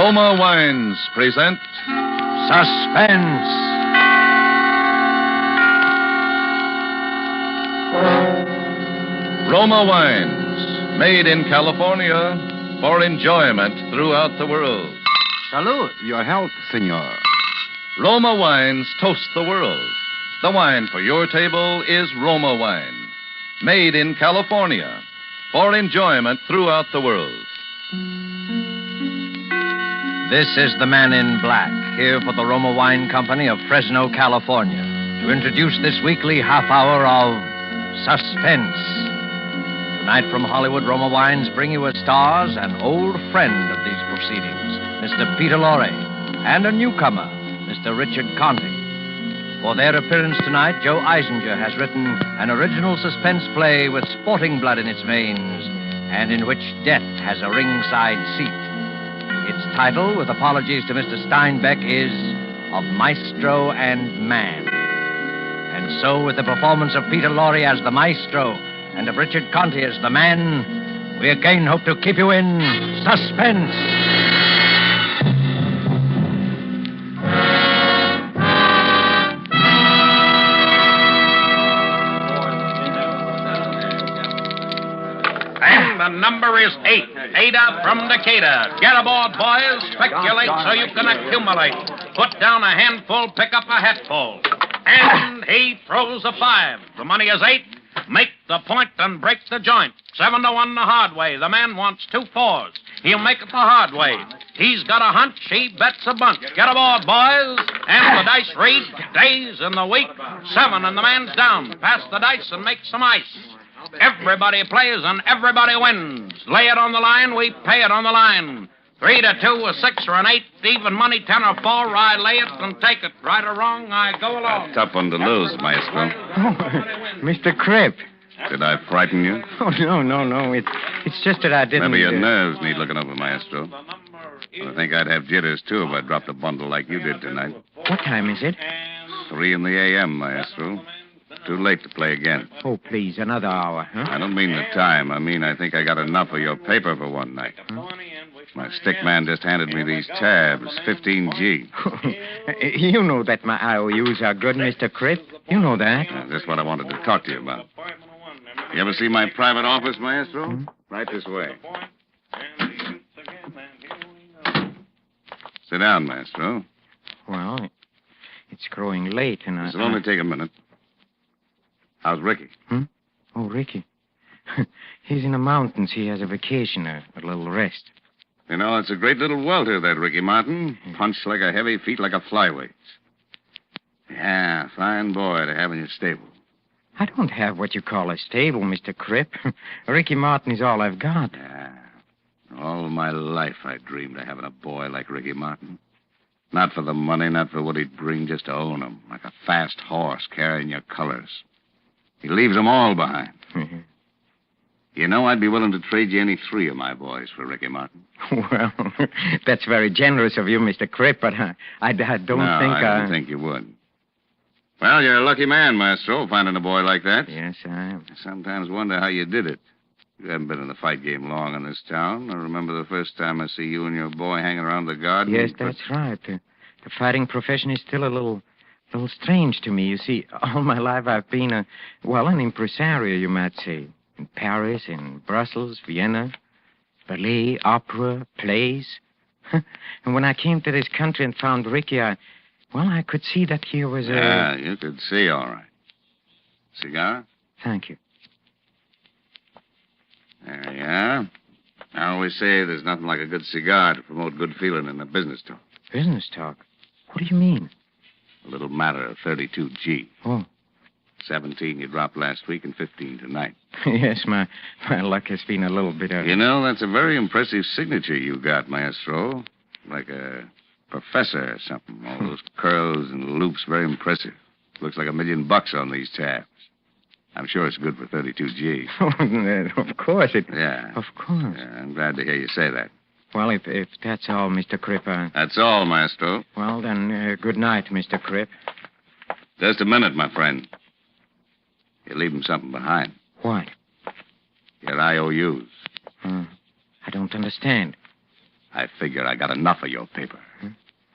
Roma Wines present Suspense. Roma Wines, made in California for enjoyment throughout the world. Salute. Your health, senor. Roma Wines toast the world. The wine for your table is Roma Wine, made in California for enjoyment throughout the world. This is the man in black, here for the Roma Wine Company of Fresno, California, to introduce this weekly half hour of Suspense. Tonight from Hollywood, Roma Wines bring you as stars an old friend of these proceedings, Mr. Peter Lorre, and a newcomer, Mr. Richard Conte. For their appearance tonight, Joe Eisinger has written an original suspense play with sporting blood in its veins, and in which death has a ringside seat. Its title, with apologies to Mr. Steinbeck, is Of Maestro and Man. And so, with the performance of Peter Lorre as the maestro and of Richard Conte as the man, we again hope to keep you in suspense. The number is 8. Ada from Decatur. Get aboard, boys. Speculate so you can accumulate. Put down a handful, pick up a hatful. And he throws a 5. The money is 8. Make the point and break the joint. 7-1 the hard way. The man wants 2 4s. He'll make it the hard way. He's got a hunch. He bets a bunch. Get aboard, boys. And the dice read days in the week. 7 and the man's down. Pass the dice and make some ice. Everybody plays and everybody wins. Lay it on the line, we pay it on the line. 3 to 2, a 6 or an 8, even money, 10 or 4, I lay it and take it. Right or wrong, I go along. Tough one to lose, Maestro. Oh, Mr. Crip. Did I frighten you? Oh, no. It's just that I didn't... Maybe your nerves need looking over, Maestro. I think I'd have jitters, too, if I dropped a bundle like you did tonight. What time is it? 3 in the a.m., Maestro. Too late to play again. Oh, please, another hour, huh? I don't mean the time. I mean I think I got enough of your paper for one night. Huh? My stick man just handed me these tabs, 15G. You know that my IOUs are good, Mr. Crip. You know that. That's what I wanted to talk to you about. You ever see my private office, Maestro? Right this way. Sit down, Maestro. Well, it's growing late, and This'll only take a minute. How's Ricky? Oh, Ricky. He's in the mountains. He has a vacation, a little rest. You know, it's a great little welter, that Ricky Martin. Punch like a heavy, feet like a flyweight. Yeah, fine boy to have in your stable. I don't have what you call a stable, Mr. Crip. Ricky Martin is all I've got. Yeah. All of my life I dreamed of having a boy like Ricky Martin. Not for the money, not for what he'd bring, just to own him. Like a fast horse carrying your colors. He leaves them all behind. You know, I'd be willing to trade you any 3 of my boys for Ricky Martin. Well, that's very generous of you, Mr. Crip, but I don't think I don't think you would. Well, you're a lucky man, Maestro, finding a boy like that. Yes, I am. I sometimes wonder how you did it. You haven't been in the fight game long in this town. I remember the first time I see you and your boy hanging around the garden. Yes, that's right. The fighting profession is still a little strange to me. You see, all my life I've been an impresario, you might say. In Paris, in Brussels, Vienna, ballet, opera, plays. And when I came to this country and found Ricky, I could see that here was a... Yeah, you could see, all right. Cigar? Thank you. There you are. I always say there's nothing like a good cigar to promote good feeling in a business talk. Business talk? What do you mean? A little matter of 32G. Oh. 17 you dropped last week and 15 tonight. Yes, my luck has been a little bit of... You know, that's a very impressive signature you got, Maestro. Like a professor or something. All those curls and loops, very impressive. Looks like $1 million on these tabs. I'm sure it's good for 32G. Of course it... Yeah. Of course. Yeah, I'm glad to hear you say that. Well, if that's all, Mr. Crip, That's all, Maestro. Well, then, good night, Mr. Crip. Just a minute, my friend. You're leaving something behind. What? Your IOUs. I don't understand. I figure I got enough of your paper.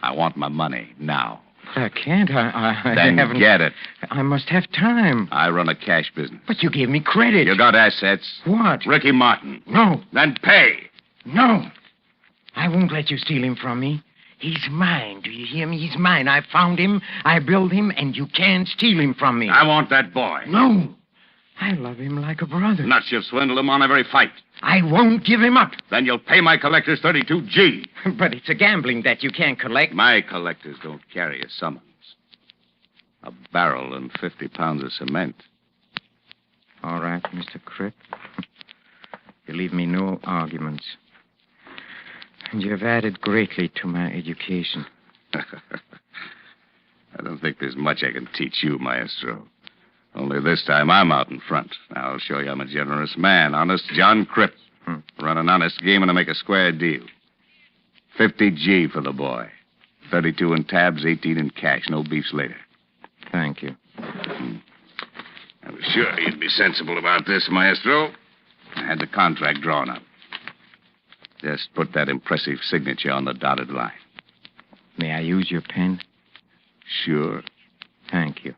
I want my money now. But I can't. I Then haven't... get it. I must have time. I run a cash business. But you gave me credit. You got assets. What? Ricky Martin. No. Then pay. No. I won't let you steal him from me. He's mine. Do you hear me? He's mine. I found him, I built him, and you can't steal him from me. I want that boy. No. I love him like a brother. Nuts, you'll swindle him on every fight. I won't give him up. Then you'll pay my collectors 32G. But it's a gambling debt you can't collect. My collectors don't carry a summons. A barrel and 50 pounds of cement. All right, Mr. Cripp. You leave me no arguments. And you have added greatly to my education. I don't think there's much I can teach you, Maestro. Only this time I'm out in front. I'll show you I'm a generous man. Honest John Cripp. Run an honest game and I make a square deal. 50G for the boy. 32 in tabs, 18 in cash. No beefs later. Thank you. I was sure you'd be sensible about this, Maestro. I had the contract drawn up. Just put that impressive signature on the dotted line. May I use your pen? Sure. Thank you.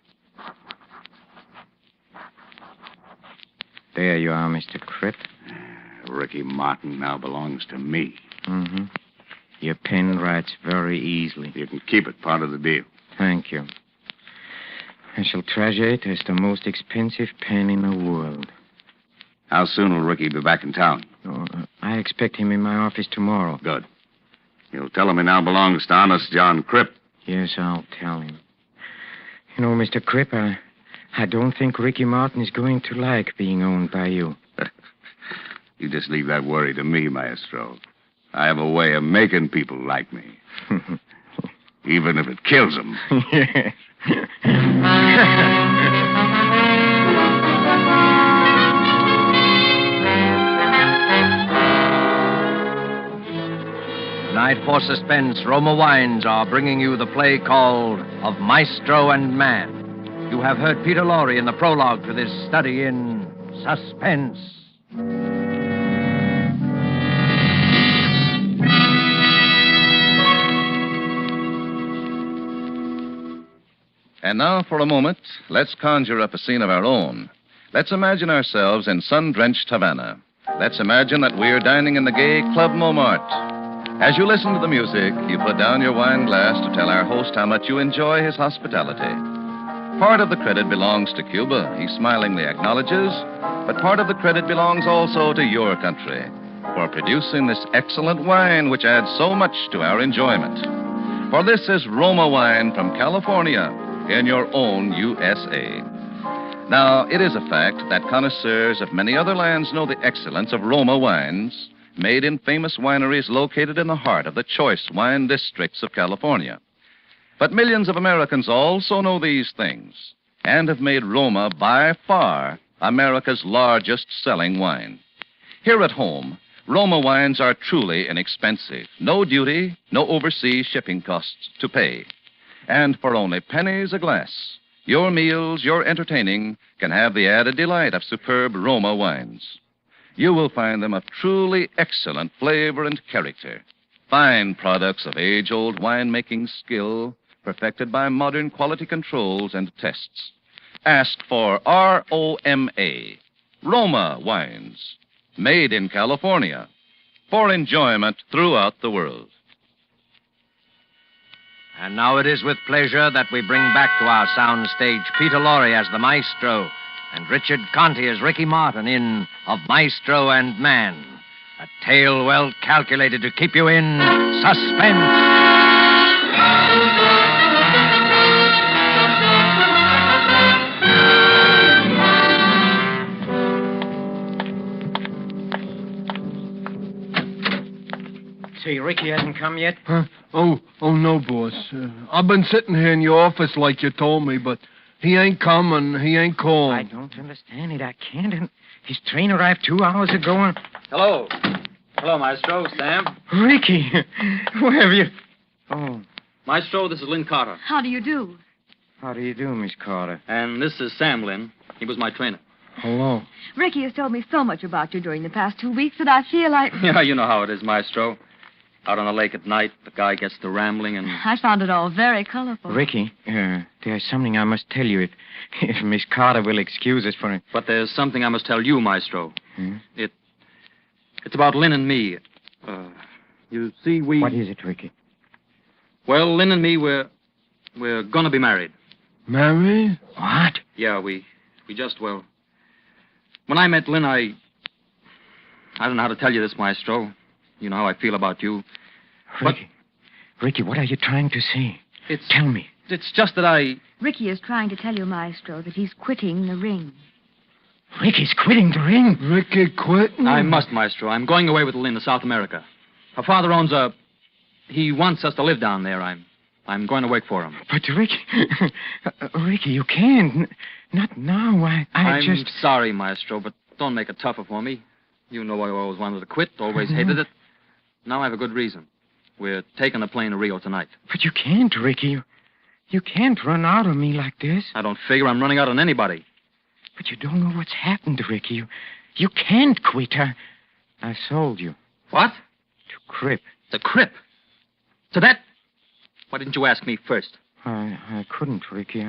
There you are, Mr. Cripp. Ricky Martin now belongs to me. Mm-hmm. Your pen writes very easily. You can keep it, part of the deal. Thank you. I shall treasure it as the most expensive pen in the world. How soon will Ricky be back in town? Oh, I expect him in my office tomorrow. Good. You'll tell him he now belongs to honest John Cripp. Yes, I'll tell him. You know, Mr. Cripp, I don't think Ricky Martin is going to like being owned by you. You just leave that worry to me, Maestro. I have a way of making people like me. Even if it kills them. Yes. Tonight for Suspense, Roma Wines are bringing you the play called Of Maestro and Man. You have heard Peter Lorre in the prologue to this study in Suspense. And now, for a moment, let's conjure up a scene of our own. Let's imagine ourselves in sun-drenched Havana. Let's imagine that we're dining in the gay Club Montmartre. As you listen to the music, you put down your wine glass to tell our host how much you enjoy his hospitality. Part of the credit belongs to Cuba, he smilingly acknowledges, but part of the credit belongs also to your country for producing this excellent wine which adds so much to our enjoyment. For this is Roma wine from California in your own USA. Now, it is a fact that connoisseurs of many other lands know the excellence of Roma wines made in famous wineries located in the heart of the choice wine districts of California. But millions of Americans also know these things and have made Roma by far America's largest selling wine. Here at home, Roma wines are truly inexpensive. No duty, no overseas shipping costs to pay. And for only pennies a glass, your meals, your entertaining can have the added delight of superb Roma wines. You will find them of truly excellent flavor and character. Fine products of age-old winemaking skill, perfected by modern quality controls and tests. Ask for R-O-M-A, Roma wines, made in California, for enjoyment throughout the world. And now it is with pleasure that we bring back to our sound stage Peter Lorre as the Maestro and Richard Conte as Ricky Martin in Of Maestro and Man, a tale well calculated to keep you in suspense. Say, Ricky hasn't come yet? Huh? Oh, no, boss. I've been sitting here in your office like you told me, but he ain't come and he ain't called. I don't understand it. I can't. And his train arrived 2 hours ago and... Hello. Hello, Maestro. Sam. Ricky, where have you... Oh, Maestro, this is Lynn Carter. How do you do? how do you do, Miss Carter? And this is Sam Lynn. He was my trainer. Hello. Ricky has told me so much about you during the past 2 weeks that I feel like... Yeah, you know how it is, Maestro. Out on the lake at night, the guy gets to rambling and... I found it all very colorful. Ricky, there's something I must tell you if Miss Carter will excuse us for it. But there's something I must tell you, Maestro. Hmm? It's about Lynn and me. You see, we... What is it, Ricky? Well, Lynn and me, we're gonna be married. Married? What? Yeah, we just, well... When I met Lynn, I don't know how to tell you this, Maestro. You know how I feel about you. Ricky, what are you trying to say? It's... Tell me. It's just that I... Ricky is trying to tell you, Maestro, that he's quitting the ring. Ricky's quitting the ring. Ricky quitting? I must, Maestro. I'm going away with Lynn to South America. Her father owns a... He wants us to live down there. I'm going to work for him. But, Ricky... Ricky, you can't. Not now. I'm just... sorry, Maestro, but don't make it tougher for me. You know I always wanted to quit, always hated it. Now I have a good reason. We're taking the plane to Rio tonight. But you can't, Ricky. You can't run out on me like this. I don't figure I'm running out on anybody. But you don't know what's happened, Ricky. You can't quit. I sold you. What? To Crip. The Crip? To that? Why didn't you ask me first? I couldn't, Ricky.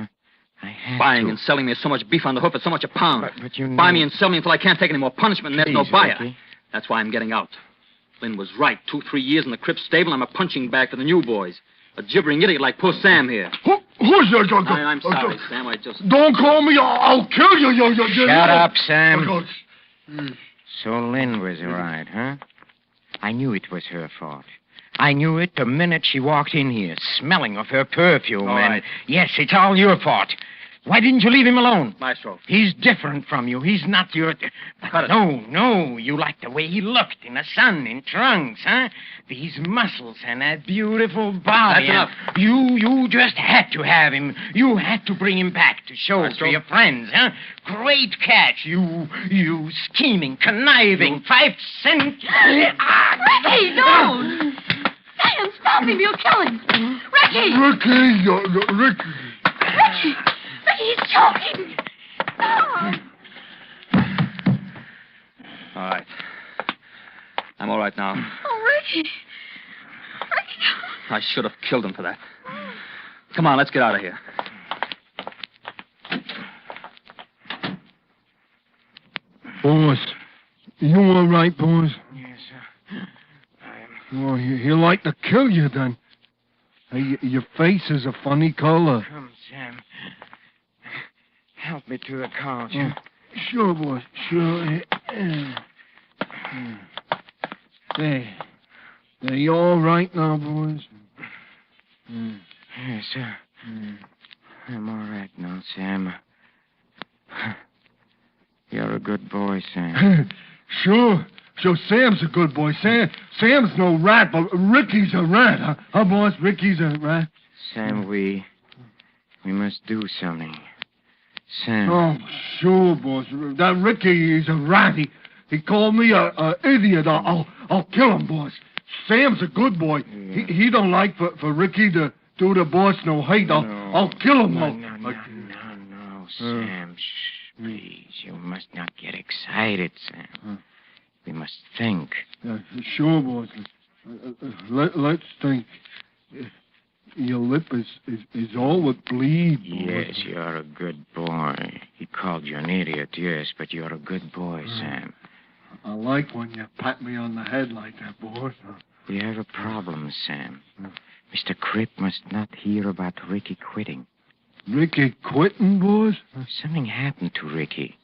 I had Buying to. and selling me is so much beef on the hoof, it's so much a pound. But you know... Buy me and sell me until I can't take any more punishment and there's no Please, buyer. Ricky. That's why I'm getting out. Lynn was right. 2-3 years in the Crip stable, I'm a punching bag for the new boys. A gibbering idiot like poor Sam here. Who's that? I'm sorry, Sam. I just... Don't call me. I'll kill you. Shut up, Sam. So Lynn was right, huh? I knew it was her fault. I knew it the minute she walked in here, smelling of her perfume. All right. Yes, it's all your fault. Why didn't you leave him alone? Maestro. He's different from you. He's not your... Cut it. No. You like the way he looked in the sun, in trunks, huh? These muscles and that beautiful body. That's enough. You just had to have him. You had to bring him back to show Maestro. to your friends, huh? Great catch. You scheming, conniving, 5 cent... Ricky, don't! Sam, stop him. You'll kill him. Ricky! Ricky. Ricky, he's choking. No. All right. I'm all right now. Oh, Ricky. I should have killed him for that. Come on, let's get out of here. Boss, you all right, boss? Yes, sir. Well, he'd like to kill you, then. Hey, your face is a funny color. Come, Sam. Help me to the couch. Sure, boss. Sure. There, you all right now, boys? Yes, sir. I'm all right now, Sam. You're a good boy, Sam. Sure, Sam's a good boy. Sam's no rat, but Ricky's a rat, huh? Huh, boss? Ricky's a rat. Sam, we must do something. Sam. Oh, sure, boss. That Ricky is a rat. He called me a idiot. I'll kill him, boss. Sam's a good boy. Yeah. He don't like for Ricky to do the boss no hate. I'll kill him. No, Sam. Shh, please. You must not get excited, Sam. We must think. Sure, boss. Let's think. Your lip is all it bleeds. Yes, you're a good boy. He called you an idiot, yes, but you're a good boy, Sam. I like when you pat me on the head like that, boss. We have a problem, Sam. Mr. Crip must not hear about Ricky quitting. Ricky quitting, boss? Something happened to Ricky.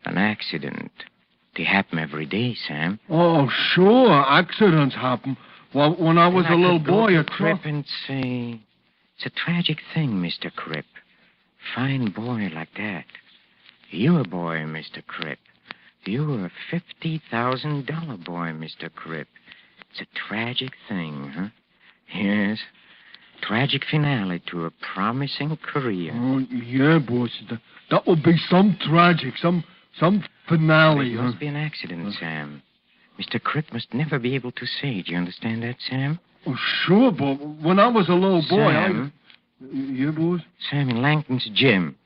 An accident. They happen every day, Sam. Oh, sure. Accidents happen. Well, when I was a little boy, a Crip and say, it's a tragic thing, Mr. Crip. Fine boy like that. You're a boy, Mr. Crip. You're a $50,000 boy, Mr. Crip. It's a tragic thing, huh? Yes. Tragic finale to a promising career. Oh, yeah, boss. That will be some tragic, some finale, It huh? must be an accident, Sam. Mr. Crip must never be able to say. Do you understand that, Sam? Oh, sure, but when I was a little boy, Sam? Yeah, boss? Sam, in Langton's gym.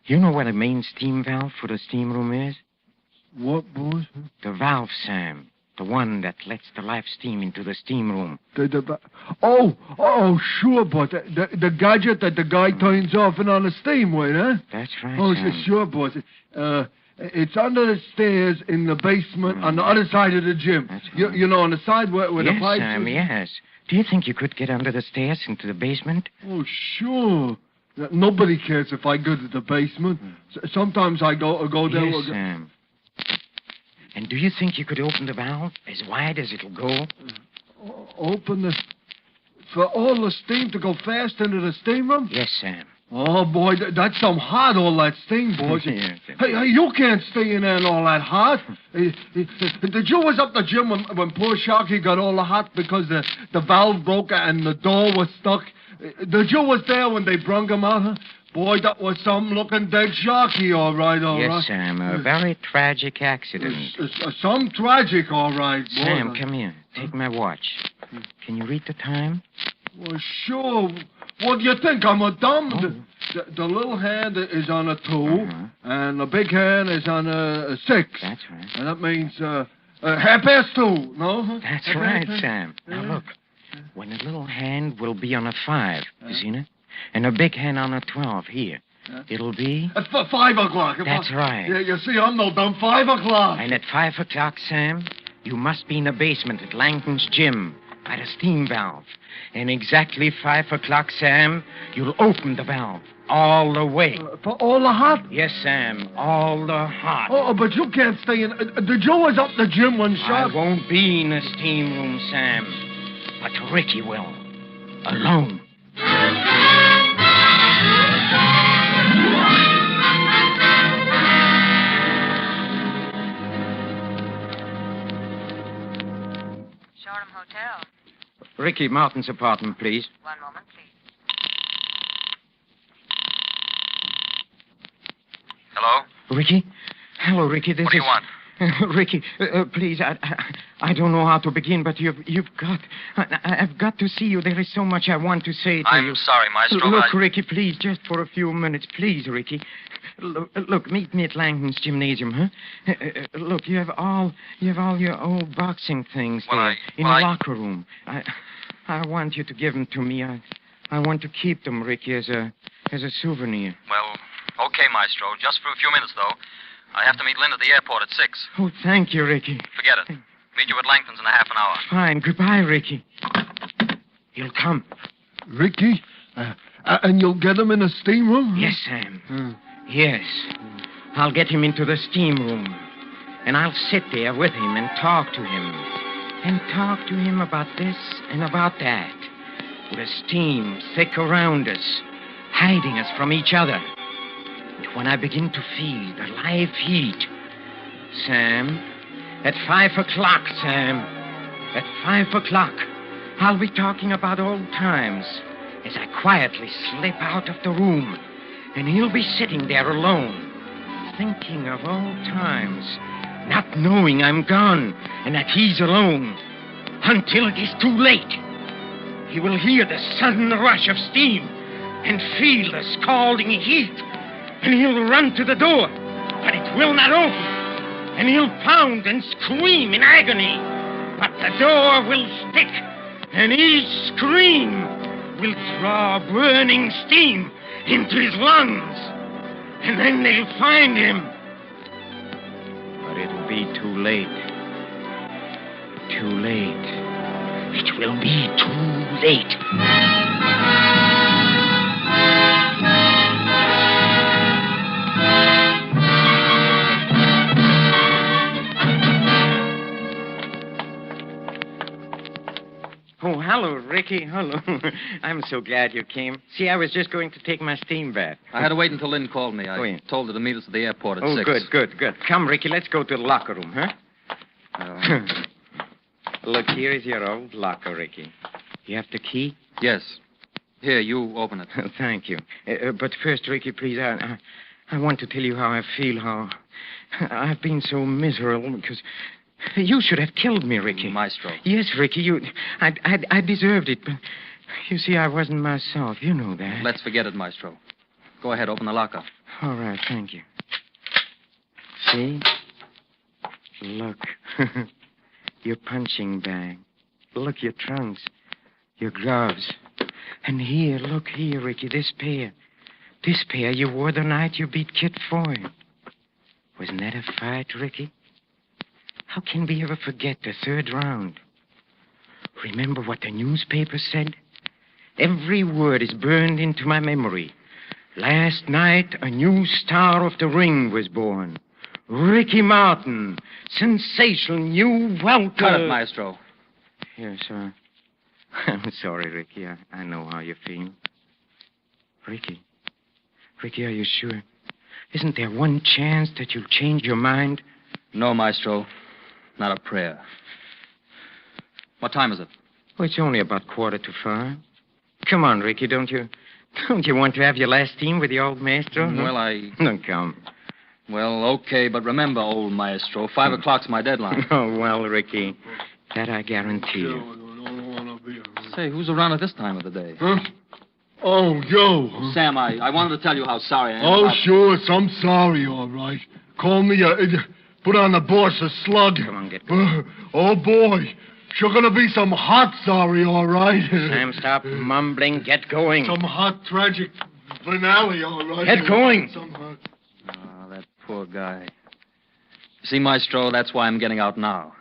You know what a main steam valve for the steam room is? What, boss? The valve, Sam. The one that lets the live steam into the steam room. Sure, boss. The gadget that the guy turns off and on the steam with, huh? That's right, Oh, Sam. sure, boss. It's under the stairs in the basement on the other side of the gym. That's You know, on the side where the Yes, pipes... Sam, yes. Do you think you could get under the stairs into the basement? Oh, sure. Nobody cares if I go to the basement. Sometimes I go there... Yes, Sam. And do you think you could open the valve as wide as it'll go? Open the... For all the steam to go fast into the steam room? Yes, Sam. Oh, boy, that's some hot, all that steam, boys. Yes. Hey, you can't stay in there in all that hot. The Jew was up the gym when poor Sharky got all the hot because the valve broke and the door was stuck. The Jew was there when they brung him out, huh? Boy, that was some looking dead Sharky, all right. Yes, Sam, a very tragic accident. Some tragic, all right, boy. Sam, come here. Take my watch. Can you read the time? Well, sure. What do you think? I'm a dumb. The little hand is on a 2, and the big hand is on a 6. That's right. And that means 2:30, no? That's right, Sam. Now, look. When a little hand will be on a 5, you seen it? And a big hand on a 12, here. It'll be... At 5 o'clock. That's right. Yeah, you see, I'm no dumb. 5 o'clock. And at 5 o'clock, Sam, you must be in the basement at Langton's gym by the steam valve. And exactly 5 o'clock, Sam, you'll open the valve all the way. For all the hot? Yes, Sam, all the hot. Oh, but you can't stay in... The Joe was up the gym when Shark... I won't be in the steam room, Sam. But Ricky will. Alone. Shoreham Hotel. Ricky Martin's apartment, please. One moment, please. Hello? Ricky? Hello, Ricky. What do you want? Ricky, please, I don't know how to begin, but you've got... I've got to see you. There is so much I want to say to you. I'm sorry, Maestro. Look, Ricky, please, just for a few minutes. Please, Ricky. Look, meet me at Langton's gymnasium, huh? Look, you have all your old boxing things there in the locker room. I want you to give them to me. I want to keep them, Ricky, as a souvenir. Well, okay, Maestro. Just for a few minutes, though. I have to meet Lynn at the airport at 6. Oh, thank you, Ricky. Forget it. Meet you at Langton's in a half an hour. Fine. Goodbye, Ricky. He'll come. Ricky? And you'll get him in a steam room? Yes, Sam. Yes. I'll get him into the steam room. And I'll sit there with him and talk to him. And talk to him about this and about that. With the steam thick around us, hiding us from each other. And when I begin to feel the live heat, Sam, at 5 o'clock, Sam, at 5 o'clock, I'll be talking about old times as I quietly slip out of the room, and he'll be sitting there alone, thinking of old times, not knowing I'm gone and that he's alone, until it is too late. He will hear the sudden rush of steam and feel the scalding heat. And he'll run to the door, but it will not open. And he'll pound and scream in agony, but the door will stick. And each scream will draw burning steam into his lungs. And then they'll find him. But it'll be too late. Too late. It will be too late. Oh, hello, Ricky. Hello. I'm so glad you came. See, I was just going to take my steam bath. I had to wait until Lynn called me. I told her to meet us at the airport at 6. Good. Come, Ricky, let's go to the locker room, huh? Look, here is your old locker, Ricky. You have the key? Yes. Here, you open it. Thank you. But first, Ricky, please, I want to tell you how I feel, how I've been so miserable because... You should have killed me, Ricky. Maestro. Yes, Ricky, I deserved it, but you see, I wasn't myself. You know that. Let's forget it, Maestro. Go ahead, open the locker. All right, thank you. See? Look. your punching bag. Look, your trunks, your gloves. And here, look here, Ricky, this pair. This pair you wore the night you beat Kit Foy. Wasn't that a fight, Ricky? How can we ever forget the third round? Remember what the newspaper said? Every word is burned into my memory. Last night, a new star of the ring was born. Ricky Martin, sensational new welter. Cut it, Maestro. Yes, sir. I'm sorry, Ricky. I know how you feel. Ricky, are you sure? Isn't there one chance that you'll change your mind? No, Maestro. Not a prayer. What time is it? Oh, it's only about 5:15. Come on, Ricky, don't you want to have your last team with the old maestro? Well, No, come. Well, okay, but remember, old Maestro, 5 o'clock's my deadline. Oh, well, Ricky, that I guarantee you. Say, who's around at this time of the day? Huh? Oh, Joe. Sam, I wanted to tell you how sorry I am. Oh, about- sure. I'm sorry, all right. Call me put on the boss a slug. Come on, get going. Oh, boy. Sure gonna be some hot sorry, all right. Sam, stop mumbling. Get going. Some hot, tragic finale, all right. Get going. Some hot... Oh, that poor guy. See, Maestro, that's why I'm getting out now.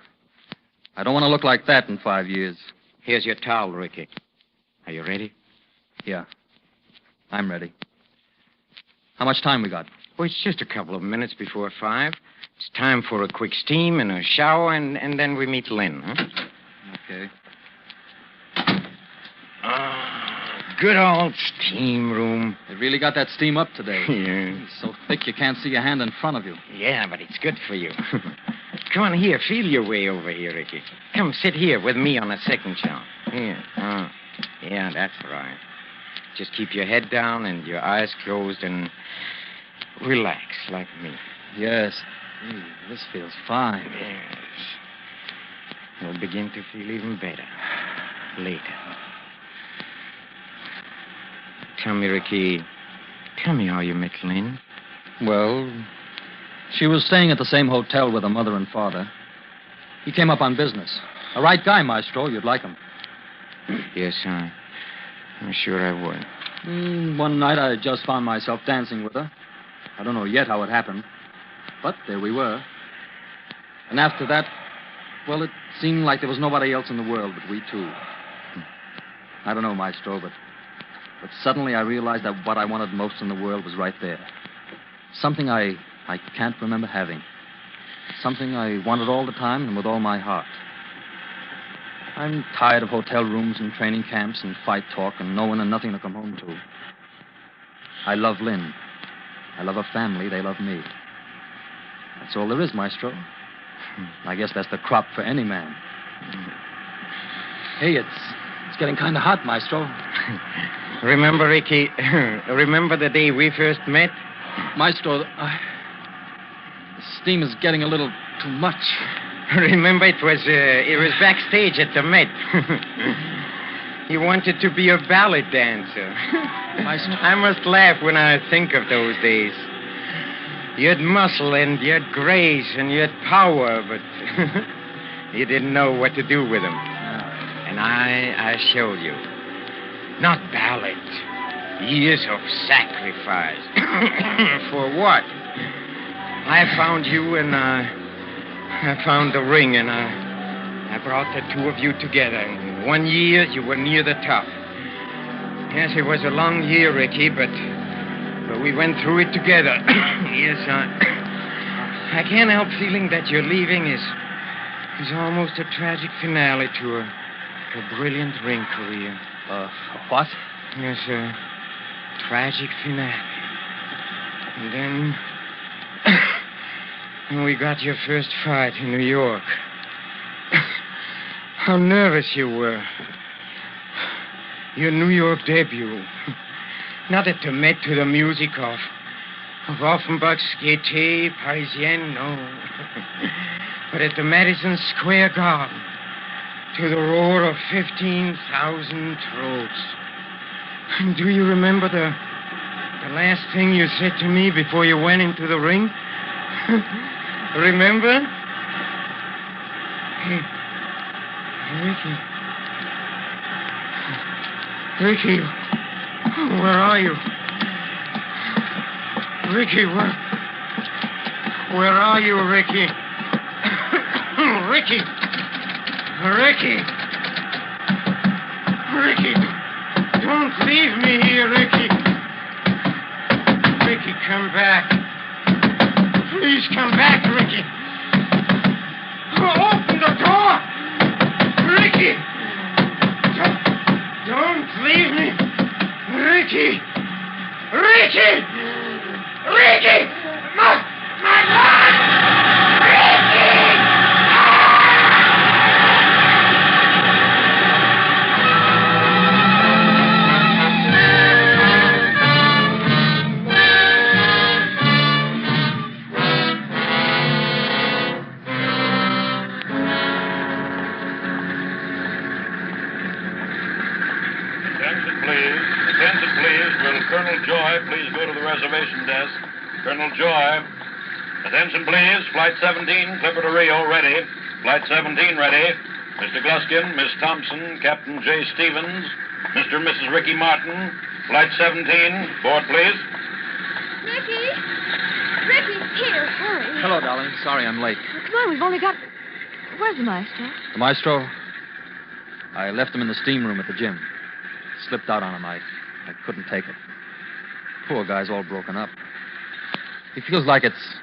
I don't want to look like that in 5 years. Here's your towel, Ricky. Are you ready? Yeah, I'm ready. How much time we got? Well, it's just a couple of minutes before 5. It's time for a quick steam and a shower, and then we meet Lynn, huh? Okay. Good old steam room. They really got that steam up today. Yeah. It's so thick you can't see your hand in front of you. Yeah, but it's good for you. Come on here. Feel your way over here, Ricky. Come sit here with me on a second shower. Here. Yeah, that's right. Just keep your head down and your eyes closed and relax like me. Yes. This feels fine. Yes. You'll begin to feel even better later. Tell me, Ricky, how you met Lynn. Well, she was staying at the same hotel with her mother and father. He came up on business. A right guy, Maestro. You'd like him. Yes, I'm sure I would. One night I just found myself dancing with her. I don't know yet how it happened. But there we were. And after that, well, it seemed like there was nobody else in the world but we two. I don't know, Maestro, but suddenly I realized that what I wanted most in the world was right there. Something I can't remember having. Something I wanted all the time and with all my heart. I'm tired of hotel rooms and training camps and fight talk and no one and nothing to come home to. I love Lynn. I love her family. They love me. That's all there is, Maestro. I guess that's the crop for any man. Hey, it's getting kind of hot, Maestro. Remember, Ricky, remember the day we first met? Maestro, the steam is getting a little too much. Remember, it was backstage at the Met. You wanted to be a ballet dancer. I must laugh when I think of those days. You had muscle and you had grace and you had power, but you didn't know what to do with them. And I showed you. Not ballet. Years of sacrifice. For what? I found you and I found the ring and I brought the two of you together. In 1 year, you were near the top. Yes, it was a long year, Ricky, but we went through it together. Yes, I can't help feeling that your leaving is almost a tragic finale to a brilliant ring career. What? Yes, a tragic finale. And then when we got your first fight in New York. How nervous you were. Your New York debut. Not at the Met to the music of Offenbach's Gaîté Parisienne, no. But at the Madison Square Garden to the roar of 15,000 throats. And do you remember the last thing you said to me before you went into the ring? Remember? Ricky, where are you? Ricky, where are you, Ricky? Ricky! Ricky, don't leave me here, Ricky. Ricky, come back. Please come back, Ricky. Open the door! Ricky! Don't leave me. Ricky! My God! Attention, please. Will Colonel Joy please go to the reservation desk? Colonel Joy. Attention, please. Flight 17, Clipper to Rio, ready. Flight 17, ready. Mr. Gluskin, Miss Thompson, Captain J. Stevens, Mr. and Mrs. Ricky Martin. Flight 17, board, please. Ricky! Ricky's here. Hurry. Hello, darling. Sorry I'm late. Oh, come on, we've only got... Where's the maestro? The maestro? I left him in the steam room at the gym. Slipped out on him. I couldn't take it. Poor guy's all broken up. He feels like it's,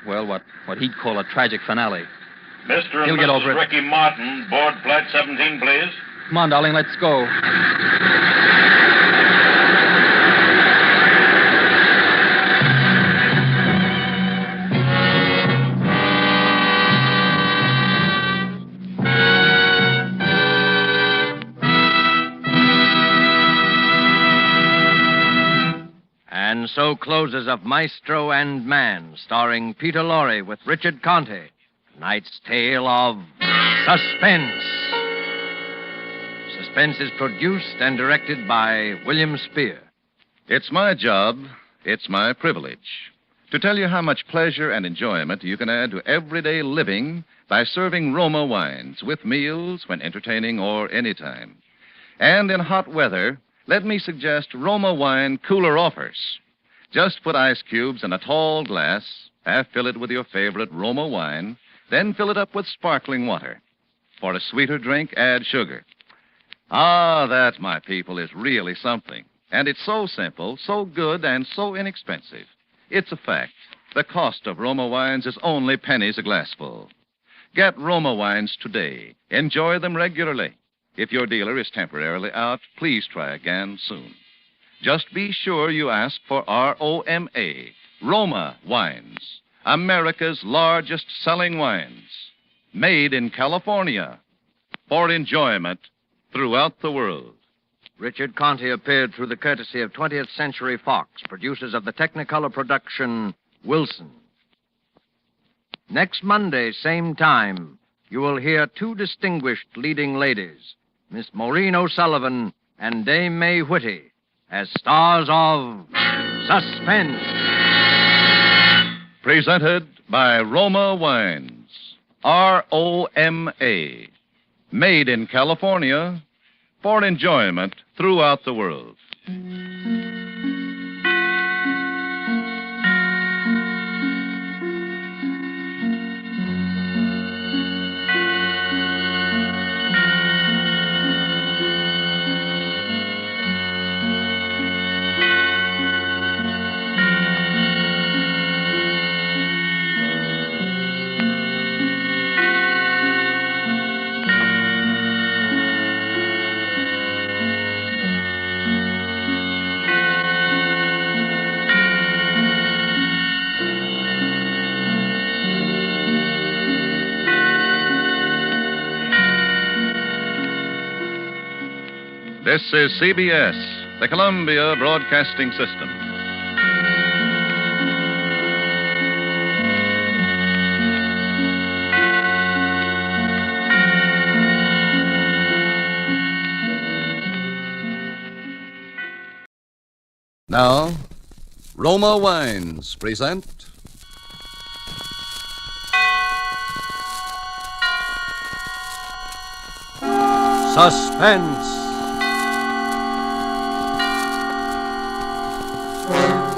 well, what he'd call a tragic finale. Mr. and He'll get over Mrs. it. Ricky Martin, board Flight 17, please. Come on, darling, let's go. And so closes Of Maestro and Man, starring Peter Lorre with Richard Conte. Tonight's tale of Suspense. Suspense is produced and directed by William Spear. It's my job, it's my privilege, to tell you how much pleasure and enjoyment you can add to everyday living by serving Roma wines with meals, when entertaining, or anytime. And in hot weather, let me suggest Roma wine cooler offers. Just put ice cubes in a tall glass, half fill it with your favorite Roma wine, then fill it up with sparkling water. For a sweeter drink, add sugar. Ah, that, my people, is really something. And it's so simple, so good, and so inexpensive. It's a fact. The cost of Roma wines is only pennies a glassful. Get Roma wines today. Enjoy them regularly. If your dealer is temporarily out, please try again soon. Just be sure you ask for ROMA, Roma Wines, America's largest selling wines, made in California, for enjoyment throughout the world. Richard Conte appeared through the courtesy of 20th Century Fox, producers of the Technicolor production Wilson. Next Monday, same time, you will hear two distinguished leading ladies, Miss Maureen O'Sullivan and Dame May Whitty, as stars of Suspense. Presented by Roma Wines, ROMA, made in California, for enjoyment throughout the world. This is CBS, the Columbia Broadcasting System. Now, Roma Wines present Suspense.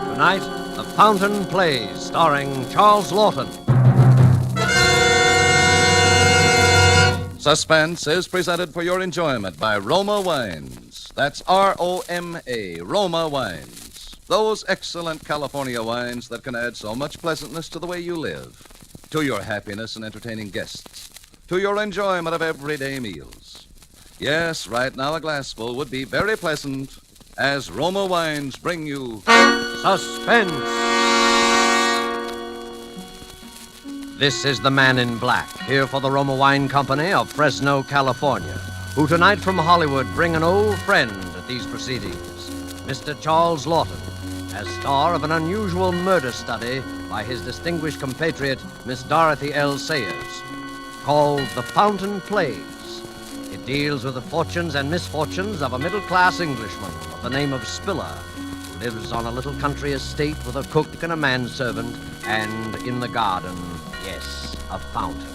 Tonight, The Fountain Plays, starring Charles Lawton. Suspense is presented for your enjoyment by Roma Wines. That's R-O-M-A, Roma Wines. Those excellent California wines that can add so much pleasantness to the way you live, to your happiness in entertaining guests, to your enjoyment of everyday meals. Yes, right now a glassful would be very pleasant as Roma Wines bring you Suspense. This is the Man in Black, here for the Roma Wine Company of Fresno, California, who tonight from Hollywood bring an old friend at these proceedings, Mr. Charles Lawton, as star of an unusual murder study by his distinguished compatriot, Miss Dorothy L. Sayers, called The Fountain Plays. It deals with the fortunes and misfortunes of a middle-class Englishman of the name of Spiller, who lives on a little country estate with a cook and a manservant, and in the garden, yes, a fountain.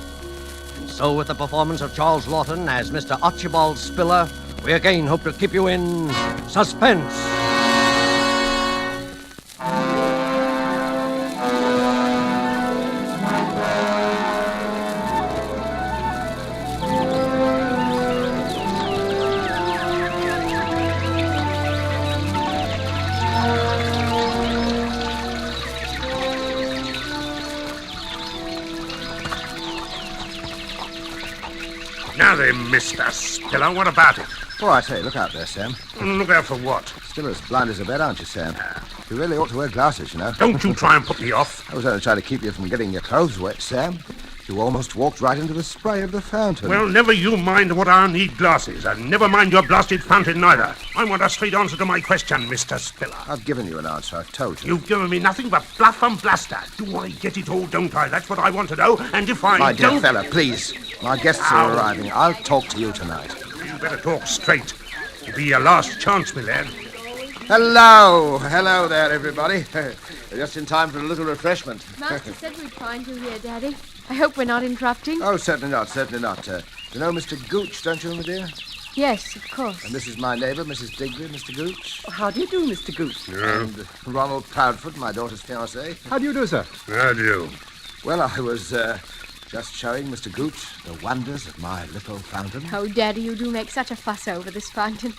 And so with the performance of Charles Lawton as Mr. Archibald Spiller, we again hope to keep you in suspense. Now then, Mr. Spiller, what about it? Oh, I say, look out there, Sam. Look out for what? Still as blind as a bat, aren't you, Sam? You really ought to wear glasses, you know. Don't you try and put me off. I was only trying to keep you from getting your clothes wet, Sam. You almost walked right into the spray of the fountain. Well, never you mind what I need glasses, and never mind your blasted fountain neither. I want a straight answer to my question, Mr. Spiller. I've given you an answer, I've told you. You've given me nothing but bluff and bluster. Do I get it all, don't I? That's what I want to know, and if I My dear don't... fella, please. My guests are arriving. I'll talk to you tonight. You better talk straight. It'll be your last chance, my lad. Hello. Hello there, everybody. Just in time for a little refreshment. Master said we'd find you here, Daddy. I hope we're not interrupting. Oh, certainly not, certainly not. You know Mr. Gooch, don't you, my dear? Yes, of course. And this is my neighbour, Mrs. Digby, Mr. Gooch. How do you do, Mr. Gooch? Yeah. And Ronald Proudfoot, my daughter's fiancé. How do you do, sir? How do you? Well, I was just showing Mr. Gooch the wonders of my little fountain. Oh, Daddy, you do make such a fuss over this fountain.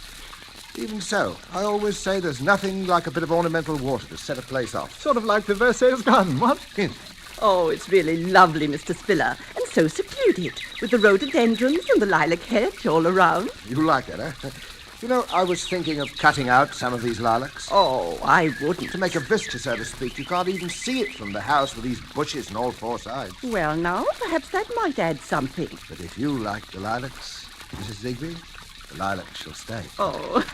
Even so, I always say there's nothing like a bit of ornamental water to set a place off. Sort of like the Versailles garden, what? Oh, it's really lovely, Mr. Spiller, and so secluded, with the rhododendrons and the lilac hedge all around. You like it, eh? You know, I was thinking of cutting out some of these lilacs. Oh, I wouldn't. To make a vista, so to speak. You can't even see it from the house with these bushes on all four sides. Well, now, perhaps that might add something. But if you like the lilacs, Mrs. Digby, the lilacs shall stay. Oh,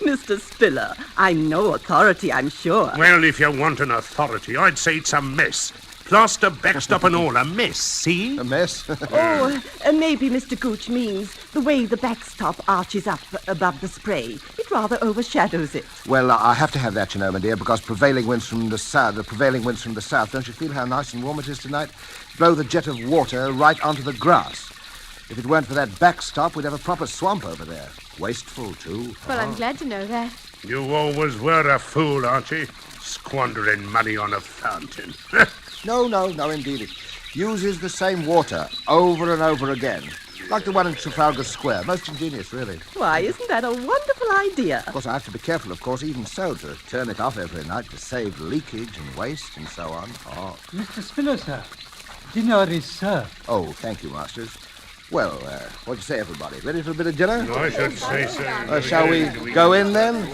Mr. Spiller, I'm no authority, I'm sure. Well, if you want an authority, I'd say it's a mess. Plaster, backstop and all, a mess, see? A mess? Oh, maybe Mr. Gooch means the way the backstop arches up above the spray. It rather overshadows it. Well, I have to have that, you know, my dear, because prevailing winds from the south, don't you feel how nice and warm it is tonight? Blow the jet of water right onto the grass. If it weren't for that backstop, we'd have a proper swamp over there. Wasteful, too. Well, I'm glad to know that. You always were a fool, Archie. Squandering money on a fountain. No, indeed. It uses the same water over and over again. Like the one in Trafalgar Square. Most ingenious, really. Why, isn't that a wonderful idea? Of course, I have to be careful, even so, to turn it off every night to save leakage and waste and so on. Oh. Mr. Spiller, sir. Dinner is served. Oh, thank you, Masters. Well, what do you say, everybody? Ready for a bit of dinner? I should say so. Shall we go in, then?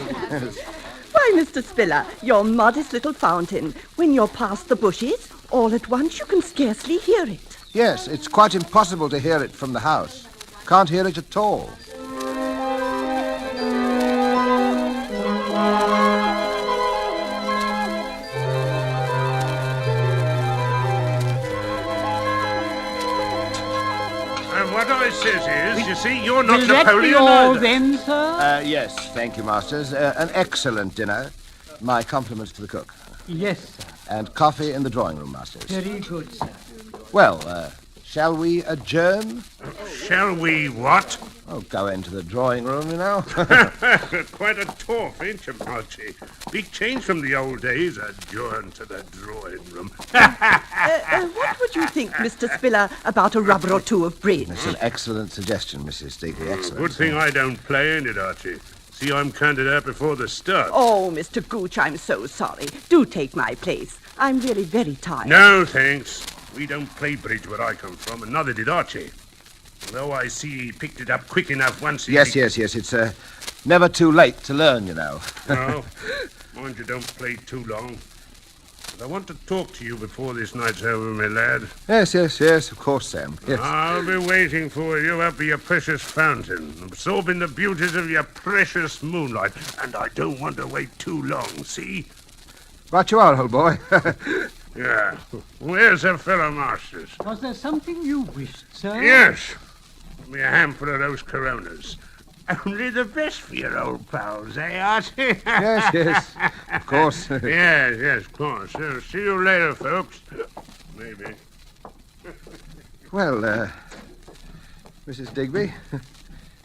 Why, Mr. Spiller, your modest little fountain, when you're past the bushes, all at once you can scarcely hear it. Yes, it's quite impossible to hear it from the house. Can't hear it at all. And what I says is, you see, you're not Will that be Napoleon all either. then, sir? Yes, thank you, Masters. An excellent dinner. My compliments to the cook. Yes, sir. And coffee in the drawing room, Masters. Very good, sir. Well, shall we adjourn? Shall we what? Oh, go into the drawing room, you know. Quite a toff, ain't you, Marchie? Big change from the old days, adjourned to the drawing room. What would you think, Mr. Spiller, about a rubber or two of bridge? It's an excellent suggestion, Mrs. Digby. Excellent. Good thing I don't play, ain't it, Archie? See, I'm counted out before the start. Oh, Mr. Gooch, I'm so sorry. Do take my place. I'm really very tired. No, thanks. We don't play bridge where I come from, and neither did Archie. Although I see he picked it up quick enough once he... Yes. It's never too late to learn, you know. No. Mind you don't play too long. But I want to talk to you before this night's over, my lad. Yes, of course, Sam. Yes. I'll be waiting for you up at your precious fountain, absorbing the beauties of your precious moonlight. And I don't want to wait too long, see? Right you are, old boy. Yeah. Where's the fellow masters? Was there something you wished, sir? Yes. Give me a handful of those Coronas. Only the best for your old pals, eh, Archie? Yes. Of course. Yes, of course. See you later, folks. Maybe. Well, Mrs. Digby,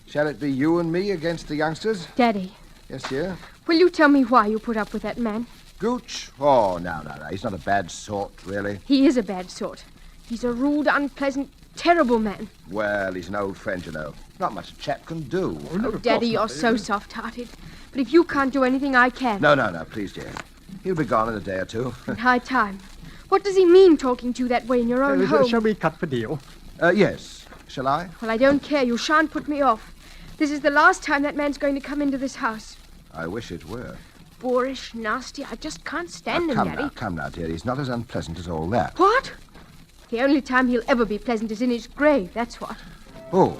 shall it be you and me against the youngsters? Daddy. Yes, dear? Will you tell me why you put up with that man? Gooch? Oh, no. He's not a bad sort, really. He is a bad sort. He's a rude, unpleasant, terrible man. Well, he's an old friend, you know. Not much a chap can do. Oh, Daddy, you're so soft-hearted. But if you can't do anything, I can. No, please, dear. He'll be gone in a day or two. In high time. What does he mean talking to you that way in your own home? Shall we cut the deal? Yes. Shall I? Well, I don't care. You shan't put me off. This is the last time that man's going to come into this house. I wish it were. Boorish, nasty. I just can't stand him, Daddy. Come now, dear. He's not as unpleasant as all that. What? The only time he'll ever be pleasant is in his grave, that's what. Oh,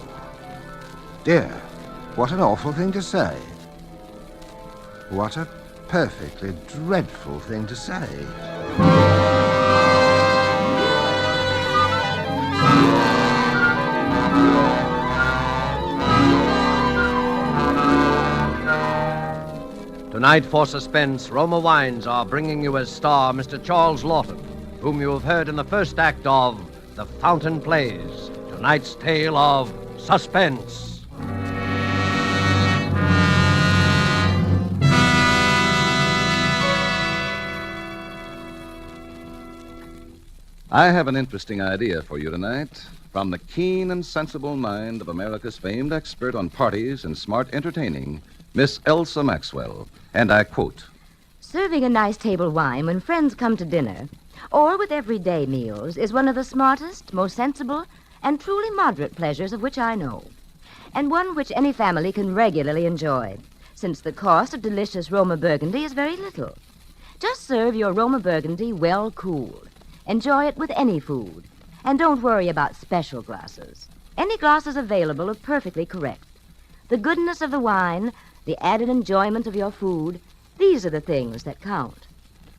dear. What an awful thing to say. What a perfectly dreadful thing to say. Tonight for Suspense, Roma Wines are bringing you as star Mr. Charles Lawton, whom you have heard in the first act of The Fountain Plays, tonight's tale of Suspense. I have an interesting idea for you tonight from the keen and sensible mind of America's famed expert on parties and smart entertaining, Miss Elsa Maxwell, and I quote, "Serving a nice table wine when friends come to dinner, or with everyday meals, is one of the smartest, most sensible, and truly moderate pleasures of which I know, and one which any family can regularly enjoy, since the cost of delicious Roma Burgundy is very little. Just serve your Roma Burgundy well cooled. Enjoy it with any food, and don't worry about special glasses. Any glasses available are perfectly correct. The goodness of the wine, the added enjoyment of your food, these are the things that count."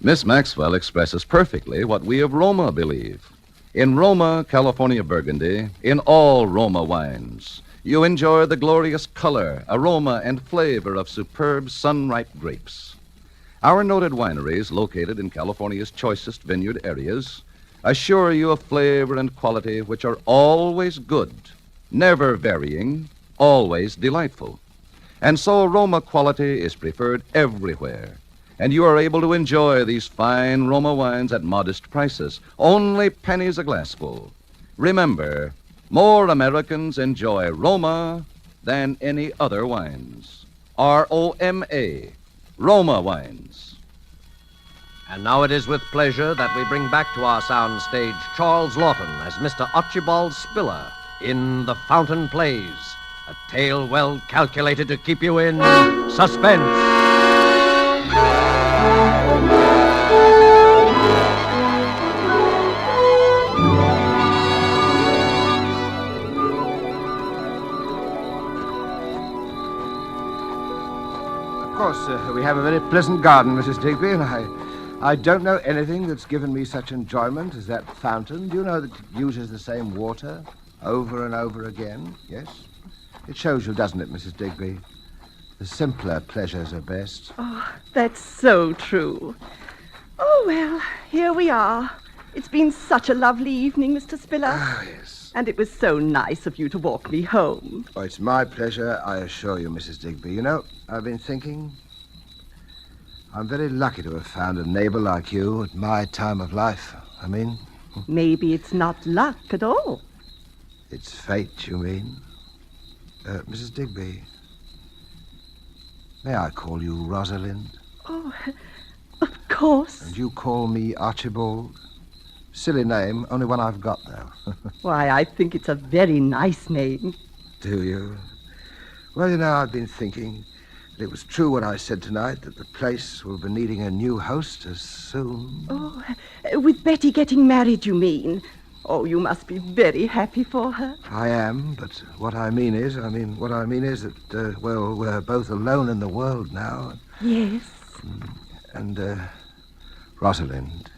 Miss Maxwell expresses perfectly what we of Roma believe. In Roma, California Burgundy, in all Roma wines, you enjoy the glorious color, aroma, and flavor of superb sun-ripe grapes. Our noted wineries, located in California's choicest vineyard areas, assure you of flavor and quality which are always good, never varying, always delightful. And so Roma quality is preferred everywhere, and you are able to enjoy these fine Roma wines at modest prices, only pennies a glassful. Remember, more Americans enjoy Roma than any other wines. R-O-M-A, Roma wines. And now it is with pleasure that we bring back to our sound stage Charles Lawton as Mr. Archibald Spiller in The Fountain Plays, a tale well calculated to keep you in suspense. Of course, we have a very pleasant garden, Mrs. Digby, and I don't know anything that's given me such enjoyment as that fountain. Do you know that it uses the same water over and over again? Yes? It shows you, doesn't it, Mrs. Digby? The simpler pleasures are best. Oh, that's so true. Oh, well, here we are. It's been such a lovely evening, Mr. Spiller. Oh, yes. Yes. And it was so nice of you to walk me home. Oh, it's my pleasure, I assure you, Mrs. Digby. You know, I've been thinking... I'm very lucky to have found a neighbor like you at my time of life. I mean... Maybe it's not luck at all. It's fate, you mean? Mrs. Digby, may I call you Rosalind? Oh, of course. And you call me Archibald? Silly name, only one I've got, though. Why, I think it's a very nice name. Do you? Well, you know, I've been thinking that it was true what I said tonight, that the place will be needing a new hostess soon. Oh, with Betty getting married, you mean? Oh, you must be very happy for her. I am, but what I mean is that, well, we're both alone in the world now. Yes. And, Rosalind,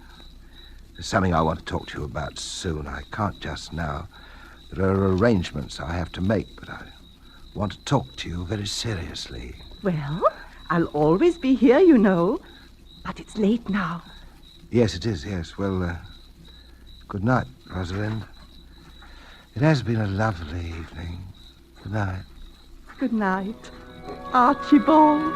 there's something I want to talk to you about soon. I can't just now. There are arrangements I have to make, but I want to talk to you very seriously. Well, I'll always be here, you know. But it's late now. Yes, it is, yes. Well, good night, Rosalind. It has been a lovely evening. Good night. Good night, Archibald.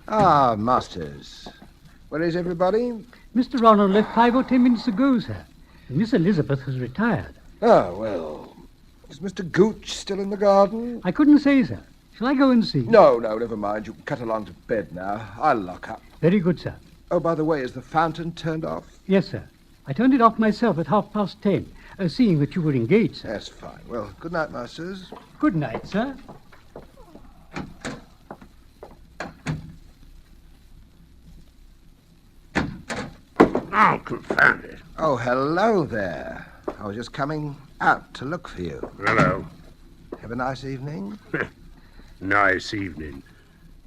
Ah, Masters. Where is everybody? Mr. Ronald left 5 or 10 minutes ago, sir. And Miss Elizabeth has retired. Oh, well. Is Mr. Gooch still in the garden? I couldn't say, sir. Shall I go and see? No, never mind. You can cut along to bed now. I'll lock up. Very good, sir. Oh, by the way, is the fountain turned off? Yes, sir. I turned it off myself at 10:30, seeing that you were engaged, sir. That's fine. Well, good night, Masters. Good night, sir. Oh, confound it. Oh, hello there. I was just coming out to look for you. Hello. Have a nice evening? Nice evening.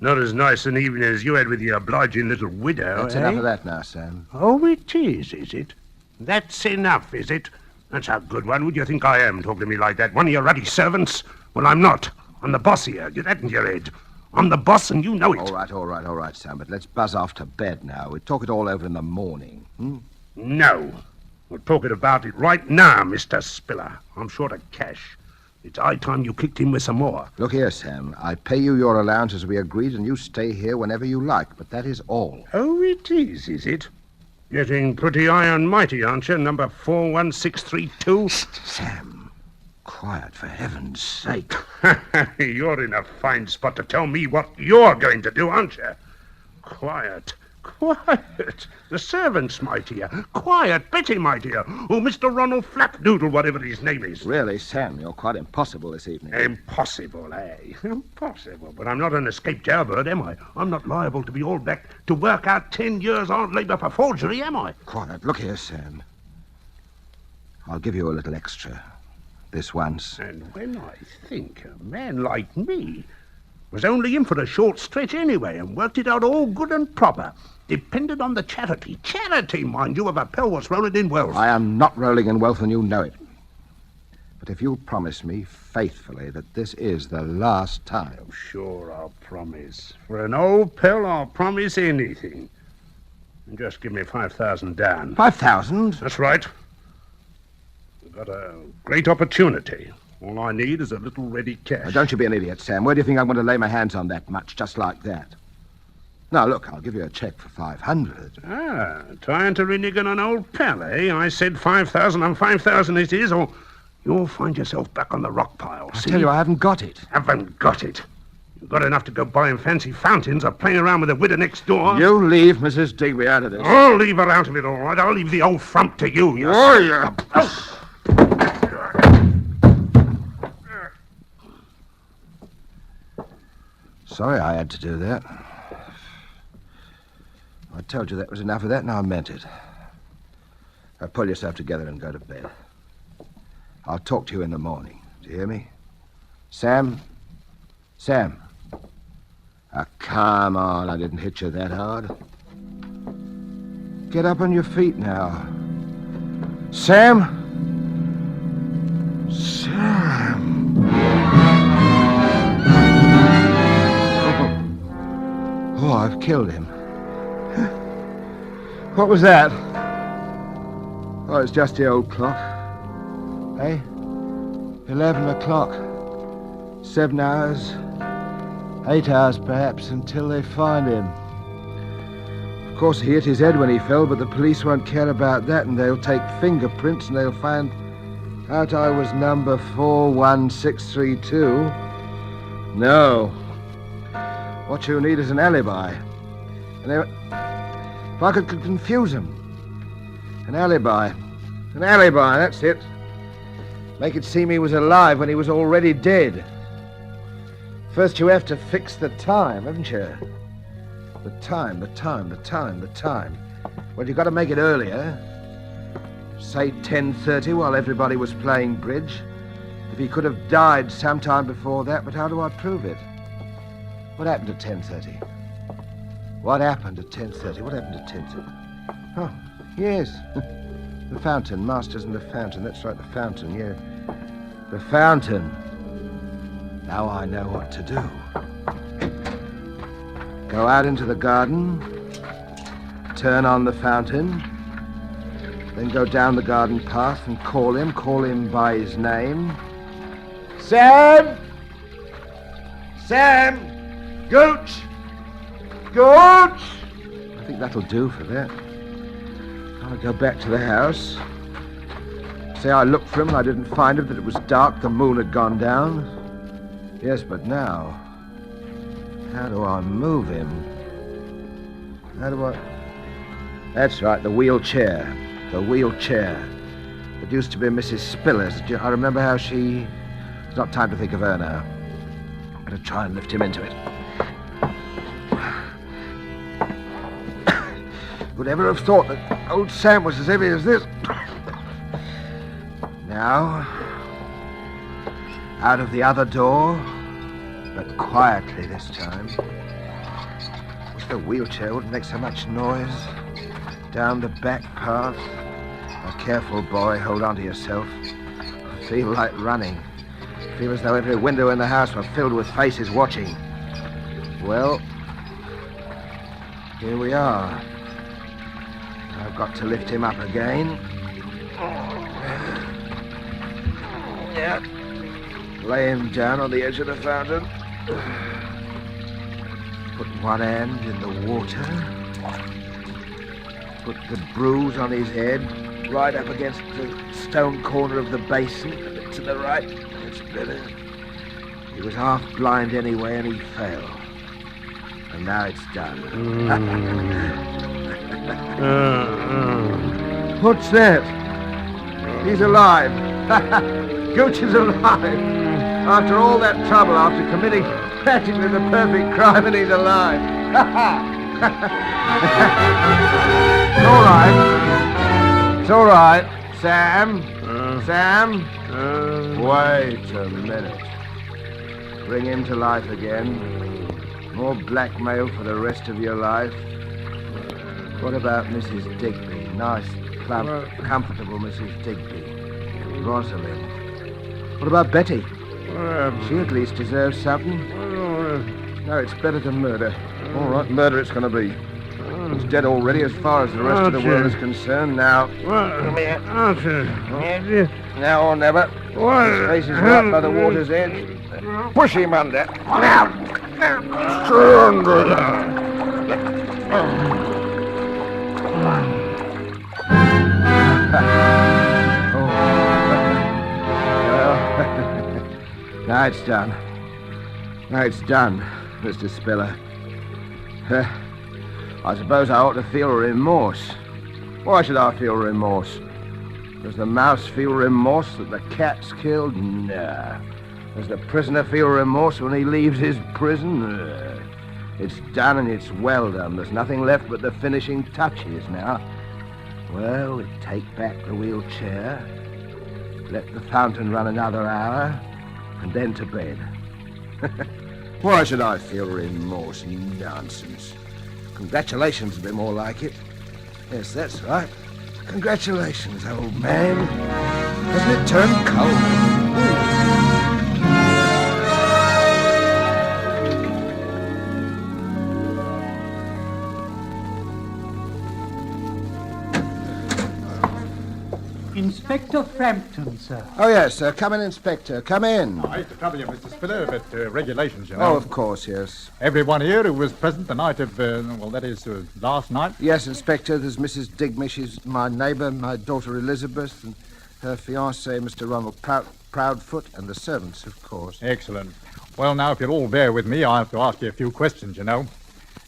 Not as nice an evening as you had with your obliging little widow, That's eh? enough of that now, Sam. Oh, it is it? That's enough, is it? That's a good one. Who do you think I am, talking to me like that? One of your ruddy servants? Well, I'm not. I'm the boss here. Get that in your head. I'm the boss, and you know it. All right, Sam, but let's buzz off to bed now. We'll talk it all over in the morning. No. We're talking about it right now, Mr. Spiller. I'm short of cash. It's high time you kicked in with some more. Look here, Sam. I pay you your allowance as we agreed, and you stay here whenever you like, but that is all. Oh, it is it? Getting pretty high and mighty, aren't you? Number 41632? Sam, quiet, for heaven's sake. You're in a fine spot to tell me what you're going to do, aren't you? Quiet. The servants, my dear. Quiet, Betty, my dear. Oh, Mr. Ronald Flapdoodle, whatever his name is. Really, Sam, you're quite impossible this evening. Impossible, eh? Impossible. But I'm not an escaped jailbird, am I? I'm not liable to be hauled back to work out 10 years hard labor for forgery, am I? Quiet. Look here, Sam. I'll give you a little extra. This once. And when I think a man like me was only in for a short stretch anyway and worked it out all good and proper, depended on the charity, mind you, of a pal was rolling in wealth. I am not rolling in wealth, and you know it. But if you'll promise me faithfully that this is the last time... Oh, sure, I'll promise. For an old pal, I'll promise anything. And just give me 5,000 down. 5,000? That's right. We've got a great opportunity. All I need is a little ready cash. Now, don't you be an idiot, Sam. Where do you think I'm going to lay my hands on that much, just like that? Now, look, I'll give you a check for 500. Ah, trying to renege on an old pal, eh? I said 5,000 and 5,000 it is, or you'll find yourself back on the rock pile. I tell you, I haven't got it. Haven't got it. You've got enough to go buying fancy fountains or playing around with the widow next door. You leave Mrs. Digby out of this. I'll leave her out of it, all right. I'll leave the old frump to you. Oh, yeah. Sorry I had to do that. I told you that was enough of that, and I meant it. Now pull yourself together and go to bed. I'll talk to you in the morning. Do you hear me? Sam? Sam? Ah, come on. I didn't hit you that hard. Get up on your feet now. Sam? Sam? Oh, I've killed him. What was that? Oh, it's just the old clock. Hey? 11 o'clock. 7 hours. 8 hours, perhaps, until they find him. Of course, he hit his head when he fell, but the police won't care about that, and they'll take fingerprints, and they'll find out I was number 41632. No. What you need is an alibi. And if I could confuse him. An alibi. An alibi, that's it. Make it seem he was alive when he was already dead. First you have to fix the time, haven't you? The time. Well, you've got to make it earlier. Say 10:30 while everybody was playing bridge. If he could have died sometime before that, but how do I prove it? What happened at 10:30? What happened at 10:30? Oh, yes. The fountain. Masters and the fountain. That's right, the fountain, yeah. The fountain. Now I know what to do. Go out into the garden. Turn on the fountain. Then go down the garden path and call him by his name. Sam! Sam! Gooch! Gooch! I think that'll do for that. I'll go back to the house. Say I looked for him and I didn't find him, that it was dark, the moon had gone down. Yes, but now, how do I move him? How do I... That's right, the wheelchair. The wheelchair. It used to be Mrs. Spiller's. I remember how she... It's not time to think of her now. I'm going to try and lift him into it. Would ever have thought that old Sam was as heavy as this? Now, out of the other door, but quietly this time. Wish the wheelchair wouldn't make so much noise. Down the back path. Now, careful, boy. Hold on to yourself. I feel like running. I feel as though every window in the house were filled with faces watching. Well, here we are. I've got to lift him up again. Yeah. Lay him down on the edge of the fountain. Put one hand in the water. Put the bruise on his head, right up against the stone corner of the basin. A bit to the right. That's better. He was half blind anyway, and he fell. And now it's done. What's that? He's alive. Gooch is alive. After all that trouble, after committing practically the perfect crime, and he's alive. It's all right. It's all right. Sam? Sam? Wait a minute. Bring him to life again. More blackmail for the rest of your life. What about Mrs. Digby? Nice, plump, comfortable Mrs. Digby. Rosalind. What about Betty? She at least deserves something. No, it's better to murder. All right, murder it's going to be. He's dead already as far as the rest of the world is concerned. Now, come here. Now or never. His face is right by the water's edge. Push him under. Now. Now it's done. Now it's done, Mr. Spiller. I suppose I ought to feel remorse. Why should I feel remorse? Does the mouse feel remorse that the cat's killed? Nah. Does the prisoner feel remorse when he leaves his prison? Nah. It's done and it's well done. There's nothing left but the finishing touches now. Well, we take back the wheelchair, let the fountain run another hour, and then to bed. Why should I feel remorse? Nonsense. Congratulations would be more like it. Yes, that's right. Congratulations, old man. Hasn't it turned cold? Inspector Frampton, sir. Oh, yes, come in, Inspector. Come in. I hate to trouble you, Mr. Spiller, but regulations, you know. Oh, of course, yes. Everyone here who was present the night of, last night. Yes, Inspector, there's Mrs. Digby. She's my neighbour, my daughter Elizabeth, and her fiancé, Mr. Ronald Proudfoot, and the servants, of course. Excellent. Well, now, if you'll all bear with me, I have to ask you a few questions, you know.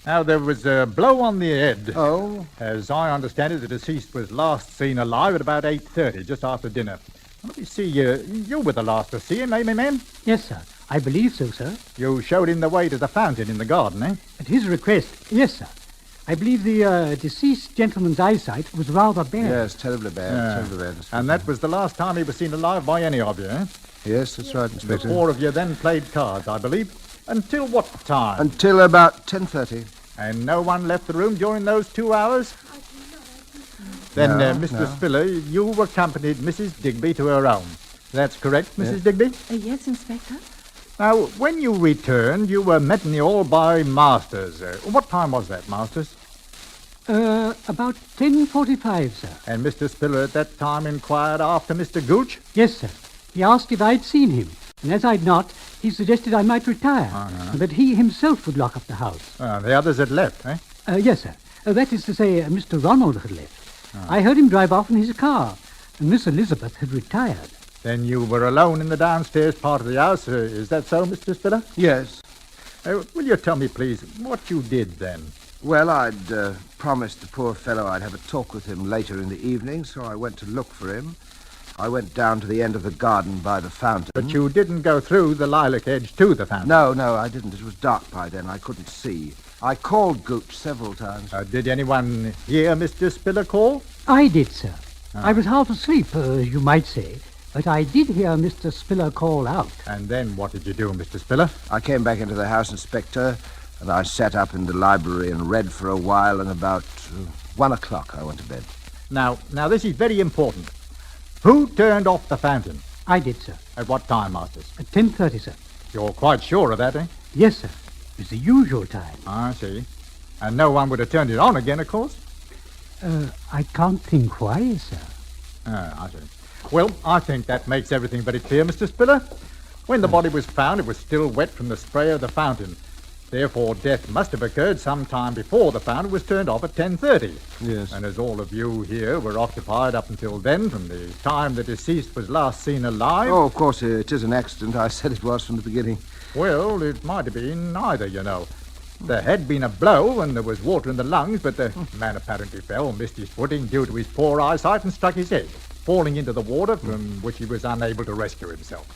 Now, there was a blow on the head. Oh? As I understand it, the deceased was last seen alive at about 8:30, just after dinner. Let me see, you were the last to see him, eh, my man? Yes, sir. I believe so, sir. You showed him the way to the fountain in the garden, eh? At his request, yes, sir. I believe the deceased gentleman's eyesight was rather bad. Yes, terribly bad, terribly bad. And that was the last time he was seen alive by any of you, eh? Yes, that's right, Inspector. The four of you then played cards, I believe. Until what time? Until about 10:30. And no one left the room during those 2 hours? Then, Mr. Spiller, you accompanied Mrs. Digby to her home. That's correct, Mrs. Digby? Yes, Inspector. Now, when you returned, you were met in the hall by Masters. What time was that, Masters? About 10:45, sir. And Mr. Spiller at that time inquired after Mr. Gooch? Yes, sir. He asked if I'd seen him. And as I'd not, he suggested I might retire. But he himself would lock up the house. The others had left, eh? Yes, sir. That is to say, Mr. Ronald had left. I heard him drive off in his car, and Miss Elizabeth had retired. Then you were alone in the downstairs part of the house. Is that so, Mr. Spiller? Yes. Will you tell me, please, what you did then? Well, I'd promised the poor fellow I'd have a talk with him later in the evening, so I went to look for him. I went down to the end of the garden by the fountain. But you didn't go through the lilac hedge to the fountain? No, I didn't. It was dark by then. I couldn't see. I called Gooch several times. Did anyone hear Mr. Spiller call? I did, sir. I was half asleep, you might say. But I did hear Mr. Spiller call out. And then what did you do, Mr. Spiller? I came back into the house, Inspector, and I sat up in the library and read for a while, and about 1 o'clock I went to bed. Now, this is very important. Who turned off the fountain? I did, sir. At what time, Masters? At 10:30, sir. You're quite sure of that, eh? Yes, sir. It was the usual time. I see. And no one would have turned it on again, of course? I can't think why, sir. I see. Well, I think that makes everything very clear, Mr. Spiller. When the body was found, it was still wet from the spray of the fountain. Therefore, death must have occurred some time before the fountain was turned off at 10:30. Yes. And as all of you here were occupied up until then, from the time the deceased was last seen alive... Oh, of course, it is an accident. I said it was from the beginning. Well, it might have been either, you know. There had been a blow and there was water in the lungs, but the man apparently fell, missed his footing due to his poor eyesight and struck his head, falling into the water from which he was unable to rescue himself.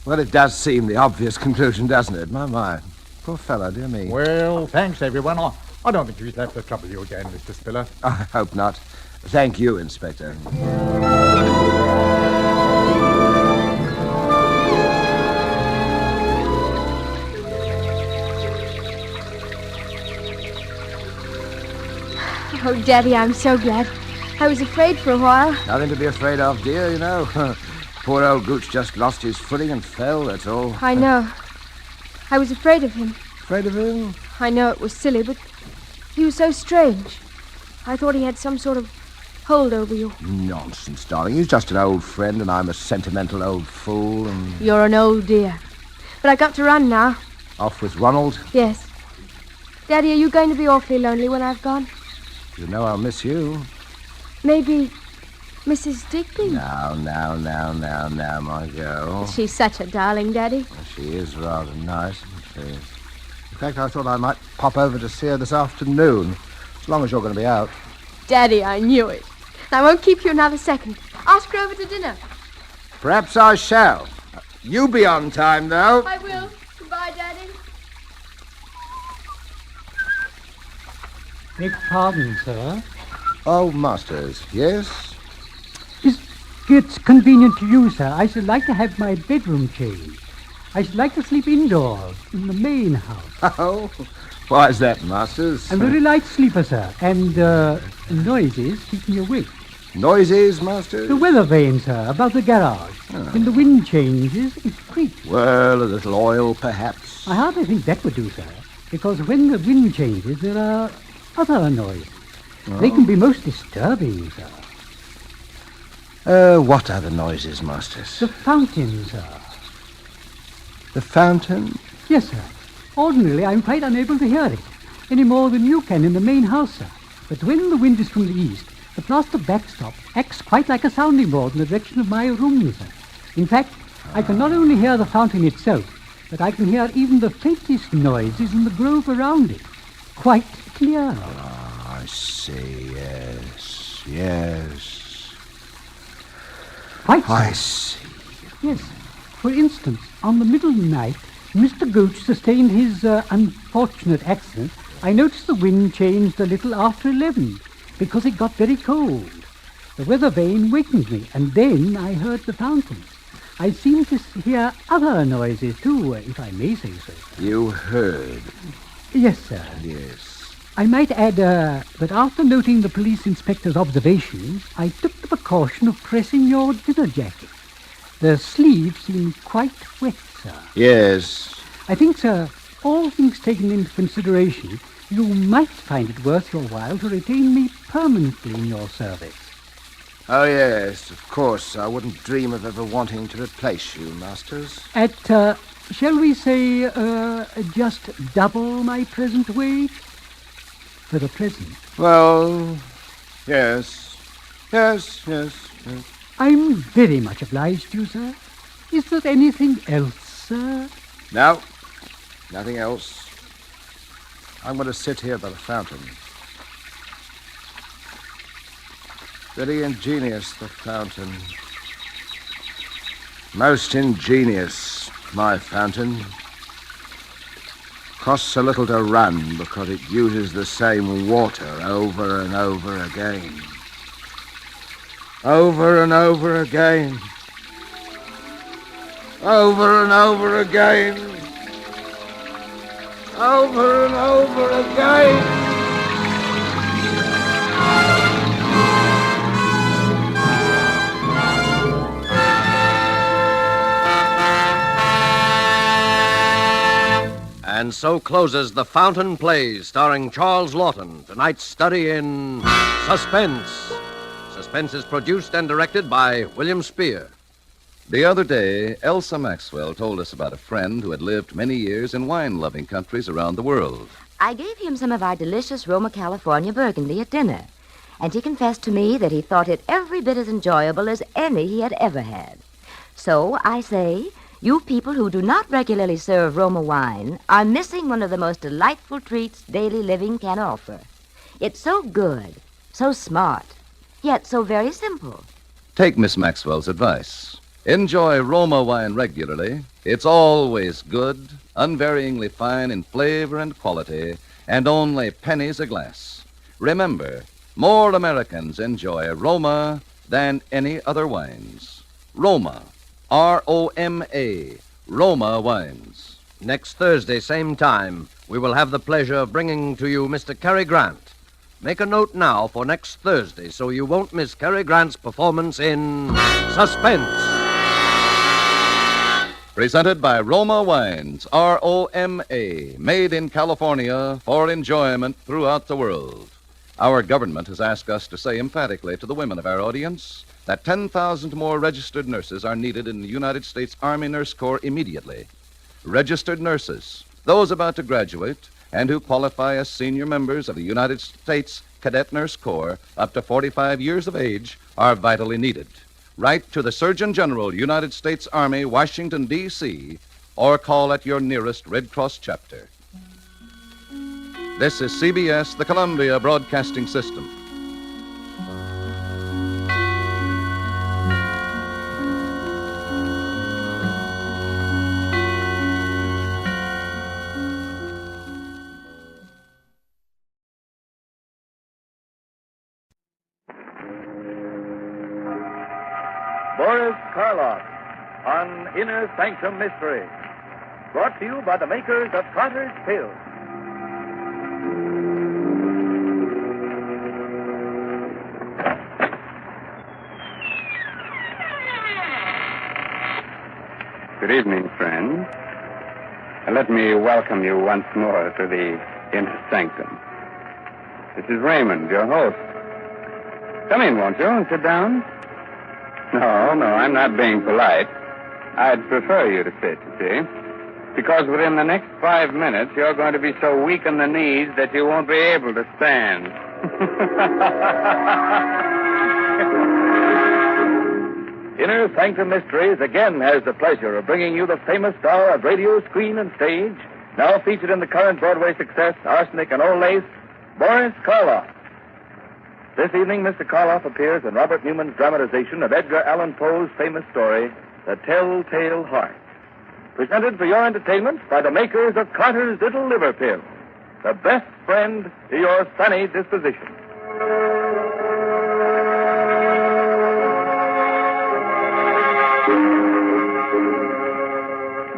Well, it does seem the obvious conclusion, doesn't it? My. Poor fellow, dear me. Well, thanks, everyone. I don't think we'd have to trouble you again, Mr. Spiller. I hope not. Thank you, Inspector. Oh, Daddy, I'm so glad. I was afraid for a while. Nothing to be afraid of, dear, you know. Poor old Gooch just lost his footing and fell, that's all. I know. I was afraid of him. Afraid of him? I know it was silly, but he was so strange. I thought he had some sort of hold over you. Nonsense, darling. He's just an old friend, and I'm a sentimental old fool, and... You're an old dear. But I got to run now. Off with Ronald? Yes. Daddy, are you going to be awfully lonely when I've gone? You know I'll miss you. Maybe Mrs. Digby? Now, my girl. She's such a darling, Daddy. She is rather nice, isn't she? In fact, I thought I might pop over to see her this afternoon, as long as you're going to be out. Daddy, I knew it. I won't keep you another second. Ask her over to dinner. Perhaps I shall. You be on time, though. I will. Goodbye, Daddy. Beg pardon, sir. Oh, Masters, yes? If it's convenient to you, sir, I should like to have my bedroom changed. I should like to sleep indoors, in the main house. Oh, why is that, Masters? I'm a very light sleeper, sir, and noises keep me awake. Noises, Masters? The weather vane, sir, above the garage. Oh. When the wind changes, it creaks. Well, a little oil, perhaps. I hardly think that would do, sir, because when the wind changes, there are other noises. Oh. They can be most disturbing, sir. What are the noises, Masters? The fountain, sir. The fountain? Yes, sir. Ordinarily, I'm quite unable to hear it, any more than you can in the main house, sir. But when the wind is from the east, the plaster backstop acts quite like a sounding board in the direction of my room, sir. In fact, I can not only hear the fountain itself, but I can hear even the faintest noises in the grove around it. Quite clear. I see, yes. Quite so. I see. Yes. For instance, on the middle night, Mr. Gooch sustained his unfortunate accident. I noticed the wind changed a little after 11, because it got very cold. The weather vane wakened me, and then I heard the fountain. I seemed to hear other noises, too, if I may say so. You heard? Yes, sir. Yes. I might add that after noting the police inspector's observations, I took the precaution of pressing your dinner jacket. The sleeve seemed quite wet, sir. Yes. I think, sir, all things taken into consideration, you might find it worth your while to retain me permanently in your service. Oh, yes, of course. I wouldn't dream of ever wanting to replace you, Masters. At, shall we say, just double my present wage? For the present. Well, yes. Yes. I'm very much obliged to you, sir. Is there anything else, sir? No, nothing else. I'm going to sit here by the fountain. Very ingenious, the fountain. Most ingenious, my fountain. Costs a little to run because it uses the same water over and over again. Over and over again. Over and over again. Over and over again. And so closes The Fountain Plays, starring Charles Lawton, tonight's study in Suspense. Suspense is produced and directed by William Spear. The other day, Elsa Maxwell told us about a friend who had lived many years in wine-loving countries around the world. I gave him some of our delicious Roma, California Burgundy at dinner, and he confessed to me that he thought it every bit as enjoyable as any he had ever had. So I say, you people who do not regularly serve Roma wine are missing one of the most delightful treats daily living can offer. It's so good, so smart, yet so very simple. Take Miss Maxwell's advice. Enjoy Roma wine regularly. It's always good, unvaryingly fine in flavor and quality, and only pennies a glass. Remember, more Americans enjoy Roma than any other wines. Roma. R-O-M-A, Roma wines. Next Thursday, same time, we will have the pleasure of bringing to you Mr. Cary Grant. Make a note now for next Thursday so you won't miss Cary Grant's performance in Suspense. Presented by Roma Wines, R-O-M-A, made in California for enjoyment throughout the world. Our government has asked us to say emphatically to the women of our audience that 10,000 more registered nurses are needed in the United States Army Nurse Corps immediately. Registered nurses, those about to graduate and who qualify as senior members of the United States Cadet Nurse Corps up to 45 years of age, are vitally needed. Write to the Surgeon General, United States Army, Washington, D.C., or call at your nearest Red Cross chapter. This is CBS, the Columbia Broadcasting System. Boris Karloff on Inner Sanctum Mysteries. Brought to you by the makers of Carter's Pills. Good evening, friends. Let me welcome you once more to the Inner Sanctum. This is Raymond, your host. Come in, won't you, and sit down? No, I'm not being polite. I'd prefer you to sit, you see. Because within the next 5 minutes, you're going to be so weak in the knees that you won't be able to stand. Inner Sanctum Mysteries again has the pleasure of bringing you the famous star of radio, screen, and stage, now featured in the current Broadway success, Arsenic and Old Lace, Boris Karloff. This evening, Mr. Karloff appears in Robert Newman's dramatization of Edgar Allan Poe's famous story, The Telltale Heart. Presented for your entertainment by the makers of Carter's Little Liver Pill, the best friend to your sunny disposition.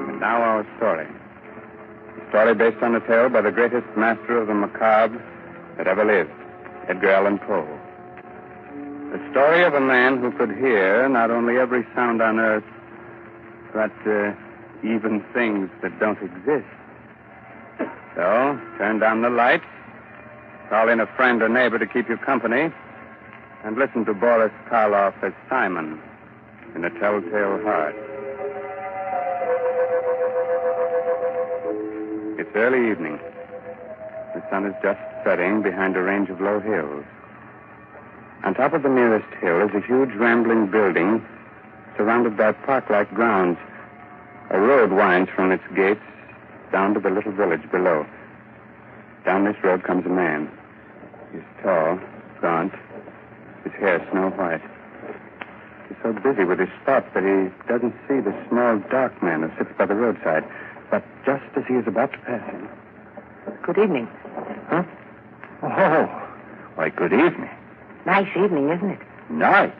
And now our story. A story based on a tale by the greatest master of the macabre that ever lived, Edgar Allan Poe. The story of a man who could hear not only every sound on earth, but even things that don't exist. So, turn down the lights, call in a friend or neighbor to keep you company, and listen to Boris Karloff as Simon in A Telltale Heart. It's early evening. The sun is just setting behind a range of low hills. On top of the nearest hill is a huge rambling building surrounded by park-like grounds. A road winds from its gates down to the little village below. Down this road comes a man. He's tall, gaunt, his hair snow white. He's so busy with his thoughts that he doesn't see the small, dark man who sits by the roadside. But just as he is about to pass him... Good evening. Huh? Oh, why, good evening. Nice evening, isn't it? Nice?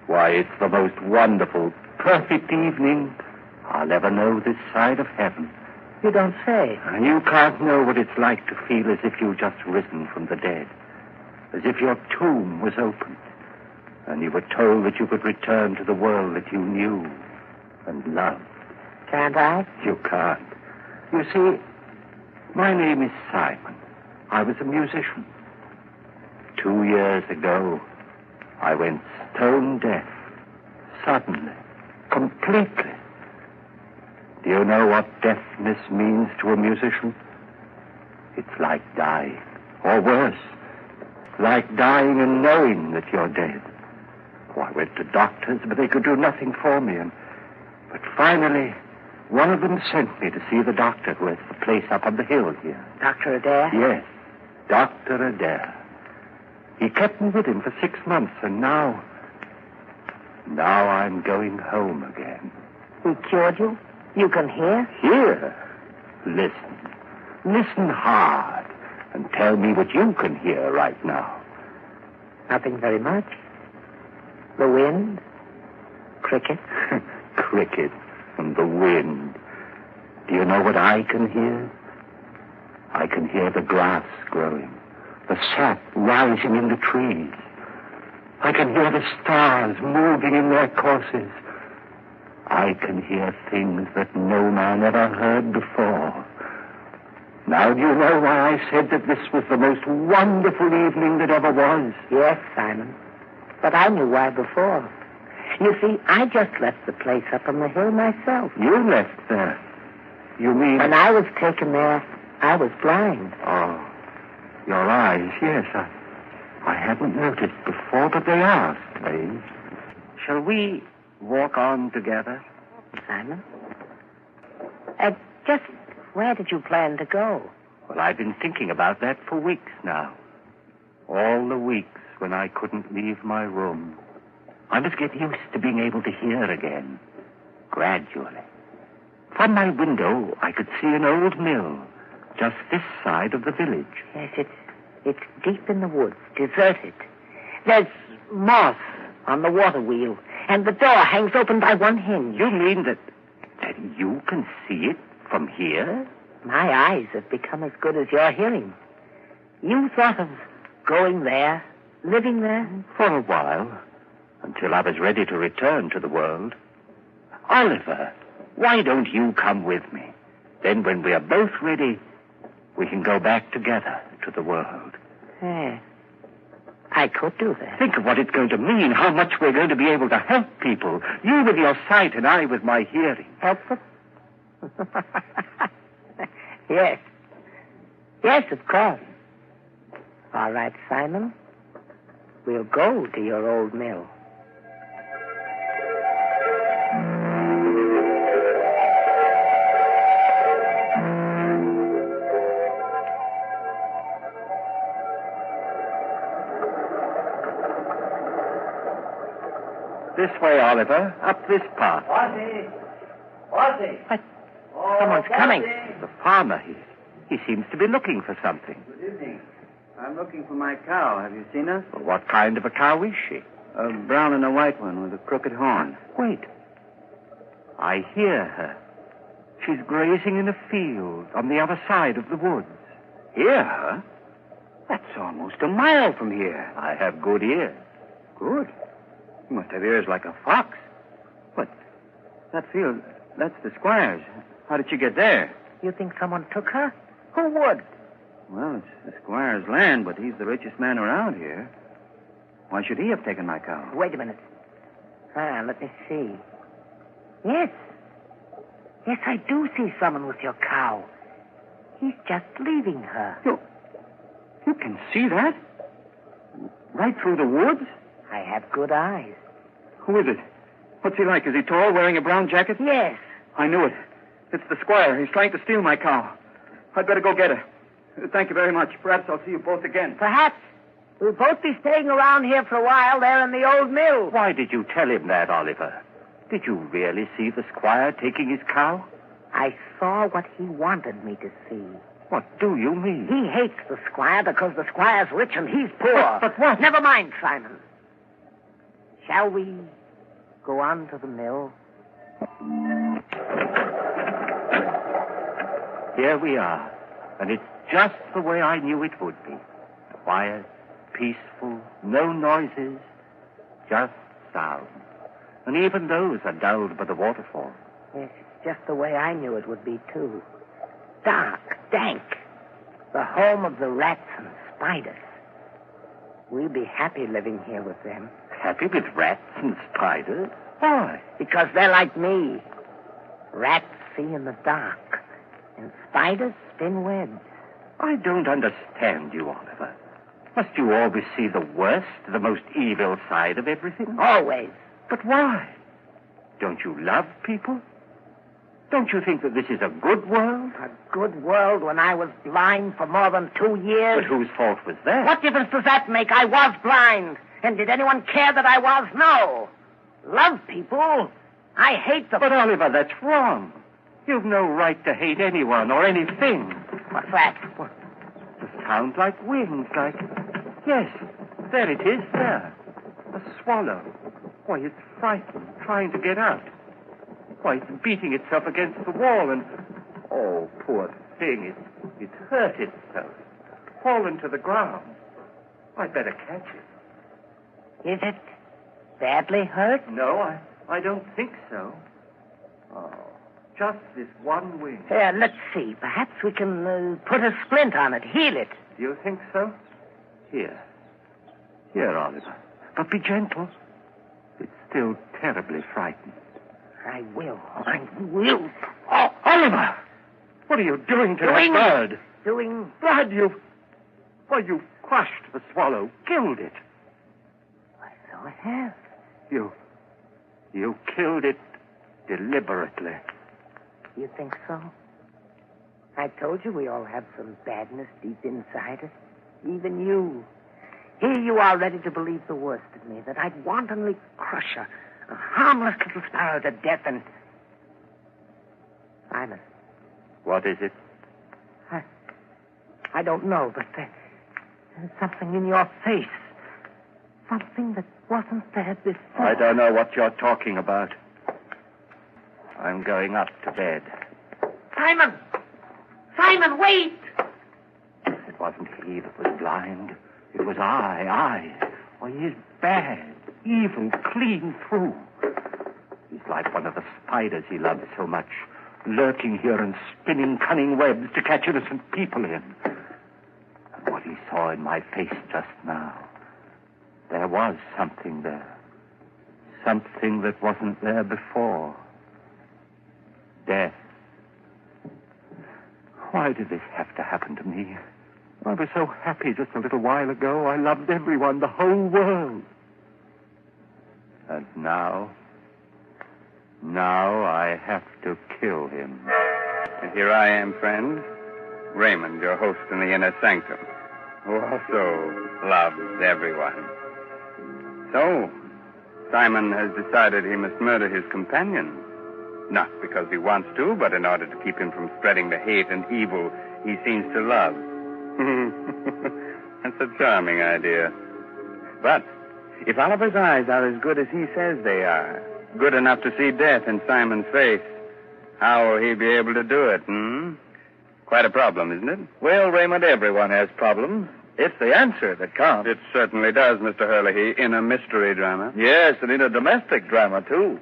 Why, it's the most wonderful, perfect evening I'll ever know this side of heaven. You don't say. And you can't know what it's like to feel as if you've just risen from the dead. As if your tomb was opened, and you were told that you could return to the world that you knew and loved. Can't I? You can't. You see, my name is Simon. I was a musician. 2 years ago, I went stone deaf. Suddenly. Completely. Do you know what deafness means to a musician? It's like dying. Or worse. Like dying and knowing that you're dead. Oh, I went to doctors, but they could do nothing for me. But finally, one of them sent me to see the doctor who has the place up on the hill here. Dr. Adair? Yes, Dr. Adair. He kept me with him for 6 months, and now I'm going home again. He cured you? You can hear? Hear? Listen. Listen hard, and tell me what you can hear right now. Nothing very much. The wind? Cricket? Cricket and the wind. Do you know what I can hear? I can hear the grass growing, the sap rising in the trees. I can hear the stars moving in their courses. I can hear things that no man ever heard before. Now, do you know why I said that this was the most wonderful evening that ever was? Yes, Simon. But I knew why before. You see, I just left the place up on the hill myself. You left there? You mean... When I was taken there, I was blind. Oh, your eyes, yes. I hadn't noticed before, but they are strange. Shall we walk on together? Simon? Just where did you plan to go? Well, I've been thinking about that for weeks now. All the weeks when I couldn't leave my room. I must get used to being able to hear again, gradually. From my window, I could see an old mill, just this side of the village. Yes, it's deep in the woods, deserted. There's moss on the water wheel, and the door hangs open by one hinge. You mean that you can see it from here? My eyes have become as good as your hearing. You thought of going there, living there? For a while, until I was ready to return to the world. Oliver, why don't you come with me? Then when we are both ready, we can go back together to the world. Yes. I could do that. Think of what it's going to mean, how much we're going to be able to help people. You with your sight and I with my hearing. Help them? Yes. Yes, of course. All right, Simon. We'll go to your old mill. This way, Oliver. Up this path. Ozzy! Someone's coming. The farmer, he seems to be looking for something. Good evening. I'm looking for my cow. Have you seen her? Well, what kind of a cow is she? A brown and a white one with a crooked horn. Wait. I hear her. She's grazing in a field on the other side of the woods. Hear her? That's almost a mile from here. I have good ears. Good. You must have ears like a fox. But that field, that's the squire's. How did she get there? You think someone took her? Who would? Well, it's the squire's land, but he's the richest man around here. Why should he have taken my cow? Wait a minute. Let me see. Yes. Yes, I do see someone with your cow. He's just leaving her. You can see that? Right through the woods? I have good eyes. Who is it? What's he like? Is he tall, wearing a brown jacket? Yes. I knew it. It's the squire. He's trying to steal my cow. I'd better go get her. Thank you very much. Perhaps I'll see you both again. Perhaps. We'll both be staying around here for a while there in the old mill. Why did you tell him that, Oliver? Did you really see the squire taking his cow? I saw what he wanted me to see. What do you mean? He hates the squire because the squire's rich and he's poor. But what? Never mind, Simon. Shall we go on to the mill? Here we are. And it's just the way I knew it would be. Quiet, peaceful, no noises, just sound. And even those are dulled by the waterfall. Yes, it's just the way I knew it would be, too. Dark, dank. The home of the rats and spiders. We'll be happy living here with them. Happy with rats and spiders? Why? Because they're like me. Rats see in the dark, and spiders spin webs. I don't understand you, Oliver. Must you always see the worst, the most evil side of everything? Always. But why? Don't you love people? Don't you think that this is a good world? A good world when I was blind for more than 2 years? But whose fault was that? What difference does that make? I was blind. And did anyone care that I was? No. Love people. I hate them. But, Oliver, that's wrong. You've no right to hate anyone or anything. What's that? What? It sounds like wings, like... Yes, there it is, there. A swallow. Why, it's frightened, trying to get out. Why, it's beating itself against the wall and... Oh, poor thing, it's hurt itself. Fallen to the ground. I'd better catch it. Is it badly hurt? No, I don't think so. Oh, just this one wing. Here, let's see. Perhaps we can put a splint on it, heal it. Do you think so? Here, Oliver. But be gentle. It's still terribly frightened. I will. Oh, Oliver! What are you doing to that bird? Doing... Blood, you've crushed the swallow, killed it. So I have. You killed it deliberately. You think so? I told you we all have some badness deep inside us. Even you. Here you are ready to believe the worst of me, that I'd wantonly crush a harmless little sparrow to death and... Simon. What is it? I don't know, but there's something in your face. Something that wasn't there before. I don't know what you're talking about. I'm going up to bed. Simon! Simon, wait! It wasn't he that was blind. It was I. Oh, he is bad, evil, clean through. He's like one of the spiders he loves so much, lurking here and spinning cunning webs to catch innocent people in. And what he saw in my face just now, There was something there. Something that wasn't there before. Death. Why did this have to happen to me? I was so happy just a little while ago. I loved everyone, the whole world. And now I have to kill him. And here I am, friend, Raymond, your host in the inner sanctum, who also loves everyone. So, Simon has decided he must murder his companion. Not because he wants to, but in order to keep him from spreading the hate and evil he seems to love. That's a charming idea. But if Oliver's eyes are as good as he says they are, good enough to see death in Simon's face, how will he be able to do it, Quite a problem, isn't it? Well, Raymond, everyone has problems. It's the answer that counts. It certainly does, Mr. Hurley, in a mystery drama. Yes, and in a domestic drama, too.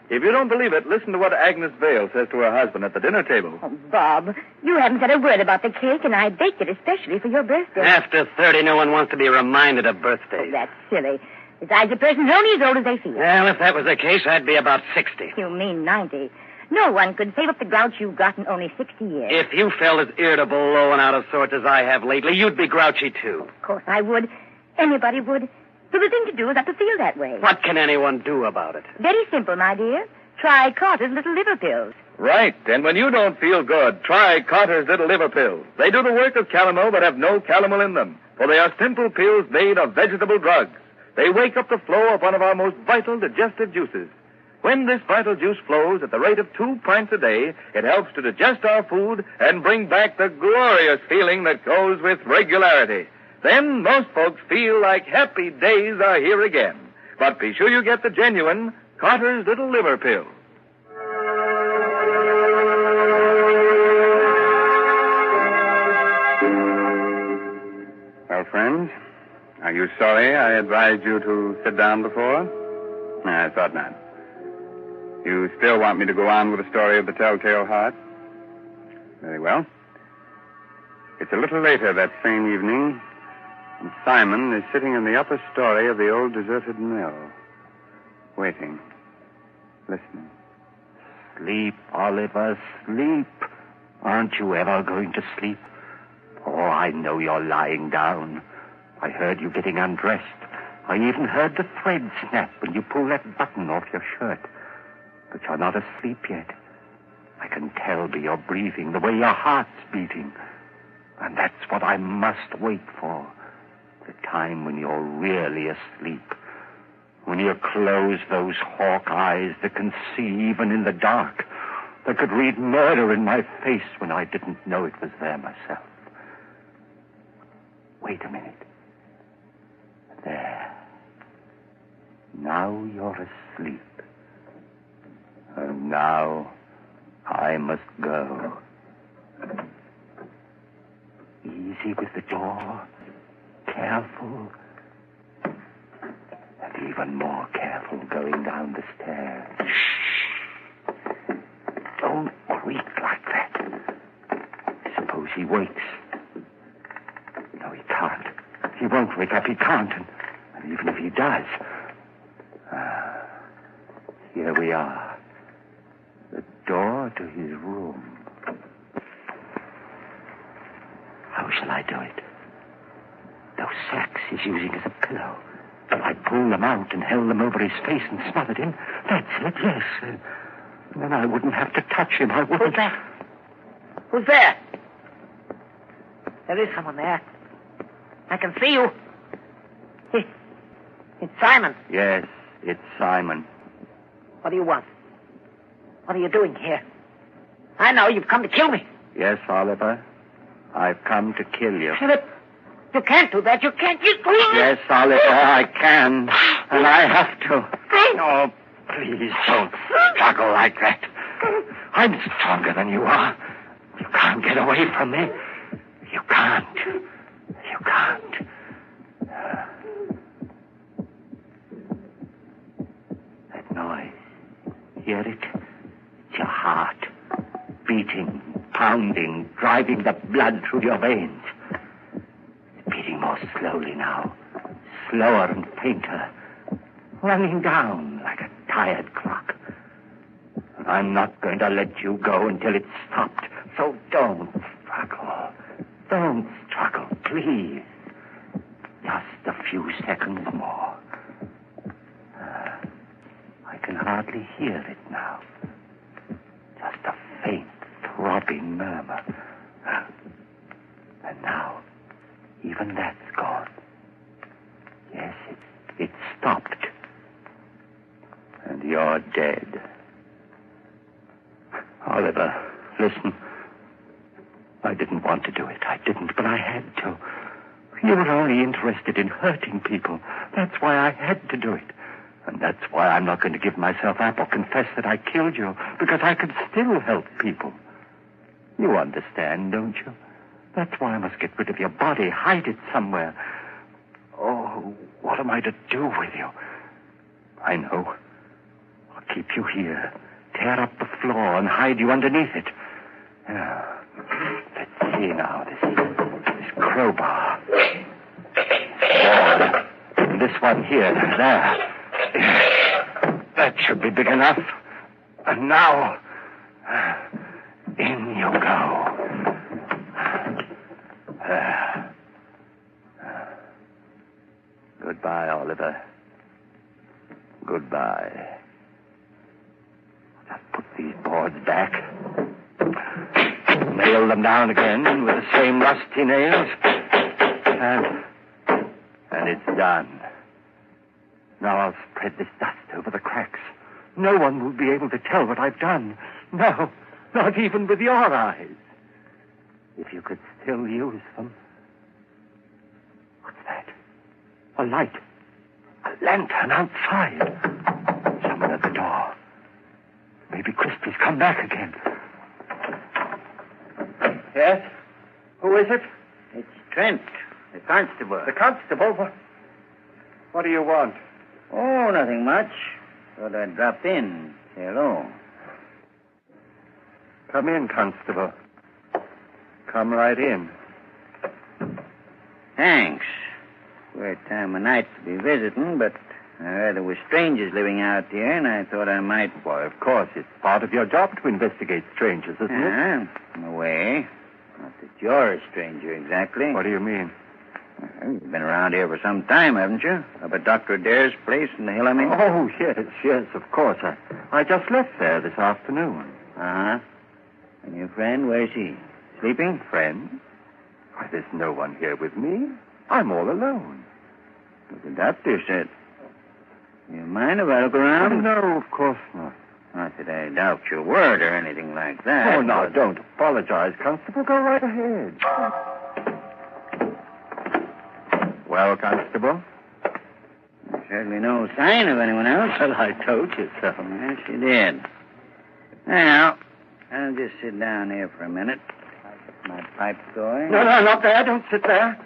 If you don't believe it, listen to what Agnes Vale says to her husband at the dinner table. Oh, Bob, you haven't said a word about the cake, and I baked it especially for your birthday. After 30, no one wants to be reminded of birthdays. Oh, that's silly. Besides, a person's only as old as they feel. Well, if that was the case, I'd be about 60. You mean 90. No one could save up the grouch you've got in only 60 years. If you felt as irritable, low, and out of sorts as I have lately, you'd be grouchy, too. Of course I would. Anybody would. So the thing to do is not to feel that way. What can anyone do about it? Very simple, my dear. Try Carter's little liver pills. Right, and when you don't feel good, try Carter's little liver pills. They do the work of calomel but have no calomel in them, for they are simple pills made of vegetable drugs. They wake up the flow of one of our most vital digestive juices. When this vital juice flows at the rate of 2 pints a day, it helps to digest our food and bring back the glorious feeling that goes with regularity. Then most folks feel like happy days are here again. But be sure you get the genuine Carter's little liver pill. Well, friends, are you sorry I advised you to sit down before? No, I thought not. You still want me to go on with the story of the Telltale Heart? Very well. It's a little later that same evening, and Simon is sitting in the upper story of the old deserted mill, waiting, listening. Sleep, Oliver, sleep. Aren't you ever going to sleep? Oh, I know you're lying down. I heard you getting undressed. I even heard the thread snap when you pulled that button off your shirt. But you're not asleep yet. I can tell by your breathing, the way your heart's beating. And that's what I must wait for. The time when you're really asleep. When you close those hawk eyes that can see even in the dark. That could read murder in my face when I didn't know it was there myself. Wait a minute. There. Now you're asleep. And now I must go. Easy with the door. Careful. And even more careful going down the stairs. Shh. Don't creak like that. Suppose he wakes. No, he can't. He won't wake up. He can't. And even if he does... here we are. The door to his room. How shall I do it? Those sacks he's using as a pillow. If I pull them out and held them over his face and smothered him, that's it, yes. Then I wouldn't have to touch him. I wouldn't. Who's that? Who's there? There is someone there. I can see you. It's Simon. Yes, it's Simon. What do you want? What are you doing here? I know you've come to kill me. Yes, Oliver. I've come to kill you. Philip, you can't do that. You can't. Yes, Oliver, I can. And I have to. Oh, please don't struggle like that. I'm stronger than you are. You can't get away from me. You can't. You can't. That noise. Hear it? It's your heart. Beating, pounding, driving the blood through your veins. It's beating more slowly now. slower and fainter, running down like a tired clock. And I'm not going to let you go until it's stopped. So don't struggle. Don't struggle, please. Just a few seconds more. I can hardly hear it now. Just a faint, throbbing murmur. And now, even that's gone. Yes, it stopped. And you're dead. Oliver, listen. I didn't want to do it. I didn't, but I had to. You were only interested in hurting people. That's why I had to do it. And that's why I'm not going to give myself up or confess that I killed you, because I can still help people. You understand, don't you? That's why I must get rid of your body, hide it somewhere. Oh, what am I to do with you? I know. I'll keep you here, tear up the floor and hide you underneath it. Yeah. Let's see now, this crowbar. And this one here, there. That should be big enough. And now, in you go. Goodbye, Oliver. Goodbye. Just put these boards back. Nail them down again with the same rusty nails. And it's done. Now I'll spread this dust over the cracks. No one will be able to tell what I've done. No, not even with your eyes. If you could still use them. What's that? A light. A lantern outside. Someone at the door. Maybe Crispy's come back again. Yes? Who is it? It's Trent, the constable. The constable? What do you want? Oh, nothing much. Thought I'd drop in. Say hello. Come in, constable. Come right in. Thanks. Queer time of night to be visiting, but I heard there were strangers living out here, and I thought I might... Why, of course, it's part of your job to investigate strangers, isn't it? In a way. Not that you're a stranger, exactly. What do you mean? Well, you've been around here for some time, haven't you? Up at Dr. Adair's place in the hill, I mean? Oh, yes, of course. I just left there this afternoon. Uh-huh. And your friend, where's he? Sleeping? Friend? Why, there's no one here with me. I'm all alone. But the doctor said... You mind if I look around? No, of course not. Not that I doubt your word or anything like that. Oh, no, don't apologize, Constable. Go right ahead. Well, Constable? There's certainly no sign of anyone else. Well, I told you so. Yes, you did. Now, I'll just sit down here for a minute. I'll get my pipe going. No, not there. Don't sit there.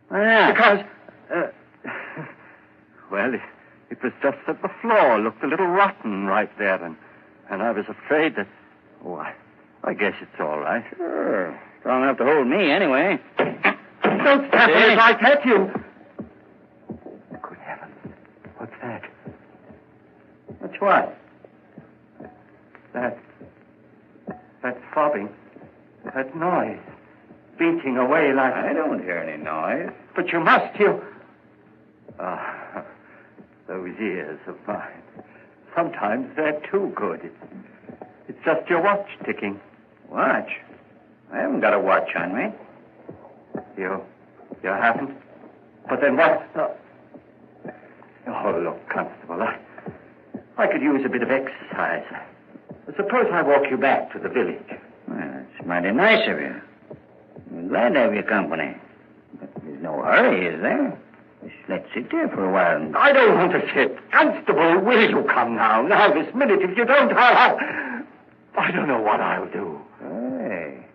Why not? Because, well, it was just that the floor looked a little rotten right there, and I was afraid that... Oh, I guess it's all right. Sure. Strong enough to hold me, anyway. Don't step on it like that, you... Good heavens. What's that? What's what? That throbbing. That noise. Beating away like... I don't hear any noise. But you must, you... Those ears of mine. Sometimes they're too good. It's just your watch ticking. Watch? I haven't got a watch on me. You haven't? But then what? Oh, look, Constable, I could use a bit of exercise. Suppose I walk you back to the village. Well, it's mighty nice of you. I'm glad to have your company. But there's no hurry, is there? Just let's sit here for a while and... I don't want to sit. Constable, will you come now? Now, this minute. If you don't, I don't know what I'll do. Hey,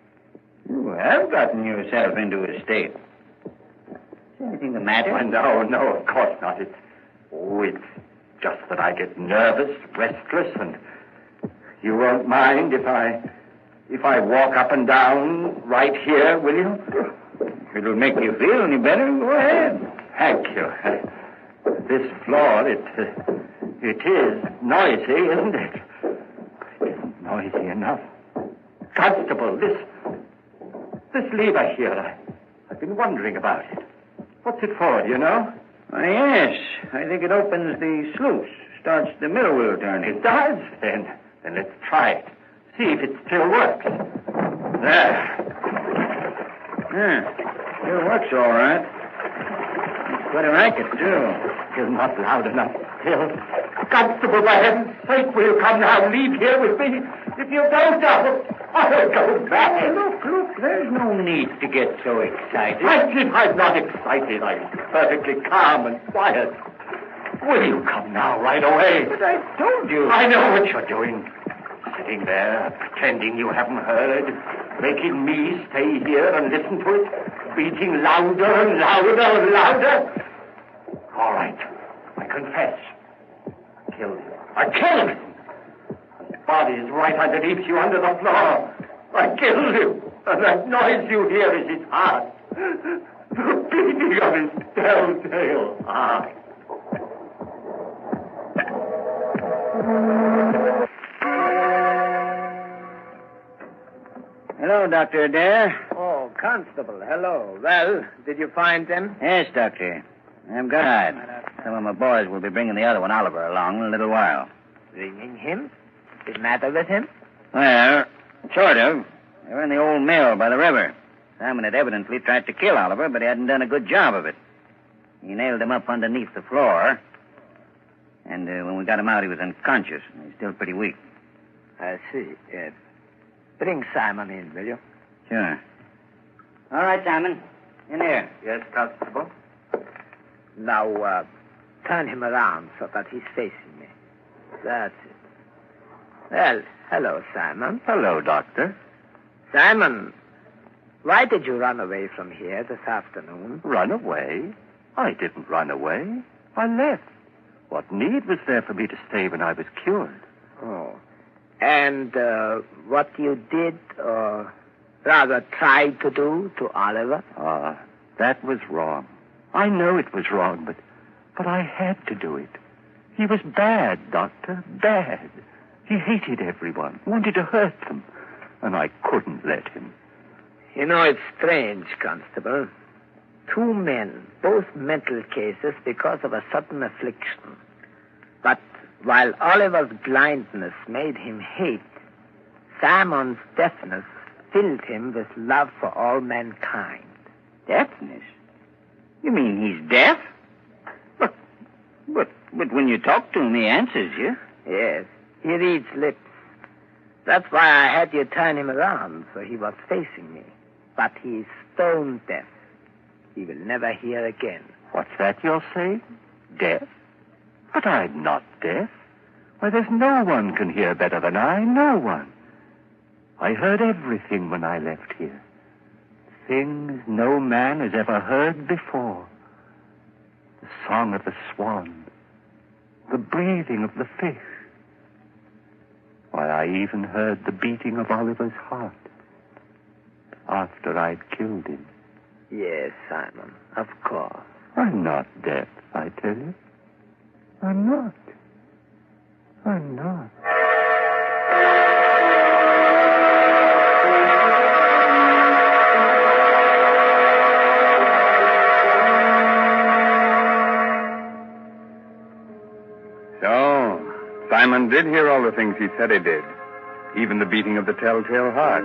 you have gotten yourself into a state. Is anything the matter? No, of course not. It's just that I get nervous, restless, and you won't mind if I walk up and down right here, will you? If it'll make you feel any better, go ahead. Thank you. This floor, it is noisy, isn't it? It isn't noisy enough. Constable, this lever here, I've been wondering about it. What's it for, do you know? Yes, I think it opens the sluice, starts the mill wheel turning. It does? Then let's try it. See if it still works. There. Yeah, still works all right. It's quite a racket, too. You're not loud enough still. Constable, for heaven's sake, will you come now? Leave here with me. If you don't, I'll go back. Look, there's no need to get so excited. I'm not excited. I'm perfectly calm and quiet. Will you come now, right away? But I told you. I know what you're doing. Sitting there, pretending you haven't heard, making me stay here and listen to it, beating louder and louder and louder. All right, I confess. I killed him. I killed him. His body is right underneath you, under the floor. I killed him, and that noise you hear is his heart. The beating of his telltale heart. Hello, Dr. Adair. Oh, Constable, hello. Well, did you find them? Yes, Doctor. I'm glad. Some of my boys will be bringing the other one, Oliver, along in a little while. Bringing him? What's the matter with him? Well, sort of. They were in the old mill by the river. Simon had evidently tried to kill Oliver, but he hadn't done a good job of it. He nailed him up underneath the floor. And when we got him out, he was unconscious. He's still pretty weak. I see. Bring Simon in, will you? Sure. All right, Simon. In here. Yes, Constable. Now, turn him around so that he's facing me. That's it. Well, hello, Simon. Hello, Doctor. Simon, why did you run away from here this afternoon? Run away? I didn't run away. I left. What need was there for me to stay when I was cured? Oh. And what you did, or rather tried to do to Oliver? That was wrong. I know it was wrong, but I had to do it. He was bad, Doctor, bad. He hated everyone, wanted to hurt them, and I couldn't let him. You know, it's strange, Constable. 2 men, both mental cases because of a sudden affliction. But while Oliver's blindness made him hate, Simon's deafness filled him with love for all mankind. Deafness? You mean he's deaf? But when you talk to him, he answers you. Yes, he reads lips. That's why I had you turn him around, so he was facing me. But he's stone deaf. He will never hear again. What's that you're saying? Deaf? But I'm not deaf. Why, there's no one can hear better than I. No one. I heard everything when I left here. Things no man has ever heard before. The song of the swan. The breathing of the fish. Why, I even heard the beating of Oliver's heart. After I'd killed him. Yes, Simon, of course. I'm not deaf, I tell you. I'm not. I'm not. So, Simon did hear all the things he said he did. Even the beating of the telltale heart.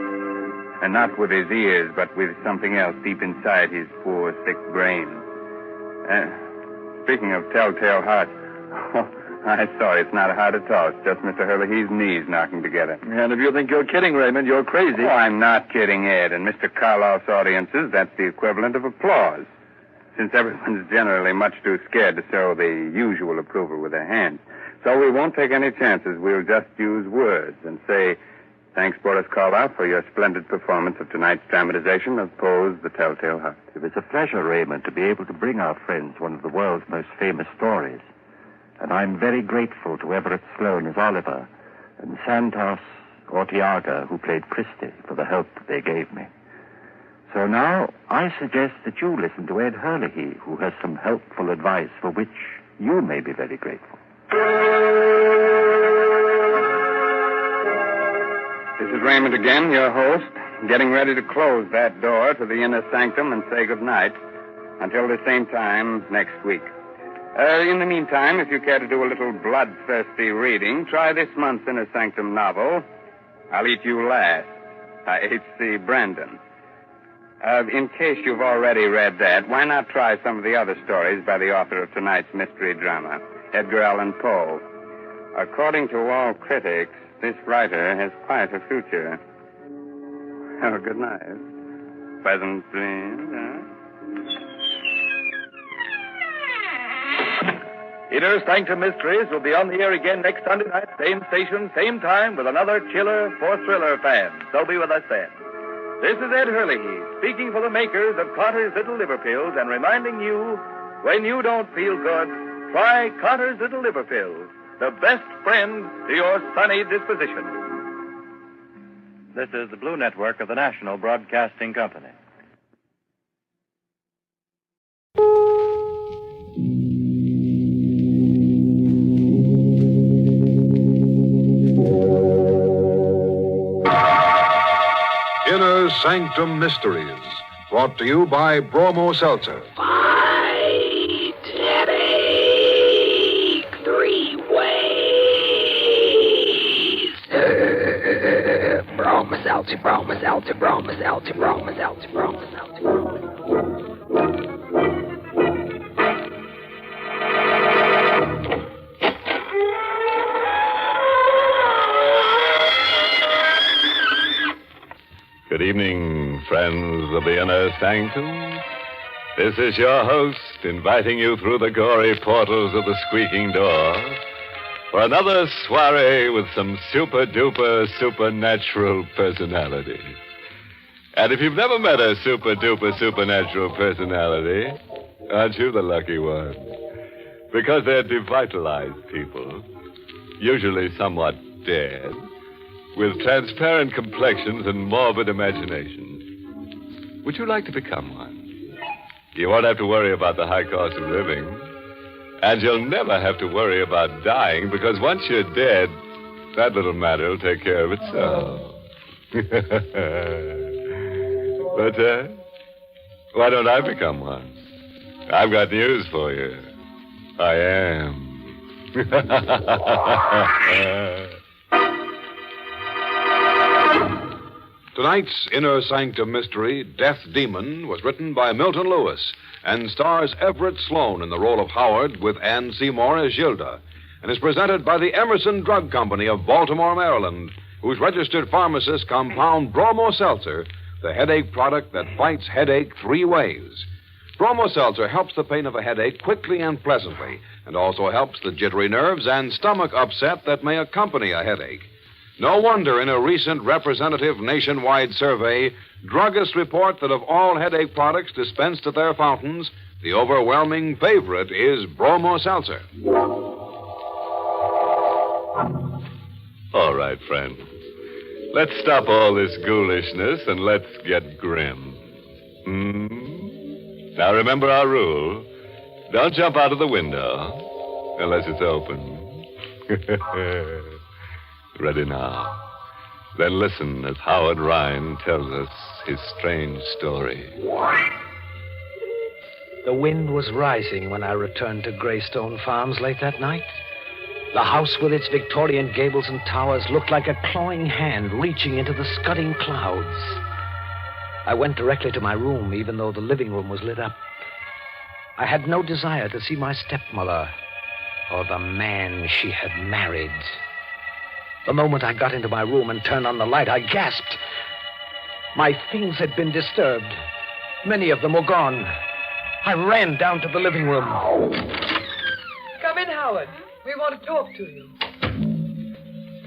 And not with his ears, but with something else deep inside his poor, sick brain. Speaking of telltale heart, I saw it's not a heart at all. It's just Mr. Herlihy's knees knocking together. And if you think you're kidding, Raymond, you're crazy. Oh, I'm not kidding, Ed. In Mr. Karloff's audiences, that's the equivalent of applause. Since everyone's generally much too scared to show the usual approval with their hands. So we won't take any chances. We'll just use words and say, thanks, Boris Karloff, for your splendid performance of tonight's dramatization of Poe's The Telltale Heart. It was a pleasure, Raymond, to be able to bring our friends one of the world's most famous stories. And I'm very grateful to Everett Sloane as Oliver and Santos Ortiaga, who played Christie, for the help they gave me. So now, I suggest that you listen to Ed Hurley, who has some helpful advice for which you may be very grateful. This is Raymond again, your host, getting ready to close that door to the inner sanctum and say goodnight until the same time next week. In the meantime, if you care to do a little bloodthirsty reading, try this month's Inner Sanctum novel, I'll Eat You Last, by H.C. Brandon. In case you've already read that, why not try some of the other stories by the author of tonight's mystery drama, Edgar Allan Poe? According to all critics, this writer has quite a future. Oh, good night. Pleasant dreams, huh? Inner Sanctum Mysteries will be on the air again next Sunday night, same station, same time, with another chiller for thriller fans. So be with us then. This is Ed Hurley, speaking for the makers of Carter's Little Liver Pills and reminding you, when you don't feel good, try Carter's Little Liver Pills, the best friend to your sunny disposition. This is the Blue Network of the National Broadcasting Company. Inner Sanctum Mysteries, brought to you by Bromo Seltzer. Fight headache 3 ways. Bromo Seltzer, Bromo Seltzer, Bromo Seltzer, Bromo Seltzer, Bromo Seltzer. Good evening, friends of the Inner Sanctum. This is your host inviting you through the gory portals of the squeaking door for another soiree with some super-duper supernatural personality. And if you've never met a super-duper supernatural personality, aren't you the lucky one? Because they're devitalized people, usually somewhat dead, with transparent complexions and morbid imaginations. Would you like to become one? You won't have to worry about the high cost of living. And you'll never have to worry about dying, because once you're dead, that little matter will take care of itself. But, why don't I become one? I've got news for you. I am. Tonight's Inner Sanctum mystery, Death Demon, was written by Milton Lewis and stars Everett Sloane in the role of Howard with Ann Seymour as Gilda, and is presented by the Emerson Drug Company of Baltimore, Maryland, whose registered pharmacists compound Bromo Seltzer, the headache product that fights headache 3 ways. Bromo Seltzer helps the pain of a headache quickly and pleasantly, and also helps the jittery nerves and stomach upset that may accompany a headache. No wonder in a recent representative nationwide survey, druggists report that of all headache products dispensed at their fountains, the overwhelming favorite is Bromo Seltzer. All right, friend. Let's stop all this ghoulishness and let's get grim. Now remember our rule. Don't jump out of the window unless it's open. Ready now. Then listen as Howard Rhine tells us his strange story. The wind was rising when I returned to Greystone Farms late that night. The house with its Victorian gables and towers looked like a clawing hand reaching into the scudding clouds. I went directly to my room, even though the living room was lit up. I had no desire to see my stepmother or the man she had married. The moment I got into my room and turned on the light, I gasped. My things had been disturbed. Many of them were gone. I ran down to the living room. Come in, Howard. We want to talk to you.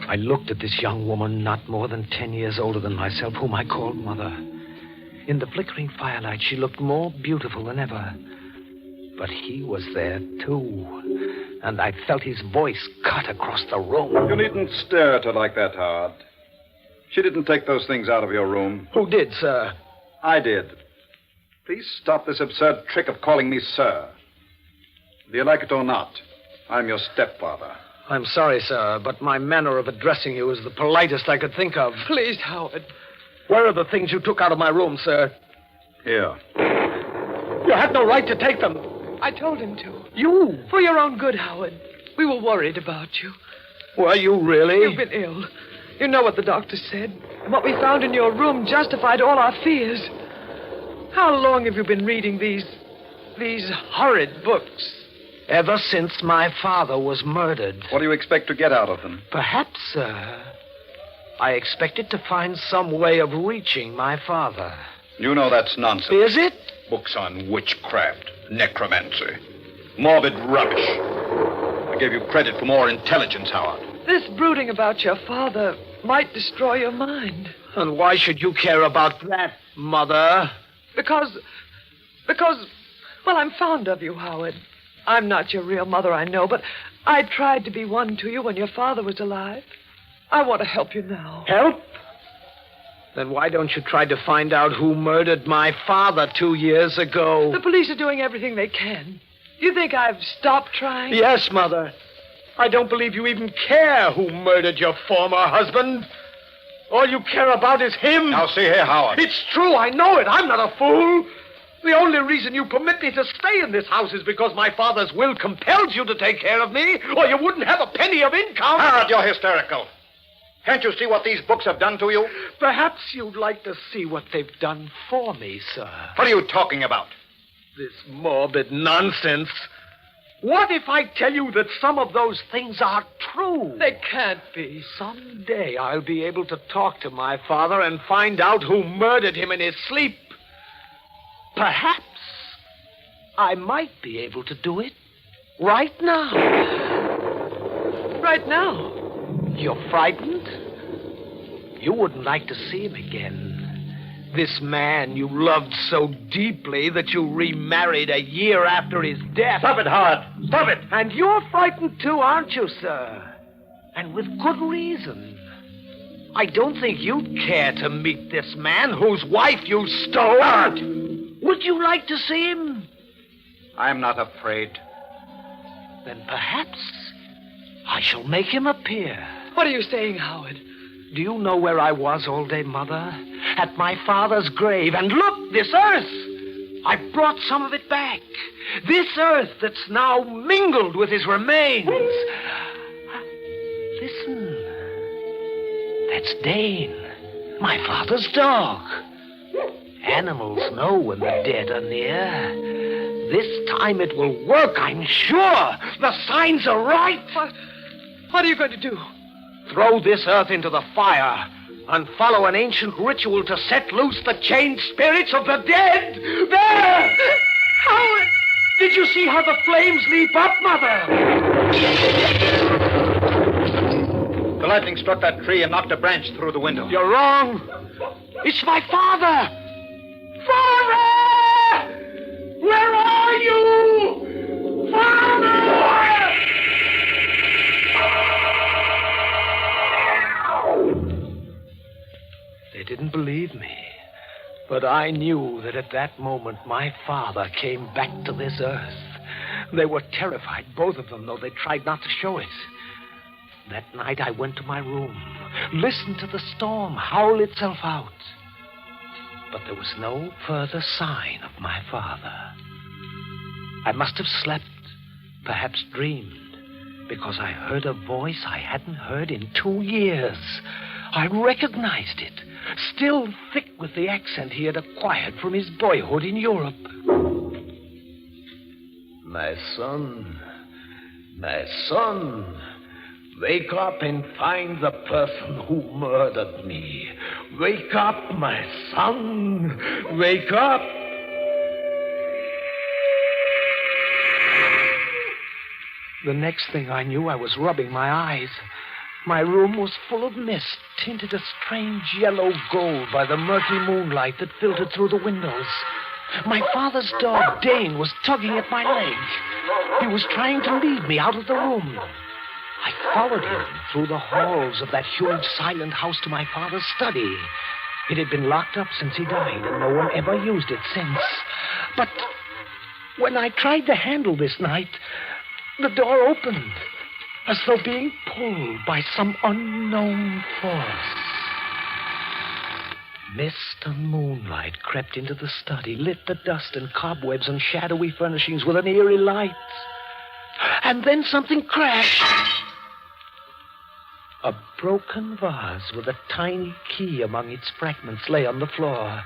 I looked at this young woman, not more than 10 years older than myself, whom I called Mother. In the flickering firelight, she looked more beautiful than ever. But he was there, too. And I felt his voice cut across the room. You needn't stare at her like that, Howard. She didn't take those things out of your room. Who did, sir? I did. Please stop this absurd trick of calling me sir. Whether you like it or not, I'm your stepfather. I'm sorry, sir, but my manner of addressing you is the politest I could think of. Please, Howard. Where are the things you took out of my room, sir? Here. You had no right to take them. I told him to. You? For your own good, Howard. We were worried about you. Were you really? You've been ill. You know what the doctor said. What we found in your room justified all our fears. How long have you been reading these horrid books? Ever since my father was murdered. What do you expect to get out of them? Perhaps, sir, I expected to find some way of reaching my father. You know that's nonsense. Is it? Books on witchcraft, necromancy, morbid rubbish. I gave you credit for more intelligence, Howard. This brooding about your father might destroy your mind. And why should you care about that, Mother? Because, well, I'm fond of you, Howard. I'm not your real mother, I know, but I tried to be one to you when your father was alive. I want to help you now. Help? Then why don't you try to find out who murdered my father 2 years ago? The police are doing everything they can. Do you think I've stopped trying? Yes, Mother. I don't believe you even care who murdered your former husband. All you care about is him. Now, see here, Howard. It's true, I know it. I'm not a fool. The only reason you permit me to stay in this house is because my father's will compels you to take care of me, or you wouldn't have a penny of income. Howard, you're hysterical. Can't you see what these books have done to you? Perhaps you'd like to see what they've done for me, sir. What are you talking about? This morbid nonsense. What if I tell you that some of those things are true? They can't be. Someday I'll be able to talk to my father and find out who murdered him in his sleep. Perhaps I might be able to do it right now. Right now? You're frightened? You wouldn't like to see him again. This man you loved so deeply that you remarried a year after his death. Stop it, Howard. Stop it. And you're frightened too, aren't you, sir? And with good reason. I don't think you'd care to meet this man whose wife you stole. Howard! Would you like to see him? I'm not afraid. Then perhaps I shall make him appear. What are you saying, Howard? Do you know where I was all day, Mother? At my father's grave. And look, this earth. I brought some of it back. This earth that's now mingled with his remains. Listen. That's Dane, my father's dog. Animals know when the dead are near. This time it will work, I'm sure. The signs are right. What are you going to do? Throw this earth into the fire and follow an ancient ritual to set loose the chained spirits of the dead. There! Howard! Did you see how the flames leap up, Mother? The lightning struck that tree and knocked a branch through the window. You're wrong. It's my father. Father! Where are you? Father! They didn't believe me. But I knew that at that moment my father came back to this earth. They were terrified, both of them, though they tried not to show it. That night I went to my room, listened to the storm howl itself out. But there was no further sign of my father. I must have slept, perhaps dreamed, because I heard a voice I hadn't heard in 2 years. I recognized it, still thick with the accent he had acquired from his boyhood in Europe. My son, wake up and find the person who murdered me. Wake up, my son, wake up. The next thing I knew, I was rubbing my eyes. My room was full of mist, tinted a strange yellow gold by the murky moonlight that filtered through the windows. My father's dog, Dane, was tugging at my leg. He was trying to lead me out of the room. I followed him through the halls of that huge silent house to my father's study. It had been locked up since he died, and no one ever used it since. But when I tried to handle this night, the door opened, as though being pulled by some unknown force. Mist and moonlight crept into the study, lit the dust and cobwebs and shadowy furnishings with an eerie light. And then something crashed. A broken vase with a tiny key among its fragments lay on the floor.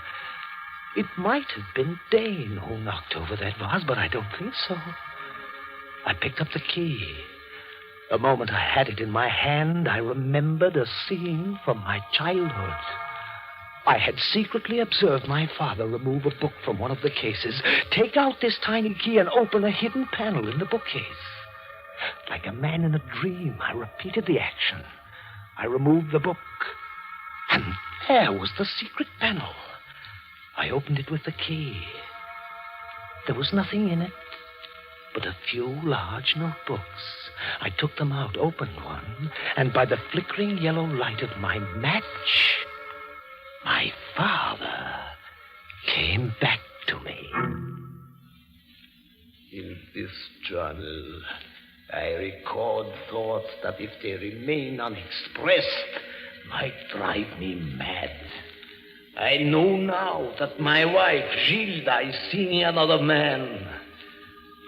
It might have been Dane who knocked over that vase, but I don't think so. I picked up the key. The moment I had it in my hand, I remembered a scene from my childhood. I had secretly observed my father remove a book from one of the cases, take out this tiny key, and open a hidden panel in the bookcase. Like a man in a dream, I repeated the action. I removed the book, and there was the secret panel. I opened it with the key. There was nothing in it but a few large notebooks. I took them out, opened one, and by the flickering yellow light of my match, my father came back to me. In this journal, I record thoughts that, if they remain unexpressed, might drive me mad. I know now that my wife, Gilda, is seeing another man.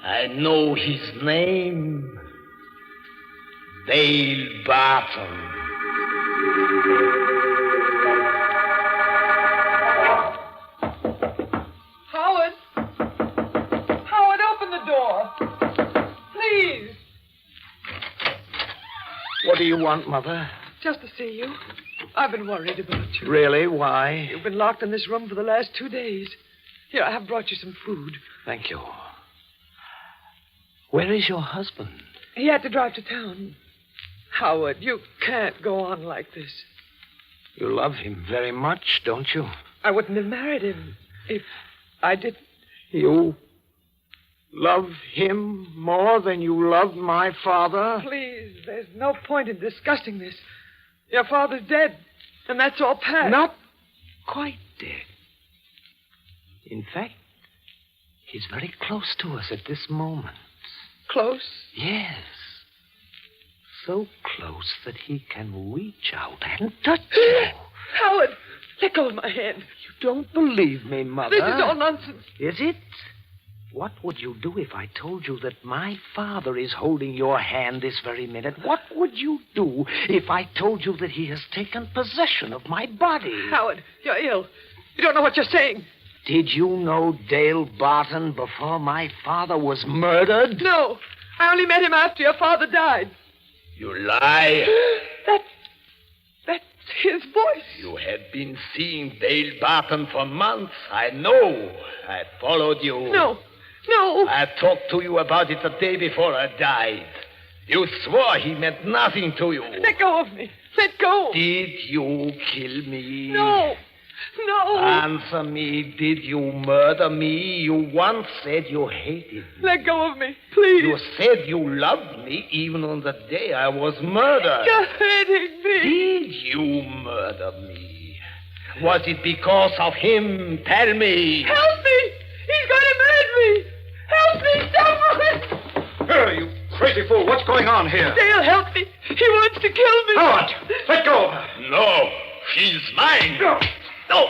I know his name, Dale Barton. Howard, open the door. Please. What do you want, Mother? Just to see you. I've been worried about you. Really? Why? You've been locked in this room for the last 2 days. Here, I have brought you some food. Thank you. Where is your husband? He had to drive to town. Howard, you can't go on like this. You love him very much, don't you? I wouldn't have married him if I didn't. You love him more than you loved my father? Please, there's no point in discussing this. Your father's dead, and that's all past. Not quite dead. In fact, he's very close to us at this moment. Close? Yes. So close that he can reach out and touch you. Howard, let go of my hand. You don't believe me, Mother. This is all nonsense. Is it? What would you do if I told you that my father is holding your hand this very minute? What would you do if I told you that he has taken possession of my body? Howard, you're ill. You don't know what you're saying. Did you know Dale Barton before my father was murdered? No. I only met him after your father died. You lie. That's his voice. You have been seeing Dale Barton for months. I know. I followed you. No. I talked to you about it the day before I died. You swore he meant nothing to you. Let go of me. Let go. Did you kill me? No. Answer me. Did you murder me? You once said you hated me. Let go of me, please. You said you loved me even on the day I was murdered. You're hurting me. Did you murder me? Was it because of him? Tell me. Help me! He's going to murder me! Help me, someone! Hurry, you crazy fool. What's going on here? Dale, help me. He wants to kill me. Howard, let go of her. No, she's mine. No.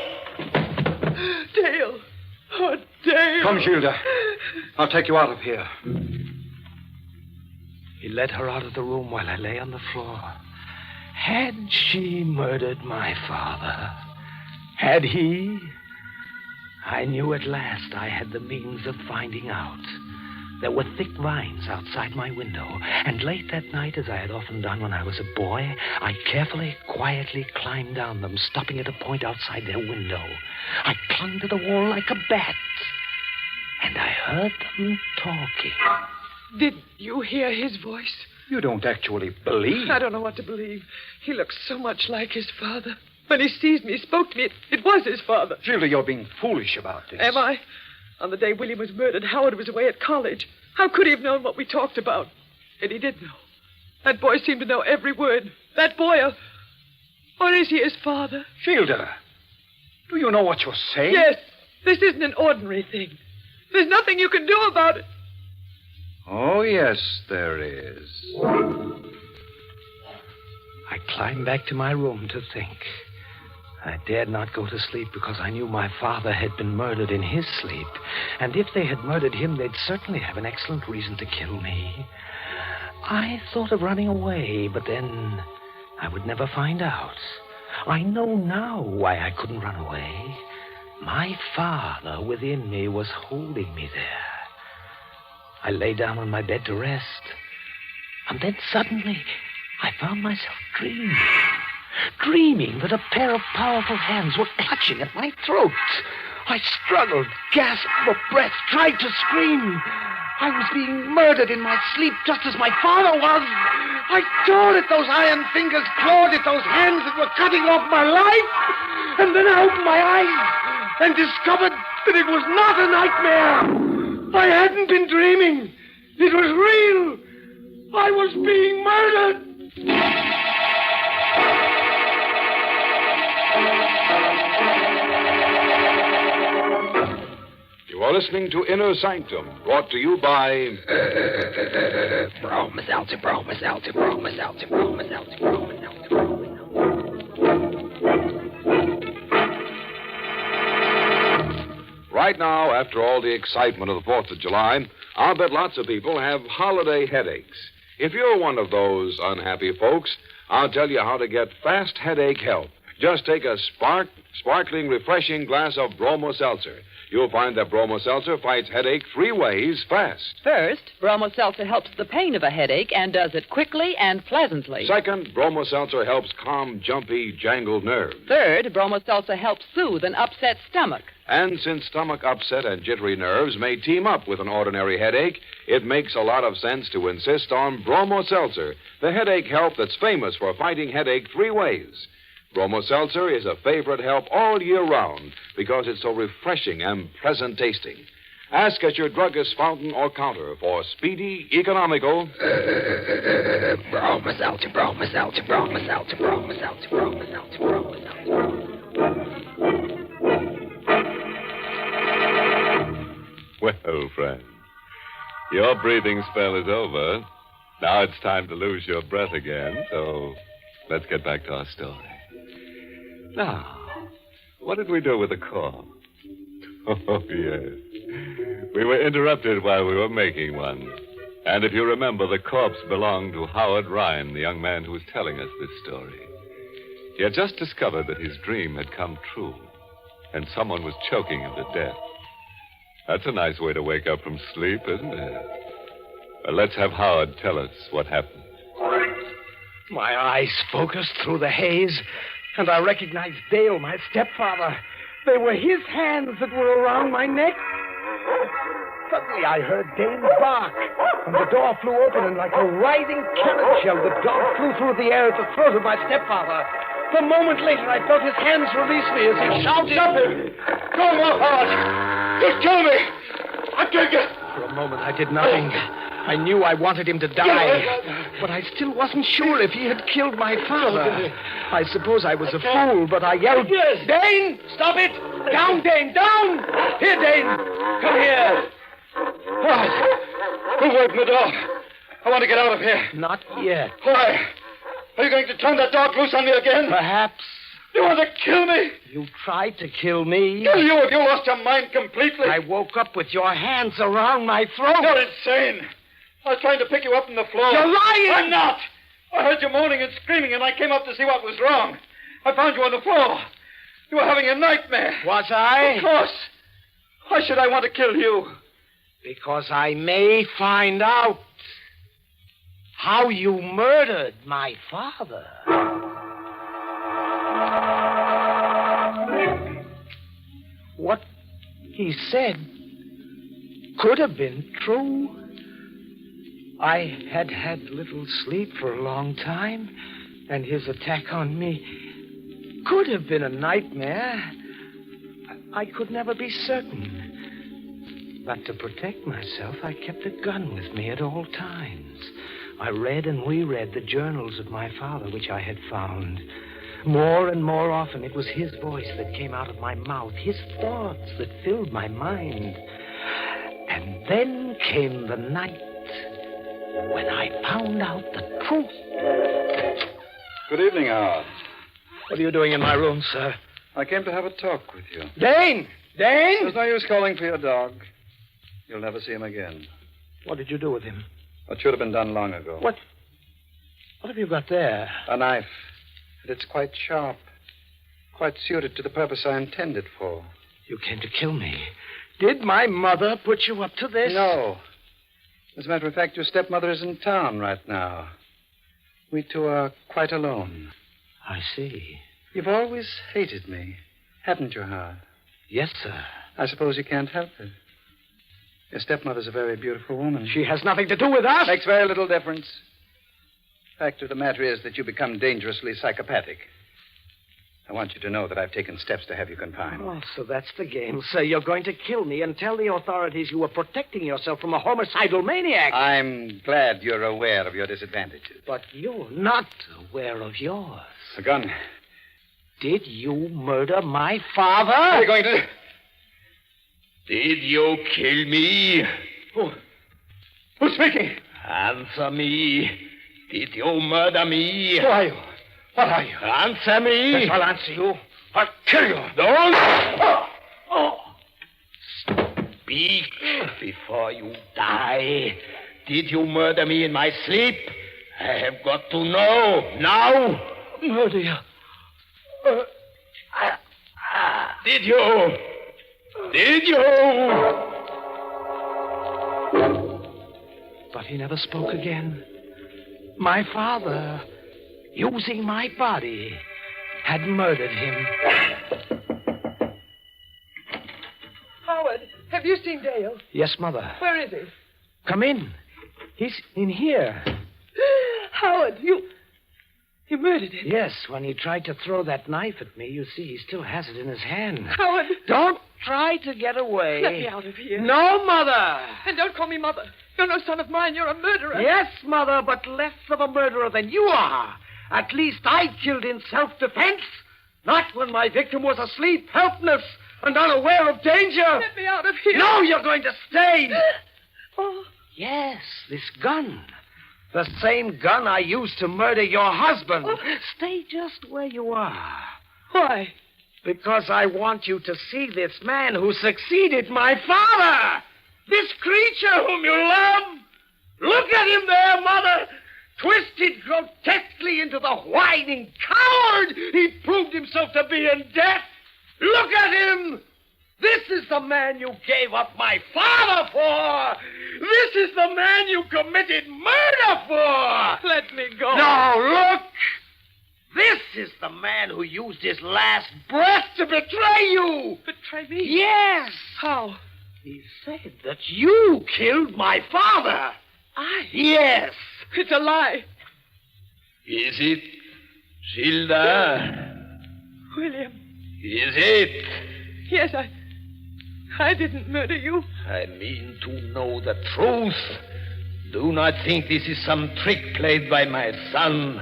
Dale. Oh, Dale. Come, Gilda. I'll take you out of here. He led her out of the room while I lay on the floor. Had she murdered my father? Had he? I knew at last I had the means of finding out. There were thick vines outside my window, and late that night, as I had often done when I was a boy, I carefully, quietly climbed down them, stopping at a point outside their window. I clung to the wall like a bat, and I heard them talking. Did you hear his voice? You don't actually believe. I don't know what to believe. He looks so much like his father. When he seized me, spoke to me, it was his father. Gilda, you're being foolish about this. Am I? On the day William was murdered, Howard was away at college. How could he have known what we talked about? And he did know. That boy seemed to know every word. That boy, or is he his father? Gilda, Do you know what you're saying? Yes. This isn't an ordinary thing. There's nothing you can do about it. Oh, yes, there is. I climbed back to my room to think. I dared not go to sleep because I knew my father had been murdered in his sleep. And if they had murdered him, they'd certainly have an excellent reason to kill me. I thought of running away, but then I would never find out. I know now why I couldn't run away. My father within me was holding me there. I lay down on my bed to rest. And then suddenly I found myself dreaming that a pair of powerful hands were clutching at my throat. I struggled, gasped for breath, tried to scream. I was being murdered in my sleep just as my father was. I tore at those iron fingers, clawed at those hands that were cutting off my life. And then I opened my eyes and discovered that it was not a nightmare. I hadn't been dreaming. It was real. I was being murdered. You are listening to Inner Sanctum, brought to you by... Right now, after all the excitement of the 4th of July, I'll bet lots of people have holiday headaches. If you're one of those unhappy folks, I'll tell you how to get fast headache help. Just take a sparkling, refreshing glass of Bromo Seltzer. You'll find that Bromo Seltzer fights headache 3 ways fast. First, Bromo Seltzer helps the pain of a headache and does it quickly and pleasantly. Second, Bromo Seltzer helps calm, jumpy, jangled nerves. Third, Bromo Seltzer helps soothe an upset stomach. And since stomach upset and jittery nerves may team up with an ordinary headache, it makes a lot of sense to insist on Bromo Seltzer, the headache help that's famous for fighting headache 3 ways. Bromo Seltzer is a favorite help all year round because it's so refreshing and pleasant tasting. Ask at your druggist's fountain or counter for speedy, economical... Bromo Seltzer, Bromo Seltzer, Bromo Seltzer, Bromo Seltzer, Bromo Seltzer, Bromo Seltzer. Well, friend, your breathing spell is over. Now it's time to lose your breath again, so let's get back to our story. Now, what did we do with the corpse? Oh, yes. We were interrupted while we were making one. And if you remember, the corpse belonged to Howard Ryan, the young man who was telling us this story. He had just discovered that his dream had come true, and someone was choking him to death. That's a nice way to wake up from sleep, isn't it? Well, let's have Howard tell us what happened. My eyes focused through the haze, and I recognized Dale, my stepfather. They were his hands that were around my neck. Suddenly I heard Dale bark, and the door flew open, and like a writhing cannon shell, the dog flew through the air at the throat of my stepfather. A moment later, I felt his hands release me as he shouted. Stop him! Go on, Howard! Just kill me! I'll kill you! For a moment, I did nothing. I knew I wanted him to die, but I still wasn't sure if he had killed my father. I suppose I was a fool, but I yelled, Dane, stop it! Down, Dane, down! Here, Dane, come here. Howard, who opened the door? I want to get out of here. Not yet. Why? Are you going to turn that dog loose on me again? Perhaps. You want to kill me? You tried to kill me. Kill you if you lost your mind completely. I woke up with your hands around my throat. You're insane. I was trying to pick you up from the floor. You're lying! I'm not. I heard you moaning and screaming, and I came up to see what was wrong. I found you on the floor. You were having a nightmare. Was I? Of course. Why should I want to kill you? Because I may find out how you murdered my father. What he said could have been true. I had had little sleep for a long time, and his attack on me could have been a nightmare. I could never be certain. But to protect myself, I kept a gun with me at all times. I read and reread the journals of my father, which I had found. More and more often, it was his voice that came out of my mouth, his thoughts that filled my mind. And then came the night when I found out the truth. Good evening, Howard. What are you doing in my room, sir? I came to have a talk with you. Dane! Dane! There's no use calling for your dog. You'll never see him again. What did you do with him? What should have been done long ago. What have you got there? A knife. And it's quite sharp. Quite suited to the purpose I intend it for. You came to kill me. Did my mother put you up to this? No. As a matter of fact, your stepmother is in town right now. We two are quite alone. I see. You've always hated me, haven't you, Howard? Yes, sir. I suppose you can't help it. Your stepmother's a very beautiful woman. She has nothing to do with us. Makes very little difference. Fact of the matter is that you become dangerously psychopathic. I want you to know that I've taken steps to have you confined. Oh, so that's the game, sir. You're going to kill me and tell the authorities you were protecting yourself from a homicidal maniac. I'm glad you're aware of your disadvantages. But you're not aware of yours. A gun. Did you murder my father? What are you going to do? Did you kill me? Who's speaking? Answer me. Did you murder me? Who are you? What are you? Answer me. Yes, I'll answer you. I'll kill you. Don't. Speak before you die. Did you murder me in my sleep? I have got to know now. Murder you? Did you? Did you? But he never spoke again. My father, using my body, had murdered him. Howard, have you seen Dale? Yes, Mother. Where is he? Come in. He's in here. Howard, you murdered him. Yes, when he tried to throw that knife at me, you see, he still has it in his hand. Howard! Don't try to get away. Let me out of here. No, Mother! And don't call me Mother. You're no son of mine. You're a murderer. Yes, Mother, but less of a murderer than you are. At least I killed in self-defense. Not when my victim was asleep, helpless, and unaware of danger. Let me out of here. No, you're going to stay. Oh. Yes, this gun. The same gun I used to murder your husband. Oh. Stay just where you are. Why? Because I want you to see this man who succeeded my father. This creature whom you love. Look at him there, Mother. Twisted grotesquely into the whining coward he proved himself to be in death. Look at him. This is the man you gave up my father for. This is the man you committed murder for. Let me go. No, look. This is the man who used his last breath to betray you. Betray me? Yes. How? He said that you killed my father. I? Yes. It's a lie. Is it, Gilda? William. Is it? Yes, I didn't murder you. I mean to know the truth. Do not think this is some trick played by my son.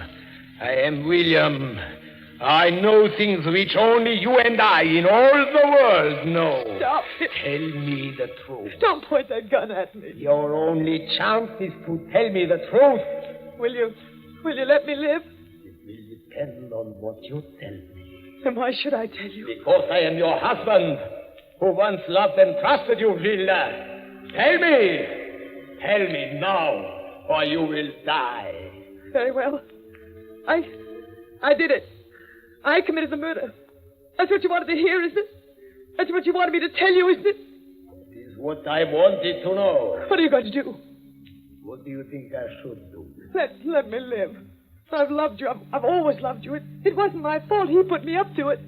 I am William. I know things which only you and I in all the world know. Stop it. Tell me the truth. Don't point that gun at me. Your only chance is to tell me the truth. Will you let me live? It will depend on what you tell me. Then why should I tell you? Because I am your husband, who once loved and trusted you, Gilda. Tell me. Tell me now, or you will die. Very well. I did it. I committed the murder. That's what you wanted to hear, isn't it? That's what you wanted me to tell you, isn't it? It is what I wanted to know. What are you going to do? What do you think I should do? Let me live. I've loved you. I've always loved you. It wasn't my fault. He put me up to it.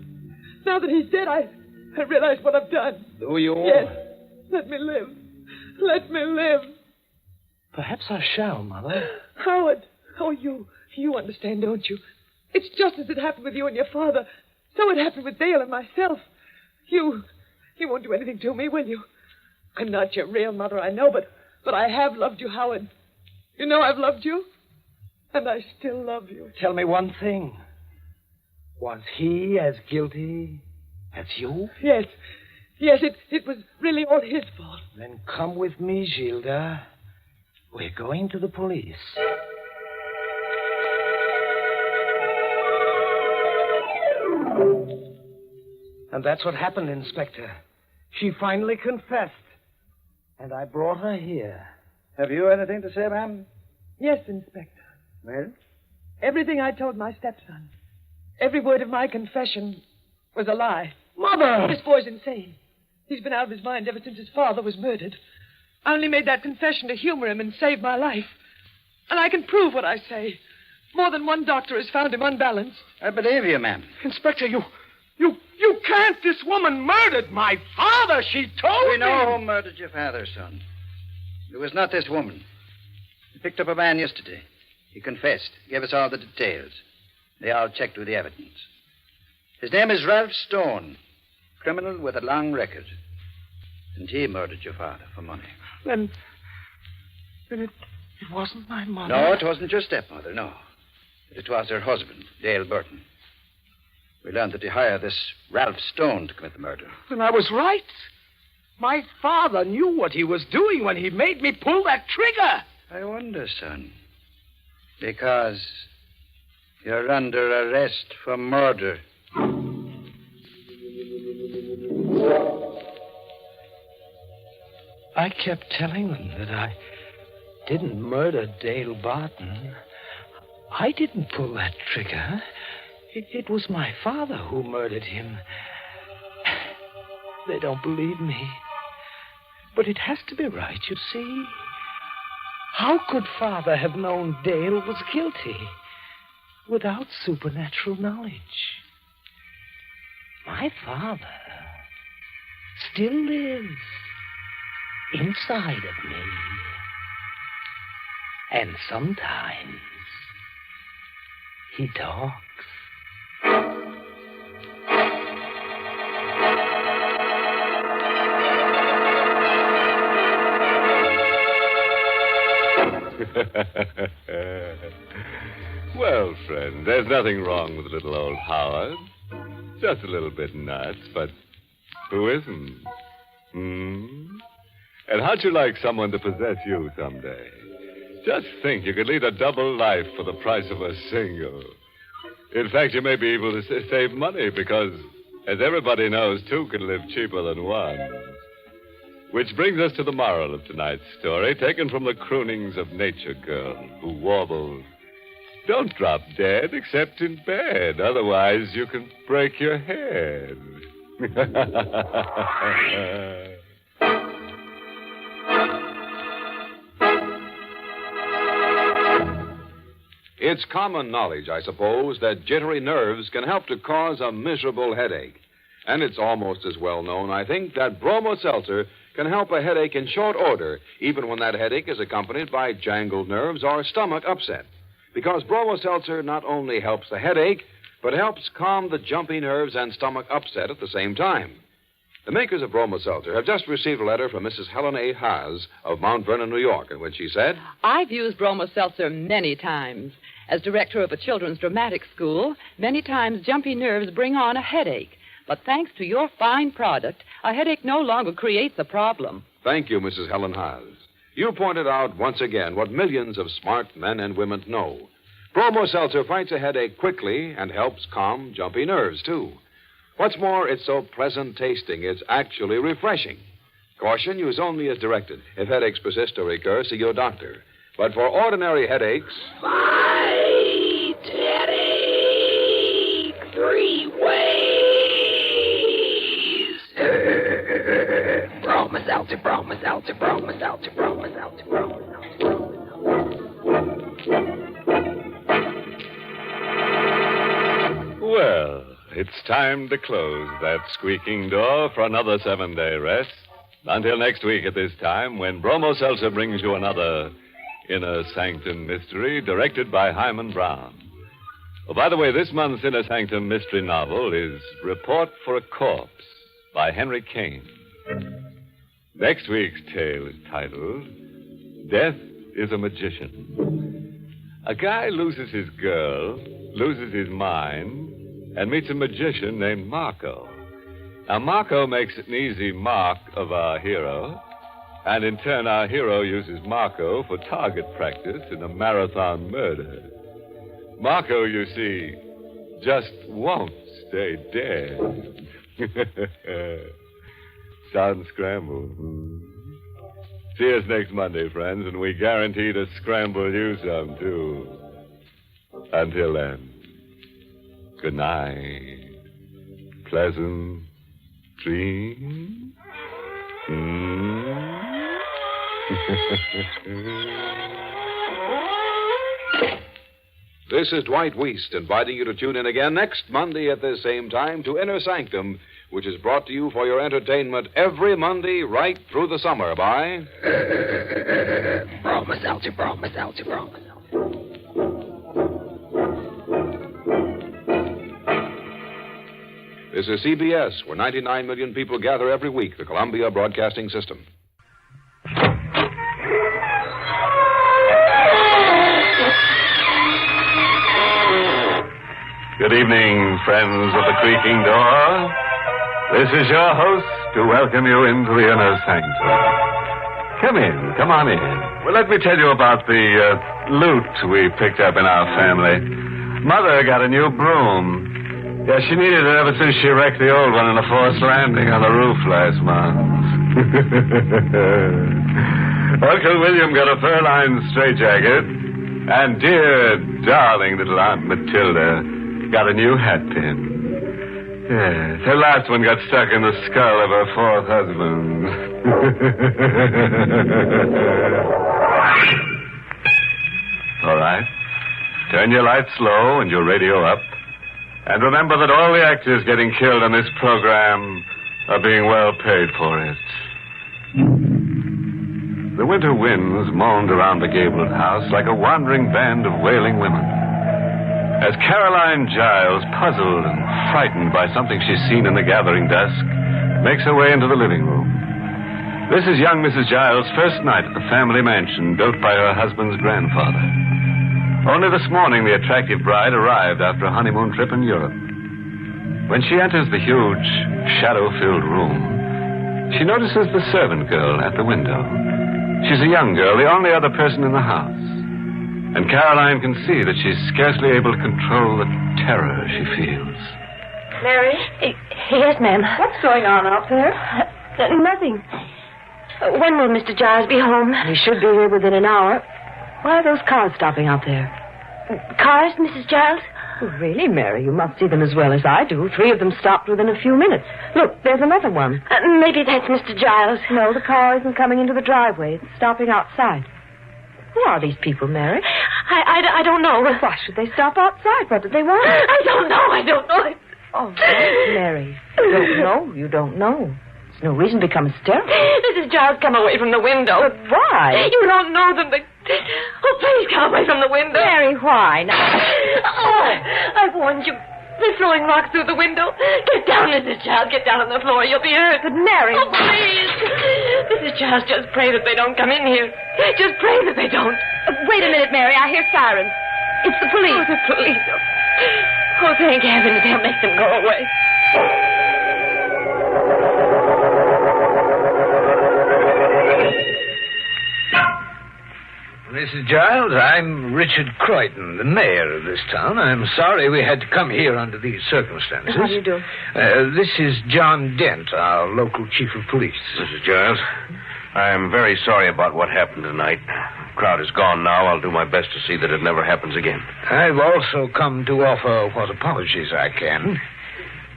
Now that he's dead, I realize what I've done. Do you? Yes. Let me live. Let me live. Perhaps I shall, Mother. Howard. Oh, you understand, don't you? It's just as it happened with you and your father. So it happened with Dale and myself. You won't do anything to me, will you? I'm not your real mother, I know, but I have loved you, Howard. You know I've loved you. And I still love you. Tell me one thing. Was he as guilty as you? Yes. Yes, it was really all his fault. Then come with me, Gilda. We're going to the police. And that's what happened, Inspector. She finally confessed. And I brought her here. Have you anything to say, ma'am? Yes, Inspector. Well? Everything I told my stepson, every word of my confession was a lie. Mother! This boy's insane. He's been out of his mind ever since his father was murdered. I only made that confession to humor him and save my life. And I can prove what I say. More than one doctor has found him unbalanced. I believe you, ma'am. Inspector, you can't. This woman murdered my father. She told me. We know who murdered your father, son. It was not this woman. We picked up a man yesterday. He confessed, gave us all the details. They all checked with the evidence. His name is Ralph Stone, criminal with a long record. And he murdered your father for money. Then it wasn't my mother. No, it wasn't your stepmother, no. It was her husband, Dale Burton. We learned that he hired this Ralph Stone to commit the murder. Then I was right. My father knew what he was doing when he made me pull that trigger. I wonder, son. Because you're under arrest for murder. I kept telling them that I didn't murder Dale Barton. I didn't pull that trigger. It was my father who murdered him. They don't believe me. But it has to be right, you see. How could Father have known Dale was guilty without supernatural knowledge? My father still lives inside of me. And sometimes he talks. Well, friend, there's nothing wrong with little old Howard. Just a little bit nuts, but who isn't? And how'd you like someone to possess you someday? Just think, you could lead a double life for the price of a single. In fact, you may be able to save money because, as everybody knows, two can live cheaper than one. Which brings us to the moral of tonight's story, taken from the croonings of Nature Girl, who warbled, "Don't drop dead except in bed, otherwise you can break your head." It's common knowledge, I suppose, that jittery nerves can help to cause a miserable headache. And it's almost as well known, I think, that Bromo Seltzer can help a headache in short order, even when that headache is accompanied by jangled nerves or stomach upset. Because Bromo Seltzer not only helps the headache, but helps calm the jumpy nerves and stomach upset at the same time. The makers of Bromo Seltzer have just received a letter from Mrs. Helen A. Haas of Mount Vernon, New York, in which she said, "I've used Bromo Seltzer many times. As director of a children's dramatic school, many times jumpy nerves bring on a headache. But thanks to your fine product, a headache no longer creates a problem." Thank you, Mrs. Helen Haas. You pointed out once again what millions of smart men and women know. Bromo Seltzer fights a headache quickly and helps calm jumpy nerves, too. What's more, it's so pleasant tasting, it's actually refreshing. Caution, use only as directed. If headaches persist or recur, see your doctor. But for ordinary headaches... Fight headache 3 ways. Bromo Seltzer, Bromo Seltzer, Bromo Seltzer, Bromo Seltzer, Bromo Seltzer. Well, it's time to close that squeaking door for another 7-day rest. Until next week at this time, when Bromo Seltzer brings you another Inner Sanctum Mystery, directed by Hyman Brown. Oh, by the way, this month's Inner Sanctum Mystery novel is Report for a Corpse by Henry Kane. Next week's tale is titled Death is a Magician. A guy loses his girl, loses his mind, and meets a magician named Marco. Now, Marco makes an easy mark of our hero, and in turn, our hero uses Marco for target practice in a marathon murder. Marco, you see, just won't stay dead. Sound scramble. See us next Monday, friends, and we guarantee to scramble you some, too. Until then, good night. Pleasant dreams. This is Dwight Weist inviting you to tune in again next Monday at this same time to Inner Sanctum, which is brought to you for your entertainment every Monday right through the summer by... This is CBS, where 99 million people gather every week, the Columbia Broadcasting System. Good evening, friends of the creaking door. This is your host to welcome you into the Inner Sanctum. Come on in. Well, let me tell you about the loot we picked up in our family. Mother got a new broom. Yeah, she needed it ever since she wrecked the old one in a forced landing on the roof last month. Uncle William got a fur-lined straitjacket, and dear, darling little Aunt Matilda got a new hat pin. Yes, her last one got stuck in the skull of her fourth husband. All right. Turn your lights low and your radio up. And remember that all the actors getting killed on this program are being well paid for it. The winter winds moaned around the gabled house like a wandering band of wailing women. As Caroline Giles, puzzled and frightened by something she's seen in the gathering dusk, makes her way into the living room. This is young Mrs. Giles' first night at the family mansion built by her husband's grandfather. Only this morning, the attractive bride arrived after a honeymoon trip in Europe. When she enters the huge, shadow-filled room, she notices the servant girl at the window. She's a young girl, the only other person in the house. And Caroline can see that she's scarcely able to control the terror she feels. Mary? Yes, ma'am. What's going on out there? Nothing. When will Mr. Giles be home? He should be here within an hour. Why are those cars stopping out there? Cars, Mrs. Giles? Oh, really, Mary? You must see them as well as I do. 3 of them stopped within a few minutes. Look, there's another one. Maybe that's Mr. Giles. No, the car isn't coming into the driveway. It's stopping outside. Who are these people, Mary? I don't know. Why should they stop outside? What did they want? I don't know. Oh, Mary. You don't know. There's no reason to become hysterical. Mrs. Giles, come away from the window. But why? You don't know them. Oh, please come away from the window. Mary, why? Now... I've warned you. They're throwing rocks through the window. Get down, Mrs. Giles. Get down on the floor. You'll be hurt. But Mary... Oh, please. Mrs. Giles, just pray that they don't come in here. Just pray that they don't. Wait a minute, Mary. I hear sirens. It's the police. Oh, the police. Oh, thank heavens. They'll make them go away. Mrs. Giles, I'm Richard Croydon, the mayor of this town. I'm sorry we had to come here under these circumstances. How do you do? This is John Dent, our local chief of police. Mrs. Giles, I'm very sorry about what happened tonight. The crowd is gone now. I'll do my best to see that it never happens again. I've also come to offer what apologies I can.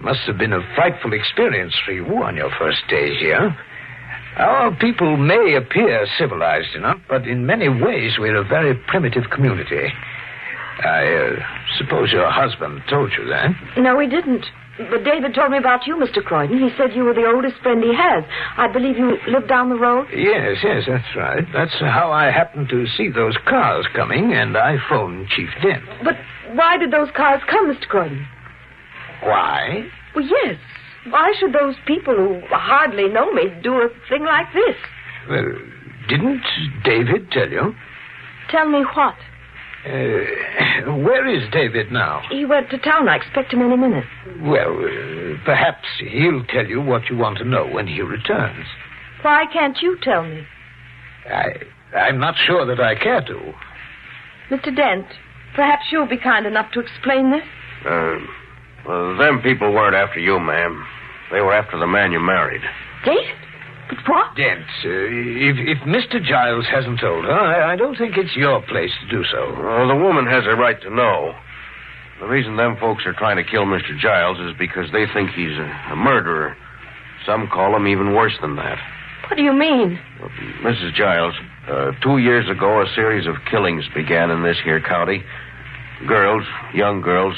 Must have been a frightful experience for you on your first day here. Our people may appear civilized enough, but in many ways we're a very primitive community. I suppose your husband told you that? No, he didn't. But David told me about you, Mr. Croydon. He said you were the oldest friend he has. I believe you live down the road? Yes, that's right. That's how I happened to see those cars coming, and I phoned Chief Dent. But why did those cars come, Mr. Croydon? Why? Well, yes. Why should those people who hardly know me do a thing like this? Well, didn't David tell you? Tell me what? Where is David now? He went to town. I expect him any minute. Well, perhaps he'll tell you what you want to know when he returns. Why can't you tell me? I'm not sure that I care to. Mr. Dent, perhaps you'll be kind enough to explain this? Well, them people weren't after you, ma'am. They were after the man you married. David? But what? Dent, if Mr. Giles hasn't told her, I don't think it's your place to do so. Well, the woman has a right to know. The reason them folks are trying to kill Mr. Giles is because they think he's a murderer. Some call him even worse than that. What do you mean? Mrs. Giles, 2 years ago, a series of killings began in this here county. Girls, young girls,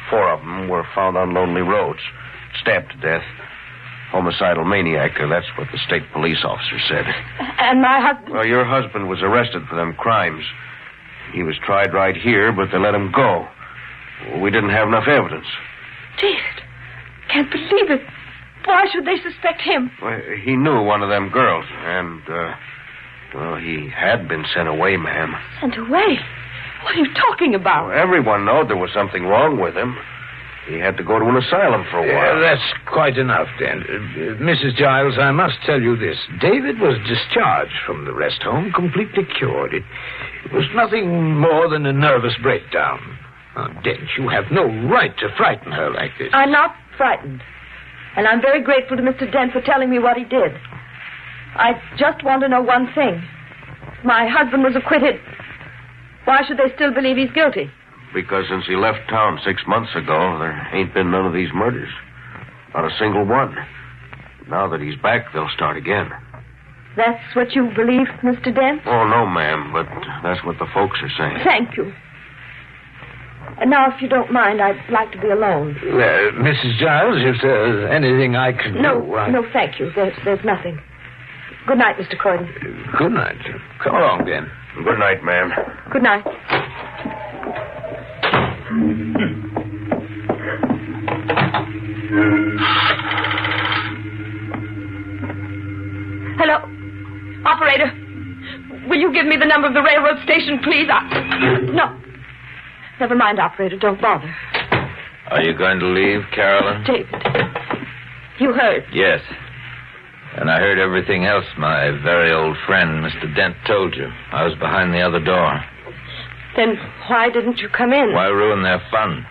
4 of them were found on lonely roads, stabbed to death. Homicidal maniac, that's what the state police officer said. And my husband? Well, your husband was arrested for them crimes. He was tried right here, but they let him go. We didn't have enough evidence. David, can't believe it. Why should they suspect him? Well, he knew one of them girls, and, he had been sent away, ma'am. Sent away? What are you talking about? Well, everyone knew there was something wrong with him. He had to go to an asylum for a while. That's quite enough, then. Mrs. Giles, I must tell you this. David was discharged from the rest home, completely cured. It was nothing more than a nervous breakdown. Dent, you have no right to frighten her like this. I'm not frightened. And I'm very grateful to Mr. Dent for telling me what he did. I just want to know one thing. If my husband was acquitted, why should they still believe he's guilty? Because since he left town 6 months ago, there ain't been none of these murders. Not a single one. Now that he's back, they'll start again. That's what you believe, Mr. Dent? Oh, no, ma'am, but that's what the folks are saying. Thank you. And now, if you don't mind, I'd like to be alone. Mrs. Giles, if there's anything I can do... No, thank you. There's nothing. Good night, Mr. Croydon. Good night. Come along, then. Good night, ma'am. Good night. Hello? Operator, will you give me the number of the railroad station, please? No. Never mind, operator. Don't bother. Are you going to leave, Carolyn? David, you heard. Yes. And I heard everything else my very old friend, Mr. Dent, told you. I was behind the other door. Then why didn't you come in? Why ruin their fun?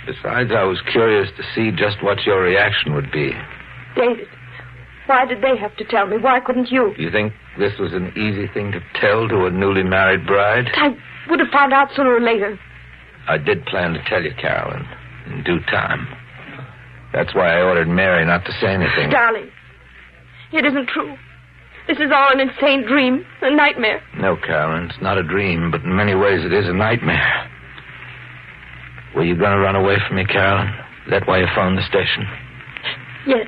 Besides, I was curious to see just what your reaction would be. David, why did they have to tell me? Why couldn't you? You think this was an easy thing to tell to a newly married bride? I would have found out sooner or later. I did plan to tell you, Carolyn, in due time. That's why I ordered Mary not to say anything. Darling, it isn't true. This is all an insane dream, a nightmare. No, Carolyn, it's not a dream, but in many ways it is a nightmare. Were you going to run away from me, Carolyn? Is that why you phoned the station? Yes.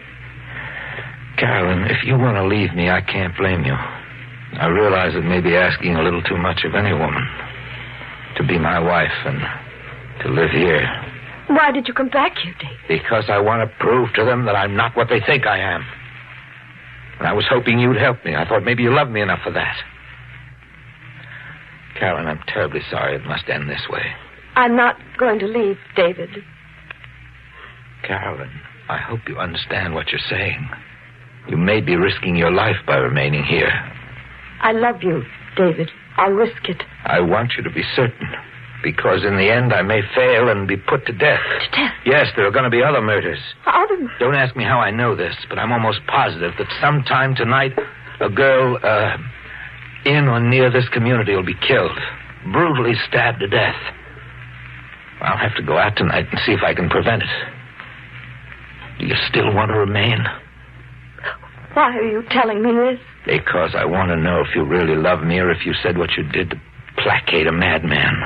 Carolyn, if you want to leave me, I can't blame you. I realize it may be asking a little too much of any woman to be my wife and to live here. Why did you come back here, Dave? Because I want to prove to them that I'm not what they think I am. And I was hoping you'd help me. I thought maybe you loved me enough for that. Carolyn, I'm terribly sorry it must end this way. I'm not going to leave, David. Carolyn, I hope you understand what you're saying. You may be risking your life by remaining here. I love you, David. I'll risk it. I want you to be certain, because in the end I may fail and be put to death. To death? Yes, there are going to be other murders. Other murders? Don't ask me how I know this, but I'm almost positive that sometime tonight a girl in or near this community will be killed, brutally stabbed to death. I'll have to go out tonight and see if I can prevent it. Do you still want to remain? Why are you telling me this? Because I want to know if you really love me or if you said what you did to placate a madman,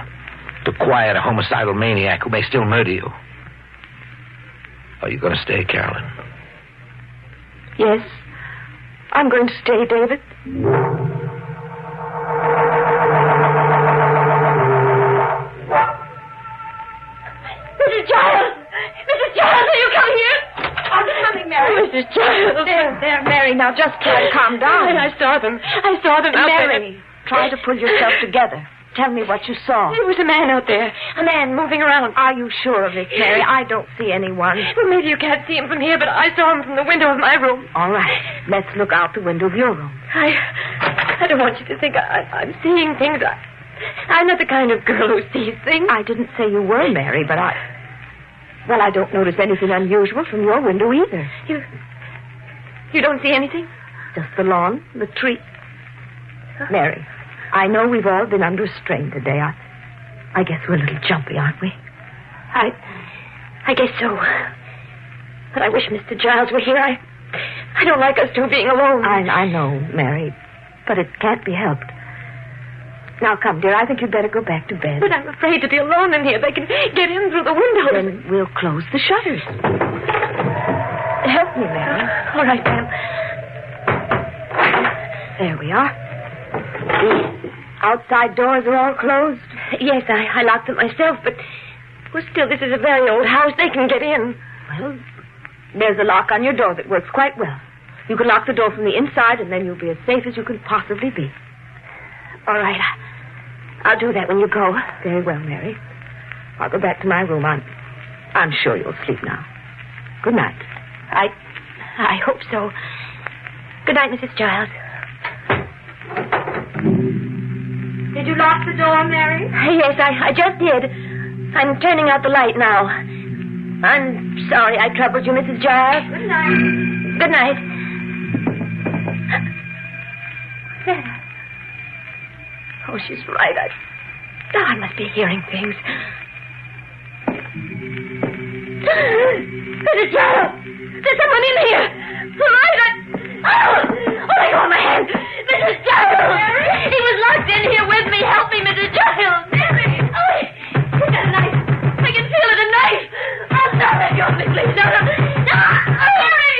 to quiet a homicidal maniac who may still murder you. Are you going to stay, Carolyn? Yes. I'm going to stay, David. Mrs. Giles! Mrs. Giles, are you coming here? I'm coming, Mary. Mrs. Giles. There, Mary. Now just try to calm down. I saw them. I saw them out there. Mary, try to pull yourself together. tell me what you saw. There was a man out there. A man moving around. Are you sure of it, Mary? I don't see anyone. Well, maybe you can't see him from here, but I saw him from the window of my room. All right. Let's look out the window of your room. I don't want you to think I'm seeing things. I'm not the kind of girl who sees things. I didn't say you were, Mary, but Well, I don't notice anything unusual from your window either. You don't see anything? Just the lawn, the tree. Mary, I know we've all been under strain today. I guess we're a little jumpy, aren't we? I guess so. But I wish Mr. Giles were here. I don't like us two being alone. I know, Mary, but it can't be helped. Now, come, dear, I think you'd better go back to bed. But I'm afraid to be alone in here. They can get in through the window. Then we'll close the shutters. Help me, Mary. All right, ma'am. There we are. The outside doors are all closed. Yes, I locked them myself, but still, this is a very old house. They can get in. Well, there's a lock on your door that works quite well. You can lock the door from the inside, and then you'll be as safe as you can possibly be. All right. I'll do that when you go. Very well, Mary. I'll go back to my room. I'm sure you'll sleep now. Good night. I hope so. Good night, Mrs. Giles. Did you lock the door, Mary? Yes, I just did. I'm turning out the light now. I'm sorry I troubled you, Mrs. Giles. Good night. Good night. Oh, she's right. I must be hearing things. Mrs. Giles! There's someone in here! Let go of my hand! Mrs. Giles! Mary? He was locked in here with me. Help me, Mrs. Giles! Mary! He's got a knife. I can feel it, a knife. Oh, no, let go of me, please. No. Mary!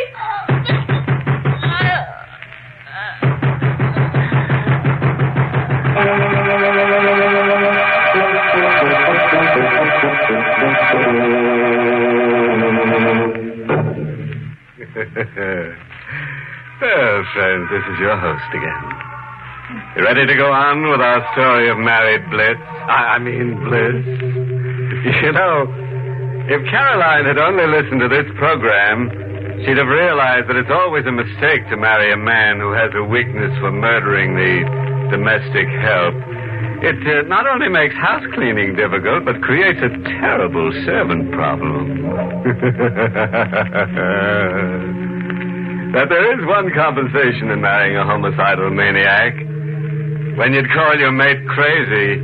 Well, friends, this is your host again. You ready to go on with our story of married bliss? I mean bliss. You know, if Caroline had only listened to this program, she'd have realized that it's always a mistake to marry a man who has a weakness for murdering the domestic help. It not only makes house cleaning difficult, but creates a terrible servant problem. But there is one compensation in marrying a homicidal maniac. When you'd call your mate crazy,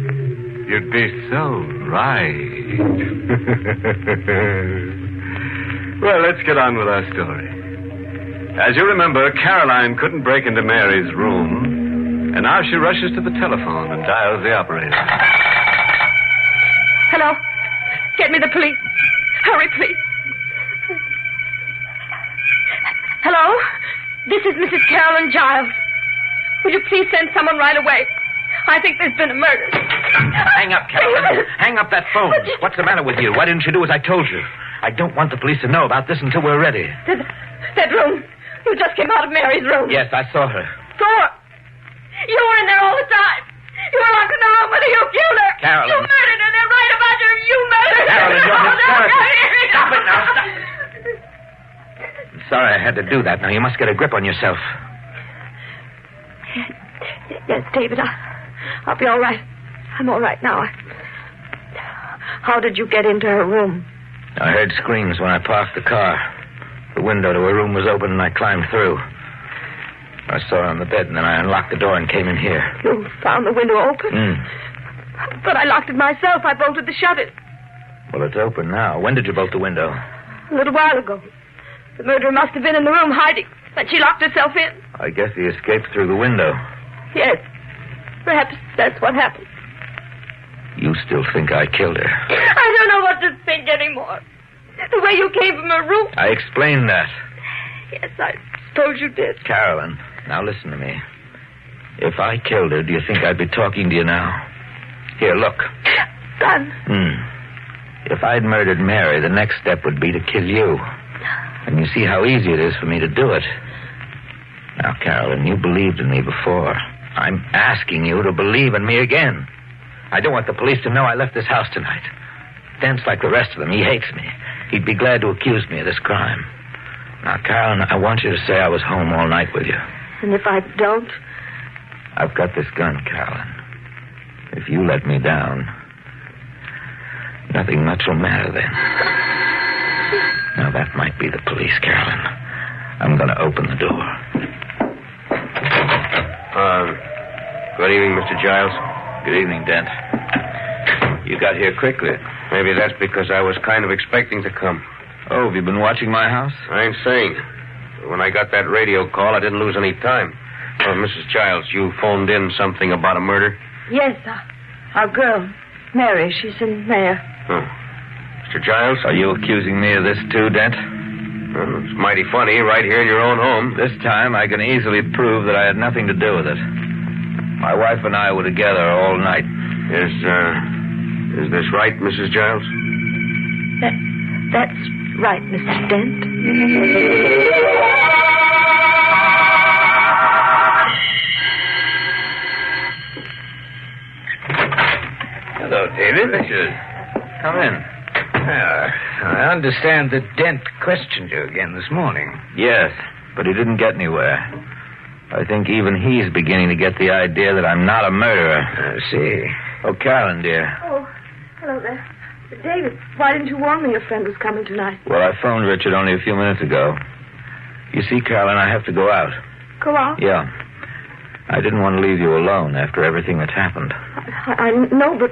you'd be so right. Well, let's get on with our story. As you remember, Caroline couldn't break into Mary's room, and now she rushes to the telephone and dials the operator. Hello? Get me the police. Hurry, please. Hello? This is Mrs. Carolyn Giles. Will you please send someone right away? I think there's been a murder. Hang up, Carolyn. Hang up that phone. What's the matter with you? Why didn't you do as I told you? I don't want the police to know about this until we're ready. That room. You just came out of Mary's room. Yes, I saw her. Saw her? You were in there all the time. You were locked in the room with her. You killed her. Carolyn. You murdered her. They're right about you. You murdered her. Carolyn, you're hysterical. Stop it now. Stop. I'm sorry I had to do that. Now, you must get a grip on yourself. Yes, David, I'll be all right. I'm all right now. How did you get into her room? I heard screams when I parked the car. The window to her room was open, and I climbed through. I saw her on the bed, and then I unlocked the door and came in here. You found the window open? But I locked it myself. I bolted the shutters. Well, it's open now. When did you bolt the window? A little while ago. The murderer must have been in the room hiding, and she locked herself in. I guess he escaped through the window. Yes. Perhaps that's what happened. You still think I killed her? I don't know what to think anymore. The way you came from her room. I explained that. Yes, I suppose you did. Carolyn, now listen to me. If I killed her, do you think I'd be talking to you now? Here, look. Gun. If I'd murdered Mary, the next step would be to kill you. And you see how easy it is for me to do it. Now, Carolyn, you believed in me before. I'm asking you to believe in me again. I don't want the police to know I left this house tonight. Dent's like the rest of them. He hates me. He'd be glad to accuse me of this crime. Now, Carolyn, I want you to say I was home all night with you. And if I don't? I've got this gun, Carolyn. If you let me down, nothing much will matter then. Now, that might be the police, Carolyn. I'm going to open the door. Good evening, Mr. Giles. Good evening, Dent. You got here quickly. Maybe that's because I was kind of expecting to come. Oh, have you been watching my house? I ain't saying. When I got that radio call, I didn't lose any time. Oh, Mrs. Giles, you phoned in something about a murder? Yes, our girl, Mary, she's in there. Oh. Mr. Giles? Are you accusing me of this too, Dent? Well, it's mighty funny, right here in your own home. This time I can easily prove that I had nothing to do with it. My wife and I were together all night. Is this right, Mrs. Giles? That's right, Mr. Dent. Hello, David. Richard. Come in. I understand that Dent questioned you again this morning. Yes, but he didn't get anywhere. I think even he's beginning to get the idea that I'm not a murderer. I see. Oh, Carolyn, dear. Oh, hello there. David, why didn't you warn me your friend was coming tonight? Well, I phoned Richard only a few minutes ago. You see, Carolyn, I have to go out. Go out? Yeah. I didn't want to leave you alone after everything that's happened. I know, but...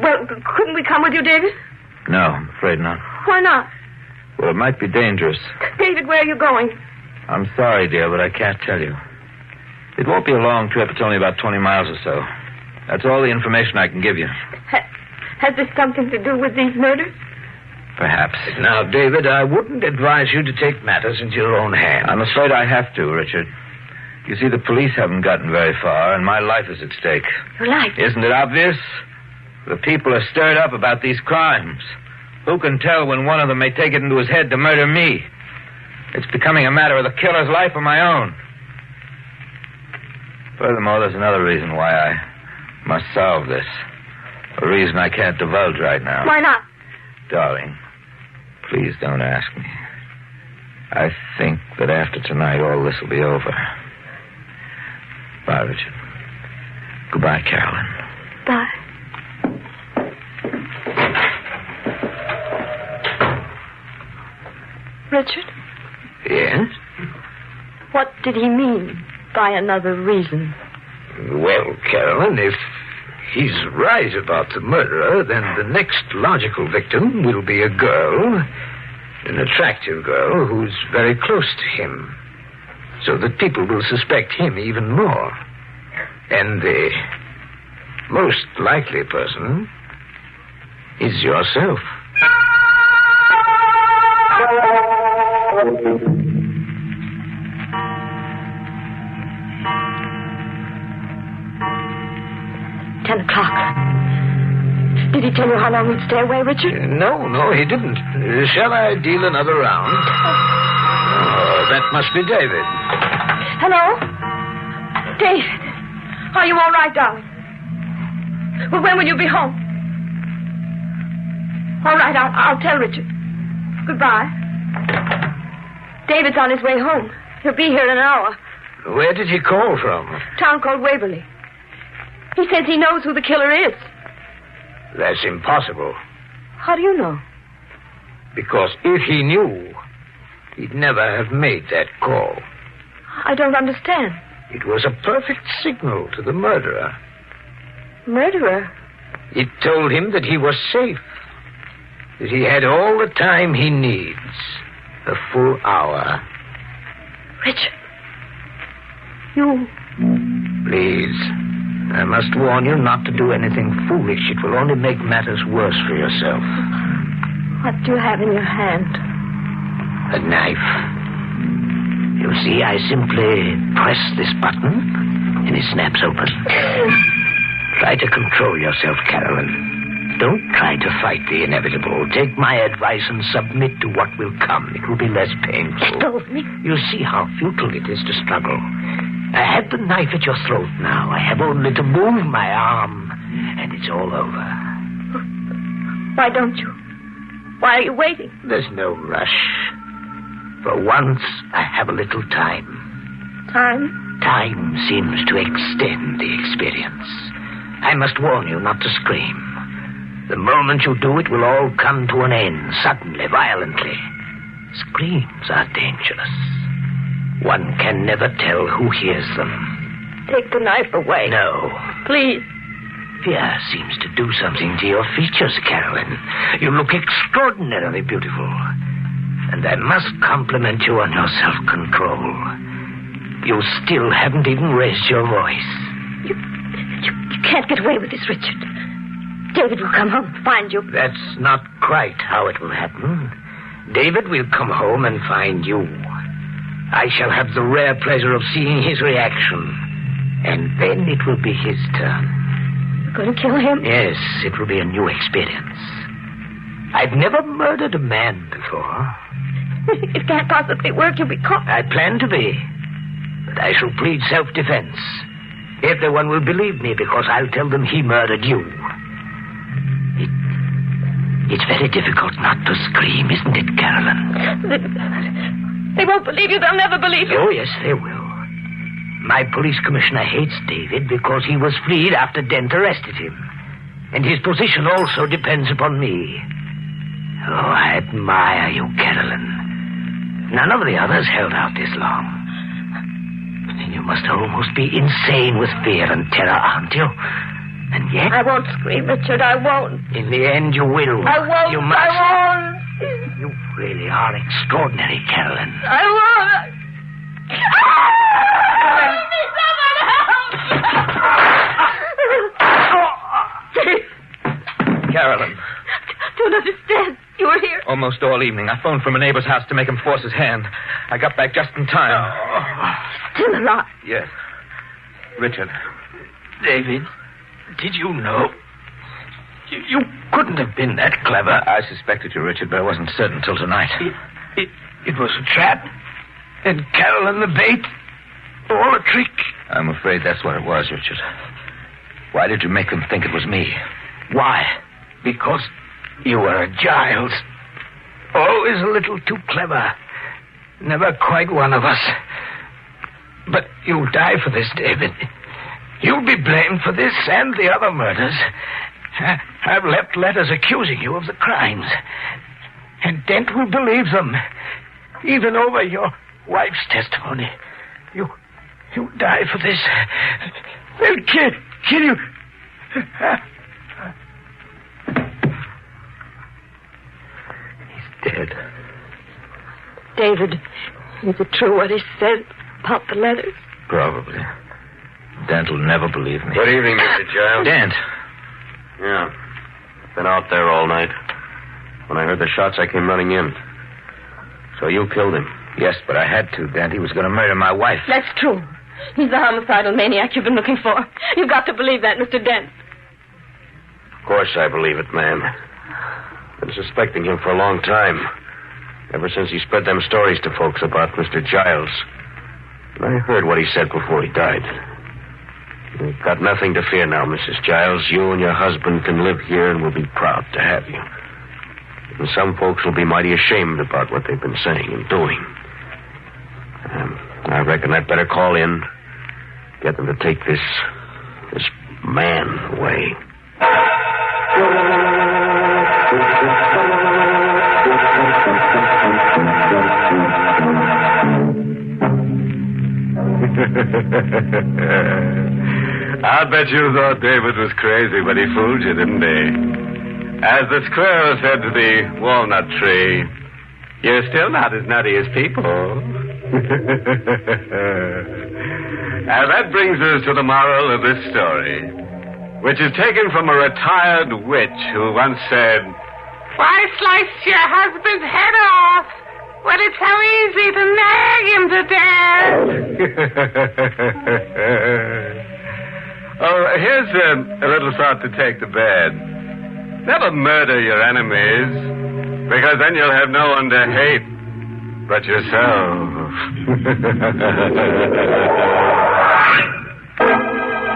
Well, couldn't we come with you, David? No, I'm afraid not. Why not? Well, it might be dangerous. David, where are you going? I'm sorry, dear, but I can't tell you. It won't be a long trip. It's only about 20 miles or so. That's all the information I can give you. Has this something to do with these murders? Perhaps. Now, David, I wouldn't advise you to take matters into your own hands. I'm afraid I have to, Richard. You see, the police haven't gotten very far, and my life is at stake. Your life? Isn't it obvious? The people are stirred up about these crimes. Who can tell when one of them may take it into his head to murder me? It's becoming a matter of the killer's life or my own. Furthermore, there's another reason why I must solve this. A reason I can't divulge right now. Why not? Darling, please don't ask me. I think that after tonight, all this will be over. Bye, Richard. Goodbye, Carolyn. Bye. Richard? Yes? What did he mean by another reason? Well, Carolyn, if he's right about the murderer, then the next logical victim will be a girl, an attractive girl who's very close to him, so that people will suspect him even more. And the most likely person is yourself. 10 o'clock. Did he tell you how long we'd stay away, Richard? No, he didn't. Shall I deal another round? Oh, that must be David. Hello? David, are you all right, darling? Well, when will you be home? All right, I'll tell Richard. Goodbye. David's on his way home. He'll be here in an hour. Where did he call from? A town called Waverly. He says he knows who the killer is. That's impossible. How do you know? Because if he knew, he'd never have made that call. I don't understand. It was a perfect signal to the murderer. Murderer? It told him that he was safe. That he had all the time he needs. A full hour. Richard. You... Please. I must warn you not to do anything foolish. It will only make matters worse for yourself. What do you have in your hand? A knife. You see, I simply press this button, and it snaps open. Try to control yourself, Carolyn. Don't try to fight the inevitable. Take my advice and submit to what will come. It will be less painful. Let go of me. You see how futile it is to struggle. I have the knife at your throat now. I have only to move my arm, and it's all over. Why don't you? Why are you waiting? There's no rush. For once, I have a little time. Time? Time seems to extend the experience. I must warn you not to scream. The moment you do, it will all come to an end, suddenly, violently. Screams are dangerous. One can never tell who hears them. Take the knife away. No. Please. Fear seems to do something to your features, Carolyn. You look extraordinarily beautiful. And I must compliment you on your self-control. You still haven't even raised your voice. You can't get away with this, Richard. David will come home and find you. That's not quite how it will happen. David will come home and find you. I shall have the rare pleasure of seeing his reaction. And then it will be his turn. You're going to kill him? Yes, it will be a new experience. I've never murdered a man before. It can't possibly work. You'll be caught. I plan to be. But I shall plead self-defense. Everyone will believe me because I'll tell them he murdered you. It's very difficult not to scream, isn't it, Carolyn? They won't believe you. They'll never believe you. Oh, yes, they will. My police commissioner hates David because he was freed after Dent arrested him. And his position also depends upon me. Oh, I admire you, Carolyn. None of the others held out this long. You must almost be insane with fear and terror, aren't you? And yet... I won't scream, Richard. I won't. In the end, you will. I won't. You must. I won't. You really are extraordinary, Carolyn. I won't. Carolyn. Don't understand. You were here. Almost all evening. I phoned from a neighbor's house to make him force his hand. I got back just in time. Still alive. Yes. Richard. David, did you know? You couldn't have been that clever. I suspected you, Richard, but I wasn't certain until tonight. It was a trap. And Carolyn the bait. All a trick. I'm afraid that's what it was, Richard. Why did you make them think it was me? Why? Because you were a Giles. Always a little too clever. Never quite one of us. But you'll die for this, David. You'll be blamed for this and the other murders. I've left letters accusing you of the crimes. And Dent will believe them. Even over your wife's testimony. You'll die for this. They'll kill you. He's dead. David, is it true what he said about the letters? Probably. Dent will never believe me. Good evening, Mr. Giles. Dent. Yeah. Been out there all night. When I heard the shots, I came running in. So you killed him? Yes, but I had to, Dent. He was going to murder my wife. That's true. He's the homicidal maniac you've been looking for. You've got to believe that, Mr. Dent. Of course I believe it, ma'am. Been suspecting him for a long time. Ever since he spread them stories to folks about Mr. Giles. And I heard what he said before he died. You've got nothing to fear now, Mrs. Giles. You and your husband can live here and we'll be proud to have you. And some folks will be mighty ashamed about what they've been saying and doing. I reckon I'd better call in, get them to take this man away. I bet you thought David was crazy, but he fooled you, didn't he? As the squirrel said to the walnut tree, you're still not as nutty as people. And that brings us to the moral of this story, which is taken from a retired witch who once said, Why slice your husband's head off when it's so easy to nag him to death? Oh, here's a little thought to take to bed. Never murder your enemies, because then you'll have no one to hate but yourself.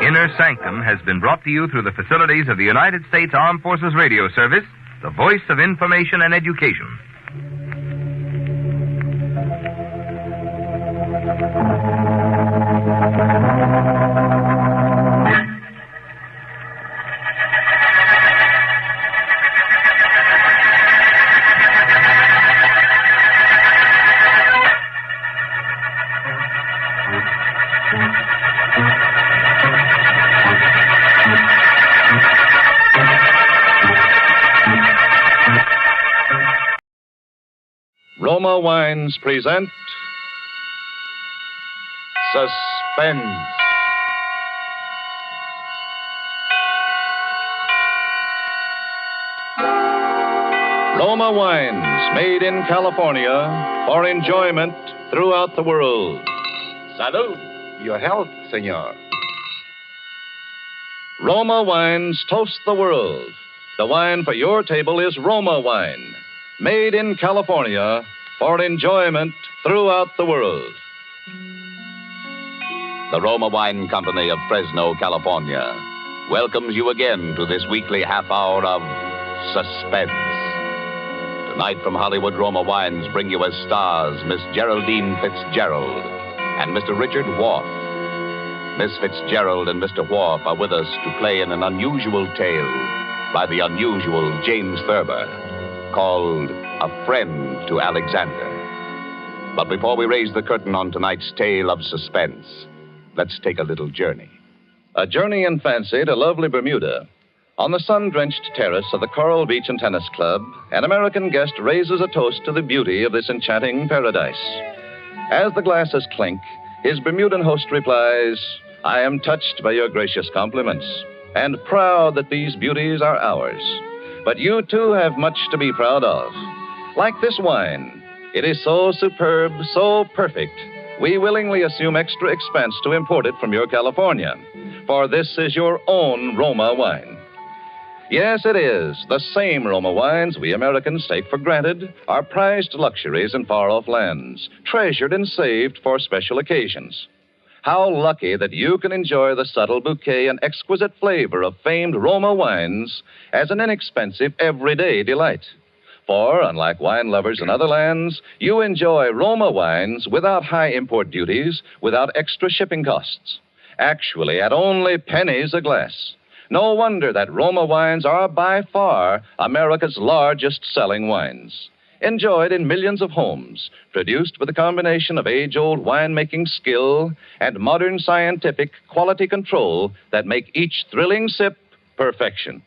In Inner Sanctum has been brought to you through the facilities of the United States Armed Forces Radio Service, the voice of information and education. Roma Wines present Suspense. Roma Wines, made in California for enjoyment throughout the world. Salud. Your health, senor. Roma Wines toast the world. The wine for your table is Roma Wine, made in California for enjoyment throughout the world. The Roma Wine Company of Fresno, California, welcomes you again to this weekly half hour of Suspense. Tonight from Hollywood, Roma Wines bring you as stars Miss Geraldine Fitzgerald and Mr. Richard Wharf. Miss Fitzgerald and Mr. Wharf are with us to play in an unusual tale by the unusual James Thurber, called A Friend to Alexander. But before we raise the curtain on tonight's tale of suspense, let's take a little journey. A journey in fancy to lovely Bermuda. On the sun-drenched terrace of the Coral Beach and Tennis Club, an American guest raises a toast to the beauty of this enchanting paradise. As the glasses clink, his Bermudan host replies, "I am touched by your gracious compliments, and proud that these beauties are ours. But you, too, have much to be proud of. Like this wine, it is so superb, so perfect, we willingly assume extra expense to import it from your California, for this is your own Roma wine." Yes, it is. The same Roma wines we Americans take for granted are prized luxuries in far-off lands, treasured and saved for special occasions. How lucky that you can enjoy the subtle bouquet and exquisite flavor of famed Roma wines as an inexpensive, everyday delight. For, unlike wine lovers in other lands, you enjoy Roma wines without high import duties, without extra shipping costs. Actually, at only pennies a glass. No wonder that Roma wines are by far America's largest selling wines. Enjoyed in millions of homes, produced with a combination of age-old winemaking skill and modern scientific quality control that make each thrilling sip perfection.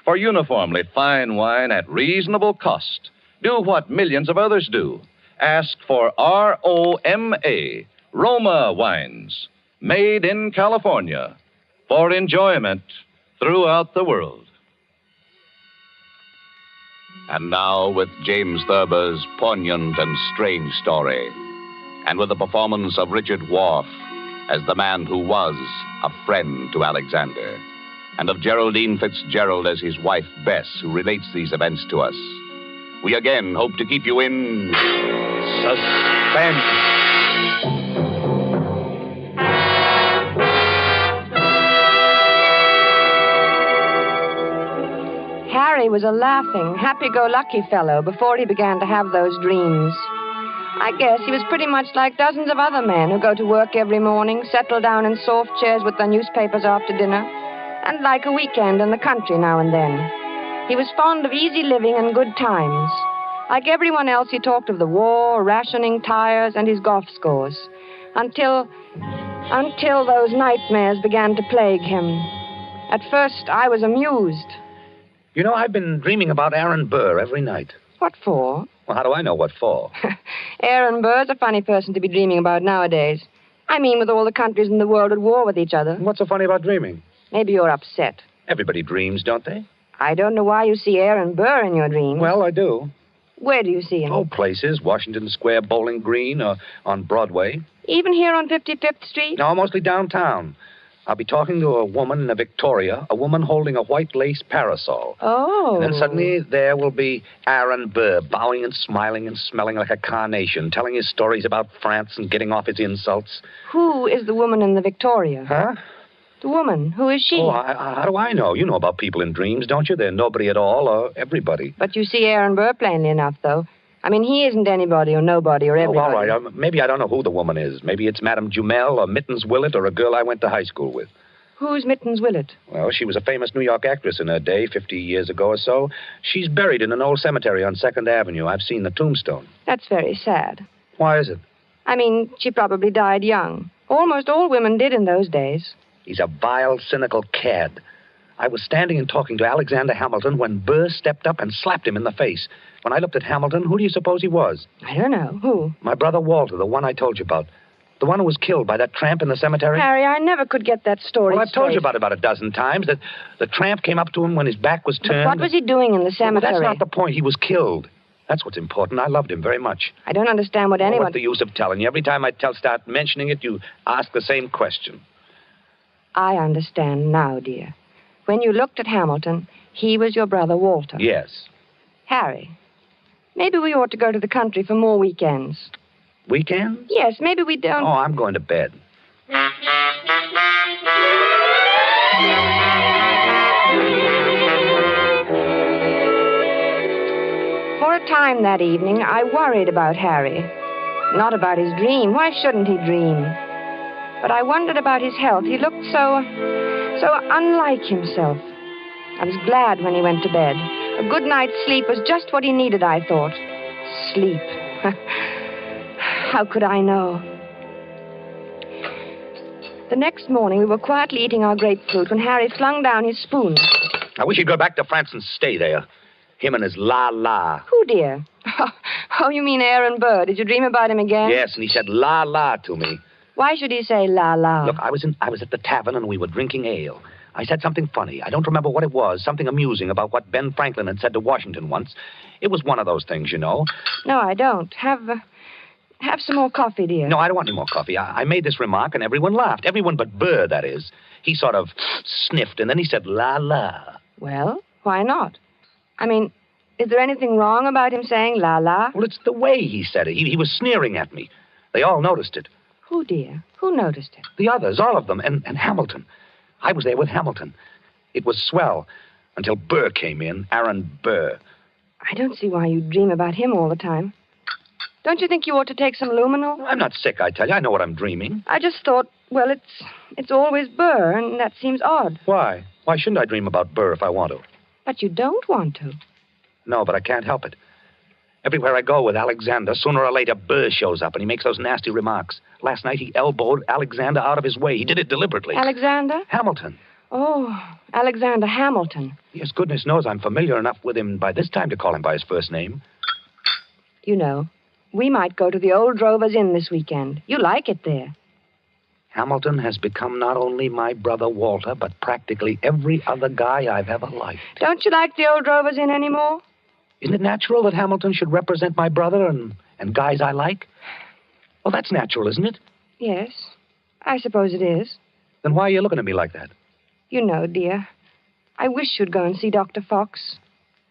For uniformly fine wine at reasonable cost, do what millions of others do. Ask for ROMA, Roma Wines, made in California, for enjoyment throughout the world. And now, with James Thurber's poignant and strange story, and with the performance of Richard Wharf as the man who was a friend to Alexander, and of Geraldine Fitzgerald as his wife, Bess, who relates these events to us, we again hope to keep you in suspense. Harry was a laughing, happy-go-lucky fellow before he began to have those dreams. I guess he was pretty much like dozens of other men who go to work every morning, settle down in soft chairs with their newspapers after dinner, and like a weekend in the country now and then. He was fond of easy living and good times. Like everyone else, he talked of the war, rationing, tires, and his golf scores, until those nightmares began to plague him. At first, I was amused. You know, I've been dreaming about Aaron Burr every night. What for? Well, how do I know what for? Aaron Burr's a funny person to be dreaming about nowadays. I mean, with all the countries in the world at war with each other. What's so funny about dreaming? Maybe you're upset. Everybody dreams, don't they? I don't know why you see Aaron Burr in your dreams. Well, I do. Where do you see him? Oh, places. Washington Square, Bowling Green, or on Broadway. Even here on 55th Street? No, mostly downtown. I'll be talking to a woman in a Victoria, a woman holding a white lace parasol. Oh. And then suddenly there will be Aaron Burr, bowing and smiling and smelling like a carnation, telling his stories about France and getting off his insults. Who is the woman in the Victoria? Huh? The woman, who is she? Oh, how do I know? You know about people in dreams, don't you? They're nobody at all or everybody. But you see Aaron Burr plainly enough, though. I mean, he isn't anybody or nobody or everybody. Oh, all right. Maybe I don't know who the woman is. Maybe it's Madame Jumel or Mittens Willett or a girl I went to high school with. Who's Mittens Willett? Well, she was a famous New York actress in her day, 50 years ago or so. She's buried in an old cemetery on 2nd Avenue. I've seen the tombstone. That's very sad. Why is it? I mean, she probably died young. Almost all women did in those days. He's a vile, cynical cad. I was standing and talking to Alexander Hamilton when Burr stepped up and slapped him in the face. When I looked at Hamilton, who do you suppose he was? I don't know. Who? My brother Walter, the one I told you about. The one who was killed by that tramp in the cemetery? Harry, I never could get that story Well, I've told you straight. about it a dozen times, that the tramp came up to him when his back was turned. But what was he doing in the cemetery? Well, that's not the point. He was killed. That's what's important. I loved him very much. I don't understand what anyone... What's the use of telling you? Every time I start mentioning it, you ask the same question. I understand now, dear. When you looked at Hamilton, he was your brother Walter. Yes. Harry, maybe we ought to go to the country for more weekends. Weekends? Yes, maybe we don't... Oh, I'm going to bed. For a time that evening, I worried about Harry. Not about his dream. Why shouldn't he dream? But I wondered about his health. He looked so unlike himself. I was glad when he went to bed. A good night's sleep was just what he needed, I thought. Sleep. How could I know? The next morning, we were quietly eating our grapefruit when Harry flung down his spoon. I wish he'd go back to France and stay there. Him and his la-la. Who, dear? Oh, you mean Aaron Burr. Did you dream about him again? Yes, and he said la-la to me. Why should he say la-la? Look, I was at the tavern and we were drinking ale. I said something funny. I don't remember what it was. Something amusing about what Ben Franklin had said to Washington once. It was one of those things, you know. No, I don't. Have some more coffee, dear. No, I don't want any more coffee. I made this remark and everyone laughed. Everyone but Burr, that is. He sort of sniffed and then he said la-la. Well, why not? I mean, is there anything wrong about him saying la-la? Well, it's the way he said it. He was sneering at me. They all noticed it. Who, dear? Who noticed it? The others, all of them, and Hamilton. I was there with Hamilton. It was swell until Burr came in, Aaron Burr. I don't see why you dream about him all the time. Don't you think you ought to take some luminol? I'm not sick, I tell you. I know what I'm dreaming. I just thought, well, it's always Burr, and that seems odd. Why? Why shouldn't I dream about Burr if I want to? But you don't want to. No, but I can't help it. Everywhere I go with Alexander, sooner or later, Burr shows up, and he makes those nasty remarks. Last night, he elbowed Alexander out of his way. He did it deliberately. Alexander? Hamilton. Oh, Alexander Hamilton. Yes, goodness knows I'm familiar enough with him by this time to call him by his first name. You know, we might go to the Old Drovers Inn this weekend. You like it there. Hamilton has become not only my brother Walter, but practically every other guy I've ever liked. Don't you like the Old Drovers Inn anymore? Isn't it natural that Hamilton should represent my brother and guys I like? Well, that's natural, isn't it? Yes, I suppose it is. Then why are you looking at me like that? You know, dear, I wish you'd go and see Dr. Fox.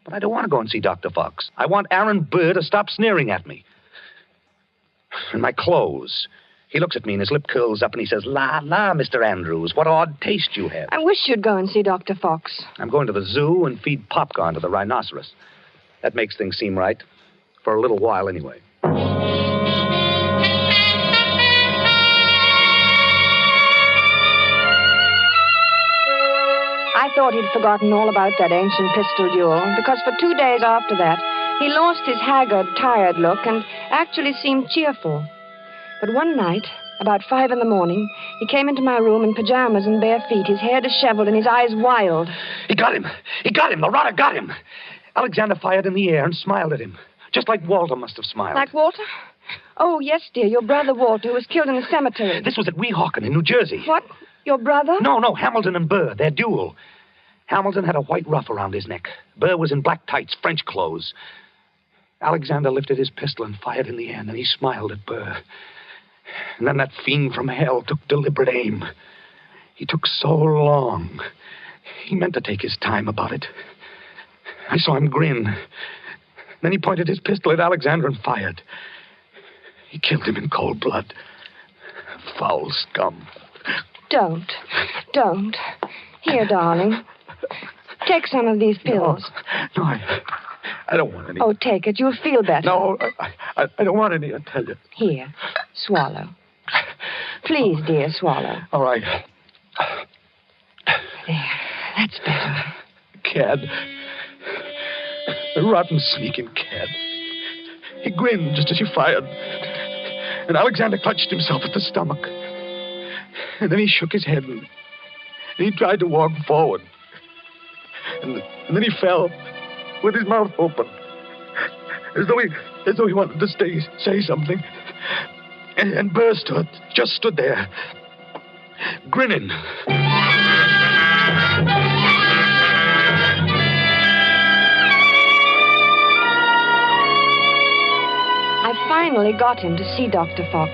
But I don't want to go and see Dr. Fox. I want Aaron Burr to stop sneering at me. And my clothes. He looks at me and his lip curls up and he says, la, Mr. Andrews, what odd taste you have. I wish you'd go and see Dr. Fox. I'm going to the zoo and feed popcorn to the rhinoceros. That makes things seem right. For a little while, anyway. I thought he'd forgotten all about that ancient pistol duel, because for 2 days after that, he lost his haggard, tired look and actually seemed cheerful. But one night, about 5 a.m, he came into my room in pajamas and bare feet, his hair disheveled and his eyes wild. He got him! He got him! The rotter got him! Alexander fired in the air and smiled at him, just like Walter must have smiled. Like Walter? Oh, yes, dear, your brother Walter, who was killed in the cemetery. This was at Weehawken in New Jersey. What? Your brother? No, Hamilton and Burr, their duel. Hamilton had a white ruff around his neck. Burr was in black tights, French clothes. Alexander lifted his pistol and fired in the air, and then he smiled at Burr. And then that fiend from hell took deliberate aim. He took so long. He meant to take his time about it. I saw him grin. Then he pointed his pistol at Alexander and fired. He killed him in cold blood. Foul scum. Don't. Here, darling. Take some of these pills. No, I don't want any. Oh, take it. You'll feel better. No, I don't want any, I tell you. Here, swallow. Please, dear, swallow. All right. There, that's better. Cad. A rotten, sneaking cad. He grinned just as he fired. And Alexander clutched himself at the stomach. And then he shook his head and he tried to walk forward. And then he fell with his mouth open. As though he wanted to say something. And Burr just stood there, grinning. I finally got him to see Dr. Fox,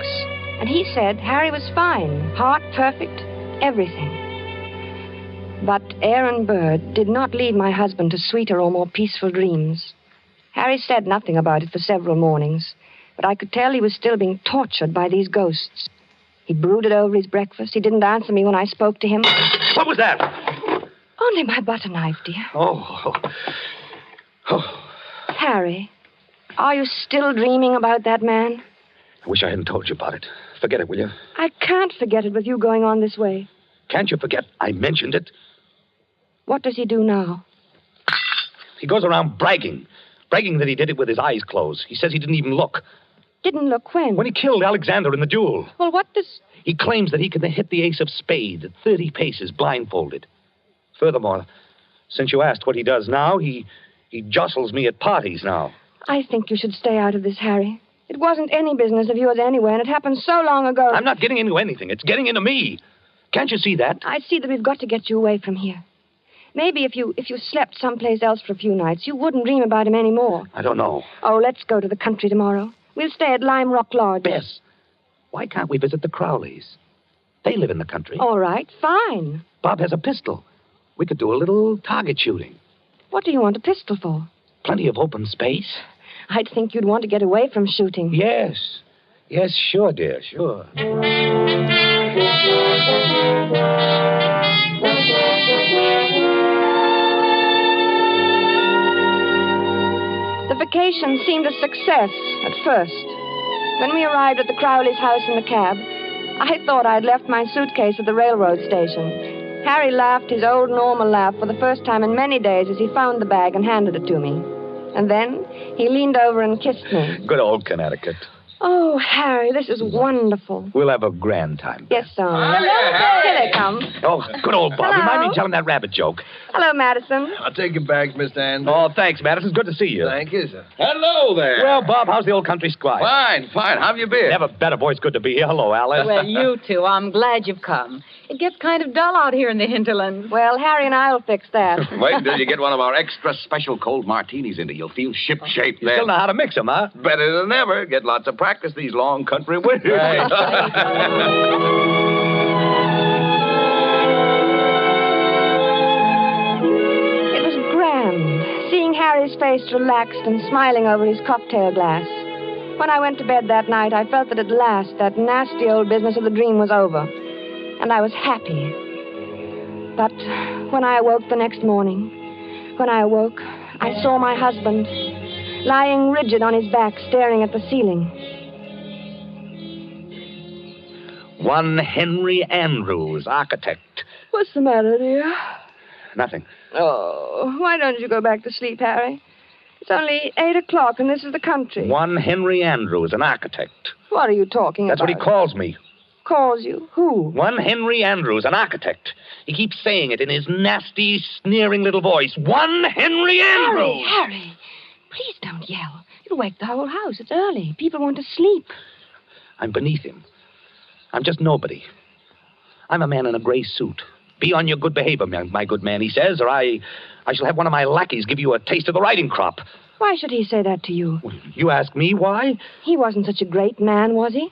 and he said Harry was fine, heart perfect, everything. But Aaron Burr did not lead my husband to sweeter or more peaceful dreams. Harry said nothing about it for several mornings, but I could tell he was still being tortured by these ghosts. He brooded over his breakfast. He didn't answer me when I spoke to him. What was that? Only my butter knife, dear. Oh. Harry, are you still dreaming about that man? I wish I hadn't told you about it. Forget it, will you? I can't forget it with you going on this way. Can't you forget I mentioned it? What does he do now? He goes around bragging that he did it with his eyes closed. He says he didn't even look. Didn't look when? When he killed Alexander in the duel. Well, what does... He claims that he can hit the ace of spades at 30 paces blindfolded. Furthermore, since you asked what he does now, he jostles me at parties now. I think you should stay out of this, Harry. It wasn't any business of yours anyway, and it happened so long ago. I'm not getting into anything. It's getting into me. Can't you see that? I see that we've got to get you away from here. Maybe if you slept someplace else for a few nights, you wouldn't dream about him anymore. I don't know. Oh, let's go to the country tomorrow. We'll stay at Lime Rock Lodge. Bess, why can't we visit the Crowleys? They live in the country. All right, fine. Bob has a pistol. We could do a little target shooting. What do you want a pistol for? Plenty of open space. I'd think you'd want to get away from shooting. Yes. Yes, sure, dear, sure. The vacation seemed a success at first. When we arrived at the Crowley's house in the cab, I thought I'd left my suitcase at the railroad station. Harry laughed his old normal laugh for the first time in many days as he found the bag and handed it to me. And then he leaned over and kissed me. Good old Connecticut. Oh, Harry, this is wonderful. We'll have a grand time. Yes, darling. Here they come. Oh, good old Bob. Hello. Remind me of telling that rabbit joke. Hello, Madison. I'll take your bags, Mr. Anderson. Oh, thanks, Madison. It's good to see you. Thank you, sir. Hello there. Well, Bob, how's the old country squire? Fine. How have you been? Never better, boy. It's good to be here. Hello, Alice. Well, you two, I'm glad you've come. It gets kind of dull out here in the hinterlands. Well, Harry and I will fix that. Wait until you get one of our extra special cold martinis into you. You'll feel ship-shape then. You still know how to mix them, huh? Better than ever. Get lots of practice these long country winters. Right. It was grand, seeing Harry's face relaxed and smiling over his cocktail glass. When I went to bed that night, I felt that at last that nasty old business of the dream was over. And I was happy. But when I awoke the next morning, I saw my husband lying rigid on his back, staring at the ceiling. One Henry Andrews, architect. What's the matter, dear? Nothing. Oh, why don't you go back to sleep, Harry? It's only 8 o'clock, and this is the country. One Henry Andrews, an architect. What are you talking That's about? what he calls me. Calls you? Who? One Henry Andrews, an architect. He keeps saying it in his nasty, sneering little voice. One Henry Andrews! Harry, please don't yell. You'll wake the whole house. It's early. People want to sleep. I'm beneath him. I'm just nobody. I'm a man in a gray suit. Be on your good behavior, my good man, he says, or I shall have one of my lackeys give you a taste of the riding crop. Why should he say that to you? You ask me why? He wasn't such a great man, was he?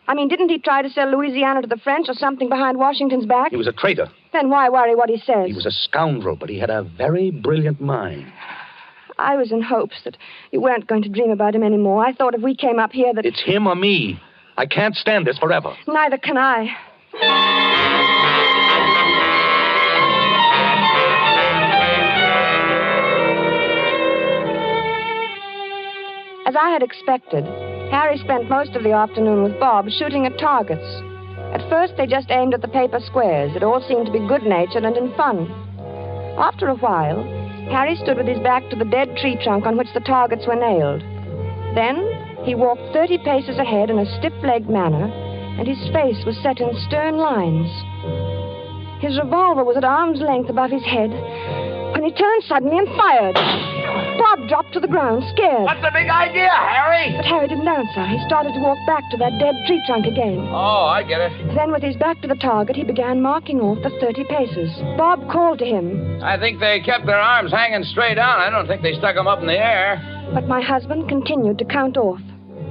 I mean, didn't he try to sell Louisiana to the French or something behind Washington's back? He was a traitor. Then why worry what he says? He was a scoundrel, but he had a very brilliant mind. I was in hopes that you weren't going to dream about him anymore. I thought if we came up here that... It's him or me. I can't stand this forever. Neither can I. As I had expected, Harry spent most of the afternoon with Bob shooting at targets. At first, they just aimed at the paper squares. It all seemed to be good-natured and in fun. After a while, Harry stood with his back to the dead tree trunk on which the targets were nailed. Then, he walked 30 paces ahead in a stiff-legged manner, and his face was set in stern lines. His revolver was at arm's length above his head when he turned suddenly and fired. Bob dropped to the ground, scared. What's the big idea, Harry? But Harry didn't answer. He started to walk back to that dead tree trunk again. Oh, I get it. Then, with his back to the target, he began marking off the 30 paces. Bob called to him. I think they kept their arms hanging straight out. I don't think they stuck them up in the air. But my husband continued to count off.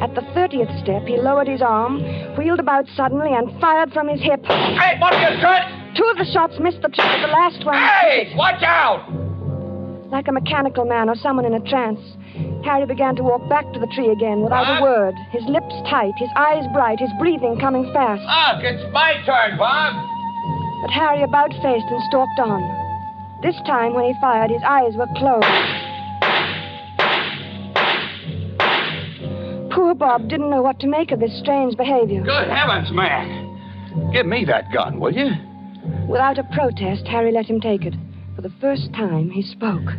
At the 30th step, he lowered his arm, wheeled about suddenly, and fired from his hip. Hey, what are you, Kurt? 2 of the shots missed the tree, but the last one... Hey, watch out! Like a mechanical man or someone in a trance, Harry began to walk back to the tree again without a word, his lips tight, his eyes bright, his breathing coming fast. Look, it's my turn, Bob. But Harry about-faced and stalked on. This time, when he fired, his eyes were closed. Poor Bob didn't know what to make of this strange behavior. Good heavens, man. Give me that gun, will you? Without a protest, Harry let him take it. For the first time, he spoke.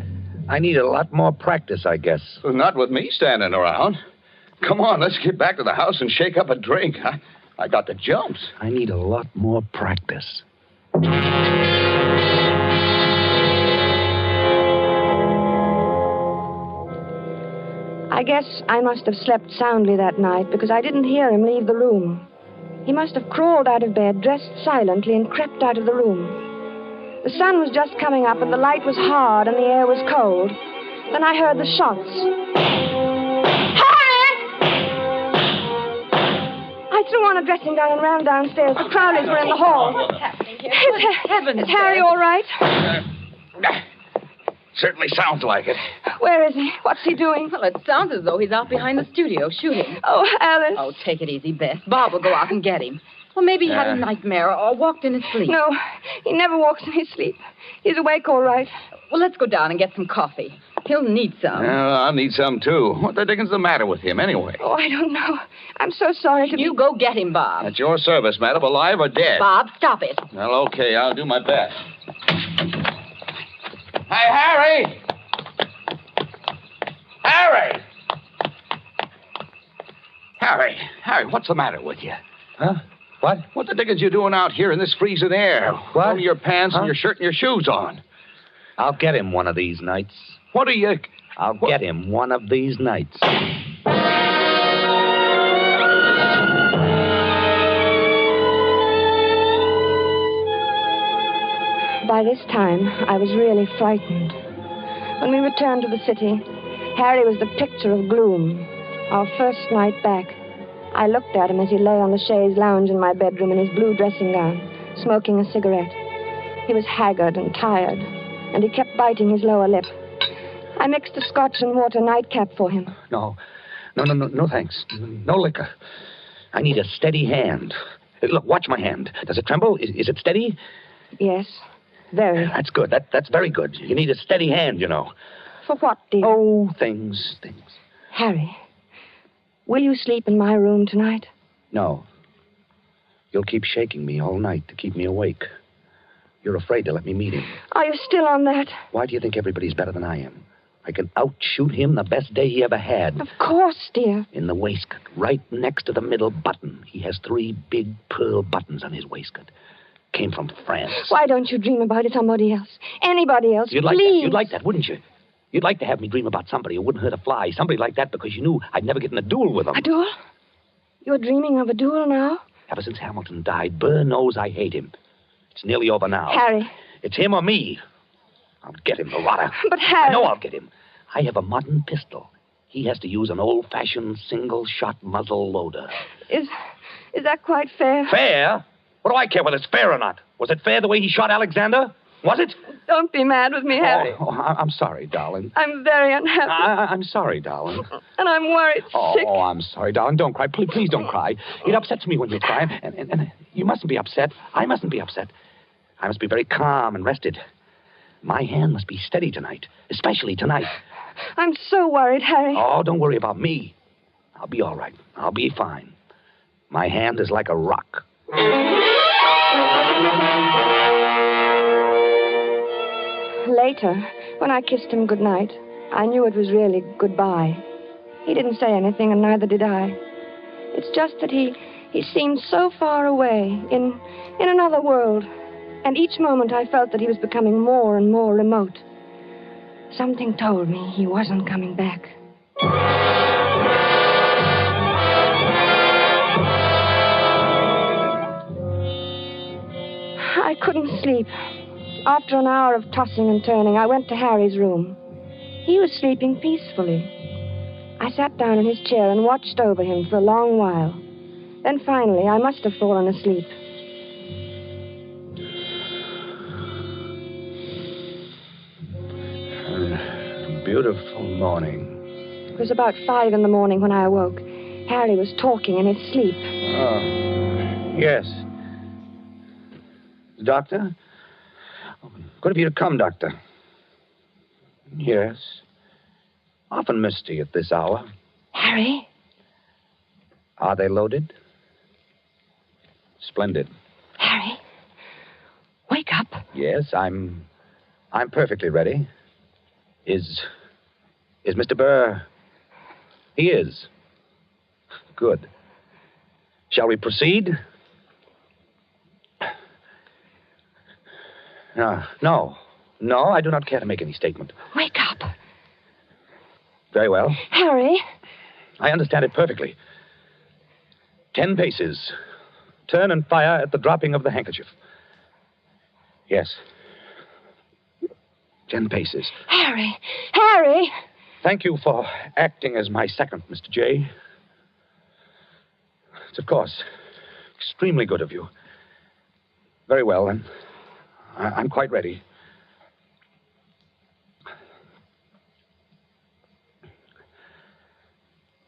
I need a lot more practice, I guess. Well, not with me standing around. Come on, let's get back to the house and shake up a drink. I got the jumps. I need a lot more practice. I guess I must have slept soundly that night because I didn't hear him leave the room. He must have crawled out of bed, dressed silently, and crept out of the room. The sun was just coming up, and the light was hard, and the air was cold. Then I heard the shots. Harry! I threw on a dressing gown and ran downstairs. The Crowleys were in the hall. What's happening here? Good heavens, Is Harry all right? Certainly sounds like it. Where is he? What's he doing? Well, it sounds as though he's out behind the studio shooting. Oh, Alice. Oh, take it easy, Beth. Bob will go out and get him. Well, maybe he had a nightmare or walked in his sleep. No, he never walks in his sleep. He's awake all right. Well, let's go down and get some coffee. He'll need some. I'll need some, too. What the dickens is the matter with him, anyway? Oh, I don't know. I'm so sorry to You go get him, Bob. At your service, madam, alive or dead. Bob, stop it. Well, okay, I'll do my best. Hey, Harry! Harry! Harry, what's the matter with you? Huh? What? What the dickens you doing out here in this freezing air? What? Only your pants and your shirt and your shoes on. I'll get him one of these nights. What are you... I'll get him one of these nights. By this time, I was really frightened. When we returned to the city, Harry was the picture of gloom. Our first night back. I looked at him as he lay on the chaise lounge in my bedroom in his blue dressing gown, smoking a cigarette. He was haggard and tired, and he kept biting his lower lip. I mixed a scotch and water nightcap for him. No, thanks. No liquor. I need a steady hand. Look, watch my hand. Does it tremble? Is it steady? Yes, very. That's good. That's very good. You need a steady hand, you know. For what, dear? Oh, things. Harry, will you sleep in my room tonight? No. You'll keep shaking me all night to keep me awake. You're afraid to let me meet him. Are you still on that? Why do you think everybody's better than I am? I can outshoot him the best day he ever had. Of course, dear. In the waistcoat, right next to the middle button. He has 3 big pearl buttons on his waistcoat. Came from France. Why don't you dream about it somebody else? Anybody else, You'd please. like that. You'd like that, wouldn't you? You'd like to have me dream about somebody who wouldn't hurt a fly. Somebody like that because you knew I'd never get in a duel with him. A duel? You're dreaming of a duel now? Ever since Hamilton died, Burr knows I hate him. It's nearly over now. Harry. It's him or me. I'll get him, the rotter. But Harry... I know I'll get him. I have a modern pistol. He has to use an old-fashioned single-shot muzzle loader. Is that quite fair? Fair? What do I care whether it's fair or not? Was it fair the way he shot Alexander? Was it? Don't be mad with me, Harry. I'm sorry, darling. I'm very unhappy. I'm sorry, darling. And I'm worried sick. Oh, I'm sorry, darling. Don't cry. Please don't cry. It upsets me when you cry. And you mustn't be upset. I mustn't be upset. I must be very calm and rested. My hand must be steady tonight, especially tonight. I'm so worried, Harry. Oh, don't worry about me. I'll be all right. I'll be fine. My hand is like a rock. Later, when I kissed him goodnight, I knew it was really goodbye. He didn't say anything, and neither did I. It's just that he seemed so far away, in another world. And each moment I felt that he was becoming more and more remote. Something told me he wasn't coming back. I couldn't sleep. After an hour of tossing and turning, I went to Harry's room. He was sleeping peacefully. I sat down in his chair and watched over him for a long while. Then finally, I must have fallen asleep. A beautiful morning. It was about 5 in the morning when I awoke. Harry was talking in his sleep. Oh, yes. Doctor? Good of you to come, Doctor. Yes. Often misty at this hour. Harry? Are they loaded? Splendid. Harry? Wake up. Yes, I'm perfectly ready. Is Mr. Burr? He is. Good. Shall we proceed? No, I do not care to make any statement. Wake up. Very well. Harry? I understand it perfectly. 10 paces. Turn and fire at the dropping of the handkerchief. Yes. 10 paces. Harry! Harry! Thank you for acting as my second, Mr. J. It's, of course, extremely good of you. Very well, then. I'm quite ready.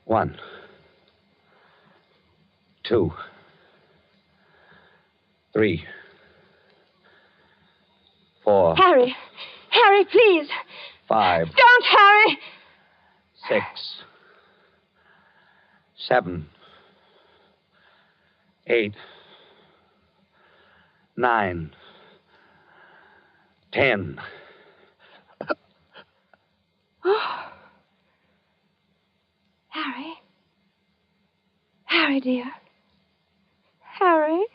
One. 2. 3. 4. Harry! Harry, please! 5. Don't, Harry! 6. 7. 8. 9. 10. Oh. Harry? Harry, dear. Harry?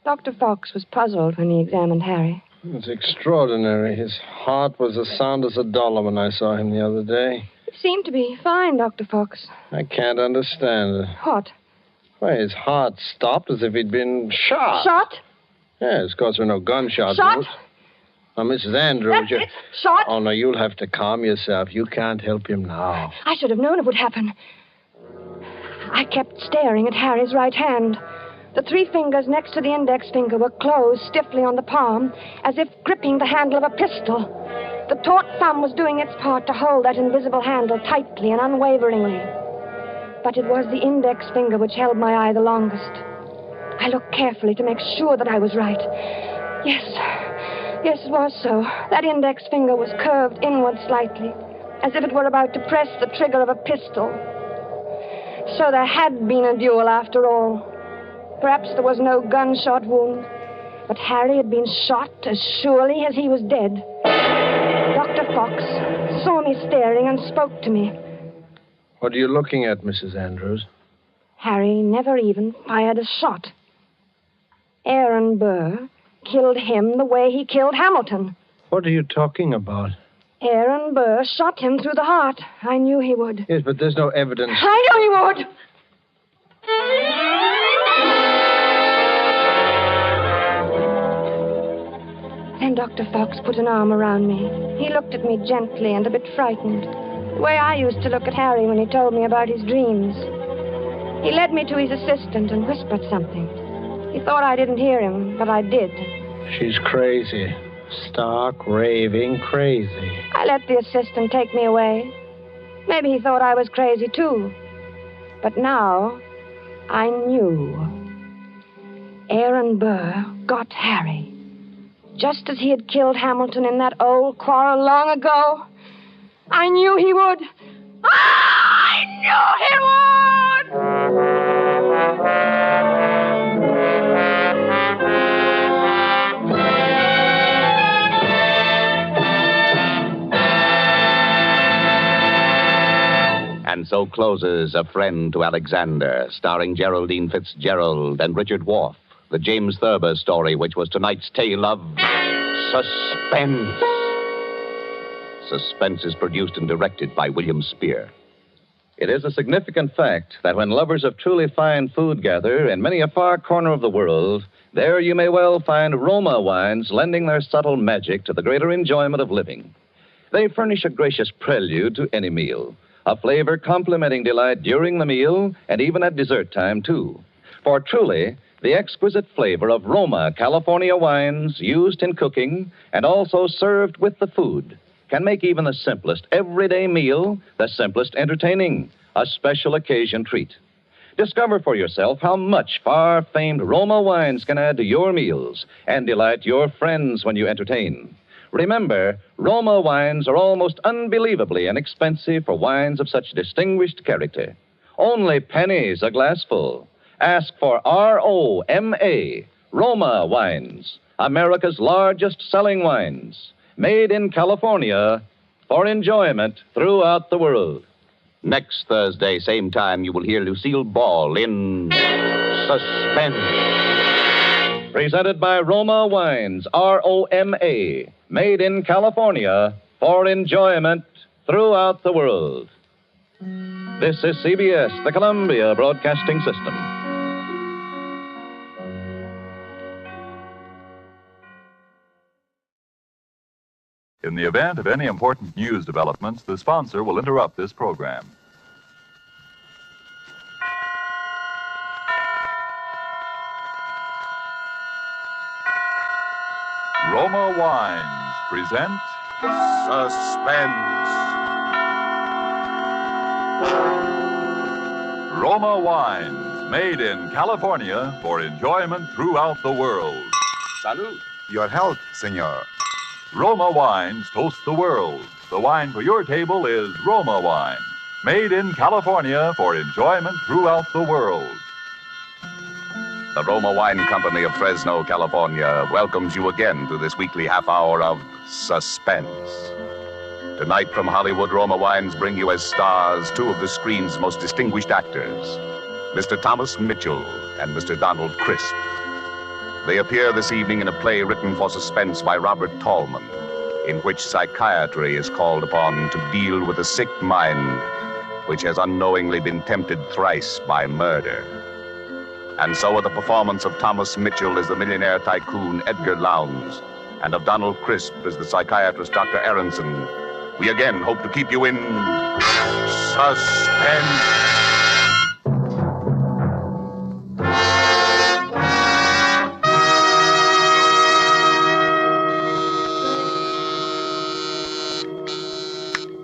Dr. Fox was puzzled when he examined Harry. It's extraordinary. His heart was as sound as a dollar when I saw him the other day. It seemed to be fine, Dr. Fox. I can't understand it. What? Why, his heart stopped as if he'd been shot. Shot? Yes, of course there are no gunshots. Shot? Now, Mrs. Andrews, That's it. Shot? Oh, no, you'll have to calm yourself. You can't help him now. I should have known it would happen. I kept staring at Harry's right hand. The 3 fingers next to the index finger were closed stiffly on the palm, as if gripping the handle of a pistol. The taut thumb was doing its part to hold that invisible handle tightly and unwaveringly. But it was the index finger which held my eye the longest. I looked carefully to make sure that I was right. Yes, it was so. That index finger was curved inward slightly, as if it were about to press the trigger of a pistol. So there had been a duel after all. Perhaps there was no gunshot wound, but Harry had been shot as surely as he was dead. Dr. Fox saw me staring and spoke to me. What are you looking at, Mrs. Andrews? Harry never even fired a shot. Aaron Burr killed him the way he killed Hamilton. What are you talking about? Aaron Burr shot him through the heart. I knew he would. Yes, but there's no evidence. I knew he would! Then Dr. Fox put an arm around me. He looked at me gently and a bit frightened, the way I used to look at Harry when he told me about his dreams. He led me to his assistant and whispered something. He thought I didn't hear him, but I did. She's crazy. Stark, raving crazy. I let the assistant take me away. Maybe he thought I was crazy, too. But now, I knew. Aaron Burr got Harry. Just as he had killed Hamilton in that old quarrel long ago. I knew he would. I knew he would! And so closes A Friend to Alexander, starring Geraldine Fitzgerald and Richard Wharf, the James Thurber story, which was tonight's tale of Suspense. Suspense is produced and directed by William Spear. It is a significant fact that when lovers of truly fine food gather in many a far corner of the world, there you may well find Roma wines lending their subtle magic to the greater enjoyment of living. They furnish a gracious prelude to any meal, a flavor complementing delight during the meal and even at dessert time, too. For truly, the exquisite flavor of Roma California wines used in cooking and also served with the food can make even the simplest everyday meal the simplest entertaining, a special occasion treat. Discover for yourself how much far-famed Roma wines can add to your meals and delight your friends when you entertain. Remember, Roma wines are almost unbelievably inexpensive for wines of such distinguished character. Only pennies a glassful. Ask for R-O-M-A, Roma wines, America's largest selling wines, made in California for enjoyment throughout the world. Next Thursday, same time, you will hear Lucille Ball in Suspense. Presented by Roma Wines, R-O-M-A, made in California for enjoyment throughout the world. This is CBS, the Columbia Broadcasting System. In the event of any important news developments, the sponsor will interrupt this program. Roma Wines present Suspense. Roma Wines, made in California for enjoyment throughout the world. Salud. Your health, senor. Roma Wines toast the world. The wine for your table is Roma Wine, made in California for enjoyment throughout the world. The Roma Wine Company of Fresno, California, welcomes you again to this weekly half hour of Suspense. Tonight from Hollywood, Roma Wines bring you as stars two of the screen's most distinguished actors, Mr. Thomas Mitchell and Mr. Donald Crisp. They appear this evening in a play written for suspense by Robert Tallman, in which psychiatry is called upon to deal with a sick mind which has unknowingly been tempted thrice by murder. And so are the performance of Thomas Mitchell as the millionaire tycoon Edgar Lowndes and of Donald Crisp as the psychiatrist Dr. Aronson. We again hope to keep you in suspense.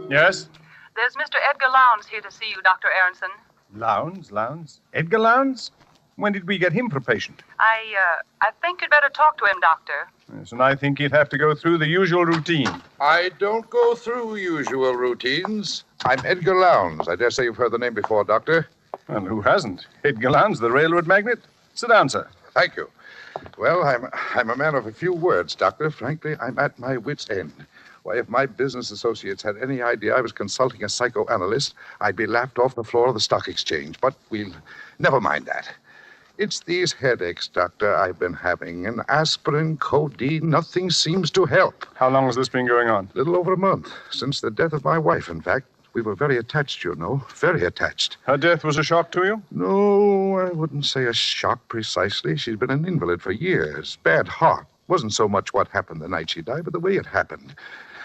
Yes? There's Mr. Edgar Lowndes here to see you, Dr. Aronson. Lowndes? Edgar Lowndes? When did we get him for patient? I think you'd better talk to him, Doctor. Yes, and I think he'd have to go through the usual routine. I don't go through usual routines. I'm Edgar Lowndes. I dare say you've heard the name before, Doctor. Well, who hasn't? Edgar Lowndes, the railroad magnate. Sit down, sir. Thank you. Well, I'm a man of a few words, Doctor. Frankly, I'm at my wit's end. Why, if my business associates had any idea I was consulting a psychoanalyst, I'd be laughed off the floor of the stock exchange. But we'll never mind that. It's these headaches, Doctor, I've been having. And aspirin, codeine, nothing seems to help. How long has this been going on? A little over a month. Since the death of my wife, in fact. We were very attached, you know. Very attached. Her death was a shock to you? No, I wouldn't say a shock precisely. She's been an invalid for years. Bad heart. Wasn't so much what happened the night she died, but the way it happened.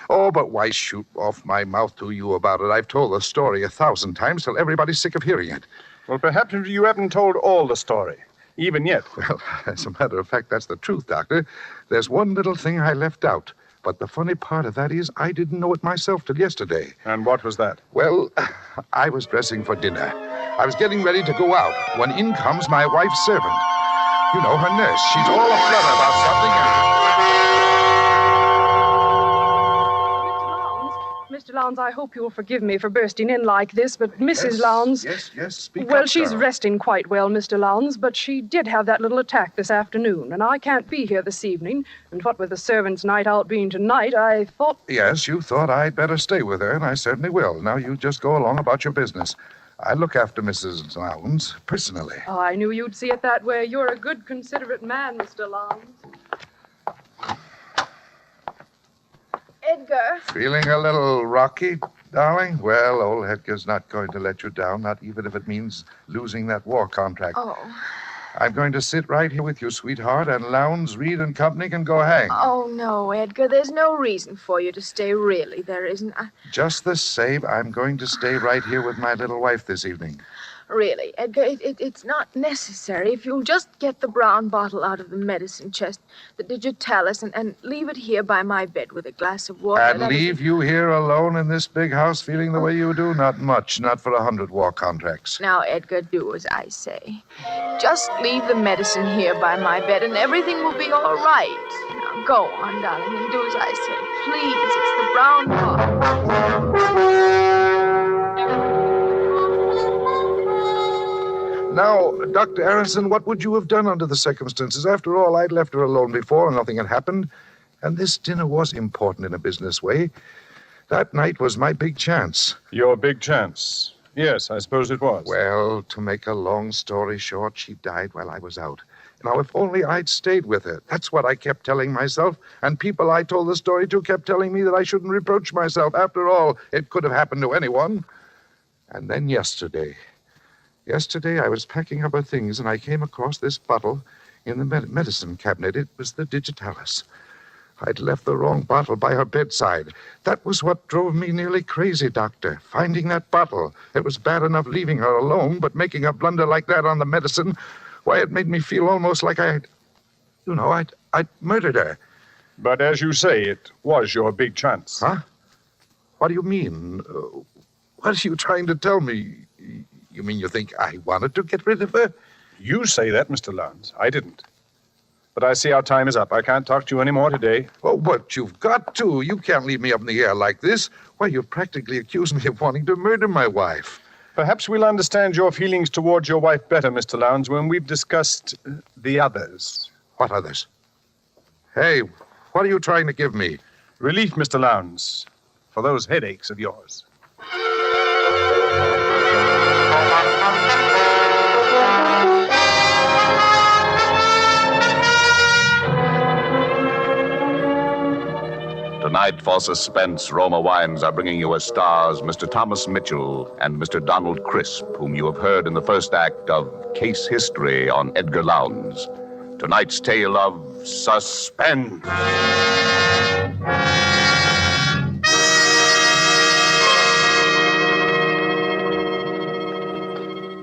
Oh, but why shoot off my mouth to you about it? I've told the story 1,000 times till everybody's sick of hearing it. Well, perhaps you haven't told all the story, even yet. Well, as a matter of fact, that's the truth, Doctor. There's one little thing I left out. But the funny part of that is I didn't know it myself till yesterday. And what was that? Well, I was dressing for dinner. I was getting ready to go out when in comes my wife's servant. You know, her nurse. She's all aflutter about something and... Mr. Lowndes, I hope you'll forgive me for bursting in like this, but Mrs. Lowndes... Yes, speak Well, up, she's Sarah. resting quite well, Mr. Lowndes, but she did have that little attack this afternoon, and I can't be here this evening. And what with the servants' night out being tonight, I thought... Yes, you thought I'd better stay with her, and I certainly will. Now, you just go along about your business. I look after Mrs. Lowndes personally. Oh, I knew you'd see it that way. You're a good, considerate man, Mr. Lowndes. Edgar. Feeling a little rocky, darling? Well, old Edgar's not going to let you down, not even if it means losing that war contract. Oh. I'm going to sit right here with you, sweetheart, and Lowndes, Reed, and company can go hang. Oh, no, Edgar. There's no reason for you to stay, really. There isn't. Just the same, I'm going to stay right here with my little wife this evening. Really, Edgar, it's not necessary. If you'll just get the brown bottle out of the medicine chest, the digitalis, and leave it here by my bed with a glass of water. And leave you here alone in this big house feeling the way you do? Not much, not for 100 war contracts. Now, Edgar, do as I say. Just leave the medicine here by my bed, and everything will be all right. Now, go on, darling, and do as I say. Please, it's the brown bottle. Now, Dr. Aronson, what would you have done under the circumstances? After all, I'd left her alone before and nothing had happened. And this dinner was important in a business way. That night was my big chance. Your big chance? Yes, I suppose it was. Well, to make a long story short, she died while I was out. Now, if only I'd stayed with her. That's what I kept telling myself. And people I told the story to kept telling me that I shouldn't reproach myself. After all, it could have happened to anyone. And then yesterday, I was packing up her things, and I came across this bottle in the medicine cabinet. It was the digitalis. I'd left the wrong bottle by her bedside. That was what drove me nearly crazy, Doctor, finding that bottle. It was bad enough leaving her alone, but making a blunder like that on the medicine, why, it made me feel almost like I'd murdered her. But as you say, it was your big chance. Huh? What do you mean? What are you trying to tell me? You mean you think I wanted to get rid of her? You say that, Mr. Lowndes. I didn't. But I see our time is up. I can't talk to you anymore today. Oh, but you've got to. You can't leave me up in the air like this. Why, you've practically accused me of wanting to murder my wife. Perhaps we'll understand your feelings towards your wife better, Mr. Lowndes, when we've discussed the others. What others? Hey, what are you trying to give me? Relief, Mr. Lowndes, for those headaches of yours. Tonight, for Suspense, Roma Wines are bringing you as stars Mr. Thomas Mitchell and Mr. Donald Crisp, whom you have heard in the first act of Case History on Edgar Lowndes. Tonight's tale of Suspense.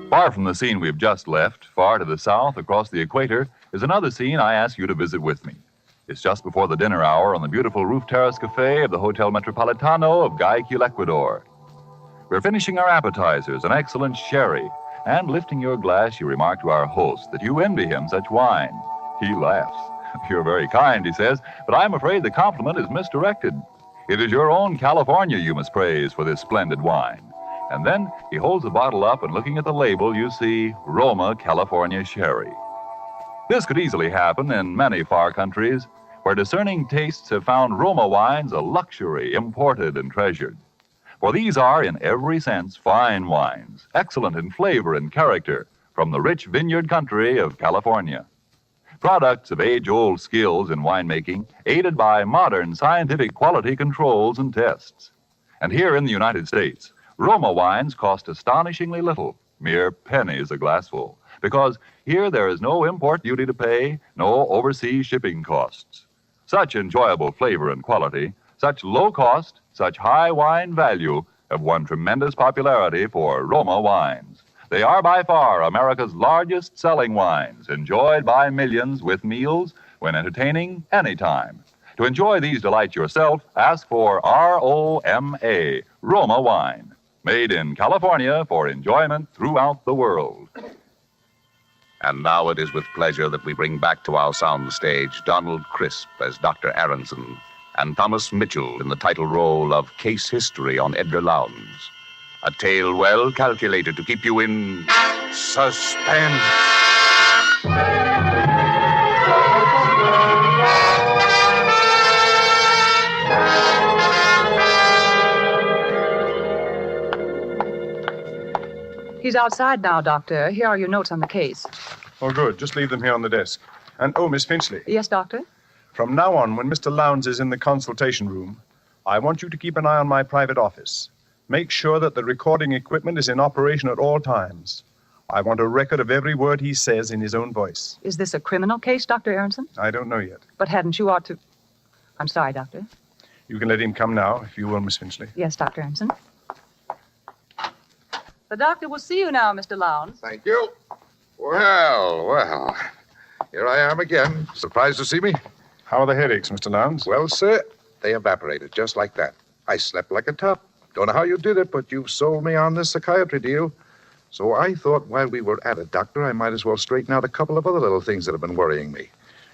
Far from the scene we've just left, far to the south, across the equator, is another scene I ask you to visit with me. It's just before the dinner hour on the beautiful roof terrace cafe of the Hotel Metropolitano of Guayaquil, Ecuador. We're finishing our appetizers, an excellent sherry, and lifting your glass, you remark to our host that you envy him such wine. He laughs. You're very kind, he says, but I'm afraid the compliment is misdirected. It is your own California you must praise for this splendid wine. And then he holds the bottle up, and looking at the label, you see Roma California Sherry. This could easily happen in many far countries, where discerning tastes have found Roma wines a luxury, imported and treasured. For these are, in every sense, fine wines, excellent in flavor and character, from the rich vineyard country of California. Products of age-old skills in winemaking, aided by modern scientific quality controls and tests. And here in the United States, Roma wines cost astonishingly little, mere pennies a glassful, because here there is no import duty to pay, no overseas shipping costs. Such enjoyable flavor and quality, such low cost, such high wine value have won tremendous popularity for Roma wines. They are by far America's largest selling wines, enjoyed by millions with meals when entertaining anytime. To enjoy these delights yourself, ask for ROMA, Roma wine, made in California for enjoyment throughout the world. And now it is with pleasure that we bring back to our soundstage Donald Crisp as Dr. Aronson and Thomas Mitchell in the title role of Case History on Edgar Lowndes. A tale well calculated to keep you in suspense. He's outside now, Doctor. Here are your notes on the case. Oh, good. Just leave them here on the desk. And, oh, Miss Finchley. Yes, Doctor? From now on, when Mr. Lowndes is in the consultation room, I want you to keep an eye on my private office. Make sure that the recording equipment is in operation at all times. I want a record of every word he says in his own voice. Is this a criminal case, Dr. Aronson? I don't know yet. But hadn't you ought to... I'm sorry, Doctor. You can let him come now, if you will, Miss Finchley. Yes, Dr. Aronson. The doctor will see you now, Mr. Lowndes. Thank you. Well. Here I am again. Surprised to see me? How are the headaches, Mr. Lowndes? Well, sir, they evaporated just like that. I slept like a top. Don't know how you did it, but you've sold me on this psychiatry deal. So I thought while we were at it, Doctor, I might as well straighten out a couple of other little things that have been worrying me.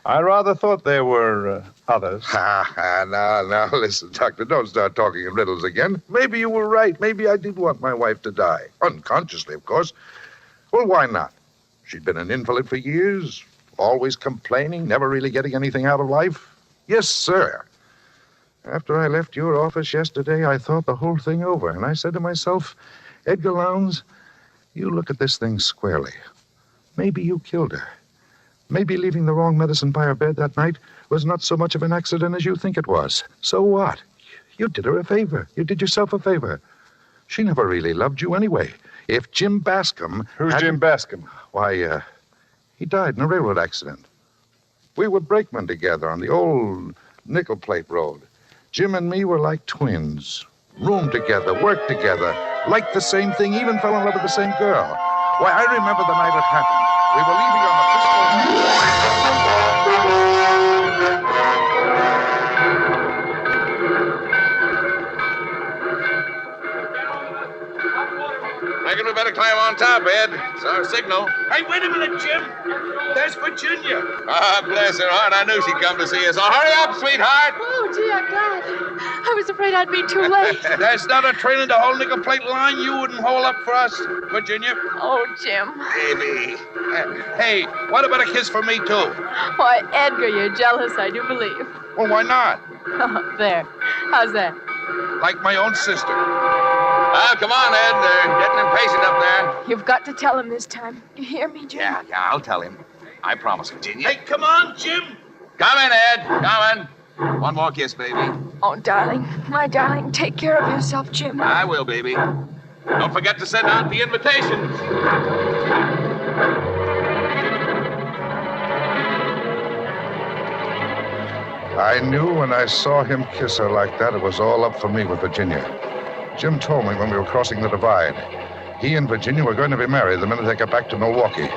I rather thought there were others. Now, listen, Doctor, don't start talking in riddles again. Maybe you were right. Maybe I did want my wife to die. Unconsciously, of course. Well, why not? She'd been an invalid for years, always complaining, never really getting anything out of life. Yes, sir. After I left your office yesterday, I thought the whole thing over, and I said to myself, Edgar Lowndes, you look at this thing squarely. Maybe you killed her. Maybe leaving the wrong medicine by her bed that night was not so much of an accident as you think it was. So what? You did her a favor. You did yourself a favor. She never really loved you anyway. If Jim Bascom... Who's Jim Bascom? Why, he died in a railroad accident. We were brakemen together on the old nickel plate road. Jim and me were like twins. Roomed together, worked together, liked the same thing, even fell in love with the same girl. Why, I remember the night it happened. We were leaving on the Reckon we better climb on top, Ed. It's our signal. Hey, wait a minute, Jim. There's Virginia. Ah, bless her heart. I knew she'd come to see us. So hurry up, sweetheart. Oh, gee, I'm glad. I was afraid I'd be too late. There's not a train in the whole nickel plate line you wouldn't haul up for us, Virginia. Oh, Jim. Baby. Hey, what about a kiss for me, too? Why, Edgar, you're jealous, I do believe. Well, why not? Oh, there. How's that? Like my own sister. Oh, come on, Ed. They're getting impatient up there. You've got to tell him this time. You hear me, Jim? Yeah, I'll tell him. I promise, Virginia. Hey, come on, Jim. Coming, Ed. Coming. One more kiss, baby. Oh, darling. My darling, take care of yourself, Jim. I will, baby. Don't forget to send out the invitations. I knew when I saw him kiss her like that, it was all up for me with Virginia. Jim told me when we were crossing the divide. He and Virginia were going to be married the minute they got back to Milwaukee.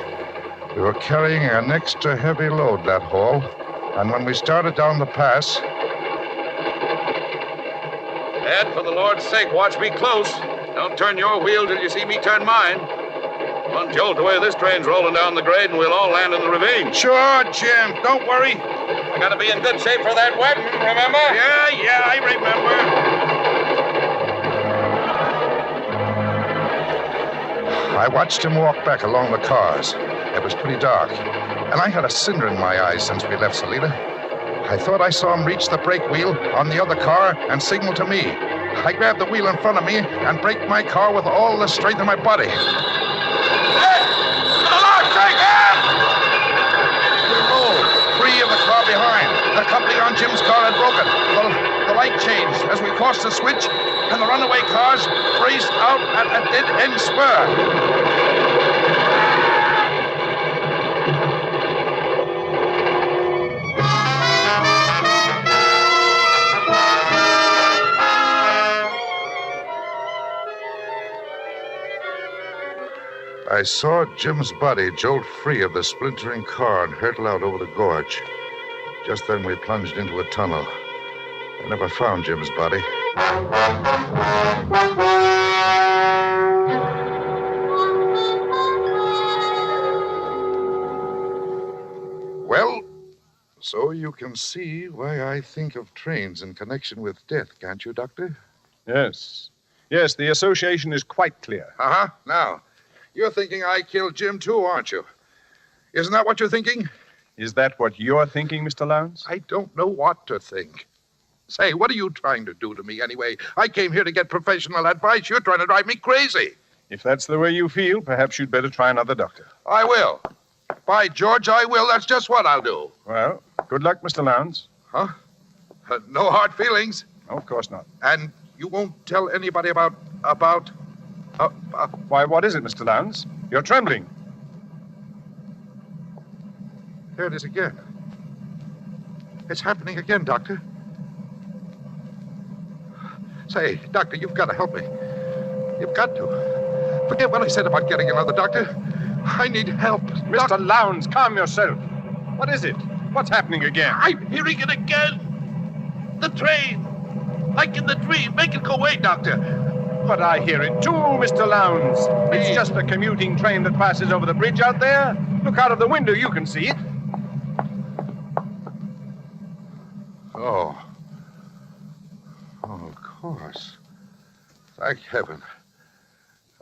We were carrying an extra heavy load that haul, and when we started down the pass... Ed, for the Lord's sake, watch me close. Don't turn your wheel till you see me turn mine. One jolt away, this train's rolling down the grade, and we'll all land in the ravine. Sure, Jim. Don't worry. I gotta be in good shape for that wedding, remember? Yeah, I remember. I watched him walk back along the cars. It was pretty dark, and I had a cinder in my eyes since we left Salida. I thought I saw him reach the brake wheel on the other car and signal to me. I grabbed the wheel in front of me and braked my car with all the strength of my body. Hey! For the Lord's sake, Ed! We rolled, free of the car behind. The coupling on Jim's car had broken. The light changed as we crossed the switch, and the runaway cars raced out at a dead-end spur. I saw Jim's body jolt free of the splintering car and hurtle out over the gorge. Just then we plunged into a tunnel. I never found Jim's body. Well, so you can see why I think of trains in connection with death, can't you, Doctor? Yes. Yes, the association is quite clear. Uh-huh. Now, you're thinking I killed Jim, too, aren't you? Isn't that what you're thinking? Is that what you're thinking, Mr. Lowndes? I don't know what to think. Say, what are you trying to do to me anyway? I came here to get professional advice. You're trying to drive me crazy. If that's the way you feel, perhaps you'd better try another doctor. I will. By George, I will. That's just what I'll do. Well, good luck, Mr. Lowndes. Huh? No hard feelings? No, of course not. And you won't tell anybody about... Why, what is it, Mr. Lowndes? You're trembling. There it is again. It's happening again, Doctor. Say, Doctor, you've got to help me. You've got to. Forget what I said about getting another doctor. I need help. Mr. Lowndes, calm yourself. What is it? What's happening again? I'm hearing it again. The train. Like in the dream. Make it go away, Doctor. But I hear it too, Mr. Lowndes. It's just a commuting train that passes over the bridge out there. Look out of the window. You can see it. Oh. Oh, of course. Thank heaven.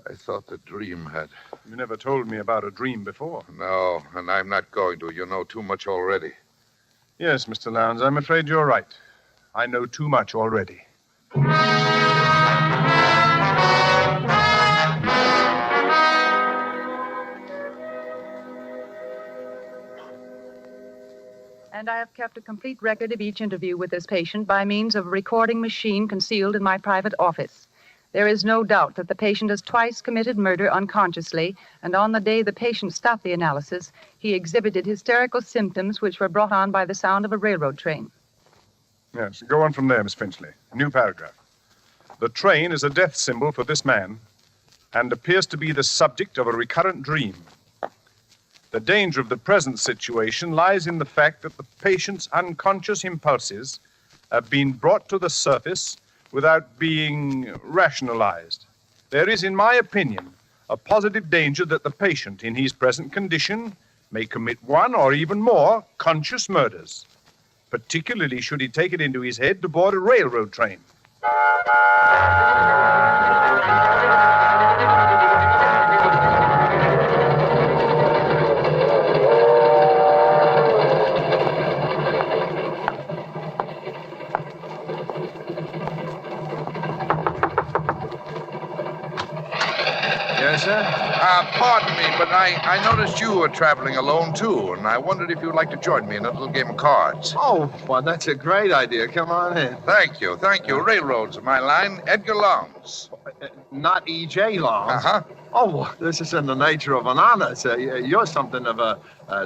I thought the dream had... You never told me about a dream before. No, and I'm not going to. You know too much already. Yes, Mr. Lowndes, I'm afraid you're right. I know too much already. And I have kept a complete record of each interview with this patient by means of a recording machine concealed in my private office. There is no doubt that the patient has twice committed murder unconsciously, and on the day the patient stopped the analysis, he exhibited hysterical symptoms which were brought on by the sound of a railroad train. Yes, go on from there, Miss Finchley. New paragraph. The train is a death symbol for this man and appears to be the subject of a recurrent dream. The danger of the present situation lies in the fact that the patient's unconscious impulses have been brought to the surface without being rationalized. There is, in my opinion, a positive danger that the patient, in his present condition, may commit one or even more conscious murders, particularly should he take it into his head to board a railroad train. Yes, sir? Pardon me, but I noticed you were traveling alone, too, and I wondered if you'd like to join me in a little game of cards. Oh, well, that's a great idea. Come on in. Thank you. Railroads are my line. Edgar Lowndes. Not E.J. Lowndes. Uh-huh. Oh, well, this is in the nature of an honor, sir. You're something of a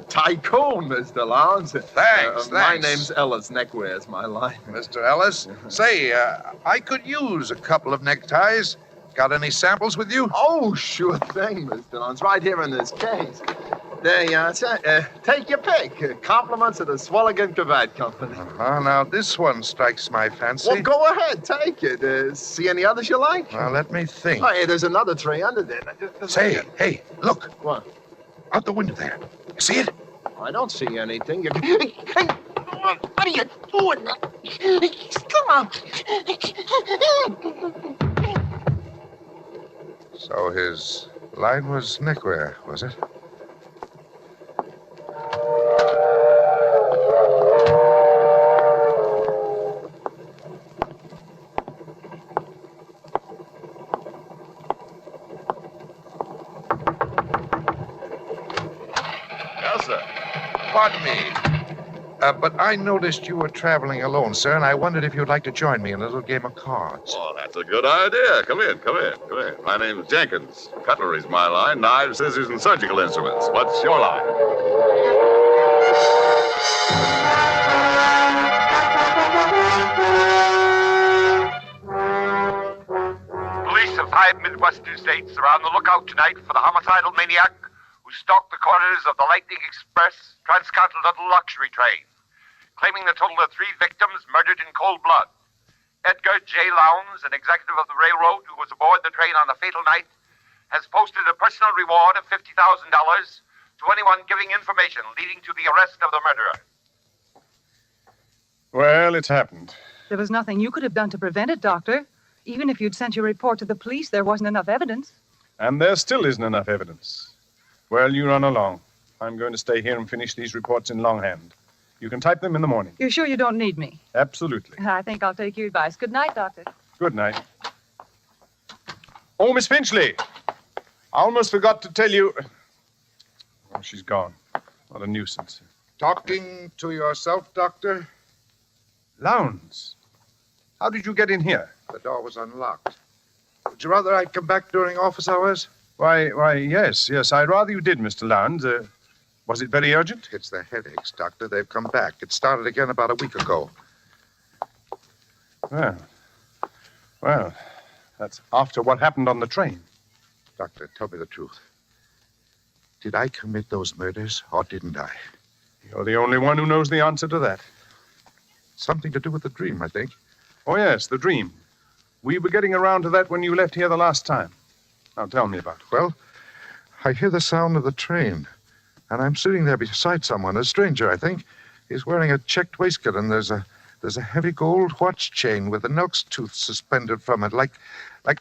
tycoon, Mr. Lowndes. Thanks. My name's Ellis. Neckwear is my line. Mr. Ellis, say, I could use a couple of neckties. Got any samples with you? Oh, sure thing, Mr. Lowndes. Right here in this case. There you are, sir. Take your pick. Compliments of the Swalligan Cravat Company. Now, this one strikes my fancy. Well, go ahead. Take it. See any others you like? Well, let me think. Oh, hey, there's another tray under there. Say, hey, look. What? Out the window there. You see it? I don't see anything. What are you doing? Stop! So his line was neckwear, was it? Yes, sir. Pardon me. But I noticed you were traveling alone, sir, and I wondered if you'd like to join me in a little game of cards. Oh, that's a good idea. Come in. My name's Jenkins. Cutlery's my line. Knives, scissors, and surgical instruments. What's your line? Police of 5 Midwestern states are on the lookout tonight for the homicidal maniac who stalked the corridors of the Lightning Express transcontinental luxury train. claiming the total of 3 victims murdered in cold blood. Edgar J. Lowndes, an executive of the railroad who was aboard the train on the fatal night, has posted a personal reward of $50,000 to anyone giving information leading to the arrest of the murderer. Well, it's happened. There was nothing you could have done to prevent it, Doctor. Even if you'd sent your report to the police, there wasn't enough evidence. And there still isn't enough evidence. Well, you run along. I'm going to stay here and finish these reports in longhand. You can type them in the morning. You're sure you don't need me? Absolutely. I think I'll take your advice. Good night, Doctor. Good night. Oh, Miss Finchley. I almost forgot to tell you... Oh, she's gone. What a nuisance. Talking to yourself, Doctor? Lowndes. How did you get in here? The door was unlocked. Would you rather I'd come back during office hours? Why, yes. I'd rather you did, Mr. Lowndes. Was it very urgent? It's the headaches, Doctor. They've come back. It started again about a week ago. Well, that's after what happened on the train. Doctor, tell me the truth. Did I commit those murders, or didn't I? You're the only one who knows the answer to that. Something to do with the dream, I think. Oh, yes, the dream. We were getting around to that when you left here the last time. Now, tell me about it. Well, I hear the sound of the train, and I'm sitting there beside someone, a stranger, I think. He's wearing a checked waistcoat, and there's a heavy gold watch chain with an elk's tooth suspended from it, like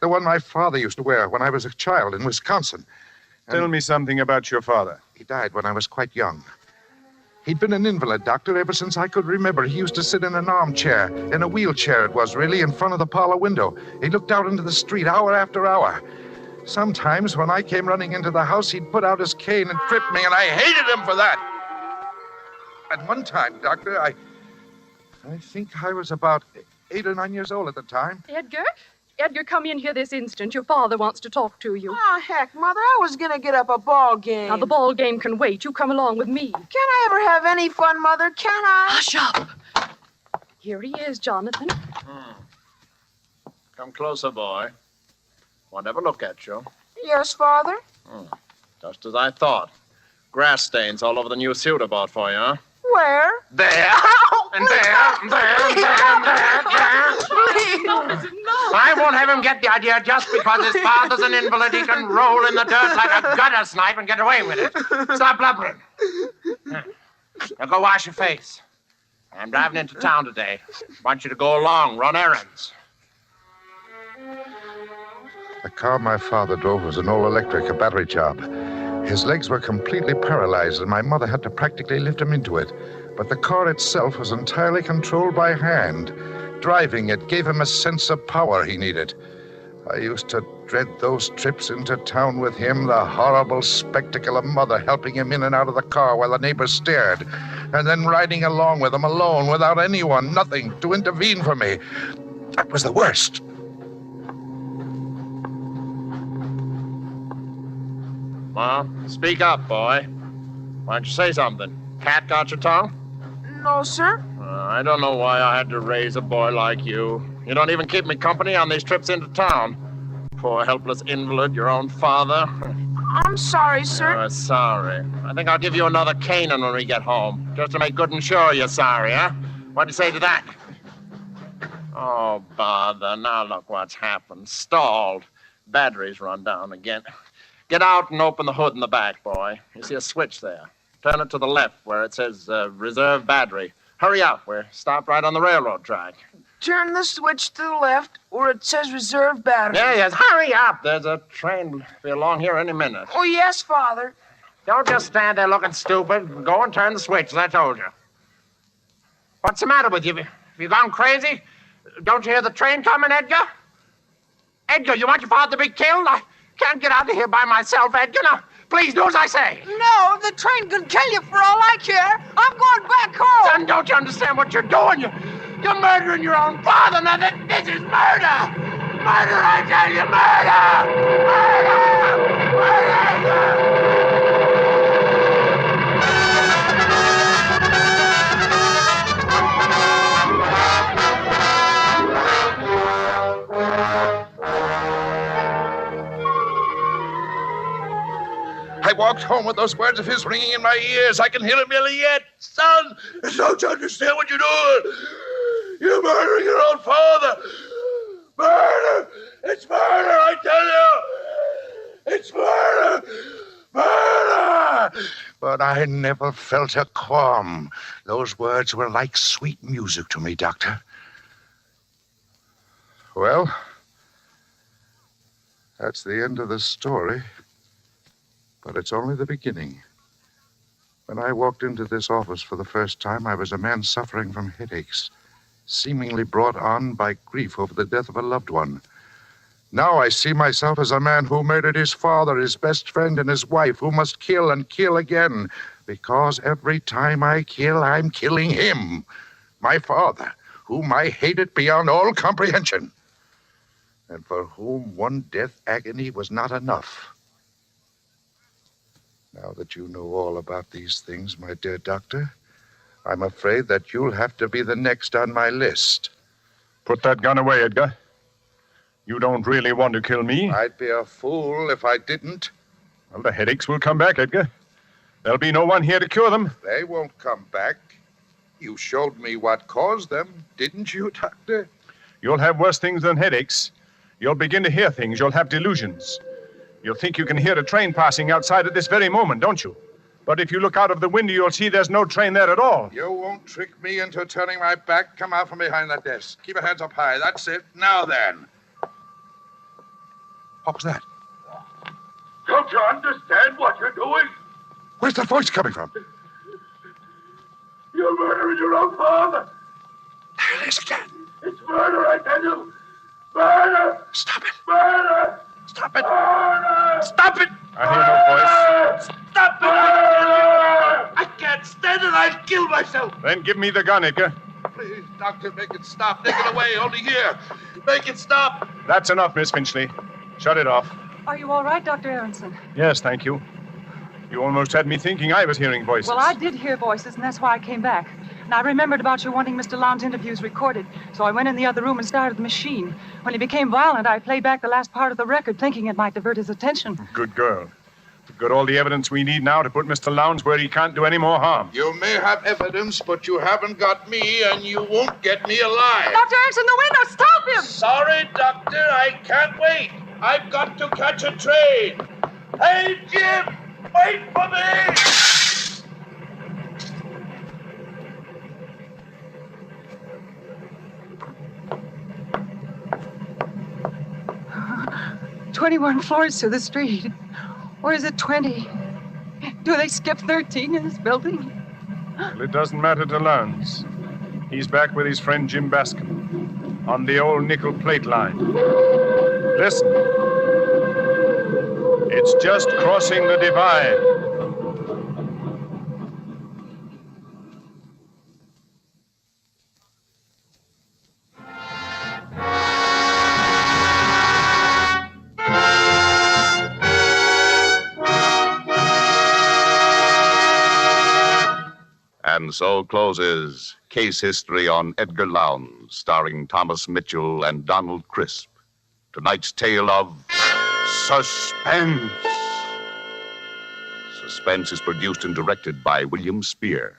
the one my father used to wear when I was a child in Wisconsin. Tell me something about your father. He died when I was quite young. He'd been an invalid, Doctor, ever since I could remember. He used to sit in an armchair, in a wheelchair it was, really, in front of the parlor window. He looked out into the street hour after hour. Sometimes, when I came running into the house, he'd put out his cane and trip me, and I hated him for that. At one time, Doctor, I think I was about 8 or 9 years old at the time. Edgar, come in here this instant. Your father wants to talk to you. Oh, heck, Mother, I was going to get up a ball game. Now, the ball game can wait. You come along with me. Can I ever have any fun, Mother? Can I? Hush up. Here he is, Jonathan. Come closer, boy. Want to have a look at you. Yes, Father? Just as I thought. Grass stains all over the new suit I bought for you, huh? Where? There. And there, and there, and there, and there. I won't have him get the idea just because his father's an invalid. He can roll in the dirt like a gutter snipe and get away with it. Stop blubbering. Now go wash your face. I'm driving into town today. Want you to go along, run errands. The car my father drove was an all-electric, a battery job. His legs were completely paralyzed, and my mother had to practically lift him into it. But the car itself was entirely controlled by hand. Driving it gave him a sense of power he needed. I used to dread those trips into town with him, the horrible spectacle of Mother helping him in and out of the car while the neighbors stared, and then riding along with him alone without anyone, nothing, to intervene for me. That was the worst. Well, speak up, boy. Why don't you say something? Cat got your tongue? No, sir. I don't know why I had to raise a boy like you. You don't even keep me company on these trips into town. Poor helpless invalid, your own father. I'm sorry, sir. You're sorry. I think I'll give you another caning when we get home, just to make good and sure you're sorry, huh? What do you say to that? Oh, bother. Now look what's happened. Stalled. Battery's run down again. Get out and open the hood in the back, boy. You see a switch there. Turn it to the left where it says reserve battery. Hurry up. We're stopped right on the railroad track. Turn the switch to the left where it says reserve battery. Yes. Hurry up. There's a train be along here any minute. Oh, yes, Father. Don't just stand there looking stupid. Go and turn the switch, as I told you. What's the matter with you? Have you gone crazy? Don't you hear the train coming, Edgar? Edgar, you want your father to be killed? I can't get out of here by myself, Edgar. Now, please do as I say. No, the train could kill you for all I care. I'm going back home. Son, don't you understand what you're doing? You're murdering your own father. Now, this is murder. Murder, I tell you, murder. Murder. I walked home with those words of his ringing in my ears. I can hear him yelling yet. Son, don't you understand what you're doing? You're murdering your own father. Murder! It's murder, I tell you! It's murder! Murder! But I never felt a qualm. Those words were like sweet music to me, Doctor. Well, that's the end of the story. But it's only the beginning. When I walked into this office for the first time, I was a man suffering from headaches, seemingly brought on by grief over the death of a loved one. Now I see myself as a man who murdered his father, his best friend, and his wife, who must kill and kill again, because every time I kill, I'm killing him, my father, whom I hated beyond all comprehension, and for whom one death agony was not enough. Now that you know all about these things, my dear doctor, I'm afraid that you'll have to be the next on my list. Put that gun away, Edgar. You don't really want to kill me. I'd be a fool if I didn't. Well, the headaches will come back, Edgar. There'll be no one here to cure them. They won't come back. You showed me what caused them, didn't you, Doctor? You'll have worse things than headaches. You'll begin to hear things. You'll have delusions. You'll think you can hear a train passing outside at this very moment, don't you? But if you look out of the window, you'll see there's no train there at all. You won't trick me into turning my back. Come out from behind that desk. Keep your hands up high. That's it. Now then. What was that? Don't you understand what you're doing? Where's that voice coming from? You're murdering your own father. There it is again. It's murder, I tell you. Murder! Stop it. Murder! Stop it. Murder! Stop it. I hear no voice. Stop it! I can't stand it. I'll kill myself. Then give me the gun, Edgar. Please, Doctor, make it stop. Take it away. Only here. Make it stop. That's enough, Miss Finchley. Shut it off. Are you all right, Dr. Aronson? Yes, thank you. You almost had me thinking I was hearing voices. Well, I did hear voices, and that's why I came back. And I remembered about you wanting Mr. Lowndes' interviews recorded, so I went in the other room and started the machine. When he became violent, I played back the last part of the record, thinking it might divert his attention. Good girl. We've got all the evidence we need now to put Mr. Lowndes where he can't do any more harm. You may have evidence, but you haven't got me, and you won't get me alive. Dr. Aronson, the window! Stop him! Sorry, Doctor. I can't wait. I've got to catch a train. Hey, Jim! Wait for me! "21 floors to the street. Or is it 20? Do they skip 13 in this building?" Well, it doesn't matter to Lowndes. He's back with his friend Jim Bascom on the old nickel plate line. Listen. It's just crossing the divide. And so closes Case History on Edgar Lowndes, starring Thomas Mitchell and Donald Crisp. Tonight's tale of Suspense. Suspense is produced and directed by William Spear.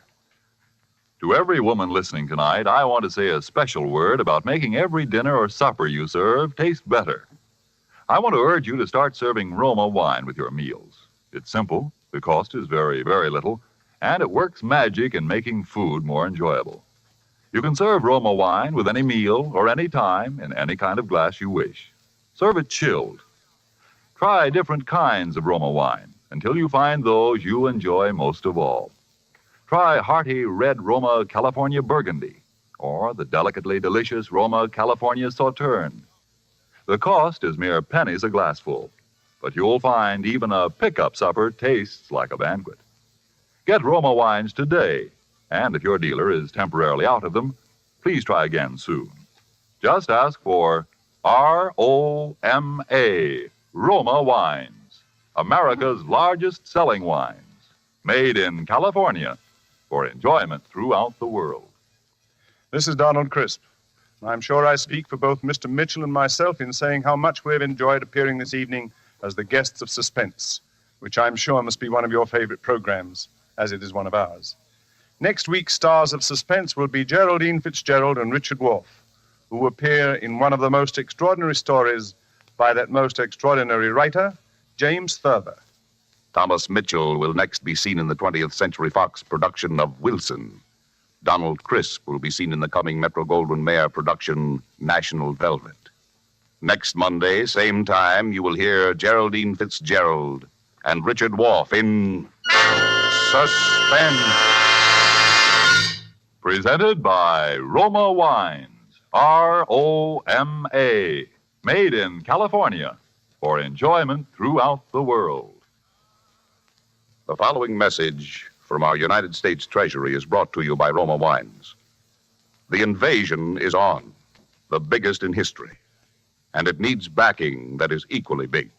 To every woman listening tonight, I want to say a special word about making every dinner or supper you serve taste better. I want to urge you to start serving Roma wine with your meals. It's simple, the cost is very, very little, and it works magic in making food more enjoyable. You can serve Roma wine with any meal or any time in any kind of glass you wish. Serve it chilled. Try different kinds of Roma wine until you find those you enjoy most of all. Try hearty red Roma California Burgundy or the delicately delicious Roma California Sauterne. The cost is mere pennies a glassful, but you'll find even a pickup supper tastes like a banquet. Get Roma wines today, and if your dealer is temporarily out of them, please try again soon. Just ask for R-O-M-A, Roma Wines, America's largest selling wines, made in California for enjoyment throughout the world. This is Donald Crisp. I'm sure I speak for both Mr. Mitchell and myself in saying how much we've enjoyed appearing this evening as the guests of Suspense. which I'm sure must be one of your favorite programs, as it is one of ours. Next week's stars of Suspense will be Geraldine Fitzgerald and Richard Wolff, who appear in one of the most extraordinary stories by that most extraordinary writer, James Thurber. Thomas Mitchell will next be seen in the 20th Century Fox production of Wilson. Donald Crisp will be seen in the coming Metro-Goldwyn-Mayer production National Velvet. Next Monday, same time, you will hear Geraldine Fitzgerald and Richard Wolff in Suspense. Presented by Roma Wines, R-O-M-A, made in California for enjoyment throughout the world. The following message from our United States Treasury is brought to you by Roma Wines. The invasion is on, the biggest in history, and it needs backing that is equally big.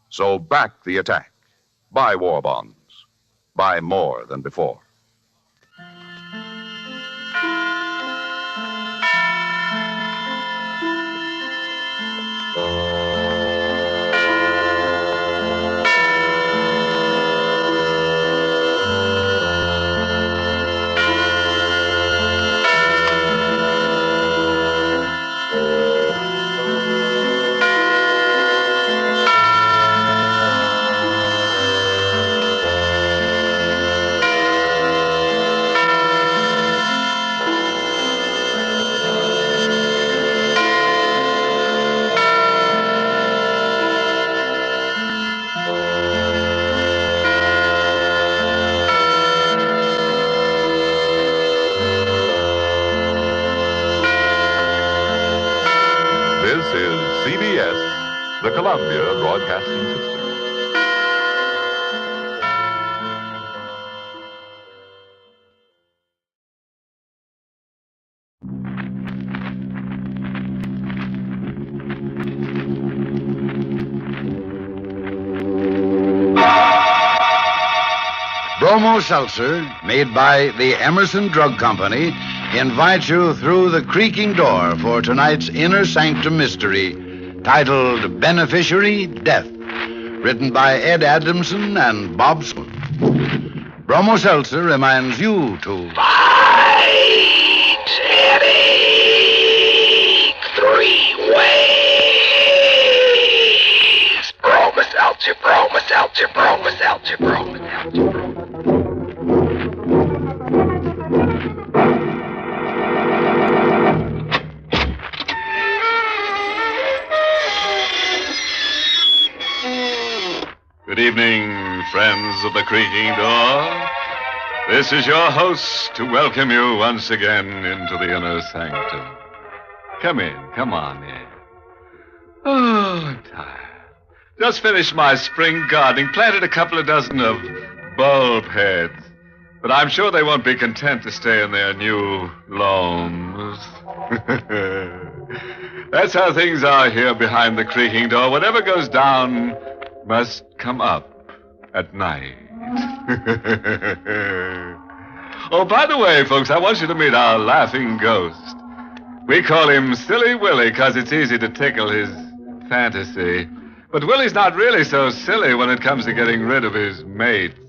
So back the attack. Buy war bonds. Buy more than before. This is CBS, the Columbia Broadcasting System. Bromo Seltzer, made by the Emerson Drug Company, invites you through the creaking door for tonight's Inner Sanctum Mystery, titled Beneficiary Death, written by Ed Adamson and Bob Sloan. Bromo Seltzer reminds you to Fight headache 3 ways. Bromo Seltzer, Bromo Seltzer, Bromo Seltzer, Bromo Seltzer. Good evening, friends of the creaking door. This is your host to welcome you once again into the inner sanctum. Come in, come on in. Oh, I'm tired. Just finished my spring gardening, planted a couple of dozen of bulb heads. But I'm sure they won't be content to stay in their new loams. That's how things are here behind the creaking door. Whatever goes down must come up at night. Oh, by the way, folks, I want you to meet our laughing ghost. We call him Silly Willie because it's easy to tickle his fantasy. But Willie's not really so silly when it comes to getting rid of his mates.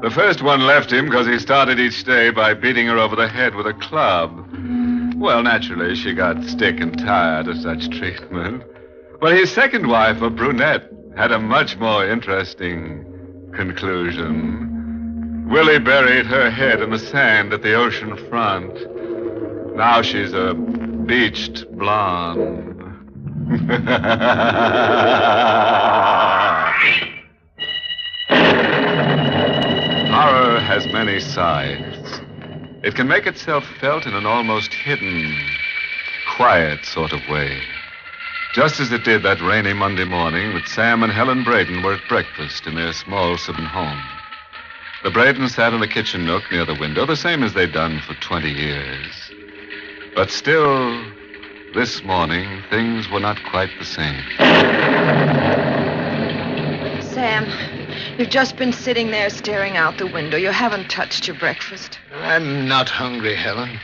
The first one left him because he started each day by beating her over the head with a club. Well, naturally, she got sick and tired of such treatment. But his second wife, a brunette, had a much more interesting conclusion. Willie buried her head in the sand at the ocean front. Now she's a beached blonde. Horror has many sides. It can make itself felt in an almost hidden, quiet sort of way. Just as it did that rainy Monday morning that Sam and Helen Braden were at breakfast in their small southern home. The Bradens sat in the kitchen nook near the window, the same as they'd done for 20 years. But still, this morning, things were not quite the same. Sam, you've just been sitting there staring out the window. You haven't touched your breakfast. I'm not hungry, Helen.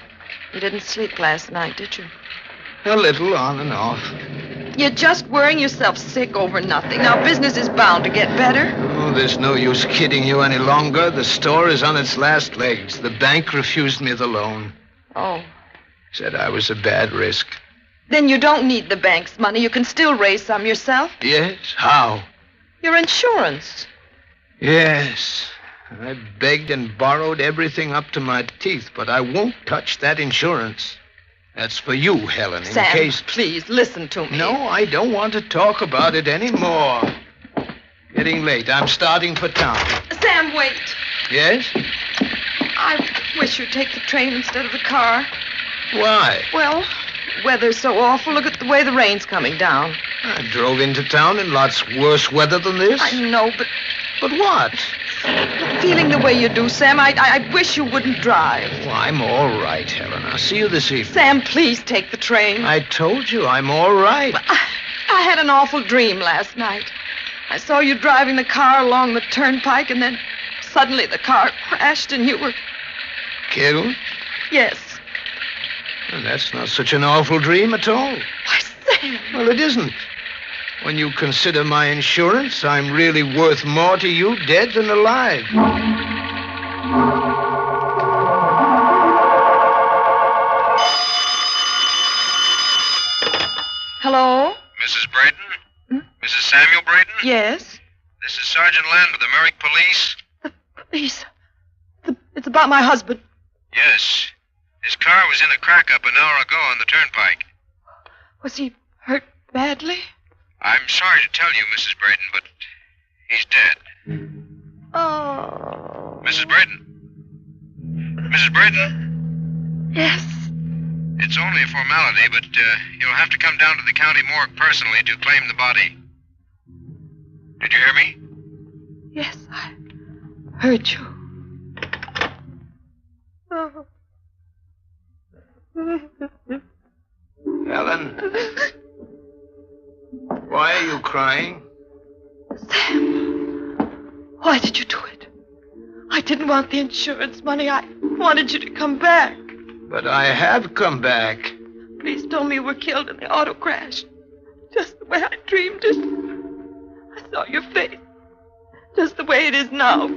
You didn't sleep last night, did you? A little on and off. You're just worrying yourself sick over nothing. Now, business is bound to get better. Oh, Well, there's no use kidding you any longer. The store is on its last legs. The bank refused me the loan. Oh. Said I was a bad risk. Then you don't need the bank's money. You can still raise some yourself. Yes? How? Your insurance. Yes. I begged and borrowed everything up to my teeth, but I won't touch that insurance. That's for you, Helen, in Sam, case... please, listen to me. No, I don't want to talk about it anymore. Getting late. I'm starting for town. Sam, wait. Yes? I wish you'd take the train instead of the car. Why? Well, weather's so awful. Look at the way the rain's coming down. I drove into town in lots worse weather than this. I know, but... But what? Feeling the way you do, Sam, I wish you wouldn't drive. Oh, I'm all right, Helen. I'll see you this evening. Sam, please take the train. I told you I'm all right. I had an awful dream last night. I saw you driving the car along the turnpike, and then suddenly the car crashed and you were... Killed? Yes. Well, that's not such an awful dream at all. Why, Sam... Well, it isn't. When you consider my insurance, I'm really worth more to you dead than alive. Hello? Mrs. Brayton? Mrs. Samuel Brayton? Yes? This is Sergeant Land with the Merrick Police. Police? It's about my husband. Yes. His car was in a crack-up an hour ago on the turnpike. Was he hurt badly? I'm sorry to tell you, Mrs. Brayton, but he's dead. Oh. Mrs. Brayton? Mrs. Brayton? Yes. It's only a formality, but you'll have to come down to the county morgue personally to claim the body. Did you hear me? Yes, I heard you. Oh. Helen? Why are you crying? Sam, why did you do it? I didn't want the insurance money. I wanted you to come back. But I have come back. Please tell me you were killed in the auto crash. Just the way I dreamed it. I saw your face. Just the way it is now.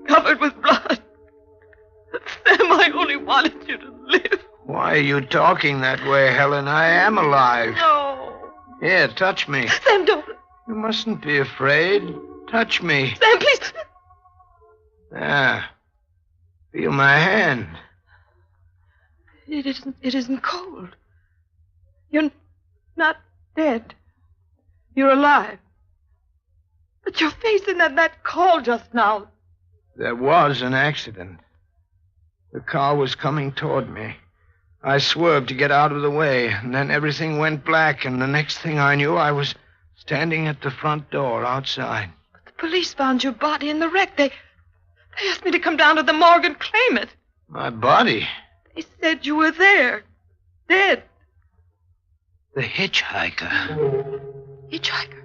Covered with blood. Sam, I only wanted you to live. Why are you talking that way, Helen? I am alive. No. Here, touch me. Sam, don't. You mustn't be afraid. Touch me. Sam, please. There. Feel my hand. It isn't cold. You're not dead. You're alive. But your face in that call just now. There was an accident. The car was coming toward me. I swerved to get out of the way, and then everything went black, and the next thing I knew, I was standing at the front door outside. But the police found your body in the wreck. They asked me to come down to the morgue and claim it. My body? They said you were there, dead. The hitchhiker. Hitchhiker?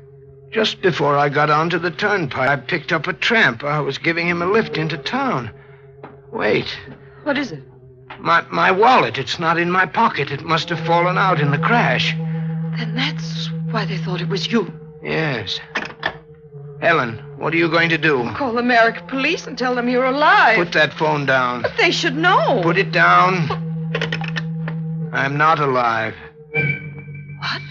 Just before I got onto the turnpike, I picked up a tramp. I was giving him a lift into town. Wait. What is it? My wallet. It's not in my pocket. It must have fallen out in the crash. Then that's why they thought it was you. Yes. Helen, what are you going to do? Call the Merrick police and tell them you're alive. Put that phone down. But they should know. Put it down. I'm not alive. What?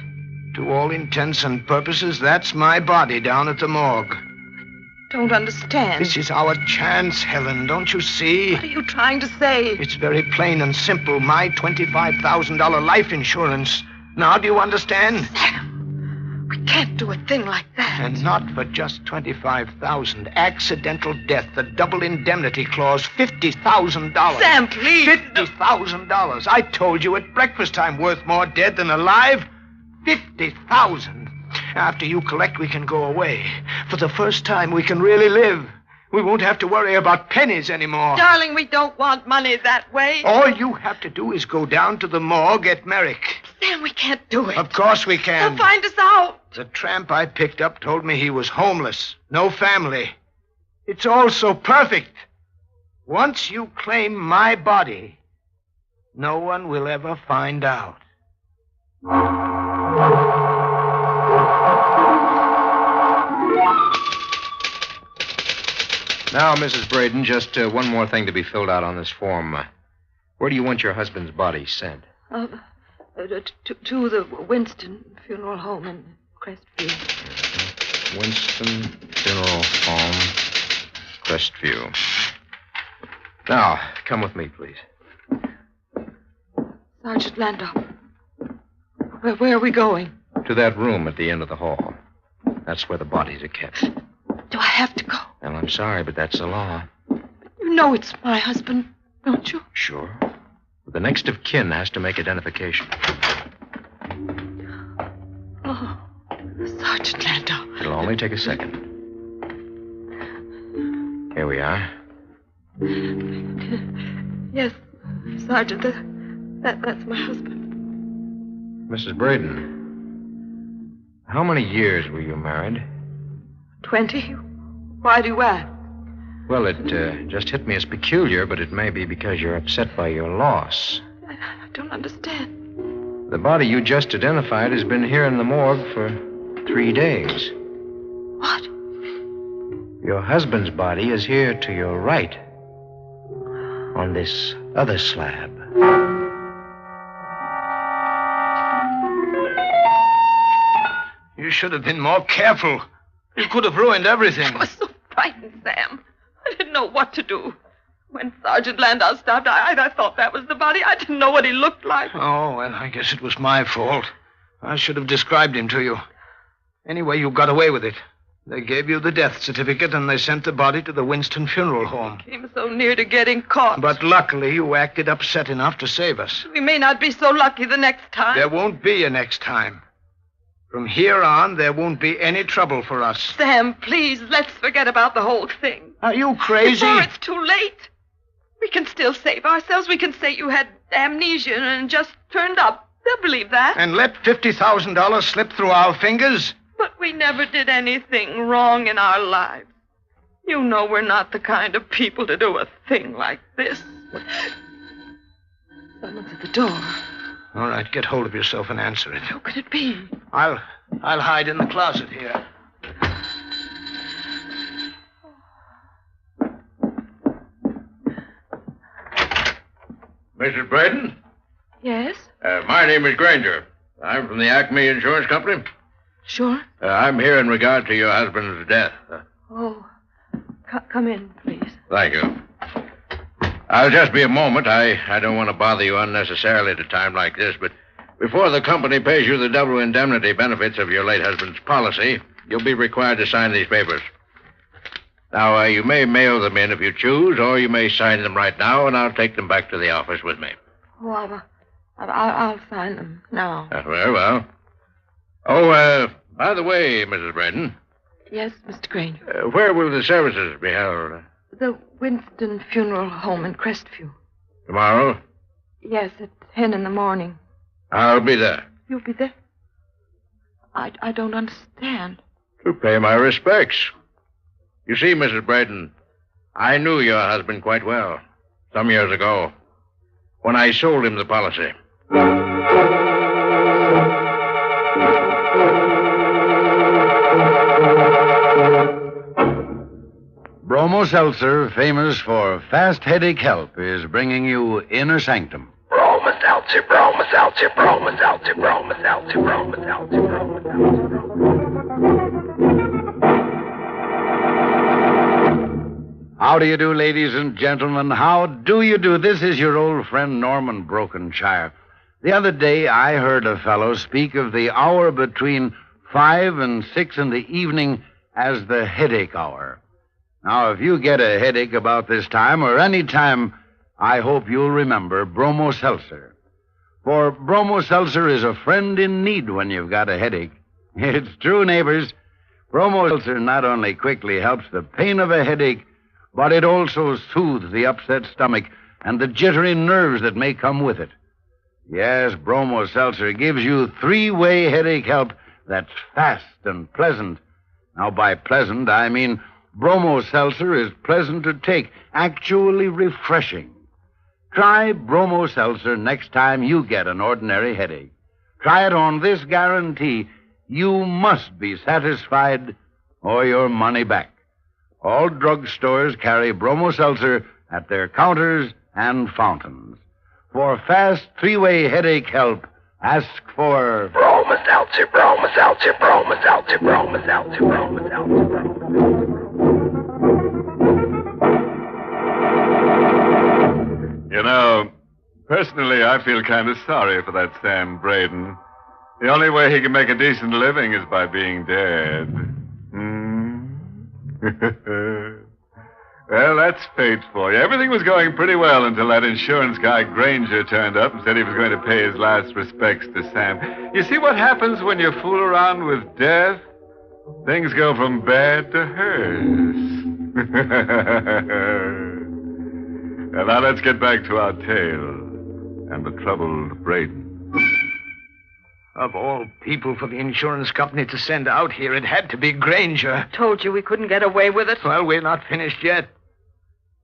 To all intents and purposes, that's my body down at the morgue. Don't understand. This is our chance, Helen. Don't you see? What are you trying to say? It's very plain and simple. My $25,000 life insurance. Now do you understand? Sam, we can't do a thing like that. And not for just $25,000. Accidental death, the double indemnity clause, $50,000. Sam, please. $50,000. I told you at breakfast time, worth more dead than alive. $50,000. After you collect, we can go away. For the first time, we can really live. We won't have to worry about pennies anymore. Darling, we don't want money that way. All you have to do is go down to the morgue at Merrick. Sam, we can't do it. Of course we can. They'll find us out. The tramp I picked up told me he was homeless, no family. It's all so perfect. Once you claim my body, no one will ever find out. Now, Mrs. Braden, just one more thing to be filled out on this form. Where do you want your husband's body sent? To the Winston Funeral Home in Crestview. Winston Funeral Home, Crestview. Now, come with me, please. Sergeant Landau. Where are we going? To that room at the end of the hall. That's where the bodies are kept. Do I have to go? Well, I'm sorry, but that's the law. You know it's my husband, don't you? Sure. But the next of kin has to make identification. Oh, Sergeant Landau. It'll only take a second. Here we are. Yes, Sergeant, that's my husband. Mrs. Braden, how many years were you married? 20. Why do you ask? Well, it just hit me as peculiar, but it may be because you're upset by your loss. I don't understand. The body you just identified has been here in the morgue for 3 days. What? Your husband's body is here to your right. On this other slab. You should have been more careful. You could have ruined everything. I was so frightened, Sam. I didn't know what to do. When Sergeant Landau stopped, I thought that was the body. I didn't know what he looked like. Oh, well, I guess it was my fault. I should have described him to you. Anyway, you got away with it. They gave you the death certificate, and they sent the body to the Winston Funeral Home. Came so near to getting caught. But luckily, you acted upset enough to save us. We may not be so lucky the next time. There won't be a next time. From here on, there won't be any trouble for us. Sam, please, let's forget about the whole thing. Are you crazy? Before it's too late. We can still save ourselves. We can say you had amnesia and just turned up. They'll believe that. And let $50,000 slip through our fingers? But we never did anything wrong in our lives. You know we're not the kind of people to do a thing like this. Someone's at the door. All right, get hold of yourself and answer it. Who could it be? I'll hide in the closet here. Mrs. Braden? Yes? My name is Granger. I'm from the Acme Insurance Company. Sure. I'm here in regard to your husband's death. Oh, come in, please. Thank you. I'll just be a moment. I don't want to bother you unnecessarily at a time like this, but before the company pays you the double indemnity benefits of your late husband's policy, you'll be required to sign these papers. Now, you may mail them in if you choose, or you may sign them right now, and I'll take them back to the office with me. Oh, I'll sign them now. Very well. Oh, by the way, Mrs. Braden. Yes, Mr. Granger. Where will the services be held? The Winston Funeral Home in Crestview. Tomorrow? Yes, at 10 in the morning. I'll be there. You'll be there? I don't understand. To pay my respects. You see, Mrs. Braden, I knew your husband quite well some years ago when I sold him the policy. Bromo Seltzer, famous for fast headache help, is bringing you Inner Sanctum. Bromo Seltzer, Bromo Seltzer, Bromo Seltzer, Bromo Seltzer, Bromo Seltzer, Bromo Seltzer. How do you do, ladies and gentlemen? How do you do? This is your old friend Norman Brokenshire. The other day, I heard a fellow speak of the hour between 5 and 6 in the evening as the headache hour. Now, if you get a headache about this time or any time, I hope you'll remember Bromo Seltzer. For Bromo Seltzer is a friend in need when you've got a headache. It's true, neighbors. Bromo Seltzer not only quickly helps the pain of a headache, but it also soothes the upset stomach and the jittery nerves that may come with it. Yes, Bromo Seltzer gives you three-way headache help that's fast and pleasant. Now, by pleasant, I mean Bromo Seltzer is pleasant to take, actually refreshing. Try Bromo Seltzer next time you get an ordinary headache. Try it on this guarantee. You must be satisfied or your money back. All drugstores carry Bromo Seltzer at their counters and fountains. For fast three-way headache help, ask for Bromo Seltzer, Bromo Seltzer, Bromo Seltzer, Bromo Seltzer, Bromo Seltzer. You know, personally, I feel kind of sorry for that Sam Braden. The only way he can make a decent living is by being dead. Well, that's fate for you. Everything was going pretty well until that insurance guy Granger turned up and said he was going to pay his last respects to Sam. You see what happens when you fool around with death? Things go from bad to hers. Well, now let's get back to our tale and the troubled Braden. Of all people for the insurance company to send out here, it had to be Granger. Told you we couldn't get away with it. Well, we're not finished yet.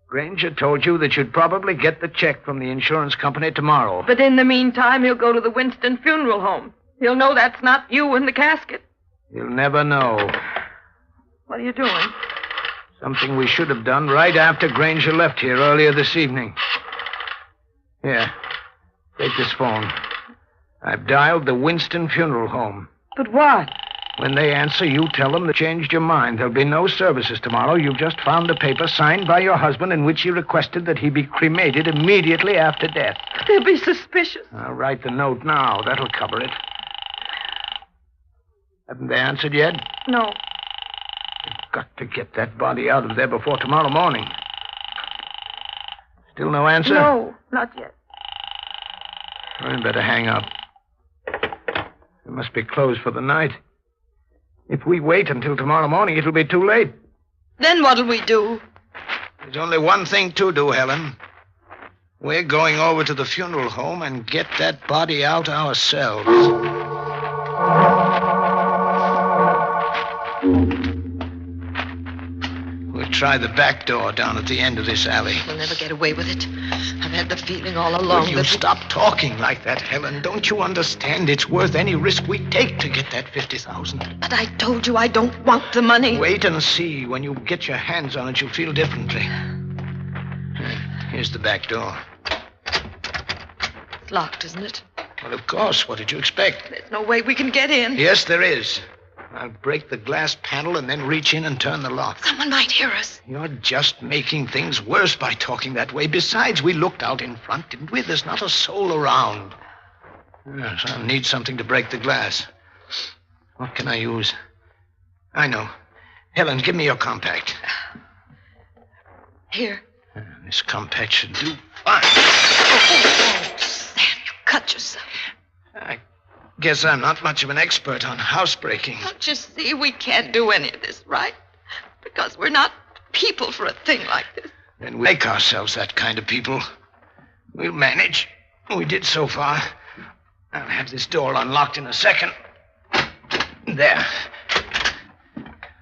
Granger told you that you'd probably get the check from the insurance company tomorrow. But in the meantime, he'll go to the Winston funeral home. He'll know that's not you in the casket. You'll never know. What are you doing? Something we should have done right after Granger left here earlier this evening. Here, take this phone. I've dialed the Winston funeral home. But what? When they answer, you tell them that you changed your mind. There'll be no services tomorrow. You've just found a paper signed by your husband in which he requested that he be cremated immediately after death. They'll be suspicious. I'll write the note now. That'll cover it. Haven't they answered yet? No. You've got to get that body out of there before tomorrow morning. Still no answer? No, not yet. I better hang up. It must be closed for the night. If we wait until tomorrow morning, it'll be too late. Then what'll we do? There's only one thing to do, Helen. We're going over to the funeral home and get that body out ourselves. We'll try the back door down at the end of this alley. We'll never get away with it. I've had the feeling all along Will you that... stop talking like that, Helen? Don't you understand? It's worth any risk we take to get that $50,000. But I told you I don't want the money. Wait and see. When you get your hands on it, you'll feel differently. Here's the back door. It's locked, isn't it? Well, of course. What did you expect? There's no way we can get in. Yes, there is. I'll break the glass panel and then reach in and turn the lock. Someone might hear us. You're just making things worse by talking that way. Besides, we looked out in front, didn't we? There's not a soul around. Yes, I'll need something to break the glass. What can I use? I know. Helen, give me your compact. Here. This compact should do fine. Oh, Sam, you cut yourself. I guess I'm not much of an expert on housebreaking. Don't you see we can't do any of this, right? Because we're not people for a thing like this. Then we make ourselves that kind of people. We'll manage. We did so far. I'll have this door unlocked in a second. There.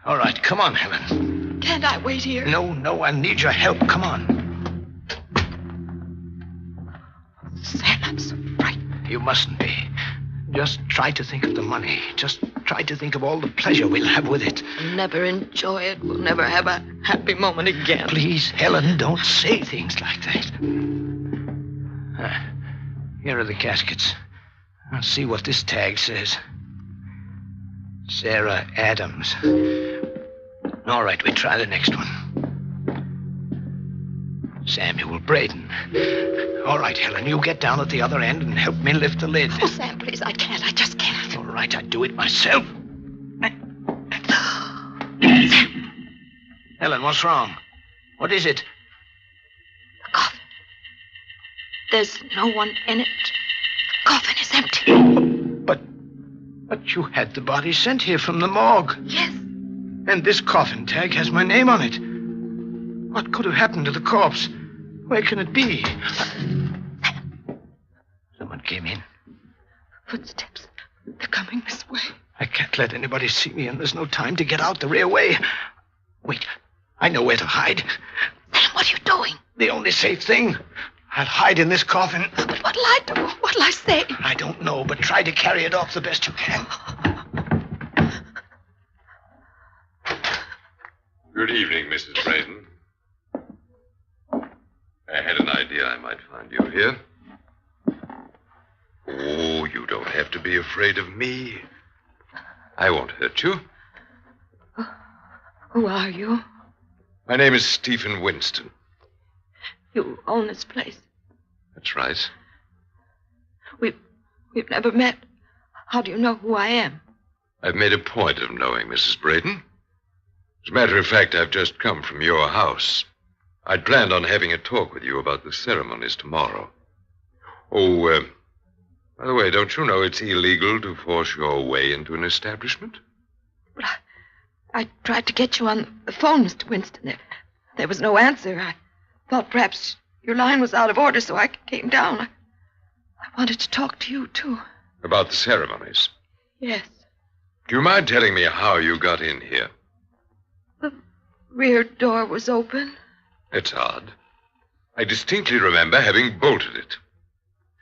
All right, come on, Helen. Can't I wait here? No, I need your help. Come on. Sam, I'm so frightened. You mustn't be. Just try to think of the money. Just try to think of all the pleasure we'll have with it. We'll never enjoy it. We'll never have a happy moment again. Please, Helen, don't say things like that. Here are the caskets. I'll see what this tag says. Sarah Adams. All right, we try the next one. Samuel Braden. All right, Helen, you get down at the other end and help me lift the lid. Oh, Sam, please, I can't. I just can't. All right, I'd do it myself. Helen, what's wrong? What is it? The coffin. There's no one in it. The coffin is empty. But you had the body sent here from the morgue. Yes. And this coffin tag has my name on it. What could have happened to the corpse? Where can it be? Someone came in. Footsteps. They're coming this way. I can't let anybody see me, and there's no time to get out the rear way. Wait, I know where to hide. Sam, what are you doing? The only safe thing. I'll hide in this coffin. But what'll I do? What'll I say? I don't know, but try to carry it off the best you can. Good evening, Mrs. Braden. I had an idea I might find you here. Oh, you don't have to be afraid of me. I won't hurt you. Who are you? My name is Stephen Winston. You own this place. That's right. We've never met. How do you know who I am? I've made a point of knowing Mrs. Braden. As a matter of fact, I've just come from your house. I'd planned on having a talk with you about the ceremonies tomorrow. Oh, by the way, don't you know it's illegal to force your way into an establishment? But I tried to get you on the phone, Mr. Winston. There was no answer. I thought perhaps your line was out of order, so I came down. I wanted to talk to you, too. About the ceremonies? Yes. Do you mind telling me how you got in here? The rear door was open. That's odd. I distinctly remember having bolted it.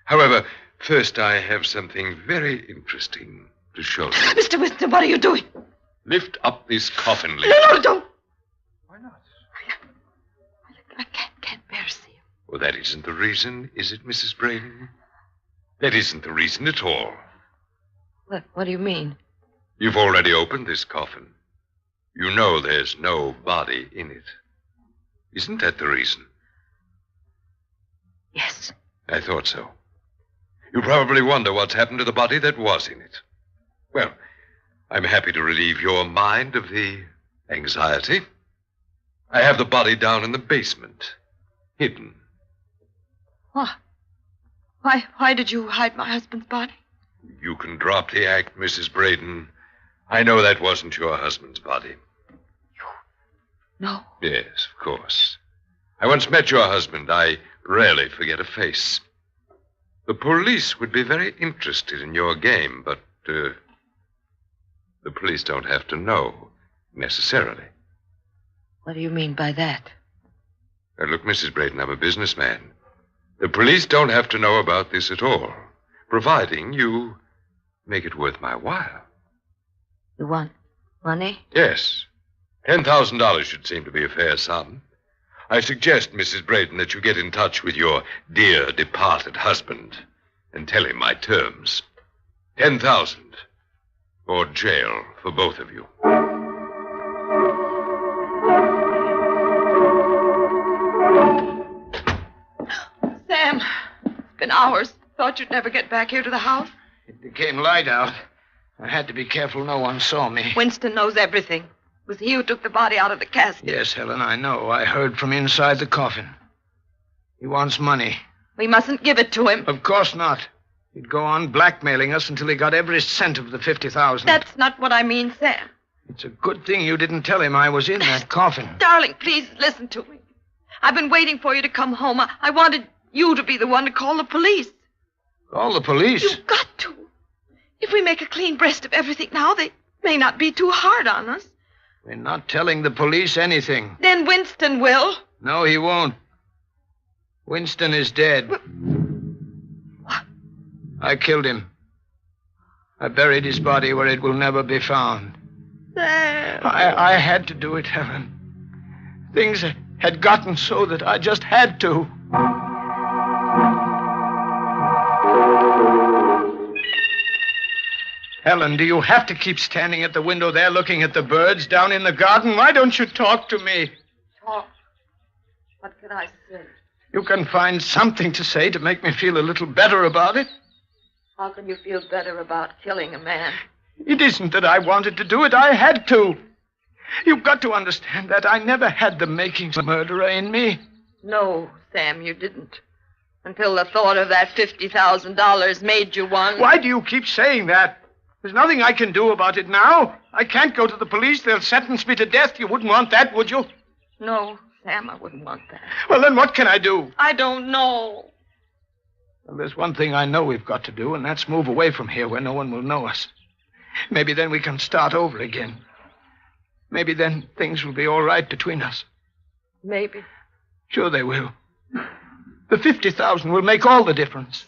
However, first I have something very interesting to show you. Mr. Winston, what are you doing? Lift up this coffin lid. No, don't. Why not? I can't bear to see you. Well, that isn't the reason, is it, Mrs. Braden? That isn't the reason at all. What do you mean? You've already opened this coffin. You know there's no body in it. Isn't that the reason? Yes. I thought so. You probably wonder what's happened to the body that was in it. Well, I'm happy to relieve your mind of the anxiety. I have the body down in the basement, hidden. What? Why did you hide my husband's body? You can drop the act, Mrs. Braden. I know that wasn't your husband's body. No. Yes, of course. I once met your husband. I rarely forget a face. The police would be very interested in your game, but the police don't have to know, necessarily. What do you mean by that? Now, look, Mrs. Braden, I'm a businessman. The police don't have to know about this at all, providing you make it worth my while. You want money? Yes. $10,000 should seem to be a fair sum. I suggest, Mrs. Braden, that you get in touch with your dear departed husband and tell him my terms. 10,000 or jail for both of you. Sam, it's been hours. Thought you'd never get back here to the house. It became light out. I had to be careful no one saw me. Winston knows everything. It was he who took the body out of the casket. Yes, Helen, I know. I heard from inside the coffin. He wants money. We mustn't give it to him. Of course not. He'd go on blackmailing us until he got every cent of the $50,000. That's not what I mean, Sam. It's a good thing you didn't tell him I was in that coffin. Darling, please listen to me. I've been waiting for you to come home. I wanted you to be the one to call the police. Call the police? You've got to. If we make a clean breast of everything now, they may not be too hard on us. We're not telling the police anything. Then Winston will. No, he won't. Winston is dead. What? I killed him. I buried his body where it will never be found. Sam. I had to do it, Helen. Things had gotten so that I just had to. Helen, do you have to keep standing at the window there looking at the birds down in the garden? Why don't you talk to me? Talk? What can I say? You can find something to say to make me feel a little better about it. How can you feel better about killing a man? It isn't that I wanted to do it. I had to. You've got to understand that I never had the makings of a murderer in me. No, Sam, you didn't. Until the thought of that $50,000 made you one. Why do you keep saying that? There's nothing I can do about it now. I can't go to the police. They'll sentence me to death. You wouldn't want that, would you? No, Sam, I wouldn't want that. Well, then what can I do? I don't know. Well, there's one thing I know we've got to do, and that's move away from here where no one will know us. Maybe then we can start over again. Maybe then things will be all right between us. Maybe. Sure they will. The $50,000 will make all the difference.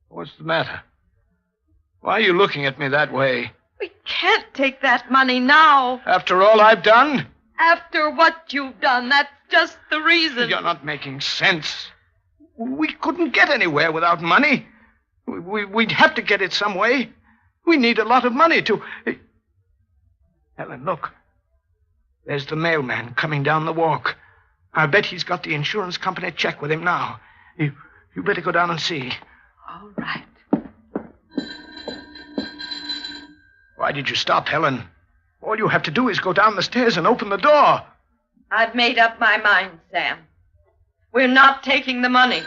What's the matter? Why are you looking at me that way? We can't take that money now. After all I've done? After what you've done, that's just the reason. You're not making sense. We couldn't get anywhere without money. We'd have to get it some way. We need a lot of money to... Helen, look. There's the mailman coming down the walk. I bet he's got the insurance company check with him now. You better go down and see. All right. Why did you stop, Helen? All you have to do is go down the stairs and open the door. I've made up my mind, Sam. We're not taking the money.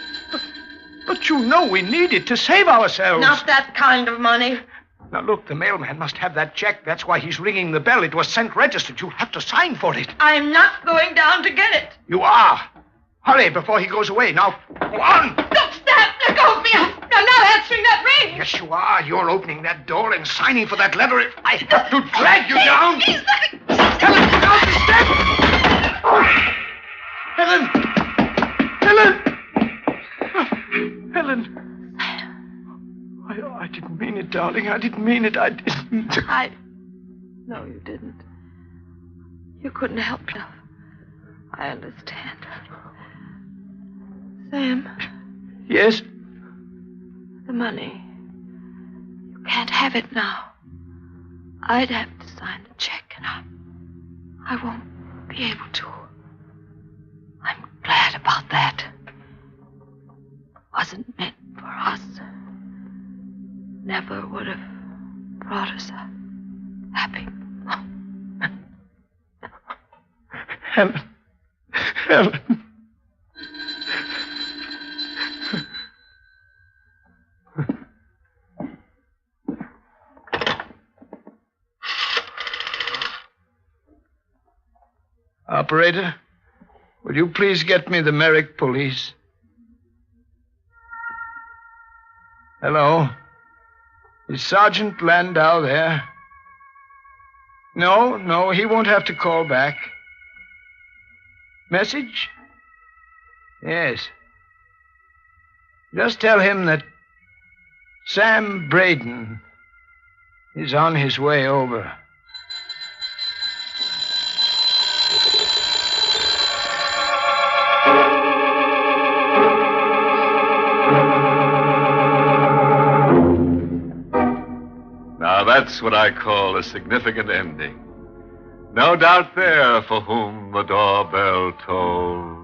But you know we need it to save ourselves. Not that kind of money. Now, look, the mailman must have that check. That's why he's ringing the bell. It was sent registered. You'll have to sign for it. I'm not going down to get it. You are. Hurry before he goes away. Now, go on. Don't stop. Let go of me. I'm not answering that ring. Yes, you are. You're opening that door and signing for that letter. I have to drag you down. Helen, down the steps. Helen! Helen! I didn't mean it, darling. I didn't mean it. I didn't. No, you didn't. You couldn't help yourself. I understand. Sam. Yes? The money. You can't have it now. I'd have to sign the check, and I won't be able to. I'm glad about that. Wasn't meant for us. Never would have brought us a happy home. Helen. Operator, will you please get me the Merrick police? Hello? Is Sergeant Landau there? No, he won't have to call back. Message? Yes. Just tell him that Sam Braden is on his way over. Now that's what I call a significant ending. No doubt there for whom the doorbell tolls.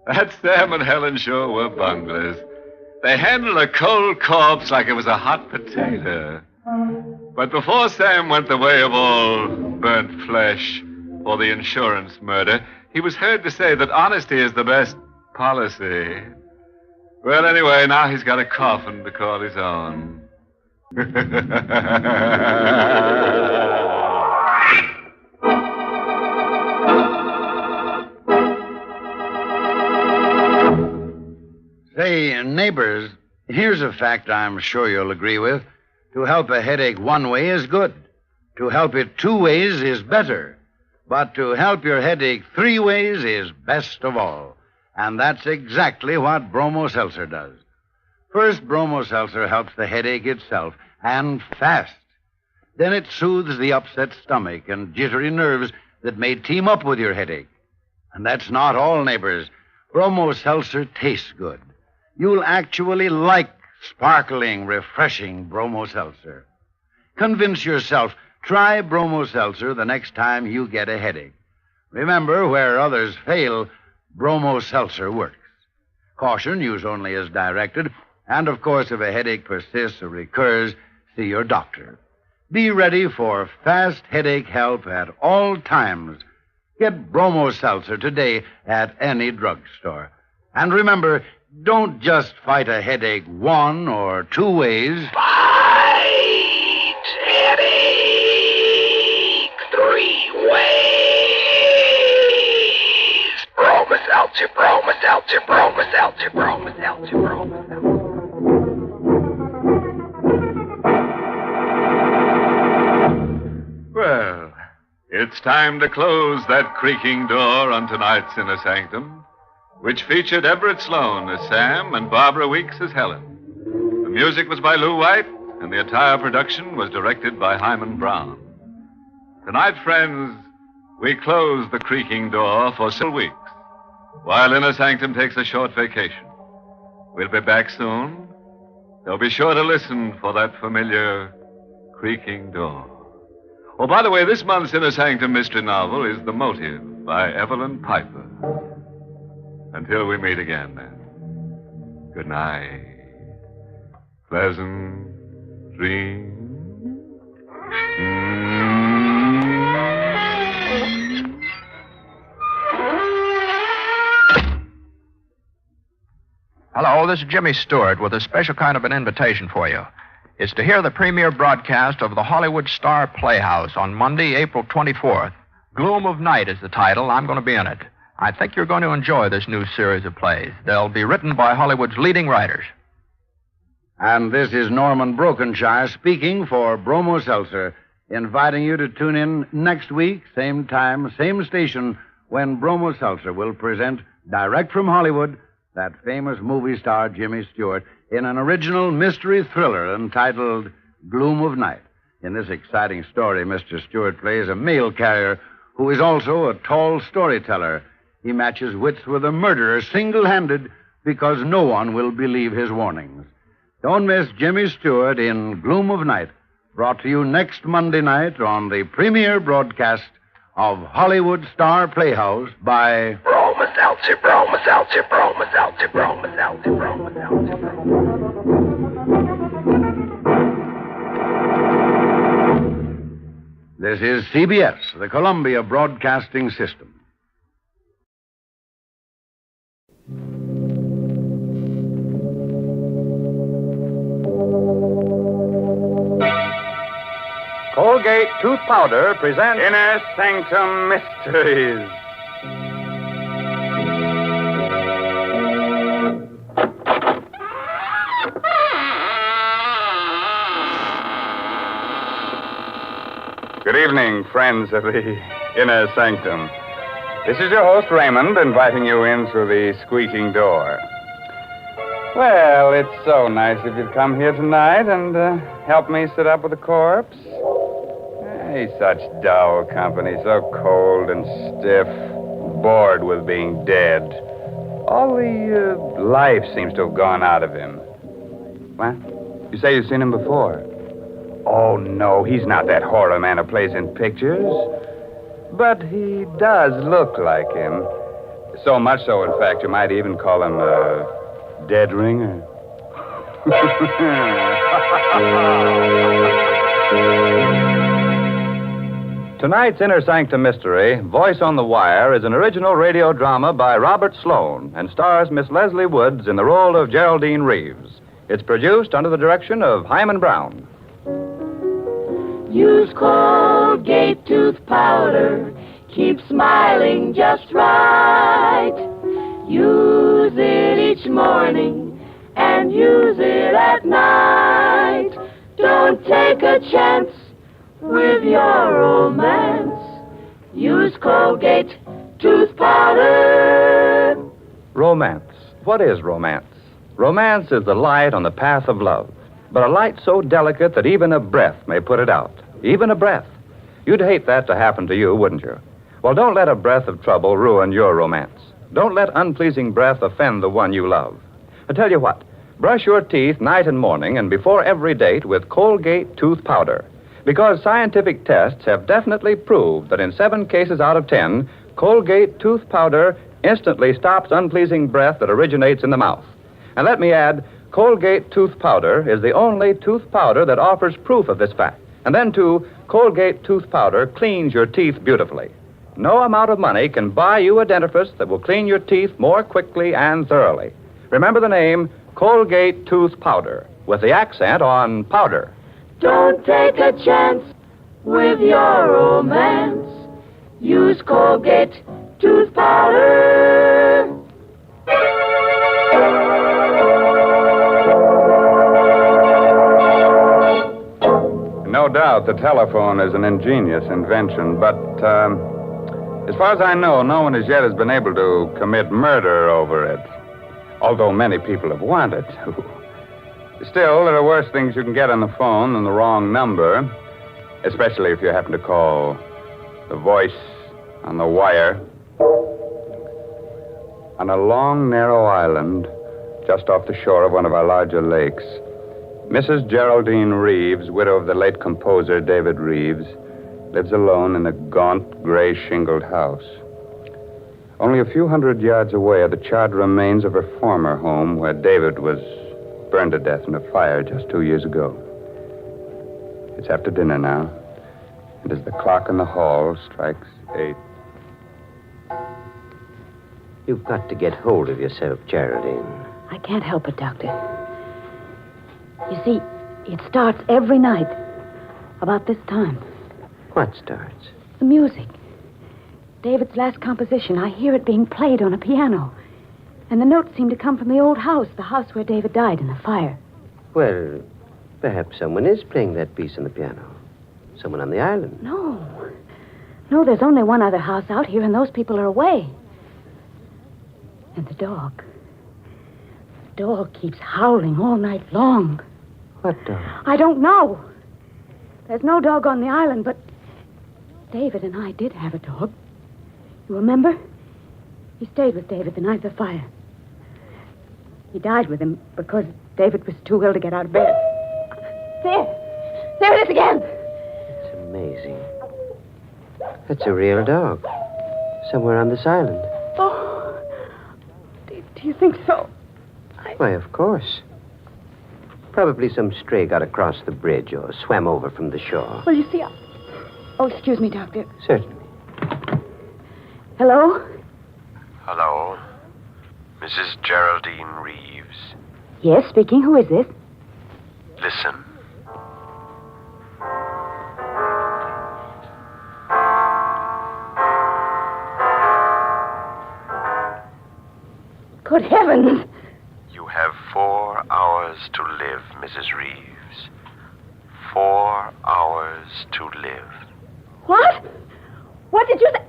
That Sam and Helen sure were bunglers. They handled a cold corpse like it was a hot potato. But before Sam went the way of all burnt flesh for the insurance murder, he was heard to say that honesty is the best policy. Well, anyway, now he's got a coffin to call his own. Say, neighbors, here's a fact I'm sure you'll agree with. To help a headache one way is good. To help it two ways is better. But to help your headache three ways is best of all. And that's exactly what Bromo Seltzer does. First, Bromo Seltzer helps the headache itself, and fast. Then it soothes the upset stomach and jittery nerves that may team up with your headache. And that's not all, neighbors. Bromo Seltzer tastes good. You'll actually like sparkling, refreshing Bromo Seltzer. Convince yourself. Try Bromo Seltzer the next time you get a headache. Remember, where others fail, Bromo Seltzer works. Caution, use only as directed. And, of course, if a headache persists or recurs, see your doctor. Be ready for fast headache help at all times. Get Bromo Seltzer today at any drugstore. And remember, don't just fight a headache one or two ways. Fight headache three ways. Bromo Seltzer, Bromo Seltzer, Bromo Seltzer, Bromo Seltzer, Bromo Seltzer. Well, it's time to close that creaking door on tonight's Inner Sanctum, which featured Everett Sloane as Sam and Barbara Weeks as Helen. The music was by Lou White, and the entire production was directed by Hyman Brown. Tonight, friends, we close the creaking door for several weeks, while Inner Sanctum takes a short vacation. We'll be back soon, so be sure to listen for that familiar creaking door. Oh, by the way, this month's Inner Sanctum mystery novel is The Motive by Evelyn Piper. Until we meet again, then, good night. Pleasant dreams. Hello, this is Jimmy Stewart with a special kind of an invitation for you. It's to hear the premiere broadcast of the Hollywood Star Playhouse on Monday, April 24th. Gloom of Night is the title. I'm going to be in it. I think you're going to enjoy this new series of plays. They'll be written by Hollywood's leading writers. And this is Norman Brokenshire speaking for Bromo Seltzer, inviting you to tune in next week, same time, same station, when Bromo Seltzer will present, direct from Hollywood, that famous movie star Jimmy Stewart in an original mystery thriller entitled Gloom of Night. In this exciting story, Mr. Stewart plays a mail carrier who is also a tall storyteller. He matches wits with a murderer single-handed because no one will believe his warnings. Don't miss Jimmy Stewart in Gloom of Night, brought to you next Monday night on the premiere broadcast of Hollywood Star Playhouse by... This is CBS, the Columbia Broadcasting System. Colgate Tooth Powder presents Inner Sanctum Mysteries. Good evening, friends of the Inner Sanctum. This is your host, Raymond, inviting you in through the squeaking door. Well, it's so nice of you to come here tonight and help me sit up with the corpse. Hey, such dull company, so cold and stiff, bored with being dead. All the life seems to have gone out of him. What? You say you've seen him before? Oh, no, he's not that horror man who plays in pictures. But he does look like him. So much so, in fact, you might even call him a dead ringer. Tonight's Inner Sanctum Mystery, Voice on the Wire, is an original radio drama by Robert Sloan and stars Miss Leslie Woods in the role of Geraldine Reeves. It's produced under the direction of Hyman Brown. Use Colgate tooth powder. Keep smiling just right. Use it each morning and use it at night. Don't take a chance with your romance. Use Colgate tooth powder. Romance. What is romance? Romance is the light on the path of love, but a light so delicate that even a breath may put it out. Even a breath. You'd hate that to happen to you, wouldn't you? Well, don't let a breath of trouble ruin your romance. Don't let unpleasing breath offend the one you love. I tell you what, brush your teeth night and morning and before every date with Colgate tooth powder. Because scientific tests have definitely proved that in 7 cases out of 10, Colgate tooth powder instantly stops unpleasing breath that originates in the mouth. And let me add, Colgate tooth powder is the only tooth powder that offers proof of this fact. And then, too, Colgate tooth powder cleans your teeth beautifully. No amount of money can buy you a dentifrice that will clean your teeth more quickly and thoroughly. Remember the name Colgate tooth powder, with the accent on powder. Don't take a chance with your romance. Use Colgate tooth powder. No doubt the telephone is an ingenious invention, but as far as I know, no one as yet has been able to commit murder over it, although many people have wanted to. Still, there are worse things you can get on the phone than the wrong number, especially if you happen to call the voice on the wire. On a long, narrow island just off the shore of one of our larger lakes, Mrs. Geraldine Reeves, widow of the late composer David Reeves, lives alone in a gaunt, gray shingled house. Only a few hundred yards away are the charred remains of her former home, where David was burned to death in a fire just 2 years ago. It's after dinner now, and as the clock in the hall strikes 8. You've got to get hold of yourself, Geraldine. I can't help it, Doctor. You see, it starts every night about this time. What starts? The music. David's last composition. I hear it being played on a piano. And the notes seem to come from the old house, the house where David died in the fire. Well, perhaps someone is playing that piece on the piano. Someone on the island. No, there's only one other house out here, and those people are away. And the dog. The dog keeps howling all night long. What dog? I don't know. There's no dog on the island, but David and I did have a dog. You remember? He stayed with David the night of the fire. He died with him because David was too ill to get out of bed. There it is again. It's amazing. That's a real dog. Somewhere on this island. Oh, do you think so? Why, of course. Probably some stray got across the bridge or swam over from the shore. Well, you see, Oh, excuse me, Doctor. Certainly. Hello? Hello? Mrs. Geraldine Reeves. Yes, speaking. Who is this? Listen. Good heavens! You have 4 hours to live, Mrs. Reeves. 4 hours to live. What? What did you say?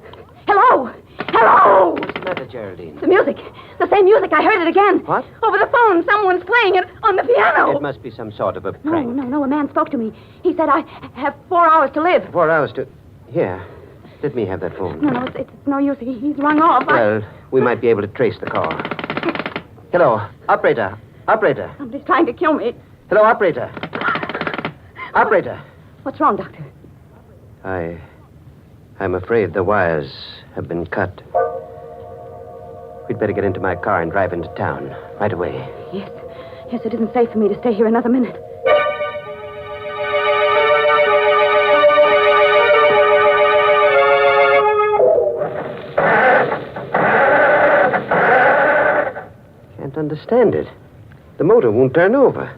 Hello? Hello? What's the matter, Geraldine? The music. The same music. I heard it again. What? Over the phone. Someone's playing it on the piano. It must be some sort of a prank. No. A man spoke to me. He said I have 4 hours to live. 4 hours to... Here. Let me have that phone. No, it's no use. He's rung off. Well, we might be able to trace the call. Hello. Operator. Operator. Somebody's trying to kill me. Hello, operator. Operator. What's wrong, Doctor? I'm afraid the wires have been cut. We'd better get into my car and drive into town right away. Yes, it isn't safe for me to stay here another minute. Can't understand it. The motor won't turn over.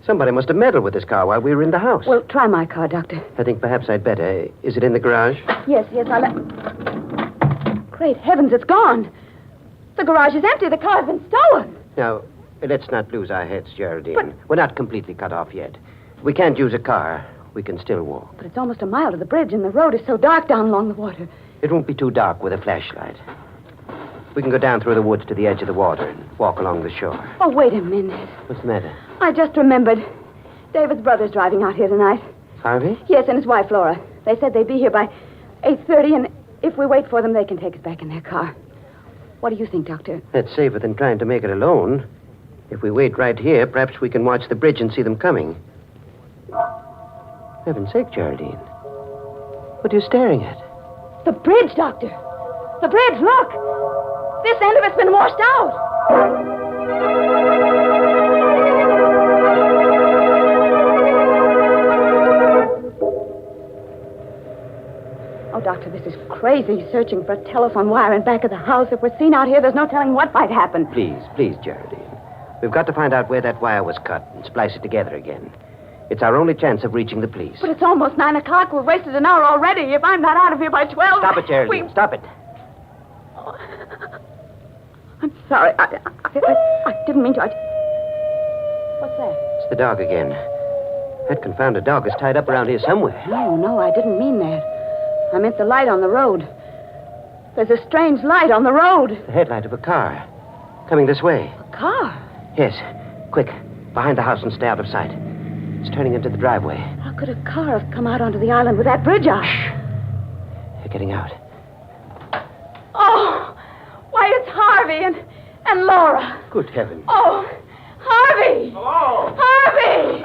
Somebody must have meddled with this car while we were in the house. Well, try my car, Doctor. I think perhaps I'd better. Is it in the garage? Yes, I'll... Great heavens, it's gone. The garage is empty. The car's been stolen. Now, let's not lose our heads, Geraldine. But... We're not completely cut off yet. We can't use a car. We can still walk. But it's almost a mile to the bridge, and the road is so dark down along the water. It won't be too dark with a flashlight. We can go down through the woods to the edge of the water and walk along the shore. Oh, wait a minute. What's the matter? I just remembered. David's brother's driving out here tonight. Harvey? Yes, and his wife, Laura. They said they'd be here by 8:30, and if we wait for them, they can take us back in their car. What do you think, Doctor? That's safer than trying to make it alone. If we wait right here, perhaps we can watch the bridge and see them coming. For heaven's sake, Geraldine. What are you staring at? The bridge, Doctor. The bridge, look. This end of it's been washed out. Oh, Doctor, this is crazy, searching for a telephone wire in back of the house. If we're seen out here, there's no telling what might happen. Please, Geraldine. We've got to find out where that wire was cut and splice it together again. It's our only chance of reaching the police. But it's almost 9 o'clock. We've wasted an hour already. If I'm not out of here by 12... Stop it, Geraldine. Stop it. I'm sorry. I didn't mean to. What's that? It's the dog again. That confounded dog is tied up around here somewhere. No, I didn't mean that. I meant the light on the road. There's a strange light on the road. The headlight of a car. Coming this way. A car? Yes. Quick. Behind the house and stay out of sight. It's turning into the driveway. How could a car have come out onto the island with that bridge out? They're getting out. Oh, why, it's Harvey and Laura. Good heavens. Oh, Harvey! Hello? Harvey!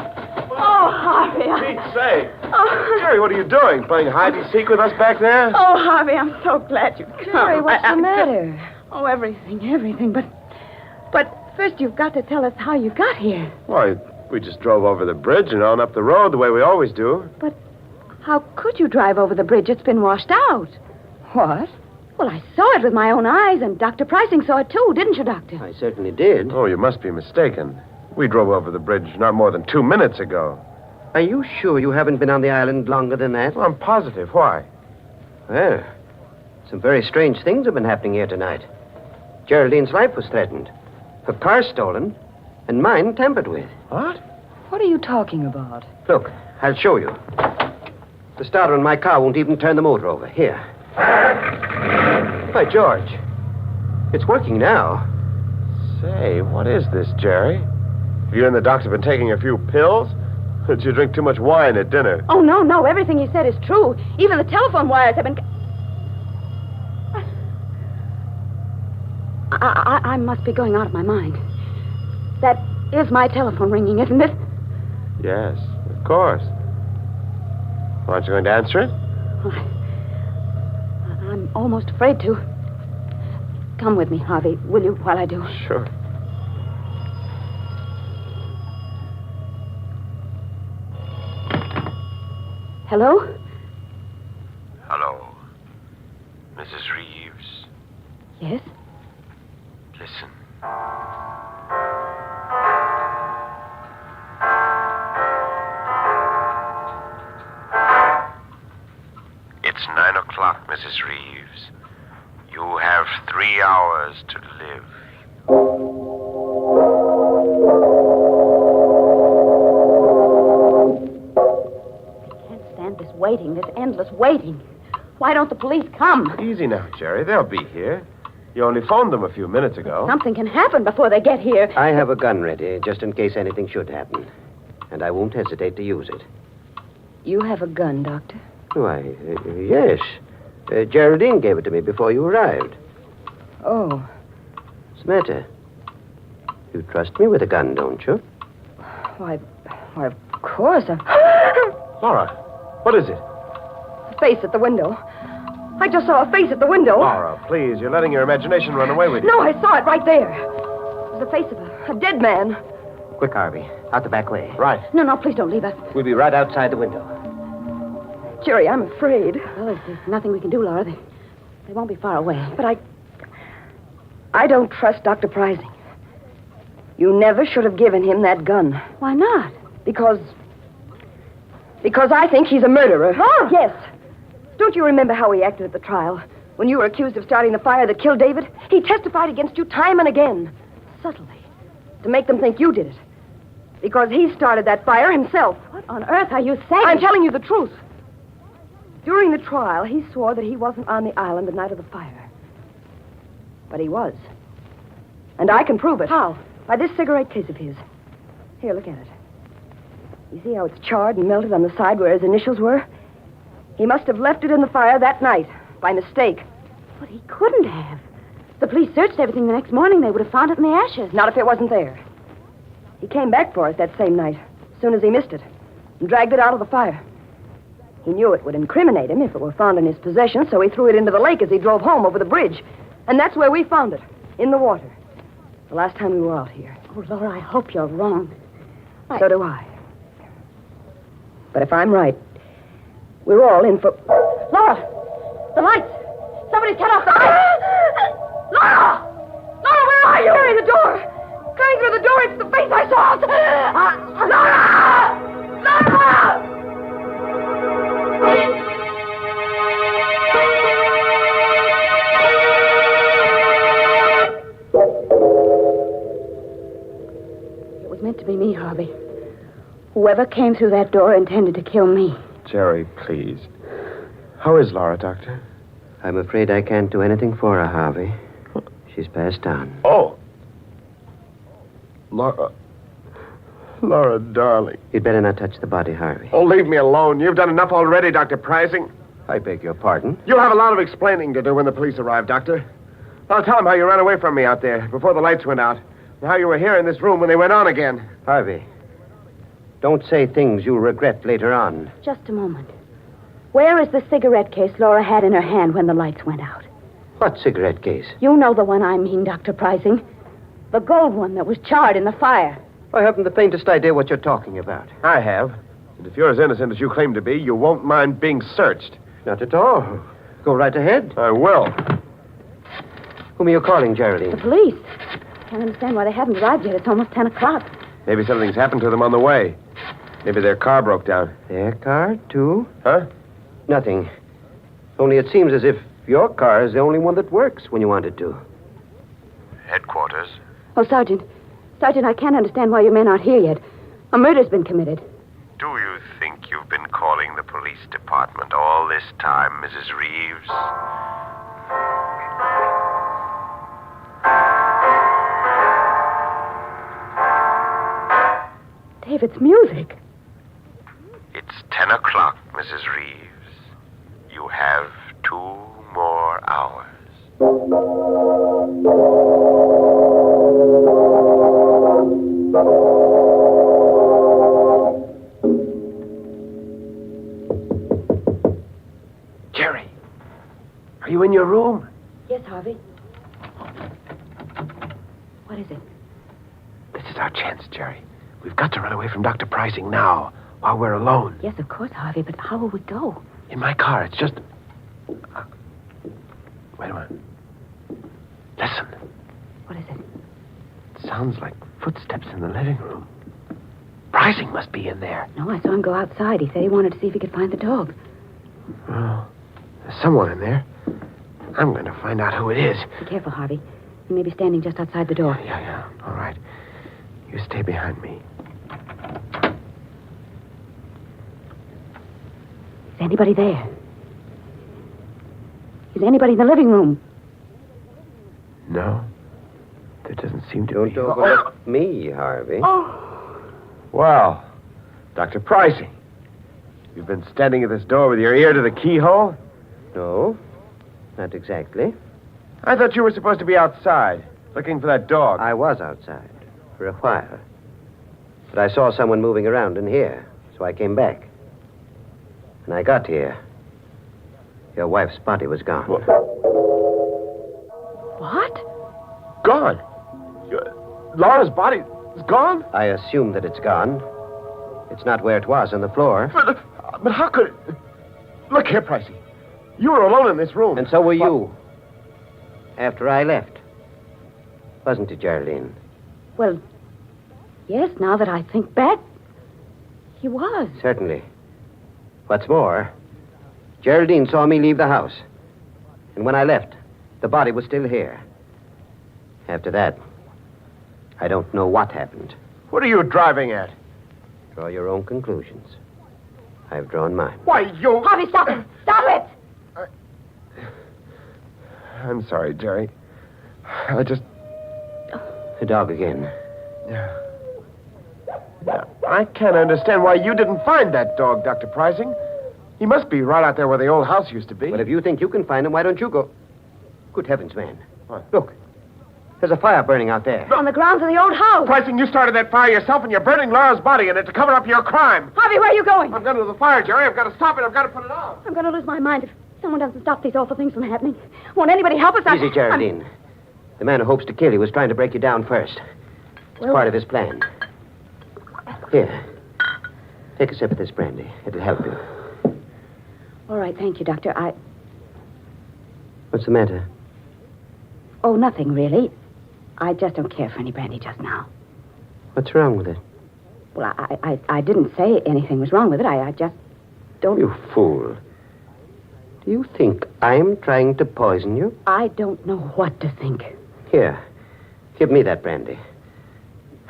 Oh, Harvey. Pete's sake. Oh. Jerry, what are you doing? Playing hide-and-seek with us back there? Oh, Harvey, I'm so glad you've come. Jerry, what's the matter? Oh, everything. But first you've got to tell us how you got here. Why, we just drove over the bridge and on up the road the way we always do. But how could you drive over the bridge? It's been washed out. What? Well, I saw it with my own eyes, and Dr. Pricing saw it too, didn't you, Doctor? I certainly did. Oh, you must be mistaken. We drove over the bridge not more than 2 minutes ago. Are you sure you haven't been on the island longer than that? Well, I'm positive. Why? Well, some very strange things have been happening here tonight. Geraldine's life was threatened, her car stolen, and mine tampered with. What? What are you talking about? Look, I'll show you. The starter in my car won't even turn the motor over. Here. By George. It's working now. Say, what is this, Jerry? Have you and the doctor been taking a few pills? Did you drink too much wine at dinner? Oh, no. Everything he said is true. Even the telephone wires have been... I must be going out of my mind. That is my telephone ringing, isn't it? Yes, of course. Aren't you going to answer it? Well, I'm almost afraid to. Come with me, Harvey, will you, while I do? Sure. Hello? Hello. Mrs. Reeves. Yes? Listen. It's 9 o'clock, Mrs. Reeves. You have 3 hours to live. I can't stand this waiting, this endless waiting. Why don't the police come? Easy now, Jerry. They'll be here. You only phoned them a few minutes ago. Something can happen before they get here. I have a gun ready, just in case anything should happen. And I won't hesitate to use it. You have a gun, Doctor? Why, yes. Geraldine gave it to me before you arrived. Oh. What's the matter? You trust me with a gun, don't you? Why, of course. Laura, what is it? A face at the window. I just saw a face at the window. Laura, please, you're letting your imagination run away with you. No, I saw it right there. It was the face of a dead man. Quick, Harvey. Out the back way. Right. No, please don't leave us. We'll be right outside the window. Jerry, I'm afraid. Well, there's nothing we can do, Laura. They won't be far away. But I don't trust Dr. Pricing. You never should have given him that gun. Why not? Because I think he's a murderer. Laura! Yes. Don't you remember how he acted at the trial? When you were accused of starting the fire that killed David? He testified against you time and again. Subtly. To make them think you did it. Because he started that fire himself. What on earth are you saying? I'm telling you the truth. During the trial, he swore that he wasn't on the island the night of the fire. But he was. And I can prove it. How? By this cigarette case of his. Here, look at it. You see how it's charred and melted on the side where his initials were? He must have left it in the fire that night, by mistake. But he couldn't have. The police searched everything the next morning. They would have found it in the ashes. Not if it wasn't there. He came back for it that same night, as soon as he missed it, and dragged it out of the fire. He knew it would incriminate him if it were found in his possession, so he threw it into the lake as he drove home over the bridge. And that's where we found it, in the water. The last time we were out here. Oh, Laura, I hope you're wrong. So do I. But if I'm right, we're all in for... Laura! The lights! Somebody's cut off the lights! Laura! Laura, where are you? Carry the door! Going through the door, it's the face I saw! Laura! Laura! It was meant to be me, Harvey. Whoever came through that door intended to kill me. Jerry, please. How is Laura, Doctor? I'm afraid I can't do anything for her, Harvey. She's passed on. Oh. Laura. Laura, darling. You'd better not touch the body, Harvey. Oh, leave me alone. You've done enough already, Dr. Pricing. I beg your pardon? You'll have a lot of explaining to do when the police arrive, Doctor. I'll tell them how you ran away from me out there before the lights went out, and how you were here in this room when they went on again. Harvey, don't say things you'll regret later on. Just a moment. Where is the cigarette case Laura had in her hand when the lights went out? What cigarette case? You know the one I mean, Dr. Pricing. The gold one that was charred in the fire. I haven't the faintest idea what you're talking about. I have. And if you're as innocent as you claim to be, you won't mind being searched. Not at all. Go right ahead. I will. Whom are you calling, Geraldine? The police. Can't understand why they haven't arrived yet. It's almost 10 o'clock. Maybe something's happened to them on the way. Maybe their car broke down. Their car, too? Huh? Nothing. Only it seems as if your car is the only one that works when you want it to. Headquarters. Oh, Sergeant. Sergeant, I can't understand why your men aren't here yet. A murder's been committed. Do you think you've been calling the police department all this time, Mrs. Reeves? David's music. It's 10 o'clock, Mrs. Reeves. You have 2 more hours. Jerry, are you in your room? Yes, Harvey. What is it? This is our chance, Jerry. We've got to run away from Dr. Pricing now, while we're alone. Yes, of course, Harvey, but how will we go? In my car. It's just... Wait a minute. Listen. What is it? It sounds like footsteps in the living room. Pricing must be in there. No, I saw him go outside. He said he wanted to see if he could find the dog. Well, there's someone in there. I'm going to find out who it is. Be careful, Harvey. He may be standing just outside the door. Yeah. All right. You stay behind me. Is anybody there? Is anybody in the living room? No. There doesn't seem to be. Don't overlook me, Harvey. Well, Dr. Pricing, you've been standing at this door with your ear to the keyhole? No, not exactly. I thought you were supposed to be outside, looking for that dog. I was outside for a while. But I saw someone moving around in here, so I came back. When I got here, your wife's body was gone. What? Gone? Laura's body is gone? I assume that it's gone. It's not where it was on the floor. But how could it... Look here, Pricey. You were alone in this room. And so were you. After I left. Wasn't it, Geraldine? Well, yes, now that I think back, he was. Certainly. What's more, Geraldine saw me leave the house. And when I left, the body was still here. After that, I don't know what happened. What are you driving at? Draw your own conclusions. I've drawn mine. Why, you... Harvey, stop it! Stop it! I'm sorry, Jerry. I just... The dog again. Yeah. I can't understand why you didn't find that dog, Dr. Pricing. He must be right out there where the old house used to be. But if you think you can find him, why don't you go? Good heavens, man. What? Look. There's a fire burning out there. On the grounds of the old house. Pricing, you started that fire yourself, and you're burning Laura's body in it to cover up your crime. Harvey, where are you going? I'm going to the fire, Jerry. I've got to stop it. I've got to put it out. I'm going to lose my mind if someone doesn't stop these awful things from happening. Won't anybody help us? Easy, Geraldine. The man who hopes to kill you was trying to break you down first. It's part of his plan. Here. Take a sip of this brandy. It'll help you. All right, thank you, Doctor. What's the matter? Oh, nothing, really. I just don't care for any brandy just now. What's wrong with it? Well, I didn't say anything was wrong with it. I just don't... You fool. Do you think I'm trying to poison you? I don't know what to think. Here. Give me that brandy.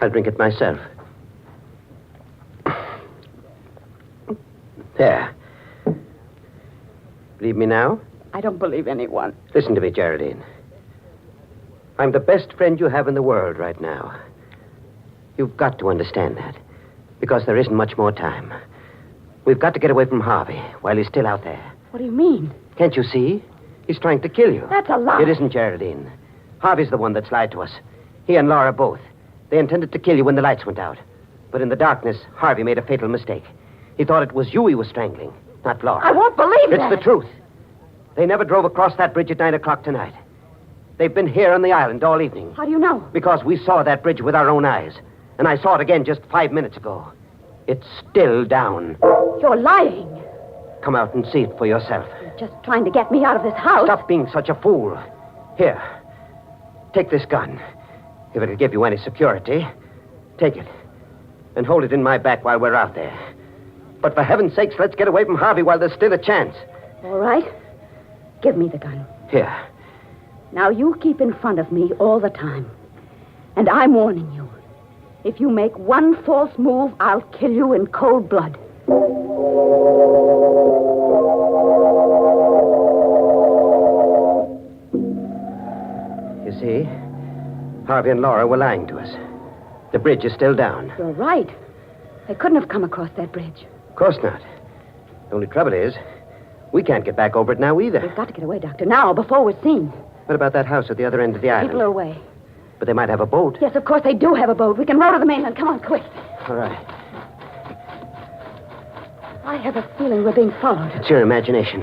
I'll drink it myself. There. Believe me now? I don't believe anyone. Listen to me, Geraldine. I'm the best friend you have in the world right now. You've got to understand that. Because there isn't much more time. We've got to get away from Harvey while he's still out there. What do you mean? Can't you see? He's trying to kill you. That's a lie. It isn't, Geraldine. Harvey's the one that's lied to us. He and Laura both. They intended to kill you when the lights went out. But in the darkness, Harvey made a fatal mistake. He thought it was you he was strangling, not Laura. I won't believe that. It's the truth. They never drove across that bridge at 9 o'clock tonight. They've been here on the island all evening. How do you know? Because we saw that bridge with our own eyes. And I saw it again just 5 minutes ago. It's still down. You're lying. Come out and see it for yourself. You're just trying to get me out of this house. Stop being such a fool. Here, take this gun. If it'll give you any security, take it. And hold it in my back while we're out there. But for heaven's sakes, let's get away from Harvey while there's still a chance. All right. Give me the gun. Here. Now you keep in front of me all the time. And I'm warning you. If you make one false move, I'll kill you in cold blood. You see, Harvey and Laura were lying to us. The bridge is still down. You're right. They couldn't have come across that bridge. Of course not. The only trouble is, we can't get back over it now either. We've got to get away, Doctor, now, before we're seen. What about that house at the other end of the island? People are away. But they might have a boat. Yes, of course they do have a boat. We can row to the mainland. Come on, quick. All right. I have a feeling we're being followed. It's your imagination.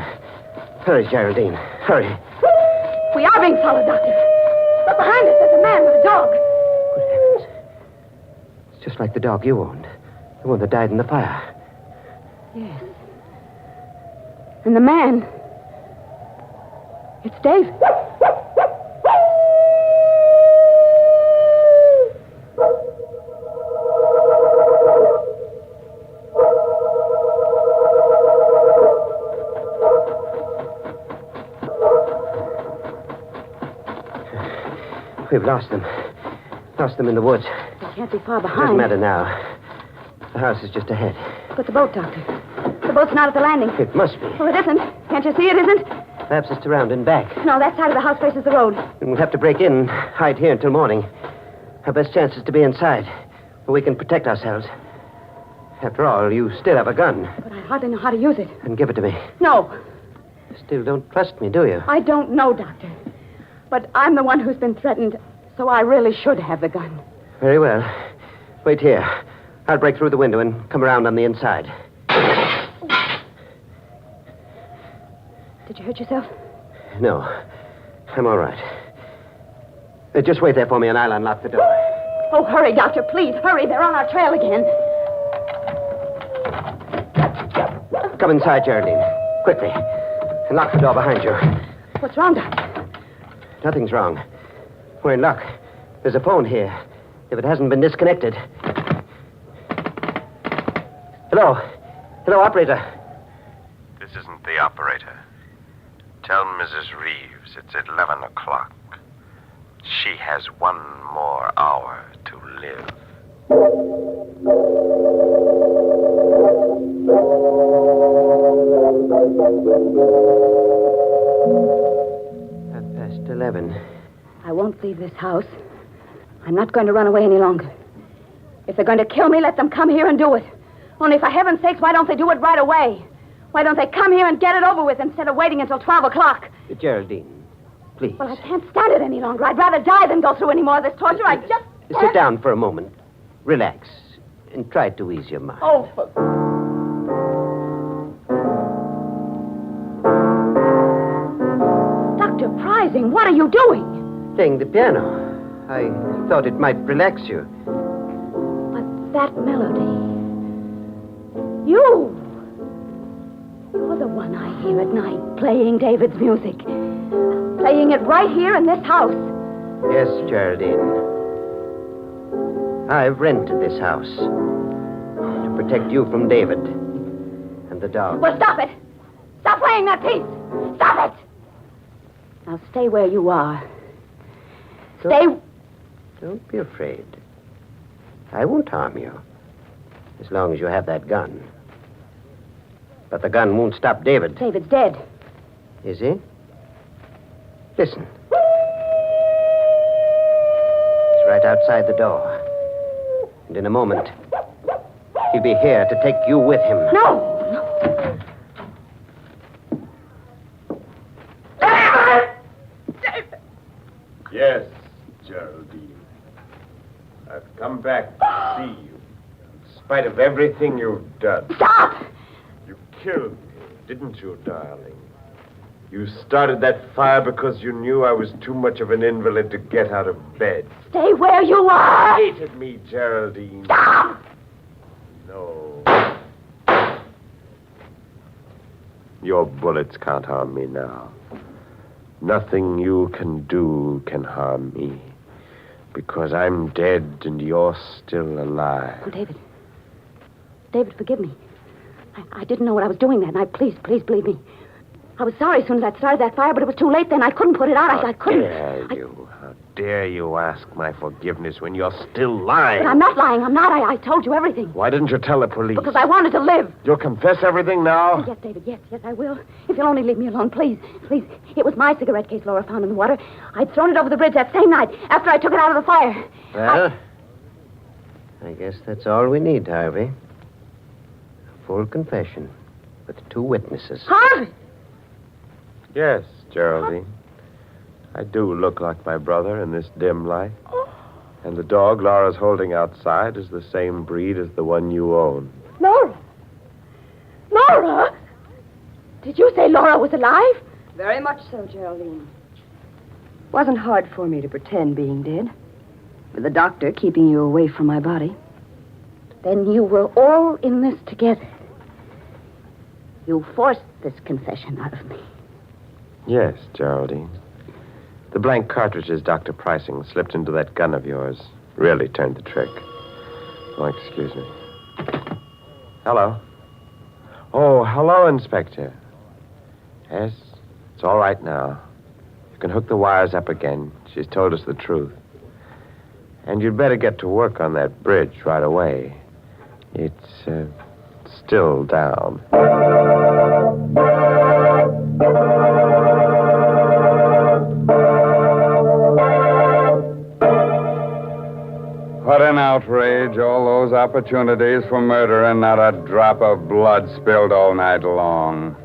Hurry, Geraldine. Hurry. We are being followed, Doctor. Look behind us. There's a man with a dog. Good heavens. It's just like the dog you owned. The one that died in the fire. Yes. And the man... It's Dave. We've lost them. Lost them in the woods. They can't be far behind. Doesn't matter now. The house is just ahead. But the boat, Doctor. The boat's not at the landing. It must be. Well, it isn't. Can't you see it isn't? Perhaps it's around and back. No, that side of the house faces the road. And we'll have to break in and hide here until morning. Our best chance is to be inside, where we can protect ourselves. After all, you still have a gun. But I hardly know how to use it. Then give it to me. No. You still don't trust me, do you? I don't know, Doctor. But I'm the one who's been threatened, so I really should have the gun. Very well. Wait here. I'll break through the window and come around on the inside. Did you hurt yourself? No. I'm all right. Just wait there for me and I'll unlock the door. Oh, hurry, Doctor, please. Hurry. They're on our trail again. Come inside, Geraldine. Quickly. And lock the door behind you. What's wrong, Doctor? Nothing's wrong. We're in luck. There's a phone here. If it hasn't been disconnected. Hello. Hello, operator. This isn't the operator. Tell Mrs. Reeves it's 11 o'clock. She has one more hour to live. 11. I won't leave this house. I'm not going to run away any longer. If they're going to kill me, let them come here and do it. Only for heaven's sakes, why don't they do it right away? Why don't they come here and get it over with instead of waiting until 12 o'clock? Geraldine, please. Well, I can't stand it any longer. I'd rather die than go through any more of this torture. I just... Sit down for a moment. Relax. And try to ease your mind. Oh, for... Dr. Prizing, what are you doing? Playing the piano. I thought it might relax you. But that melody... You! You're the one I hear at night, playing David's music. Playing it right here in this house. Yes, Geraldine. I've rented this house to protect you from David and the dog. Well, stop it! Stop playing that piece! Stop it! Now stay where you are. Don't be afraid. I won't harm you. As long as you have that gun. But the gun won't stop David. David's dead. Is he? Listen. He's right outside the door. And in a moment, He'll be here to take you with him. No! Yes, Geraldine. I've come back to see you. In spite of everything you've done. Stop! You killed me, didn't you, darling? You started that fire because you knew I was too much of an invalid to get out of bed. Stay where you are! You hated me, Geraldine. Stop! No. Your bullets can't harm me now. Nothing you can do can harm me. Because I'm dead and you're still alive. Oh, David. David, forgive me. I didn't know what I was doing that night. Please believe me. I was sorry as soon as I'd started that fire, but it was too late then. I couldn't put it out. I couldn't. How dare you ask my forgiveness when you're still lying? But I'm not lying. I'm not. I told you everything. Why didn't you tell the police? Because I wanted to live. You'll confess everything now? Yes, David. Yes, I will. If you'll only leave me alone, please. It was my cigarette case Laura found in the water. I'd thrown it over the bridge that same night after I took it out of the fire. Well, I guess that's all we need, Harvey. A full confession with 2 witnesses. Harvey! Yes, Geraldine. I do look like my brother in this dim light. And the dog Laura's holding outside is the same breed as the one you own. Laura! Laura! Did you say Laura was alive? Very much so, Geraldine. Wasn't hard for me to pretend being dead. With the doctor keeping you away from my body. Then you were all in this together. You forced this confession out of me. Yes, Geraldine. The blank cartridges Dr. Pricing slipped into that gun of yours really turned the trick. Oh, excuse me. Hello. Oh, hello, Inspector. Yes, it's all right now. You can hook the wires up again. She's told us the truth. And you'd better get to work on that bridge right away. It's still down. What an outrage, all those opportunities for murder and not a drop of blood spilled all night long.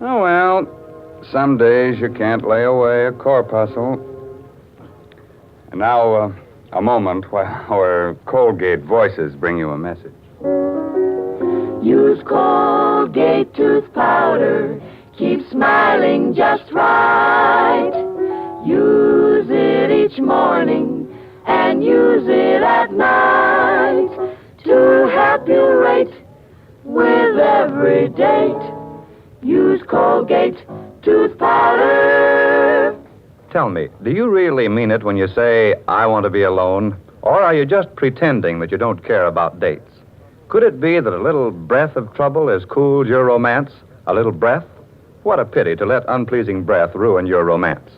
Oh, well, some days you can't lay away a corpuscle. And now, a moment while our Colgate voices bring you a message. Use Colgate tooth powder. Keep smiling just right. Use it each morning and use it at night to help you rate with every date. Use Colgate tooth powder. Tell me, do you really mean it when you say, I want to be alone? Or are you just pretending that you don't care about dates? Could it be that a little breath of trouble has cooled your romance? A little breath? What a pity to let unpleasing breath ruin your romance.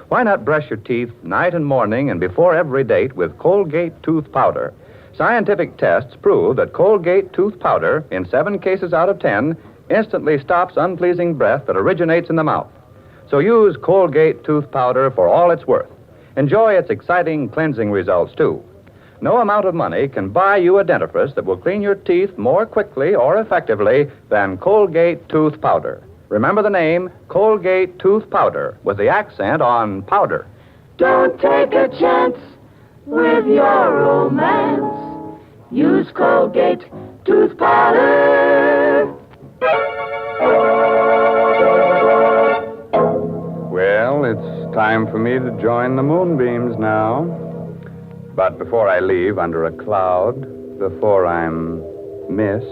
Why not brush your teeth night and morning and before every date with Colgate tooth powder? Scientific tests prove that Colgate tooth powder, in 7 cases out of 10, instantly stops unpleasing breath that originates in the mouth. So use Colgate tooth powder for all it's worth. Enjoy its exciting cleansing results, too. No amount of money can buy you a dentifrice that will clean your teeth more quickly or effectively than Colgate tooth powder. Remember the name, Colgate tooth powder, with the accent on powder. Don't take a chance with your romance. Use Colgate tooth powder. Well, it's time for me to join the moonbeams now. But before I leave under a cloud, before I'm missed,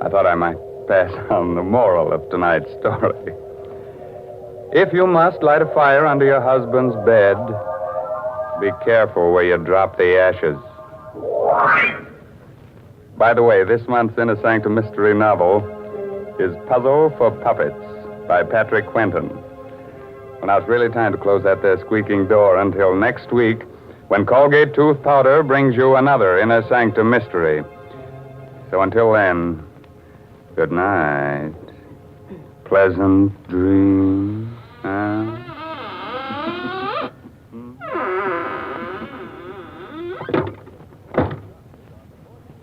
I thought I might pass on the moral of tonight's story. If you must light a fire under your husband's bed, be careful where you drop the ashes. By the way, this month's Inner Sanctum Mystery novel is Puzzle for Puppets by Patrick Quentin. Well, now it's really time to close that there squeaking door until next week when Colgate tooth powder brings you another Inner Sanctum Mystery. So until then, good night. Pleasant dreams.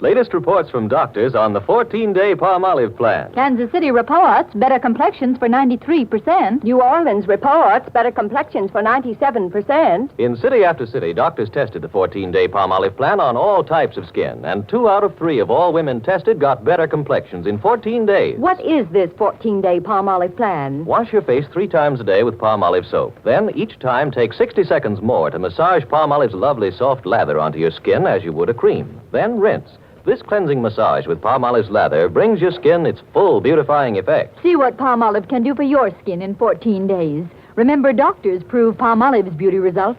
Latest reports from doctors on the 14-day Palmolive plan. Kansas City reports better complexions for 93%. New Orleans reports better complexions for 97%. In city after city, doctors tested the 14-day Palmolive plan on all types of skin, and 2 out of 3 of all women tested got better complexions in 14 days. What is this 14-day Palmolive plan? Wash your face 3 times a day with Palmolive soap. Then, each time, take 60 seconds more to massage Palmolive's lovely soft lather onto your skin as you would a cream. Then rinse. This cleansing massage with Palmolive's lather brings your skin its full beautifying effect. See what Palmolive can do for your skin in 14 days. Remember, doctors prove Palmolive's beauty results.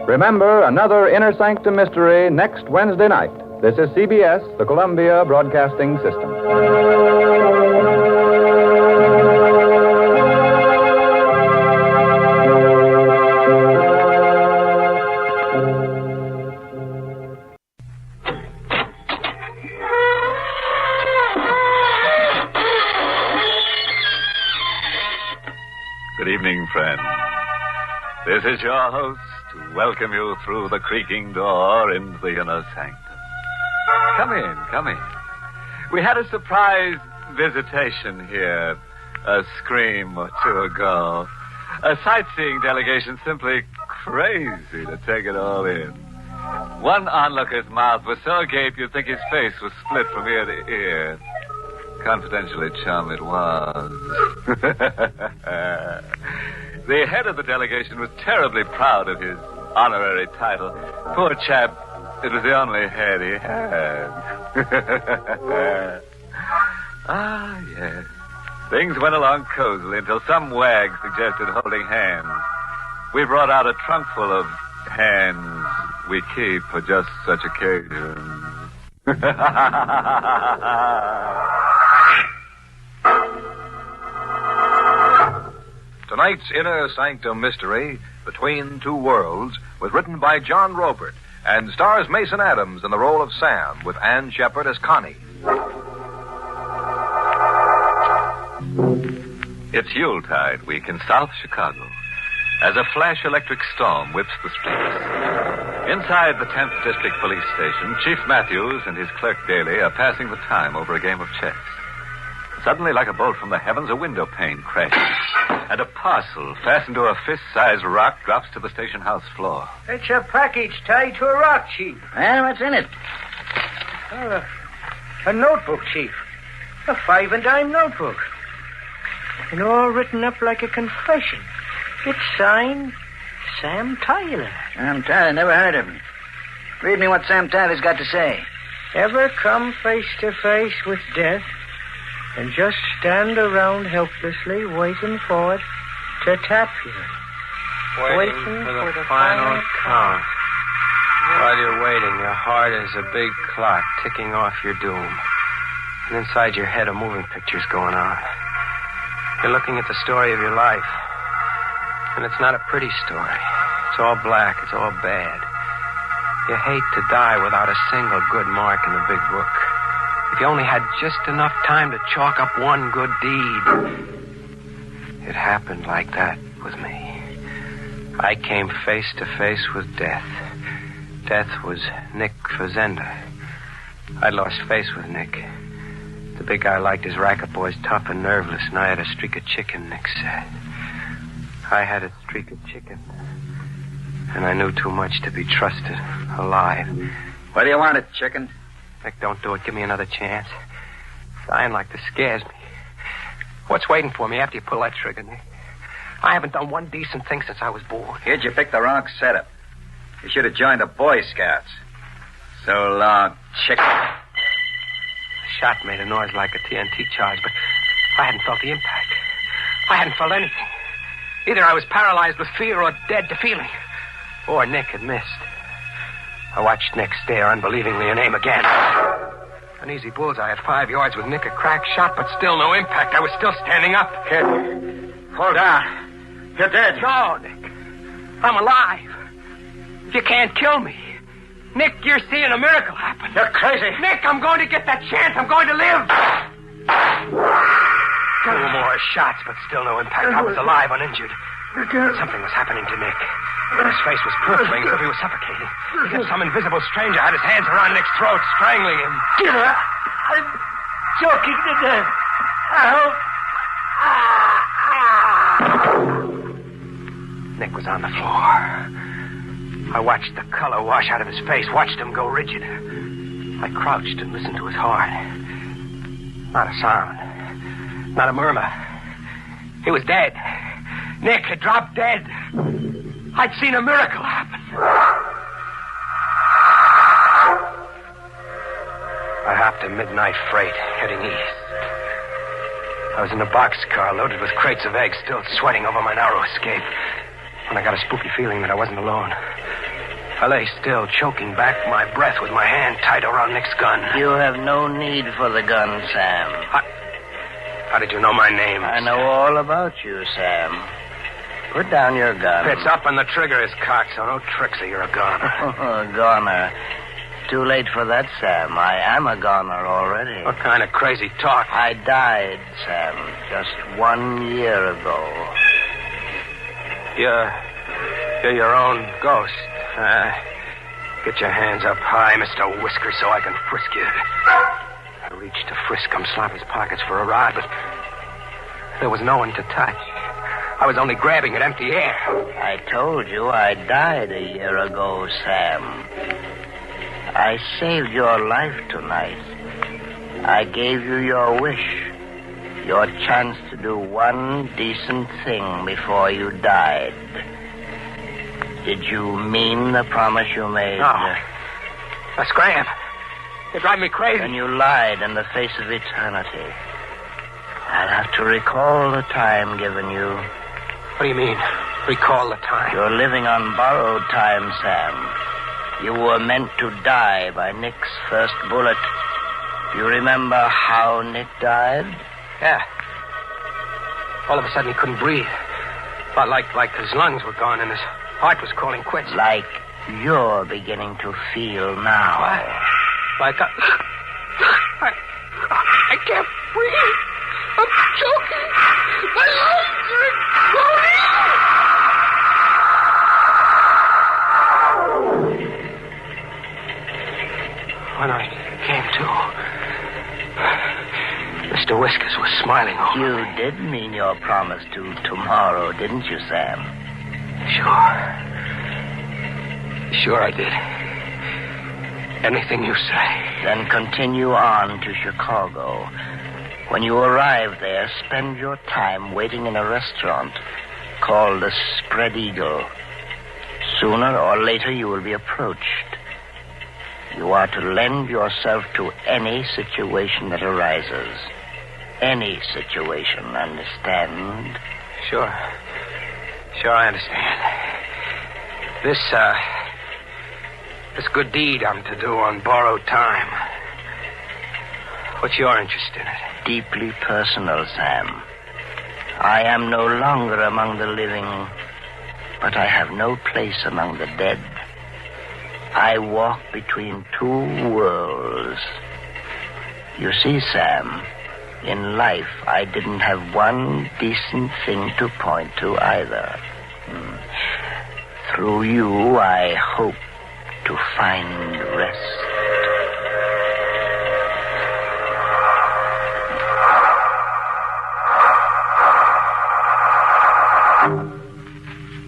Remember, another Inner Sanctum Mystery next Wednesday night. This is CBS, the Columbia Broadcasting System. Good evening, friend. This is your host to welcome you through the creaking door into the inner sanctum. Come in, come in. We had a surprise visitation here a scream or two ago. A sightseeing delegation simply crazy to take it all in. One onlooker's mouth was so agape you'd think his face was split from ear to ear. Confidentially, chum, it was. The head of the delegation was terribly proud of his honorary title. Poor chap, it was the only head he had. Ah, yes. Things went along cozily until some wag suggested holding hands. We brought out a trunk full of hands we keep for just such occasions. Tonight's Inner Sanctum Mystery, Between Two Worlds, was written by John Robert and stars Mason Adams in the role of Sam, with Ann Shepard as Connie. It's Yuletide week in South Chicago as a flash electric storm whips the streets. Inside the 10th District Police Station, Chief Matthews and his clerk Daly are passing the time over a game of chess. Suddenly, like a bolt from the heavens, a window pane crashes, and a parcel fastened to a fist-sized rock drops to the station house floor. It's a package tied to a rock, Chief. And what's in it? A notebook, Chief. A 5-and-dime notebook. And all written up like a confession. It's signed Sam Tyler. Sam Tyler, never heard of him. Read me what Sam Tyler's got to say. Ever come face to face with death and just stand around helplessly waiting for it to tap you? Waiting for the final count. While you're waiting, your heart is a big clock ticking off your doom. And inside your head, a moving picture's going on. You're looking at the story of your life. And it's not a pretty story. It's all black. It's all bad. You hate to die without a single good mark in the big book. If you only had just enough time to chalk up one good deed. It happened like that with me. I came face to face with death. Death was Nick Fazenda. I'd lost face with Nick. The big guy liked his racket boys tough and nerveless, and I had a streak of chicken, Nick said. I had a streak of chicken. And I knew too much to be trusted alive. What do you want, chicken? Nick, don't do it. Give me another chance. Dying like this scares me. What's waiting for me after you pull that trigger, Nick? I haven't done one decent thing since I was born. Kid, you picked the wrong setup. You should have joined the Boy Scouts. So long, chicken. The shot made a noise like a TNT charge, but I hadn't felt the impact. I hadn't felt anything. Either I was paralyzed with fear or dead to feeling. Or Nick had missed. I watched Nick stare unbelievingly and aim again. An easy bullseye at 5 yards with Nick a crack shot, but still no impact. I was still standing up. Kid, hold on. You're dead. No, Nick. I'm alive. You can't kill me. Nick, you're seeing a miracle happen. You're crazy. Nick, I'm going to get that chance. I'm going to live. 2 more shots, but still no impact. I was alive, uninjured. Something was happening to Nick. His face was purpling as if he was suffocating. As if some invisible stranger had his hands around Nick's throat, strangling him. I'm choking to death. Help! Nick was on the floor. I watched the color wash out of his face, watched him go rigid. I crouched and listened to his heart. Not a sound. Not a murmur. He was dead. Nick had dropped dead. I'd seen a miracle happen. I hopped a midnight freight heading east. I was in a boxcar loaded with crates of eggs, still sweating over my narrow escape, when I got a spooky feeling that I wasn't alone. I lay still, choking back my breath with my hand tight around Nick's gun. You have no need for the gun, Sam. How did you know my name? I know all about you, Sam. Put down your gun. It's up and the trigger is cocked, so no tricks or you're a goner. A goner. Too late for that, Sam. I am a goner already. What kind of crazy talk? I died, Sam, just 1 year ago. You're your own ghost. Get your hands up high, Mr. Whisker, so I can frisk you. I reached to frisk Sloppy's pockets for a rod, but there was no one to touch. I was only grabbing at empty air. I told you I died a year ago, Sam. I saved your life tonight. I gave you your wish. Your chance to do one decent thing before you died. Did you mean the promise you made? No. Scram. You drive me crazy. When you lied in the face of eternity. I'll have to recall the time given you. What do you mean, recall the time? You're living on borrowed time, Sam. You were meant to die by Nick's first bullet. You remember how Nick died? Yeah. All of a sudden he couldn't breathe. Felt like his lungs were gone and his heart was calling quits. Like you're beginning to feel now. What? Like I can't breathe. I'm choking. My lungs are exploding. When I came to, Mr. Whiskers was smiling over me. You did mean your promise to tomorrow, didn't you, Sam? Sure I did. Anything you say. Then continue on to Chicago. When you arrive there, spend your time waiting in a restaurant called the Spread Eagle. Sooner or later, you will be approached. You are to lend yourself to any situation that arises. Any situation, understand? Sure, I understand. This good deed I'm to do on borrowed time. What's your interest in it? Deeply personal, Sam. I am no longer among the living, but I have no place among the dead. I walk between 2 worlds. You see, Sam, in life, I didn't have one decent thing to point to either. Through you, I hope to find rest.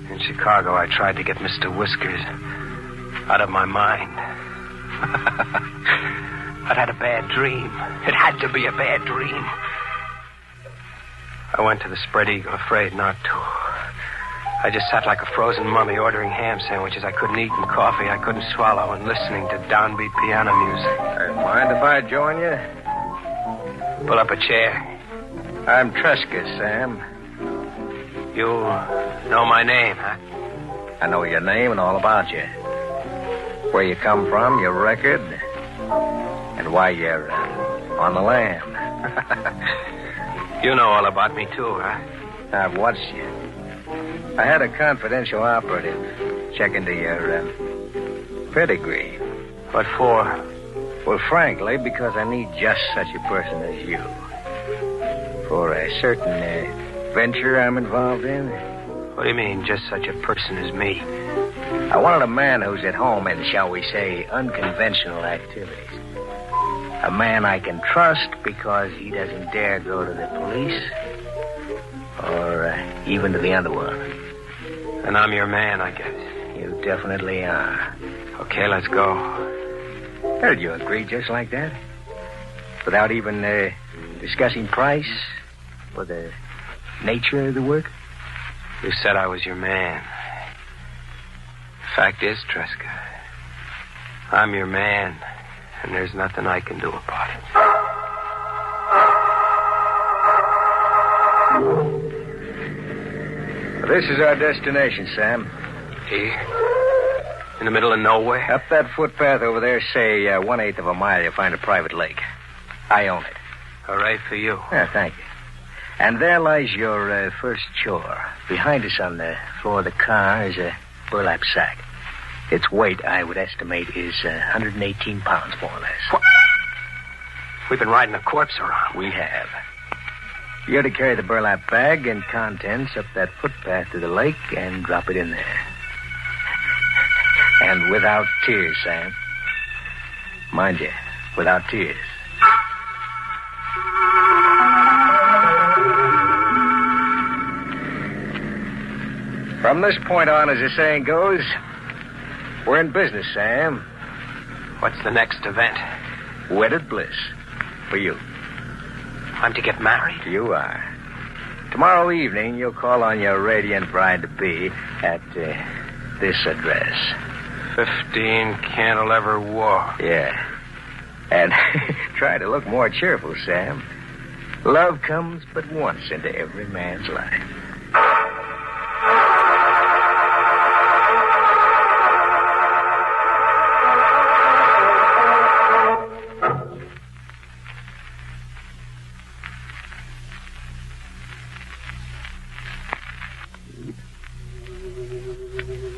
In Chicago, I tried to get Mr. Whiskers out of my mind. I'd had a bad dream. It had to be a bad dream. I went to the Spread Eagle, afraid not to. I just sat like a frozen mummy ordering ham sandwiches I couldn't eat and coffee I couldn't swallow and listening to downbeat piano music. Mind if I join you? Pull up a chair. I'm Tresca, Sam. You know my name, huh? I know your name and all about you. Where you come from, your record, and why you're on the lam. You know all about me, too, huh? I've watched you. I had a confidential operative check into your pedigree. What for? Well, frankly, because I need just such a person as you. For a certain venture I'm involved in. What do you mean, just such a person as me? I wanted a man who's at home in, shall we say, unconventional activities. A man I can trust because he doesn't dare go to the police or even to the underworld. And I'm your man, I guess. You definitely are. Okay, let's go. Well, you agree just like that? Without even discussing price or the nature of the work? You said I was your man. Fact is, Tresca, I'm your man, and there's nothing I can do about it. This is our destination, Sam. Here? In the middle of nowhere? Up that footpath over there, say 1/8 of a mile, you'll find a private lake. I own it. All right for you. Yeah, thank you. And there lies your first chore. Behind us on the floor of the car is a burlap sack. Its weight, I would estimate, is 118 pounds, more or less. What? We've been riding a corpse around. We have. You're to carry the burlap bag and contents up that footpath to the lake and drop it in there. And without tears, Sam. Mind you, without tears. From this point on, as the saying goes, we're in business, Sam. What's the next event? Wedded bliss. For you. I'm to get married? You are. Tomorrow evening, you'll call on your radiant bride-to-be at this address. 15 Cantilever Walk. Yeah. And try to look more cheerful, Sam. Love comes but once into every man's life.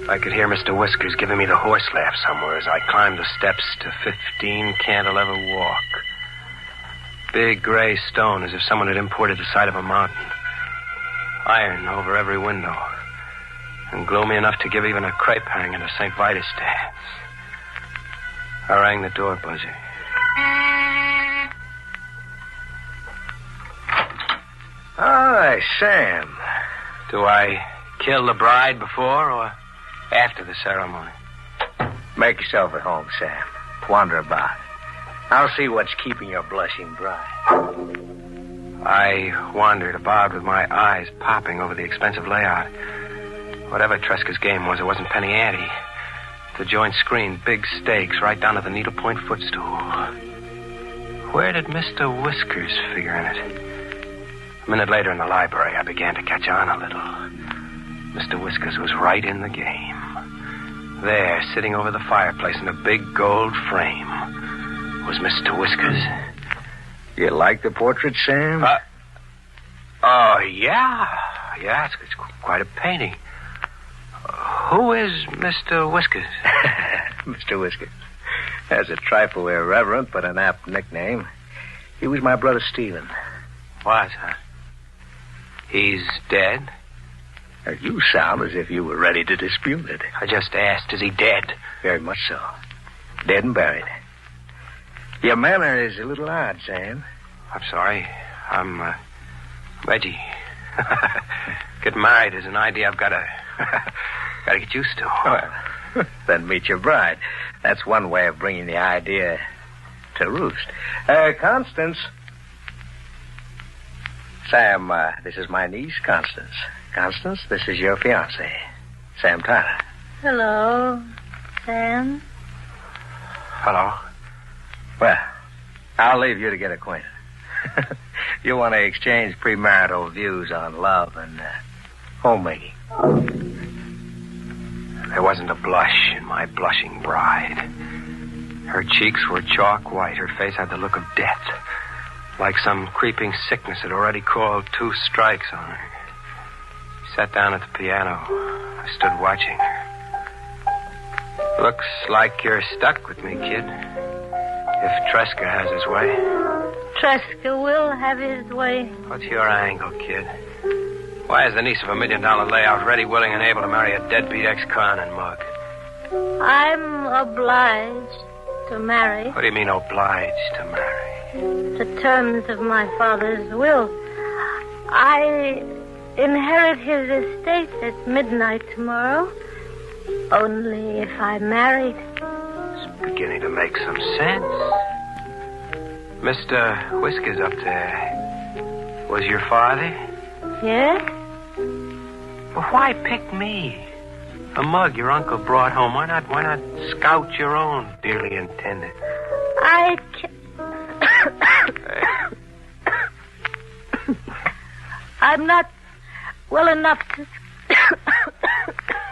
I could hear Mr. Whiskers giving me the horse laugh somewhere as I climbed the steps to 15 Cantilever Walk. Big gray stone, as if someone had imported the side of a mountain. Iron over every window. And gloomy enough to give even a crepe hanging a St. Vitus dance. I rang the door buzzer. Hi, Sam. Do I kill the bride before or after the ceremony? Make yourself at home, Sam. Wander about. I'll see what's keeping your blushing bride. I wandered about with my eyes popping over the expensive layout. Whatever Tresca's game was, it wasn't penny ante. The joint screen, big stakes, right down to the needlepoint footstool. Where did Mr. Whiskers figure in it? A minute later in the library, I began to catch on a little. Mr. Whiskers was right in the game. There, sitting over the fireplace in a big gold frame, was Mr. Whiskers. You like the portrait, Sam? Yeah. Yeah, it's quite a painting. Who is Mr. Whiskers? Mr. Whiskers. That's a trifle irreverent, but an apt nickname. He was my brother Stephen. Was, huh? He's dead? You sound as if you were ready to dispute it. I just asked, is he dead? Very much so. Dead and buried. Your manner is a little odd, Sam. I'm sorry. I'm Reggie. Get married is an idea I've got to get used to. Well, then meet your bride. That's one way of bringing the idea to roost. Constance. Sam, this is my niece, Constance. Constance, this is your fiancé, Sam Tyler. Hello, Sam. Hello. Well, I'll leave you to get acquainted. You want to exchange premarital views on love and homemaking. There wasn't a blush in my blushing bride. Her cheeks were chalk white. Her face had the look of death, like some creeping sickness had already called 2 strikes on her. She sat down at the piano. I stood watching her. Looks like you're stuck with me, kid. If Tresca has his way. Tresca will have his way. What's your angle, kid? Why is the niece of $1 million layout ready, willing, and able to marry a deadbeat ex-con and mug? I'm obliged to marry. What do you mean, obliged to marry? The terms of my father's will. I inherit his estate at midnight tomorrow. Only if I married. It's beginning to make some sense. Mr. Whiskers up there was your father? Yes? Well, why pick me? A mug your uncle brought home. Why not scout your own dearly intended? I'm not well enough to...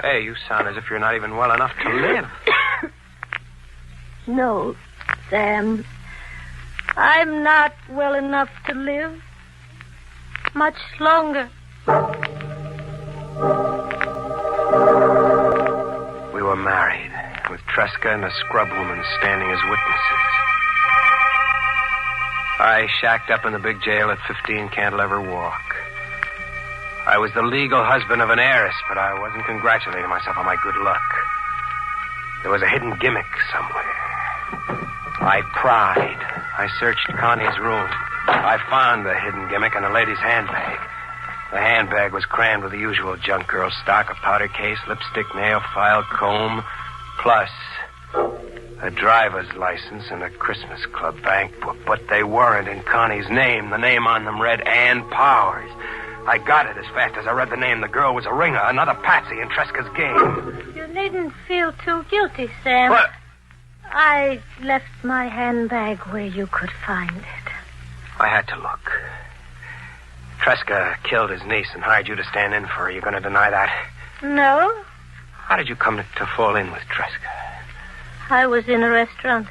Hey, you sound as if you're not even well enough to live. No, Sam. I'm not well enough to live much longer. We were married, with Tresca and the scrub woman standing as witnesses. I shacked up in the big jail at 15 Cantilever Walk. I was the legal husband of an heiress, but I wasn't congratulating myself on my good luck. There was a hidden gimmick somewhere. I pried. I searched Connie's room. I found the hidden gimmick in a lady's handbag. The handbag was crammed with the usual junk girl stock, a powder case, lipstick, nail file, comb, plus a driver's license and a Christmas Club bank book. But they weren't in Connie's name. The name on them read Ann Powers. I got it as fast as I read the name. The girl was a ringer, another patsy in Tresca's game. You needn't feel too guilty, Sam. What? I left my handbag where you could find it. I had to look. Tresca killed his niece and hired you to stand in for her. You going to deny that? No. How did you come to fall in with Tresca? I was in a restaurant.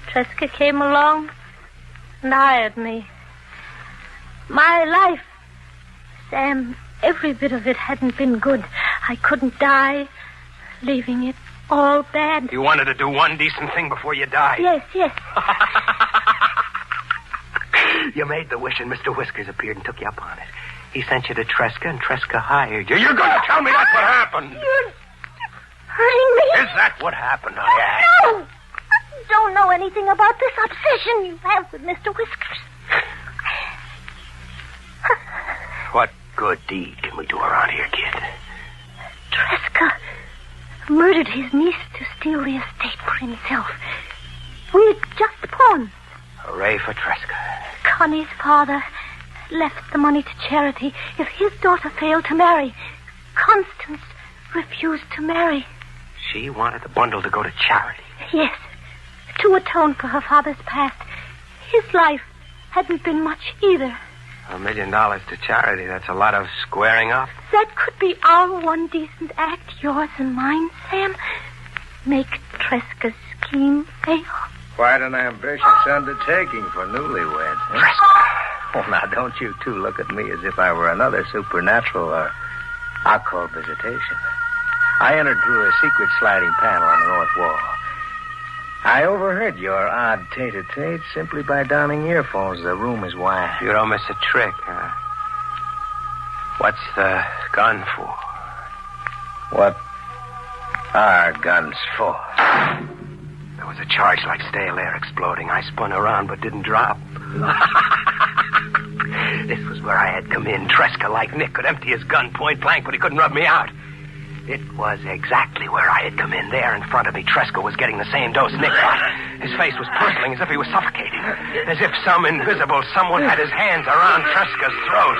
Tresca came along and hired me. My life, Sam, every bit of it hadn't been good. I couldn't die, leaving it all bad. You wanted to do one decent thing before you died. Yes. You made the wish, and Mr. Whiskers appeared and took you up on it. He sent you to Tresca, and Tresca hired you. You're going to tell me that's what happened? You're hurting me. Is that what happened, I asked? No! You don't know anything about this obsession you have with Mr. Whiskers. What good deed can we do around here, kid? Tresca murdered his niece to steal the estate for himself. We just pawned. Hooray for Tresca. Connie's father left the money to charity if his daughter failed to marry. Constance refused to marry. She wanted the bundle to go to charity. Yes, to atone for her father's past. His life hadn't been much either. $1 million to charity, that's a lot of squaring up. That could be our one decent act, yours and mine, Sam. Make Tresca's scheme fail. Quite an ambitious undertaking for newlyweds. Huh? Oh, now, don't you two look at me as if I were another supernatural or occult visitation. I entered through a secret sliding panel on the north wall. I overheard your odd tete-a-tete simply by donning earphones. The room is wide. You don't miss a trick, huh? What's the gun for? What are guns for? There was a charge like stale air exploding. I spun around but didn't drop. This was where I had come in. Tresca, like Nick, could empty his gun point blank, but he couldn't rub me out. It was exactly where I had come in. There in front of me, Tresca was getting the same dose Nick got. His face was purpling as if he was suffocating. As if some invisible someone had his hands around Tresca's throat.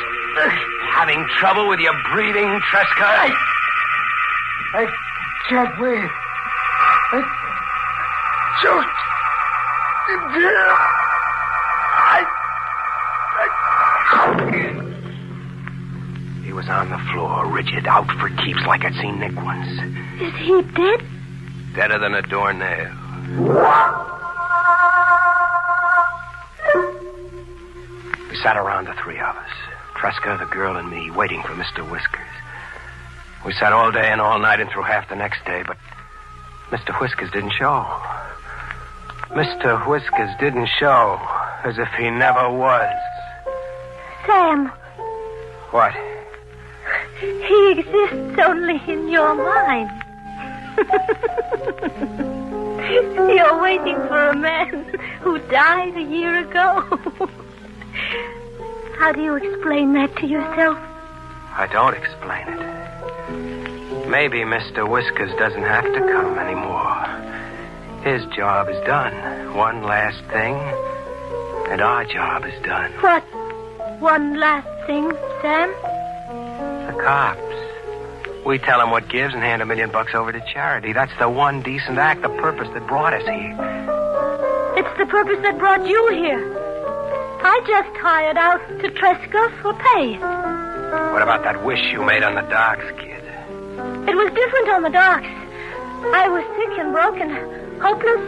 Having trouble with your breathing, Tresca? I can't breathe. I choked to death. He was on the floor, rigid, out for keeps like I'd seen Nick once. Is he dead? Deader than a doornail. We sat around, the three of us. Tresca, the girl, and me, waiting for Mr. Whiskers. We sat all day and all night and through half the next day, but Mr. Whiskers didn't show. Mr. Whiskers didn't show. as if he never was. Sam, What? he exists only in your mind. You're waiting for a man who died a year ago. How do you explain that to yourself? I don't explain it. Maybe Mr. Whiskers doesn't have to come anymore. His job is done. One last thing, and our job is done. What? One last thing, Sam? The cops. We tell them what gives and hand $1 million over to charity. That's the one decent act, the purpose that brought us here. It's the purpose that brought you here. I just hired out to Tresca for pay. What about that wish you made on the docks, kid? It was different on the docks. I was sick and broken, hopeless.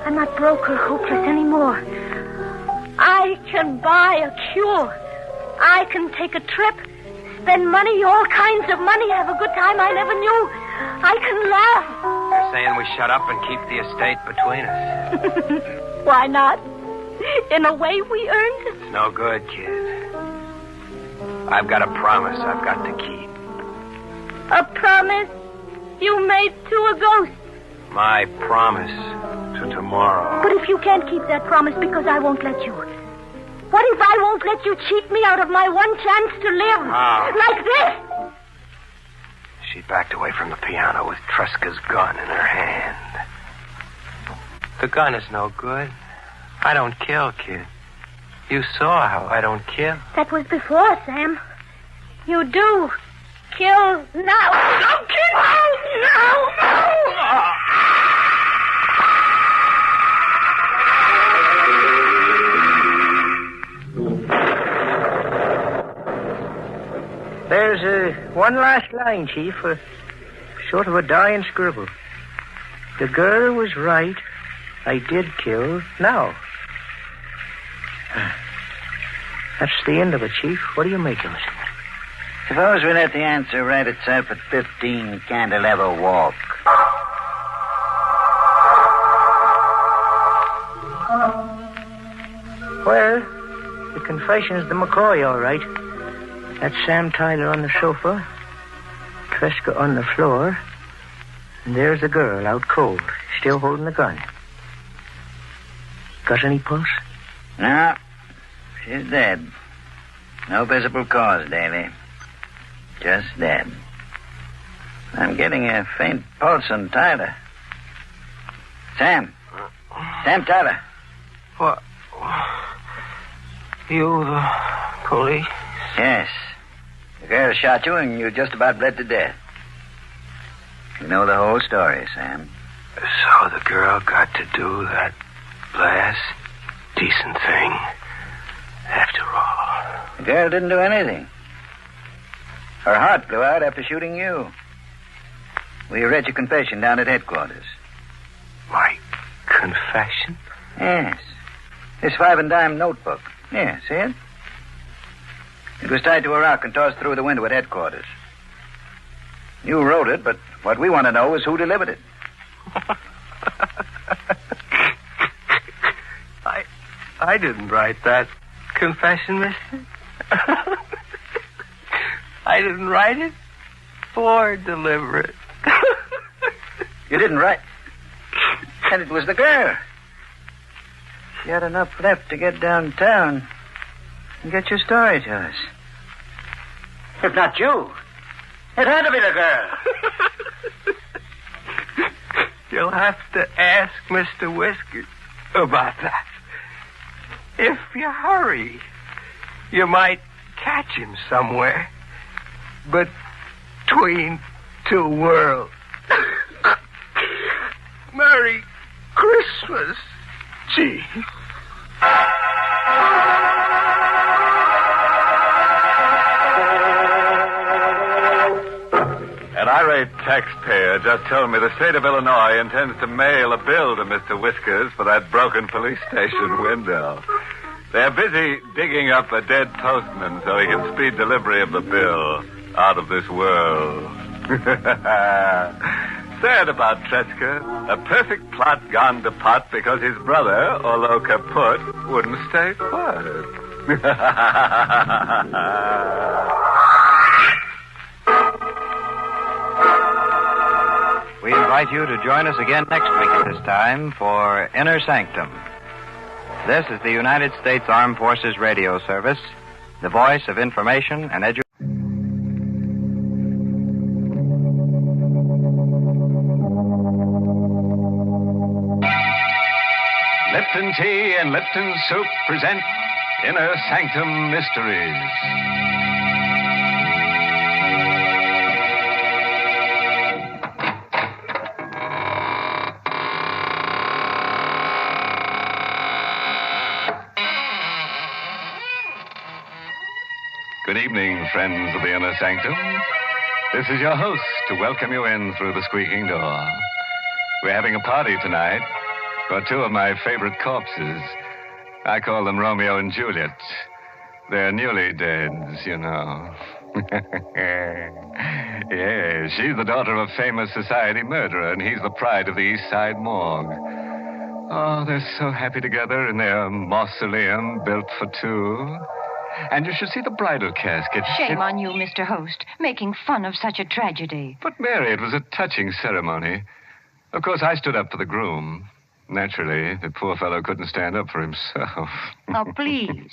I'm not broke or hopeless anymore. I can buy a cure. I can take a trip, spend money, all kinds of money, have a good time I never knew. I can laugh. You're saying we shut up and keep the estate between us. Why not? In a way, we earned it. It's no good, kid. I've got a promise I've got to keep. A promise you made to a ghost. My promise to tomorrow. But if you can't keep that promise because I won't let you. What if I won't let you cheat me out of my one chance to live? How? Like this? She backed away from the piano with Tresca's gun in her hand. The gun is no good. I don't kill, kid. You saw how I don't kill. That was before, Sam. You do kill now. Don't kill now! There's one last line, Chief, short of a dying scribble. The girl was right. I did kill now. That's the end of it, Chief. What do you make of it? Suppose we let the answer write itself at 15 Cantilever Walk. Well, the confession's the McCoy, all right. That's Sam Tyler on the sofa, Tresca on the floor, and there's the girl out cold, still holding the gun. Got any pulse? No, she's dead. No visible cause, Daly. Just dead. I'm getting a faint pulse on Tyler. Sam. Sam Tyler. What? You the police? Yes. The girl shot you and you just about bled to death. You know the whole story, Sam. So the girl got to do that last decent thing after all. The girl didn't do anything. Her heart blew out after shooting you. We read your confession down at headquarters. My confession? Yes. This 5 and dime notebook. Yeah, see it? It was tied to a rock and tossed through the window at headquarters. You wrote it, but what we want to know is who delivered it. I didn't write that confession, mister. I didn't write it or deliver it. You didn't write? And it was the girl. She had enough left to get downtown and get your story to us. If not you, it had to be the girl. You'll have to ask Mr. Whiskers about that. If you hurry, you might catch him somewhere between two worlds. Merry Christmas, Chief. An irate taxpayer just told me the state of Illinois intends to mail a bill to Mr. Whiskers for that broken police station window. They're busy digging up a dead postman so he can speed delivery of the bill out of this world. said about Tretzka. A perfect plot gone to pot because his brother, although kaput, wouldn't stay put. We invite you to join us again next week at this time for Inner Sanctum. This is the United States Armed Forces Radio Service, the voice of information and education. Lipton Tea and Lipton Soup present Inner Sanctum Mysteries. Good evening, friends of the Inner Sanctum. This is your host to welcome you in through the squeaking door. We're having a party tonight for two of my favorite corpses. I call them Romeo and Juliet. They're newly deads, you know. Yeah, she's the daughter of a famous society murderer, and he's the pride of the East Side morgue. Oh, they're so happy together in their mausoleum built for two. And you should see the bridal casket. Shame on you, Mr. Host, making fun of such a tragedy. But, Mary, it was a touching ceremony. Of course, I stood up for the groom. Naturally, the poor fellow couldn't stand up for himself. Oh, please.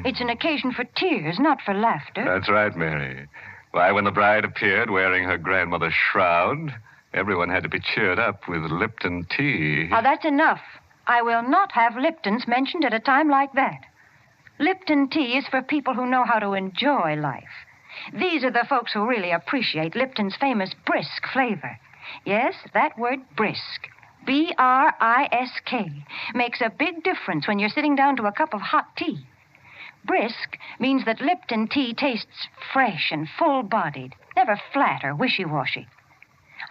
It's an occasion for tears, not for laughter. That's right, Mary. Why, when the bride appeared wearing her grandmother's shroud, everyone had to be cheered up with Lipton tea. Now, that's enough. I will not have Lipton's mentioned at a time like that. Lipton tea is for people who know how to enjoy life. These are the folks who really appreciate Lipton's famous brisk flavor. Yes, that word brisk. B-R-I-S-K makes a big difference when you're sitting down to a cup of hot tea. Brisk means that Lipton tea tastes fresh and full-bodied, never flat or wishy-washy.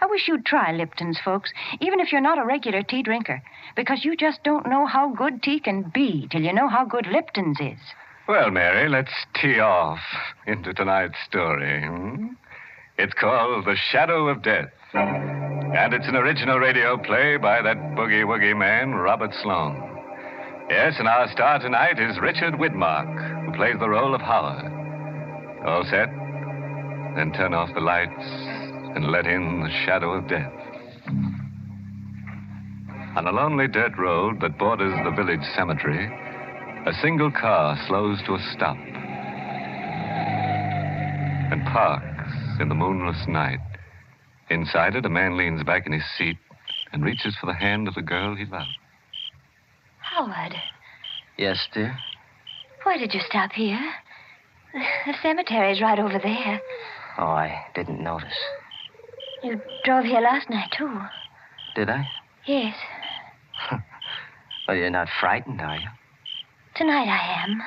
I wish you'd try Lipton's, folks, even if you're not a regular tea drinker, because you just don't know how good tea can be till you know how good Lipton's is. Well, Mary, let's tee off into tonight's story. It's called The Shadow of Death, and it's an original radio play by that boogie-woogie man, Robert Sloane. Yes, and our star tonight is Richard Widmark, who plays the role of Howard. All set? Then turn off the lights and let in the shadow of death. On a lonely dirt road that borders the village cemetery, a single car slows to a stop and parks in the moonless night. Inside it, a man leans back in his seat and reaches for the hand of the girl he loves. Howard, Yes, dear? why did you stop here? The cemetery's right over there. Oh, I didn't notice. You drove here last night, too. Did I? Yes. Well, you're not frightened, are you? Tonight I am.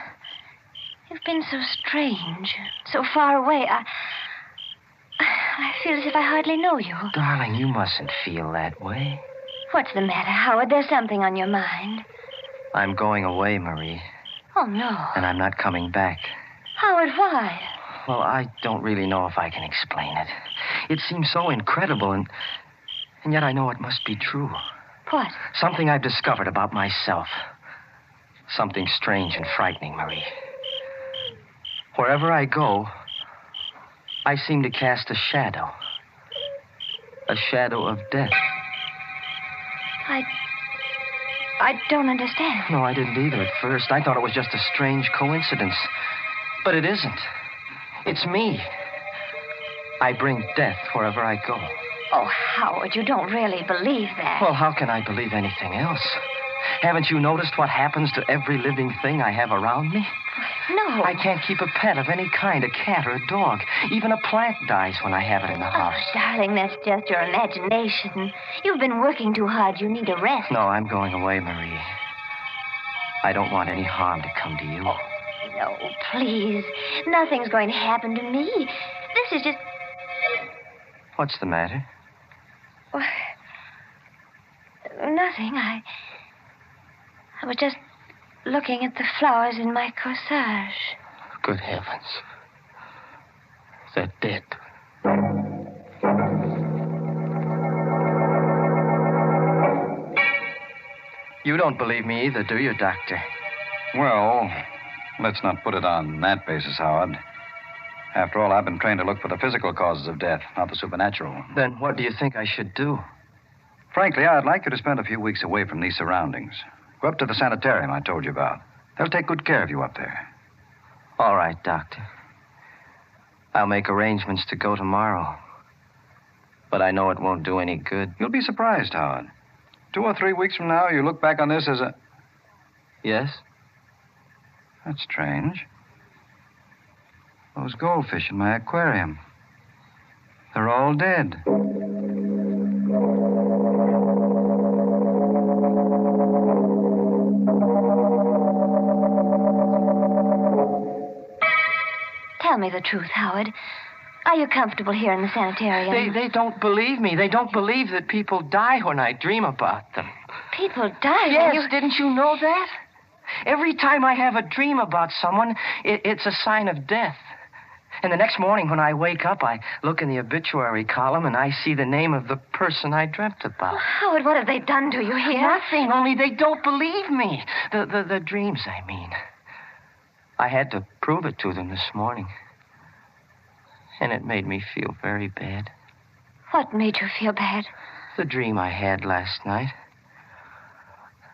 You've been so strange, so far away. I feel as if I hardly know you. Darling, you mustn't feel that way. What's the matter, Howard? There's something on your mind. I'm going away, Marie, Oh, no. and I'm not coming back. Howard, why? Well, I don't really know if I can explain it. It seems so incredible, and yet I know it must be true. What? Something I've discovered about myself. Something strange and frightening, Marie. Wherever I go, I seem to cast a shadow. A shadow of death. I don't understand. No, I didn't either at first. I thought it was just a strange coincidence. But it isn't. It's me. I bring death wherever I go. Oh, Howard, you don't really believe that. Well, how can I believe anything else? Haven't you noticed what happens to every living thing I have around me? No. I can't keep a pet of any kind, a cat or a dog. Even a plant dies when I have it in the house. Oh, darling, that's just your imagination. You've been working too hard. You need a rest. No, I'm going away, Marie. I don't want any harm to come to you. Oh, no, please. Nothing's going to happen to me. This is just... What's the matter? Well, nothing. I was just looking at the flowers in my corsage. Good heavens. They're dead. You don't believe me either, do you, Doctor? Well, let's not put it on that basis, Howard. After all, I've been trained to look for the physical causes of death, not the supernatural. Then what do you think I should do? Frankly, I'd like you to spend a few weeks away from these surroundings. Go up to the sanitarium I told you about. They'll take good care of you up there. All right, Doctor. I'll make arrangements to go tomorrow. But I know it won't do any good. You'll be surprised, Howard. 2 or 3 weeks from now, you look back on this as a... Yes? That's strange. Those goldfish in my aquarium. They're all dead. Tell me the truth, Howard. Are you comfortable here in the sanitarium? They don't believe me. They don't believe that people die when I dream about them. People die? Yes, didn't you know that? Every time I have a dream about someone, it's a sign of death. And the next morning when I wake up, I look in the obituary column and I see the name of the person I dreamt about. Howard, what have they done to you here? Nothing, only they don't believe me. The dreams, I mean. I had to prove it to them this morning. And it made me feel very bad. What made you feel bad? The dream I had last night.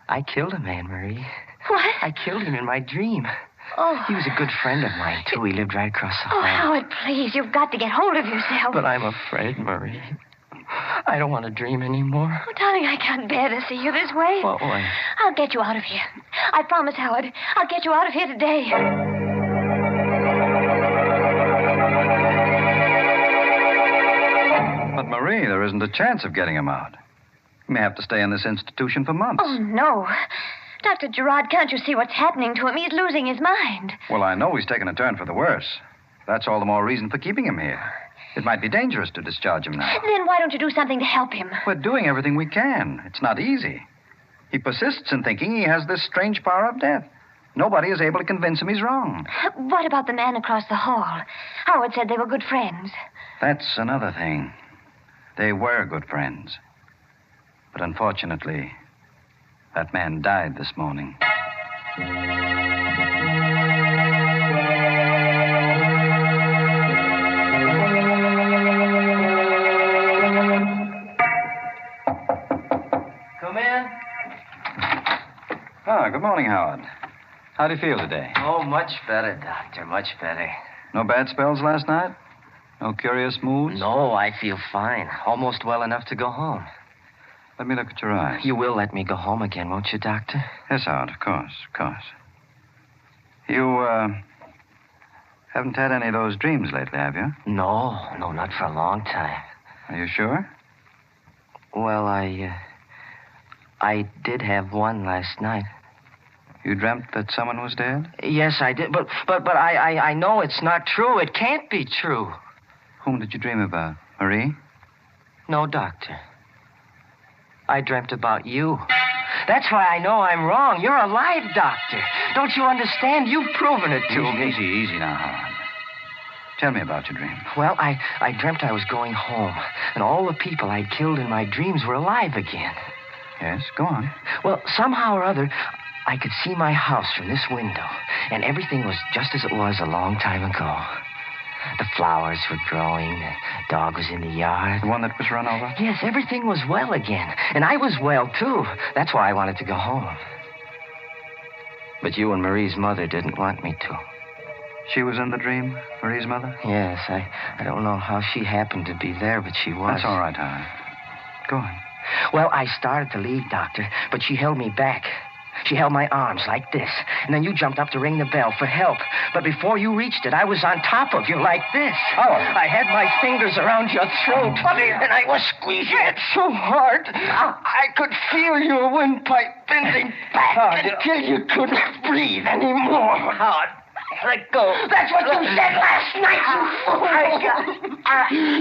I killed a man, Marie. What? I killed him in my dream. Oh. He was a good friend of mine, too. He lived right across the hall. Oh, Howard, please, you've got to get hold of yourself. But I'm afraid, Marie. I don't want to dream anymore. Oh, darling, I can't bear to see you this way. What way? I'll get you out of here. I promise, Howard. I'll get you out of here today. But, Marie, there isn't a chance of getting him out. He may have to stay in this institution for months. Oh, no. Dr. Gerard, can't you see what's happening to him? He's losing his mind. Well, I know he's taken a turn for the worse. That's all the more reason for keeping him here. It might be dangerous to discharge him now. Then why don't you do something to help him? We're doing everything we can. It's not easy. He persists in thinking he has this strange power of death. Nobody is able to convince him he's wrong. What about the man across the hall? Howard said they were good friends. That's another thing. They were good friends. But unfortunately, that man died this morning. Come in. Good morning, Howard. How do you feel today? Oh, much better, Doctor, much better. No bad spells last night? No curious moods? No, I feel fine. Almost well enough to go home. Let me look at your eyes. You will let me go home again, won't you, Doctor? Yes, Howard, of course, of course. You, haven't had any of those dreams lately, have you? No, not for a long time. Are you sure? Well, I did have one last night. You dreamt that someone was dead? Yes, I did, but I know it's not true. It can't be true. Whom did you dream about? Marie? No, Doctor. I dreamt about you. That's why I know I'm wrong. You're alive, Doctor. Don't you understand? You've proven it to me. Easy now, Howard. Tell me about your dream. Well, I dreamt I was going home, and all the people I'd killed in my dreams were alive again. Yes, go on. Well, somehow or other, I could see my house from this window, and everything was just as it was a long time ago. The flowers were growing, the dog was in the yard. The one that was run over? Yes, everything was well again, and I was well, too. That's why I wanted to go home. But you and Marie's mother didn't want me to. She was in the dream, Marie's mother? Yes, I don't know how she happened to be there, but she was. That's all right, Howard. Go on. Well, I started to leave, Doctor, but she held me back. She held my arms like this, and then you jumped up to ring the bell for help. But before you reached it, I was on top of you like this. Oh. I had my fingers around your throat, and I was squeezing it so hard, I could feel your windpipe bending back until you couldn't breathe anymore. Howard, let go. That's what you said last night, you fool.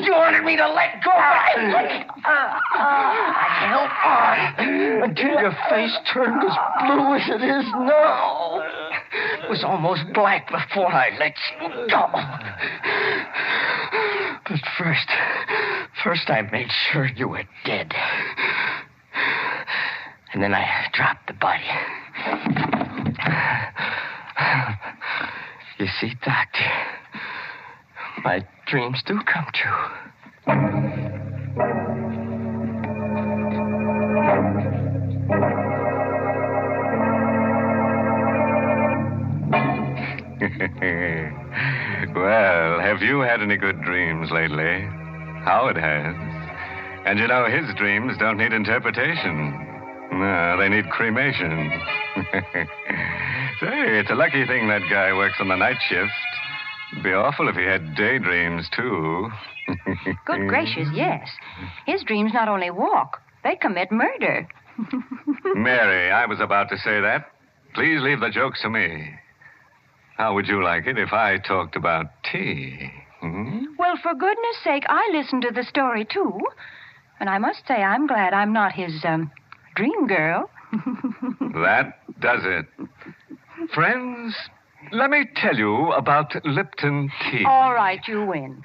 You wanted me to let go. I held on until your face turned as blue as it is now. It was almost black before I let you go. But first I made sure you were dead. And then I dropped the body. You see, Doctor, my dreams do come true. Well, have you had any good dreams lately? Howard has. And you know, his dreams don't need interpretation. No, they need cremation. Say, it's a lucky thing that guy works on the night shift. It'd be awful if he had daydreams, too. Good gracious, yes. His dreams not only walk, they commit murder. Mary, I was about to say that. Please leave the jokes to me. How would you like it if I talked about tea? Hmm? Well, for goodness sake, I listened to the story, too. And I must say, I'm glad I'm not his, dream girl. That does it. Friends, let me tell you about Lipton tea. All right, you win.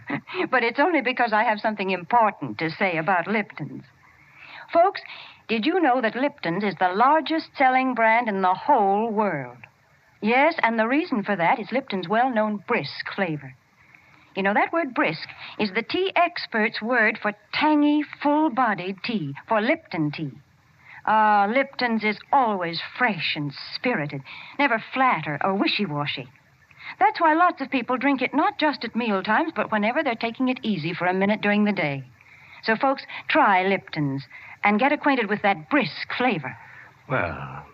But it's only because I have something important to say about Lipton's. Folks, did you know that Lipton's is the largest selling brand in the whole world? Yes, and the reason for that is Lipton's well-known brisk flavor. You know, that word brisk is the tea expert's word for tangy, full-bodied tea, for Lipton tea. Lipton's is always fresh and spirited, never flat or wishy-washy. That's why lots of people drink it not just at meal times, but whenever they're taking it easy for a minute during the day. So, folks, try Lipton's and get acquainted with that brisk flavor. Well,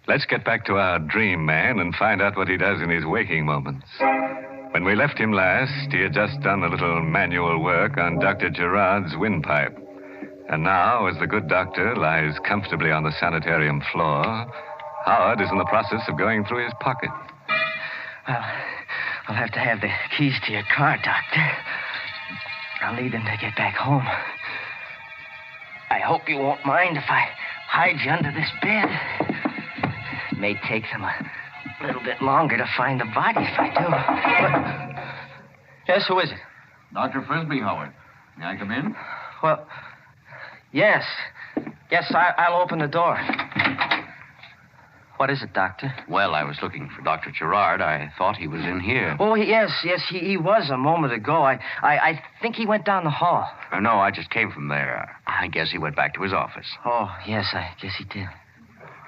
let's get back to our dream man and find out what he does in his waking moments. When we left him last, he had just done a little manual work on Dr. Gerard's windpipe. And now, as the good doctor lies comfortably on the sanitarium floor, Howard is in the process of going through his pocket. Well, I'll have to have the keys to your car, Doctor. I'll need them to get back home. I hope you won't mind if I hide you under this bed. It may take them a little bit longer to find the body if I do. But... Yes, who is it? Dr. Frisbee, Howard. May I come in? Well, yes. Yes, I'll open the door. What is it, Doctor? Well, I was looking for Dr. Gerard. I thought he was in here. Oh, yes, he was a moment ago. I think he went down the hall. No, I just came from there. I guess he went back to his office. Oh, yes, I guess he did.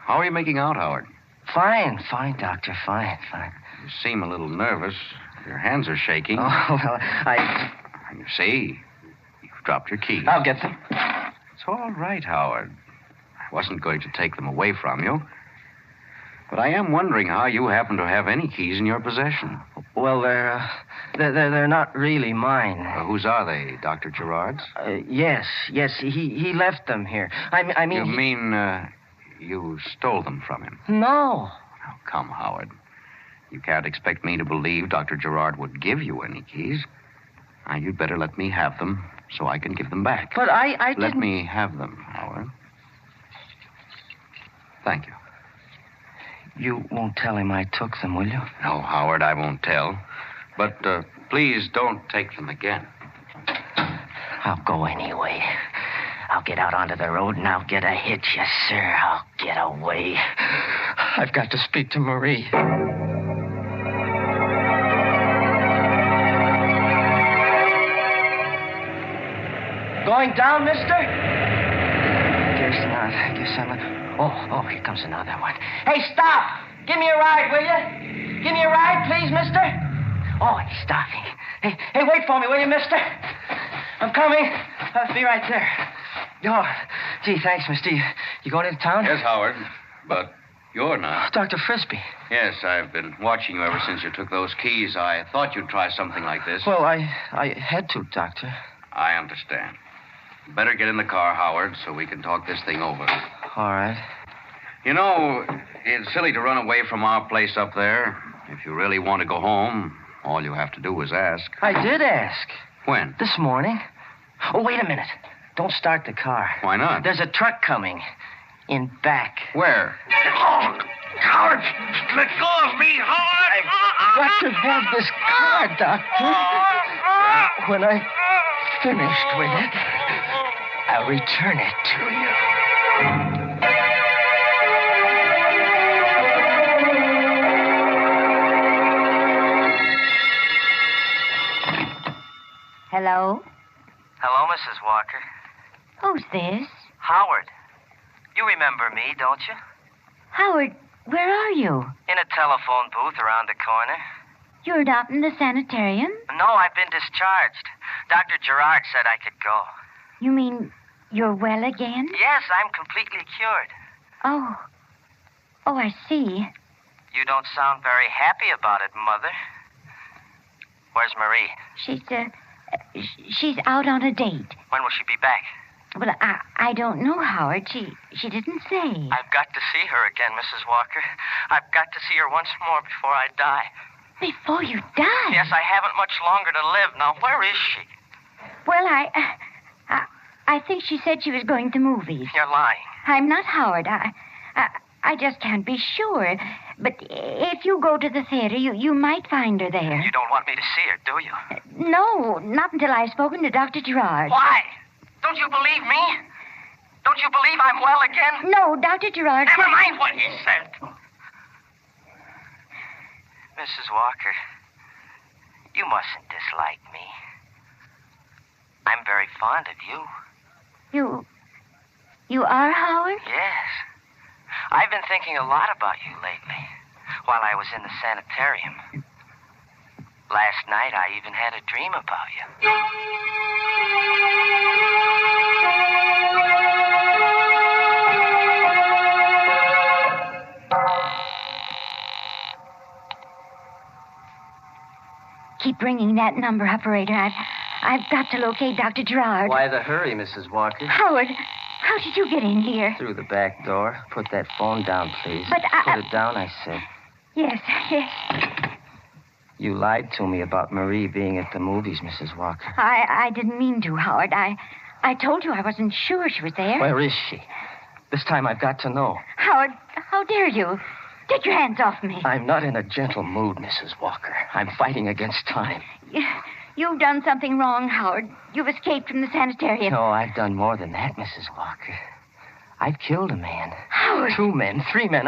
How are you making out, Howard? Fine, Doctor, fine. You seem a little nervous. Your hands are shaking. Oh, well, You see, you've dropped your keys. I'll get them. It's all right, Howard. I wasn't going to take them away from you. But I am wondering how you happen to have any keys in your possession. Well, they're not really mine. Whose are they, Dr. Gerard's? Yes, he left them here. I mean... You mean, you stole them from him? No. Oh, come, Howard. You can't expect me to believe Dr. Gerard would give you any keys. Now, you'd better let me have them so I can give them back. But I didn't... Let me have them, Howard. Thank you. You won't tell him I took them, will you? No, Howard, I won't tell. But please don't take them again. I'll go anyway. I'll get out onto the road and I'll get a hitch, yes, sir. I'll get away. I've got to speak to Marie. Going down, mister? Guess I'm not. Oh, here comes another one. Hey, stop! Give me a ride, will you? Give me a ride, please, mister? Oh, he's stopping. Hey, wait for me, will you, mister? I'm coming. I'll be right there. Oh, gee, thanks, mister. You going into town? Yes, Howard, but you're not. Dr. Frisbee. Yes, I've been watching you ever since you took those keys. I thought you'd try something like this. Well, I had to, Doctor. I understand. Better get in the car, Howard, so we can talk this thing over. All right. You know, it's silly to run away from our place up there. If you really want to go home, all you have to do is ask. I did ask. When? This morning. Oh, wait a minute. Don't start the car. Why not? There's a truck coming. In back. Where? Oh, Howard! Let go of me, Howard! I've got to have this car, Doctor. When I'm finished with it, I'll return it to you. Hello? Hello, Mrs. Walker. Who's this? Howard. You remember me, don't you? Howard, where are you? In a telephone booth around the corner. You're not in the sanitarium? No, I've been discharged. Dr. Gerard said I could go. You mean you're well again? Yes, I'm completely cured. Oh. Oh, I see. You don't sound very happy about it, Mother. Where's Marie? She's out on a date. When will she be back? Well, I don't know, Howard. She didn't say. I've got to see her again, Mrs. Walker. I've got to see her once more before I die. Before you die? Yes, I haven't much longer to live. Now, where is she? Well, I think she said she was going to movies. You're lying. I'm not, Howard. I just can't be sure. But if you go to the theater, you might find her there. You don't want me to see her, do you? No, not until I've spoken to Dr. Gerard. Why? Don't you believe me? Don't you believe I'm well again? No, Dr. Gerard... Never mind what he said. Mrs. Walker, you mustn't dislike me. I'm very fond of you. You are, Howard? Yes. I've been thinking a lot about you lately, while I was in the sanitarium. Last night, I even had a dream about you. Keep ringing that number, operator. I've got to locate Dr. Gerard. Why the hurry, Mrs. Walker? Howard, how did you get in here? Through the back door. Put that phone down, please. But Put it down, I said. Yes. You lied to me about Marie being at the movies, Mrs. Walker. I didn't mean to, Howard. I told you I wasn't sure she was there. Where is she? This time I've got to know. Howard, how dare you? Take your hands off me. I'm not in a gentle mood, Mrs. Walker. I'm fighting against time. You've done something wrong, Howard. You've escaped from the sanitarium. No, I've done more than that, Mrs. Walker. I've killed a man. Howard. 2 men, 3 men.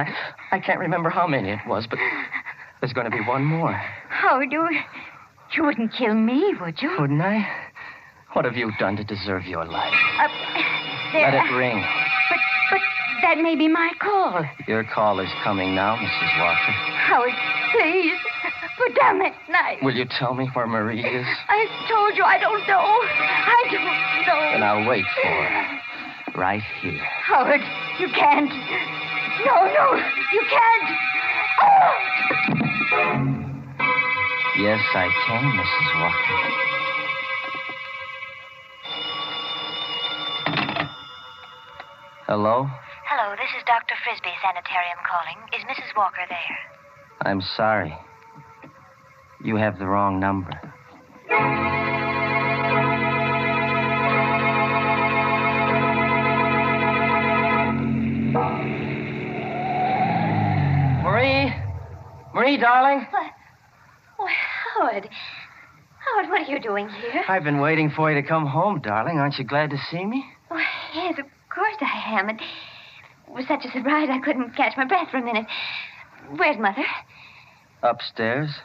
I can't remember how many it was, but there's going to be one more. Howard, you wouldn't kill me, would you? Wouldn't I? What have you done to deserve your life? Let it ring. But that may be my call. Your call is coming now, Mrs. Walker. Howard, please, put down that knife. Will you tell me where Marie is? I told you I don't know. I don't know. Then I'll wait for her. Right here. Howard, you can't. No, you can't. Oh! Yes, I can, Mrs. Walker. Hello? Hello, this is Dr. Frisbee Sanitarium calling. Is Mrs. Walker there? I'm sorry. You have the wrong number. Marie, darling? Why, Howard. Howard, what are you doing here? I've been waiting for you to come home, darling. Aren't you glad to see me? Oh, yes, of course I am. It was such a surprise I couldn't catch my breath for a minute. Where's Mother? Upstairs.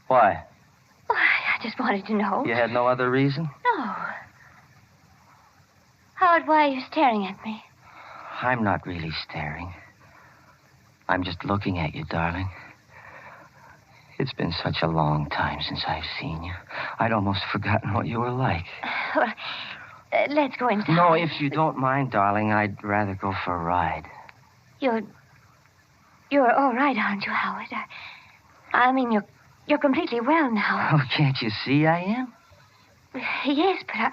Why? Oh, I just wanted to know. You had no other reason? No. Howard, why are you staring at me? I'm not really staring. I'm just looking at you, darling. It's been such a long time since I've seen you. I'd almost forgotten what you were like. Well, let's go inside. No, if you don't mind, darling, I'd rather go for a ride. You're all right, aren't you, Howard? I mean, you're completely well now. Oh, can't you see I am? Yes, but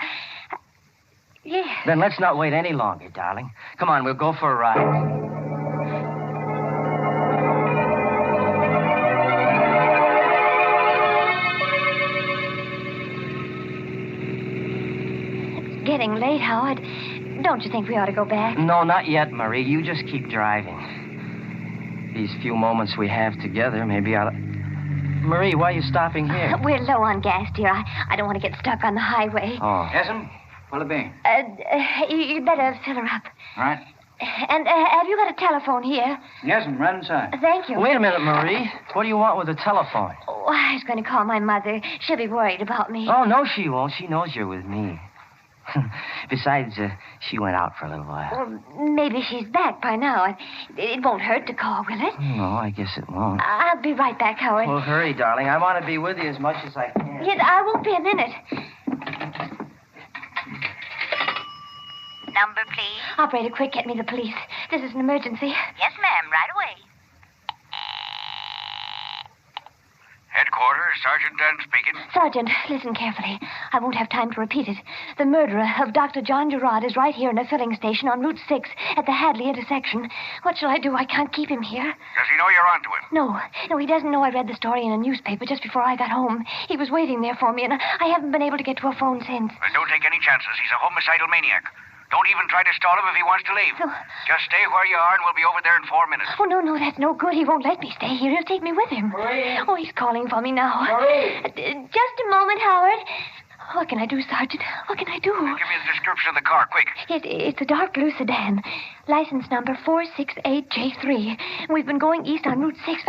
yes. Then let's not wait any longer, darling. Come on, we'll go for a ride. Getting late, Howard. Don't you think we ought to go back? No, not yet, Marie. You just keep driving. These few moments we have together, maybe I'll... Marie, why are you stopping here? We're low on gas, dear. I don't want to get stuck on the highway. Oh. Yes'm? What'll it be? You'd better fill her up. All right. And have you got a telephone here? Yes, I'm right inside. Thank you. Wait a minute, Marie. What do you want with a telephone? Oh, I was going to call my mother. She'll be worried about me. Oh, no, she won't. She knows you're with me. Besides, she went out for a little while. Well, maybe she's back by now. It won't hurt to call, will it? No, I guess it won't. I'll be right back, Howard. Well, hurry, darling. I want to be with you as much as I can. Yes, I won't be a minute. Number, please. Operator, quick, get me the police. This is an emergency. Yes, ma'am, right away. Headquarters, Sergeant Dunn speaking. Sergeant, listen carefully. I won't have time to repeat it. The murderer of Dr. John Gerard is right here in a filling station on Route 6 at the Hadley intersection. What shall I do? I can't keep him here. Does he know you're onto him? No, he doesn't know I read the story in a newspaper just before I got home. He was waiting there for me, and I haven't been able to get to a phone since. Well, don't take any chances. He's a homicidal maniac. Don't even try to stall him if he wants to leave. No. Just stay where you are, and we'll be over there in 4 minutes. Oh, no, that's no good. He won't let me stay here. He'll take me with him. Marie. Oh, he's calling for me now. Marie. Just a moment, Howard. What can I do, Sergeant? What can I do? Give me the description of the car, quick. It's a dark blue sedan. License number 468J3. We've been going east on Route 6.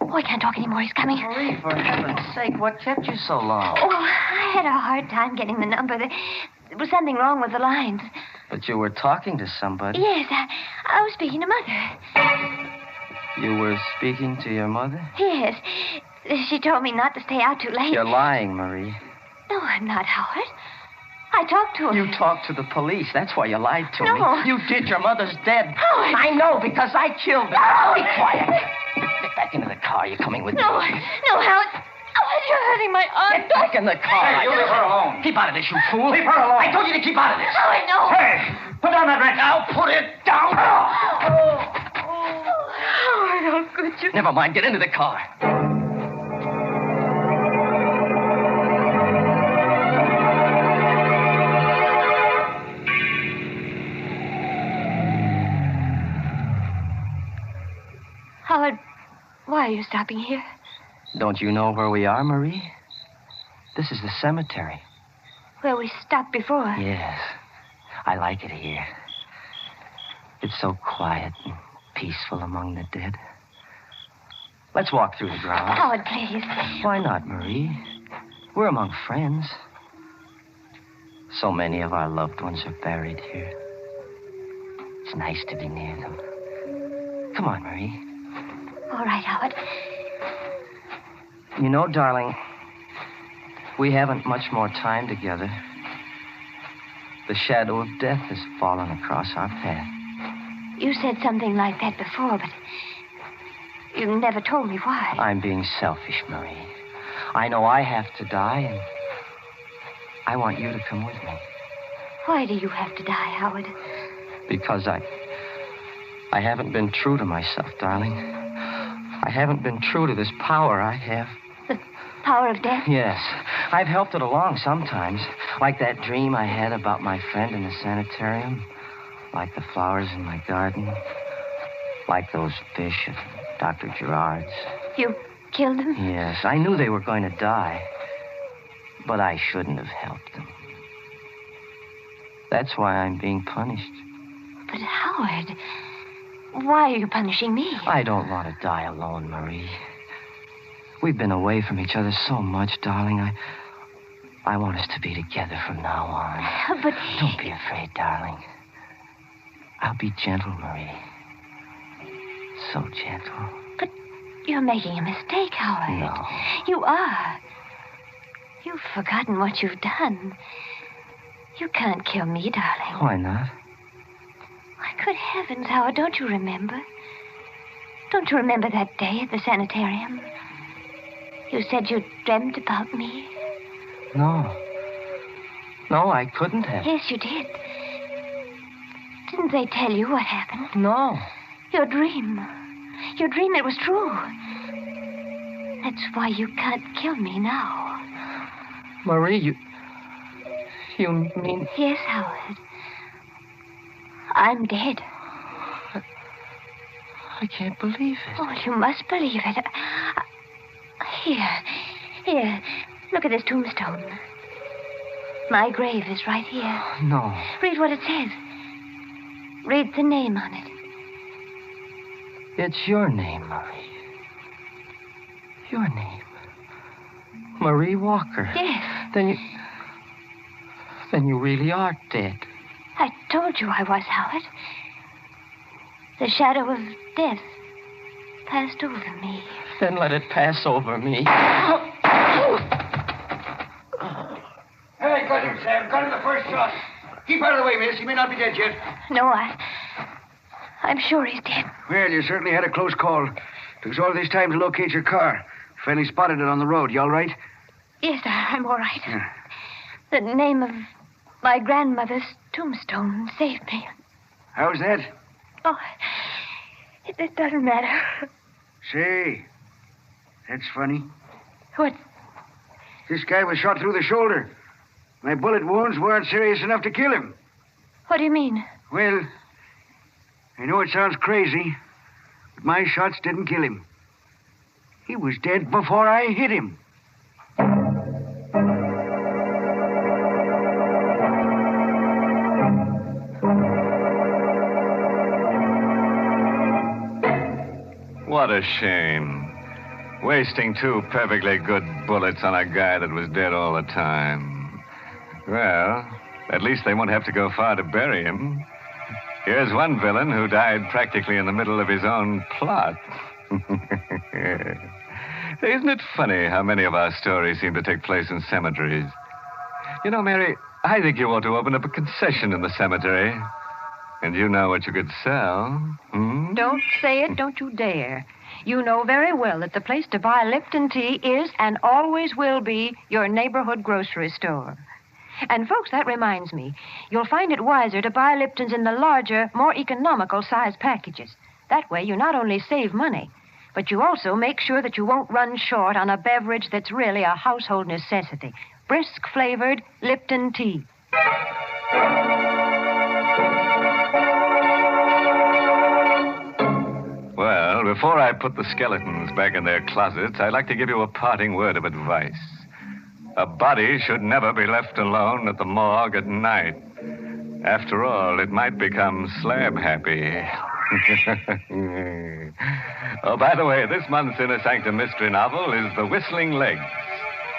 Oh, I can't talk anymore. He's coming. Marie, for heaven's sake, what kept you so long? Oh, I had a hard time getting the number. There was something wrong with the lines. But you were talking to somebody. Yes, I was speaking to Mother. You were speaking to your mother? Yes. She told me not to stay out too late. You're lying, Marie. No, I'm not, Howard. I talked to her. You talked to the police. That's why you lied to me. No. You did. Your mother's dead. Howard. I know, because I killed her. Howard. Be quiet. Get back into the car. You're coming with me. No, Howard. Howard, you're hurting my arm. Get back in the car. Hey, you leave her alone. Keep out of this, you fool. Leave her alone. I told you to keep out of this. Howard, no. Hey, put down that wrench. Now put it down. Howard, how could you? Never mind. Get into the car. Howard, why are you stopping here? Don't you know where we are, Marie? This is the cemetery. Where we stopped before. Yes. I like it here. It's so quiet and peaceful among the dead. Let's walk through the grounds. Howard, please. Why not, Marie? We're among friends. So many of our loved ones are buried here. It's nice to be near them. Come on, Marie. All right, Howard. You know, darling, we haven't much more time together. The shadow of death has fallen across our path. You said something like that before, but you never told me why. I'm being selfish, Marie. I know I have to die, and I want you to come with me. Why do you have to die, Howard? Because I haven't been true to myself, darling. I haven't been true to this power I have. The power of death? Yes. I've helped it along sometimes. Like that dream I had about my friend in the sanitarium. Like the flowers in my garden. Like those fish at Dr. Gerard's. You killed them? Yes. I knew they were going to die. But I shouldn't have helped them. That's why I'm being punished. But Howard, why are you punishing me? I don't want to die alone, Marie. We've been away from each other so much, darling. I want us to be together from now on. But... Don't be afraid, darling. I'll be gentle, Marie. So gentle. But you're making a mistake, Howard. No. You are. You've forgotten what you've done. You can't kill me, darling. Why not? Why, good heavens, Howard, don't you remember? Don't you remember that day at the sanitarium? You said you dreamt about me. No. No, I couldn't have. Yes, you did. Didn't they tell you what happened? No. Your dream. Your dream, it was true. That's why you can't kill me now. Marie, you mean... Yes, Howard. I'm dead. I can't believe it. Oh, you must believe it. Here. Look at this tombstone. My grave is right here. No. Read what it says. Read the name on it. It's your name, Marie. Your name. Marie Walker. Yes. Then you really are dead. I told you I was, Howard. The shadow of death passed over me. Then let it pass over me. Hey, got him, Sam. Got him the first shot. Keep out of the way, miss. He may not be dead yet. No, I'm sure he's dead. Well, you certainly had a close call. Took us all this time to locate your car. Finally spotted it on the road. You all right? Yes, I'm all right. Yeah. The name of my grandmother's tombstone saved me. How's that? Oh, it doesn't matter. Say, that's funny. What? This guy was shot through the shoulder. My bullet wounds weren't serious enough to kill him. What do you mean? Well, I know it sounds crazy, but my shots didn't kill him. He was dead before I hit him. What a shame. Wasting two perfectly good bullets on a guy that was dead all the time. Well, at least they won't have to go far to bury him. Here's one villain who died practically in the middle of his own plot. Isn't it funny how many of our stories seem to take place in cemeteries? You know, Mary, I think you ought to open up a concession in the cemetery. And you know what you could sell. Hmm? Don't say it, don't you dare. You know very well that the place to buy Lipton tea is and always will be your neighborhood grocery store. And, folks, that reminds me. You'll find it wiser to buy Lipton's in the larger, more economical size packages. That way you not only save money, but you also make sure that you won't run short on a beverage that's really a household necessity. Brisk-flavored Lipton tea. Well, before I put the skeletons back in their closets, I'd like to give you a parting word of advice. A body should never be left alone at the morgue at night. After all, it might become slab happy. Oh, by the way, this month's Inner Sanctum Mystery novel is The Whistling Legs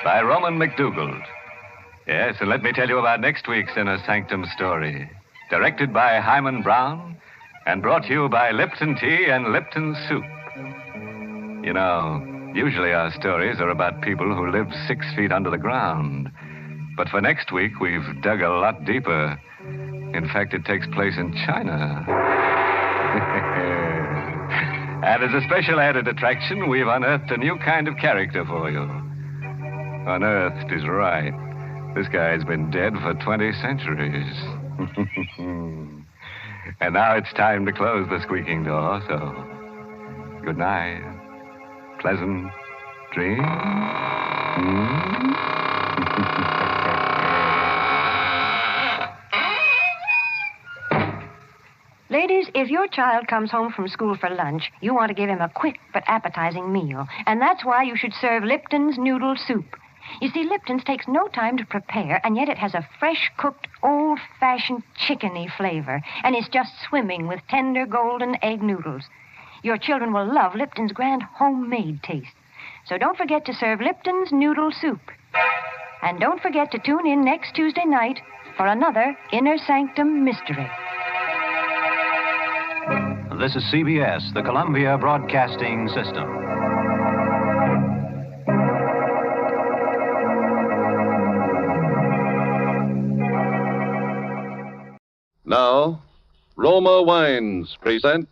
by Roman McDougald. Yes, and let me tell you about next week's Inner Sanctum story. Directed by Hyman Brown and brought to you by Lipton Tea and Lipton Soup. You know, usually our stories are about people who live 6 feet under the ground. But for next week, we've dug a lot deeper. In fact, it takes place in China. And as a special added attraction, we've unearthed a new kind of character for you. Unearthed is right. This guy's been dead for 20 centuries. And now it's time to close the squeaking door, so good night. Pleasant dreams. Ladies, if your child comes home from school for lunch, you want to give him a quick but appetizing meal. And that's why you should serve Lipton's noodle soup. You see, Lipton's takes no time to prepare, and yet it has a fresh-cooked, old-fashioned chickeny flavor, and it's just swimming with tender golden egg noodles. Your children will love Lipton's grand homemade taste. So don't forget to serve Lipton's noodle soup. And don't forget to tune in next Tuesday night for another Inner Sanctum Mystery. This is CBS, the Columbia Broadcasting System. Now, Roma Wines present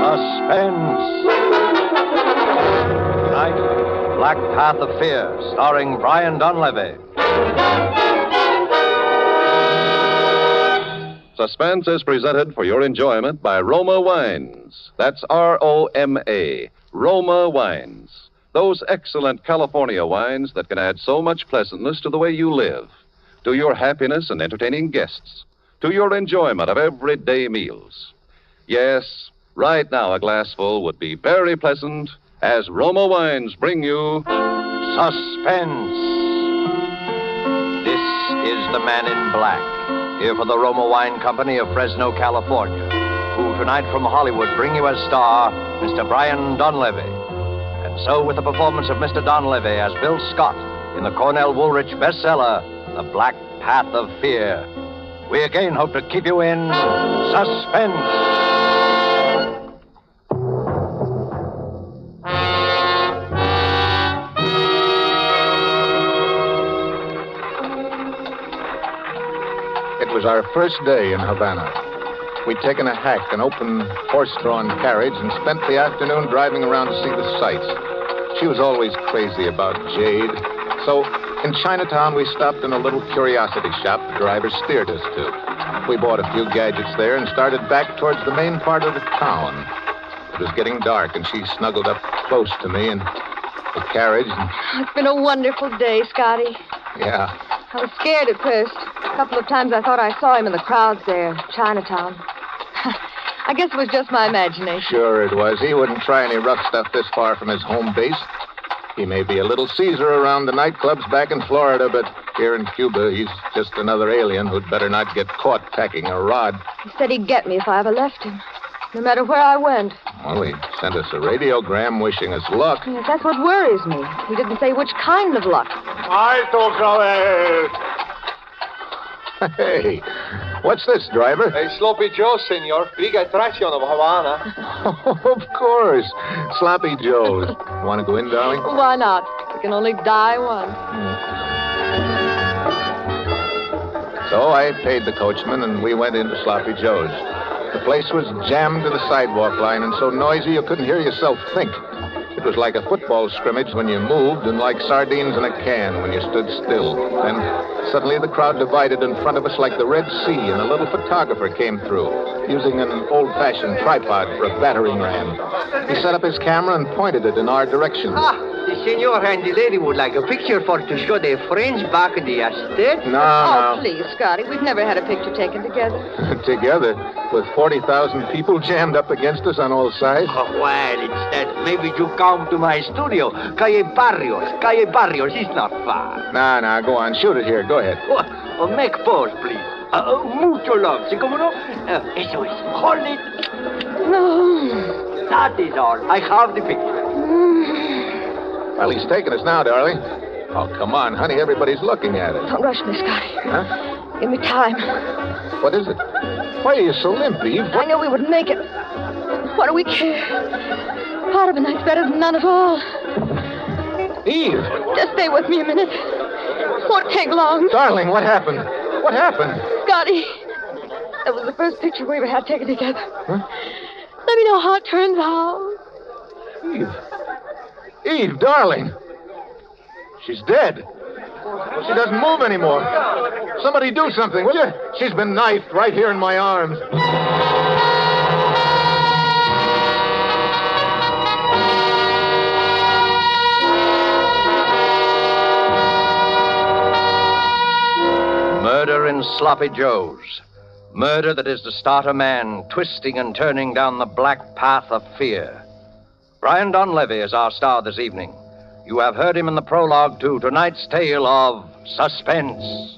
Suspense. Tonight, Black Path of Fear, starring Brian Donlevy. Suspense is presented for your enjoyment by Roma Wines. That's R-O-M-A, Roma Wines. Those excellent California wines that can add so much pleasantness to the way you live, to your happiness in entertaining guests, to your enjoyment of everyday meals. Yes, right now a glassful would be very pleasant as Roma Wines bring you Suspense. This is the Man in Black, here for the Roma Wine Company of Fresno, California, who tonight from Hollywood bring you as star Mr. Brian Donlevy. And so with the performance of Mr. Donlevy as Bill Scott in the Cornell Woolrich bestseller, The Black Path of Fear, we again hope to keep you in suspense. It was our first day in Havana. We'd taken a hack, an open horse-drawn carriage, and spent the afternoon driving around to see the sights. She was always crazy about jade. So in Chinatown, we stopped in a little curiosity shop the driver steered us to. We bought a few gadgets there and started back towards the main part of the town. It was getting dark, and she snuggled up close to me in the carriage. And... It's been a wonderful day, Scotty. Yeah. I was scared at first. A couple of times I thought I saw him in the crowds there, Chinatown. I guess it was just my imagination. Sure it was. He wouldn't try any rough stuff this far from his home base. He may be a little Caesar around the nightclubs back in Florida, but here in Cuba, he's just another alien who'd better not get caught packing a rod. He said he'd get me if I ever left him, no matter where I went. Well, he sent us a radiogram wishing us luck. Yes, that's what worries me. He didn't say which kind of luck. Hey, what's this, driver? Hey, Sloppy Joe, senor. Big attraction of Havana. Of course. Sloppy Joe's. Want to go in, darling? Why not? We can only die once. So I paid the coachman, and we went into Sloppy Joe's. The place was jammed to the sidewalk line and so noisy you couldn't hear yourself think. It was like a football scrimmage when you moved and like sardines in a can when you stood still. Then suddenly the crowd divided in front of us like the Red Sea, and a little photographer came through, using an old-fashioned tripod for a battering ram. He set up his camera and pointed it in our direction. The senor and the lady would like a picture for to show their friends back in the estate. No. Please, Scotty, we've never had a picture taken together. Together? With 40,000 people jammed up against us on all sides? Oh, well, instead, maybe you come to my studio. Calle Barrios is not far. Nah, go on. Shoot it here. Go ahead. Make pose, please. Mucho love. ¿Sí, cómo no? Eso es. Hold it. No. That is all. I have the picture. Well, he's taking us now, darling. Oh, come on, honey. Everybody's looking at us. Don't rush me, Scotty. Huh? Give me time. What is it? Why are you so limp, Eve? I knew we wouldn't make it. What do we care? Part of the night's better than none at all. Eve! Just stay with me a minute. Won't take long. Darling, what happened? What happened? Scotty, that was the first picture we ever had taken together. Huh? Let me know how it turns out. Eve, darling. She's dead. She doesn't move anymore. Somebody do something, will you? She's been knifed right here in my arms. Murder in Sloppy Joe's. Murder that is to start a man twisting and turning down the black path of fear. Brian Donlevy is our star this evening. You have heard him in the prologue to tonight's tale of Suspense.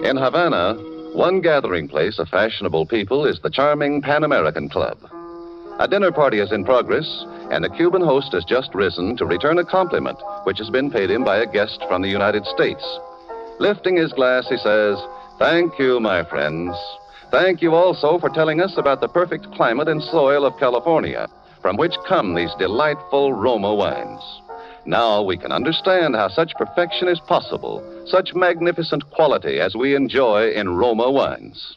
In Havana, one gathering place of fashionable people is the charming Pan American Club. A dinner party is in progress, and the Cuban host has just risen to return a compliment which has been paid him by a guest from the United States. Lifting his glass, he says, "Thank you, my friends. Thank you also for telling us about the perfect climate and soil of California, from which come these delightful Roma wines. Now we can understand how such perfection is possible, such magnificent quality as we enjoy in Roma wines."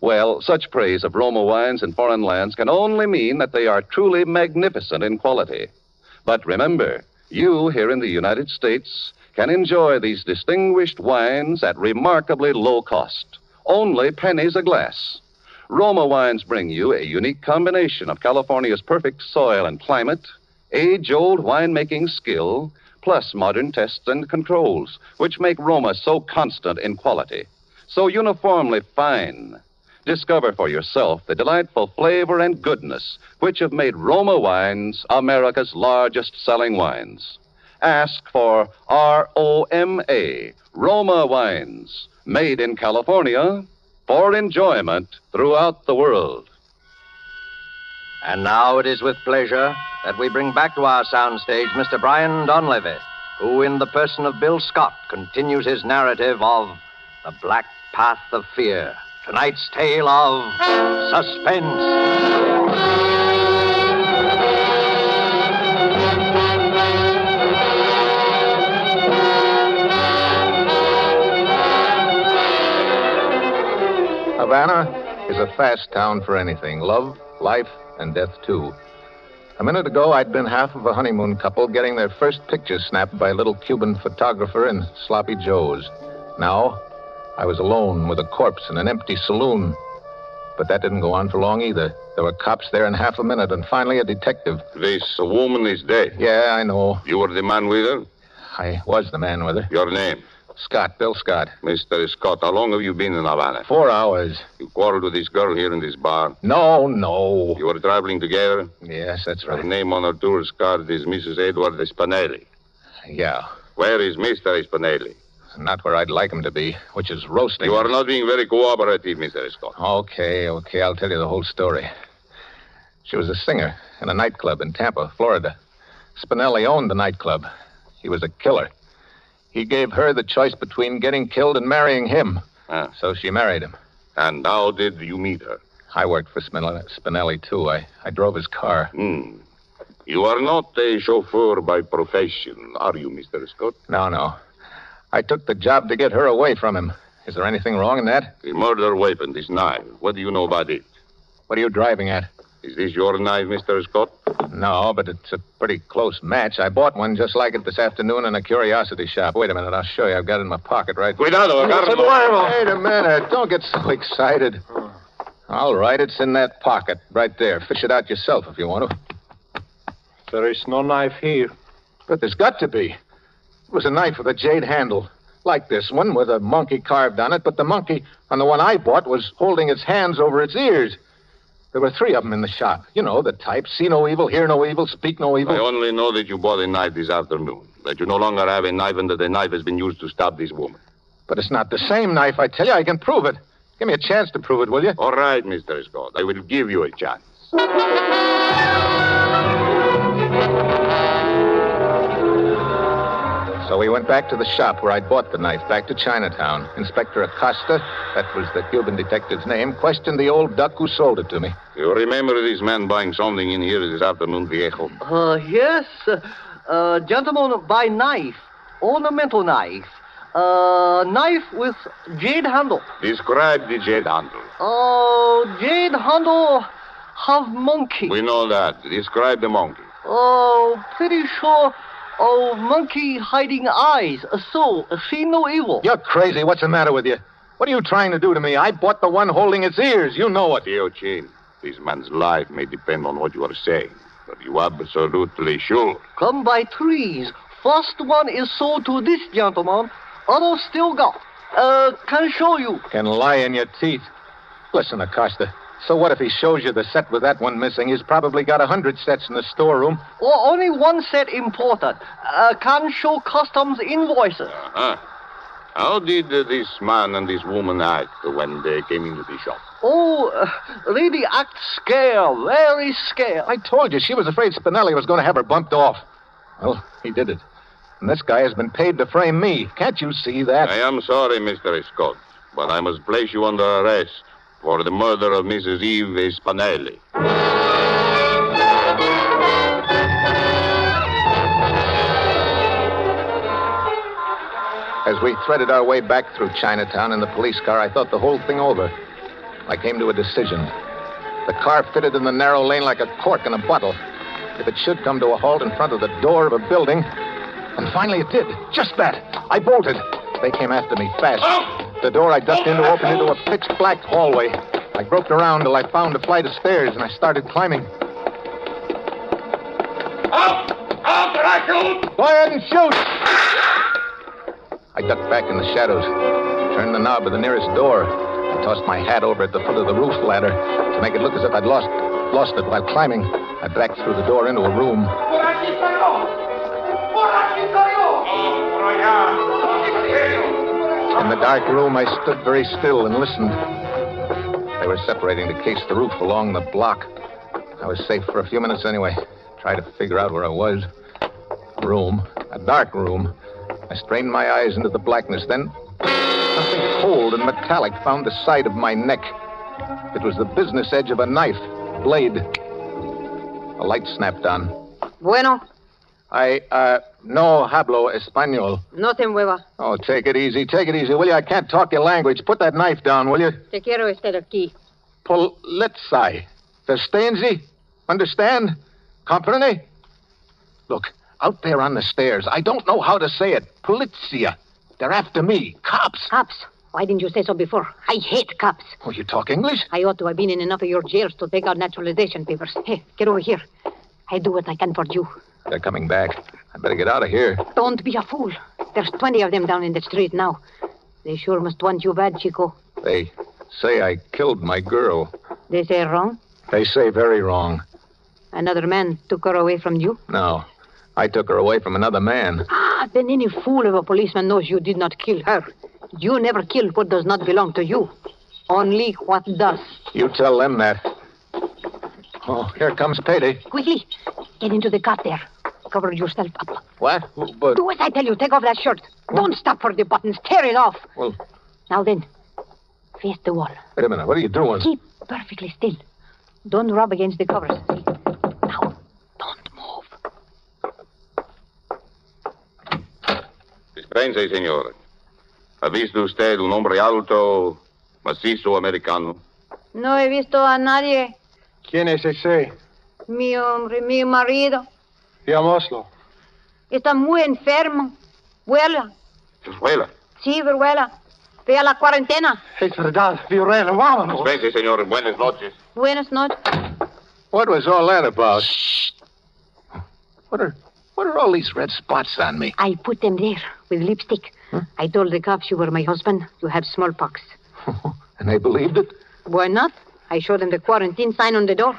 Well, such praise of Roma wines in foreign lands can only mean that they are truly magnificent in quality. But remember, you here in the United States can enjoy these distinguished wines at remarkably low cost, only pennies a glass. Roma wines bring you a unique combination of California's perfect soil and climate, age-old winemaking skill, plus modern tests and controls, which make Roma so constant in quality, so uniformly fine. Discover for yourself the delightful flavor and goodness which have made Roma wines America's largest selling wines. Ask for ROMA, Roma wines, made in California for enjoyment throughout the world. And now it is with pleasure that we bring back to our soundstage Mr. Brian Donlevy, who, in the person of Bill Scott, continues his narrative of The Black Path of Fear. Tonight's tale of Suspense. Havana is a fast town for anything. Love, life, and death, too. A minute ago, I'd been half of a honeymoon couple getting their first picture snapped by a little Cuban photographer in Sloppy Joe's. Now, I was alone with a corpse in an empty saloon. But that didn't go on for long either. There were cops there in half a minute, and finally a detective. This woman is dead. Yeah, I know. You were the man with her? I was the man with her. Your name? Scott, Bill Scott. Mr. Scott, how long have you been in Havana? 4 hours. You quarreled with this girl here in this bar? No. You were traveling together? Yes, that's right. Her name on her tourist card is Mrs. Edward Spinelli. Yeah. Where is Mr. Spinelli? Not where I'd like him to be, which is roasting. You are not being very cooperative, Mr. Scott. Okay. I'll tell you the whole story. She was a singer in a nightclub in Tampa, Florida. Spinelli owned the nightclub. He was a killer. He gave her the choice between getting killed and marrying him. So she married him. And how did you meet her? I worked for Spinelli, too. I drove his car. You are not a chauffeur by profession, are you, Mr. Scott? No. I took the job to get her away from him. Is there anything wrong in that? The murder weapon, this knife. What do you know about it? What are you driving at? Is this your knife, Mr. Scott? No, but it's a pretty close match. I bought one just like it this afternoon in a curiosity shop. Wait a minute, I'll show you. I've got it in my pocket right... Cuidado, Wait a minute. Don't get so excited. All right, it's in that pocket right there. Fish it out yourself if you want to. There is no knife here. But there's got to be. It was a knife with a jade handle, like this one, with a monkey carved on it, but the monkey on the one I bought was holding its hands over its ears. There were 3 of them in the shop. You know, the type, see no evil, hear no evil, speak no evil. I only know that you bought a knife this afternoon, that you no longer have a knife and that the knife has been used to stab this woman. But it's not the same knife, I tell you. I can prove it. Give me a chance to prove it, will you? All right, Mr. Scott. I will give you a chance. So we went back to the shop where I'd bought the knife, back to Chinatown. Inspector Acosta, that was the Cuban detective's name, questioned the old duck who sold it to me. You remember this man buying something in here this afternoon, Viejo? Yes. Gentleman, buy knife. Ornamental knife. Knife with jade handle. Describe the jade handle. Jade handle have monkey. We know that. Describe the monkey. Pretty sure... monkey hiding eyes. So, see no evil. You're crazy. What's the matter with you? What are you trying to do to me? I bought the one holding its ears. You know it. Tio Chin, this man's life may depend on what you are saying. But you absolutely sure? Come by 3s. First one is sold to this gentleman. Other still got. Can show you. Can lie in your teeth. Listen, Acosta. So what if he shows you the set with that one missing? He's probably got 100 sets in the storeroom. Only one set important. Can show customs invoices. How did this man and this woman act when they came into the shop? Lady act scared, very scared. I told you, she was afraid Spinelli was going to have her bumped off. Well, he did it. And this guy has been paid to frame me. Can't you see that? I am sorry, Mr. Scott, but I must place you under arrest for the murder of Mrs. Eve Spinelli. As we threaded our way back through Chinatown in the police car, I thought the whole thing over. I came to a decision. The car fitted in the narrow lane like a cork in a bottle. If it should come to a halt in front of the door of a building... And finally it did. Just that. I bolted. They came after me fast. The door I ducked into opened into a pitch-black hallway. I groped around till I found a flight of stairs, and I started climbing. Up, Dracula! Go ahead and shoot! I ducked back in the shadows, turned the knob of the nearest door. I tossed my hat over at the foot of the roof ladder to make it look as if I'd lost it while climbing. I backed through the door into a room. In the dark room, I stood very still and listened. They were separating to case the roof along the block. I was safe for a few minutes anyway. Tried to figure out where I was. Room. A dark room. I strained my eyes into the blackness. Then something cold and metallic found the side of my neck. It was the business edge of a knife. Blade. A light snapped on. Bueno. No hablo español. No te mueva. Oh, take it easy, will you? I can't talk your language. Put that knife down, will you? Te quiero estar aquí. Polizei. Verstehen? Understand? Comprende? Look, out there on the stairs, I don't know how to say it. Polizia. They're after me. Cops. Cops? Why didn't you say so before? I hate cops. Oh, you talk English? I ought to have been in enough of your jails to take out naturalization papers. Hey, get over here. I do what I can for you. They're coming back. I better get out of here. Don't be a fool. There's 20 of them down in the street now. They sure must want you bad, Chico. They say I killed my girl. They say wrong? They say very wrong. Another man took her away from you? No. I took her away from another man. Then any fool of a policeman knows you did not kill her. You never killed what does not belong to you. Only what does. You tell them that. Oh, here comes Payday. Quickly, get into the cot there. Cover yourself up. What? But... Do as I tell you. Take off that shirt. Don't stop for the buttons. Tear it off. Well... Now then, face the wall. Wait a minute. What are you doing? Keep perfectly still. Don't rub against the covers. See? Now, don't move. Suspense, señor. ¿Ha visto usted un hombre alto, macizo americano? No he visto a nadie. ¿Quién es ese? Mi hombre, mi marido. Veámoslo. Está muy enfermo. Vuela. ¿Vuela? Sí, vuela. Ve a la cuarentena. Es verdad, Viorella, vámonos. Suspense, señor. Buenas noches. Buenas noches. What was all that about? Shh. What are all these red spots on me? I put them there with lipstick. Huh? I told the cops you were my husband. You have smallpox. And they believed it? Why not? I showed them the quarantine sign on the door.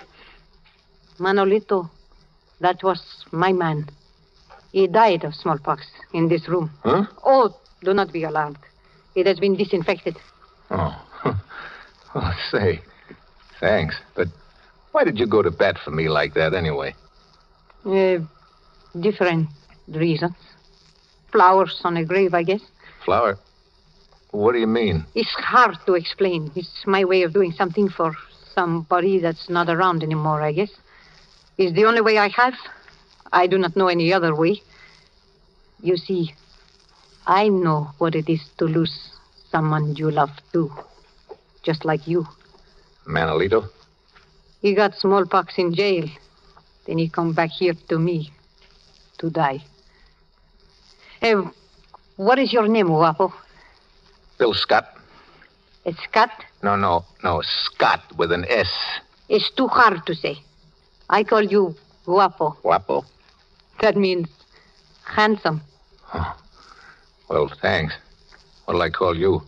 Manolito, that was my man. He died of smallpox in this room. Huh? Oh, do not be alarmed. It has been disinfected. Oh. Oh, say, thanks. But why did you go to bat for me like that anyway? Different reasons. Flowers on a grave, I guess. Flower? What do you mean? It's hard to explain. It's my way of doing something for somebody that's not around anymore, I guess. It's the only way I have. I do not know any other way. You see, I know what it is to lose someone you love, too. Just like you. Manolito? He got smallpox in jail. Then he come back here to me to die. What is your name, Guapo? Bill Scott. It's Scott? No, Scott with an S. It's too hard to say. I call you Guapo. Guapo? That means handsome. Oh. Well, thanks. What'll I call you?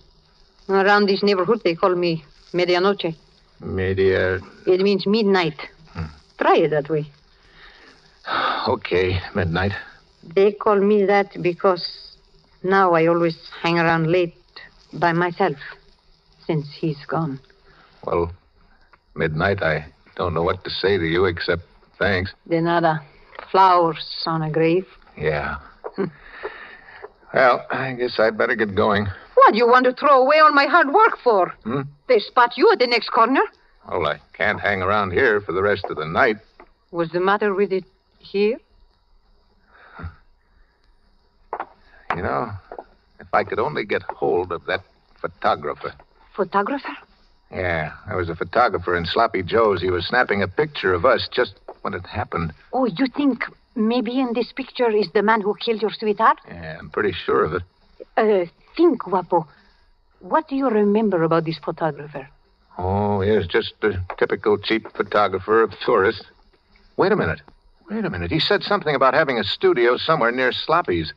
Around this neighborhood, they call me Medianoche. It means midnight. Try it that way. Okay, midnight. They call me that because now I always hang around late by myself since he's gone. Well, midnight, I don't know what to say to you except thanks. De nada. Flowers on a grave. Yeah. Well, I guess I'd better get going. What do you want to throw away all my hard work for? Hmm? They spot you at the next corner. Well, I can't hang around here for the rest of the night. What's the matter with it here? You know, if I could only get hold of that photographer. Photographer? Yeah, there was a photographer in Sloppy Joe's. He was snapping a picture of us just when it happened. Oh, you think maybe in this picture is the man who killed your sweetheart? Yeah, I'm pretty sure of it. Think, Guapo. What do you remember about this photographer? Oh, he's just a typical cheap photographer of tourists. Wait a minute. He said something about having a studio somewhere near Sloppy's.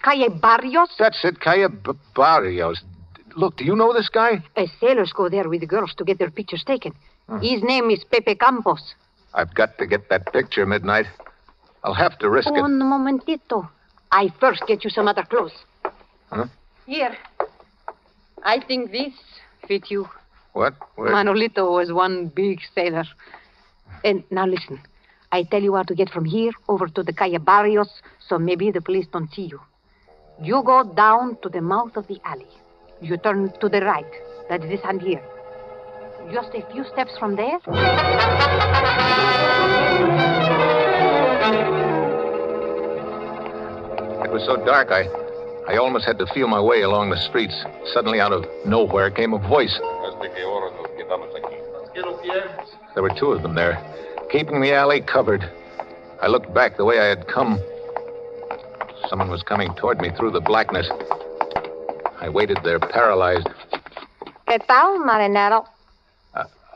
Calle Barrios? That's it, Calle Barrios. look, do you know this guy? Sailors go there with the girls to get their pictures taken. His name is Pepe Campos. I've got to get that picture, Midnight. I'll have to risk it. Un momentito. I first get you some other clothes. Huh? Here. I think this fit you. What? Manolito was one big sailor. And now listen. I tell you how to get from here over to the Calle Barrios, so maybe the police don't see you. You go down to the mouth of the alley. You turn to the right. That is this hand here. Just a few steps from there. It was so dark, I almost had to feel my way along the streets. Suddenly, out of nowhere, came a voice. There were two of them there, keeping the alley covered. I looked back the way I had come. Someone was coming toward me through the blackness. I waited there, paralyzed. ¿Qué tal, marinero?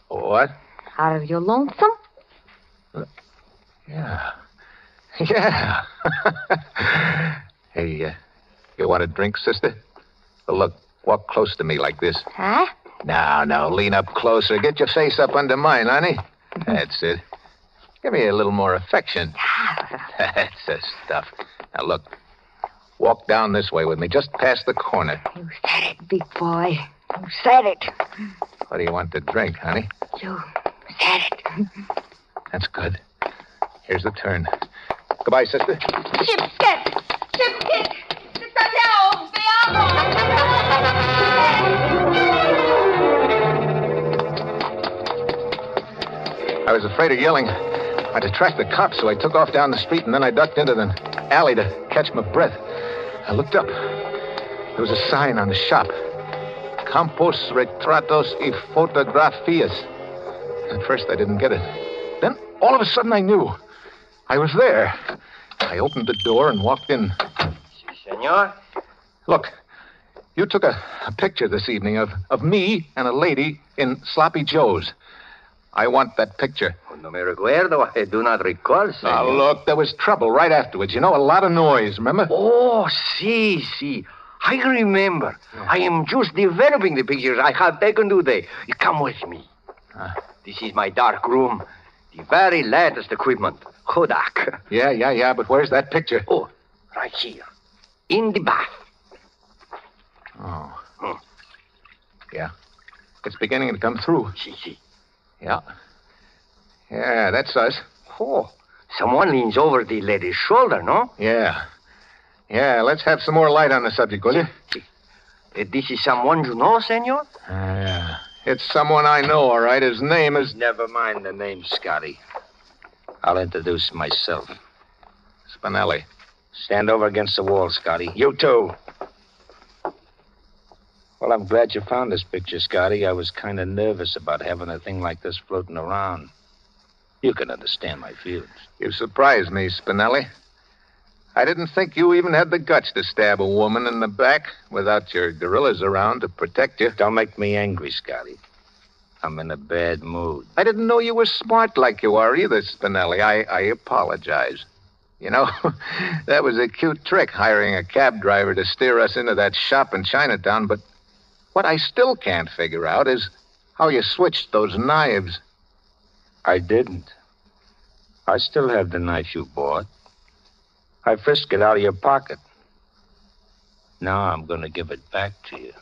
What? Are you lonesome? Yeah. Yeah. Hey, you want a drink, sister? Well, look, walk close to me like this. Huh? Now, lean up closer. Get your face up under mine, honey. That's it. Give me a little more affection. That's the stuff. Now, look. Walk down this way with me, just past the corner. You said it, big boy. You said it. What do you want to drink, honey? You said it. That's good. Here's the turn. Goodbye, sister. Shipskit! Shipskit! I was afraid of yelling. I'd attract the cops, so I took off down the street, and then I ducked into the alley to catch my breath. I looked up. There was a sign on the shop. Campos Retratos y Fotografías. At first, I didn't get it. Then, all of a sudden, I knew. I was there. I opened the door and walked in. Senor? Look, you took a picture this evening of me and a lady in Sloppy Joe's. I want that picture. No me recuerdo. I do not recall, senor. Now, look, there was trouble right afterwards. You know, a lot of noise, remember? Oh, si. I remember. I am just developing the pictures I have taken today. You come with me. This is my dark room. The very latest equipment. Kodak. Yeah, but where's that picture? Oh, right here. In the bath. Oh. Yeah. It's beginning to come through. Si. Yeah. Yeah, that's us. Oh, someone leans over the lady's shoulder, no? Yeah, let's have some more light on the subject, will you? This is someone you know, senor? Yeah. It's someone I know, all right. His name is... Never mind the name, Scotty. I'll introduce myself. Spinelli. Stand over against the wall, Scotty. You too. Well, I'm glad you found this picture, Scotty. I was kind of nervous about having a thing like this floating around. You can understand my feelings. You surprised me, Spinelli. I didn't think you even had the guts to stab a woman in the back without your gorillas around to protect you. Don't make me angry, Scotty. I'm in a bad mood. I didn't know you were smart like you are either, Spinelli. I apologize. You know, that was a cute trick, hiring a cab driver to steer us into that shop in Chinatown, but what I still can't figure out is how you switched those knives. I didn't. I still have the knife you bought. I frisked it out of your pocket. Now I'm going to give it back to you.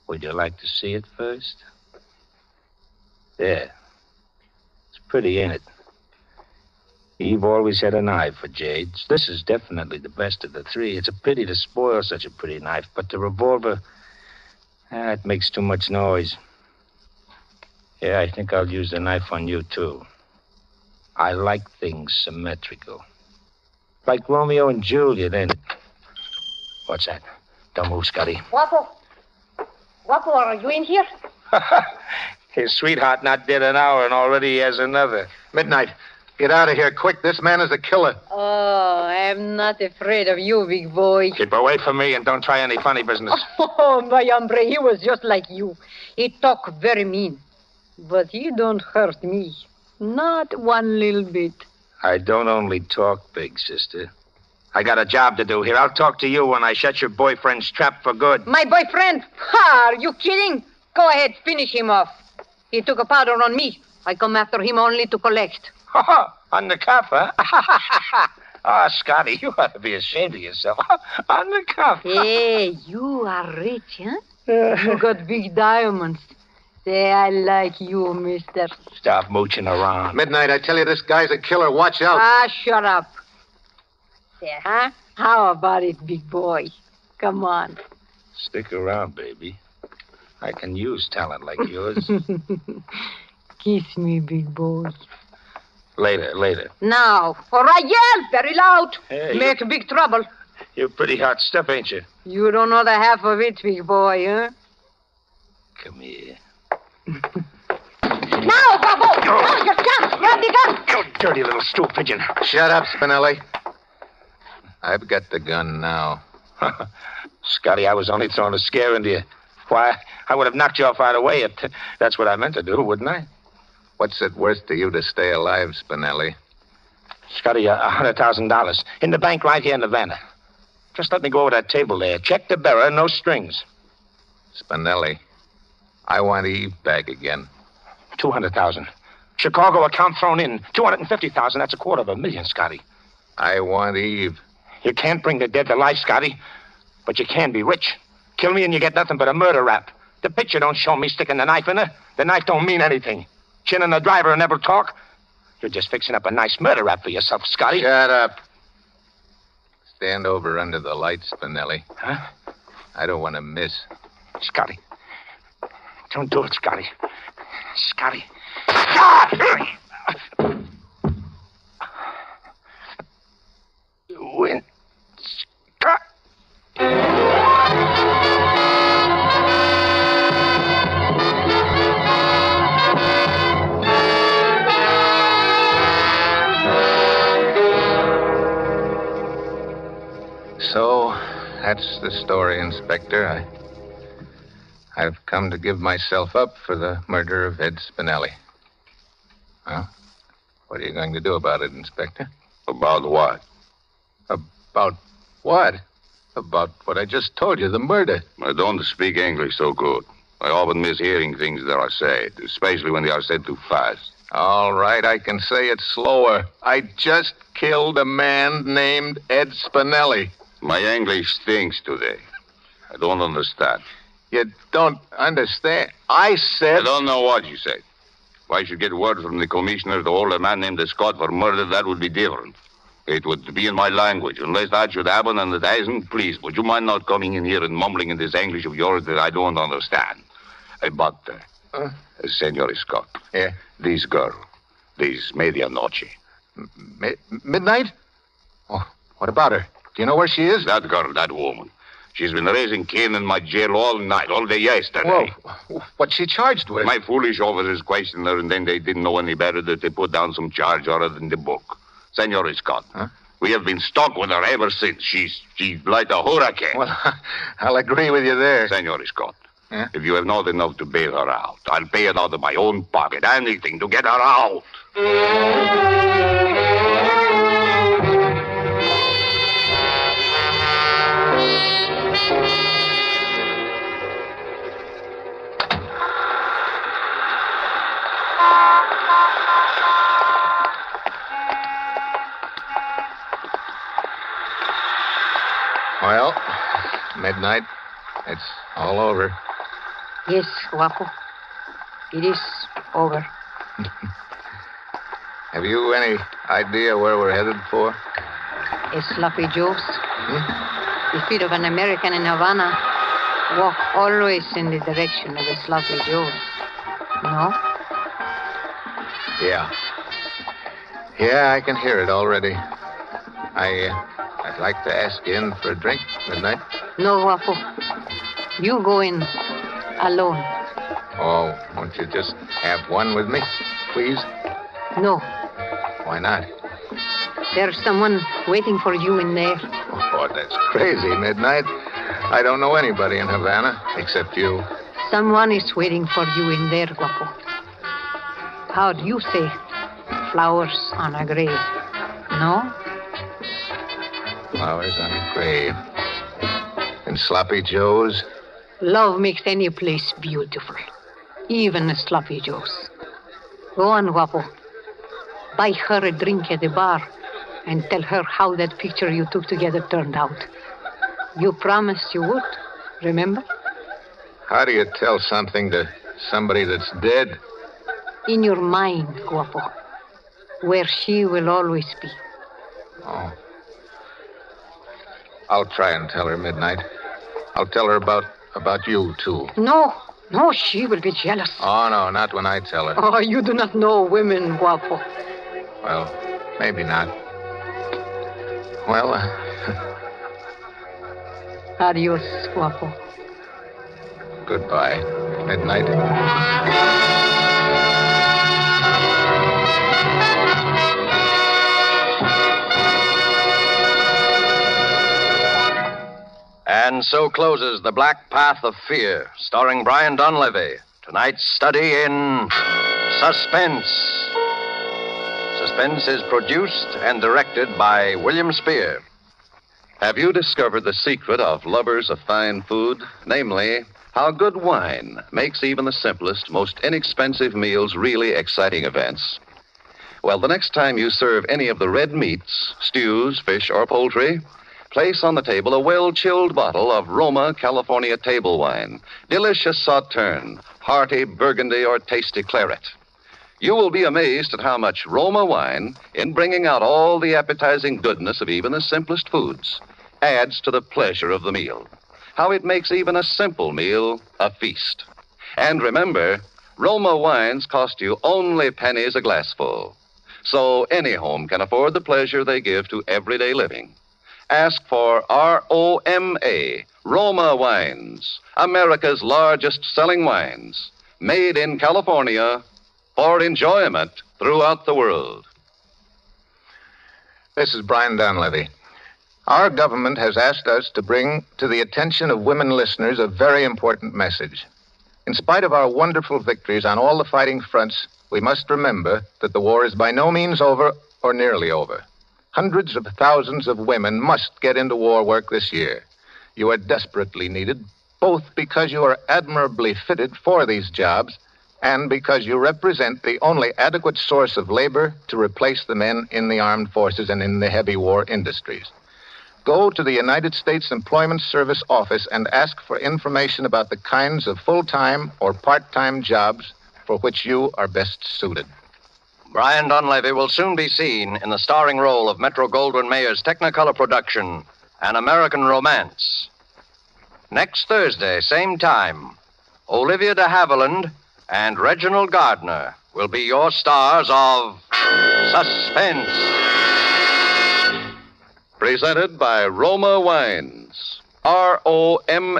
Would you like to see it first? There. It's pretty, ain't it? Eve always had an eye for jades. This is definitely the best of the three. It's a pity to spoil such a pretty knife, but the revolver, it makes too much noise. Yeah, I think I'll use the knife on you, too. I like things symmetrical. Like Romeo and Juliet, ain't it? What's that? Don't move, Scotty. Guapo, are you in here? His sweetheart not dead an hour, and already he has another. Midnight. Get out of here, quick. This man is a killer. Oh, I'm not afraid of you, big boy. Keep away from me and don't try any funny business. Oh, my hombre, he was just like you. He talk very mean. But he don't hurt me. Not one little bit. I don't only talk big, sister. I got a job to do here. I'll talk to you when I shut your boyfriend's trap for good. My boyfriend? Ha! Are you kidding? Go ahead, finish him off. He took a powder on me. I come after him only to collect. On the cuff, huh? Oh, Scotty, you ought to be ashamed of yourself. On the cuff. Hey, you are rich, huh? You got big diamonds. Say, I like you, mister. Stop mooching around. Midnight, I tell you, this guy's a killer. Watch out. Ah, shut up. There, huh? How about it, big boy? Come on. Stick around, baby. I can use talent like yours. Kiss me, big boy. Later. Now. All right, yell very loud. Hey, Make big trouble. You're pretty hot stuff, ain't you? You don't know the half of it, big boy, huh? Come here. Now, Bobo! Now, your chance! Grab the gun! You dirty little stool pigeon. Shut up, Spinelli. I've got the gun now. Scotty, I was only throwing a scare into you. Why, I would have knocked you off right away if that's what I meant to do, wouldn't I? What's it worth to you to stay alive, Spinelli? Scotty, $100,000 in the bank right here in Havana. Just let me go over that table there. Check the bearer, no strings. Spinelli, I want Eve back again. 200,000. Chicago account thrown in. 250,000. That's $250,000, Scotty. I want Eve. You can't bring the dead to life, Scotty, but you can be rich. Kill me and you get nothing but a murder rap. The picture don't show me sticking the knife in her. The knife don't mean anything. Chin and the driver never talk. You're just fixing up a nice murder rap for yourself, Scotty. Shut up. Stand over under the lights, Spinelli. Huh? I don't want to miss. Scotty. Don't do it, Scotty. Scotty. Scotty! Win. Scott. So, that's the story, Inspector. I've come to give myself up for the murder of Ed Spinelli. Well, what are you going to do about it, Inspector? About what? About what? About what I just told you, the murder. I don't speak English so good. I often miss hearing things that are said, especially when they are said too fast. All right, I can say it slower. I just killed a man named Ed Spinelli. My English stinks today. I don't understand. You don't understand? I said... I don't know what you said. If I should get word from the commissioner to hold a man named Scott for murder, that would be different. It would be in my language. Unless that should happen and it hasn't, please, would you mind not coming in here and mumbling in this English of yours that I don't understand? Senor Scott. Yeah? This girl, this medianoche. Midnight? Oh, what about her? Do you know where she is? That girl, that woman. She's been raising Cain in my jail all night, all day yesterday. Whoa. What's she charged with? My foolish officers questioned her, and then they didn't know any better that they put down some charge other than the book. Senor Scott, we have been stuck with her ever since. She's like a hurricane. Well, I'll agree with you there. Senor Scott, if you have not enough to bail her out, I'll pay it out of my own pocket. Anything to get her out. Well, midnight. It's all over. Yes, Guapo. It is over. Have you any idea where we're headed for? A Sloppy Joe's. The feet of an American in Havana walk always in the direction of a Sloppy Joe's. No? Yeah. Yeah, I can hear it already. I'd like to ask you in for a drink, Midnight. No, Guapo. You go in alone. Oh, won't you just have one with me, please? No. Why not? There's someone waiting for you in there. Oh, that's crazy, Midnight. I don't know anybody in Havana except you. Someone is waiting for you in there, Guapo. How do you say flowers on a grave? No? Flowers on crave. And sloppy joes? Love makes any place beautiful, even a sloppy joes. Go on, Guapo. Buy her a drink at the bar and tell her how that picture you took together turned out. You promised you would, remember? How do you tell something to somebody that's dead? In your mind, Guapo, where she will always be. Oh. I'll try and tell her midnight. I'll tell her about you, too. No, she will be jealous. Oh, no, not when I tell her. Oh, you do not know women, Guapo. Well, maybe not. Well, Adios, Guapo. Goodbye. Midnight. And so closes The Black Path of Fear, starring Brian Donlevy. Tonight's study in Suspense. Suspense is produced and directed by William Spear. Have you discovered the secret of lovers of fine food? Namely, how good wine makes even the simplest, most inexpensive meals really exciting events? Well, the next time you serve any of the red meats, stews, fish, or poultry, place on the table a well-chilled bottle of Roma California table wine, delicious sauterne, hearty burgundy, or tasty claret. You will be amazed at how much Roma wine, in bringing out all the appetizing goodness of even the simplest foods, adds to the pleasure of the meal. How it makes even a simple meal a feast. And remember, Roma wines cost you only pennies a glassful. So any home can afford the pleasure they give to everyday living. Ask for ROMA, Roma Wines, America's largest selling wines, made in California for enjoyment throughout the world. This is Brian Donlevy. Our government has asked us to bring to the attention of women listeners a very important message. In spite of our wonderful victories on all the fighting fronts, we must remember that the war is by no means over or nearly over. Hundreds of thousands of women must get into war work this year. You are desperately needed, both because you are admirably fitted for these jobs and because you represent the only adequate source of labor to replace the men in the armed forces and in the heavy war industries. Go to the United States Employment Service office and ask for information about the kinds of full-time or part-time jobs for which you are best suited. Brian Donlevy will soon be seen in the starring role of Metro-Goldwyn-Mayer's Technicolor production, An American Romance. Next Thursday, same time, Olivia de Havilland and Reginald Gardner will be your stars of Suspense. Presented by Roma Wines, ROMA,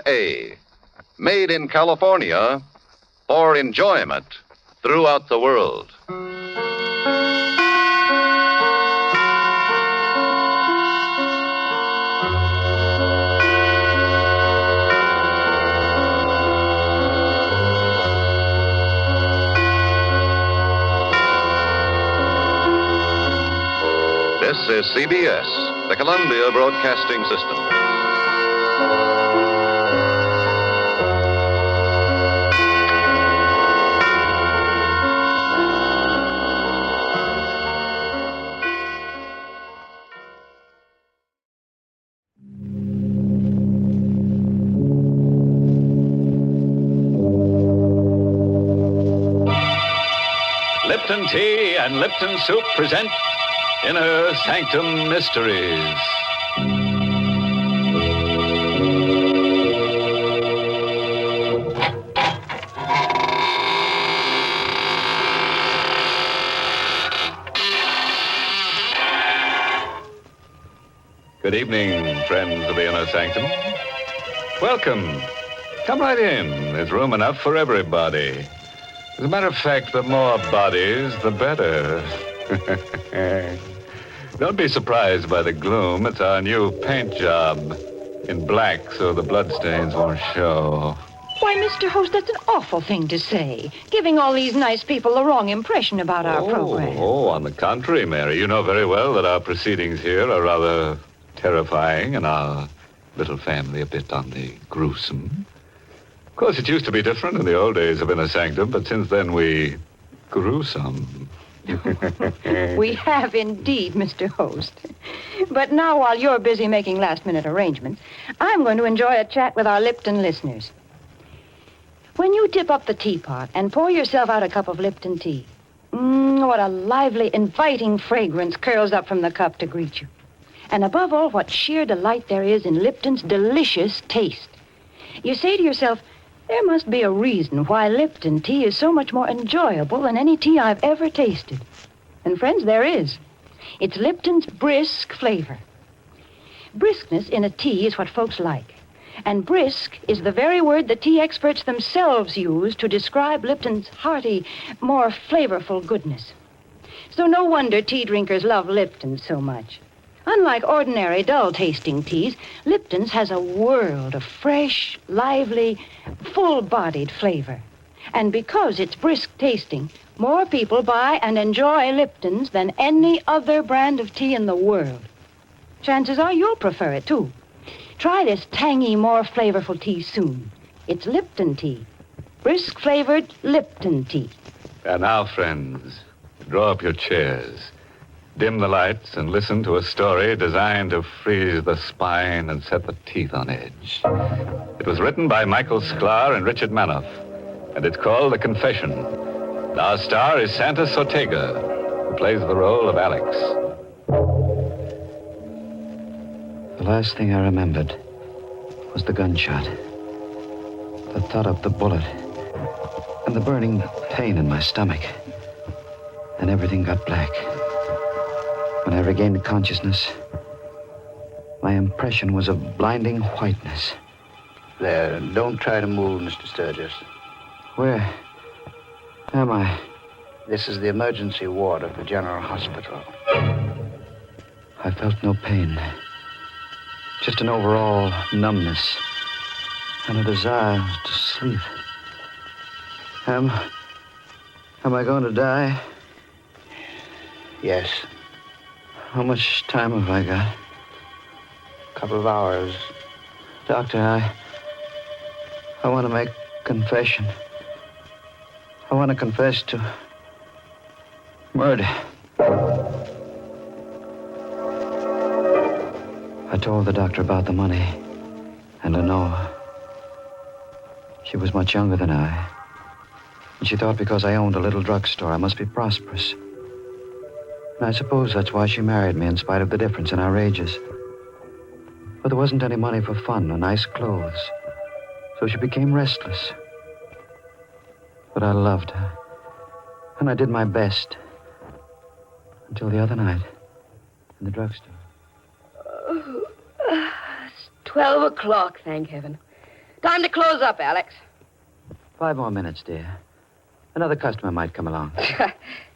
made in California for enjoyment throughout the world. This is CBS, the Columbia Broadcasting System. Lipton Tea and Lipton Soup present Inner Sanctum Mysteries. Good evening, friends of the Inner Sanctum. Welcome. Come right in. There's room enough for everybody. As a matter of fact, the more bodies, the better. Don't be surprised by the gloom. It's our new paint job. In black, so the bloodstains won't show. Why, Mr. Host, that's an awful thing to say. Giving all these nice people the wrong impression about our program. Oh, on the contrary, Mary. You know very well that our proceedings here are rather terrifying and our little family a bit on the gruesome. Of course, it used to be different in the old days of Inner Sanctum, but since then we grew some. We have indeed, Mr. Host. But now, while you're busy making last-minute arrangements, I'm going to enjoy a chat with our Lipton listeners. When you tip up the teapot and pour yourself out a cup of Lipton tea, what a lively, inviting fragrance curls up from the cup to greet you. And above all, what sheer delight there is in Lipton's delicious taste. You say to yourself, there must be a reason why Lipton tea is so much more enjoyable than any tea I've ever tasted. And friends, there is. It's Lipton's brisk flavor. Briskness in a tea is what folks like. And brisk is the very word the tea experts themselves use to describe Lipton's hearty, more flavorful goodness. So no wonder tea drinkers love Lipton so much. Unlike ordinary, dull-tasting teas, Lipton's has a world of fresh, lively, full-bodied flavor. And because it's brisk-tasting, more people buy and enjoy Lipton's than any other brand of tea in the world. Chances are you'll prefer it, too. Try this tangy, more flavorful tea soon. It's Lipton tea. Brisk-flavored Lipton tea. And now, friends, draw up your chairs. Dim the lights and listen to a story designed to freeze the spine and set the teeth on edge. It was written by Michael Sklar and Richard Manoff, and it's called The Confession. And our star is Santos Ortega, who plays the role of Alex. The last thing I remembered was the gunshot, the thud of the bullet, and the burning pain in my stomach. And everything got black. When I regained consciousness, my impression was of blinding whiteness. There, don't try to move, Mr. Sturgis. Where am I? This is the emergency ward of the General Hospital. I felt no pain. Just an overall numbness and a desire to sleep. Am I going to die? Yes. How much time have I got? A couple of hours. Doctor, I want to make confession. I want to confess to murder. I told the doctor about the money and Lenore. She was much younger than I. And she thought because I owned a little drugstore, I must be prosperous. And I suppose that's why she married me in spite of the difference in our ages. But there wasn't any money for fun or nice clothes. So she became restless. But I loved her. And I did my best. Until the other night in the drugstore. It's 12 o'clock, thank heaven. Time to close up, Alex. 5 more minutes, dear. Another customer might come along.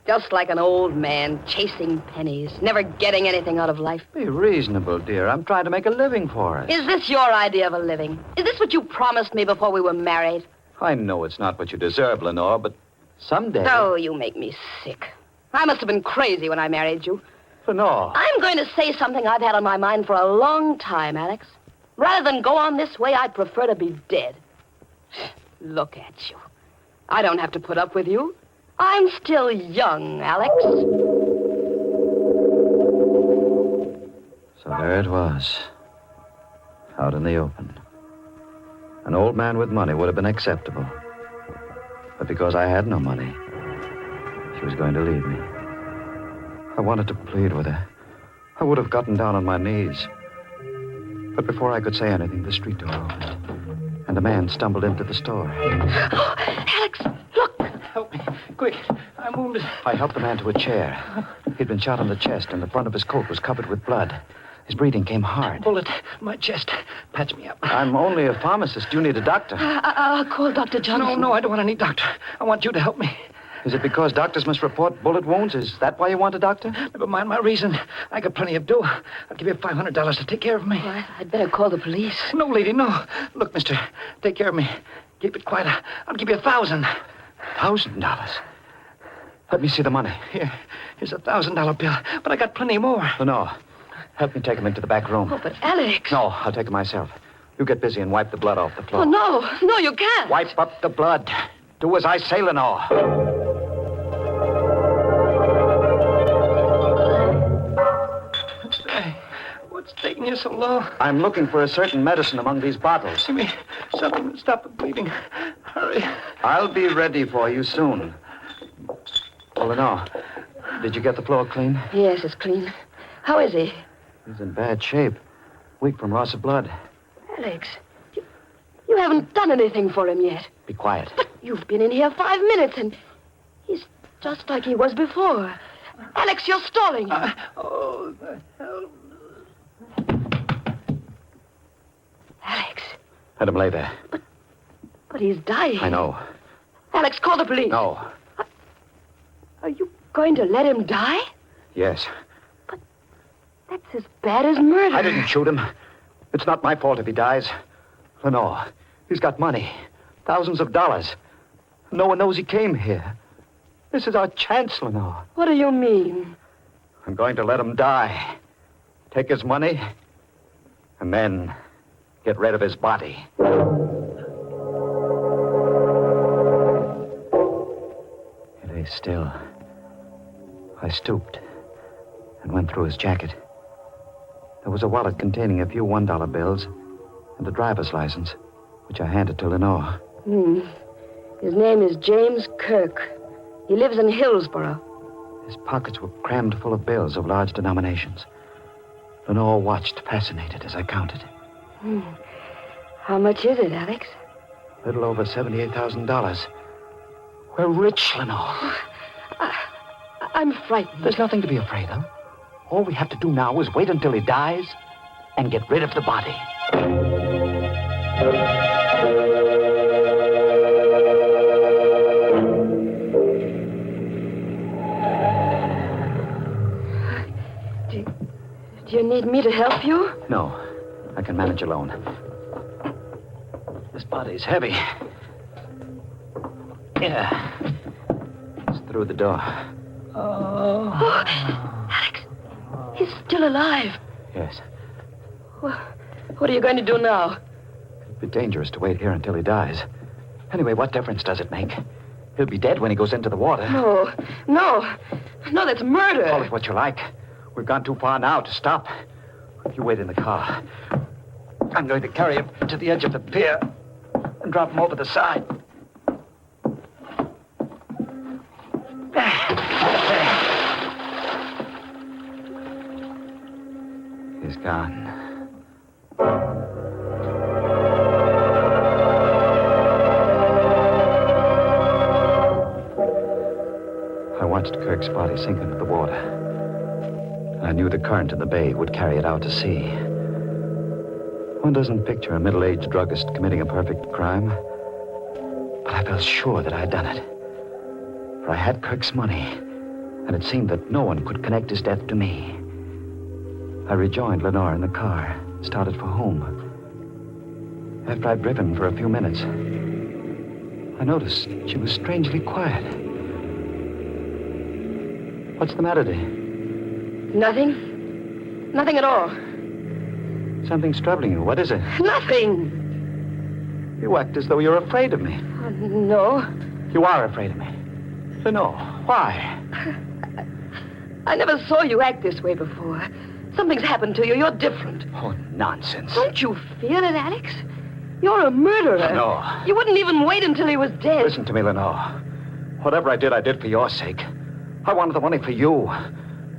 Just like an old man chasing pennies, never getting anything out of life. Be reasonable, dear. I'm trying to make a living for us. Is this your idea of a living? Is this what you promised me before we were married? I know it's not what you deserve, Lenore, but someday... Oh, you make me sick. I must have been crazy when I married you. Lenore. I'm going to say something I've had on my mind for a long time, Alex. Rather than go on this way, I'd prefer to be dead. Look at you. I don't have to put up with you. I'm still young, Alex. So there it was. Out in the open. An old man with money would have been acceptable. But because I had no money, she was going to leave me. I wanted to plead with her. I would have gotten down on my knees. But before I could say anything, the street door opened. And a man stumbled into the store. Oh, Alex, look! Help me. Quick. I'm wounded. I helped the man to a chair. He'd been shot on the chest, and the front of his coat was covered with blood. His breathing came hard. Bullet in my chest. Patch me up. I'm only a pharmacist. You need a doctor. I'll call Dr. Johnson. No, I don't want any doctor. I want you to help me. Is it because doctors must report bullet wounds? Is that why you want a doctor? Never mind my reason. I got plenty of dough. I'll give you $500 to take care of me. Well, I'd better call the police. No, lady, no. Look, mister, take care of me. Keep it quiet. I'll give you $1,000. $1,000? Let me see the money. Here's a $1,000 bill, but I got plenty more. No. Help me take him into the back room. Oh, but Alex. No, I'll take him myself. You get busy and wipe the blood off the floor. Oh, no. No, you can't. Wipe up the blood. Do as I say, Lenore. What's taking you so long? I'm looking for a certain medicine among these bottles. Give me something to stop the bleeding. Hurry. I'll be ready for you soon. Oh, Lenore, did you get the floor clean? Yes, it's clean. How is he? He's in bad shape. Weak from loss of blood. Alex, you haven't done anything for him yet. Be quiet. But you've been in here 5 minutes, and he's just like he was before. Alex, you're stalling. Oh, the hell. Alex. Let him lay there. But he's dying. I know. Alex, call the police. No. Are you going to let him die? Yes. That's as bad as murder. I didn't shoot him. It's not my fault if he dies. Lenore, he's got money. Thousands of dollars. No one knows he came here. This is our chance, Lenore. What do you mean? I'm going to let him die. Take his money, and then get rid of his body. He lay still. I stooped and went through his jacket. There was a wallet containing a few $1 bills and a driver's license, which I handed to Lenore. His name is James Kirk. He lives in Hillsborough. His pockets were crammed full of bills of large denominations. Lenore watched, fascinated, as I counted. How much is it, Alex? A little over $78,000. We're rich, Lenore. I'm frightened. There's nothing to be afraid of. All we have to do now is wait until he dies and get rid of the body. Do you need me to help you? No, I can manage alone. This body's heavy. Yeah. It's through the door. Oh, Alex, he's still alive. Yes. Well, what are you going to do now? It'd be dangerous to wait here until he dies. Anyway, what difference does it make? He'll be dead when he goes into the water. No, that's murder. Call it what you like. We've gone too far now to stop. You wait in the car. I'm going to carry him to the edge of the pier and drop him over the side. He's gone. I watched Kirk's body sink into the water. I knew the current in the bay would carry it out to sea. One doesn't picture a middle-aged druggist committing a perfect crime. But I felt sure that I had done it. For I had Kirk's money, and it seemed that no one could connect his death to me. I rejoined Lenore in the car, started for home. After I'd driven for a few minutes, I noticed she was strangely quiet. What's the matter, dear? Nothing. Nothing at all. Something's troubling you. What is it? Nothing. You act as though you're afraid of me. No. You are afraid of me. Lenore, why? I never saw you act this way before. Something's happened to you. You're different. Oh, nonsense. Don't you feel it, Alex? You're a murderer. No. You wouldn't even wait until he was dead. Listen to me, Lenore. Whatever I did for your sake. I wanted the money for you,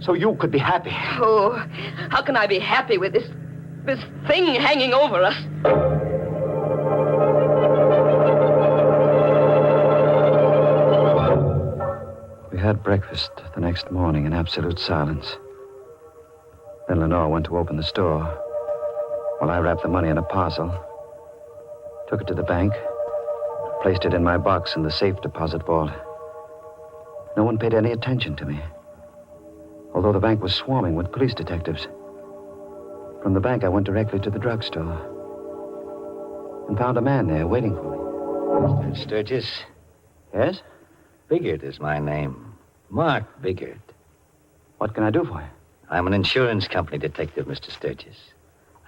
so you could be happy. Oh, how can I be happy with this thing hanging over us? We had breakfast the next morning in absolute silence. Then Lenore went to open the store, while I wrapped the money in a parcel, took it to the bank, placed it in my box in the safe deposit vault. No one paid any attention to me, although the bank was swarming with police detectives. From the bank, I went directly to the drugstore and found a man there waiting for me. Mr. Sturgis? Yes? Biggert is my name. Mark Biggert. What can I do for you? I'm an insurance company detective, Mr. Sturgis.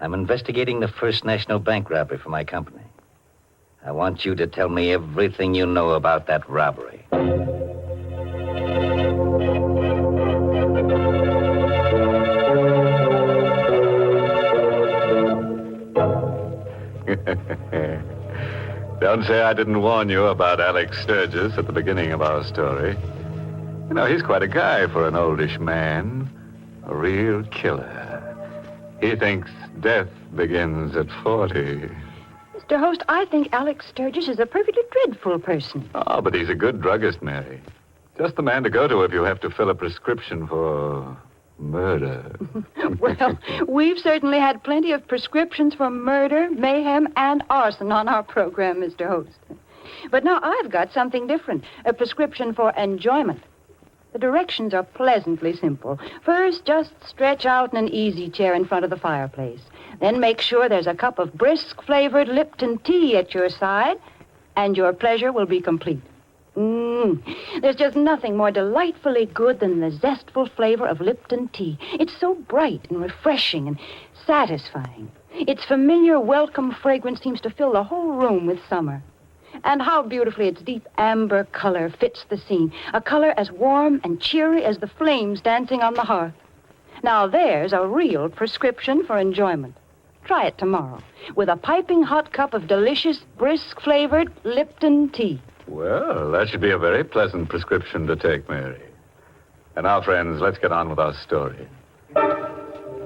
I'm investigating the First National Bank robbery for my company. I want you to tell me everything you know about that robbery. Don't say I didn't warn you about Alex Sturgis at the beginning of our story. You know, he's quite a guy for an oldish man. A real killer. He thinks death begins at 40. Mr. Host, I think Alex Sturgis is a perfectly dreadful person. Oh, but he's a good druggist, Mary. Just the man to go to if you have to fill a prescription for murder. Well, we've certainly had plenty of prescriptions for murder, mayhem, and arson on our program, Mr. Host. But now I've got something different, a prescription for enjoyment. The directions are pleasantly simple. First, just stretch out in an easy chair in front of the fireplace. Then make sure there's a cup of brisk-flavored Lipton tea at your side, and your pleasure will be complete. There's just nothing more delightfully good than the zestful flavor of Lipton tea. It's so bright and refreshing and satisfying. Its familiar, welcome fragrance seems to fill the whole room with summer. And how beautifully its deep amber color fits the scene. A color as warm and cheery as the flames dancing on the hearth. Now there's a real prescription for enjoyment. Try it tomorrow with a piping hot cup of delicious, brisk-flavored Lipton tea. Well, that should be a very pleasant prescription to take, Mary. And now, friends, let's get on with our story.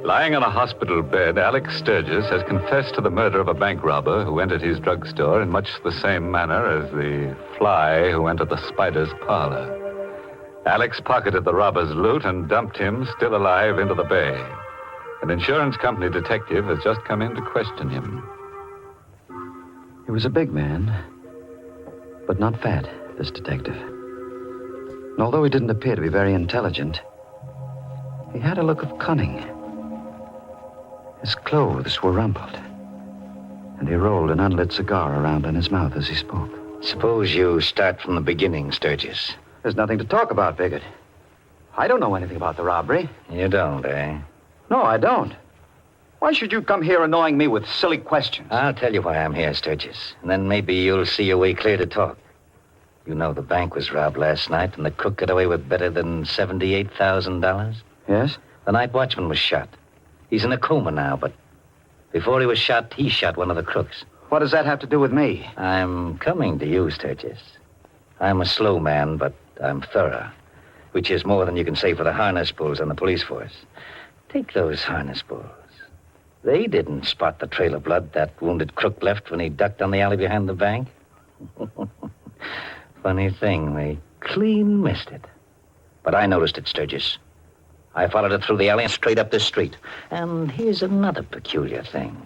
Lying on a hospital bed, Alex Sturgis has confessed to the murder of a bank robber who entered his drugstore in much the same manner as the fly who entered the spider's parlor. Alex pocketed the robber's loot and dumped him, still alive, into the bay. An insurance company detective has just come in to question him. He was a big man, but not fat, this detective. And although he didn't appear to be very intelligent, he had a look of cunning. His clothes were rumpled, and he rolled an unlit cigar around in his mouth as he spoke. Suppose you start from the beginning, Sturgis. There's nothing to talk about, Bigot. I don't know anything about the robbery. You don't, eh? No, I don't. Why should you come here annoying me with silly questions? I'll tell you why I'm here, Sturgis, and then maybe you'll see your way clear to talk. You know the bank was robbed last night, and the crook got away with better than $78,000? Yes? The night watchman was shot. He's in a coma now, but before he was shot, he shot one of the crooks. What does that have to do with me? I'm coming to you, Sturgis. I'm a slow man, but I'm thorough, which is more than you can say for the harness bulls on the police force. Take those harness bulls. They didn't spot the trail of blood that wounded crook left when he ducked on the alley behind the bank. Funny thing, they clean missed it. But I noticed it, Sturgis. I followed it through the alley and straight up this street. And here's another peculiar thing.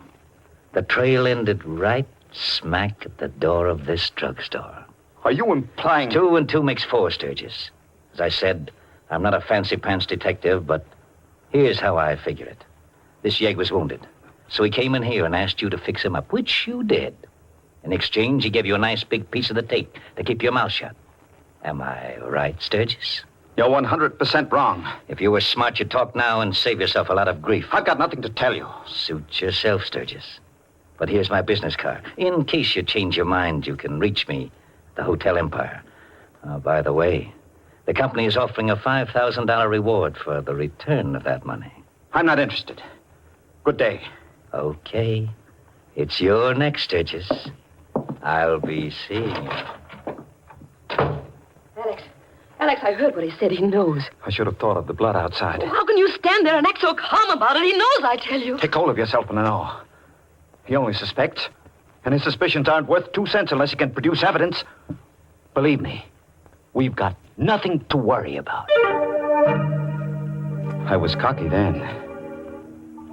The trail ended right smack at the door of this drugstore. Are you implying... 2 and 2 makes 4, Sturgis. As I said, I'm not a fancy-pants detective, but here's how I figure it. This yegg was wounded, so he came in here and asked you to fix him up, which you did. In exchange, he gave you a nice big piece of the tape to keep your mouth shut. Am I right, Sturgis? You're 100% wrong. If you were smart, you'd talk now and save yourself a lot of grief. I've got nothing to tell you. Suit yourself, Sturgis. But here's my business card. In case you change your mind, you can reach me at the Hotel Empire. By the way, the company is offering a $5,000 reward for the return of that money. I'm not interested. Good day. Okay. It's your next, Sturgis. I'll be seeing you. Alex, I heard what he said. He knows. I should have thought of the blood outside. How can you stand there and act so calm about it? He knows, I tell you. Take hold of yourself and know. He only suspects, and his suspicions aren't worth 2 cents unless he can produce evidence. Believe me, we've got nothing to worry about. I was cocky then.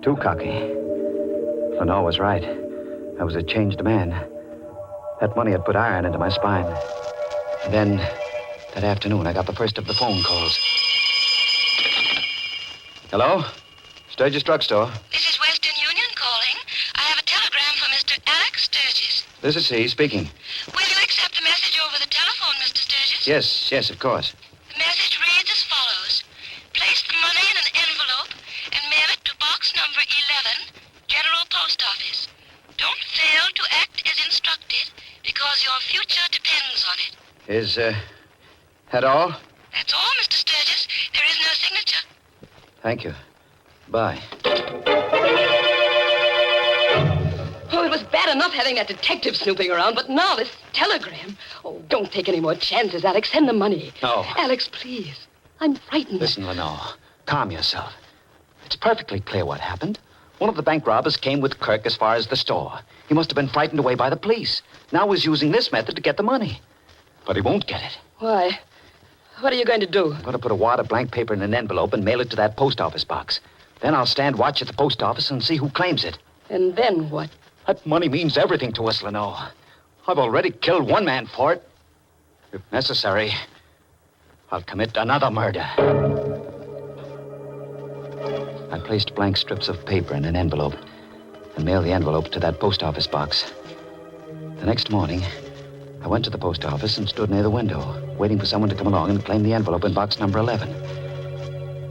Too cocky. Lenore was right. I was a changed man. That money had put iron into my spine. And then, that afternoon, I got the first of the phone calls. Hello? Sturgis Drugstore. This is Western Union calling. I have a telegram for Mr. Alex Sturgis. This is he speaking. Will you accept the message over the telephone, Mr. Sturgis? Yes, of course. The message reads as follows. Place the money in an envelope Is, that all? That's all, Mr. Sturgis. There is no signature. Thank you. Bye. Oh, it was bad enough having that detective snooping around, but now this telegram. Oh, don't take any more chances, Alex. Send the money. No. Alex, please. I'm frightened. Listen, Lenore. Calm yourself. It's perfectly clear what happened. One of the bank robbers came with Kirk as far as the store. He must have been frightened away by the police. Now he's using this method to get the money. But he won't get it. Why? What are you going to do? I'm going to put a wad of blank paper in an envelope and mail it to that post office box. Then I'll stand watch at the post office and see who claims it. And then what? That money means everything to us, Lenore. I've already killed one man for it. If necessary, I'll commit another murder. I placed blank strips of paper in an envelope and mailed the envelope to that post office box. The next morning, I went to the post office and stood near the window, waiting for someone to come along and claim the envelope in box number 11.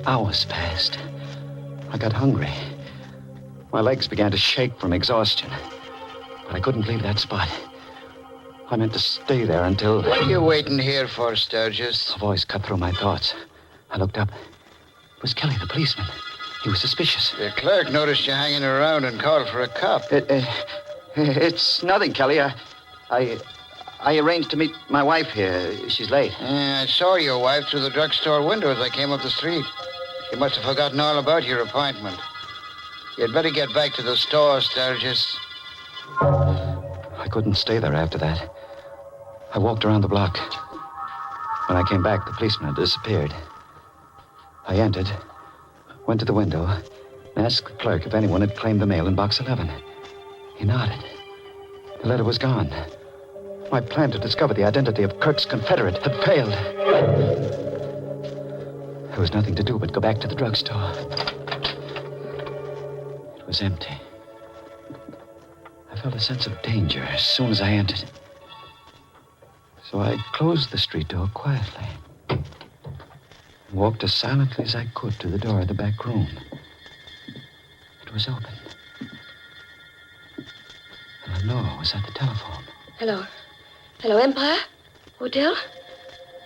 Hours passed. I got hungry. My legs began to shake from exhaustion. But I couldn't leave that spot. I meant to stay there until... What are you waiting here for, Sturgis? A voice cut through my thoughts. I looked up. It was Kelly, the policeman. He was suspicious. The clerk noticed you hanging around and called for a cop. It's nothing, Kelly. I arranged to meet my wife here. She's late. I saw your wife through the drugstore window as I came up the street. You must have forgotten all about your appointment. You'd better get back to the store, Sturgis. I couldn't stay there after that. I walked around the block. When I came back, the policeman had disappeared. I entered, went to the window, and asked the clerk if anyone had claimed the mail in box 11. He nodded. The letter was gone. My plan to discover the identity of Kirk's confederate had failed. There was nothing to do but go back to the drugstore. It was empty. I felt a sense of danger as soon as I entered. So I closed the street door quietly and walked as silently as I could to the door of the back room. It was open. Lenore was at the telephone. Hello. Hello, Empire? Hotel?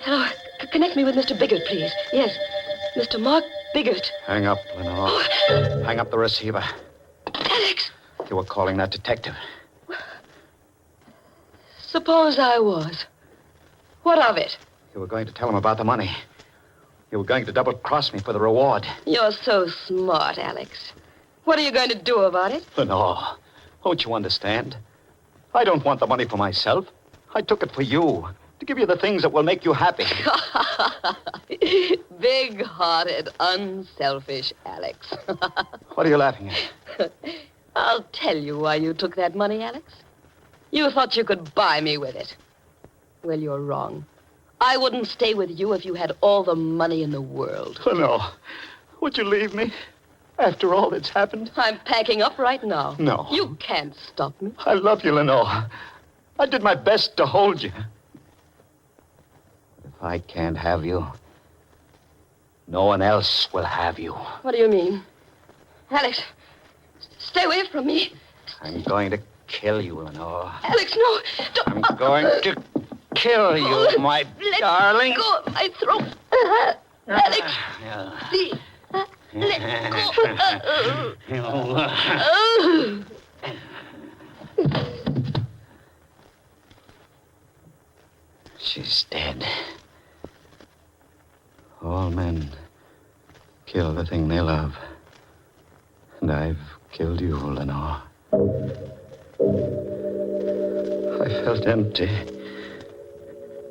Hello. Connect me with Mr. Biggert, please. Yes, Mr. Mark Biggert. Hang up, Lenore. Hang up the receiver. Alex! You were calling that detective. Suppose I was. What of it? You were going to tell him about the money. You were going to double-cross me for the reward. You're so smart, Alex. What are you going to do about it? Lenore, don't you understand? I don't want the money for myself. I took it for you, to give you the things that will make you happy. Big-hearted, unselfish Alex. What are you laughing at? I'll tell you why you took that money, Alex. You thought you could buy me with it. Well, you're wrong. I wouldn't stay with you if you had all the money in the world. Lenore, would you leave me after all that's happened? I'm packing up right now. No. You can't stop me. I love you, Lenore. I did my best to hold you. If I can't have you, no one else will have you. What do you mean? Alex, stay away from me. I'm going to kill you, Lenore. Alex, no. Don't. I'm going to kill you, my darling. Let go of my throat. Alex, please. Let go. She's dead. All men kill the thing they love. And I've killed you, Lenore. I felt empty,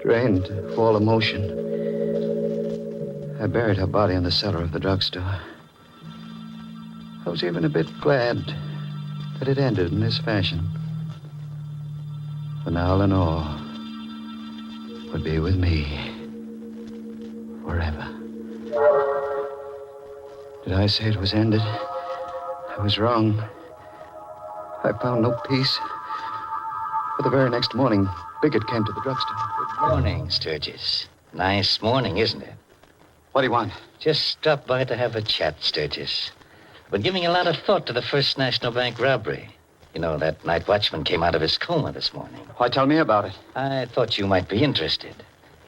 drained of all emotion. I buried her body in the cellar of the drugstore. I was even a bit glad that it ended in this fashion. For now, Lenore would be with me forever. Did I say it was ended? I was wrong. I found no peace. For the very next morning, Biggert came to the drugstore. Good morning, Sturgis. Nice morning, isn't it? What do you want? Just stopped by to have a chat, Sturgis. Been giving a lot of thought to the First National Bank robbery. You know, that night watchman came out of his coma this morning. Why, tell me about it. I thought you might be interested.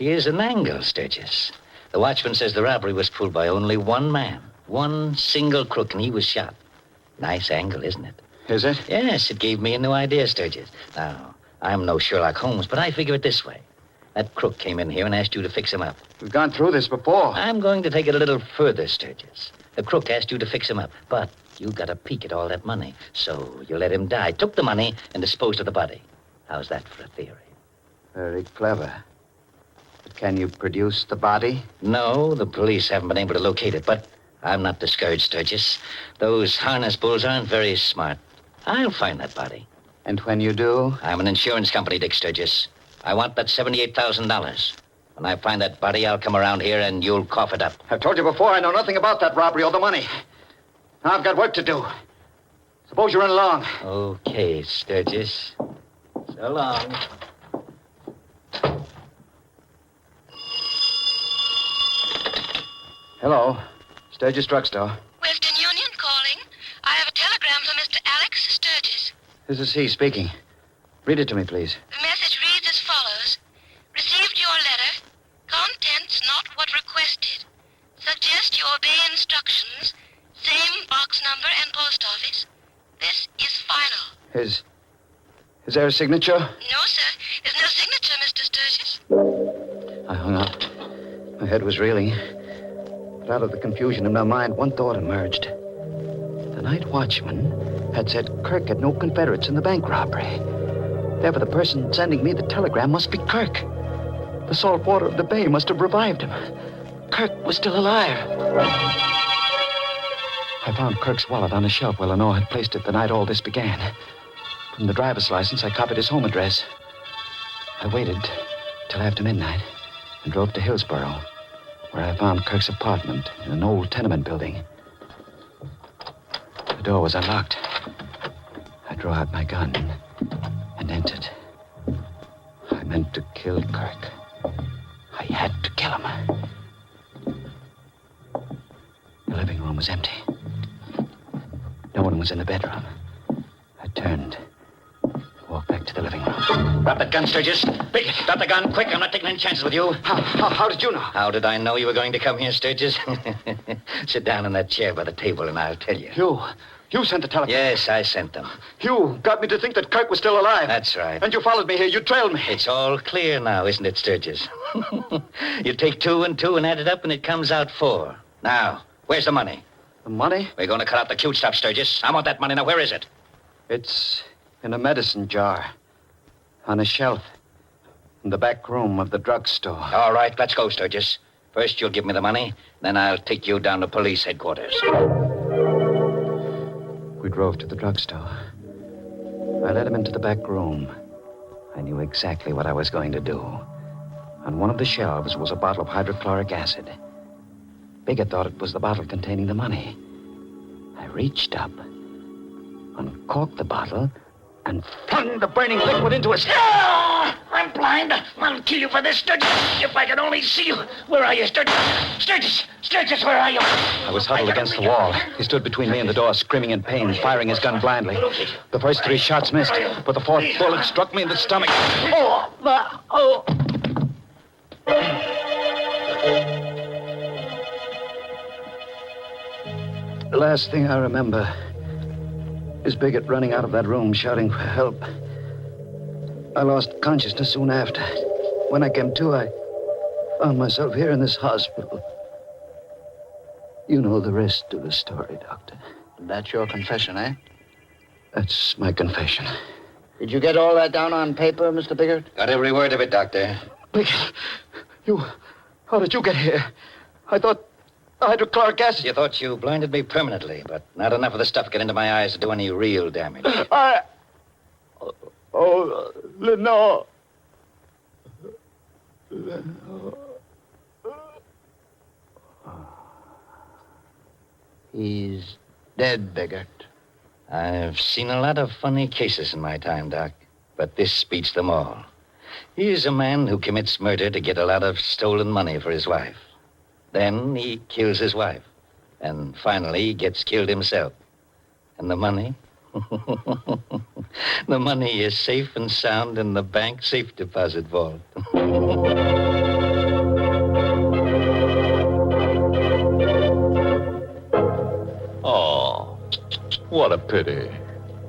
Here's an angle, Sturgis. The watchman says the robbery was pulled by only one man. One single crook, and he was shot. Nice angle, isn't it? Is it? Yes, it gave me a new idea, Sturgis. Now, I'm no Sherlock Holmes, but I figure it this way. That crook came in here and asked you to fix him up. We've gone through this before. I'm going to take it a little further, Sturgis. The crook asked you to fix him up, but you got a peek at all that money. So you let him die, took the money, and disposed of the body. How's that for a theory? Very clever. But can you produce the body? No, the police haven't been able to locate it, but I'm not discouraged, Sturgis. Those harness bulls aren't very smart. I'll find that body. And when you do? I'm an insurance company, Dick Sturgis. I want that $78,000. When I find that body, I'll come around here and you'll cough it up. I've told you before I know nothing about that robbery or the money. Now I've got work to do. Suppose you run along. Okay, Sturgis. So long. Hello. Sturgis Drugstore. Western Union calling. I have a telegram from Mr. Alex Sturgis. This is he speaking. Read it to me, please. The message reads as follows. Received your letter. Contents not what requested. Suggest you obey instructions. Same box number and post office. This is final. Is there a signature? No, sir. There's no signature, Mr. Sturgis. I hung up. My head was reeling. But out of the confusion in my mind, one thought emerged. The night watchman had said Kirk had no Confederates in the bank robbery. Therefore, the person sending me the telegram must be Kirk. The salt water of the bay must have revived him. Kirk was still alive. I found Kirk's wallet on a shelf where Lenore had placed it the night all this began. From the driver's license, I copied his home address. I waited till after midnight and drove to Hillsborough, where I found Kirk's apartment in an old tenement building. The door was unlocked. I drew out my gun and entered. I meant to kill Kirk. I had to kill him. The living room was empty. No one was in the bedroom. I turned, walked back to the living room. Drop that gun, Sturgis. Big, drop the gun, quick. I'm not taking any chances with you. How did you know? How did I know you were going to come here, Sturgis? Sit down in that chair by the table and I'll tell you. You sent the telegram? Yes, I sent them. You got me to think that Kirk was still alive. That's right. And you followed me here. You trailed me. It's all clear now, isn't it, Sturgis? You take 2 and 2 and add it up and it comes out 4. Now, where's the money? The money? We're going to cut out the cute stuff, Sturgis. I want that money. Now, where is it? It's in a medicine jar. On a shelf. In the back room of the drugstore. All right, let's go, Sturgis. First, you'll give me the money. Then I'll take you down to police headquarters. We drove to the drugstore. I led him into the back room. I knew exactly what I was going to do. On one of the shelves was a bottle of hydrochloric acid. Bigger thought it was the bottle containing the money. I reached up, uncorked the bottle, and flung the burning liquid into his... Ah! I'm blind. I'll kill you for this, Sturgis. If I could only see you. Where are you, Sturgis? Sturgis, where are you? I was huddled against the wall. He stood between me and the door, screaming in pain, firing his gun blindly. The first 3 shots missed, but the 4th bullet struck me in the stomach. The last thing I remember is Biggett running out of that room, shouting for help. I lost consciousness soon after. When I came to, I found myself here in this hospital. You know the rest of the story, Doctor. That's your confession, eh? That's my confession. Did you get all that down on paper, Mr. Biggert? Got every word of it, Doctor. Biggett, how did you get here? I thought hydrochloric acid. You thought you blinded me permanently, but not enough of the stuff got into my eyes to do any real damage. Lenore. He's dead, Biggert. I've seen a lot of funny cases in my time, Doc, but this beats them all. He's a man who commits murder to get a lot of stolen money for his wife. Then he kills his wife. And finally, he gets killed himself. And the money? The money is safe and sound in the bank safe deposit vault. What a pity.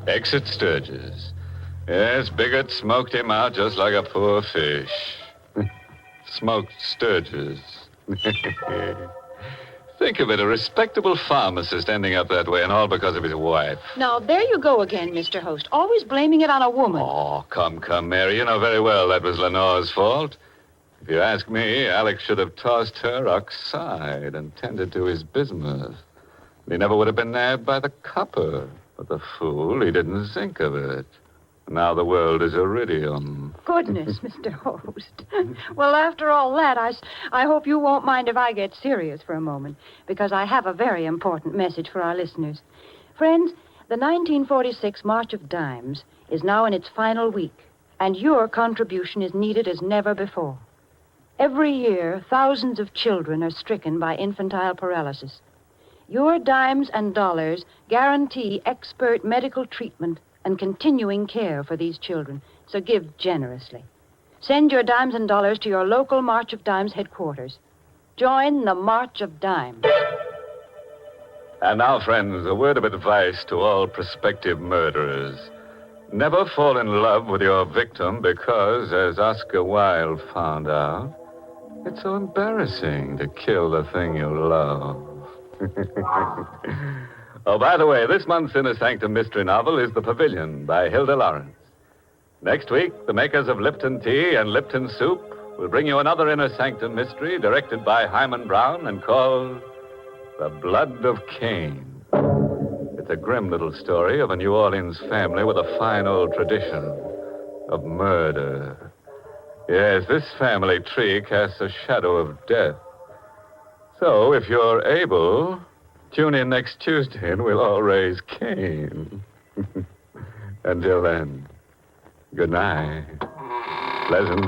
Exit Sturgis. Yes, Bigot smoked him out just like a poor fish. Smoked Sturgis. Think of it, a respectable pharmacist ending up that way, and all because of his wife. Now, there you go again, Mr. Host. Always blaming it on a woman. Oh, come, Mary. You know very well that was Lenore's fault. If you ask me, Alex should have tossed her outside and tended to his bismuth. He never would have been nabbed by the copper. But the fool, he didn't think of it. Now the world is iridium. Goodness, Mr. Host. Well, after all that, I hope you won't mind if I get serious for a moment, because I have a very important message for our listeners. Friends, the 1946 March of Dimes is now in its final week, and your contribution is needed as never before. Every year, thousands of children are stricken by infantile paralysis. Your dimes and dollars guarantee expert medical treatment and continuing care for these children, so give generously. Send your dimes and dollars to your local March of Dimes headquarters. Join the March of Dimes. And now, friends, a word of advice to all prospective murderers. Never fall in love with your victim because, as Oscar Wilde found out, it's so embarrassing to kill the thing you love. Oh, by the way, this month's Inner Sanctum mystery novel is The Pavilion by Hilda Lawrence. Next week, the makers of Lipton Tea and Lipton Soup will bring you another Inner Sanctum mystery directed by Hyman Brown and called The Blood of Cain. It's a grim little story of a New Orleans family with a fine old tradition of murder. Yes, this family tree casts a shadow of death. So, if you're able, tune in next Tuesday and we'll all raise Cain. Until then, good night. Pleasant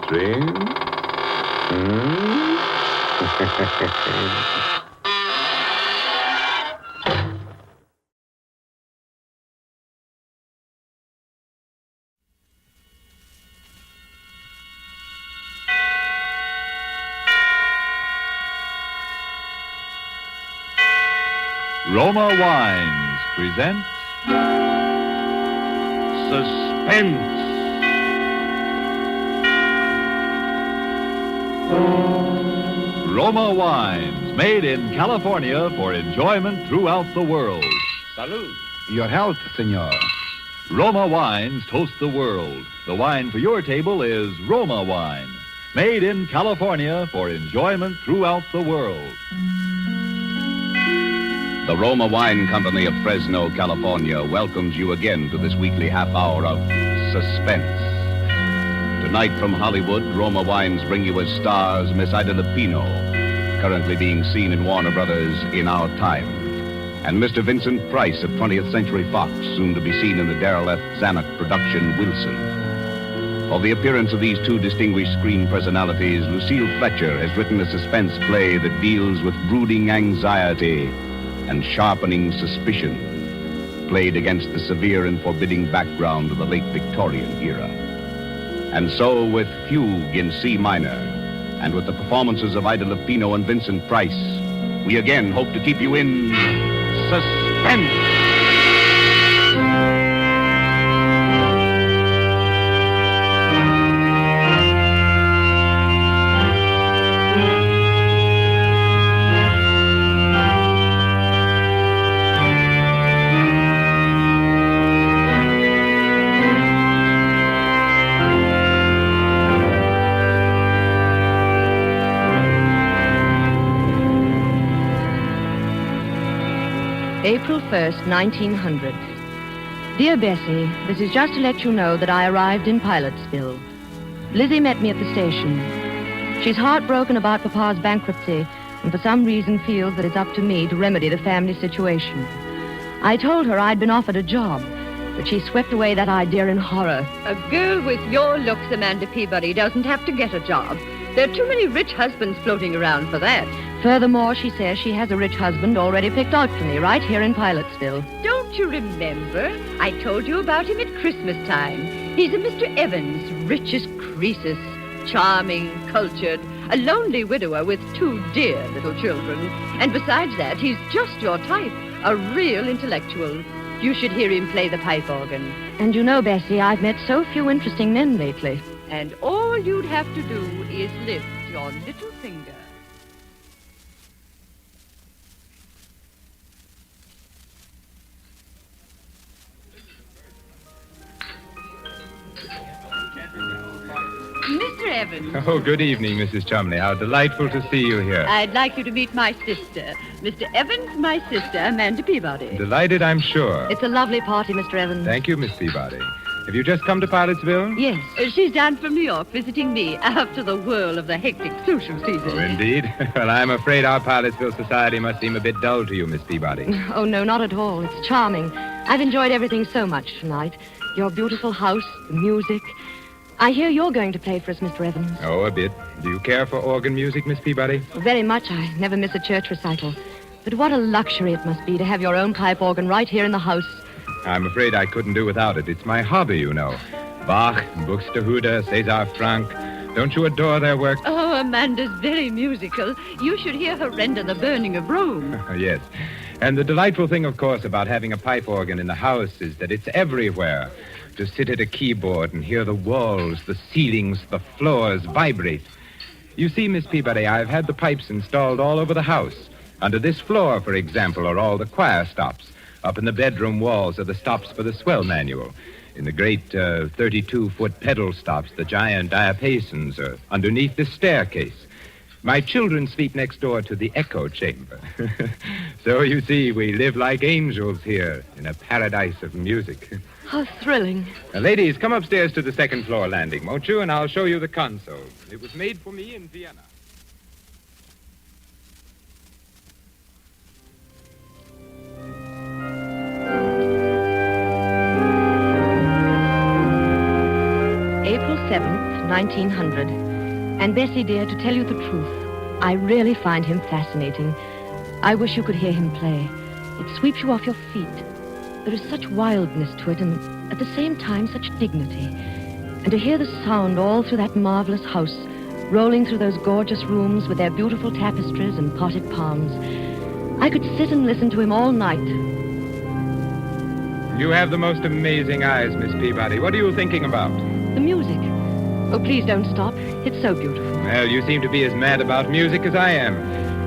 dreams. Roma Wines present Suspense. Roma Wines, made in California for enjoyment throughout the world. Salud. Your health, senor. Roma Wines toast the world. The wine for your table is Roma Wine, made in California for enjoyment throughout the world. The Roma Wine Company of Fresno, California welcomes you again to this weekly half hour of Suspense. Tonight from Hollywood, Roma Wines bring you as stars Miss Ida Lupino, currently being seen in Warner Brothers' In Our Time, and Mr. Vincent Price of 20th Century Fox, soon to be seen in the Darrell F. Zanuck production Wilson. For the appearance of these two distinguished screen personalities, Lucille Fletcher has written a suspense play that deals with brooding anxiety and sharpening suspicion, played against the severe and forbidding background of the late Victorian era. And so, with Fugue in C minor, and with the performances of Ida Lupino and Vincent Price, we again hope to keep you in suspense. April 1st, 1900. Dear Bessie, this is just to let you know that I arrived in Pilotsville. Lizzie met me at the station. She's heartbroken about Papa's bankruptcy and for some reason feels that it's up to me to remedy the family situation. I told her I'd been offered a job, but she swept away that idea in horror. A girl with your looks, Amanda Peabody, doesn't have to get a job. There are too many rich husbands floating around for that. Furthermore, she says she has a rich husband already picked out for me right here in Pilotsville. Don't you remember? I told you about him at Christmas time. He's a Mr. Evans, rich as Croesus, charming, cultured, a lonely widower with two dear little children. And besides that, he's just your type. A real intellectual. You should hear him play the pipe organ. And you know, Bessie, I've met so few interesting men lately. And all you'd have to do is lift your little finger. Mr. Evans. Oh, good evening, Mrs. Chumley. How delightful to see you here. I'd like you to meet my sister. Mr. Evans, my sister, Amanda Peabody. Delighted, I'm sure. It's a lovely party, Mr. Evans. Thank you, Miss Peabody. Have you just come to Pilotsville? Yes. She's down from New York visiting me after the whirl of the hectic social season. Oh, indeed. Well, I'm afraid our Pilotsville society must seem a bit dull to you, Miss Peabody. Oh, no, not at all. It's charming. I've enjoyed everything so much tonight. Your beautiful house, the music. I hear you're going to play for us, Mr. Evans. Oh, a bit. Do you care for organ music, Miss Peabody? Very much. I never miss a church recital. But what a luxury it must be to have your own pipe organ right here in the house. I'm afraid I couldn't do without it. It's my hobby, you know. Bach, Buxtehude, César Franck. Don't you adore their work? Oh, Amanda's very musical. You should hear her render the burning of Rome. Yes. And the delightful thing, of course, about having a pipe organ in the house is that it's everywhere. To sit at a keyboard and hear the walls, the ceilings, the floors vibrate. You see, Miss Peabody, I've had the pipes installed all over the house. Under this floor, for example, are all the choir stops. Up in the bedroom walls are the stops for the swell manual. In the great 32-foot pedal stops, the giant diapasons are underneath the staircase. My children sleep next door to the echo chamber. So, you see, we live like angels here in a paradise of music. How thrilling. Now, ladies, come upstairs to the second floor landing, won't you? And I'll show you the console. It was made for me in Vienna. April 7th, 1900. And Bessie, dear, to tell you the truth, I really find him fascinating. I wish you could hear him play. It sweeps you off your feet. There is such wildness to it, and at the same time, such dignity. And to hear the sound all through that marvelous house, rolling through those gorgeous rooms with their beautiful tapestries and potted palms. I could sit and listen to him all night. You have the most amazing eyes, Miss Peabody. What are you thinking about? The music. Oh, please don't stop. It's so beautiful. Well, you seem to be as mad about music as I am.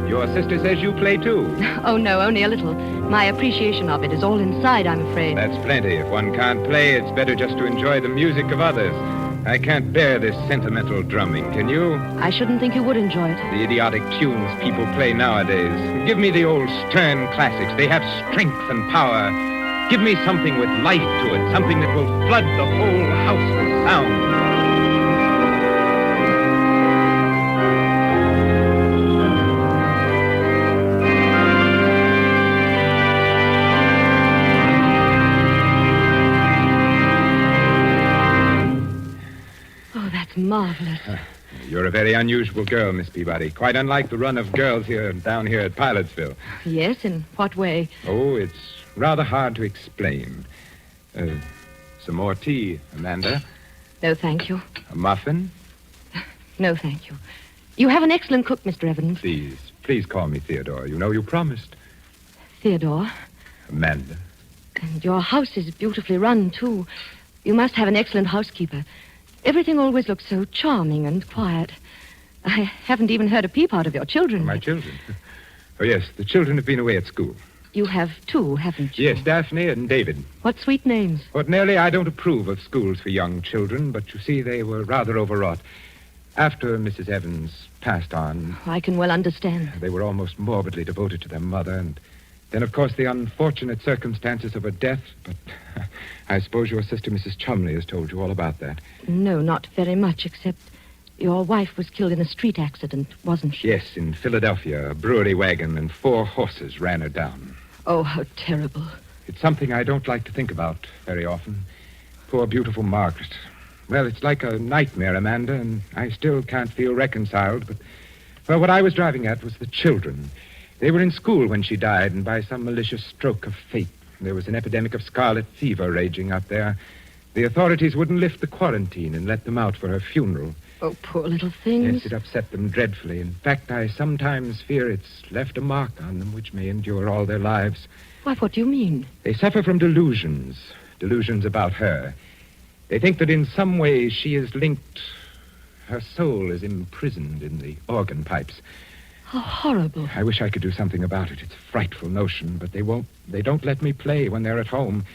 Your sister says you play, too. Oh, no, only a little. My appreciation of it is all inside, I'm afraid. That's plenty. If one can't play, it's better just to enjoy the music of others. I can't bear this sentimental drumming, can you? I shouldn't think you would enjoy it. The idiotic tunes people play nowadays. Give me the old stern classics. They have strength and power. Give me something with life to it, something that will flood the whole house with sound. Marvelous. You're a very unusual girl, Miss Peabody. Quite unlike the run of girls down here at Pilotsville. Yes, in what way? Oh, it's rather hard to explain. Some more tea, Amanda? No, thank you. A muffin? No, thank you. You have an excellent cook, Mr. Evans. Please call me Theodore. You know you promised. Theodore? Amanda. And your house is beautifully run, too. You must have an excellent housekeeper. Everything always looks so charming and quiet. I haven't even heard a peep out of your children. My children? Oh, yes, the children have been away at school. You have two, haven't you? Yes, Daphne and David. What sweet names. Ordinarily, I don't approve of schools for young children, but you see, they were rather overwrought. After Mrs. Evans passed on... I can well understand. They were almost morbidly devoted to their mother, and then, of course, the unfortunate circumstances of her death, but I suppose your sister, Mrs. Chumley, has told you all about that. No, not very much, except your wife was killed in a street accident, wasn't she? Yes, in Philadelphia. A brewery wagon and 4 horses ran her down. Oh, how terrible. It's something I don't like to think about very often. Poor, beautiful Margaret. Well, it's like a nightmare, Amanda, and I still can't feel reconciled, but... Well, what I was driving at was the children. They were in school when she died, and by some malicious stroke of fate, there was an epidemic of scarlet fever raging up there. The authorities wouldn't lift the quarantine and let them out for her funeral. Oh, poor little things. Yes, it upset them dreadfully. In fact, I sometimes fear it's left a mark on them which may endure all their lives. Why, what do you mean? They suffer from delusions about her. They think that in some way she is linked, her soul is imprisoned in the organ pipes. How horrible. I wish I could do something about it. It's a frightful notion, but they don't let me play when they're at home.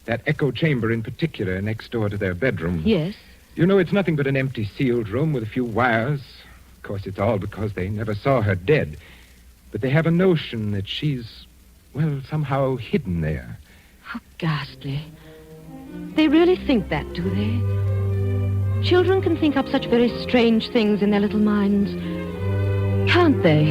That echo chamber in particular, next door to their bedroom. Yes? You know, it's nothing but an empty sealed room with a few wires. Of course, it's all because they never saw her dead. But they have a notion that she's, well, somehow hidden there. How ghastly. They really think that, do they? Children can think up such very strange things in their little minds, can't they?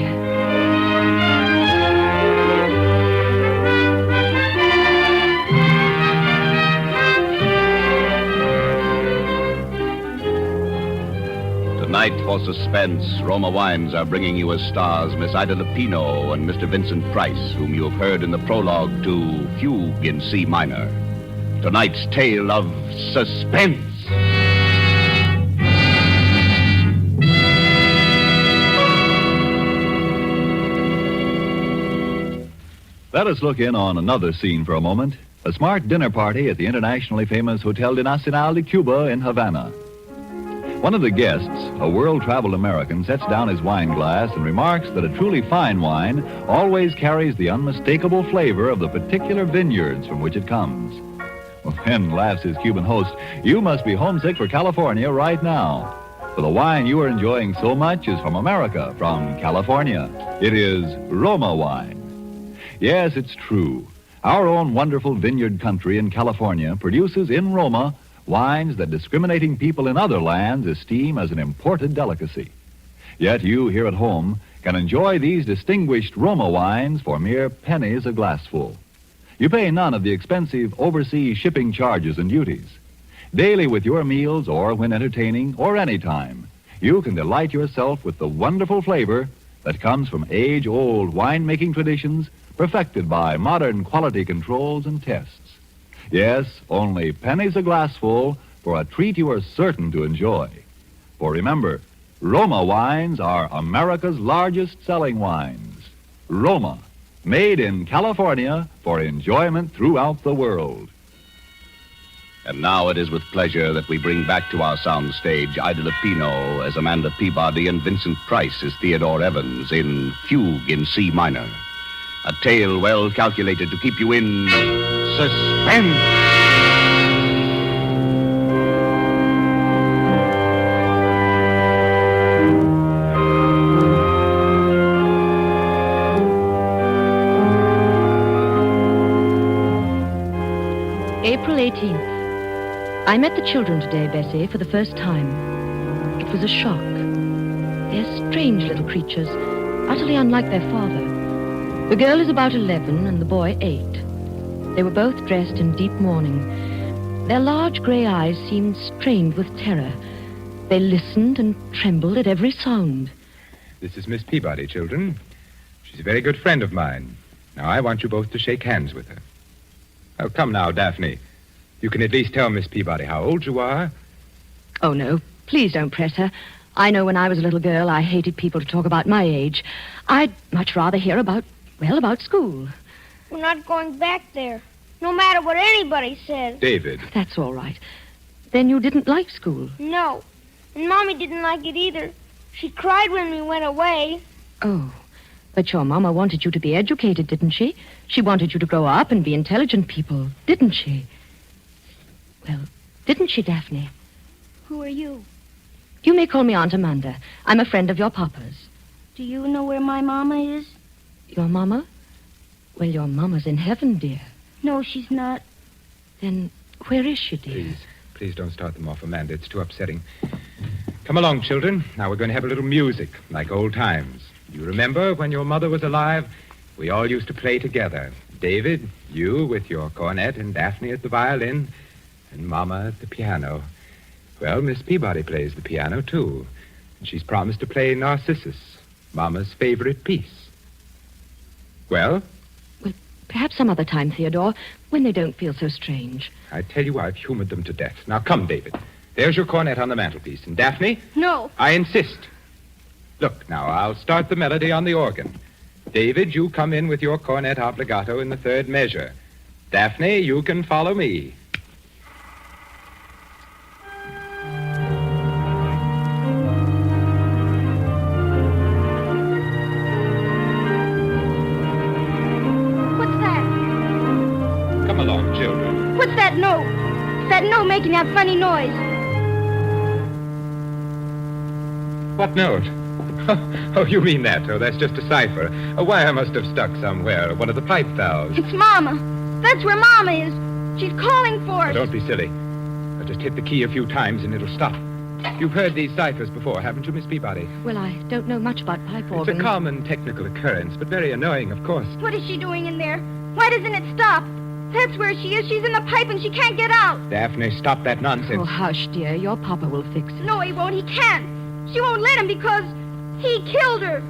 Tonight for Suspense, Roma Wines are bringing you as stars Miss Ida Lupino and Mr. Vincent Price, whom you have heard in the prologue to Fugue in C minor. Tonight's tale of suspense. Let us look in on another scene for a moment. A smart dinner party at the internationally famous Hotel de Nacional de Cuba in Havana. One of the guests, a world-traveled American, sets down his wine glass and remarks that a truly fine wine always carries the unmistakable flavor of the particular vineyards from which it comes. Well, then, laughs his Cuban host, you must be homesick for California right now. For the wine you are enjoying so much is from America, from California. It is Roma wine. Yes, it's true. Our own wonderful vineyard country in California produces in Roma wines that discriminating people in other lands esteem as an imported delicacy. Yet you here at home can enjoy these distinguished Roma wines for mere pennies a glassful. You pay none of the expensive overseas shipping charges and duties. Daily with your meals or when entertaining or any time, you can delight yourself with the wonderful flavor that comes from age-old winemaking traditions perfected by modern quality controls and tests. Yes, only pennies a glassful for a treat you are certain to enjoy. For remember, Roma wines are America's largest selling wines. Roma, made in California for enjoyment throughout the world. And now it is with pleasure that we bring back to our sound stage Ida Lupino as Amanda Peabody and Vincent Price as Theodore Evans in Fugue in C minor. A tale well calculated to keep you in suspense. April 18th. I met the children today, Bessie, for the first time. It was a shock. They're strange little creatures, utterly unlike their father. The girl is about 11 and the boy 8. They were both dressed in deep mourning. Their large gray eyes seemed strained with terror. They listened and trembled at every sound. This is Miss Peabody, children. She's a very good friend of mine. Now, I want you both to shake hands with her. Oh, come now, Daphne. You can at least tell Miss Peabody how old you are. Oh, no, please don't press her. I know when I was a little girl, I hated people to talk about my age. I'd much rather hear about school. We're not going back there, no matter what anybody says. David. That's all right. Then you didn't like school? No, and Mommy didn't like it either. She cried when we went away. Oh, but your Mama wanted you to be educated, didn't she? She wanted you to grow up and be intelligent people, didn't she? Well, didn't she, Daphne? Who are you? You may call me Aunt Amanda. I'm a friend of your Papa's. Do you know where my Mama is? Your Mama? Well, your Mama's in heaven, dear. No, she's not. Then where is she, dear? Please don't start them off, Amanda. It's too upsetting. Come along, children. Now we're going to have a little music, like old times. You remember when your mother was alive? We all used to play together. David, you with your cornet, and Daphne at the violin, and Mama at the piano. Well, Miss Peabody plays the piano, too. And she's promised to play Narcissus, Mama's favorite piece. Well? Well, perhaps some other time, Theodore, when they don't feel so strange. I tell you, I've humored them to death. Now, come, David. There's your cornet on the mantelpiece. And Daphne? No. I insist. Look, now, I'll start the melody on the organ. David, you come in with your cornet obbligato in the third measure. Daphne, you can follow me. What's that? Come along, children. What's that note? That note making that funny noise. What note? Oh, you mean that? Oh, that's just a cipher. A wire must have stuck somewhere. One of the pipe valves. It's Mama. That's where Mama is. She's calling for us. Oh, don't be silly. I'll just hit the key a few times and it'll stop. You've heard these ciphers before, haven't you, Miss Peabody? Well, I don't know much about pipe organs. It's a common technical occurrence, but very annoying, of course. What is she doing in there? Why doesn't it stop? That's where she is. She's in the pipe and she can't get out. Daphne, stop that nonsense. Oh, hush, dear. Your papa will fix it. No, he won't. He can't. She won't let him because he killed her.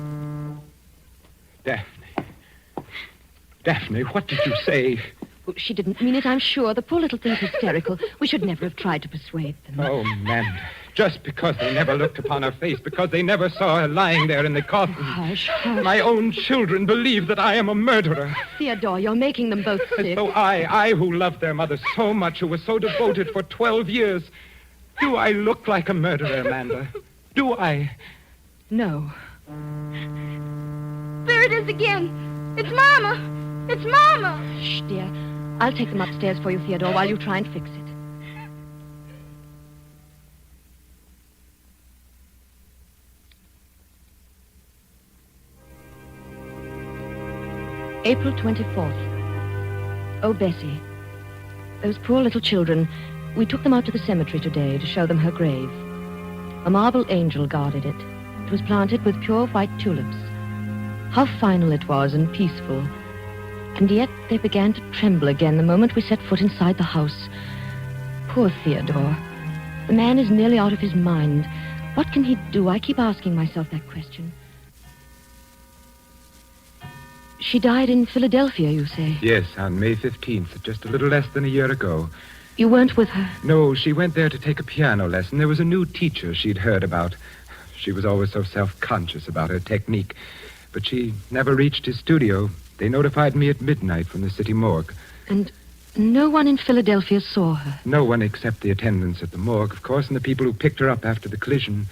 Daphne, what did you say? Oh, she didn't mean it, I'm sure. The poor little thing's hysterical. We should never have tried to persuade them. Oh, Amanda. Just because they never looked upon her face, because they never saw her lying there in the coffin. Hush, hush. My own children believe that I am a murderer. Theodore, you're making them both sick. As though I who loved their mother so much, who was so devoted for 12 years. Do I look like a murderer, Amanda? Do I? No. There it is again. It's Mama. It's Mama. Shh, dear. I'll take them upstairs for you, Theodore, while you try and fix it. April 24th. Oh, Bessie. Those poor little children. We took them out to the cemetery today to show them her grave. A marble angel guarded it. It was planted with pure white tulips. How final it was and peaceful. And yet they began to tremble again the moment we set foot inside the house. Poor Theodore. The man is nearly out of his mind. What can he do? I keep asking myself that question. She died in Philadelphia, you say? Yes, on May 15th, just a little less than a year ago. You weren't with her? No, she went there to take a piano lesson. There was a new teacher she'd heard about. She was always so self-conscious about her technique. But she never reached his studio. They notified me at midnight from the city morgue. And no one in Philadelphia saw her? No one except the attendants at the morgue, of course, and the people who picked her up after the collision.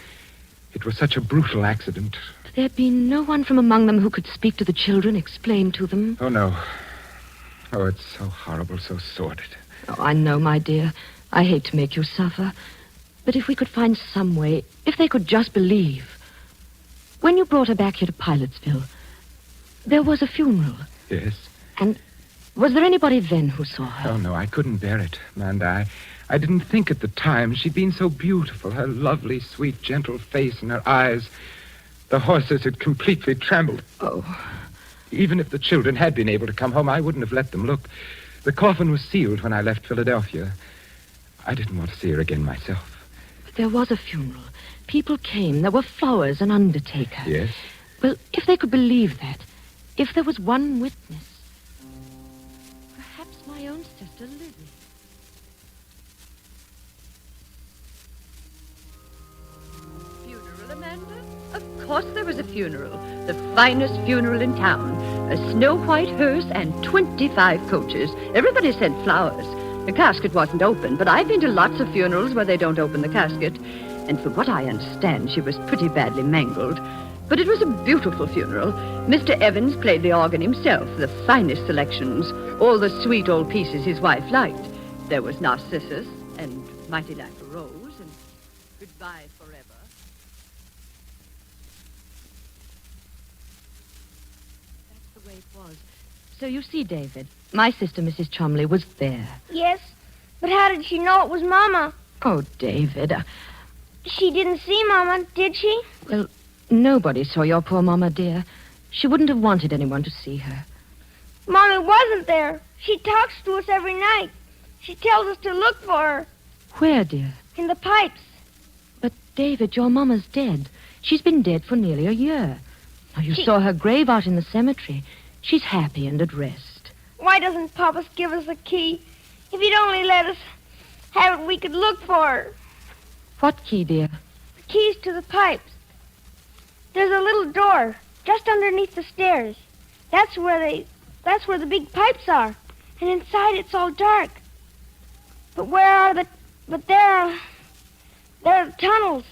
It was such a brutal accident. There'd been no one from among them who could speak to the children, explain to them? Oh, no. Oh, it's so horrible, so sordid. Oh, I know, my dear. I hate to make you suffer. But if we could find some way, if they could just believe. When you brought her back here to Pilotsville, there was a funeral. Yes. And was there anybody then who saw her? Oh, no, I couldn't bear it, Amanda. I didn't think at the time. She'd been so beautiful, her lovely, sweet, gentle face and her eyes. The horses had completely trembled. Oh. Even if the children had been able to come home, I wouldn't have let them look. The coffin was sealed when I left Philadelphia. I didn't want to see her again myself. But there was a funeral. People came. There were flowers, an undertaker. Yes? Well, if they could believe that, if there was one witness, perhaps my own sister, Lizzie. Funeral, Amanda? Of course there was a funeral. The finest funeral in town. A snow-white hearse and 25 coaches. Everybody sent flowers. The casket wasn't open, but I've been to lots of funerals where they don't open the casket. And from what I understand, she was pretty badly mangled. But it was a beautiful funeral. Mr. Evans played the organ himself, the finest selections, all the sweet old pieces his wife liked. There was Narcissus and Mighty Like a Rose and Goodbye Forever. That's the way it was. So you see, David, my sister, Mrs. Chumley, was there. Yes, but how did she know it was Mama? Oh, David. She didn't see Mama, did she? Well, nobody saw your poor Mama, dear. She wouldn't have wanted anyone to see her. Mommy wasn't there. She talks to us every night. She tells us to look for her. Where, dear? In the pipes. But, David, your Mama's dead. She's been dead for nearly a year. Now, you saw her grave out in the cemetery. She's happy and at rest. Why doesn't Papa give us a key? If he'd only let us have it, we could look for her. What key, dear? The keys to the pipes. There's a little door just underneath the stairs. That's where the big pipes are. And inside it's all dark. But there are the tunnels.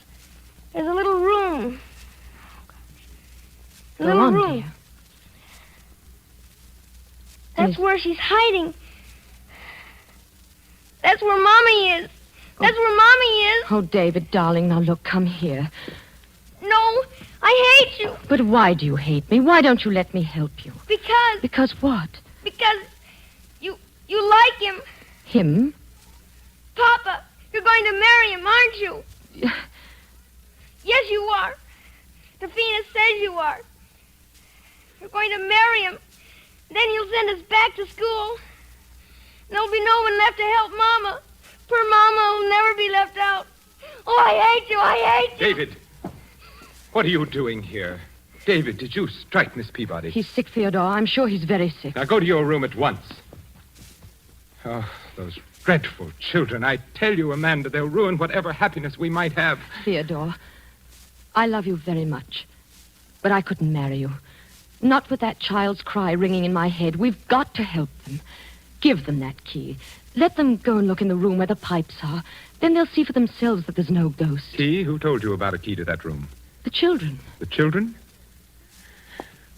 There's a little room. A little room. Dear. That's where she's hiding. That's where Mommy is. That's where Mommy is. Oh, David, darling, now look, come here. No, I hate you. But why do you hate me? Why don't you let me help you? Because... Because what? Because you like him. Him? Papa, you're going to marry him, aren't you? Yes, you are. Tafina says you are. You're going to marry him. Then he'll send us back to school. There'll be no one left to help Mama. Poor Mama will never be left out. Oh, I hate you. I hate you. David, what are you doing here? David, did you strike Miss Peabody? He's sick, Theodore. I'm sure he's very sick. Now go to your room at once. Oh, those dreadful children. I tell you, Amanda, they'll ruin whatever happiness we might have. Theodore, I love you very much. But I couldn't marry you. Not with that child's cry ringing in my head. We've got to help them. Give them that key. Let them go and look in the room where the pipes are. Then they'll see for themselves that there's no ghost. Key? Who told you about a key to that room? The children. The children?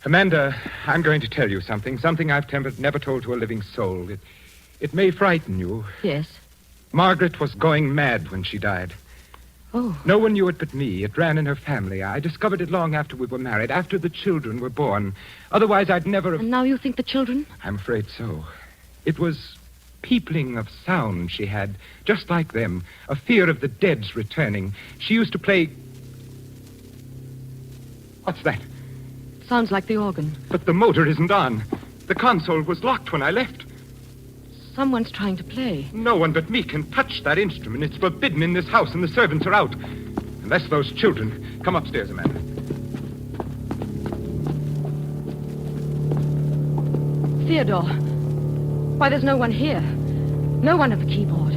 Amanda, I'm going to tell you something I've never told to a living soul. It may frighten you. Yes. Margaret was going mad when she died. Oh. No one knew it but me. It ran in her family. I discovered it long after we were married, after the children were born. Otherwise, I'd never have... And now you think the children? I'm afraid so. It was peopling of sound she had, just like them, a fear of the dead's returning. She used to play... What's that? Sounds like the organ. But the motor isn't on. The console was locked when I left. Someone's trying to play. No one but me can touch that instrument. It's forbidden in this house, and the servants are out. Unless those children... Come upstairs, Amanda. Theodore. Why, there's no one here. No one at the keyboard.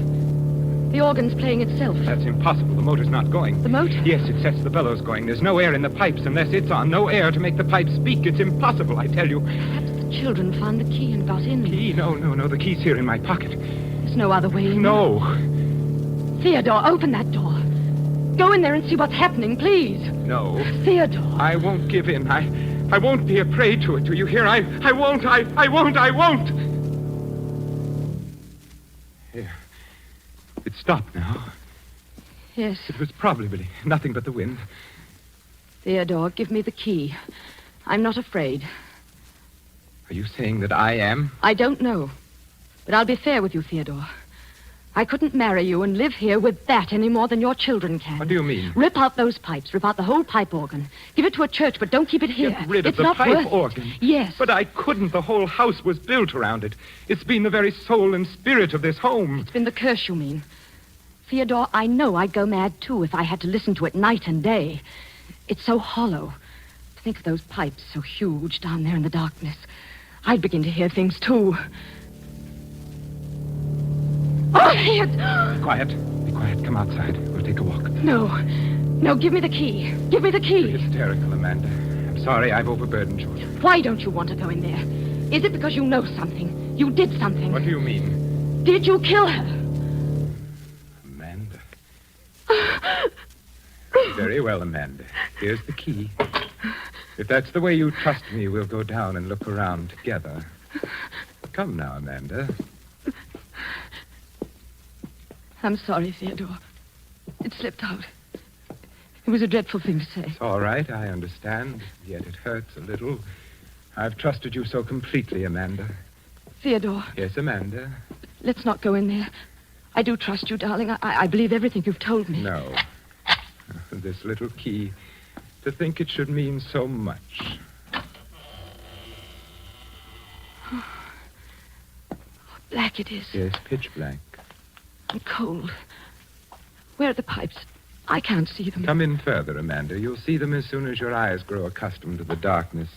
The organ's playing itself. That's impossible. The motor's not going. The motor? Yes, it sets the bellows going. There's no air in the pipes unless it's on. No air to make the pipes speak. It's impossible, I tell you. Perhaps the children found the key and got in. Key? No. The key's here in my pocket. There's no other way in. No. Theodore, open that door. Go in there and see what's happening, please. No. Theodore. I won't give in. I won't be a prey to it. Do you hear? I won't. I won't. Here. It's stopped now. Yes. It was probably nothing but the wind. Theodore, give me the key. I'm not afraid. Are you saying that I am? I don't know. But I'll be fair with you, Theodore. I couldn't marry you and live here with that any more than your children can. What do you mean? Rip out those pipes. Rip out the whole pipe organ. Give it to a church, but don't keep it here. Get rid of it's the not pipe worth organ? It. Yes. But I couldn't. The whole house was built around it. It's been the very soul and spirit of this home. It's been the curse, you mean. Theodore, I know I'd go mad, too, if I had to listen to it night and day. It's so hollow. Think of those pipes so huge down there in the darkness. I'd begin to hear things, too. Oh, here! Be quiet. Be quiet. Come outside. We'll take a walk. No, give me the key. Give me the key. You're hysterical, Amanda. I'm sorry I've overburdened you. Why don't you want to go in there? Is it because you know something? You did something? What do you mean? Did you kill her? Amanda. Very well, Amanda. Here's the key. If that's the way you trust me, we'll go down and look around together. Come now, Amanda. I'm sorry, Theodore. It slipped out. It was a dreadful thing to say. It's all right, I understand. Yet it hurts a little. I've trusted you so completely, Amanda. Theodore. Yes, Amanda? Let's not go in there. I do trust you, darling. I believe everything you've told me. No. This little key, to think it should mean so much. Oh, black it is. Yes, pitch black. And cold. Where are the pipes? I can't see them. Come in further, Amanda. You'll see them as soon as your eyes grow accustomed to the darkness.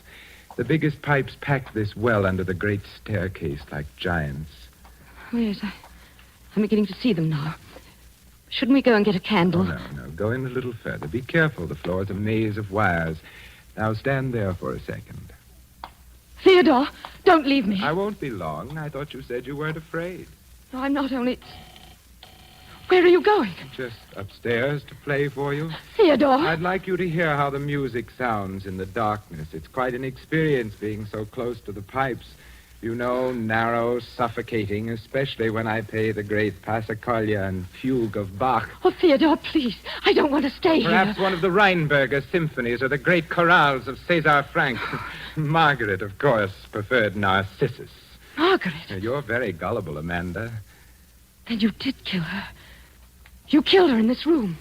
The biggest pipes packed this well under the great staircase like giants. Oh, yes, I'm beginning to see them now. Shouldn't we go and get a candle? No. Go in a little further. Be careful. The floor's a maze of wires. Now stand there for a second. Theodore, don't leave me. I won't be long. I thought you said you weren't afraid. No, I'm not only... Where are you going? Just upstairs to play for you. Theodore. I'd like you to hear how the music sounds in the darkness. It's quite an experience being so close to the pipes. You know, narrow, suffocating, especially when I play the great Passacaglia and Fugue of Bach. Oh, Theodore, please. I don't want to stay here. Perhaps one of the Rheinberger symphonies or the great chorales of César Franck. Margaret, of course, preferred Narcissus. Margaret? You're very gullible, Amanda. Then you did kill her. You killed her in this room.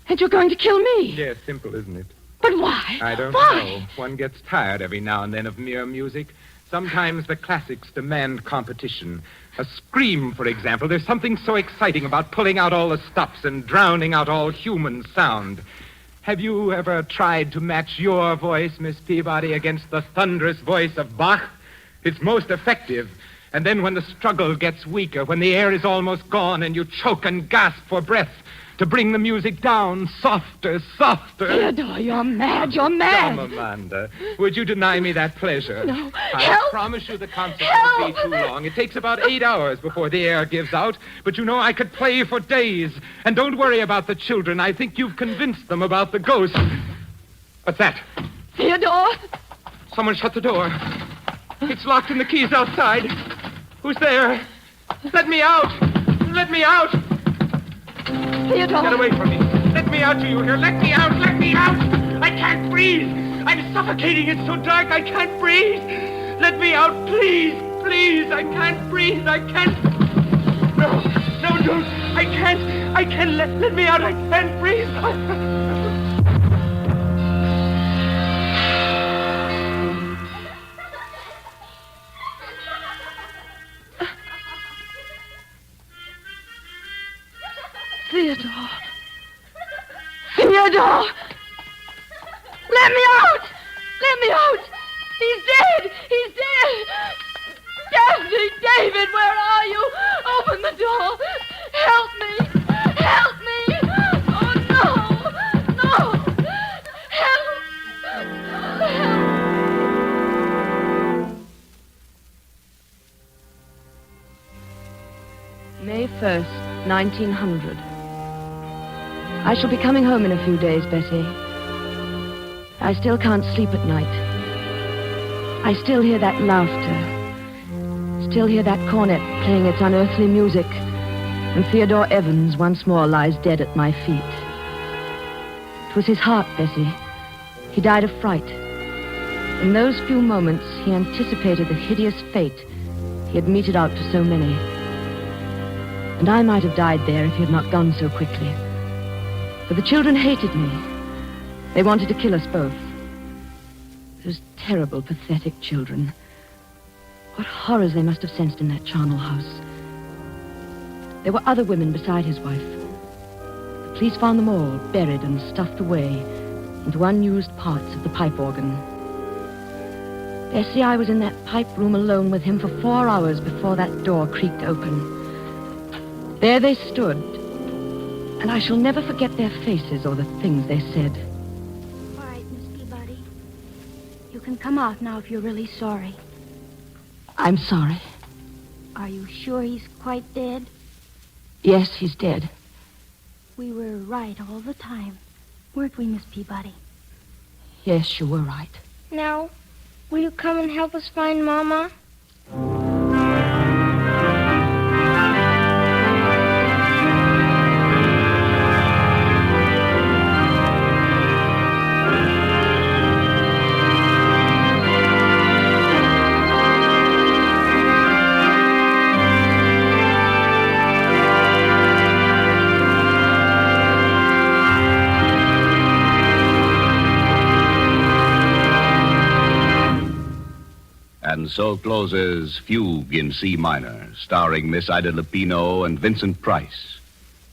And you're going to kill me. Yes, simple, isn't it? But why? I don't Why? know. One gets tired every now and then of mere music. Sometimes the classics demand competition. A scream, for example. There's something so exciting about pulling out all the stops and drowning out all human sound. Have you ever tried to match your voice, Miss Peabody, against the thunderous voice of Bach? It's most effective. And then when the struggle gets weaker, when the air is almost gone and you choke and gasp for breath, to bring the music down softer. Theodore, you're mad. You're mad. Come, Amanda. Would you deny me that pleasure? No. I Help. promise you the concert won't be too long. It takes about 8 hours before the air gives out. But you know, I could play for days. And don't worry about the children. I think you've convinced them about the ghost. What's that? Theodore. Someone shut the door. It's locked and the key's outside. Who's there? Let me out. Let me out. Theodore. Get away from me. Let me out, do you hear? Let me out. Let me out. I can't breathe. I'm suffocating. It's so dark. I can't breathe. Let me out, please. Please. I can't breathe. I can't. No, don't. I can't. Let me out. I can't breathe. Theodore. Theodore! Let me out! Let me out! He's dead! He's dead! Daphne, David, where are you? Open the door! Help me! Help me! Oh, no! No! Help! May 1st, 1900. I shall be coming home in a few days, Bessie. I still can't sleep at night. I still hear that laughter. Still hear that cornet playing its unearthly music. And Theodore Evans once more lies dead at my feet. It was his heart, Bessie. He died of fright. In those few moments, he anticipated the hideous fate he had meted out to so many. And I might have died there if he had not gone so quickly. For the children hated me. They wanted to kill us both. Those terrible, pathetic children. What horrors they must have sensed in that charnel house. There were other women beside his wife. The police found them all buried and stuffed away into unused parts of the pipe organ. Bessie, I was in that pipe room alone with him for 4 hours before that door creaked open. There they stood, and I shall never forget their faces or the things they said. All right, Miss Peabody. You can come out now if you're really sorry. I'm sorry. Are you sure he's quite dead? Yes, he's dead. We were right all the time, weren't we, Miss Peabody? Yes, you were right. Now, will you come and help us find Mama? And so closes Fugue in C minor, starring Miss Ida Lupino and Vincent Price.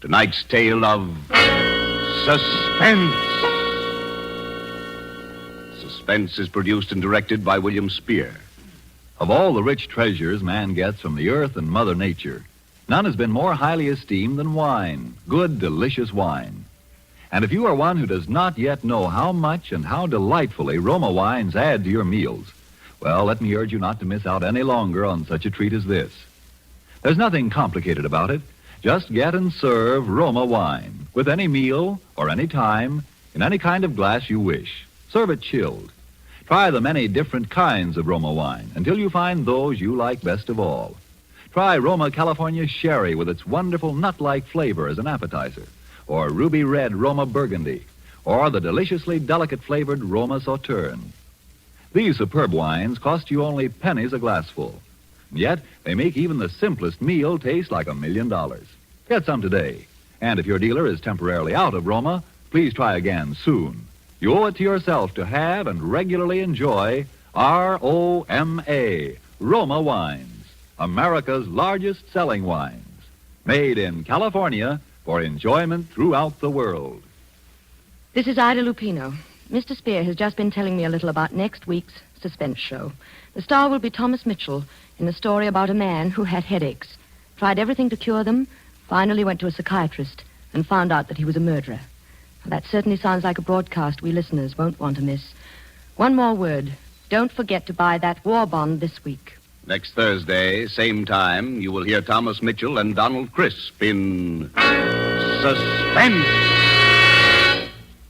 Tonight's tale of Suspense. Suspense is produced and directed by William Spear. Of all the rich treasures man gets from the earth and Mother Nature, None has been more highly esteemed than wine, good, delicious wine. And if you are one who does not yet know how much and how delightfully Roma wines add to your meals, well, let me urge you not to miss out any longer on such a treat as this. There's nothing complicated about it. Just get and serve Roma wine with any meal or any time in any kind of glass you wish. Serve it chilled. Try the many different kinds of Roma wine until you find those you like best of all. Try Roma California Sherry with its wonderful nut-like flavor as an appetizer, or ruby red Roma Burgundy, or the deliciously delicate flavored Roma Sauterne. These superb wines cost you only pennies a glassful. Yet, they make even the simplest meal taste like $1 million. Get some today. And if your dealer is temporarily out of Roma, please try again soon. You owe it to yourself to have and regularly enjoy ROMA, Roma Wines, America's largest selling wines. Made in California for enjoyment throughout the world. This is Ida Lupino. Mr. Spear has just been telling me a little about next week's Suspense show. The star will be Thomas Mitchell in a story about a man who had headaches, tried everything to cure them, finally went to a psychiatrist and found out that he was a murderer. Well, that certainly sounds like a broadcast we listeners won't want to miss. One more word. Don't forget to buy that war bond this week. Next Thursday, same time, you will hear Thomas Mitchell and Donald Crisp in Suspense.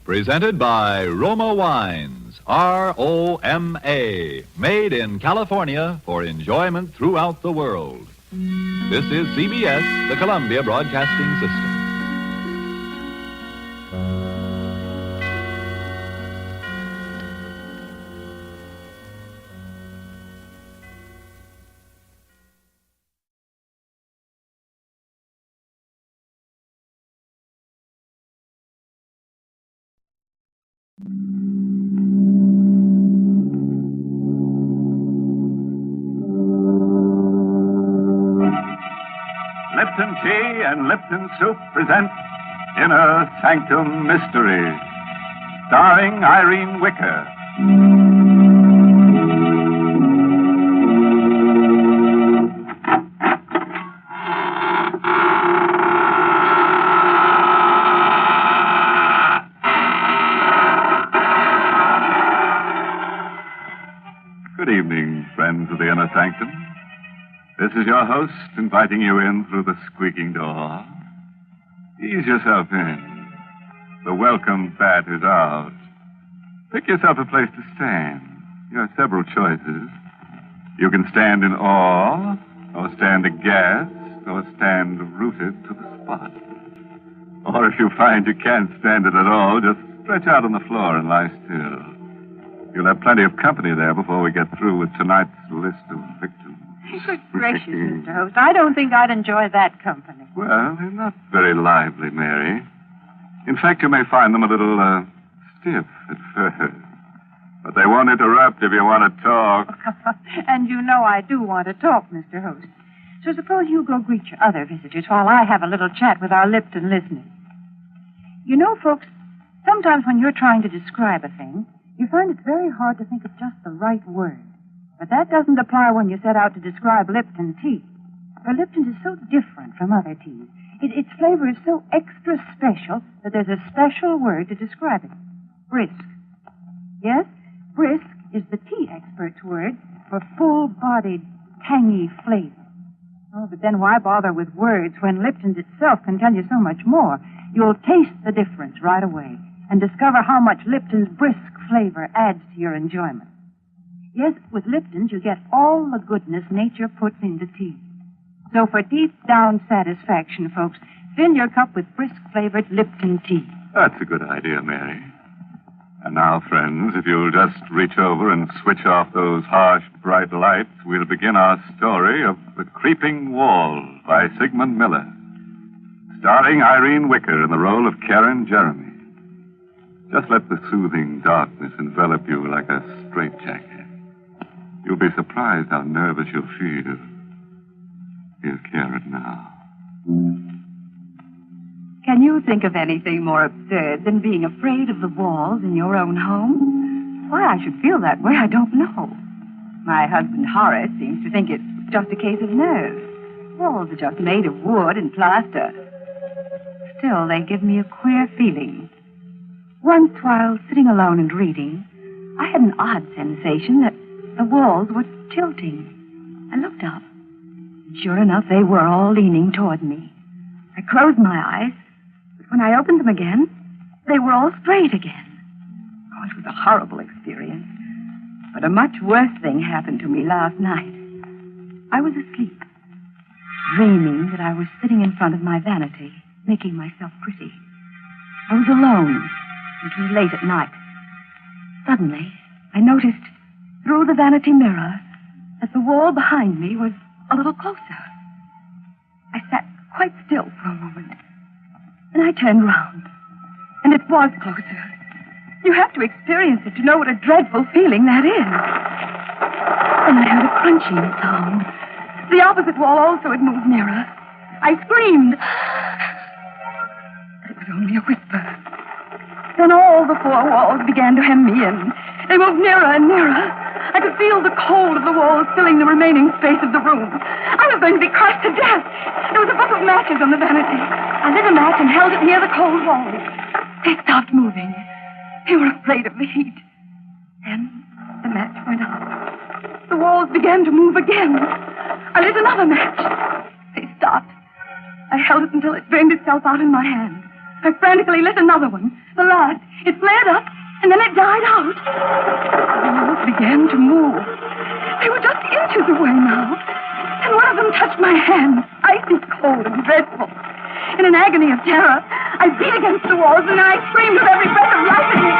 Presented by Roma Wines, ROMA, made in California for enjoyment throughout the world. This is CBS, the Columbia Broadcasting System. Lipton Tea and Lipton Soup present Inner Sanctum Mysteries, starring Irene Wicker. Good evening, friends of the Inner Sanctum. This is your host inviting you in through the squeaking door. Ease yourself in. The welcome bat is out. Pick yourself a place to stand. You have several choices. You can stand in awe, or stand aghast, or stand rooted to the spot. Or if you find you can't stand it at all, just stretch out on the floor and lie still. You'll have plenty of company there before we get through with tonight's list of victims. Good gracious, Mr. Host. I don't think I'd enjoy that company. Well, they're not very lively, Mary. In fact, you may find them a little, stiff at first. But they won't interrupt if you want to talk. And you know I do want to talk, Mr. Host. So suppose you go greet your other visitors while I have a little chat with our Lipton listeners. You know, folks, sometimes when you're trying to describe a thing, you find it's very hard to think of just the right word. But that doesn't apply when you set out to describe Lipton tea. For Lipton is so different from other teas. Its flavor is so extra special that there's a special word to describe it. Brisk. Yes, brisk is the tea expert's word for full-bodied, tangy flavor. Oh, but then why bother with words when Lipton's itself can tell you so much more? You'll taste the difference right away and discover how much Lipton's brisk flavor adds to your enjoyment. Yes, with Lipton's, you get all the goodness nature puts into tea. So for deep-down satisfaction, folks, fill your cup with brisk-flavored Lipton tea. That's a good idea, Mary. And now, friends, if you'll just reach over and switch off those harsh, bright lights, we'll begin our story of The Creeping Wall by Sigmund Miller, starring Irene Wicker in the role of Karen Jeremy. Just let the soothing darkness envelop you like a straitjacket. You'll be surprised how nervous you'll feel. Here's Karen now. Can you think of anything more absurd than being afraid of the walls in your own home? Why I should feel that way, I don't know. My husband Horace seems to think it's just a case of nerves. walls are just made of wood and plaster. Still, they give me a queer feeling. Once, while sitting alone and reading, I had an odd sensation that the walls were tilting. I looked up. Sure enough, they were all leaning toward me. I closed my eyes, but when I opened them again, they were all straight again. Oh, it was a horrible experience. But a much worse thing happened to me last night. I was asleep, dreaming that I was sitting in front of my vanity, making myself pretty. I was alone. It was late at night. Suddenly, I noticed through the vanity mirror that the wall behind me was a little closer. I sat quite still for a moment. Then I turned round, and it was closer. You have to experience it to know what a dreadful feeling that is. Then I heard a crunching sound. The opposite wall also had moved nearer. I screamed. But it was only a whisper. Then all the four walls began to hem me in. They moved nearer and nearer. I could feel the cold of the walls filling the remaining space of the room. I was going to be crushed to death. There was a book of matches on the vanity. I lit a match and held it near the cold wall. They stopped moving. They were afraid of the heat. Then the match went out. The walls began to move again. I lit another match. They stopped. I held it until it burned itself out in my hand. I frantically lit another one, the last. It flared up, and then it died out. The walls began to move. They were just inches away now. And one of them touched my hand, icy cold and dreadful. In an agony of terror, I beat against the walls, and I screamed with every breath of life in me.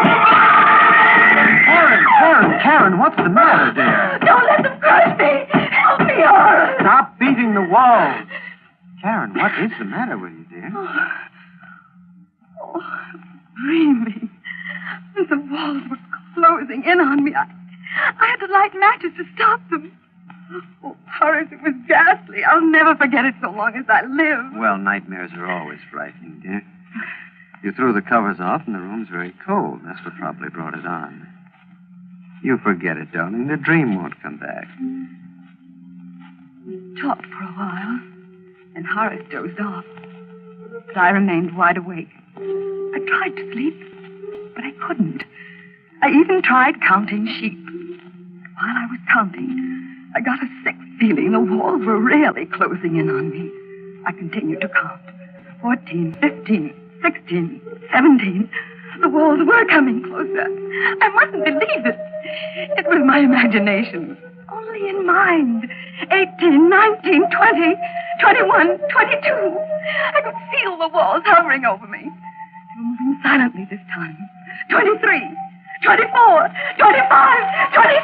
Karen, what's the matter, dear? Don't let them crush me. Help me, Horace. Stop beating the walls. Karen, what is the matter with you, dear? Dreaming. The walls were closing in on me. I had to light matches to stop them. Oh, Horace, it was ghastly. I'll never forget it so long as I live. Well, nightmares are always frightening, dear. You threw the covers off, and the room's very cold. That's what probably brought it on. You forget it, darling. The dream won't come back. We talked for a while, and Horace dozed off. But I remained wide awake. I tried to sleep, but I couldn't. I even tried counting sheep. While I was counting, I got a sick feeling the walls were really closing in on me. I continued to count. 14, 15, 16, 17. The walls were coming closer. I mustn't believe it. It was my imagination. Only in mind. 18, 19, 20, 21, 22. I could feel the walls hovering over me. They were moving silently this time. 23, 24, 25, 26.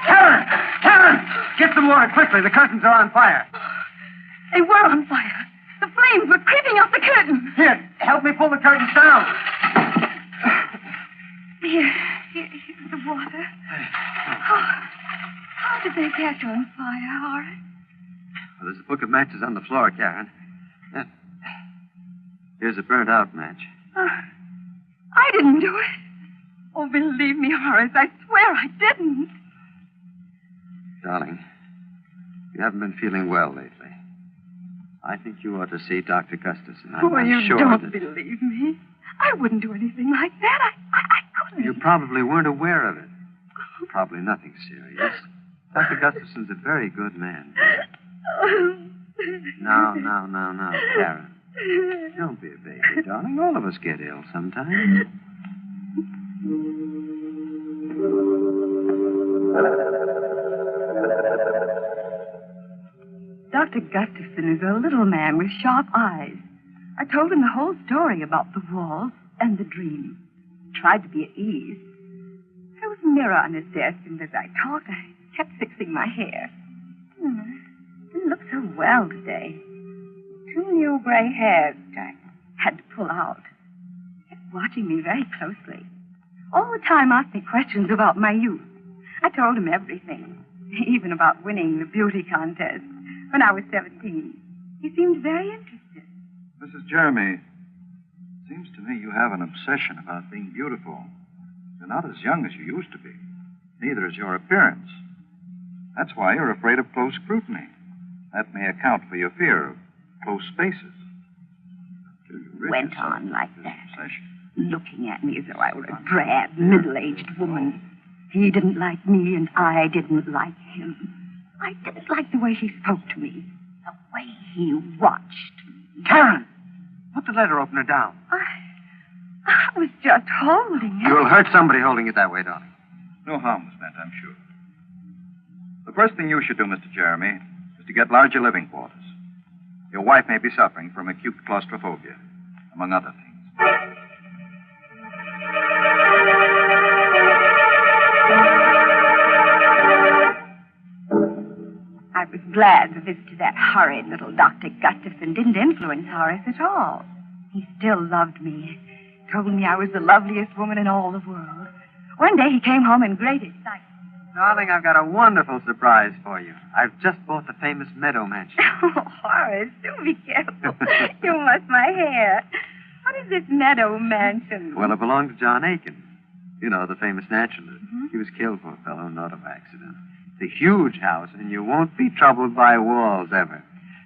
Karen! Get some water quickly. The curtains are on fire. They were on fire. The flames were creeping up the curtains. Here, help me pull the curtains down. Here's the water. How did they get on fire, Horace? Well, there's a book of matches on the floor, Karen. Here's a burnt-out match. I didn't do it. Oh, believe me, Horace, I swear I didn't. Darling, you haven't been feeling well lately. I think you ought to see Dr. Gustafson. I'm you sure don't that... believe me. I wouldn't do anything like that. I couldn't. You probably weren't aware of it. Probably nothing serious. Dr. Gustafson's a very good man. Now, Karen. Don't be a baby, darling. All of us get ill sometimes. Dr. Gustafson is a little man with sharp eyes. I told him the whole story about the walls and the dream. Tried to be at ease. There was a mirror on his desk, and as I talked, I kept fixing my hair. Didn't look so well today. 2 new gray hairs which I had to pull out. He kept watching me very closely. All the time asked me questions about my youth. I told him everything, even about winning the beauty contest when I was 17. He seemed very interested. Mrs. Jeremy, it seems to me you have an obsession about being beautiful. You're not as young as you used to be. Neither is your appearance. That's why you're afraid of close scrutiny. That may account for your fear of close spaces. Went on like that, looking at me as though I were a drab, middle-aged woman. He didn't like me, and I didn't like him. I didn't like the way he spoke to me, the way he watched me. Karen, put the letter opener down. I was just holding it. You'll hurt somebody holding it that way, darling. No harm was meant, I'm sure. The first thing you should do, Mr. Jeremy, is to get larger living quarters. Your wife may be suffering from acute claustrophobia, among other things. I was glad the visit to that horrid little Dr. Gustafson didn't influence Horace at all. He still loved me. Told me I was the loveliest woman in all the world. One day he came home in great excitement. Darling, I've got a wonderful surprise for you. I've just bought the famous Meadow Mansion. Oh, Horace, do be careful. You mussed my hair. What is this Meadow Mansion? Well, it belonged to John Aiken. You know, the famous naturalist. Mm-hmm. He was killed, poor fellow, in an auto accident. It's a huge house, and you won't be troubled by walls ever.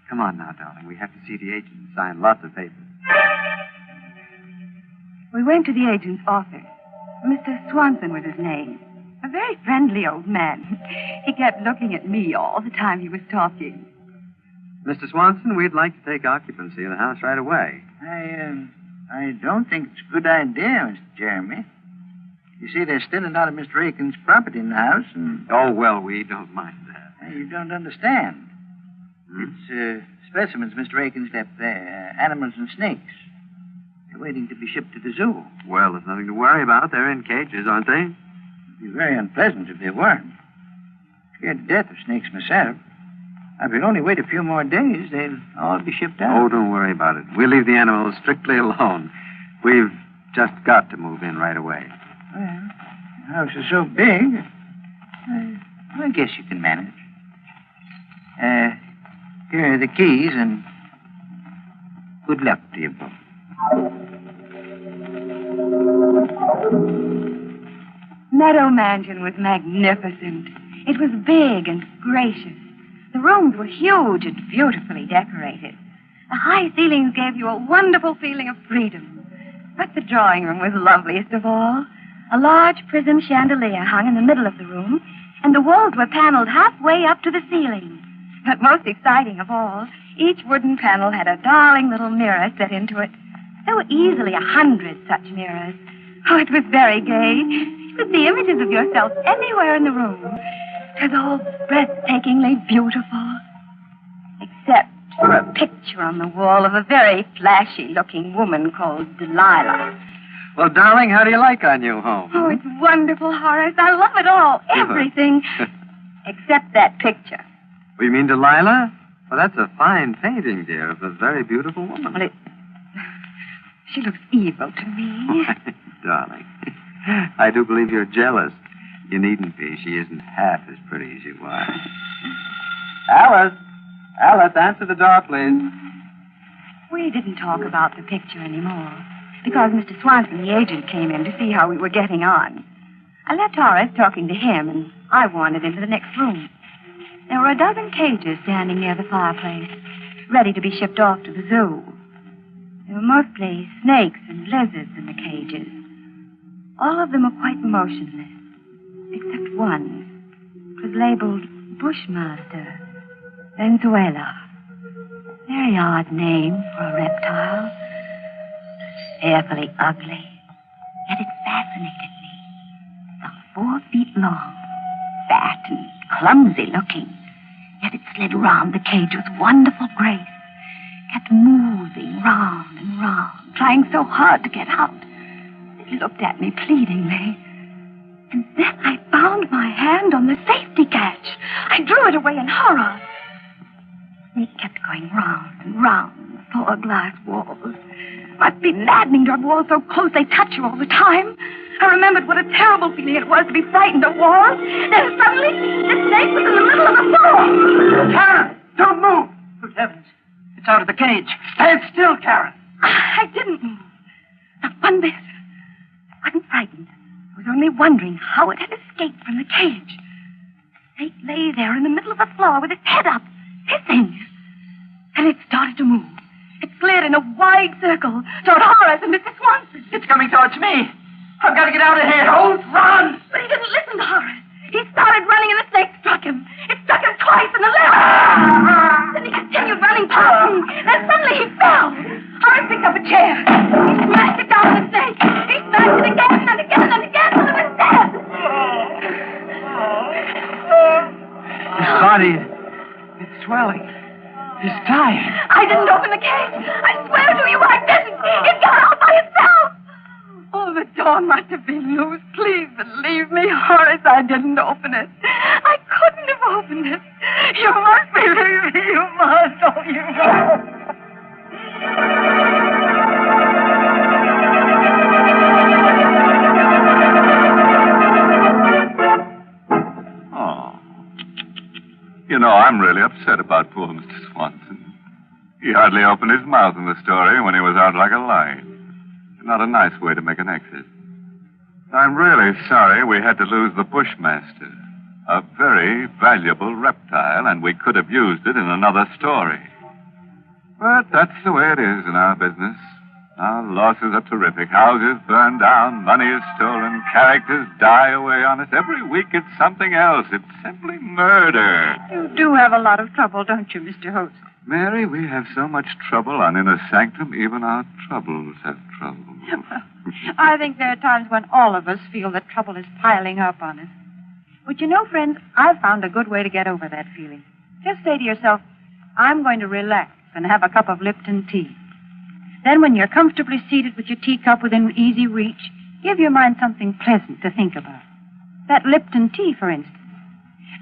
Come on now, darling. We have to see the agent and sign lots of papers. We went to the agent's office. Mr. Swanson was his name. A very friendly old man. He kept looking at me all the time he was talking. Mr. Swanson, we'd like to take occupancy of the house right away. I don't think it's a good idea, Mr. Jeremy. You see, there's still a lot of Mr. Aiken's property in the house, and... Oh, well, we don't mind that. You don't understand. It's specimens Mr. Aiken's left there, animals and snakes. They're waiting to be shipped to the zoo. Well, there's nothing to worry about. They're in cages, aren't they? It'd be very unpleasant if they weren't. Scared to death of snakes myself. If we'll only wait a few more days, they'll all be shipped out. Oh, don't worry about it. We'll leave the animals strictly alone. We've just got to move in right away. Well, the house is so big, I guess you can manage. Here are the keys, and good luck to you both. Meadow Mansion was magnificent. It was big and gracious. The rooms were huge and beautifully decorated. The high ceilings gave you a wonderful feeling of freedom. But the drawing room was loveliest of all. A large prism chandelier hung in the middle of the room, and the walls were paneled halfway up to the ceiling. But most exciting of all, each wooden panel had a darling little mirror set into it. There were easily 100 such mirrors. Oh, it was very gay. You could see images of yourself anywhere in the room. It was all breathtakingly beautiful. Except for a picture on the wall of a very flashy-looking woman called Delilah. Well, darling, how do you like our new home? Oh, it's wonderful, Horace. I love it all. Everything. Except that picture. Oh, you mean Delilah? Well, that's a fine painting, dear, of a very beautiful woman. Well, she looks evil to me. Darling, I do believe you're jealous. You needn't be. She isn't half as pretty as you are. Alice! Alice, answer the door, please. We didn't talk about the picture anymore, because Mr. Swanson, the agent, came in to see how we were getting on. I left Horace talking to him, and I wandered into the next room. There were a dozen cages standing near the fireplace, ready to be shipped off to the zoo. There were mostly snakes and lizards in the cages. All of them were quite motionless, except one. It was labeled Bushmaster, Venezuela. Very odd name for a reptile. Fearfully ugly, yet it fascinated me. Some 4 feet long, fat and clumsy looking, yet it slid round the cage with wonderful grace. Kept moving round and round, trying so hard to get out. It looked at me pleadingly. And then I found my hand on the safety catch. I drew it away in horror. The snake kept going round and round the 4 glass walls. Must be maddening to have walls so close they touch you all the time. I remembered what a terrible feeling it was to be frightened of walls. Then suddenly, the snake was in the middle of the floor. Karen, don't move! Good heavens. It's out of the cage. Stand still, Karen. I didn't move. Not one bit. I wasn't frightened. I was only wondering how it had escaped from the cage. The snake lay there in the middle of the floor with its head up, hissing. And it started to move. It slid in a wide circle toward Horace and Mrs. Swanson. It's coming towards me. I've got to get out of here. Don't run! But he didn't listen to Horace. He started running and the snake struck him. It struck him twice in the left. Then he continued running past me. Then suddenly he fell. Horace picked up a chair. He smashed it down on the snake. He smashed it again and again and again till it was dead. His body, it's swelling. He's dying. I didn't open the cage. I swear to you I didn't. It got out by itself. Oh, the door must have been loose. Please believe me, Horace. I didn't open it. I couldn't have opened it. You must believe me. You must. Oh, you must. You know, I'm really upset about poor Mr. Swanson. He hardly opened his mouth in the story when he was out like a light. Not a nice way to make an exit. I'm really sorry we had to lose the Bushmaster. A very valuable reptile, and we could have used it in another story. But that's the way it is in our business. Our losses are terrific. Houses burn down, money is stolen, characters die away on us. Every week it's something else. It's simply murder. You do have a lot of trouble, don't you, Mr. Host? Mary, we have so much trouble on Inner Sanctum, even our troubles have trouble. I think there are times when all of us feel that trouble is piling up on us. But you know, friends, I've found a good way to get over that feeling. Just say to yourself, I'm going to relax and have a cup of Lipton tea. Then when you're comfortably seated with your teacup within easy reach, give your mind something pleasant to think about. That Lipton tea, for instance.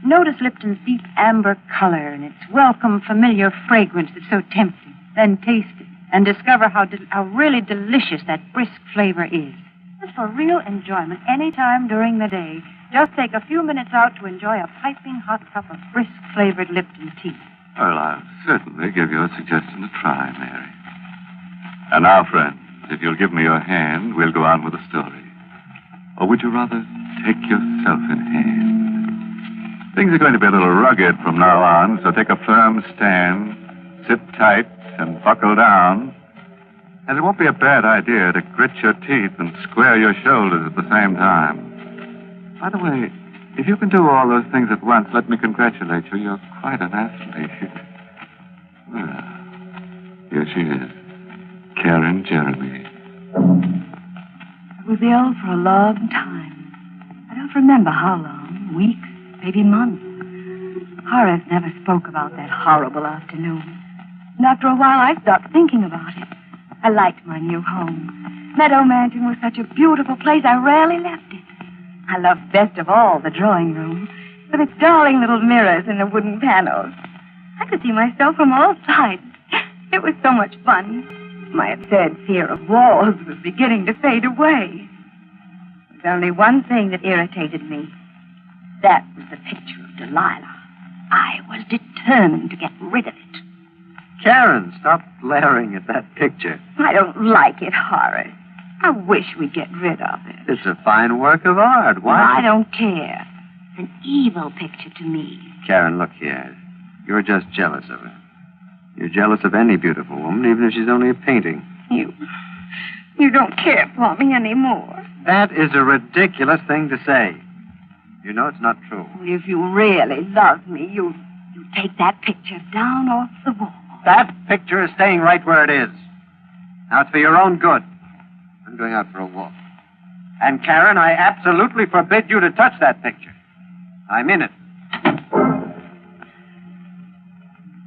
Notice Lipton's deep amber color and its welcome, familiar fragrance that's so tempting. Then taste it and discover how really delicious that brisk flavor is. Just for real enjoyment any time during the day, just take a few minutes out to enjoy a piping hot cup of brisk-flavored Lipton tea. Well, I'll certainly give your suggestion a try, Mary. And now, friends, if you'll give me your hand, we'll go on with the story. Or would you rather take yourself in hand? Things are going to be a little rugged from now on, so take a firm stand, sit tight, and buckle down. And it won't be a bad idea to grit your teeth and square your shoulders at the same time. By the way, if you can do all those things at once, let me congratulate you. You're quite an athlete. Well, here she is. Karen Jeremy. I was ill for a long time. I don't remember how long. Weeks, maybe months. Horace never spoke about that horrible afternoon. And after a while, I stopped thinking about it. I liked my new home. Meadow Mansion was such a beautiful place, I rarely left it. I loved best of all the drawing room, with its darling little mirrors and the wooden panels. I could see myself from all sides. It was so much fun. My absurd fear of walls was beginning to fade away. There was only one thing that irritated me. That was the picture of Delilah. I was determined to get rid of it. Karen, stop glaring at that picture. I don't like it, Horace. I wish we'd get rid of it. It's a fine work of art. Why? I don't care. It's an evil picture to me. Karen, look here. You're just jealous of her. You're jealous of any beautiful woman, even if she's only a painting. You don't care for me anymore. That is a ridiculous thing to say. You know it's not true. If you really love me, you take that picture down off the wall. That picture is staying right where it is. Now, it's for your own good. I'm going out for a walk. And, Karen, I absolutely forbid you to touch that picture. I'm in it.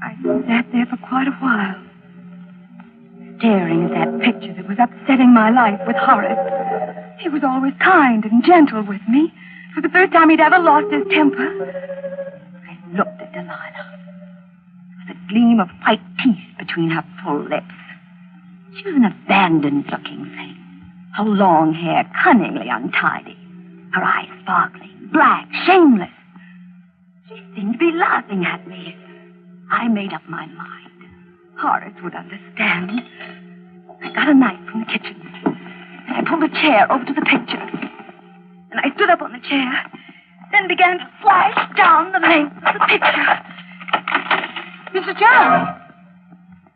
I sat there for quite a while, staring at that picture that was upsetting my life with Horace. He was always kind and gentle with me. For the first time he'd ever lost his temper. I looked at Delilah. There was a gleam of white teeth between her full lips. She was an abandoned-looking thing. Her long hair cunningly untidy. Her eyes sparkling, black, shameless. She seemed to be laughing at me. I made up my mind. Horace would understand. I got a knife from the kitchen, and I pulled a chair over to the picture. And I stood up on the chair, then began to slash down the length of the picture. Mr. Jeremy!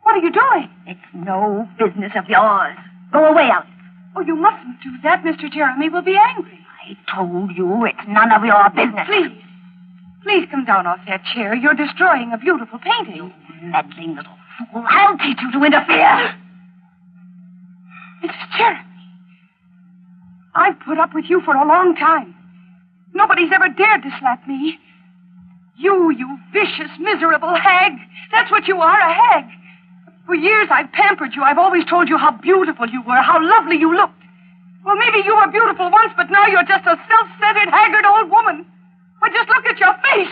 What are you doing? It's no business of yours. Go away, Alice. Oh, you mustn't do that. Mr. Jeremy will be angry. I told you it's none of your business. Please. Please come down off that chair. You're destroying a beautiful painting. Meddling little fool. I'll teach you to interfere. Mrs. Jeremy, I've put up with you for a long time. Nobody's ever dared to slap me. You vicious, miserable hag. That's what you are, a hag. For years I've pampered you. I've always told you how beautiful you were, how lovely you looked. Well, maybe you were beautiful once, but now you're just a self-centered, haggard old woman. Well, just look at your face.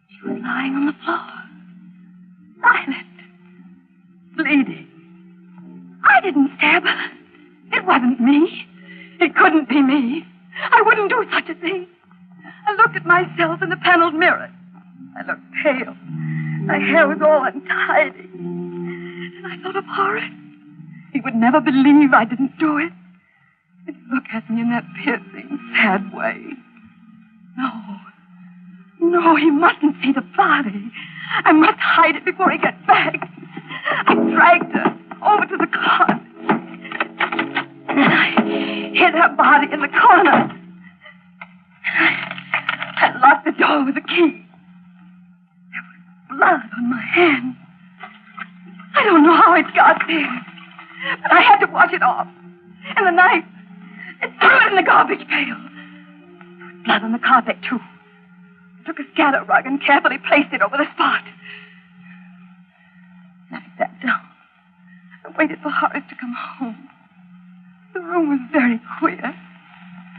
She was lying on the floor, silent, bleeding. I didn't stab her. It wasn't me. It couldn't be me. I wouldn't do such a thing. I looked at myself in the paneled mirror. I looked pale. My hair was all untidy. And I thought of Horace. He would never believe I didn't do it. He'd look at me in that piercing, sad way. No, he mustn't see the body. I must hide it before he gets back. I dragged her over to the closet. And I hid her body in the corner. I locked the door with a key. There was blood on my hand. I don't know how it got there, but I had to wash it off. And the knife, I threw it in the garbage pail. There was blood on the carpet, too. I took a scatter rug and carefully placed it over the spot. Then I sat down. I waited for Horace to come home. The room was very queer.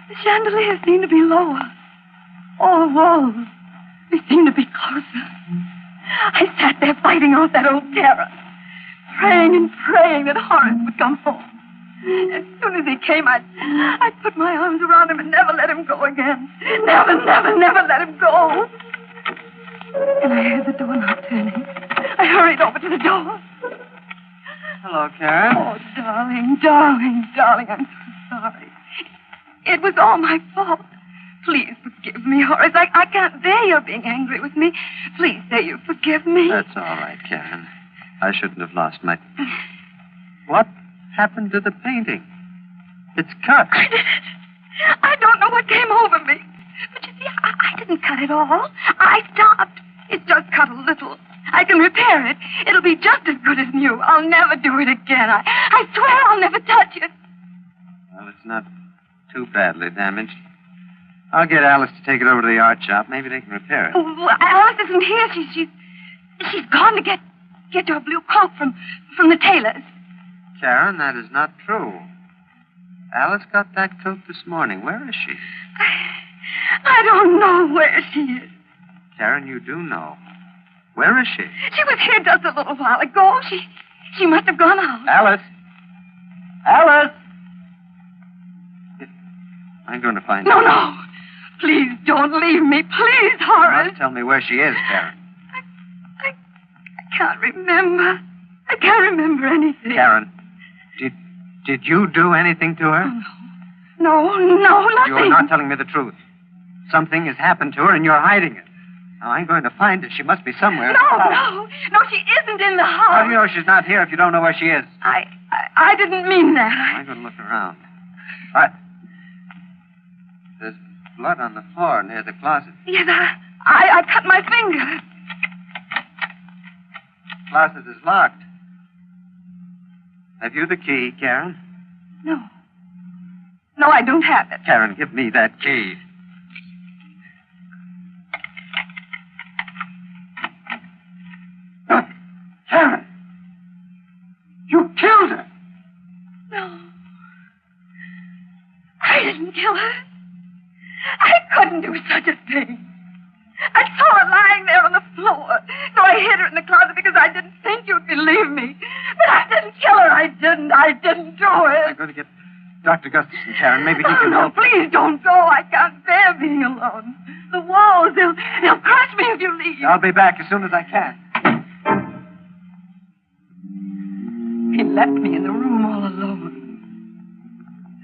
The chandelier seemed to be lower. All the walls, they seemed to be closer. I sat there fighting off that old terror, praying and praying that Horace would come home. As soon as he came, I'd put my arms around him and never let him go again. Never let him go. And I heard the doorknob turning. I hurried over to the door. Hello, Karen. Oh, darling, I'm so sorry. It was all my fault. Please forgive me, Horace. I can't bear your being angry with me. Please say you forgive me. That's all right, Karen. I shouldn't have lost my... What happened to the painting? It's cut. I don't know what came over me. But you see, I didn't cut it all. I stopped. It just cut a little. I can repair it. It'll be just as good as new. I'll never do it again. I swear I'll never touch it. Well, it's not too badly damaged. I'll get Alice to take it over to the art shop. Maybe they can repair it. Oh, well, Alice isn't here. She's gone to get your blue coat from the tailor's. Karen, that is not true. Alice got that coat this morning. Where is she? I don't know where she is. Karen, you do know. Where is she? She was here just a little while ago. She must have gone out. Alice! Alice! I'm going to find her. No. Please don't leave me. Please, Horace. You must tell me where she is, Karen. I can't remember. I can't remember anything. Karen, did you do anything to her? No, nothing. You're not telling me the truth. Something has happened to her and you're hiding it. Now, I'm going to find her. She must be somewhere. No, she isn't in the house. How do you know she's not here if you don't know where she is? I didn't mean that. I'm going to look around. All right. There's blood on the floor near the closet. Yes, I cut my finger. The closet is locked. Have you the key, Karen? No, I don't have it. Karen, give me that key. Karen! You killed her! No. I didn't kill her. I couldn't do such a thing. I saw her lying there on the floor, so I hid her in the closet because I didn't think you'd believe me. But I didn't kill her. I didn't do it. I'm going to get Dr. Gustafson, Karen. Maybe he can help. No, please don't go. I can't bear being alone. The walls, they'll crush me if you leave. I'll be back as soon as I can. He left me in the room all alone.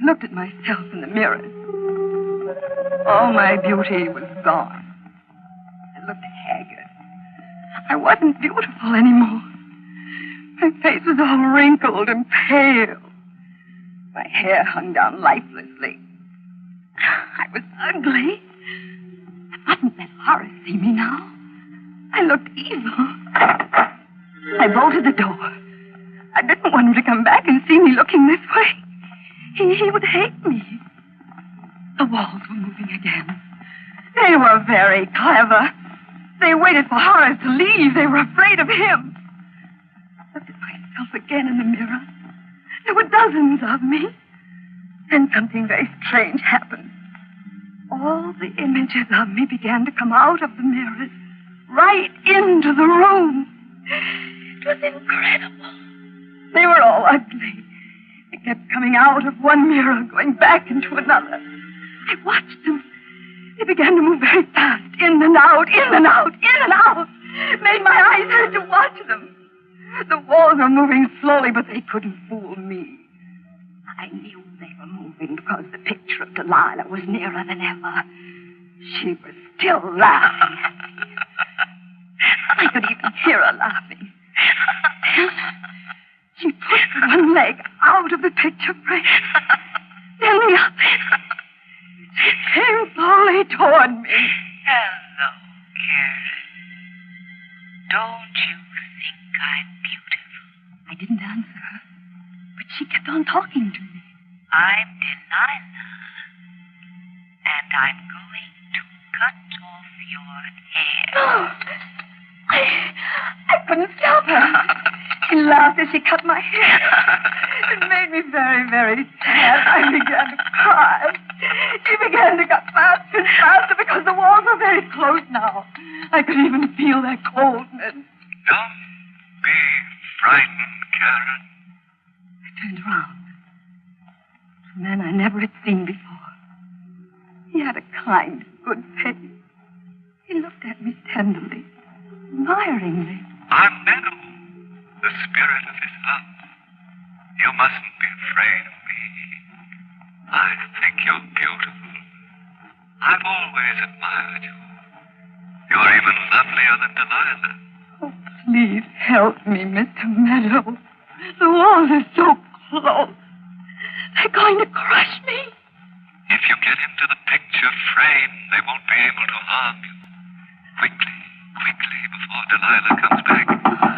I looked at myself in the mirror. All my beauty was gone. I wasn't beautiful anymore. My face was all wrinkled and pale. My hair hung down lifelessly. I was ugly. I mustn't let Horace see me now. I looked evil. I bolted the door. I didn't want him to come back and see me looking this way. He would hate me. The walls were moving again. They were very clever. They waited for Horace to leave. They were afraid of him. I looked at myself again in the mirror. There were dozens of me. Then something very strange happened. All the images of me began to come out of the mirrors, right into the room. It was incredible. They were all ugly. They kept coming out of one mirror, going back into another. I watched them. They began to move very fast, in and out, in and out, in and out. It made my eyes hurt to watch them. The walls were moving slowly, but they couldn't fool me. I knew they were moving because the picture of Delilah was nearer than ever. She was still laughing at me. I could even hear her laughing. Then she pushed one leg out of the picture frame. Then the other. She came slowly toward me. Hello, Karen. Don't you think I'm beautiful? I didn't answer her, but she kept on talking to me. I'm Delilah, and I'm going to cut off your hair. Oh, I couldn't stop her. She laughed as she cut my hair. It made me very, very sad. I began to cry. She began to cut faster and faster because the walls were very close now. I could even feel their coldness. Don't be frightened, Karen. I turned around. A man I never had seen before. He had a kind, good face. He looked at me tenderly, admiringly. I'm Meadow, the spirit of his love. You mustn't be afraid of me. I think you're beautiful. I've always admired you. You're even lovelier than Delilah. Oh, please help me, Mr. Meadow. The walls are so close. They're going to crush me. If you get into the picture frame, they won't be able to harm you. Quickly, before Delilah comes back.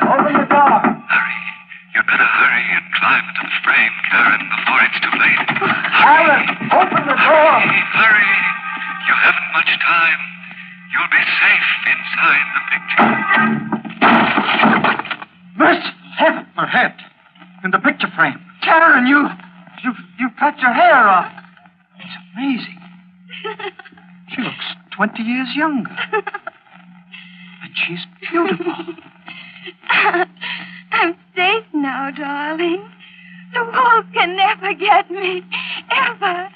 Open the door. Hurry. You'd better hurry and climb into the frame, Karen, before it's too late. Alice, open the door. Hurry. You haven't much time. You'll be safe inside the picture. Miss, heaven for head. In the picture frame. Karen, you cut your hair off. It's amazing. She looks 20 years younger. And she's beautiful. I'm safe now, darling. The walls can never get me. Ever.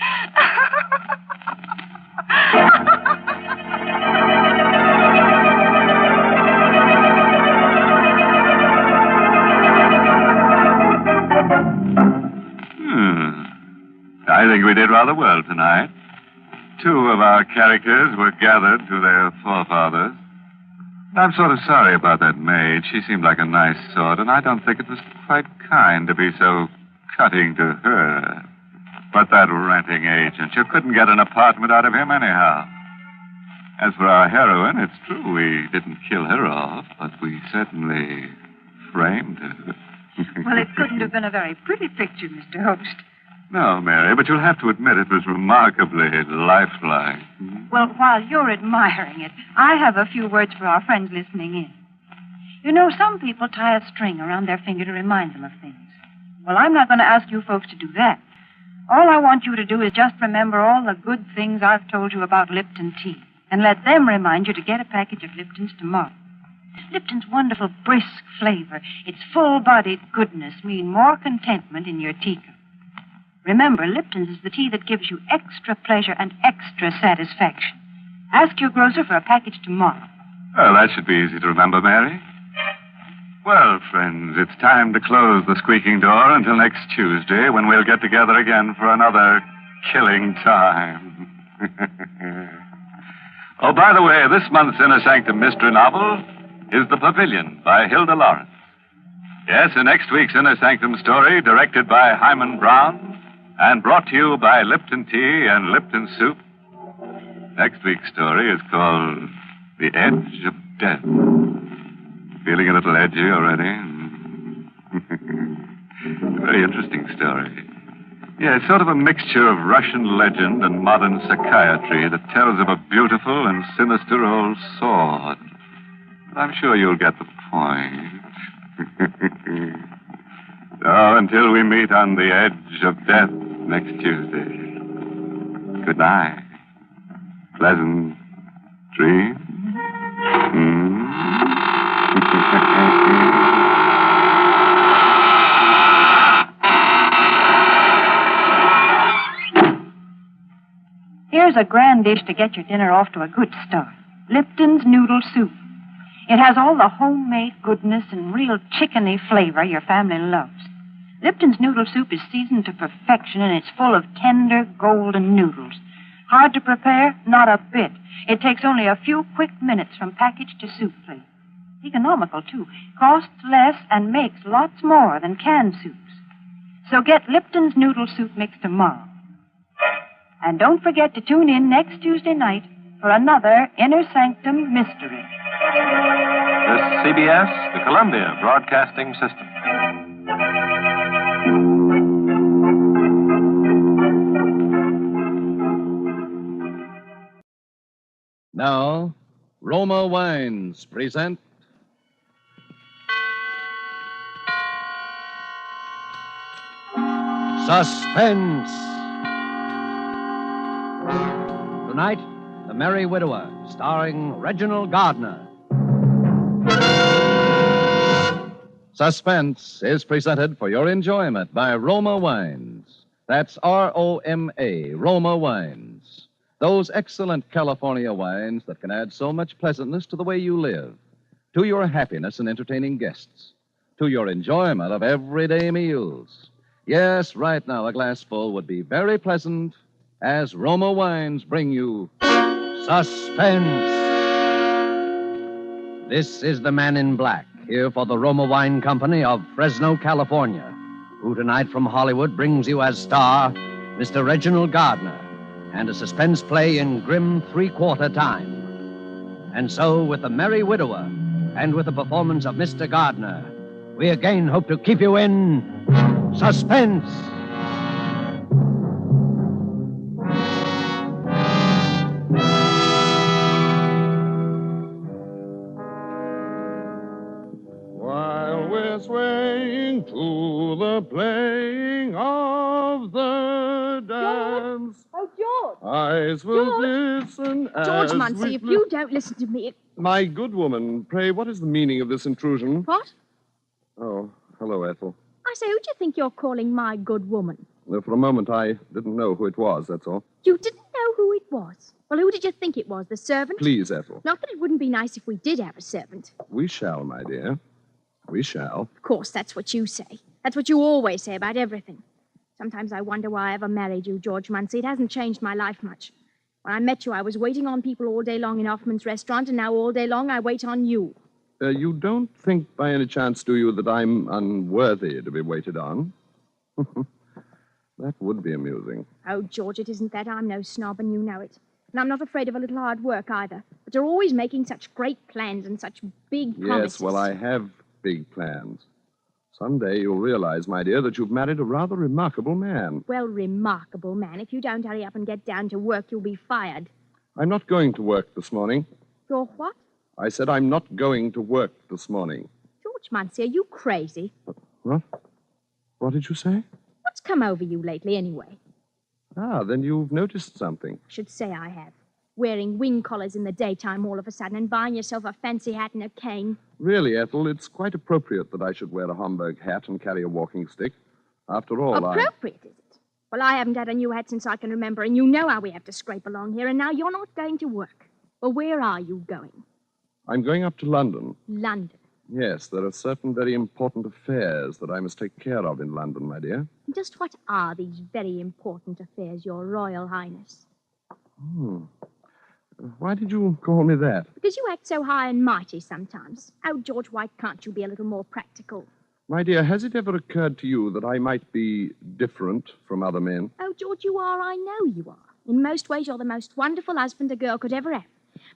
I think we did rather well tonight. Two of our characters were gathered to their forefathers. I'm sort of sorry about that maid. She seemed like a nice sort, and I don't think it was quite kind to be so cutting to her. But that renting agent, you couldn't get an apartment out of him anyhow. As for our heroine, it's true we didn't kill her off, but we certainly framed her. Well, it couldn't have been a very pretty picture, Mr. Host. No, Mary, but you'll have to admit it was remarkably lifelike. Well, while you're admiring it, I have a few words for our friends listening in. You know, some people tie a string around their finger to remind them of things. Well, I'm not going to ask you folks to do that. All I want you to do is just remember all the good things I've told you about Lipton tea, and let them remind you to get a package of Lipton's tomorrow. Lipton's wonderful brisk flavor, its full-bodied goodness mean more contentment in your teacup. Remember, Lipton's is the tea that gives you extra pleasure and extra satisfaction. Ask your grocer for a package tomorrow. Well, that should be easy to remember, Mary. Well, friends, it's time to close the squeaking door until next Tuesday, when we'll get together again for another killing time. Oh, by the way, this month's Inner Sanctum Mystery novel is The Pavilion by Hilda Lawrence. Yes, in next week's Inner Sanctum story, directed by Hyman Brown and brought to you by Lipton Tea and Lipton Soup, next week's story is called The Edge of Death. Feeling a little edgy already? A very interesting story. Yeah, it's sort of a mixture of Russian legend and modern psychiatry that tells of a beautiful and sinister old sword. I'm sure you'll get the point. So, until we meet on the edge of death next Tuesday, good night. Pleasant dreams. Here's a grand dish to get your dinner off to a good start. Lipton's Noodle Soup. It has all the homemade goodness and real chickeny flavor your family loves. Lipton's Noodle Soup is seasoned to perfection, and it's full of tender, golden noodles. Hard to prepare? Not a bit. It takes only a few quick minutes from package to soup plate. Economical, too. Costs less and makes lots more than canned soups. So get Lipton's Noodle Soup mix tomorrow. And don't forget to tune in next Tuesday night for another Inner Sanctum Mystery. This is CBS, the Columbia Broadcasting System. Now, Roma Wines present Suspense. Tonight, The Merry Widower, starring Reginald Gardner. Suspense is presented for your enjoyment by Roma Wines. That's R-O-M-A, Roma Wines. Those excellent California wines that can add so much pleasantness to the way you live, to your happiness in entertaining guests, to your enjoyment of everyday meals. Yes, right now a glassful would be very pleasant as Roma Wines bring you Suspense. This is the Man in Black, here for the Roma Wine Company of Fresno, California, who tonight from Hollywood brings you as star Mr. Reginald Gardner and a suspense play in grim three-quarter time. And so, with The Merry Widower and with the performance of Mr. Gardner, we again hope to keep you in suspense. While we're swaying to the playing of the dance, Oh, George! eyes will George! listen George as Munsey, we if you don't listen to me... My good woman, pray, what is the meaning of this intrusion? What? Oh, hello, Ethel. I say, who do you think you're calling my good woman? For a moment, I didn't know who it was, that's all. You didn't know who it was? Well, who did you think it was? The servant? Please, Ethel. Not that it wouldn't be nice if we did have a servant. We shall, my dear. We shall. Of course, that's what you say. That's what you always say about everything. Sometimes I wonder why I ever married you, George Munsey. It hasn't changed my life much. When I met you, I was waiting on people all day long in Hoffman's restaurant, and now all day long I wait on you. You don't think by any chance, do you, that I'm unworthy to be waited on? That would be amusing. Oh, George, it isn't that. I'm no snob, and you know it. And I'm not afraid of a little hard work, either. But you're always making such great plans and such big promises. Yes, well, I have big plans. Someday you'll realize, my dear, that you've married a rather remarkable man. Well, remarkable man. If you don't hurry up and get down to work, you'll be fired. I'm not going to work this morning. You're what? I said I'm not going to work this morning. George Munsey, are you crazy? What? What did you say? What's come over you lately, anyway? Ah, then you've noticed something. I should say I have. Wearing wing collars in the daytime all of a sudden and buying yourself a fancy hat and a cane. Really, Ethel, it's quite appropriate that I should wear a Homburg hat and carry a walking stick. After all, Appropriate, is it? Well, I haven't had a new hat since I can remember, and you know how we have to scrape along here, and now you're not going to work. Well, where are you going? I'm going up to London. London. Yes, there are certain very important affairs that I must take care of in London, my dear. Just what are these very important affairs, Your Royal Highness? Why did you call me that? Because you act so high and mighty sometimes. Oh, George, why can't you be a little more practical? My dear, has it ever occurred to you that I might be different from other men? Oh, George, you are. I know you are. In most ways, you're the most wonderful husband a girl could ever have.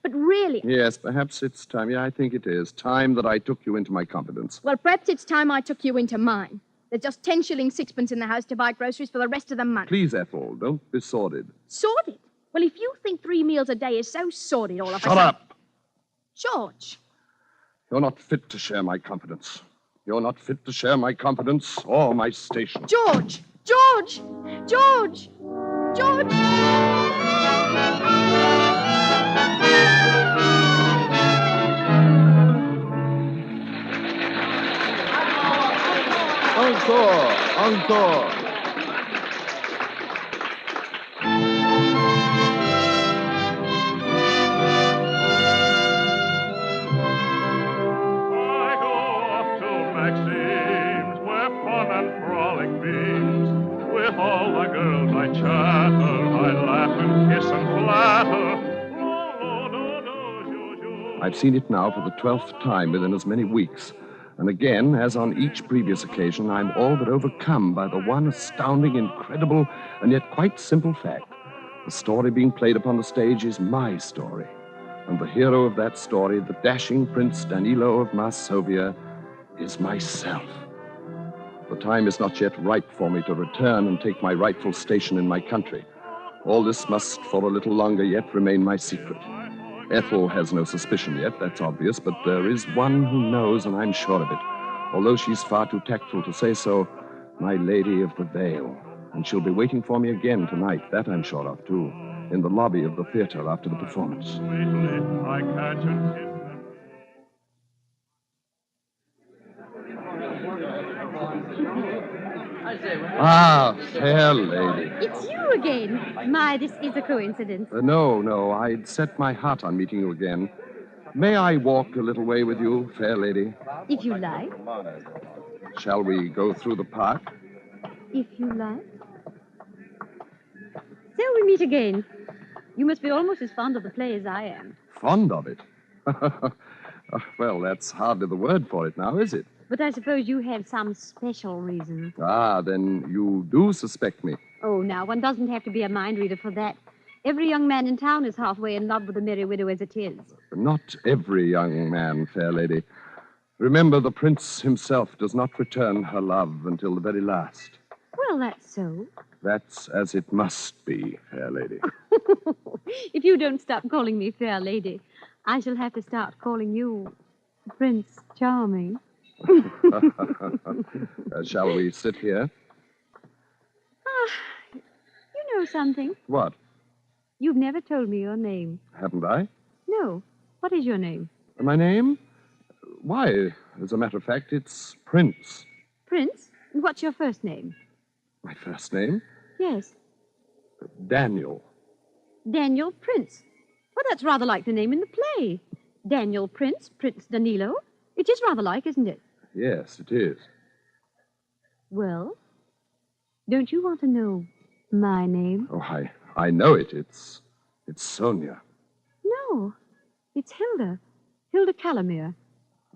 But really... Yes, perhaps it's time. Yeah, I think it is. Time that I took you into my confidence. Well, perhaps it's time I took you into mine. There's just 10 shillings sixpence in the house to buy groceries for the rest of the month. Please, Ethel, don't be sordid. Sordid? Well, if you think 3 meals a day is so sordid all of a Shut sudden... up! George. You're not fit to share my confidence. You're not fit to share my confidence or my station. George! George! George! George! Encore! Encore! With all the girls I chatter, I laugh and kiss and flatter. I've seen it now for the 12th time within as many weeks. And again, as on each previous occasion, I'm all but overcome by the one astounding, incredible, and yet quite simple fact. The story being played upon the stage is my story. And the hero of that story, the dashing Prince Danilo of Masovia, is myself. The time is not yet ripe for me to return and take my rightful station in my country. All this must for a little longer yet remain my secret. Ethel has no suspicion yet, that's obvious, but there is one who knows, and I'm sure of it. Although she's far too tactful to say so, my Lady of the Veil. And she'll be waiting for me again tonight, that I'm sure of, too, in the lobby of the theater after the performance. I catch and kiss them. Ah, fair lady. It's you again. My, this is a coincidence. No, I'd set my heart on meeting you again. May I walk a little way with you, fair lady? If you like. Shall we go through the park? If you like. So we meet again. You must be almost as fond of the play as I am. Fond of it? Well, that's hardly the word for it now, is it? But I suppose you have some special reason. Ah, then you do suspect me. Oh, now, one doesn't have to be a mind reader for that. Every young man in town is halfway in love with a merry widow as it is. Not every young man, fair lady. Remember, the prince himself does not return her love until the very last. Well, that's so. That's as it must be, fair lady. If you don't stop calling me fair lady, I shall have to start calling you Prince Charming. Shall we sit here? You know something. What? You've never told me your name. Haven't I? No. What is your name? My name? Why, as a matter of fact, it's Prince. Prince? What's your first name? My first name? Yes. Daniel. Daniel Prince. Well, that's rather like the name in the play. Daniel Prince, Prince Danilo. It is rather like, isn't it? Yes, it is. Well, don't you want to know my name? Oh, I know it. It's Sonia. No, it's Hilda. Hilda Calamere.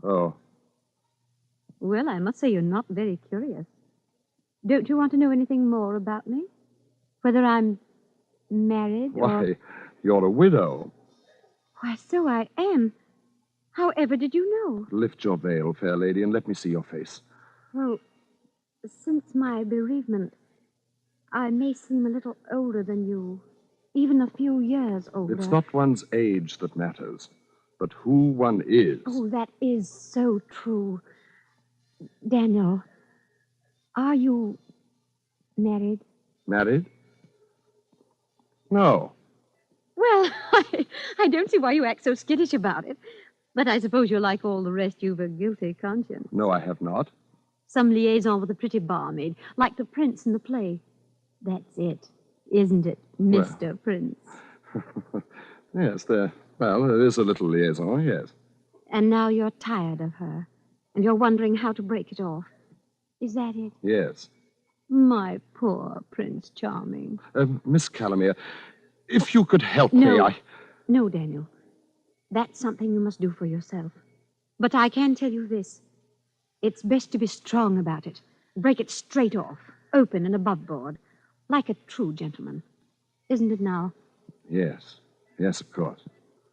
Oh. Well, I must say you're not very curious. Don't you want to know anything more about me? Whether I'm married or... Why, you're a widow. Why, so I am. However did you know? Lift your veil, fair lady, and let me see your face. Well, since my bereavement, I may seem a little older than you. Even a few years older. It's not one's age that matters, but who one is. Oh, that is so true. Daniel, are you married? Married? No. Well, I don't see why you act so skittish about it. But I suppose you're like all the rest. You've a guilty conscience. No, I have not. Some liaison with a pretty barmaid, like the prince in the play. That's it, isn't it, Mr. Prince? Yes, there is a little liaison, yes. And now you're tired of her, and you're wondering how to break it off. Is that it? Yes. My poor Prince Charming. Miss Calamere, if you could help me, No, Daniel. That's something you must do for yourself. But I can tell you this. It's best to be strong about it. Break it straight off, open and above board, like a true gentleman. Isn't it now? Yes. Yes, of course.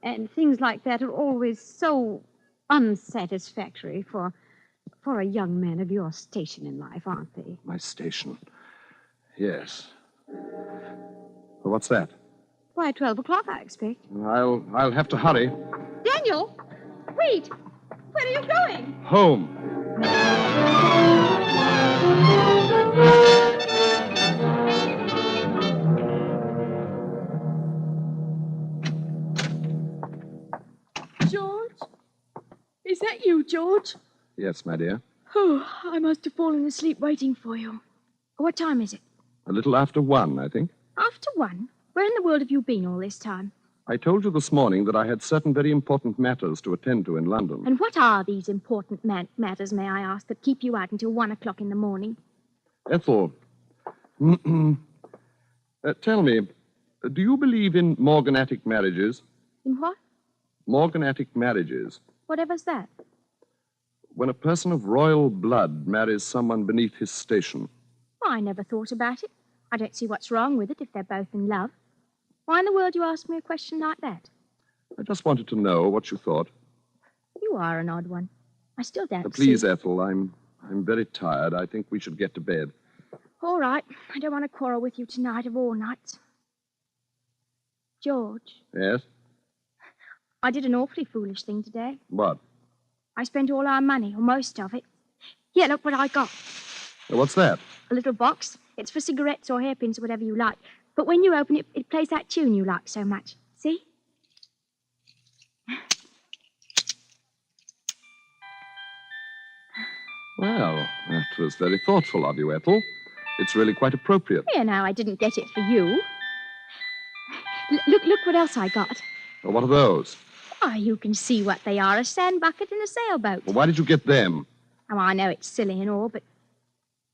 And things like that are always so unsatisfactory for a young man of your station in life, aren't they? My station. Yes. Well, what's that? Why, 12 o'clock, I expect. I'll have to hurry. Daniel! Wait! Where are you going? Home. George? Is that you, George? Yes, my dear. Oh, I must have fallen asleep waiting for you. What time is it? A little after 1, I think. After 1? Where in the world have you been all this time? I told you this morning that I had certain very important matters to attend to in London. And what are these important matters, may I ask, that keep you out until 1 o'clock in the morning? Ethel, tell me, do you believe in morganatic marriages? In what? Morganatic marriages. Whatever's that? When a person of royal blood marries someone beneath his station. Well, I never thought about it. I don't see what's wrong with it if they're both in love. Why in the world do you ask me a question like that? I just wanted to know what you thought. You are an odd one. I still don't Please, see... Ethel, I'm very tired. I think we should get to bed. All right. I don't want to quarrel with you tonight of all nights. George, Yes? I did an awfully foolish thing today. What? I spent all our money, or most of it. Here, look what I got. What's that? A little box. It's for cigarettes or hairpins or whatever you like. But when you open it, it plays that tune you like so much. See? Well, that was very thoughtful of you, Ethel. It's really quite appropriate. Here now, I didn't get it for you. Look what else I got. Well, what are those? Why, you can see what they are, a sand bucket and a sailboat. Well, why did you get them? Oh, I know it's silly and all, but...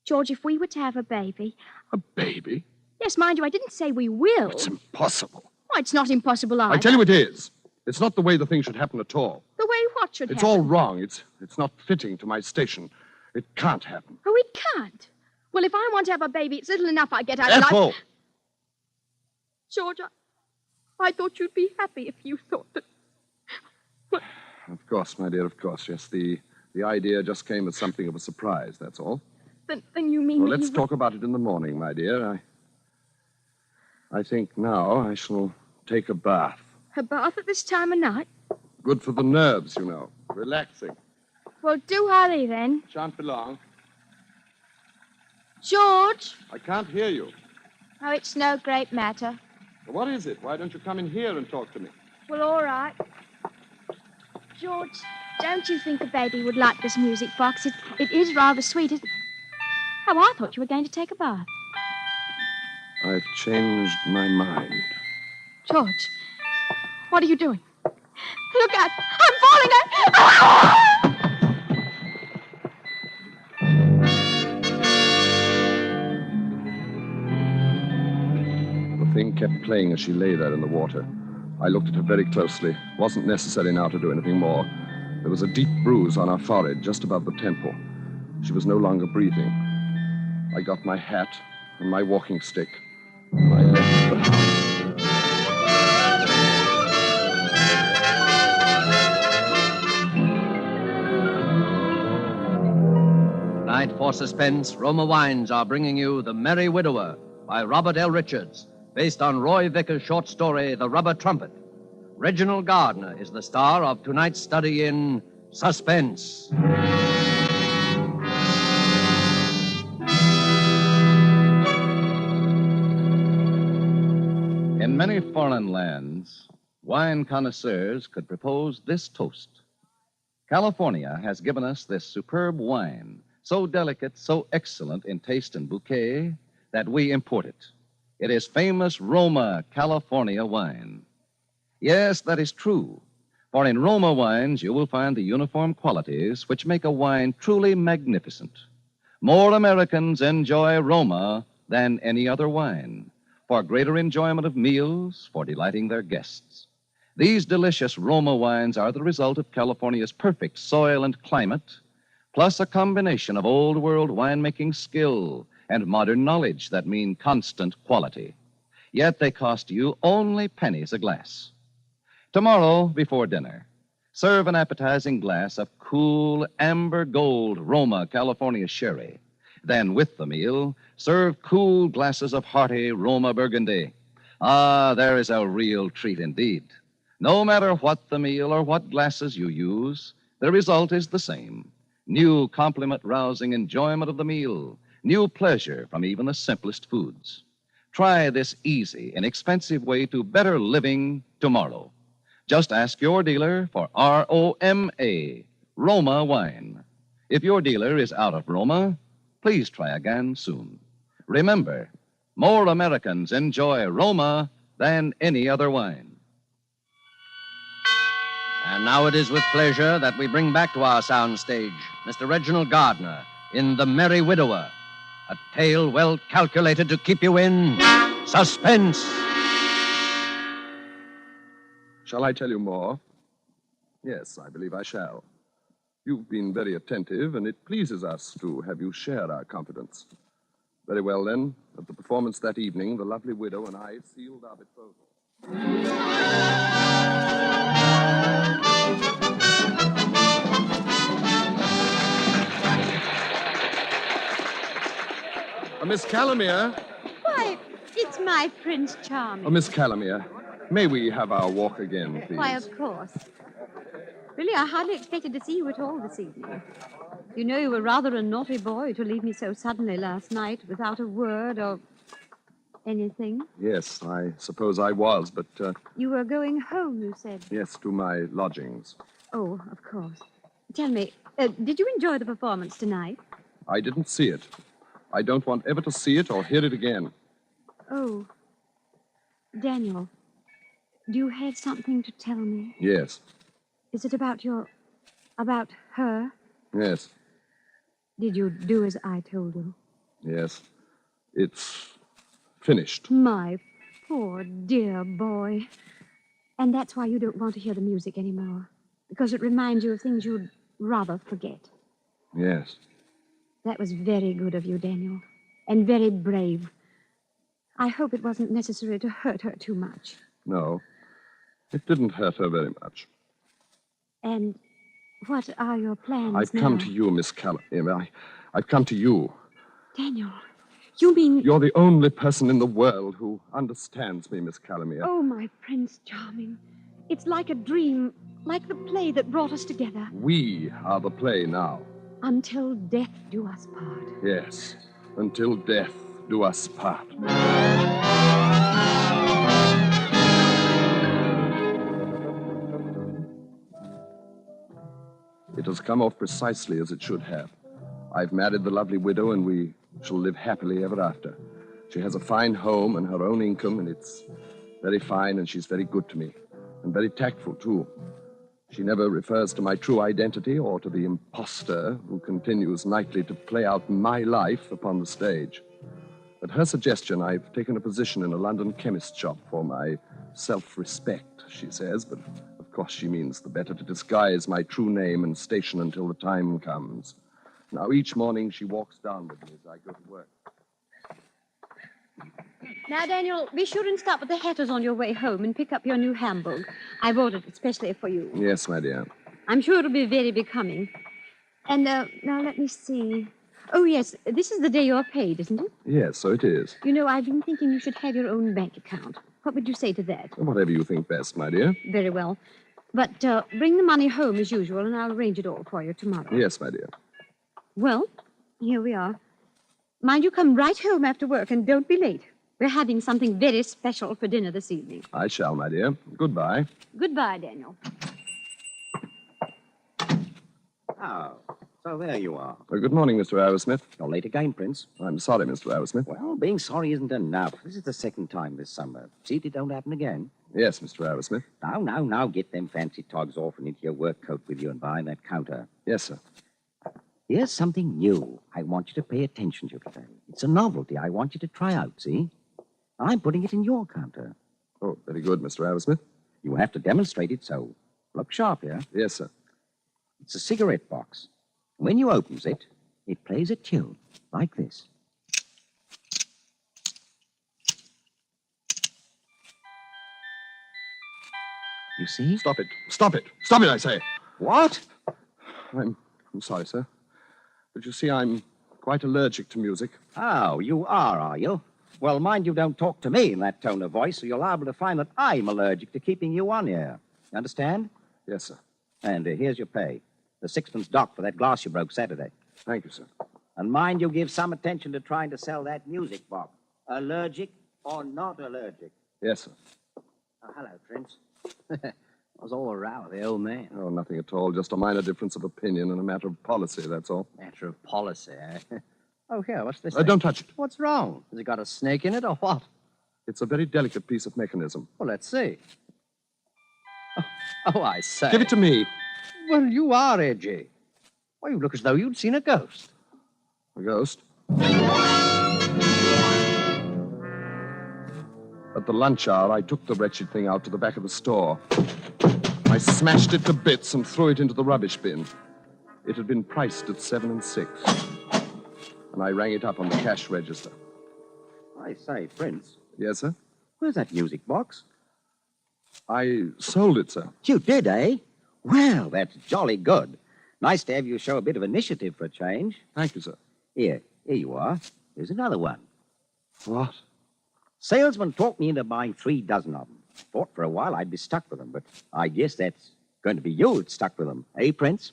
George, if we were to have a baby... A baby? Yes, mind you, I didn't say we will. It's impossible. Why, it's not impossible either. I tell you it is. It's not the way the thing should happen at all. The way what should It's happen? all wrong. It's not fitting to my station. It can't happen. Oh, it can't? Well, if I want to have a baby, it's little enough I get out of Ethel! life. George, I thought you'd be happy if you thought that... Of course, my dear, of course. Yes, the idea just came as something of a surprise, that's all. Then you mean Well, that let's you... talk about it in the morning, my dear. I think now I shall take a bath. A bath at this time of night? Good for the nerves, you know. Relaxing. Well, do hurry, then. Shan't be long. George! I can't hear you. Oh, it's no great matter. What is it? Why don't you come in here and talk to me? Well, all right. George, don't you think a baby would like this music box? It is rather sweet. Oh, I thought you were going to take a bath. I've changed my mind. George, what are you doing? Look out! I'm falling! The thing kept playing as she lay there in the water. I looked at her very closely. It wasn't necessary now to do anything more. There was a deep bruise on her forehead, just above the temple. She was no longer breathing. I got my hat and my walking stick, and I left the house. Tonight for Suspense, Roma Wines are bringing you The Merry Widower by Robert L. Richards, based on Roy Vickers' short story, The Rubber Trumpet. Reginald Gardner is the star of tonight's study in Suspense. In many foreign lands, wine connoisseurs could propose this toast. California has given us this superb wine, so delicate, so excellent in taste and bouquet, that we import it. It is famous Roma California wine. Yes, that is true. For in Roma wines, you will find the uniform qualities which make a wine truly magnificent. More Americans enjoy Roma than any other wine, for greater enjoyment of meals, for delighting their guests. These delicious Roma wines are the result of California's perfect soil and climate, plus a combination of old world winemaking skill and modern knowledge that mean constant quality. Yet they cost you only pennies a glass. Tomorrow, before dinner, serve an appetizing glass of cool amber gold Roma California sherry. Then, with the meal, serve cool glasses of hearty Roma Burgundy. Ah, there is a real treat indeed. No matter what the meal or what glasses you use, the result is the same. New compliment-rousing enjoyment of the meal. New pleasure from even the simplest foods. Try this easy, inexpensive way to better living tomorrow. Just ask your dealer for ROMA, Roma wine. If your dealer is out of Roma, please try again soon. Remember, more Americans enjoy Roma than any other wine. And now it is with pleasure that we bring back to our soundstage Mr. Reginald Gardner in The Merry Widower, a tale well calculated to keep you in suspense. Shall I tell you more? Yes, I believe I shall. You've been very attentive, and it pleases us to have you share our confidence. Very well, then. At the performance that evening, the lovely widow and I sealed our betrothal. Miss Calamere. Why, it's my Prince Charming. Miss Calamere, may we have our walk again, please? Why, of course. Really, I hardly expected to see you at all this evening. You know, you were rather a naughty boy to leave me so suddenly last night without a word or anything. Yes, I suppose I was, but... You were going home, you said. Yes, to my lodgings. Oh, of course. Tell me, did you enjoy the performance tonight? I didn't see it. I don't want ever to see it or hear it again. Oh. Daniel, do you have something to tell me? Yes. Is it about her? Yes. Did you do as I told you? Yes. It's finished. My poor dear boy. And that's why you don't want to hear the music anymore. Because it reminds you of things you'd rather forget. Yes. That was very good of you, Daniel. And very brave. I hope it wasn't necessary to hurt her too much. No. It didn't hurt her very much. And what are your plans I've now? come to you, Miss Calamere. I've come to you. Daniel, you mean... You're the only person in the world who understands me, Miss Calamere. Oh, my Prince Charming. It's like a dream, like the play that brought us together. We are the play now. Until death do us part. Yes, until death do us part. It has come off precisely as it should have. I've married the lovely widow, and we shall live happily ever after. She has a fine home and her own income, and it's very fine, and she's very good to me, and very tactful, too. She never refers to my true identity or to the imposter who continues nightly to play out my life upon the stage. At her suggestion, I've taken a position in a London chemist shop for my self-respect, she says, but of course she means the better to disguise my true name and station until the time comes. Now, each morning she walks down with me as I go to work. Now, Daniel, be sure and stop at the Hatter's on your way home and pick up your new Hamburg. I've ordered it especially for you. Yes, my dear. I'm sure it'll be very becoming. And, now, let me see. Oh, yes, this is the day you're paid, isn't it? Yes, so it is. You know, I've been thinking you should have your own bank account. What would you say to that? Whatever you think best, my dear. Very well. But bring the money home as usual, and I'll arrange it all for you tomorrow. Yes, my dear. Well, here we are. Mind you come right home after work, and don't be late. We're having something very special for dinner this evening. I shall, my dear. Goodbye. Goodbye, Daniel. Oh, so there you are. Good morning, Mr. Arrowsmith. You're late again, Prince. I'm sorry, Mr. Arrowsmith. Well, being sorry isn't enough. This is the second time this summer. See if it don't happen again. Yes, Mr. Arrowsmith. Now, get them fancy togs off and into your work coat with you and behind that counter. Yes, sir. Here's something new I want you to pay attention to today. It's a novelty I want you to try out, see? I'm putting it in your counter. Oh, very good, Mr. Arrowsmith. You have to demonstrate it, so look sharp here. Yes, sir. It's a cigarette box. When you opens it, it plays a tune like this. You see? Stop it. Stop it. Stop it, I say. What? I'm sorry, sir. But you see, I'm quite allergic to music. Oh, you are you? Well, mind you don't talk to me in that tone of voice, or you're liable to find that I'm allergic to keeping you on here. You understand? Yes, sir. And here's your pay. The sixpence dock for that glass you broke Saturday. Thank you, sir. And mind you give some attention to trying to sell that music box. Allergic or not allergic? Yes, sir. Oh, hello, Prince. What's all the row with the old man? Oh, nothing at all. Just a minor difference of opinion and a matter of policy, that's all. Matter of policy, eh? Oh, here, what's this? Don't touch it. What's wrong? Has it got a snake in it or what? It's a very delicate piece of mechanism. Well, let's see. Oh, I say. Give it to me. Well, you are edgy. Why, you look as though you'd seen a ghost. A ghost? At the lunch hour, I took the wretched thing out to the back of the store. I smashed it to bits and threw it into the rubbish bin. It had been priced at 7 6. And I rang it up on the cash register. I say, Prince. Yes, sir? Where's that music box? I sold it, sir. You did, eh? Well, that's jolly good. Nice to have you show a bit of initiative for a change. Thank you, sir. Here you are. Here's another one. What? Salesman talked me into buying 3 dozen of them. Thought for a while I'd be stuck with them, but I guess that's going to be you that's stuck with them. Eh, Prince?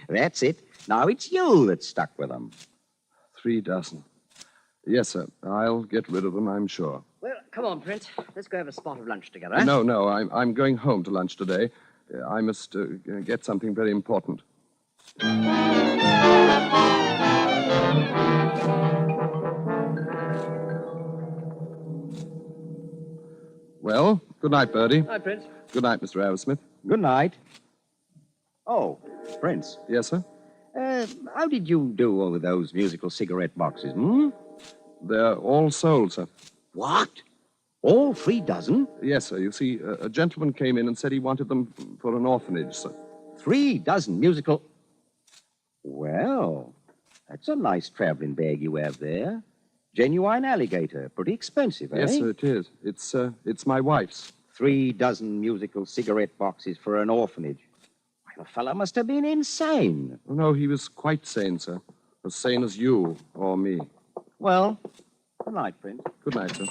That's it. Now it's you that's stuck with them. 3 dozen. Yes, sir. I'll get rid of them, I'm sure. Well, come on, Prince. Let's go have a spot of lunch together, eh? No, I'm going home to lunch today. I must get something very important. Well, good night, Bertie. Hi, Prince. Good night, Mr. Arrowsmith. Good night. Oh, Prince. Yes, sir? How did you do over those musical cigarette boxes, hmm? They're all sold, sir. What? All 3 dozen? Yes, sir. You see, a gentleman came in and said he wanted them for an orphanage, sir. 3 dozen musical... Well, that's a nice traveling bag you have there. Genuine alligator. Pretty expensive, eh? Yes, sir, it is. It's my wife's. 3 dozen musical cigarette boxes for an orphanage. Why, the fellow must have been insane. Oh, no, he was quite sane, sir. As sane as you or me. Well, good night, Prince. Good night, sir.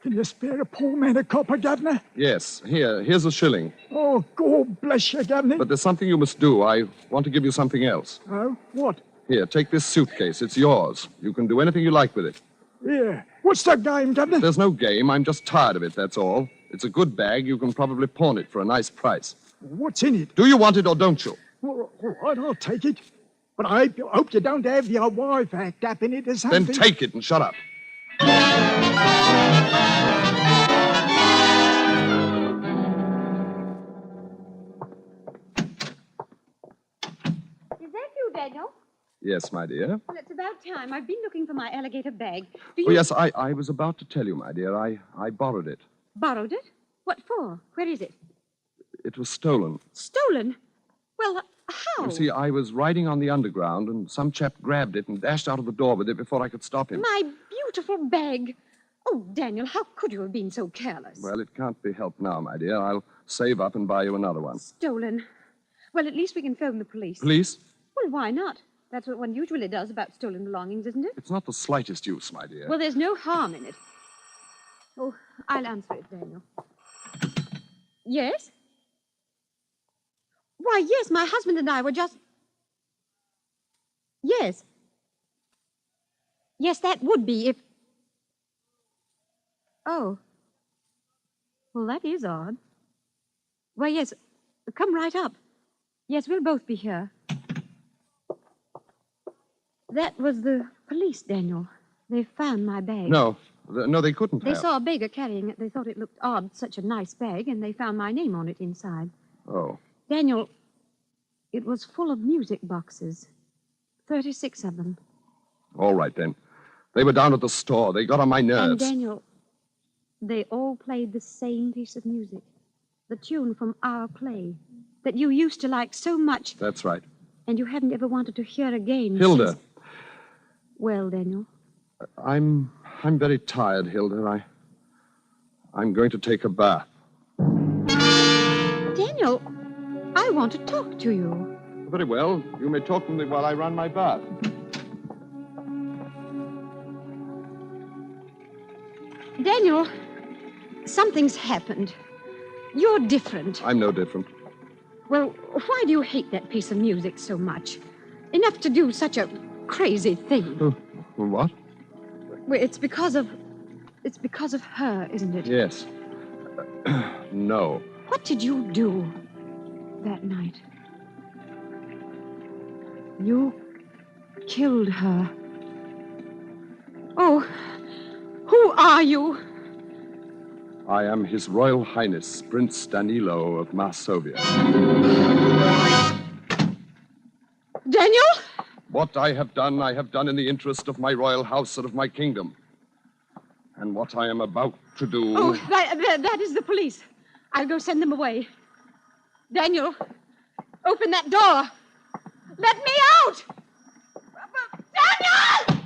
Can you spare a poor man a copper, Governor? Yes, here's a shilling. Oh, God bless you, Governor. But there's something you must do. I want to give you something else. Oh, what? Here, take this suitcase. It's yours. You can do anything you like with it. Yeah. What's the game, Governor? There's no game. I'm just tired of it, that's all. It's a good bag. You can probably pawn it for a nice price. What's in it? Do you want it or don't you? All right, I'll take it. But I hope you don't have your wife act up in it or something. Then take it and shut up. Is that you, Daniel? Yes, my dear. Well, it's about time. I've been looking for my alligator bag. Do you... Oh, yes, I was about to tell you, my dear. I borrowed it. Borrowed it? What for? Where is it? It was stolen. Stolen? Well, how? You see, I was riding on the underground, and some chap grabbed it and dashed out of the door with it before I could stop him. My beautiful bag. Oh, Daniel, how could you have been so careless? Well, it can't be helped now, my dear. I'll save up and buy you another one. Stolen. Well, at least we can phone the police. Police? Well, why not? That's what one usually does about stolen belongings, isn't it? It's not the slightest use, my dear. Well, there's no harm in it. Oh, I'll answer it, Daniel. Yes? Why, yes, my husband and I were just... Yes. Yes, that would be if... Oh. Well, that is odd. Well, yes, come right up. Yes, we'll both be here. That was the police, Daniel. They found my bag. No, they couldn't They have. saw a beggar carrying it. They thought it looked odd, such a nice bag, and they found my name on it inside. Oh. Daniel, it was full of music boxes. 36 of them. All right, then. They were down at the store. They got on my And nerves. Daniel, they all played the same piece of music. The tune from our play that you used to like so much. That's right. And you haven't ever wanted to hear again. Hilda. Since... Well, Daniel. I'm very tired, Hilda. I'm going to take a bath. Daniel, I want to talk to you. Very well. You may talk to me while I run my bath. Daniel, something's happened. You're different. I'm no different. Well, why do you hate that piece of music so much? Enough to do such a crazy thing. What? Well, it's because of her, isn't it? Yes. No. What did you do that night? You killed her. Oh, who are you? I am His Royal Highness, Prince Danilo of Masovia. Daniel? What I have done in the interest of my royal house and of my kingdom. And what I am about to do... Oh, that is the police. I'll go send them away. Daniel, open that door. Let me out! Daniel!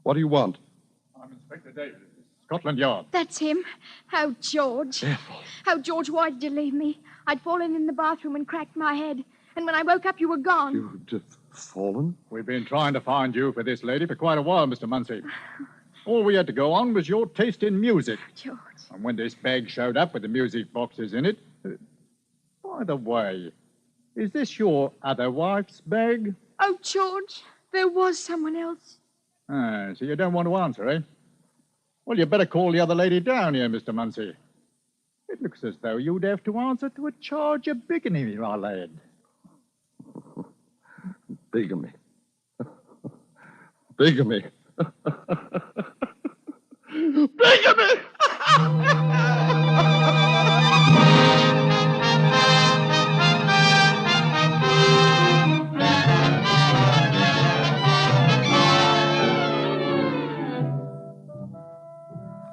What do you want? I'm Inspector Davis, Scotland Yard. That's him. How George. How George, why did you leave me? I'd fallen in the bathroom and cracked my head. And when I woke up, you were gone. You'd have fallen? We've been trying to find you for this lady for quite a while, Mr. Muncie. All we had to go on was your taste in music. George. And when this bag showed up with the music boxes in it... by the way, is this your other wife's bag? Oh, George, there was someone else. Ah, so you don't want to answer, eh? Well, you better call the other lady down here, Mr. Muncie. It looks as though you'd have to answer to a charge of bigamy, my lad. Bigamy. Bigamy. Bigamy!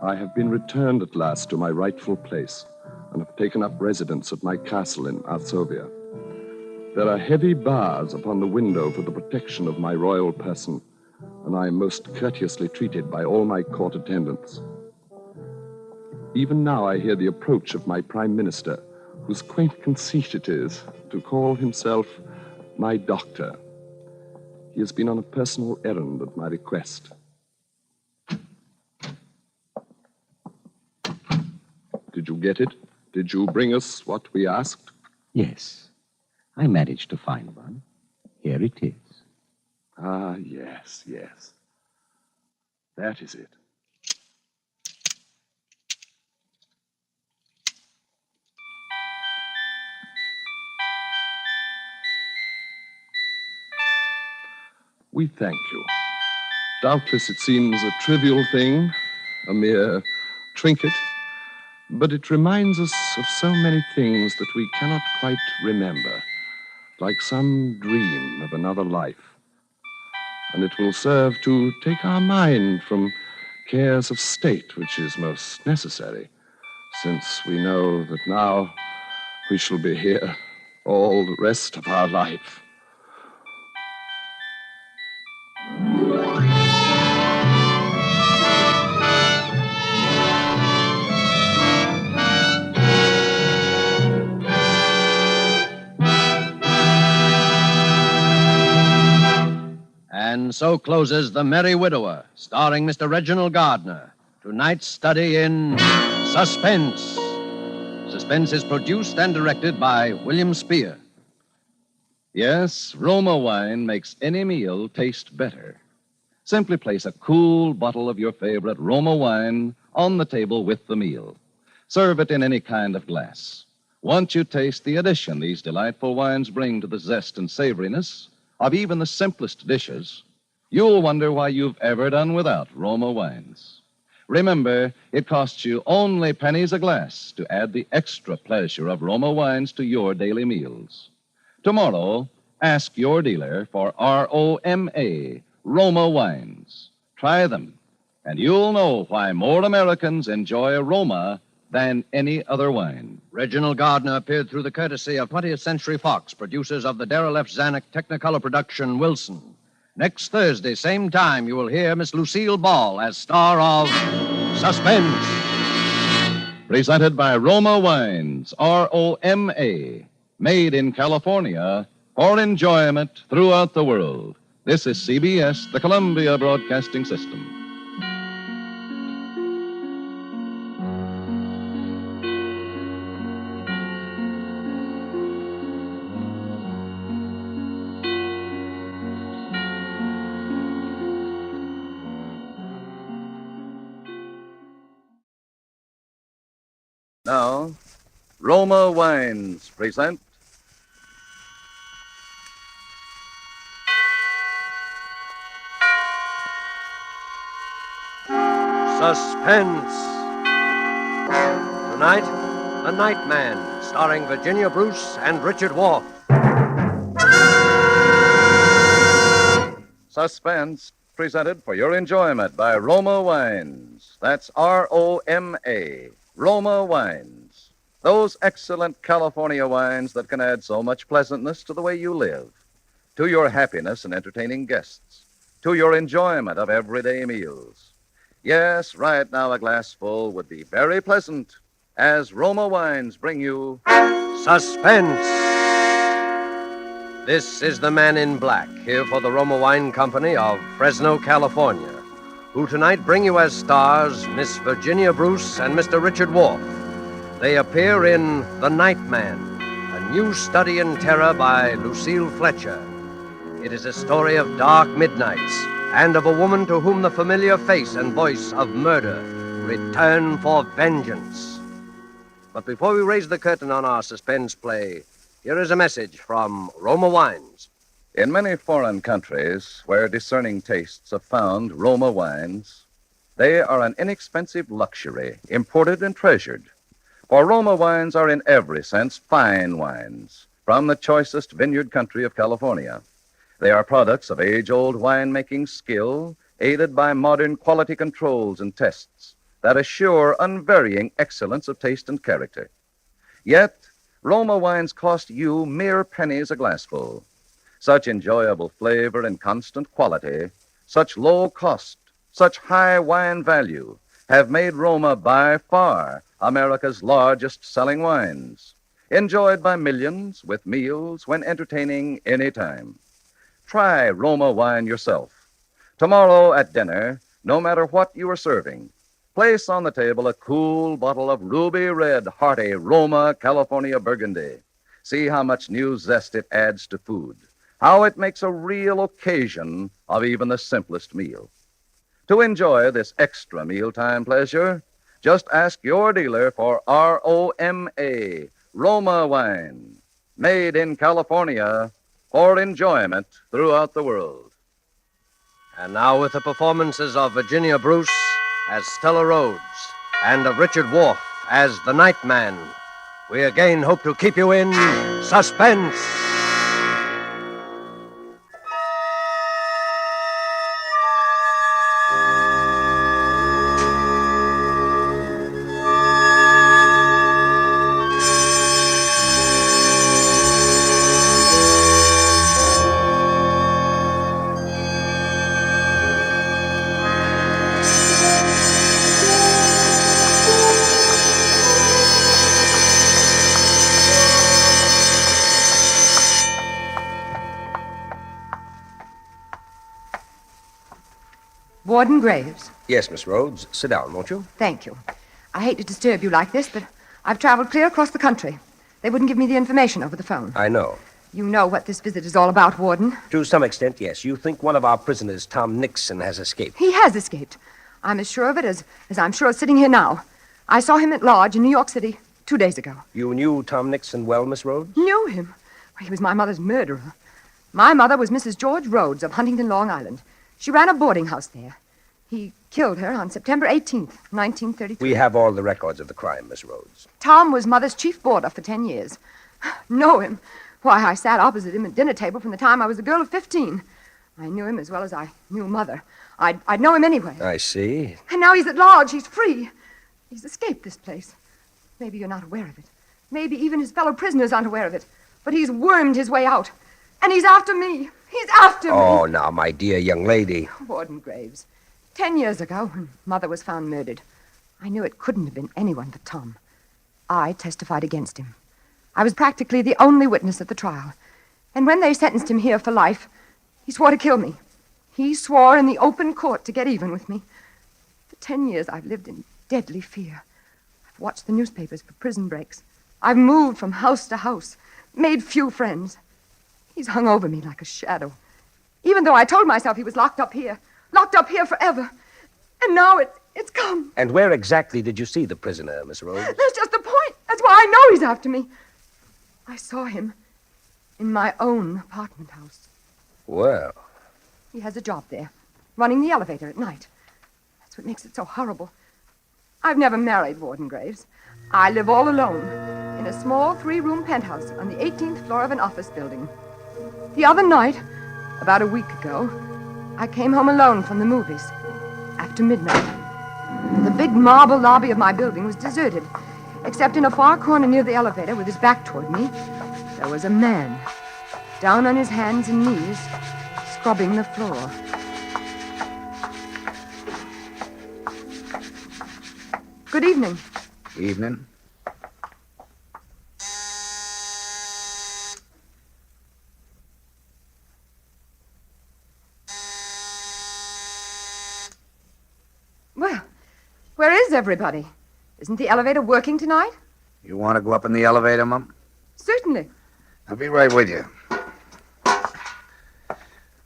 I have been returned at last to my rightful place and have taken up residence at my castle in Arsovia. There are heavy bars upon the window for the protection of my royal person, and I am most courteously treated by all my court attendants. Even now I hear the approach of my prime minister, whose quaint conceit it is to call himself my doctor. He has been on a personal errand at my request. Did you get it? Did you bring us what we asked? Yes. I managed to find one. Here it is. Ah, yes, yes. That is it. We thank you. Doubtless it seems a trivial thing, a mere trinket, but it reminds us of so many things that we cannot quite remember, like some dream of another life. And it will serve to take our mind from cares of state, which is most necessary, since we know that now we shall be here all the rest of our life. And so closes The Merry Widower, starring Mr. Reginald Gardner. Tonight's study in Suspense. Suspense is produced and directed by William Spear. Yes, Roma wine makes any meal taste better. Simply place a cool bottle of your favorite Roma wine on the table with the meal. Serve it in any kind of glass. Once you taste the addition these delightful wines bring to the zest and savoriness of even the simplest dishes, you'll wonder why you've ever done without Roma wines. Remember, it costs you only pennies a glass to add the extra pleasure of Roma wines to your daily meals. Tomorrow, ask your dealer for ROMA, Roma wines. Try them, and you'll know why more Americans enjoy Roma than any other wine. Reginald Gardner appeared through the courtesy of 20th Century Fox, producers of the Darrell F. Zanuck Technicolor production Wilson. Next Thursday, same time, you will hear Miss Lucille Ball as star of Suspense. Presented by Roma Wines, ROMA, made in California for enjoyment throughout the world. This is CBS, the Columbia Broadcasting System. Now, Roma Wines present Suspense. Tonight, The Nightman, starring Virginia Bruce and Richard Wolff. Suspense, presented for your enjoyment by Roma Wines. That's ROMA, Roma Wines. Those excellent California wines that can add so much pleasantness to the way you live, to your happiness in entertaining guests, to your enjoyment of everyday meals. Yes, right now a glassful would be very pleasant as Roma Wines bring you Suspense. This is the Man in Black, here for the Roma Wine Company of Fresno, California, who tonight bring you as stars Miss Virginia Bruce and Mr. Richard Wolff. They appear in The Nightman, a new study in terror by Lucille Fletcher. It is a story of dark midnights and of a woman to whom the familiar face and voice of murder return for vengeance. But before we raise the curtain on our suspense play, here is a message from Roma Wines. In many foreign countries where discerning tastes have found Roma wines, they are an inexpensive luxury, imported and treasured. For Roma wines are in every sense fine wines from the choicest vineyard country of California. They are products of age-old winemaking skill, aided by modern quality controls and tests that assure unvarying excellence of taste and character. Yet, Roma wines cost you mere pennies a glassful. Such enjoyable flavor and constant quality, such low cost, such high wine value, have made Roma by far America's largest selling wines, enjoyed by millions with meals when entertaining any time. Try Roma wine yourself. Tomorrow at dinner, no matter what you are serving, place on the table a cool bottle of ruby red, hearty Roma California Burgundy. See how much new zest it adds to food, how it makes a real occasion of even the simplest meal. To enjoy this extra mealtime pleasure, just ask your dealer for ROMA, Roma wine, made in California for enjoyment throughout the world. And now with the performances of Virginia Bruce as Stella Rhodes and of Richard Wolff as the Nightman, we again hope to keep you in suspense. Warden Graves. Yes, Miss Rhodes. Sit down, won't you? Thank you. I hate to disturb you like this, but I've traveled clear across the country. They wouldn't give me the information over the phone. I know. You know what this visit is all about, Warden. To some extent, yes. You think one of our prisoners, Tom Nixon, has escaped. He has escaped. I'm as sure of it as I'm sure of sitting here now. I saw him at large in New York City 2 days ago. You knew Tom Nixon well, Miss Rhodes? Knew him? He was my mother's murderer. My mother was Mrs. George Rhodes of Huntington, Long Island. She ran a boarding house there. He killed her on September 18th, 1933. We have all the records of the crime, Miss Rhodes. Tom was Mother's chief boarder for 10 years. Know him? Why, I sat opposite him at dinner table from the time I was a girl of 15. I knew him as well as I knew Mother. I'd know him anyway. I see. And now he's at large. He's free. He's escaped this place. Maybe you're not aware of it. Maybe even his fellow prisoners aren't aware of it. But he's wormed his way out. And he's after me. He's after me. Oh, now, my dear young lady. Warden Graves. 10 years ago, when Mother was found murdered, I knew it couldn't have been anyone but Tom. I testified against him. I was practically the only witness at the trial. And when they sentenced him here for life, he swore to kill me. He swore in the open court to get even with me. For 10 years, I've lived in deadly fear. I've watched the newspapers for prison breaks. I've moved from house to house, made few friends. He's hung over me like a shadow. Even though I told myself he was locked up here forever. And now it's come. And where exactly did you see the prisoner, Miss Rhodes? That's just the point. That's why I know he's after me. I saw him in my own apartment house. Well, He has a job there, running the elevator at night. That's what makes it so horrible. I've never married, Warden Graves. I live all alone in a small 3-room penthouse on the 18th floor of an office building. The other night, about a week ago, I came home alone from the movies after midnight. The big marble lobby of my building was deserted, except in a far corner near the elevator with his back toward me, there was a man, down on his hands and knees, scrubbing the floor. Good evening. Evening. Well, where is everybody? Isn't the elevator working tonight? You want to go up in the elevator, Mum? Certainly. I'll be right with you.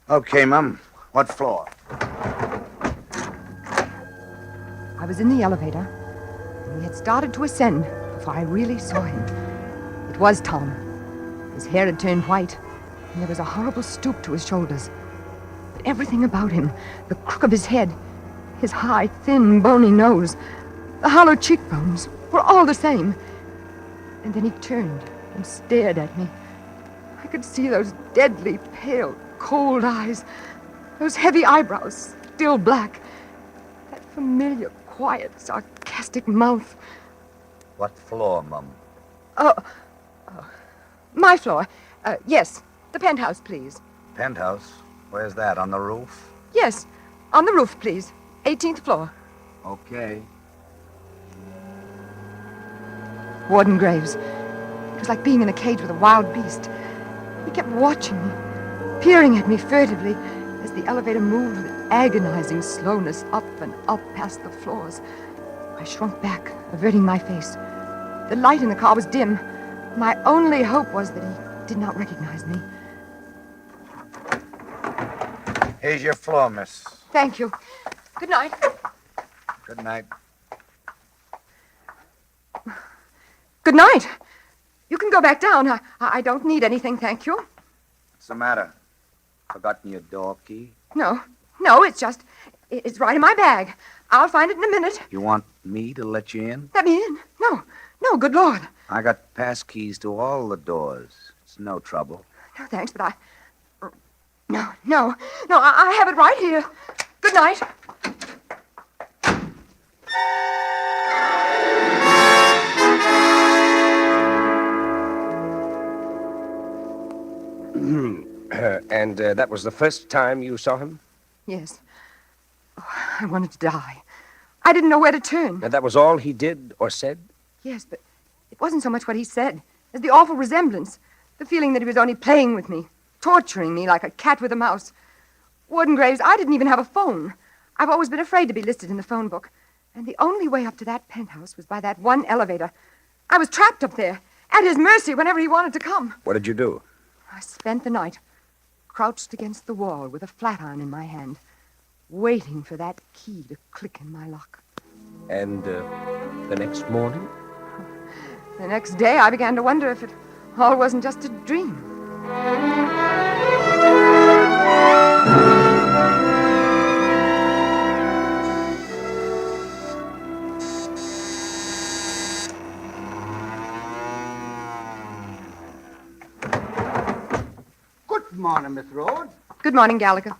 Okay, Mum. What floor? I was in the elevator, and we had started to ascend before I really saw him. It was Tom. His hair had turned white, and there was a horrible stoop to his shoulders. But everything about him, the crook of his head, his high, thin, bony nose, the hollow cheekbones, were all the same. And then he turned and stared at me. I could see those deadly, pale, cold eyes, those heavy eyebrows, still black, that familiar, quiet, sarcastic mouth. What floor, Mum? My floor. Yes, the penthouse, please. Penthouse? Where's that, on the roof? Yes, on the roof, please. 18th floor. Okay. Warden Graves. It was like being in a cage with a wild beast. He kept watching me, peering at me furtively as the elevator moved with agonizing slowness up and up past the floors. I shrunk back, averting my face. The light in the car was dim. My only hope was that he did not recognize me. Here's your floor, miss. Thank you. Good night. Good night. Good night. You can go back down. I don't need anything, thank you. What's the matter? Forgotten your door key? No, it's right in my bag. I'll find it in a minute. You want me to let you in? Let me in? No, good Lord. I got pass keys to all the doors. It's no trouble. No, thanks, but No, I have it right here. Good night. And that was the first time you saw him? Yes. Oh, I wanted to die. I didn't know where to turn. And that was all he did or said? Yes, but it wasn't so much what he said as the awful resemblance, the feeling that he was only playing with me, torturing me like a cat with a mouse. Warden Graves, I didn't even have a phone. I've always been afraid to be listed in the phone book. And the only way up to that penthouse was by that one elevator. I was trapped up there, at his mercy whenever he wanted to come. What did you do? I spent the night crouched against the wall with a flat iron in my hand, waiting for that key to click in my lock. And the next morning? The next day, I began to wonder if it all wasn't just a dream. Good morning, Miss Rhodes. Good morning, Gallagher.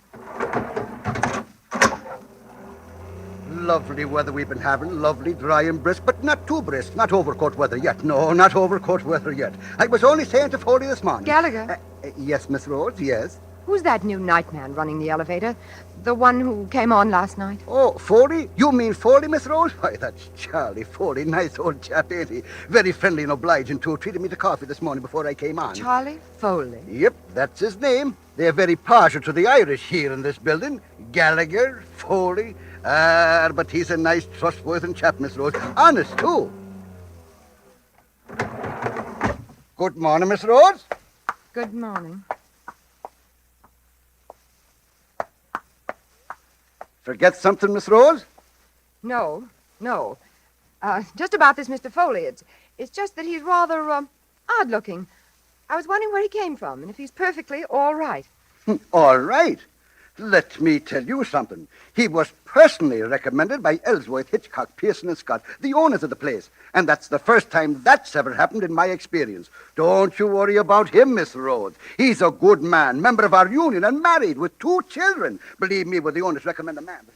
Lovely weather we've been having. Lovely, dry and brisk, but not too brisk. Not overcoat weather yet. No, not overcoat weather yet. I was only saying to Foley this morning. Gallagher? Yes, Miss Rhodes, yes. Who's that new night man running the elevator? The one who came on last night? Oh, Foley? You mean Foley, Miss Rose? Why, that's Charlie Foley. Nice old chap, ain't he? Very friendly and obliging, too. Treated me to coffee this morning before I came on. Charlie Foley? Yep, that's his name. They're very partial to the Irish here in this building. Gallagher, Foley. But he's a nice, trustworthy chap, Miss Rose. Honest, too. Good morning, Miss Rose. Good morning. Forget something, Miss Rose? No. Just about this Mr. Foley. It's just that he's rather odd-looking. I was wondering where he came from and if he's perfectly all right. All right. Let me tell you something. He was personally recommended by Ellsworth, Hitchcock, Pearson, and Scott, the owners of the place. And that's the first time that's ever happened in my experience. Don't you worry about him, Miss Rhodes. He's a good man, member of our union, and married with 2 children. Believe me, when the owners recommend a man.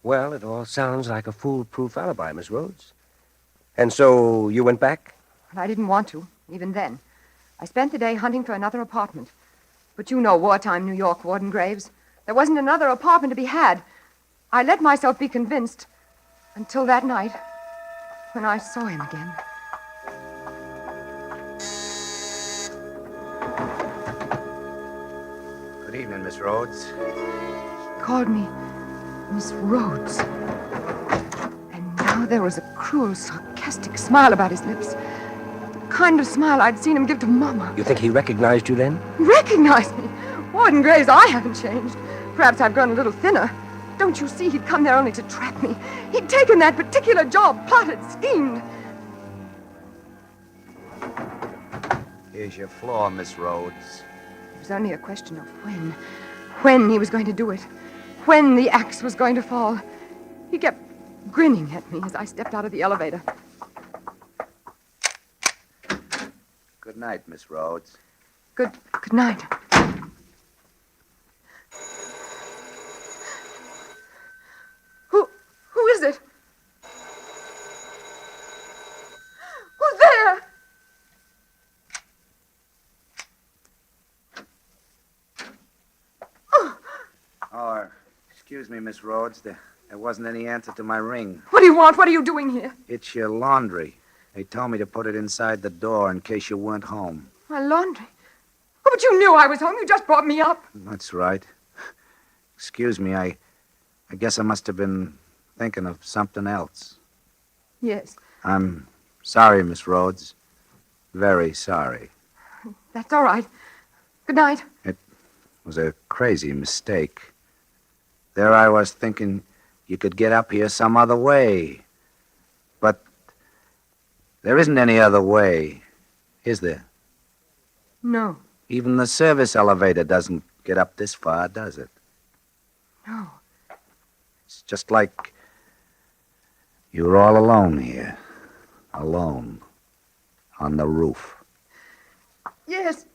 Well, it all sounds like a foolproof alibi, Miss Rhodes. And so you went back? But I didn't want to, even then. I spent the day hunting for another apartment. But you know wartime New York, Warden Graves. There wasn't another apartment to be had. I let myself be convinced until that night when I saw him again. Good evening, Miss Rhodes. He called me Miss Rhodes. And now there was a cruel, sarcastic smile about his lips. The kind of smile I'd seen him give to Mama. You think he recognized you then? Recognized me? Warden Graves, I haven't changed. Perhaps I've grown a little thinner. Don't you see, he'd come there only to trap me. He'd taken that particular job, plotted, schemed. Here's your floor, Miss Rhodes. It was only a question of when. When he was going to do it. When the axe was going to fall. He kept grinning at me as I stepped out of the elevator. Good night, Miss Rhodes. Good night. Who is it? Who's there? Oh, excuse me, Miss Rhodes. There wasn't any answer to my ring. What do you want? What are you doing here? It's your laundry. They told me to put it inside the door in case you weren't home. My laundry? Oh, but you knew I was home. You just brought me up. That's right. Excuse me, I guess I must have been thinking of something else. Yes. I'm sorry, Miss Rhodes. Very sorry. That's all right. Good night. It was a crazy mistake. There I was thinking you could get up here some other way. But there isn't any other way, is there? No. Even the service elevator doesn't get up this far, does it? No. It's just like you're all alone here. Alone. On the roof. Yes.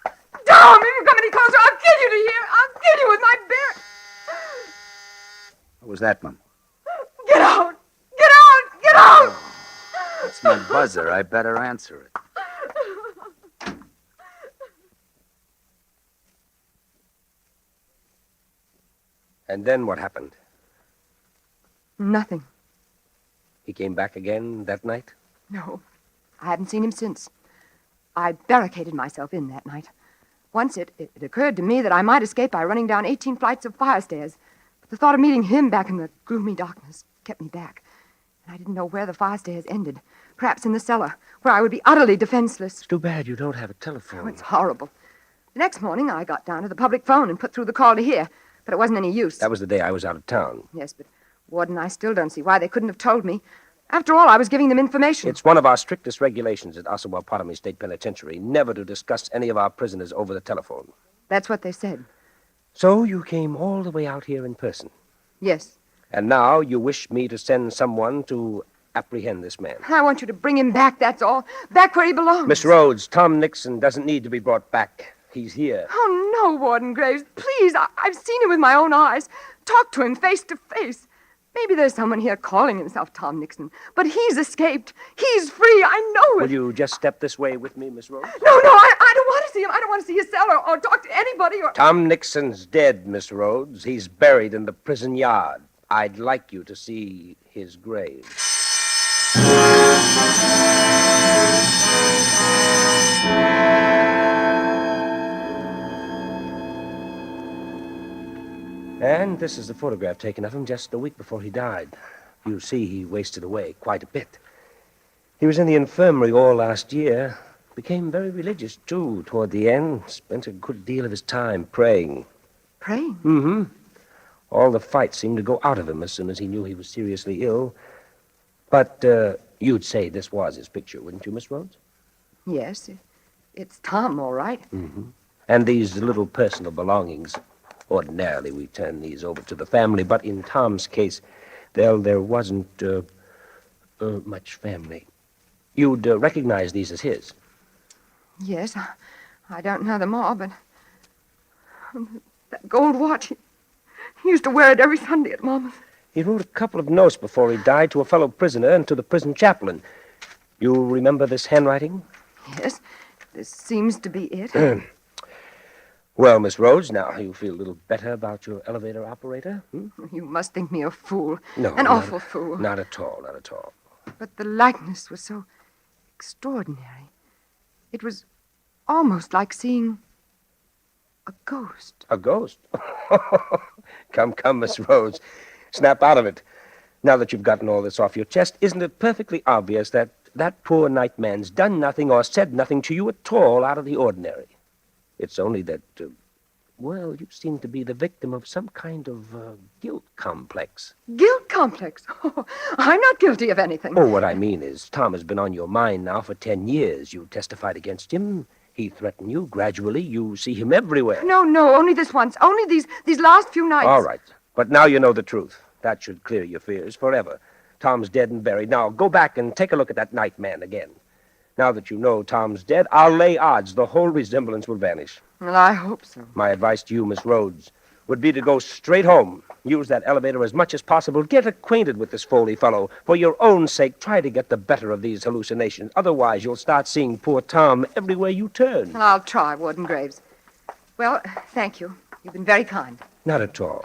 Tom, if you come any closer, I'll kill you to hear. I'll kill you with my bare... What was that, Mum? Get out! Get out! Get out! It's my buzzer. I better answer it. And then what happened? Nothing. He came back again that night? No. I haven't seen him since. I barricaded myself in that night. Once it occurred to me that I might escape by running down 18 flights of fire stairs. But the thought of meeting him back in the gloomy darkness kept me back. And I didn't know where the fire stairs ended. Perhaps in the cellar, where I would be utterly defenseless. It's too bad you don't have a telephone. Oh, it's horrible. The next morning, I got down to the public phone and put through the call to here. But it wasn't any use. That was the day I was out of town. Yes, but Warden, I still don't see why they couldn't have told me. After all, I was giving them information. It's one of our strictest regulations at Osawatomie State Penitentiary never to discuss any of our prisoners over the telephone. That's what they said. So you came all the way out here in person. Yes. And now you wish me to send someone to apprehend this man. I want you to bring him back, that's all. Back where he belongs. Miss Rhodes, Tom Nixon doesn't need to be brought back. He's here. Oh, no, Warden Graves. Please, I've seen him with my own eyes. Talk to him face to face. Maybe there's someone here calling himself Tom Nixon, but he's escaped. He's free. I know it. Will you just step this way with me, Miss Rhodes? No, I don't want to see him. I don't want to see his cell or talk to anybody or... Tom Nixon's dead, Miss Rhodes. He's buried in the prison yard. I'd like you to see his grave. And this is the photograph taken of him just a week before he died. You see, he wasted away quite a bit. He was in the infirmary all last year. Became very religious, too, toward the end. Spent a good deal of his time praying. Praying? Mm-hmm. All the fight seemed to go out of him as soon as he knew he was seriously ill. But you'd say this was his picture, wouldn't you, Miss Rhodes? Yes, it's Tom, all right. Mm-hmm. And these little personal belongings. Ordinarily, we turn these over to the family, but in Tom's case, there wasn't much family. You'd recognize these as his. Yes, I don't know them all, but that gold watch, he used to wear it every Sunday at Mama's. He wrote a couple of notes before he died to a fellow prisoner and to the prison chaplain. You remember this handwriting? Yes, this seems to be it. Well, Miss Rhodes, now you feel a little better about your elevator operator? You must think me a fool. No, An awful fool. Not at all, not at all. But the likeness was so extraordinary. It was almost like seeing a ghost. A ghost? Come, Miss Rhodes. Snap out of it. Now that you've gotten all this off your chest, isn't it perfectly obvious that that poor nightman's done nothing or said nothing to you at all out of the ordinary? It's only that, well, you seem to be the victim of some kind of guilt complex. Guilt complex? Oh, I'm not guilty of anything. Oh, what I mean is, Tom has been on your mind now for 10 years. You testified against him. He threatened you. Gradually, you see him everywhere. No, only this once. Only these last few nights. All right. But now you know the truth. That should clear your fears forever. Tom's dead and buried. Now, go back and take a look at that nightman again. Now that you know Tom's dead, I'll lay odds the whole resemblance will vanish. Well, I hope so. My advice to you, Miss Rhodes, would be to go straight home. Use that elevator as much as possible. Get acquainted with this Foley fellow. For your own sake, try to get the better of these hallucinations. Otherwise, you'll start seeing poor Tom everywhere you turn. Well, I'll try, Warden Graves. Well, thank you. You've been very kind. Not at all.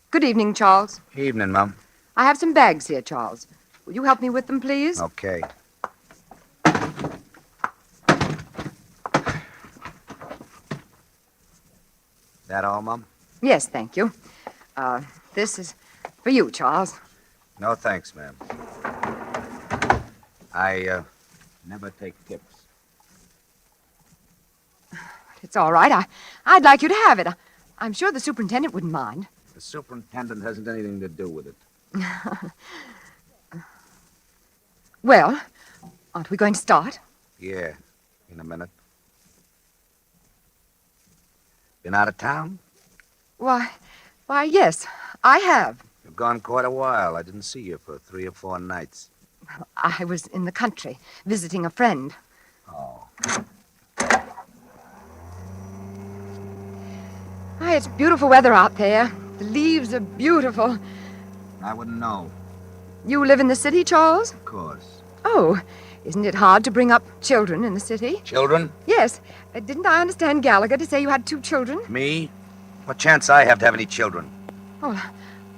Good evening, Charles. Evening, Mum. I have some bags here, Charles. Will you help me with them, please? Okay. That all, Mum? Yes, thank you. This is for you, Charles. No, thanks, ma'am. I never take tips. It's all right. I'd like you to have it. I'm sure the superintendent wouldn't mind. The superintendent hasn't anything to do with it. Well, aren't we going to start? Yeah, in a minute. Been out of town? Why, yes, I have. You've gone quite a while. I didn't see you for 3 or 4 nights. I was in the country, visiting a friend. Oh. Why, it's beautiful weather out there. The leaves are beautiful. I wouldn't know. You live in the city, Charles? Of course. Oh, isn't it hard to bring up children in the city? Children? Yes. Didn't I understand Gallagher to say you had 2 children? Me? What chance I have to have any children? Oh,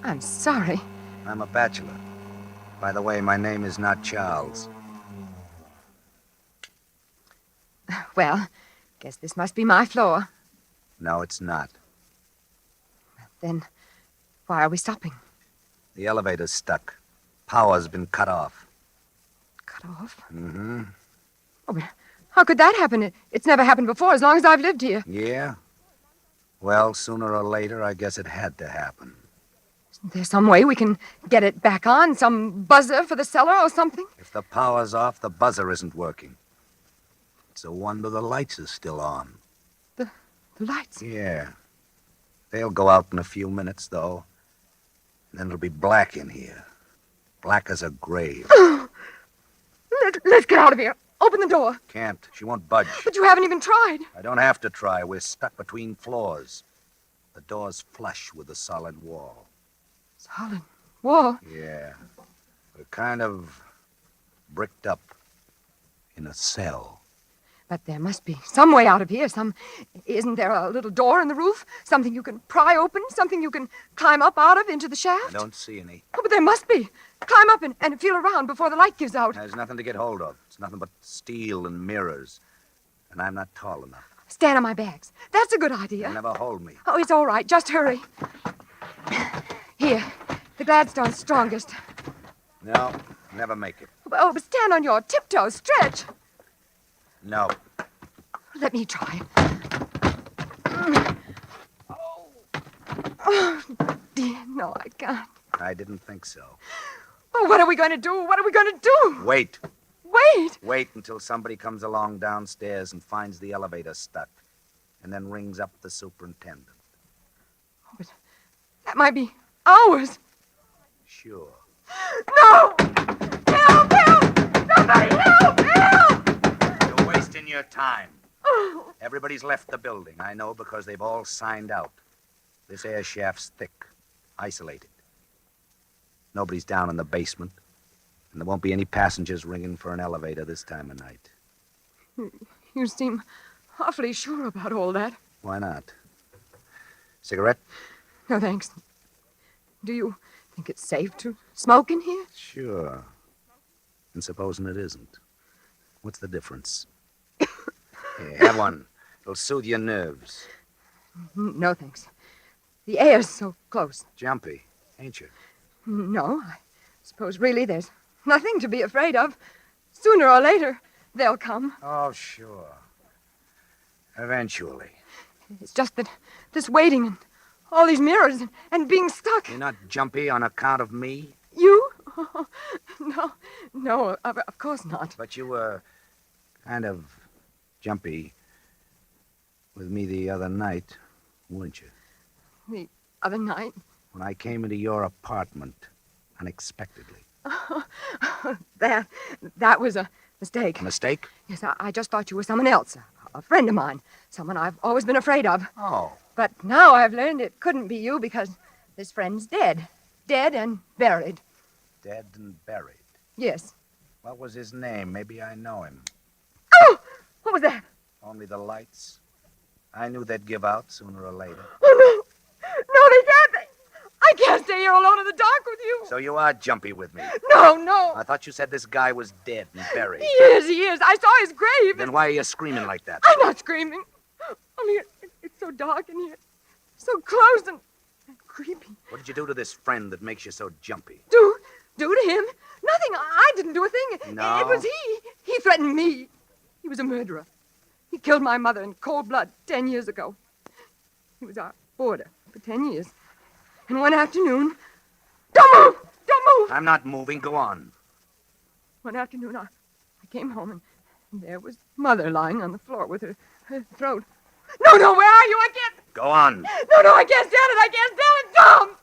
I'm sorry. I'm a bachelor. By the way, my name is not Charles. Well, guess this must be my floor. No, it's not. Then why are we stopping? The elevator's stuck. Power's been cut off. Cut off? Mm-hmm. Oh, but how could that happen? It's never happened before as long as I've lived here. Yeah? Well, sooner or later, I guess it had to happen. Isn't there some way we can get it back on? Some buzzer for the cellar or something? If the power's off, the buzzer isn't working. It's a wonder the lights are still on. The lights? Yeah. They'll go out in a few minutes, though. And then it'll be black in here. Black as a grave. Let's get out of here. Open the door. Can't. She won't budge. But you haven't even tried. I don't have to try. We're stuck between floors. The door's flush with the solid wall. Solid wall? Yeah. We're kind of bricked up in a cell. But there must be some way out of here. Isn't there a little door in the roof? Something you can pry open? Something you can climb up out of into the shaft? I don't see any. Oh, but there must be. Climb up and feel around before the light gives out. There's nothing to get hold of. It's nothing but steel and mirrors. And I'm not tall enough. Stand on my bags. That's a good idea. They'll never hold me. Oh, it's all right. Just hurry. Here. The Gladstone's strongest. No, never make it. Oh, but stand on your tiptoes. Stretch. No. Let me try. Oh, dear. No, I can't. I didn't think so. Oh, what are we going to do? What are we going to do? Wait. Wait. Wait until somebody comes along downstairs and finds the elevator stuck. And then rings up the superintendent. Oh, but that might be hours. Sure. No! Help! Help! Somebody help! Help! You're wasting your time. Oh. Everybody's left the building. I know because they've all signed out. This air shaft's thick, isolated. Nobody's down in the basement. And there won't be any passengers ringing for an elevator this time of night. You seem awfully sure about all that. Why not? Cigarette? No, thanks. Do you think it's safe to smoke in here? Sure. And supposing it isn't. What's the difference? Here, have one. It'll soothe your nerves. No, thanks. The air's so close. Jumpy, ain't you? No, I suppose really there's nothing to be afraid of. Sooner or later, they'll come. Oh, sure. Eventually. It's just that this waiting and all these mirrors and being stuck. You're not jumpy on account of me? You? Oh, no, of course not. But you were kind of jumpy with me the other night, weren't you? The other night? When I came into your apartment unexpectedly. That was a mistake. A mistake? Yes, I just thought you were someone else, a friend of mine, someone I've always been afraid of. Oh. But now I've learned it couldn't be you because this friend's dead. Dead and buried. Dead and buried? Yes. What was his name? Maybe I know him. Oh! What was that? Only the lights. I knew they'd give out sooner or later. Oh, no! No, they can't! I can't stay here alone in the dark with you! So you are jumpy with me? No! I thought you said this guy was dead and buried. He is. I saw his grave. Then why are you screaming like that? I'm not screaming. Only it's so dark in here. So close and creepy. What did you do to this friend that makes you so jumpy? Do to him? Nothing. I didn't do a thing. No? It was he. He threatened me. He was a murderer. He killed my mother in cold blood 10 years ago. He was our boarder for 10 years. And one afternoon... Don't move! Don't move! I'm not moving. Go on. One afternoon, I came home, and there was Mother lying on the floor with her throat. No, where are you? I can't... Go on. No, I can't stand it. I can't stand it. Tom!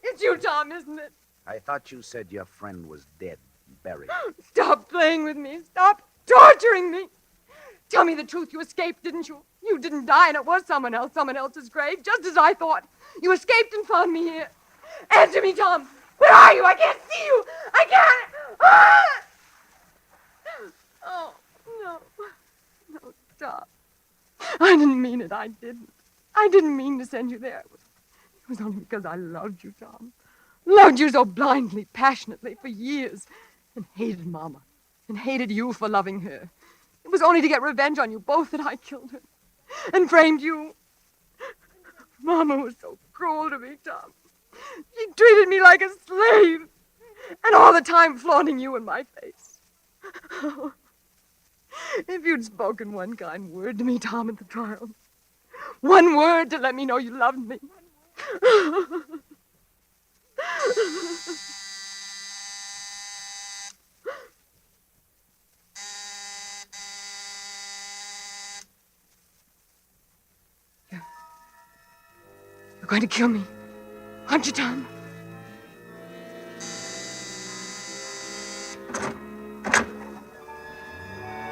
It's you, Tom, isn't it? I thought you said your friend was dead and buried. Stop playing with me. Stop torturing me. Tell me the truth. You escaped, didn't you? You didn't die, and it was someone else's grave, just as I thought. You escaped and found me here. Answer me, Tom. Where are you? I can't see you. I can't. Ah! Oh, no. No, stop. I didn't mean it. I didn't. I didn't mean to send you there. It was only because I loved you, Tom. Loved you so blindly, passionately for years. And hated Mama. And hated you for loving her. It was only to get revenge on you both that I killed her. And framed you. Mama was so cruel to me, Tom. She treated me like a slave. And all the time flaunting you in my face. Oh, if you'd spoken one kind word to me, Tom, at the trial. One word to let me know you loved me. You're going to kill me, aren't you, Tom?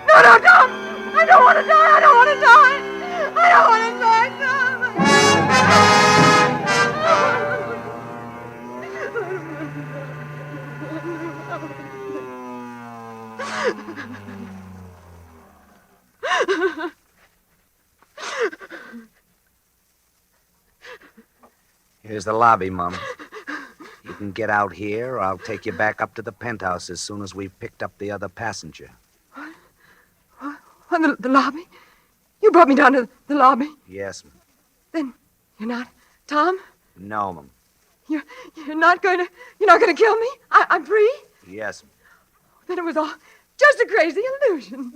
No, Tom! I don't want to die! I don't want to die! I don't want to die, Tom! Here's the lobby, Mum. You can get out here, or I'll take you back up to the penthouse as soon as we've picked up the other passenger. What, the lobby? You brought me down to the lobby? Yes, Mum. Then you're not Tom? No, Mum. You're not gonna kill me? I'm free? Yes, Mum. Then it was all just a crazy illusion.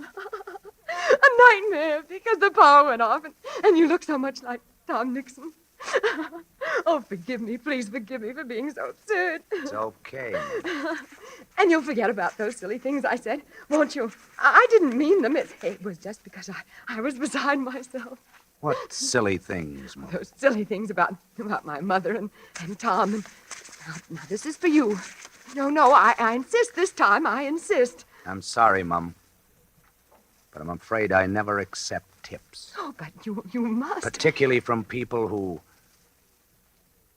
A nightmare because the power went off and you look so much like Tom Nixon. Oh, forgive me. Please forgive me for being so absurd. It's okay, Mum. And you'll forget about those silly things I said, won't you? I didn't mean them. It was just because I was beside myself. What silly things, Mum? Those silly things about my mother and Tom. And now, this is for you. No, I insist this time. I insist. I'm sorry, Mum. But I'm afraid I never accept tips. Oh, but you must. Particularly from people who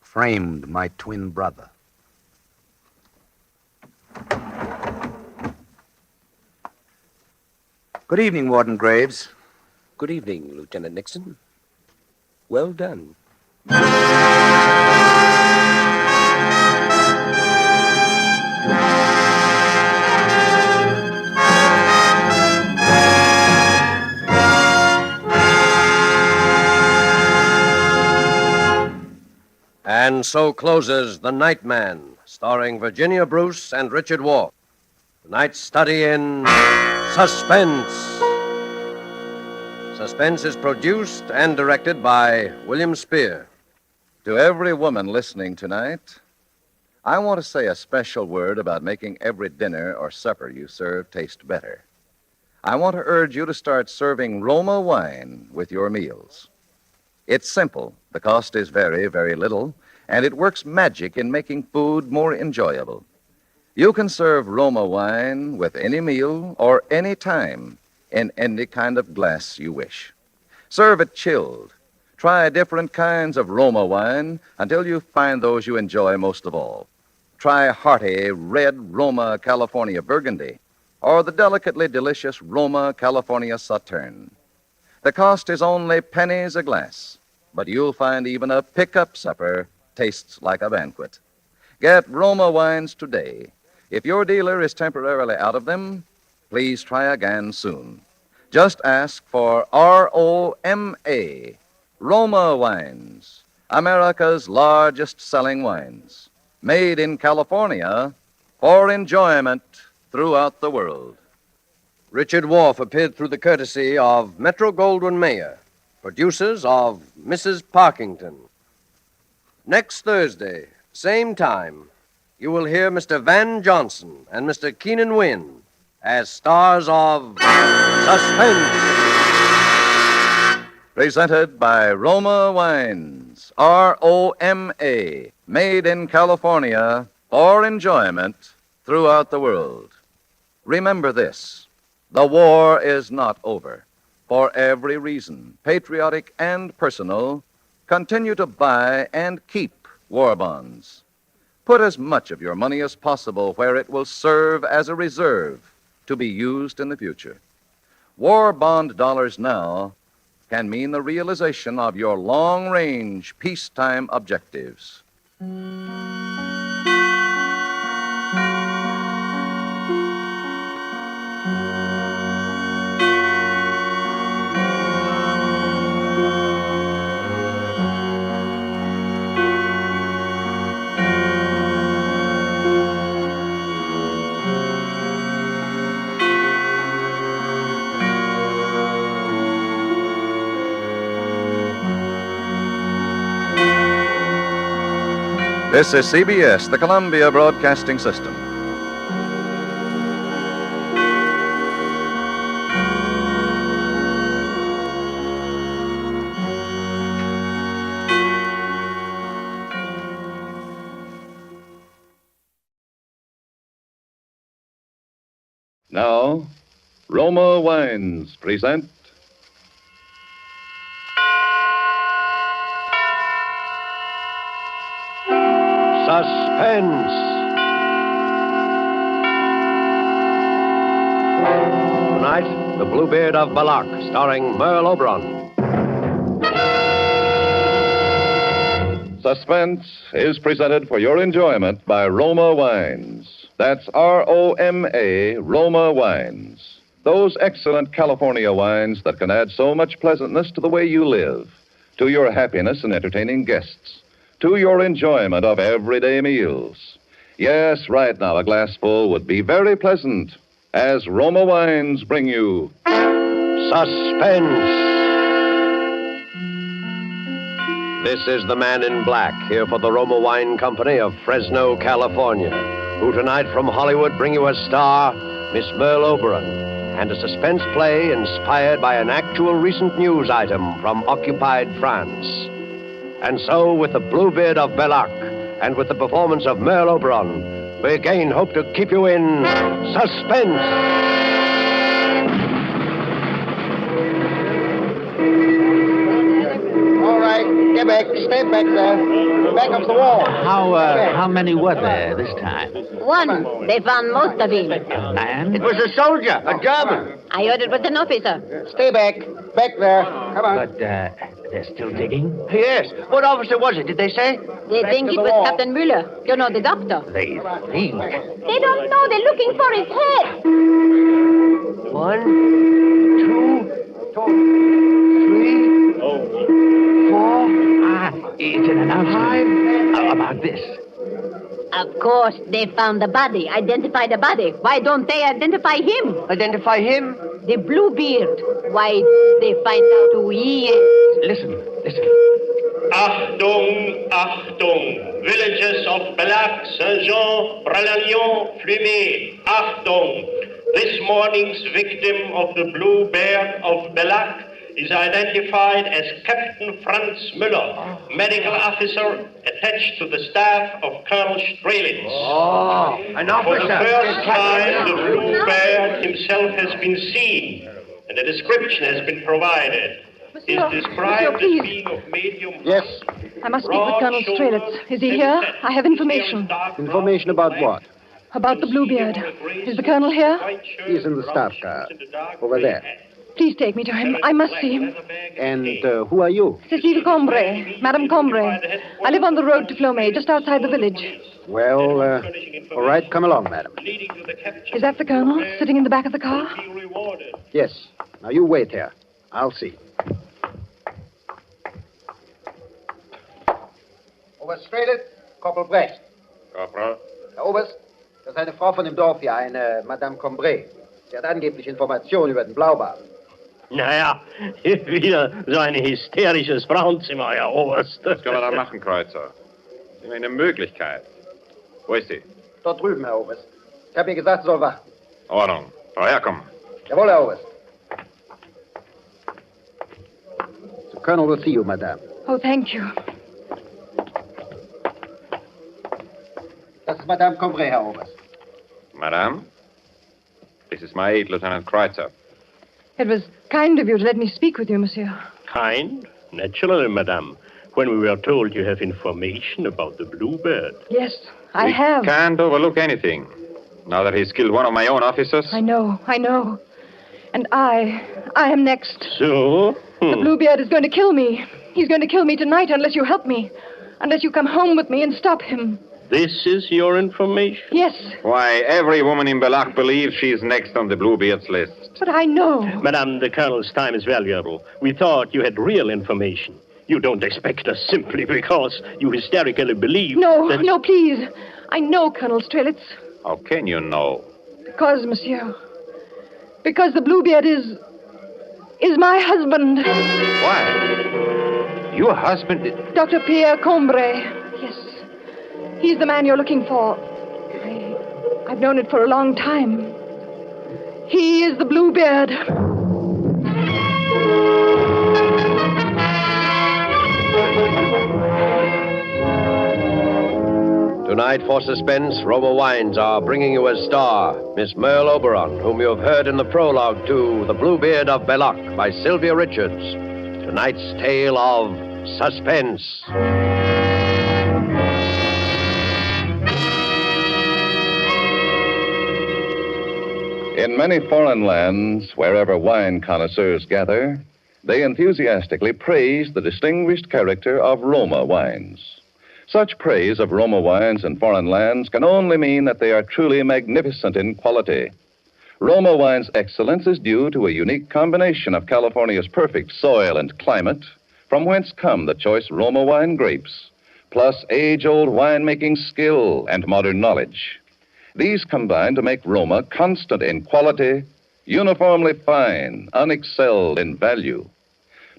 framed my twin brother. Good evening, Warden Graves. Good evening, Lieutenant Nixon. Well done. And so closes The Night Man, starring Virginia Bruce and Richard Wolff. Tonight's study in Suspense. Suspense is produced and directed by William Spear. To every woman listening tonight, I want to say a special word about making every dinner or supper you serve taste better. I want to urge you to start serving Roma wine with your meals. It's simple. The cost is very, very little, and it works magic in making food more enjoyable. You can serve Roma wine with any meal or any time in any kind of glass you wish. Serve it chilled. Try different kinds of Roma wine until you find those you enjoy most of all. Try hearty red Roma California Burgundy or the delicately delicious Roma California Sauterne. The cost is only pennies a glass, but you'll find even a pickup supper tastes like a banquet. Get Roma wines today. If your dealer is temporarily out of them, please try again soon. Just ask for ROMA, Roma Wines, America's largest selling wines, made in California for enjoyment throughout the world. Richard Wolff appeared through the courtesy of Metro-Goldwyn-Mayer, producers of Mrs. Parkington. Next Thursday, same time, you will hear Mr. Van Johnson and Mr. Keenan Wynn as stars of Suspense. Presented by Roma Wines, ROMA, made in California for enjoyment throughout the world. Remember this, the war is not over. For every reason, patriotic and personal, continue to buy and keep war bonds. Put as much of your money as possible where it will serve as a reserve to be used in the future. War bond dollars now can mean the realization of your long-range peacetime objectives. This is CBS, the Columbia Broadcasting System. Now, Roma Wines present Suspense. Tonight, The Bluebeard of Balak, starring Merle Oberon. Suspense is presented for your enjoyment by Roma Wines. That's R-O-M-A, Roma Wines. Those excellent California wines that can add so much pleasantness to the way you live, to your happiness in entertaining guests, to your enjoyment of everyday meals. Yes, right now a glassful would be very pleasant as Roma Wines bring you Suspense. This is the man in black, here for the Roma Wine Company of Fresno, California, who tonight from Hollywood bring you a star, Miss Merle Oberon, and a suspense play inspired by an actual recent news item from occupied France. And so, with the Bluebeard of Balak, and with the performance of Merle Oberon, we again hope to keep you in suspense. All right, get back. Stay back there. Back of the wall. How many were there this time? One. They found most of him. And? It was a soldier, a German. I heard it was an officer. Stay back. Back there. Come on. But, they're still digging? Yes. What officer was it, did they say? They think it was Captain Müller. You know, the doctor. They think? They don't know. They're looking for his head. 1, 2, 3, 4. It's an announcement about this. Of course, they found the body, identified the body. Why don't they identify him? Identify him? The Bluebeard. Why, they find out who he is. Listen. Achtung, Achtung! Villages of Balak, Saint-Jean, Bralagnon, Flumet. Achtung! This morning's victim of the Bluebeard of Balak is identified as Captain Franz Müller, medical officer attached to the staff of Colonel Strelitz. Oh, an officer. For the first time, the Bluebeard himself has been seen, and a description has been provided. Is described as being of medium. Yes. I must speak with Colonel Strelitz. Is he here? I have information. Information about what? About the Bluebeard. Is the Colonel here? He's in the staff car. Over there. Please take me to him. I must see him. And who are you? Cécile Combray. Madame Combray. I live on the road to Flomet, just outside the village. Well, all right, come along, madam. Is that the Colonel, sitting in the back of the car? Yes. Now, you wait here. I'll see. Oberst Strelitz, Corporal Brecht. Corporal. Herr Oberst, das ist eine Frau von dem Dorf hier, eine Madame Combray. Sie hat angeblich Informationen über den Blaubart. Naja, wieder so ein hysterisches Frauenzimmer, Herr Oberst. Was können wir da machen, Kreuzer? Das ist eine Möglichkeit. Wo ist sie? Dort drüben, Herr Oberst. Ich habe ihr gesagt, sie soll warten. Ordnung. Frau herkommen. Jawohl, Herr Oberst. The Colonel will see you, Madame. Oh, thank you. Das ist Madame Combray, Herr Oberst. Madame, this is my aide, Lieutenant Kreuzer. It was kind of you to let me speak with you, monsieur. Kind? Naturally, madame. When we were told you have information about the Bluebird. Yes, I have. Can't overlook anything. Now that he's killed one of my own officers. I know. And I am next. So? The Bluebeard is going to kill me. He's going to kill me tonight unless you help me. Unless you come home with me and stop him. This is your information? Yes. Why, every woman in Balak believes she's next on the Bluebeard's list. But I know. Madame, the Colonel's time is valuable. We thought you had real information. You don't expect us simply because you hysterically believe that... No, please. I know Colonel Strelitz. How can you know? Because, monsieur. Because the Bluebeard is my husband. Why? Your husband... Dr. Pierre Combray. Yes. He's the man you're looking for. I've known it for a long time. He is the Bluebeard. Tonight for Suspense, Roma Wines are bringing you as star Miss Merle Oberon, whom you have heard in the prologue to The Bluebeard of Belloc by Sylvia Richards. Tonight's tale of Suspense. In many foreign lands, wherever wine connoisseurs gather, they enthusiastically praise the distinguished character of Roma wines. Such praise of Roma wines in foreign lands can only mean that they are truly magnificent in quality. Roma wine's excellence is due to a unique combination of California's perfect soil and climate, from whence come the choice Roma wine grapes, plus age-old winemaking skill and modern knowledge. These combine to make Roma constant in quality, uniformly fine, unexcelled in value.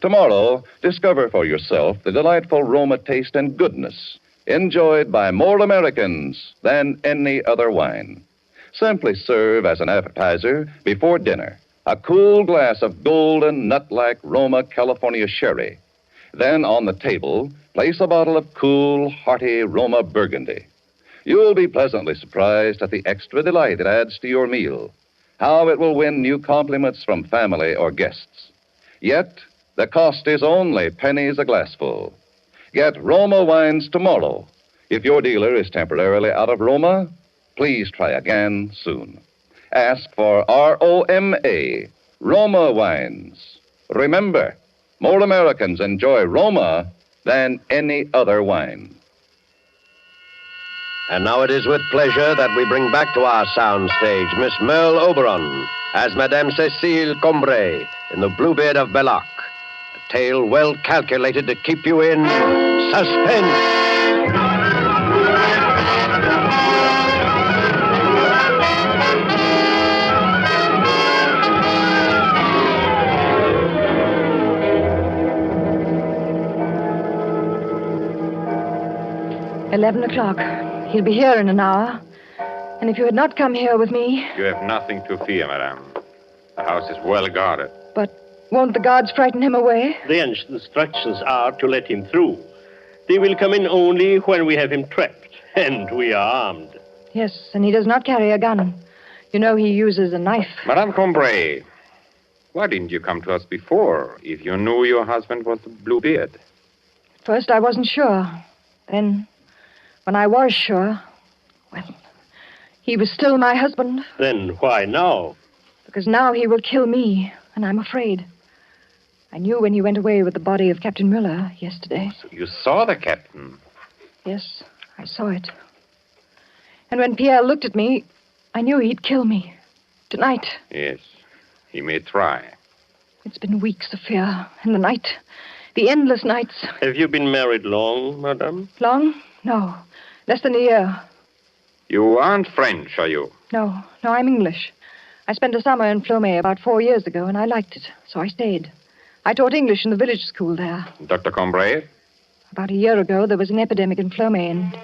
Tomorrow, discover for yourself the delightful Roma taste and goodness enjoyed by more Americans than any other wine. Simply serve as an appetizer before dinner a cool glass of golden, nut-like Roma California sherry. Then on the table, place a bottle of cool, hearty Roma Burgundy. You'll be pleasantly surprised at the extra delight it adds to your meal, how it will win new compliments from family or guests. Yet, the cost is only pennies a glassful. Get Roma wines tomorrow. If your dealer is temporarily out of Roma, please try again soon. Ask for ROMA, Roma wines. Remember, more Americans enjoy Roma than any other wine. And now it is with pleasure that we bring back to our soundstage Miss Merle Oberon as Madame Cécile Combray in The Bluebeard of Belloc. A tale well calculated to keep you in suspense. 11 o'clock. He'll be here in an hour. And if you had not come here with me... You have nothing to fear, madame. The house is well guarded. But won't the guards frighten him away? The instructions are to let him through. They will come in only when we have him trapped. And we are armed. Yes, and he does not carry a gun. You know he uses a knife. Madame Combray, why didn't you come to us before if you knew your husband was the Bluebeard? First, I wasn't sure. Then, when I was sure, well, he was still my husband. Then why now? Because now he will kill me, and I'm afraid. I knew when he went away with the body of Captain Müller yesterday. So you saw the captain? Yes, I saw it. And when Pierre looked at me, I knew he'd kill me. Tonight. Yes, he may try. It's been weeks of fear. And the night, the endless nights. Have you been married long, madame? Long? No, less than a year. You aren't French, are you? No, I'm English. I spent a summer in Flomé about 4 years ago, and I liked it, so I stayed. I taught English in the village school there. Dr. Combray? About a year ago, there was an epidemic in Flomé, and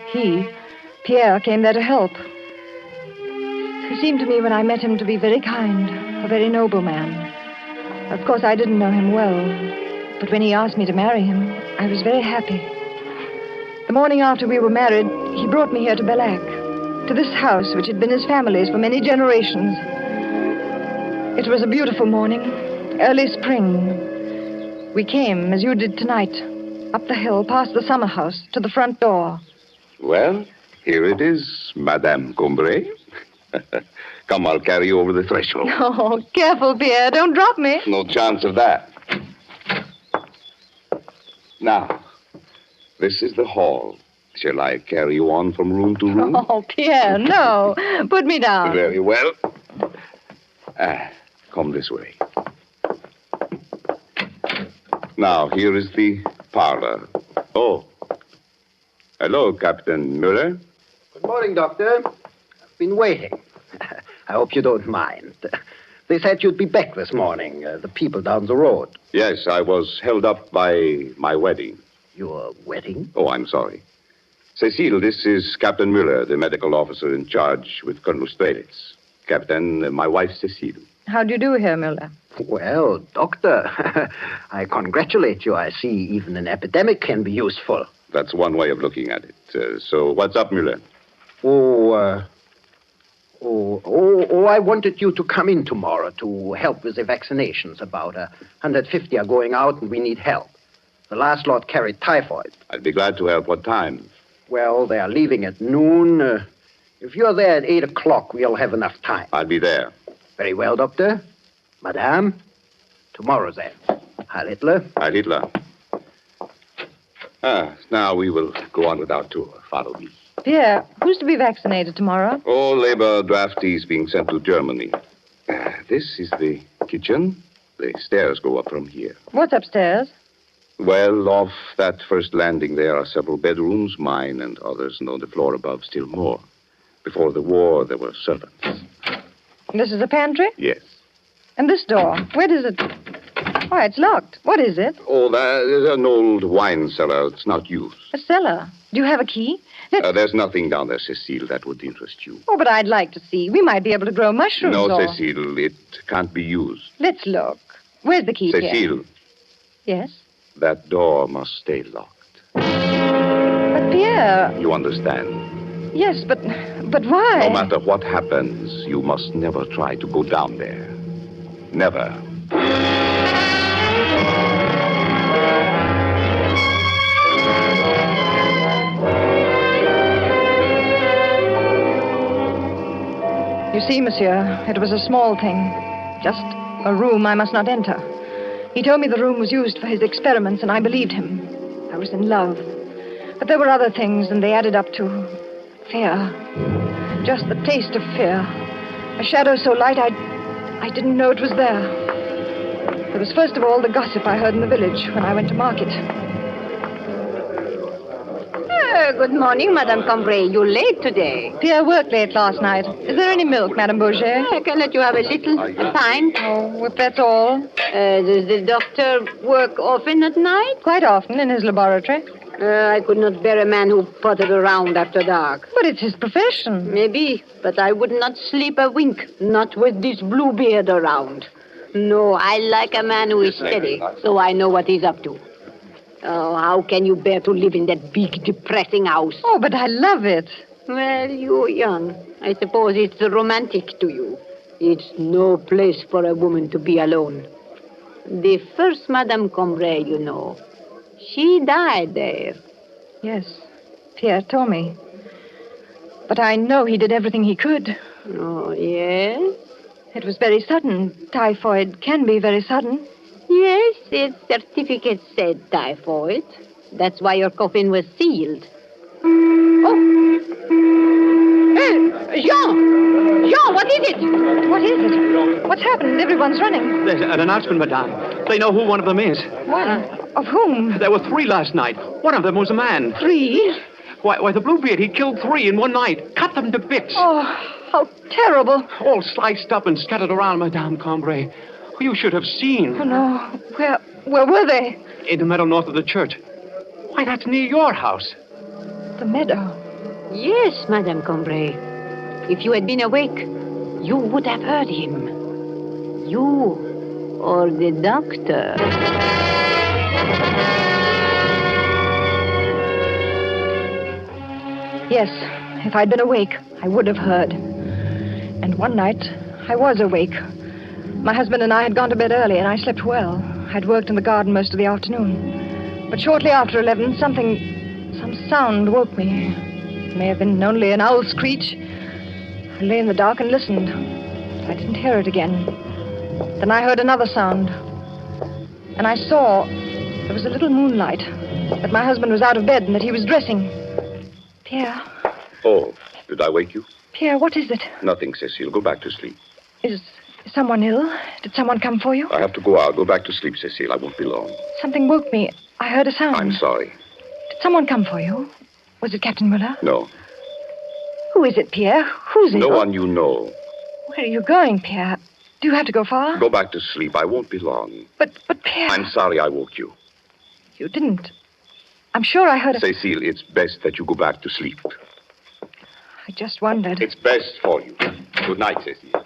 Pierre, came there to help. He seemed to me when I met him to be very kind, a very noble man. Of course, I didn't know him well, but when he asked me to marry him, I was very happy. The morning after we were married, he brought me here to Bellac, to this house which had been his family's for many generations. It was a beautiful morning, early spring. We came, as you did tonight, up the hill, past the summer house, to the front door. Well, here it is, Madame Combray. Come, I'll carry you over the threshold. Oh, careful, Pierre. Don't drop me. No chance of that. Now, this is the hall. Shall I carry you on from room to room? Oh, Pierre, no. Put me down. Very well. Come this way. Now, here is the parlor. Oh. Hello, Captain Müller. Good morning, Doctor. I've been waiting. I hope you don't mind. They said you'd be back this morning, the people down the road. Yes, I was held up by my wedding. Your wedding? Oh, I'm sorry. Cecile, this is Captain Mueller, the medical officer in charge with Colonel Strelitz. Captain, my wife, Cecile. How do you do, Herr Müller? Well, Doctor, I congratulate you. I see even an epidemic can be useful. That's one way of looking at it. So what's up, Mueller? I wanted you to come in tomorrow to help with the vaccinations. About 150 are going out, and we need help. The last lot carried typhoid. I'd be glad to help. What time? Well, they are leaving at noon. If you're there at 8 o'clock, we'll have enough time. I'll be there. Very well, Doctor. Madame, tomorrow then. Heil Hitler. Heil Hitler. Now we will go on with our tour. Follow me. Pierre, who's to be vaccinated tomorrow? All labor draftees being sent to Germany. This is the kitchen. The stairs go up from here. What's upstairs? Well, off that first landing there are several bedrooms, mine and others, and on the floor above still more. Before the war, there were servants. This is a pantry? Yes. And this door, where does it... Why, it's locked. What is it? Oh, there's an old wine cellar. It's not used. A cellar. Do you have a key? There's nothing down there, Cecile, that would interest you. Oh, but I'd like to see. We might be able to grow mushrooms. No, or... Cecile, it can't be used. Let's look. Where's the key, Pierre? Cecile. Yes? That door must stay locked. But, Pierre... You understand? Yes, but why? No matter what happens, you must never try to go down there. Never. You see, monsieur, it was a small thing. Just a room I must not enter. He told me the room was used for his experiments, and I believed him. I was in love. But there were other things, and they added up to fear. Just the taste of fear. A shadow so light I didn't know it was there. There was first of all the gossip I heard in the village when I went to market. Good morning, Madame Cambrai. You're late today. Pierre worked late last night. Is there any milk, Madame Bourget? I can let you have a little, a pint. Oh, if that's all. Does the doctor work often at night? Quite often in his laboratory. I could not bear a man who pottered around after dark. But it's his profession. Maybe, but I would not sleep a wink, not with this blue beard around. No, I like a man who is steady, so I know what he's up to. Oh, how can you bear to live in that big, depressing house? Oh, but I love it. Well, you're young. I suppose it's romantic to you. It's no place for a woman to be alone. The first Madame Cambrai, you know, she died there. Yes, Pierre told me. But I know he did everything he could. Oh, yes? It was very sudden. Typhoid can be very sudden. Yes, its certificate said typhoid. That's why your coffin was sealed. Oh! Hey, Jean! Jean, what is it? What is it? What's happened? Everyone's running. There's an announcement, madame. They know who one of them is. What? Of whom? There were 3 last night. One of them was a man. 3? Why, the Bluebeard, he killed 3 in one night. Cut them to bits. Oh, how terrible. All sliced up and scattered around, Madame Cambrai. You should have seen. Oh, no. Where were they? In the meadow north of the church. Why, that's near your house. The meadow? Yes, Madame Cambrai. If you had been awake, you would have heard him. You or the doctor. Yes, if I'd been awake, I would have heard. And one night, I was awake. My husband and I had gone to bed early, and I slept well. I'd worked in the garden most of the afternoon. But shortly after 11, some sound woke me. It may have been only an owl's screech. I lay in the dark and listened. I didn't hear it again. Then I heard another sound. And I saw there was a little moonlight, that my husband was out of bed and that he was dressing. Pierre. Oh, did I wake you? Pierre, what is it? Nothing, Cecile. Go back to sleep. Is someone ill? Did someone come for you? I have to go out. Go back to sleep, Cecile. I won't be long. Something woke me. I heard a sound. I'm sorry. Did someone come for you? Was it Captain Mueller? No. Who is it, Pierre? Who's it? No one you know. Where are you going, Pierre? Do you have to go far? Go back to sleep. I won't be long. But Pierre... I'm sorry I woke you. You didn't. I'm sure I heard a... Cecile, it's best that you go back to sleep. I just wondered. It's best for you. Good night, Cecile.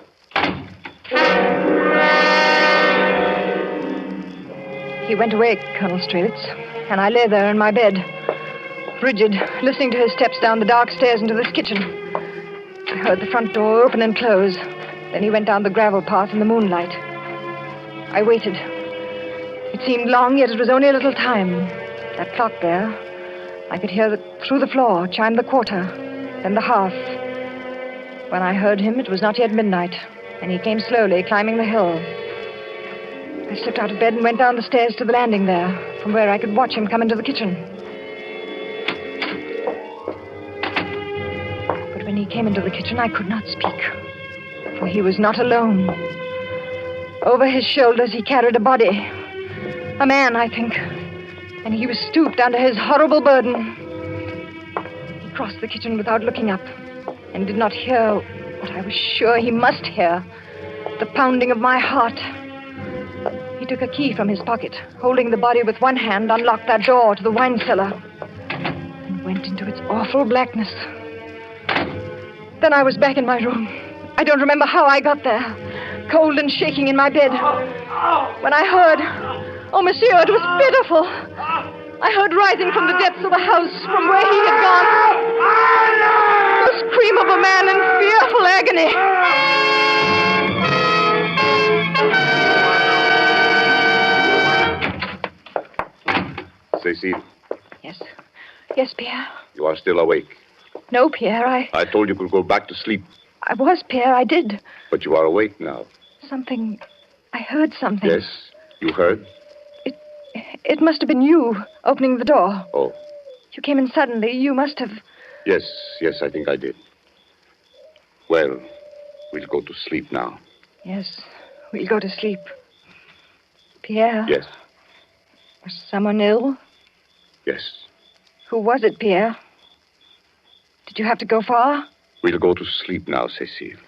He went away, Colonel Strelitz, and I lay there in my bed, rigid, listening to his steps down the dark stairs into this kitchen. I heard the front door open and close. Then he went down the gravel path in the moonlight. I waited. It seemed long, yet it was only a little time. That clock there, I could hear through the floor chime the quarter, then the half. When I heard him, it was not yet midnight, and he came slowly, climbing the hill. I slipped out of bed and went down the stairs to the landing there, from where I could watch him come into the kitchen. But when he came into the kitchen, I could not speak, for he was not alone. Over his shoulders, he carried a body. A man, I think. And he was stooped under his horrible burden. He crossed the kitchen without looking up and did not hear what I was sure he must hear, the pounding of my heart. He took a key from his pocket, holding the body with one hand, unlocked that door to the wine cellar and went into its awful blackness. Then I was back in my room. I don't remember how I got there, cold and shaking in my bed. When I heard... Oh, monsieur, it was pitiful. I heard rising from the depths of the house from where he had gone the scream of a man in fearful agony. Cecile. Yes. Yes, Pierre. You are still awake. No, Pierre, I told you to go back to sleep. I was, Pierre, I did. But you are awake now. Something... I heard something. Yes, you heard? It must have been you opening the door. Oh. You came in suddenly. You must have... Yes, I think I did. Well, we'll go to sleep now. Yes, we'll go to sleep. Pierre? Yes. Was someone ill? Yes. Who was it, Pierre? Did you have to go far? We'll go to sleep now, Cecile.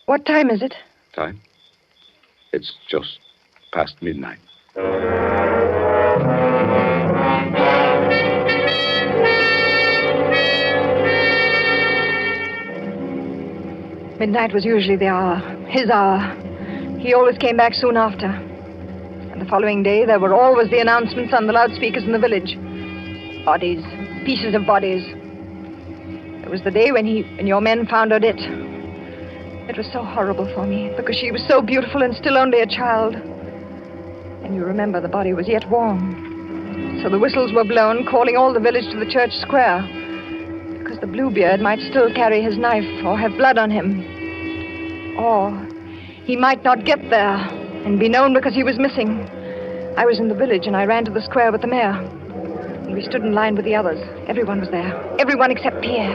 What time is it? Time? It's just past midnight. Midnight was usually the hour, his hour. He always came back soon after. And the following day, there were always the announcements on the loudspeakers in the village. Bodies, pieces of bodies. It was the day when your men found Odette. It was so horrible for me, because she was so beautiful and still only a child. And you remember the body was yet warm. So the whistles were blown, calling all the village to the church square, because the Bluebeard might still carry his knife or have blood on him. Or he might not get there and be known because he was missing. I was in the village and I ran to the square with the mayor. And we stood in line with the others. Everyone was there. Everyone except Pierre.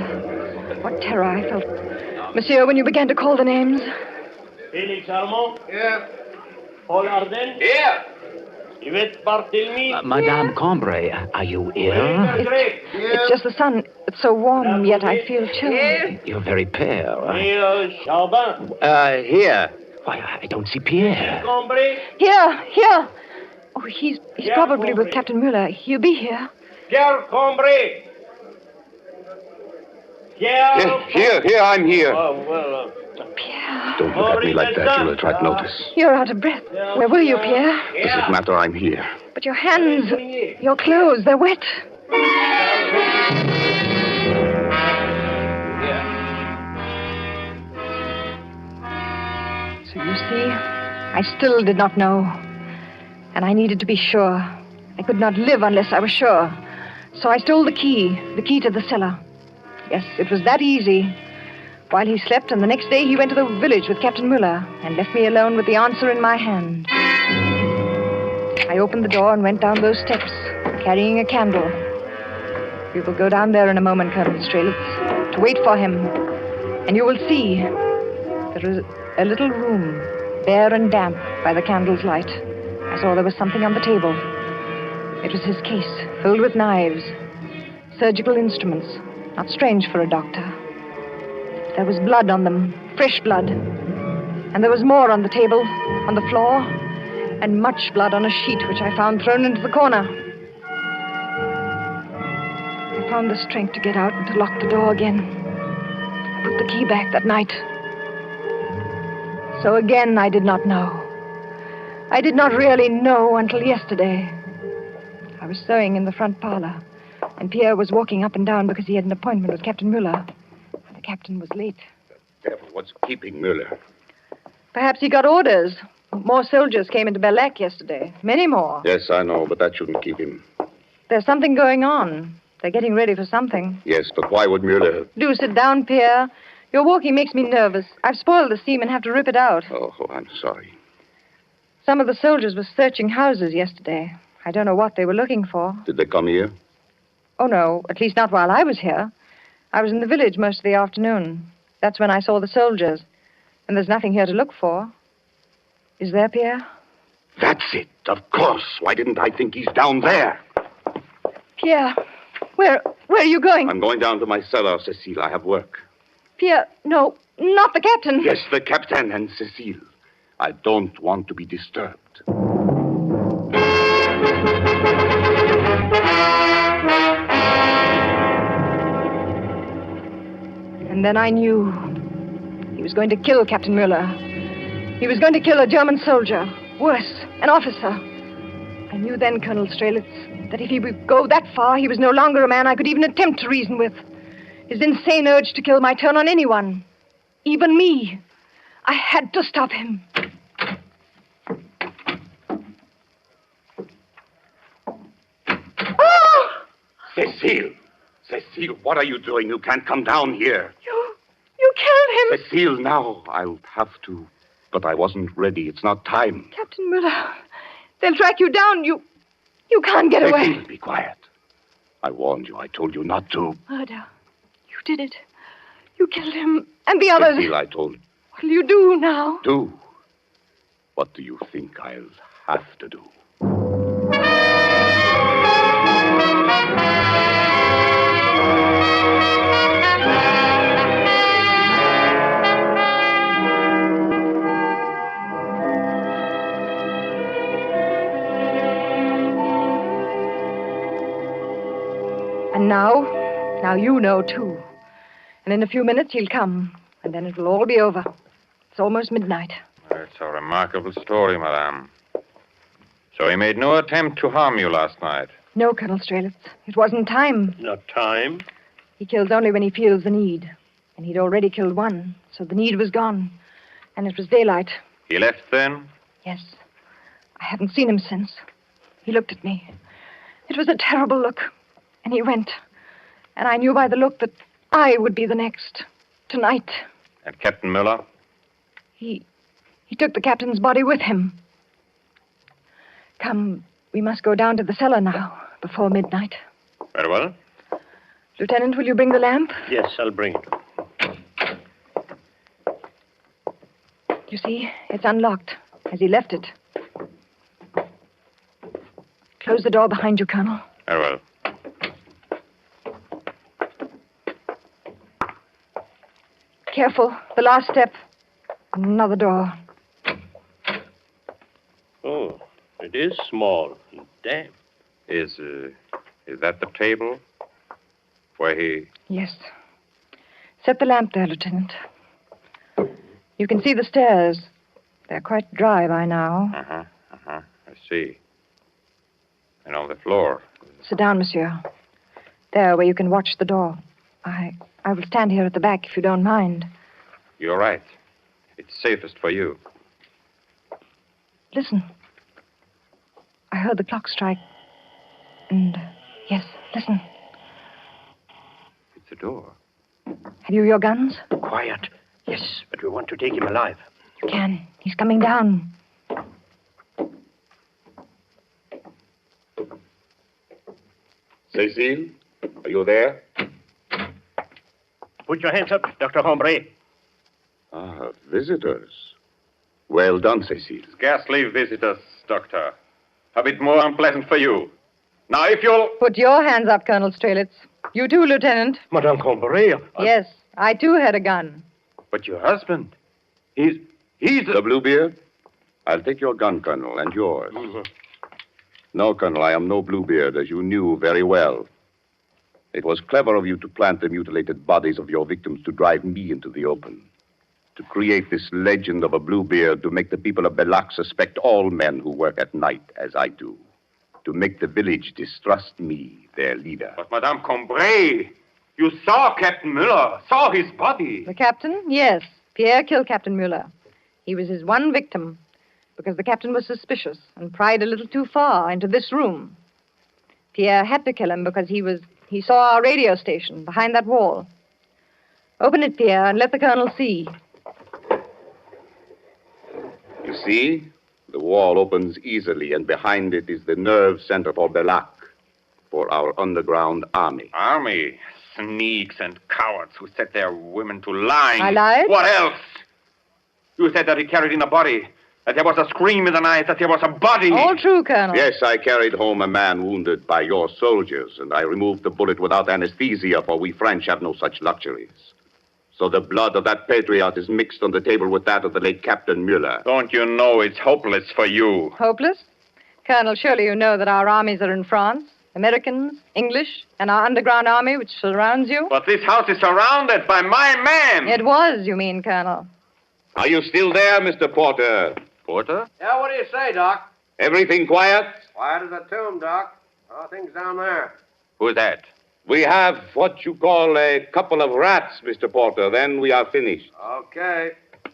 What terror I felt. Monsieur, when you began to call the names. Félix Armand? Here. Paul Arden? Here. Yvette Barthélemy? Madame Combray, are you ill? It's just the sun. It's so warm, yet I feel chill. You're very pale. Charbin? Here. Why, I don't see Pierre. Combray? Here. Oh, he's probably with Captain Muller. He'll be here. Pierre Combray? Yes, here, I'm here. Oh, well, Pierre. Don't look at me like that. You'll attract notice. You're out of breath. Where were you, Pierre? Doesn't matter, I'm here. But your hands, your clothes, they're wet. So you see, I still did not know. And I needed to be sure. I could not live unless I was sure. So I stole the key to the cellar. Yes, it was that easy. While he slept, and the next day he went to the village with Captain Muller and left me alone with the answer in my hand. I opened the door and went down those steps, carrying a candle. We will go down there in a moment, Colonel Strelitz, to wait for him. And you will see there is a little room, bare and damp by the candle's light. I saw there was something on the table. It was his case, filled with knives, surgical instruments. Not strange for a doctor. There was blood on them, fresh blood. And there was more on the table, on the floor, and much blood on a sheet which I found thrown into the corner. found the strength to get out and to lock the door again. I put the key back that night. So again, I did not know. I did not really know until yesterday. I was sewing in the front parlor, and Pierre was walking up and down because he had an appointment with Captain Muller. The captain was late. Devil, what's keeping Mueller? Perhaps he got orders. More soldiers came into Belac yesterday. Many more. Yes, I know, but that shouldn't keep him. There's something going on. They're getting ready for something. Yes, but why would Mueller... Do sit down, Pierre. Your walking makes me nervous. I've spoiled the seam and have to rip it out. Oh, I'm sorry. Some of the soldiers were searching houses yesterday. I don't know what they were looking for. Did they come here? Oh, no. At least not while I was here. I was in the village most of the afternoon. That's when I saw the soldiers. And there's nothing here to look for. Is there, Pierre? That's it, of course. Why didn't I think he's down there? Pierre, where are you going? I'm going down to my cellar, Cecile. I have work. Pierre, no, not the captain. Yes, the captain and Cecile. I don't want to be disturbed. And then I knew he was going to kill Captain Mueller. He was going to kill a German soldier. Worse, an officer. I knew then, Colonel Strelitz, that if he would go that far, he was no longer a man I could even attempt to reason with. His insane urge to kill might turn on anyone. Even me. I had to stop him. Oh! Cecile! Cecile, what are you doing? You can't come down here. You killed him. Cecile, now. I'll have to. But I wasn't ready. It's not time. Captain Mueller, they'll track you down. You can't get away. Cecile, be quiet. I warned you. I told you not to. Murder. You did it. You killed him. And the others. Cecile, I told you. What'll you do now? Do? What do you think I'll have to do? And now you know, too. And in a few minutes he'll come, and then it will all be over. It's almost midnight. It's a remarkable story, madame. So he made no attempt to harm you last night? No, Colonel Strelitz. It wasn't time. Not time? He kills only when he feels the need. And he'd already killed one, so the need was gone. And it was daylight. He left then? Yes. I haven't seen him since. He looked at me. It was a terrible look. And he went. And I knew by the look that I would be the next. Tonight. And Captain Mueller? He took the captain's body with him. Come, we must go down to the cellar now, before midnight. Very well. Lieutenant, will you bring the lamp? Yes, I'll bring it. You see, it's unlocked, as he left it. Close the door behind you, Colonel. Very well. Careful, the last step. Another door. Oh, it is small and damp. Is that the table where he... Yes. Set the lamp there, Lieutenant. You can see the stairs. They're quite dry by now. I see. And on the floor. Sit down, monsieur. There, where you can watch the door. I will stand here at the back if you don't mind. You're right. It's safest for you. Listen. I heard the clock strike. And, yes, listen. It's a door. Have you your guns? Quiet. Yes, but we want to take him alive. You can. He's coming down. Cecile, are you there? Put your hands up, Dr. Hombre. Ah, visitors. Well done, Cecile. Scarcely visitors, Doctor. A bit more unpleasant for you. Now, if you'll... Put your hands up, Colonel Strelitz. You too, Lieutenant. Madame Combré. Yes, I too had a gun. But your husband, he's the Bluebeard? I'll take your gun, Colonel, and yours. Mm-hmm. No, Colonel, I am no Bluebeard, as you knew very well. It was clever of you to plant the mutilated bodies of your victims to drive me into the open. To create this legend of a Bluebeard to make the people of Belak suspect all men who work at night as I do. To make the village distrust me, their leader. But Madame Combray, you saw Captain Muller, saw his body. The captain? Yes. Pierre killed Captain Muller. He was his one victim, because the captain was suspicious and pried a little too far into this room. Pierre had to kill him because he saw our radio station behind that wall. Open it, Pierre, and let the colonel see. You see? The wall opens easily, and behind it is the nerve center for Belak, for our underground army. Army? Sneaks and cowards who set their women to lying. I lied? What else? You said that he carried in a body, that there was a scream in the night, that there was a body. All true, Colonel. Yes, I carried home a man wounded by your soldiers, and I removed the bullet without anesthesia, for we French have no such luxuries. So the blood of that patriot is mixed on the table with that of the late Captain Muller. Don't you know it's hopeless for you? Hopeless? Colonel, surely you know that our armies are in France, Americans, English, and our underground army which surrounds you. But this house is surrounded by my men. It was, you mean, Colonel. Are you still there, Mr. Porter? Porter? Yeah, what do you say, Doc? Everything quiet? Quiet as a tomb, Doc. How are things down there? Who's that? We have what you call a couple of rats, Mr. Porter. Then we are finished. Okay.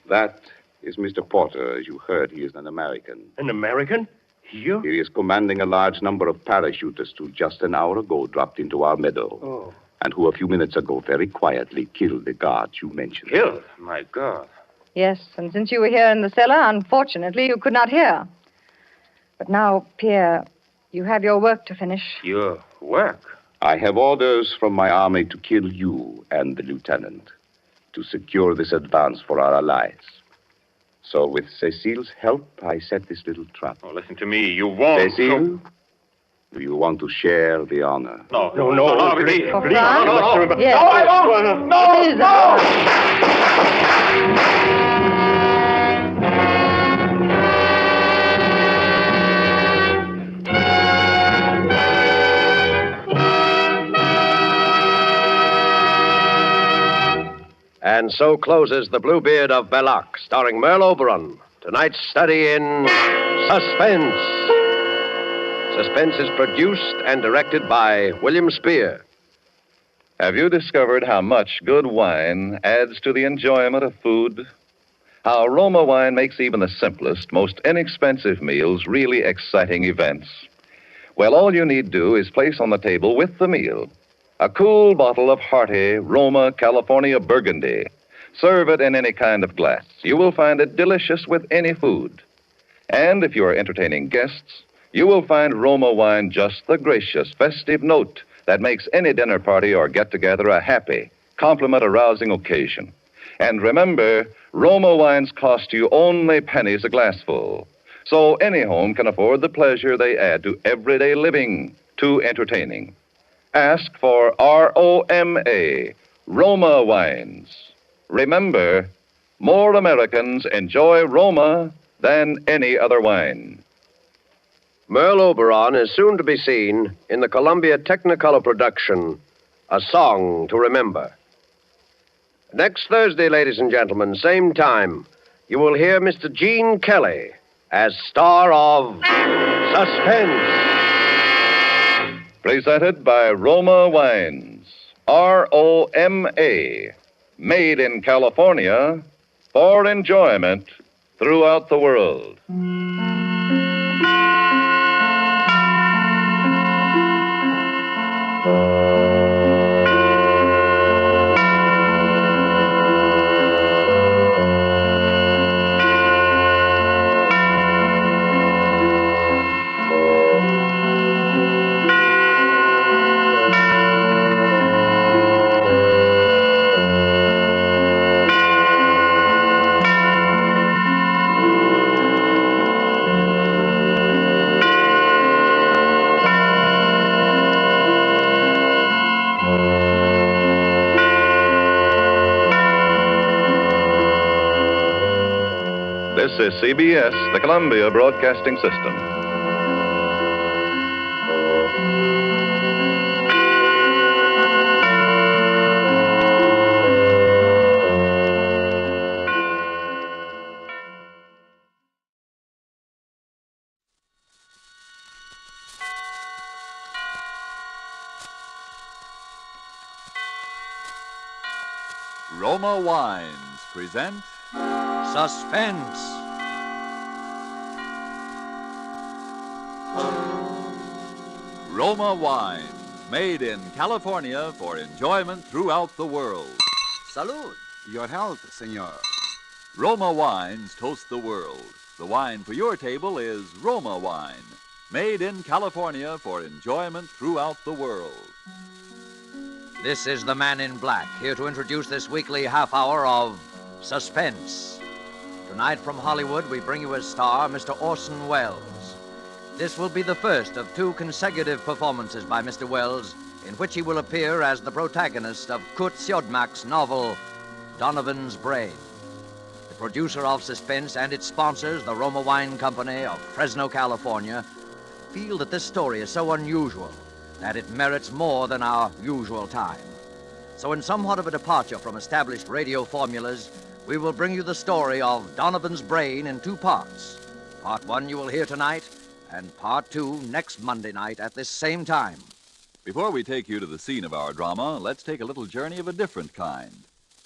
That is Mr. Porter. As you heard, he is an American. An American? Here? He is commanding a large number of parachutists who just an hour ago dropped into our meadow. Oh. And who a few minutes ago very quietly killed the guards you mentioned. Killed? My God. Yes, and since you were here in the cellar, unfortunately, you could not hear. But now, Pierre, you have your work to finish. Your work? I have orders from my army to kill you and the lieutenant, to secure this advance for our allies. So with Cecile's help, I set this little trap. Oh, listen to me. You won't. Cecile, do you want to share the honor? No, please. For Please. France? No, Yes. No, I won't. No, It is And so closes The Bluebeard of Belak, starring Merle Oberon. Tonight's study in Suspense. Suspense is produced and directed by William Spear. Have you discovered how much good wine adds to the enjoyment of food? How Roma wine makes even the simplest, most inexpensive meals really exciting events? Well, all you need do is place on the table with the meal a cool bottle of hearty Roma California Burgundy. Serve it in any kind of glass. You will find it delicious with any food. And if you are entertaining guests, you will find Roma wine just the gracious, festive note that makes any dinner party or get-together a happy, compliment-arousing occasion. And remember, Roma wines cost you only pennies a glassful. So any home can afford the pleasure they add to everyday living, to entertaining. Ask for ROMA, Roma wines. Remember, more Americans enjoy Roma than any other wine. Merle Oberon is soon to be seen in the Columbia Technicolor production, A Song to Remember. Next Thursday, ladies and gentlemen, same time, you will hear Mr. Gene Kelly as star of Suspense. Presented by Roma Wines, ROMA, made in California for enjoyment throughout the world. This is CBS, the Columbia Broadcasting System. Roma Wines present Suspense. Roma Wines, made in California for enjoyment throughout the world. Salud. Your health, senor. Roma Wines toast the world. The wine for your table is Roma Wine, made in California for enjoyment throughout the world. This is the Man in Black, here to introduce this weekly half hour of Suspense. Tonight from Hollywood, we bring you as star Mr. Orson Welles. This will be the first of 2 consecutive performances by Mr. Welles, in which he will appear as the protagonist of Kurt Siodmak's novel, Donovan's Brain. The producer of Suspense and its sponsors, the Roma Wine Company of Fresno, California, feel that this story is so unusual that it merits more than our usual time. So in somewhat of a departure from established radio formulas, we will bring you the story of Donovan's Brain in 2 parts. Part 1 you will hear tonight, and Part 2 next Monday night at this same time. Before we take you to the scene of our drama, let's take a little journey of a different kind.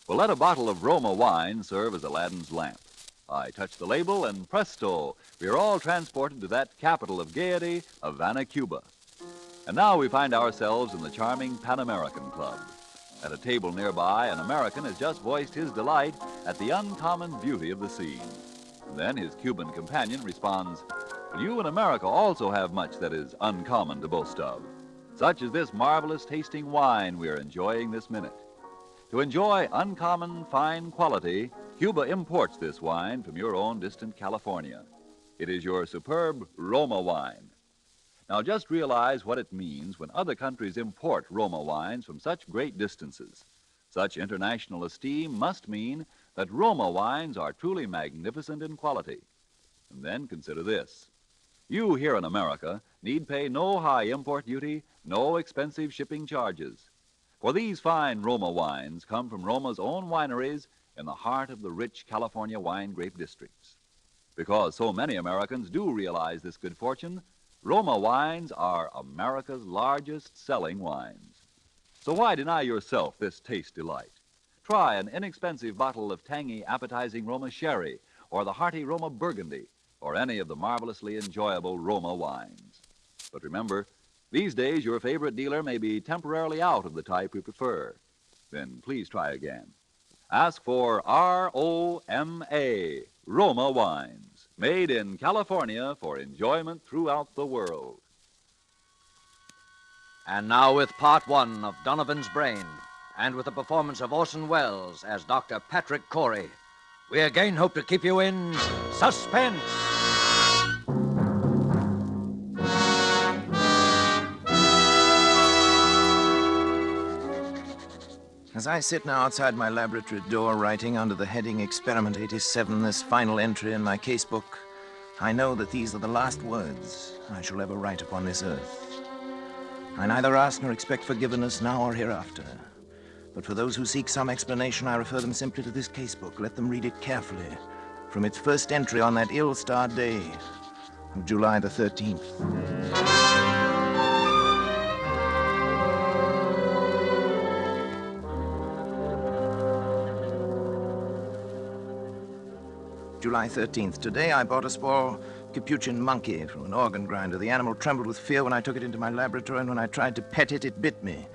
We'll let a bottle of Roma wine serve as Aladdin's lamp. I touch the label, and presto, we are all transported to that capital of gaiety, Havana, Cuba. And now we find ourselves in the charming Pan American Club. At a table nearby, an American has just voiced his delight at the uncommon beauty of the scene. And then his Cuban companion responds, "Well, you in America also have much that is uncommon to boast of. Such as this marvelous tasting wine we are enjoying this minute. To enjoy uncommon fine quality, Cuba imports this wine from your own distant California. It is your superb Roma wine. Now just realize what it means when other countries import Roma wines from such great distances. Such international esteem must mean that Roma wines are truly magnificent in quality. And then consider this. You here in America need pay no high import duty, no expensive shipping charges. For these fine Roma wines come from Roma's own wineries in the heart of the rich California wine grape districts. Because so many Americans do realize this good fortune, Roma wines are America's largest selling wines. So why deny yourself this taste delight? Try an inexpensive bottle of tangy, appetizing Roma sherry, or the hearty Roma burgundy, or any of the marvelously enjoyable Roma wines. But remember, these days your favorite dealer may be temporarily out of the type you prefer. Then please try again. Ask for R-O-M-A, Roma wines, made in California for enjoyment throughout the world. And now with Part 1 of Donovan's Brain, and with the performance of Orson Welles as Dr. Patrick Corey, we again hope to keep you in suspense. As I sit now outside my laboratory door writing under the heading Experiment 87, this final entry in my casebook, I know that these are the last words I shall ever write upon this earth. I neither ask nor expect forgiveness now or hereafter. But for those who seek some explanation, I refer them simply to this casebook. Let them read it carefully from its first entry on that ill-starred day of July the 13th. July 13th. Today I bought a small Capuchin monkey from an organ grinder. The animal trembled with fear when I took it into my laboratory, and when I tried to pet it, it bit me.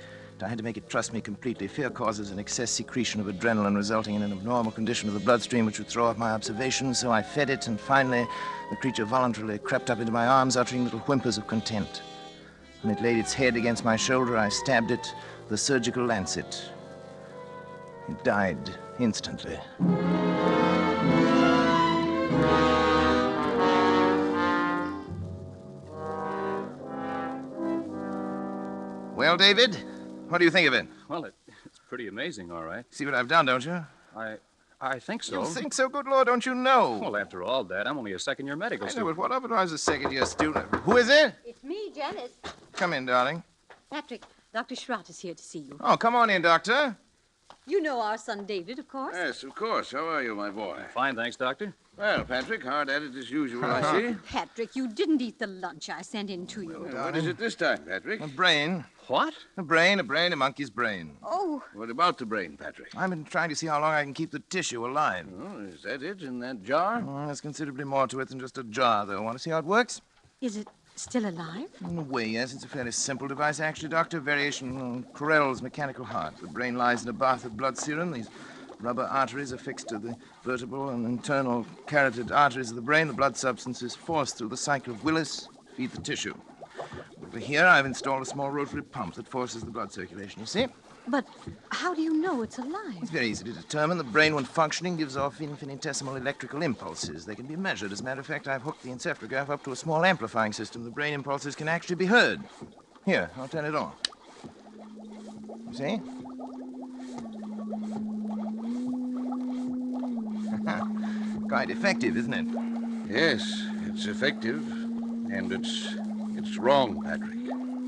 I had to make it trust me completely. Fear causes an excess secretion of adrenaline, resulting in an abnormal condition of the bloodstream which would throw off my observations, so I fed it, and finally the creature voluntarily crept up into my arms, uttering little whimpers of content. When it laid its head against my shoulder, I stabbed it with a surgical lancet. It died instantly. Well, David, what do you think of it? Well, it's pretty amazing, all right. See what I've done, don't you? I think so. You think so? Good Lord, don't you know? Well, after all, Dad, I'm only a second-year medical I know, student. but what of it? I was a second-year student. Who is it? It's me, Janice. Come in, darling. Patrick, Dr. Schrott is here to see you. Oh, come on in, Doctor. You know our son David, of course. Yes, of course. How are you, my boy? Fine, thanks, Doctor. Well, Patrick, hard at it as usual, I see. Patrick, you didn't eat the lunch I sent in to you. Well, what is it this time, Patrick? A brain. what? A monkey's brain. Oh. What about the brain, Patrick? I've been trying to see how long I can keep the tissue alive. Oh, is that it in that jar? There's considerably more to it than just a jar, though. Want to see how it works? Is it still alive? In a way, yes. It's a fairly simple device, actually, Doctor. Variation on Corell's mechanical heart. The brain lies in a bath of blood serum. These rubber arteries are fixed to the vertebral and internal carotid arteries of the brain. The blood substance is forced through the cycle of Willis to feed the tissue. Over here, I've installed a small rotary pump that forces the blood circulation, you see? But how do you know it's alive? It's very easy to determine. The brain, when functioning, gives off infinitesimal electrical impulses. They can be measured. As a matter of fact, I've hooked the encephalograph up to a small amplifying system. The brain impulses can actually be heard. Here, I'll turn it on. You see? Quite effective, isn't it? Yes, it's effective. And it's wrong, Patrick.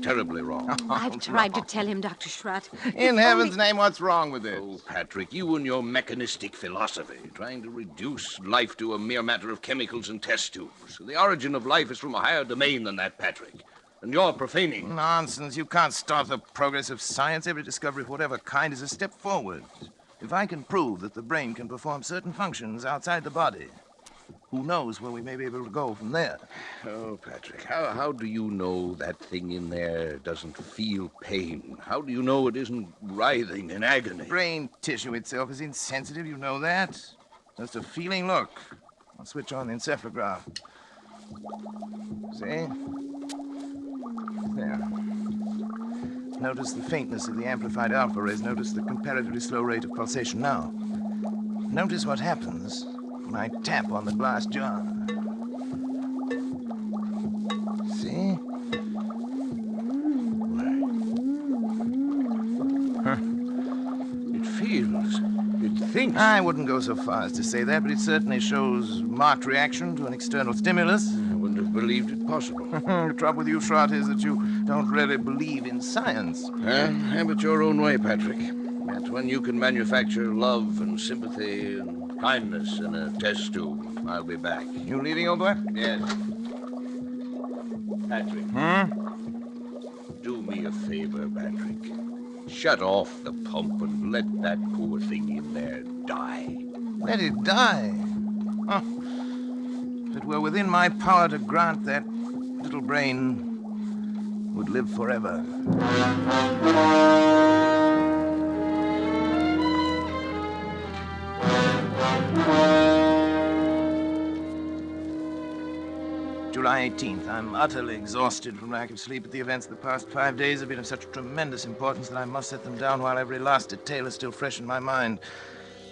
Terribly wrong. I've tried to tell him, Dr. Schrott. In heaven's name, what's wrong with it? Oh, Patrick, you and your mechanistic philosophy, trying to reduce life to a mere matter of chemicals and test tubes. The origin of life is from a higher domain than that, Patrick. And you're profaning. Nonsense. You can't stop the progress of science. Every discovery of whatever kind is a step forward. If I can prove that the brain can perform certain functions outside the body, who knows where we may be able to go from there? Oh, Patrick, how do you know that thing in there doesn't feel pain? How do you know it isn't writhing in agony? Brain tissue itself is insensitive, you know that. Just a feeling. Look. I'll switch on the encephalograph. See? There. Notice the faintness of the amplified alpha rays. Notice the comparatively slow rate of pulsation now. Notice what happens when I tap on the glass jar. See? It feels. It thinks. I wouldn't go so far as to say that, but it certainly shows marked reaction to an external stimulus. I wouldn't have believed it possible. The trouble with you, Schrott, is that you don't really believe in science. Have it your own way, Patrick. That's when you can manufacture love and sympathy and kindness in a test tube. I'll be back. You leaving, old boy? Yes. Patrick. Do me a favor, Patrick. Shut off the pump and let that poor thing in there die. Let it die? Oh. If it were within my power to grant, that little brain would live forever. July 18th. I'm utterly exhausted from lack of sleep. At the events of the past 5 days have been of such tremendous importance that I must set them down while every last detail is still fresh in my mind.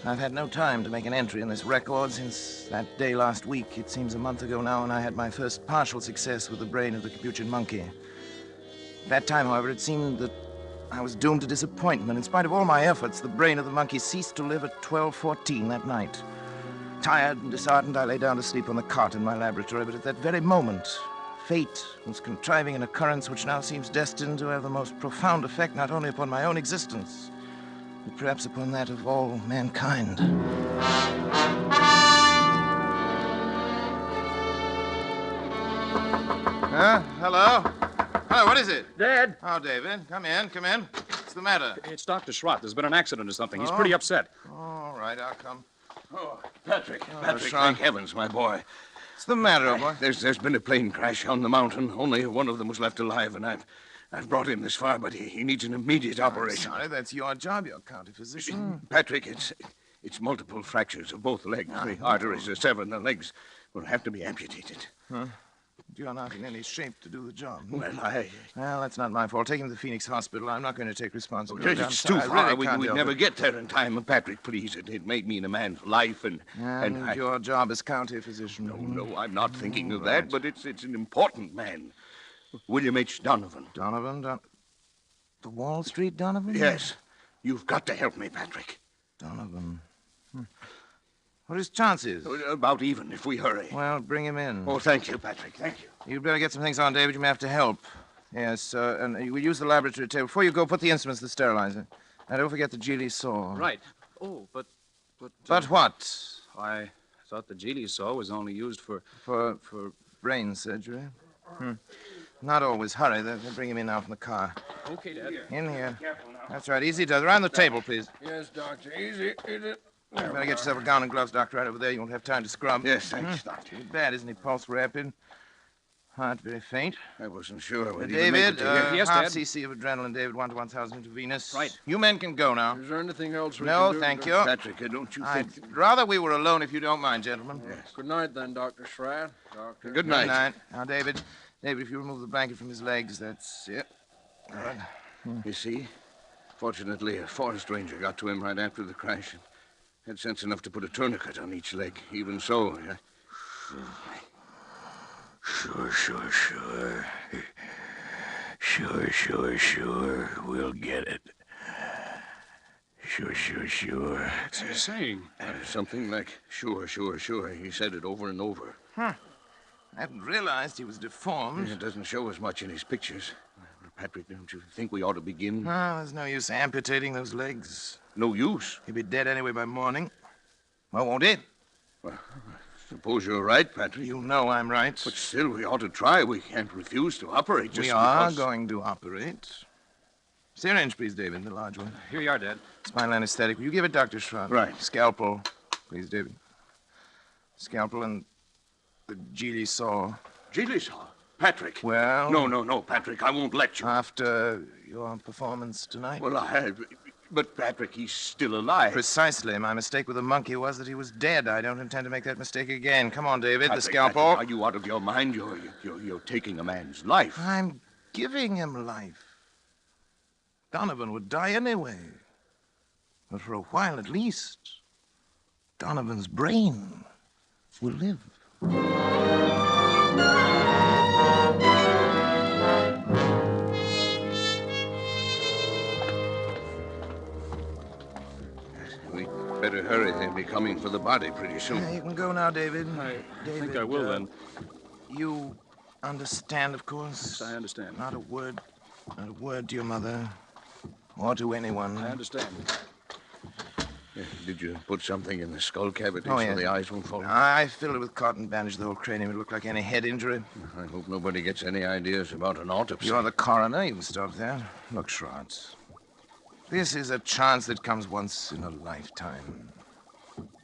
I've had no time to make an entry in this record since that day last week. It seems a month ago now, and I had my first partial success with the brain of the capuchin monkey. At that time, however, it seemed that I was doomed to disappointment. In spite of all my efforts, the brain of the monkey ceased to live at 12:14 that night. Tired and disheartened, I lay down to sleep on the cot in my laboratory, but at that very moment, fate was contriving an occurrence which now seems destined to have the most profound effect not only upon my own existence, but perhaps upon that of all mankind. Hello? Hello, what is it? Dad. Oh, David, come in. What's the matter? It's Dr. Schrott. There's been an accident or something. He's pretty upset. All right, I'll come. Oh, Patrick, Sean. thank heavens, my boy. What's the matter, old boy? There's been a plane crash on the mountain. Only one of them was left alive, and I've brought him this far, but he needs an immediate operation. Sorry, that's your job. You're county physician. Patrick, it's multiple fractures of both legs. The arteries are severed, and the legs will have to be amputated. Huh? You're not in any shape to do the job. Well, Well, that's not my fault. Take him to the Phoenix Hospital. I'm not going to take responsibility. It's too I far. really can't We'd help never it. get there in time. Patrick, please. It may mean a man's life, and your job as county physician. No, I'm not thinking of that, but it's an important man. William H. Donovan. Donovan? The Wall Street Donovan? Yes. You've got to help me, Patrick. Donovan. What are his chances? About even, if we hurry. Well, bring him in. Oh, thank you, Patrick. Thank you. You'd better get some things on, David. You may have to help. Yes, and you will use the laboratory table. Before you go, put the instruments in the sterilizer. And don't forget the Geely saw. Right. Oh, but... But what? I thought the Geely saw was only used for brain surgery. Not always. Hurry. They'll bring him in now from the car. Okay, Dad. In here. Careful now. That's right. Easy does. Around the table, please. Yes, Doctor. Easy. You better get yourself a gown and gloves, Doctor, right over there. You won't have time to scrub. Yes, thanks, Doctor. Too bad, isn't he? Pulse rapid. Heart very faint. I wasn't sure. David, yes, half Dad. cc of adrenaline, David, 1 to 1,000 intravenous. Right. You men can go now. Is there anything else we No, can do? thank you. Patrick, don't you think... I'd rather we were alone if you don't mind, gentlemen. Yes. Good night, then, Dr. Schrad. Doctor. Good night. Good night. Now, David, if you remove the blanket from his legs, that's it. Good. You see, fortunately, a forest ranger got to him right after the crash and had sense enough to put a tourniquet on each leg. Even so, Sure. We'll get it. Sure. What's he saying? Something like sure. He said it over and over. I hadn't realized he was deformed. It doesn't show as much in his pictures. Patrick, don't you think we ought to begin? No, there's no use amputating those legs. No use? He'll be dead anyway by morning. Well, won't it? Well, suppose you're right, Patrick. You know I'm right. But still, we ought to try. We can't refuse to operate just We are because... going to operate. Syringe, please, David, the large one. Here you are, Dad. Spinal anesthetic. Will you give it, Dr. Schrad? Right. Scalpel, please, David. Scalpel and the Geely saw. Geely saw? Patrick. Well... No, Patrick, I won't let you. After your performance tonight? Well, I had... But, Patrick, he's still alive. Precisely. My mistake with the monkey was that he was dead. I don't intend to make that mistake again. Come on, David, Patrick, the scalpel. Patrick, are you out of your mind? You're taking a man's life. I'm giving him life. Donovan would die anyway. But for a while at least, Donovan's brain will live. We'd better hurry. They'll be coming for the body pretty soon. You can go now, David. I David, think I will, then. You understand, of course. Yes, I understand. Not a word to your mother or to anyone. I understand. Did you put something in the skull cavity Oh, so yeah. the eyes won't fall? I filled it with cotton, bandaged the whole cranium. It looked like any head injury. I hope nobody gets any ideas about an autopsy. You're the coroner. You can stop there. Look, Schwartz. This is a chance that comes once in a lifetime.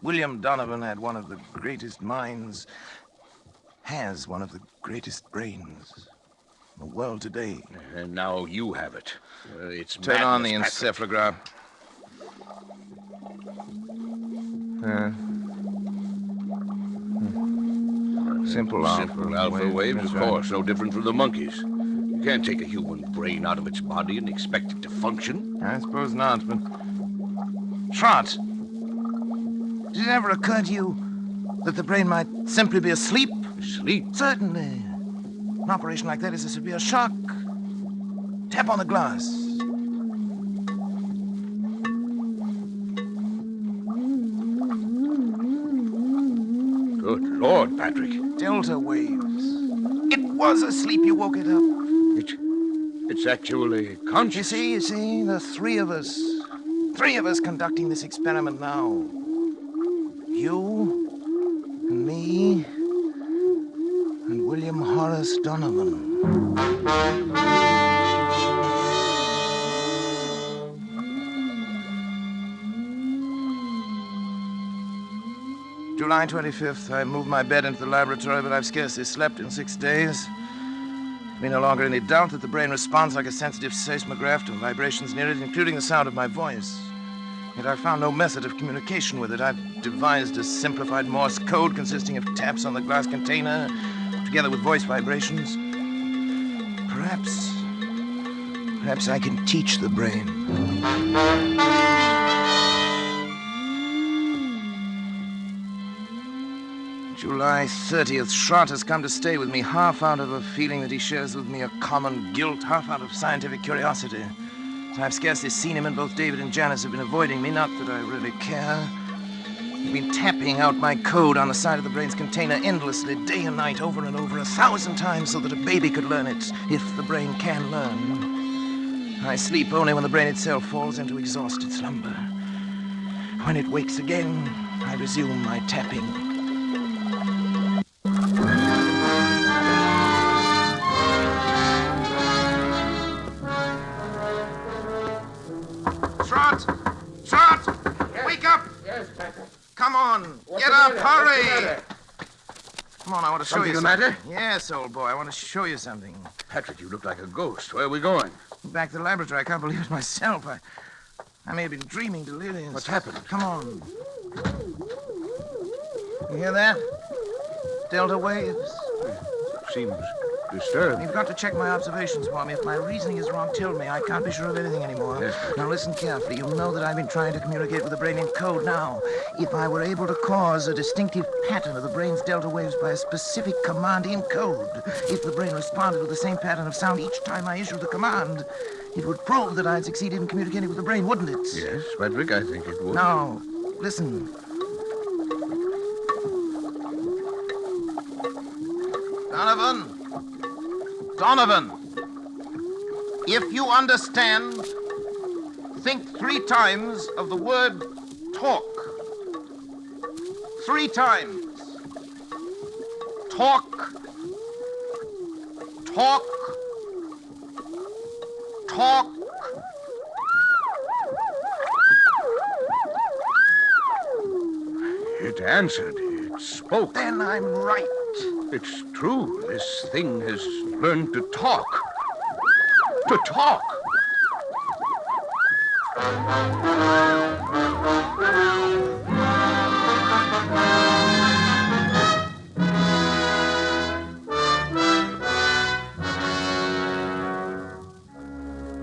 William Donovan had one of the greatest minds, has one of the greatest brains in the world today. And now you have it. It's Turn on the madness, Patrick. encephalograph. Simple alpha waves, of course. No different from the monkeys. You can't take a human brain out of its body and expect it to function. I suppose not, but... Trot! Did it ever occur to you that the brain might simply be asleep? Asleep? Certainly. An operation like that is a severe shock. Tap on the glass. Good Lord, Patrick. Delta waves. It was asleep. You woke it up. It's actually conscious. You see, the three of us conducting this experiment now. You, and me, and William Horace Donovan. July 25th, I moved my bed into the laboratory, but I've scarcely slept in 6 days. There's no longer any doubt that the brain responds like a sensitive seismograph to vibrations near it, including the sound of my voice. Yet I found no method of communication with it. I've devised a simplified Morse code consisting of taps on the glass container, together with voice vibrations. Perhaps I can teach the brain. July 30th, Schrott has come to stay with me, half out of a feeling that he shares with me a common guilt, half out of scientific curiosity. I've scarcely seen him, and both David and Janice have been avoiding me, not that I really care. They've been tapping out my code on the side of the brain's container endlessly, day and night, over and over, 1,000 times, so that a baby could learn it, if the brain can learn. I sleep only when the brain itself falls into exhausted slumber. When it wakes again, I resume my tapping. Trot! Trot! Wake up! Yes, Patrick. Come on! What's Get the up! matter? Hurry! Come on, I want to show Something you the something. matter? Yes, old boy, I want to show you something. Patrick, you look like a ghost. Where are we going? Back to the laboratory. I can't believe it myself. I may have been dreaming delirious. What's happened? Come on. You hear that? Delta waves. Seems disturbed. You've got to check my observations for me. If my reasoning is wrong, tell me. I can't be sure of anything anymore. Yes. Now listen carefully. You know that I've been trying to communicate with the brain in code. Now, if I were able to cause a distinctive pattern of the brain's delta waves by a specific command in code, if the brain responded with the same pattern of sound each time I issued the command, it would prove that I'd succeeded in communicating with the brain, wouldn't it? Yes, Patrick, I think it would. Now, listen. Donovan, if you understand, think 3 times of the word talk. 3 times. Talk. Talk. Talk. It answered. It spoke. Then I'm right. It's true. This thing has learned to talk. To talk.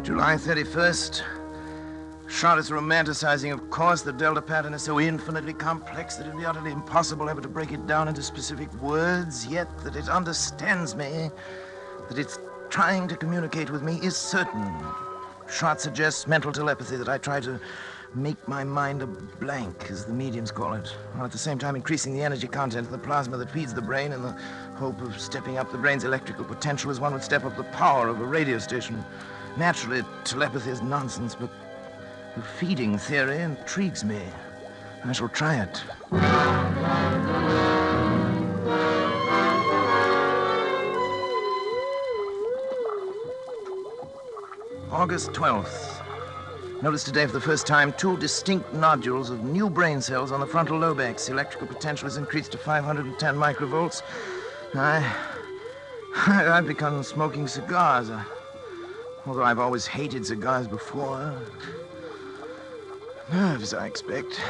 July 31st. Shot is romanticizing, of course. The delta pattern is so infinitely complex that it'd be utterly impossible ever to break it down into specific words, yet that it understands me, that it's trying to communicate with me, is certain. Shot suggests mental telepathy, that I try to make my mind a blank, as the mediums call it, while at the same time increasing the energy content of the plasma that feeds the brain in the hope of stepping up the brain's electrical potential as one would step up the power of a radio station. Naturally, telepathy is nonsense, but the feeding theory intrigues me. I shall try it. August 12th. Noticed today for the first time 2 distinct nodules of new brain cells on the frontal lobex. The electrical potential has increased to 510 microvolts. I've begun smoking cigars. Although I've always hated cigars before. Nerves, I expect.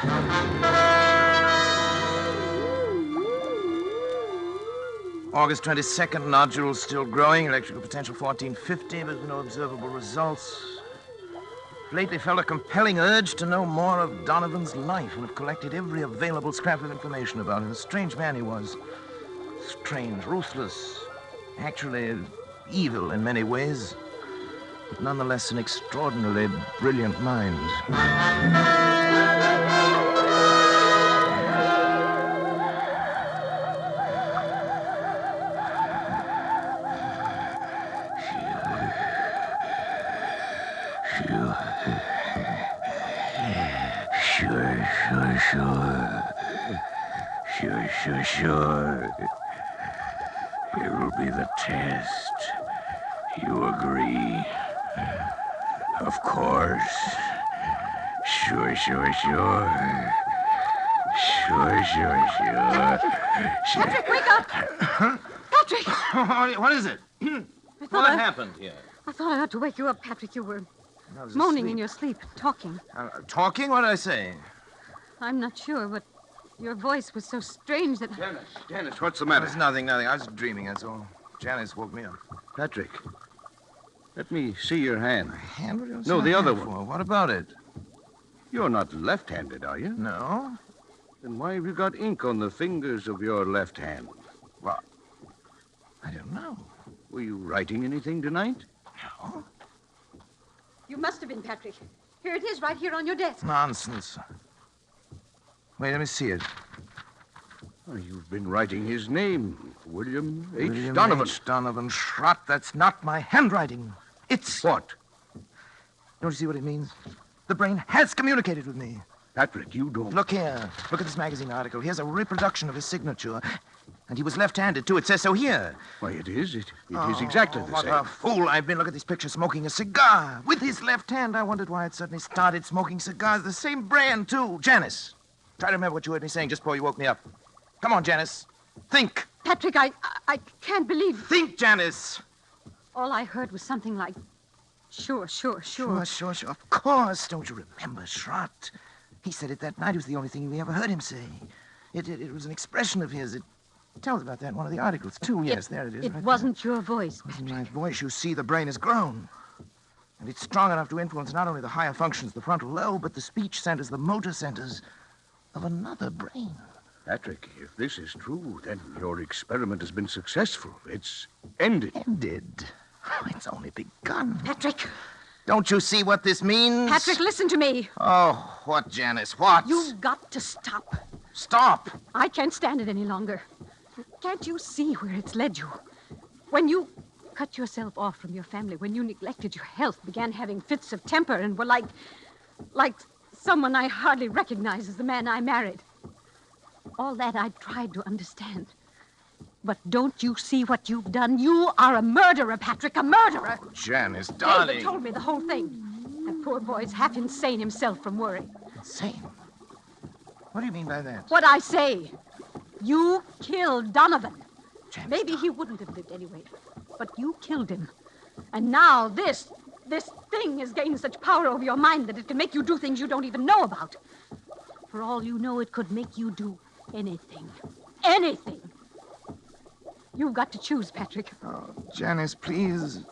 August 22nd, nodules still growing, electrical potential 1450, but no observable results. Lately felt a compelling urge to know more of Donovan's life and have collected every available scrap of information about him. A strange man he was. Strange, ruthless, actually evil in many ways, but nonetheless an extraordinarily brilliant mind. Sure. It'll be the test. You agree? Of course. Sure. Patrick, wake up! Patrick! What is it? What happened here? I thought I ought to wake you up, Patrick. You were I was moaning asleep. in your sleep, talking. Talking? What did I say? I'm not sure, but your voice was so strange that... Janice, what's the matter? It's nothing. I was dreaming, that's all. Janice woke me up. Patrick, let me see your hand. Hand? What do you No, see the my other hand one. for? What about it? You're not left-handed, are you? No. Then why have you got ink on the fingers of your left hand? Well, I don't know. Were you writing anything tonight? No. You must have been, Patrick. Here it is, right here on your desk. Nonsense. Wait, let me see it. Oh, you've been writing his name, William H. William Donovan. H. Donovan Schrott. That's not my handwriting. It's... What? Don't you see what it means? The brain has communicated with me. Patrick, you don't... Look here. Look at this magazine article. Here's a reproduction of his signature. And he was left-handed, too. It says so here. Why, it is. It is exactly the What same. a fool I've been. Look at this picture, smoking a cigar with his left hand. I wondered why it suddenly started smoking cigars. The same brand, too. Janice, try to remember what you heard me saying just before you woke me up. Come on, Janice. Think. Patrick, I can't believe... Think, Janice. All I heard was something like, sure. Sure. Of course. Don't you remember, Schrott? He said it that night. It was the only thing we ever heard him say. It was an expression of his. It tells about that in one of the articles, too. Yes, there it is. It right wasn't your voice. It wasn't my voice. You see, the brain has grown. And it's strong enough to influence not only the higher functions of the frontal lobe, but the speech centers, the motor centers of another brain. Patrick, if this is true, then your experiment has been successful. It's ended. Ended? Oh, it's only begun. Patrick! Don't you see what this means? Patrick, listen to me. Oh, what, Janice? What? You've got to stop. Stop! I can't stand it any longer. Can't you see where it's led you? When you cut yourself off from your family, when you neglected your health, began having fits of temper, and were like someone I hardly recognize as the man I married. All that I tried to understand. But don't you see what you've done? You are a murderer, Patrick, a murderer. Janice, darling. David told me the whole thing. That poor boy's half insane himself from worry. Insane? What do you mean by that? What I say. You killed Donovan. Janice, maybe he wouldn't have lived anyway, but you killed him. And now this thing has gained such power over your mind that it can make you do things you don't even know about. For all you know, it could make you do anything. Anything. You've got to choose, Patrick. Oh, Janice, please.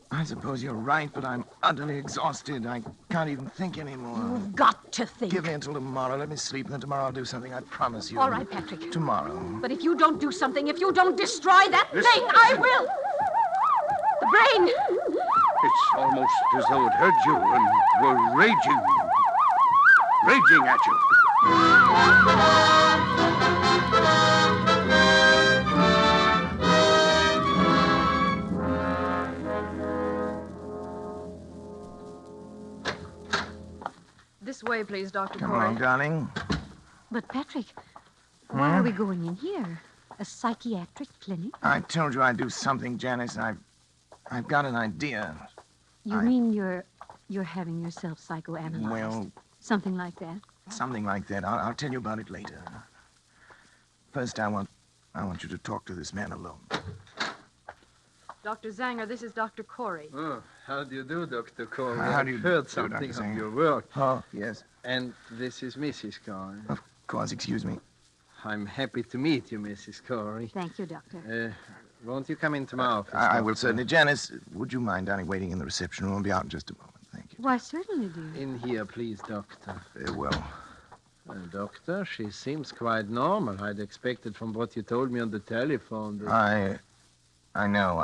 I suppose you're right, but I'm utterly exhausted. I can't even think anymore. You've got to think. Give me until tomorrow. Let me sleep, and then tomorrow I'll do something. I promise you. All right, Patrick. Tomorrow. But if you don't do something, if you don't destroy that thing, I will. The brain. It's almost as though it heard you and were raging at you. This way, please, Dr. Come Corey. on, darling. But, Patrick, why are we going in here? A psychiatric clinic? I told you I'd do something, Janice. I've got an idea. You mean you're having yourself psychoanalyzed? Well... Something like that? Something like that. I'll tell you about it later. First, I want you to talk to this man alone. Dr. Zanger, this is Dr. Corey. Oh, how do you do, Dr. Corey? How do you I've heard do, something Dr. of Zanger? your work. Oh, yes. And this is Mrs. Corey. Of course, excuse me. I'm happy to meet you, Mrs. Corey. Thank you, Doctor. Won't you come into my office? I will certainly. Janice, would you mind, darling, waiting in the reception room? I'll be out in just a moment. Thank you. Why, certainly, dear. In here, please, Doctor. Very well. Well, Doctor, she seems quite normal. I'd expected from what you told me on the telephone that... I know.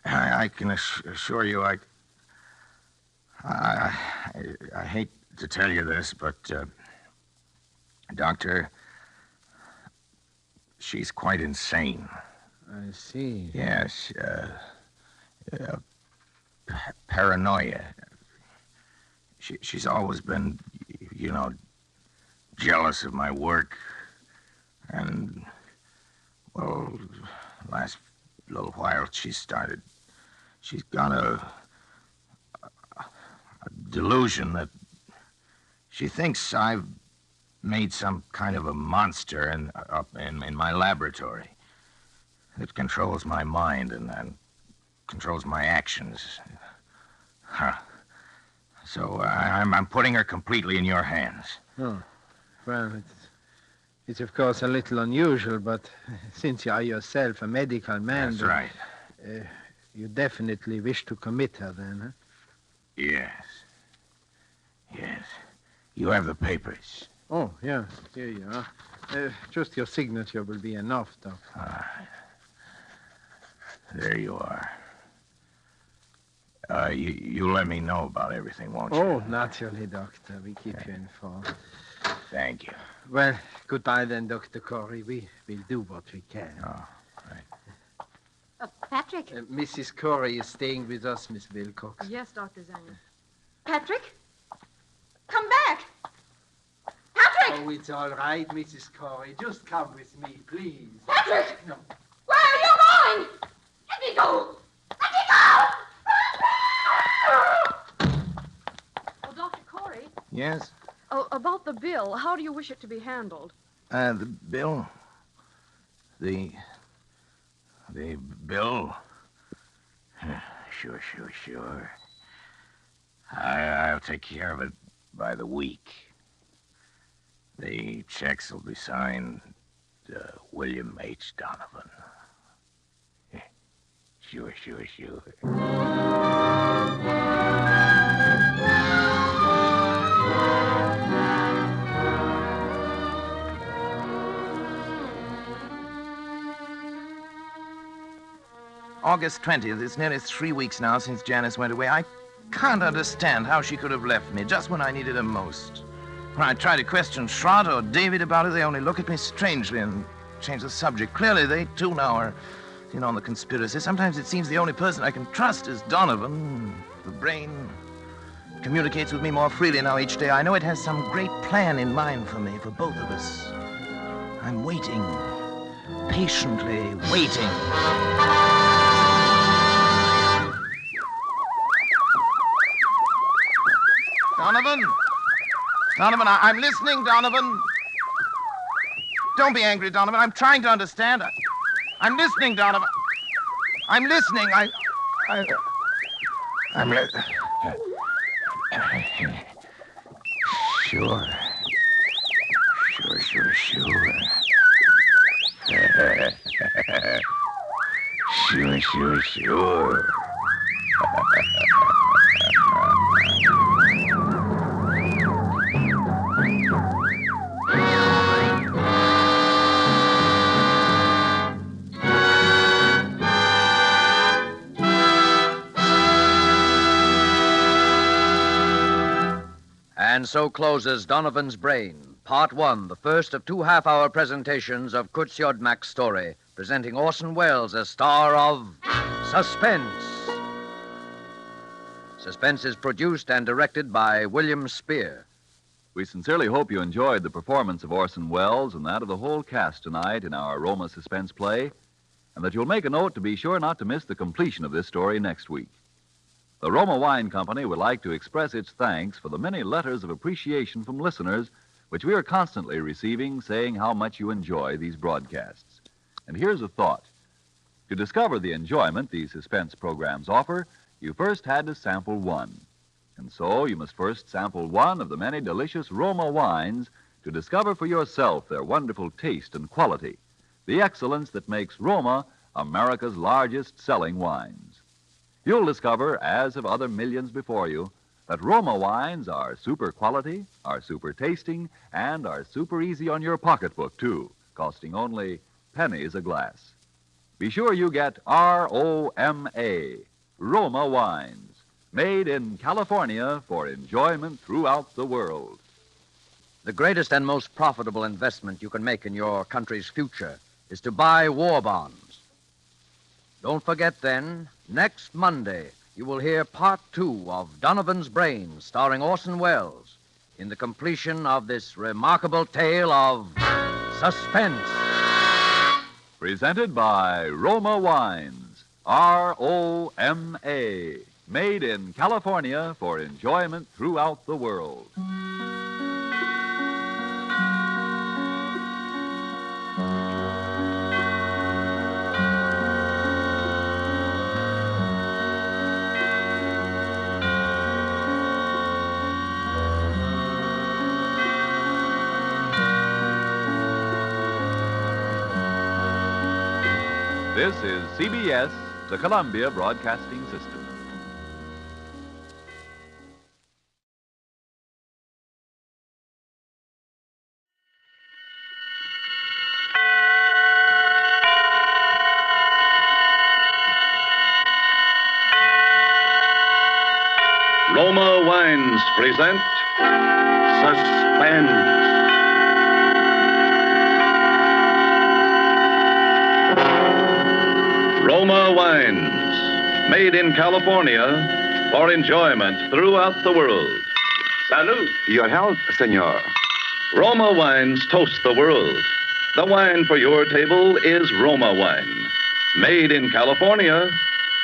I can assure you, I hate to tell you this, but, Doctor, she's quite insane. I see. Yes, paranoia. She's always been, jealous of my work. And, well, last little while she's got a delusion that she thinks I've made some kind of a monster up in my laboratory. It controls my mind and controls my actions. Huh. So I'm putting her completely in your hands. Oh, well, it's of course a little unusual, but since you are yourself a medical man... That's right. You definitely wish to commit her then, huh? Yes. You have the papers. Oh, yeah, here you are. Just your signature will be enough, Doctor. All right. There you are. You let me know about everything, won't you? Oh, naturally, Doctor. We keep you informed. Thank you. Well, goodbye then, Dr. Corey. We will do what we can. Oh, right. Patrick? Mrs. Corey is staying with us, Miss Wilcox. Yes, Dr. Zanger. Patrick? Come back! Patrick! Oh, it's all right, Mrs. Corey. Just come with me, please. Patrick! No. Where are you going? Let me go! Let me go! Oh, Dr. Corey. Yes? Oh, about the bill, how do you wish it to be handled? The bill? The bill? Sure. I'll take care of it by the week. The checks will be signed William H. Donovan. Sure. August 20th. It's nearly 3 weeks now since Janice went away. I can't understand how she could have left me just when I needed her most. When I try to question Schrott or David about it, they only look at me strangely and change the subject. Clearly, they too now are in on the conspiracy. Sometimes it seems the only person I can trust is Donovan. The brain communicates with me more freely now each day. I know it has some great plan in mind for me, for both of us. I'm waiting, patiently waiting. Donovan, I'm listening, Donovan. Don't be angry, Donovan. I'm trying to understand. I'm listening, Donovan. I'm listening. I'm Sure. Sure. And so closes Donovan's Brain, Part 1, the first of 2 half-hour presentations of Kurt Siodmak's story, presenting Orson Welles as star of Suspense. Suspense is produced and directed by William Spear. We sincerely hope you enjoyed the performance of Orson Welles and that of the whole cast tonight in our Roma Suspense play, and that you'll make a note to be sure not to miss the completion of this story next week. The Roma Wine Company would like to express its thanks for the many letters of appreciation from listeners which we are constantly receiving saying how much you enjoy these broadcasts. And here's a thought. To discover the enjoyment these suspense programs offer, you first had to sample one. And so you must first sample one of the many delicious Roma wines to discover for yourself their wonderful taste and quality, the excellence that makes Roma America's largest selling wines. You'll discover, as have other millions before you, that Roma wines are super quality, are super tasting, and are super easy on your pocketbook, too, costing only pennies a glass. Be sure you get R-O-M-A, Roma wines, made in California for enjoyment throughout the world. The greatest and most profitable investment you can make in your country's future is to buy war bonds. Don't forget, then, next Monday, you will hear Part 2 of Donovan's Brain, starring Orson Welles, in the completion of this remarkable tale of suspense. Presented by Roma Wines, R-O-M-A, made in California for enjoyment throughout the world. This is CBS, the Columbia Broadcasting System. Roma Wines present Suspense. Roma Wines, made in California for enjoyment throughout the world. Salute. Your health, senor. Roma Wines toast the world. The wine for your table is Roma wine, made in California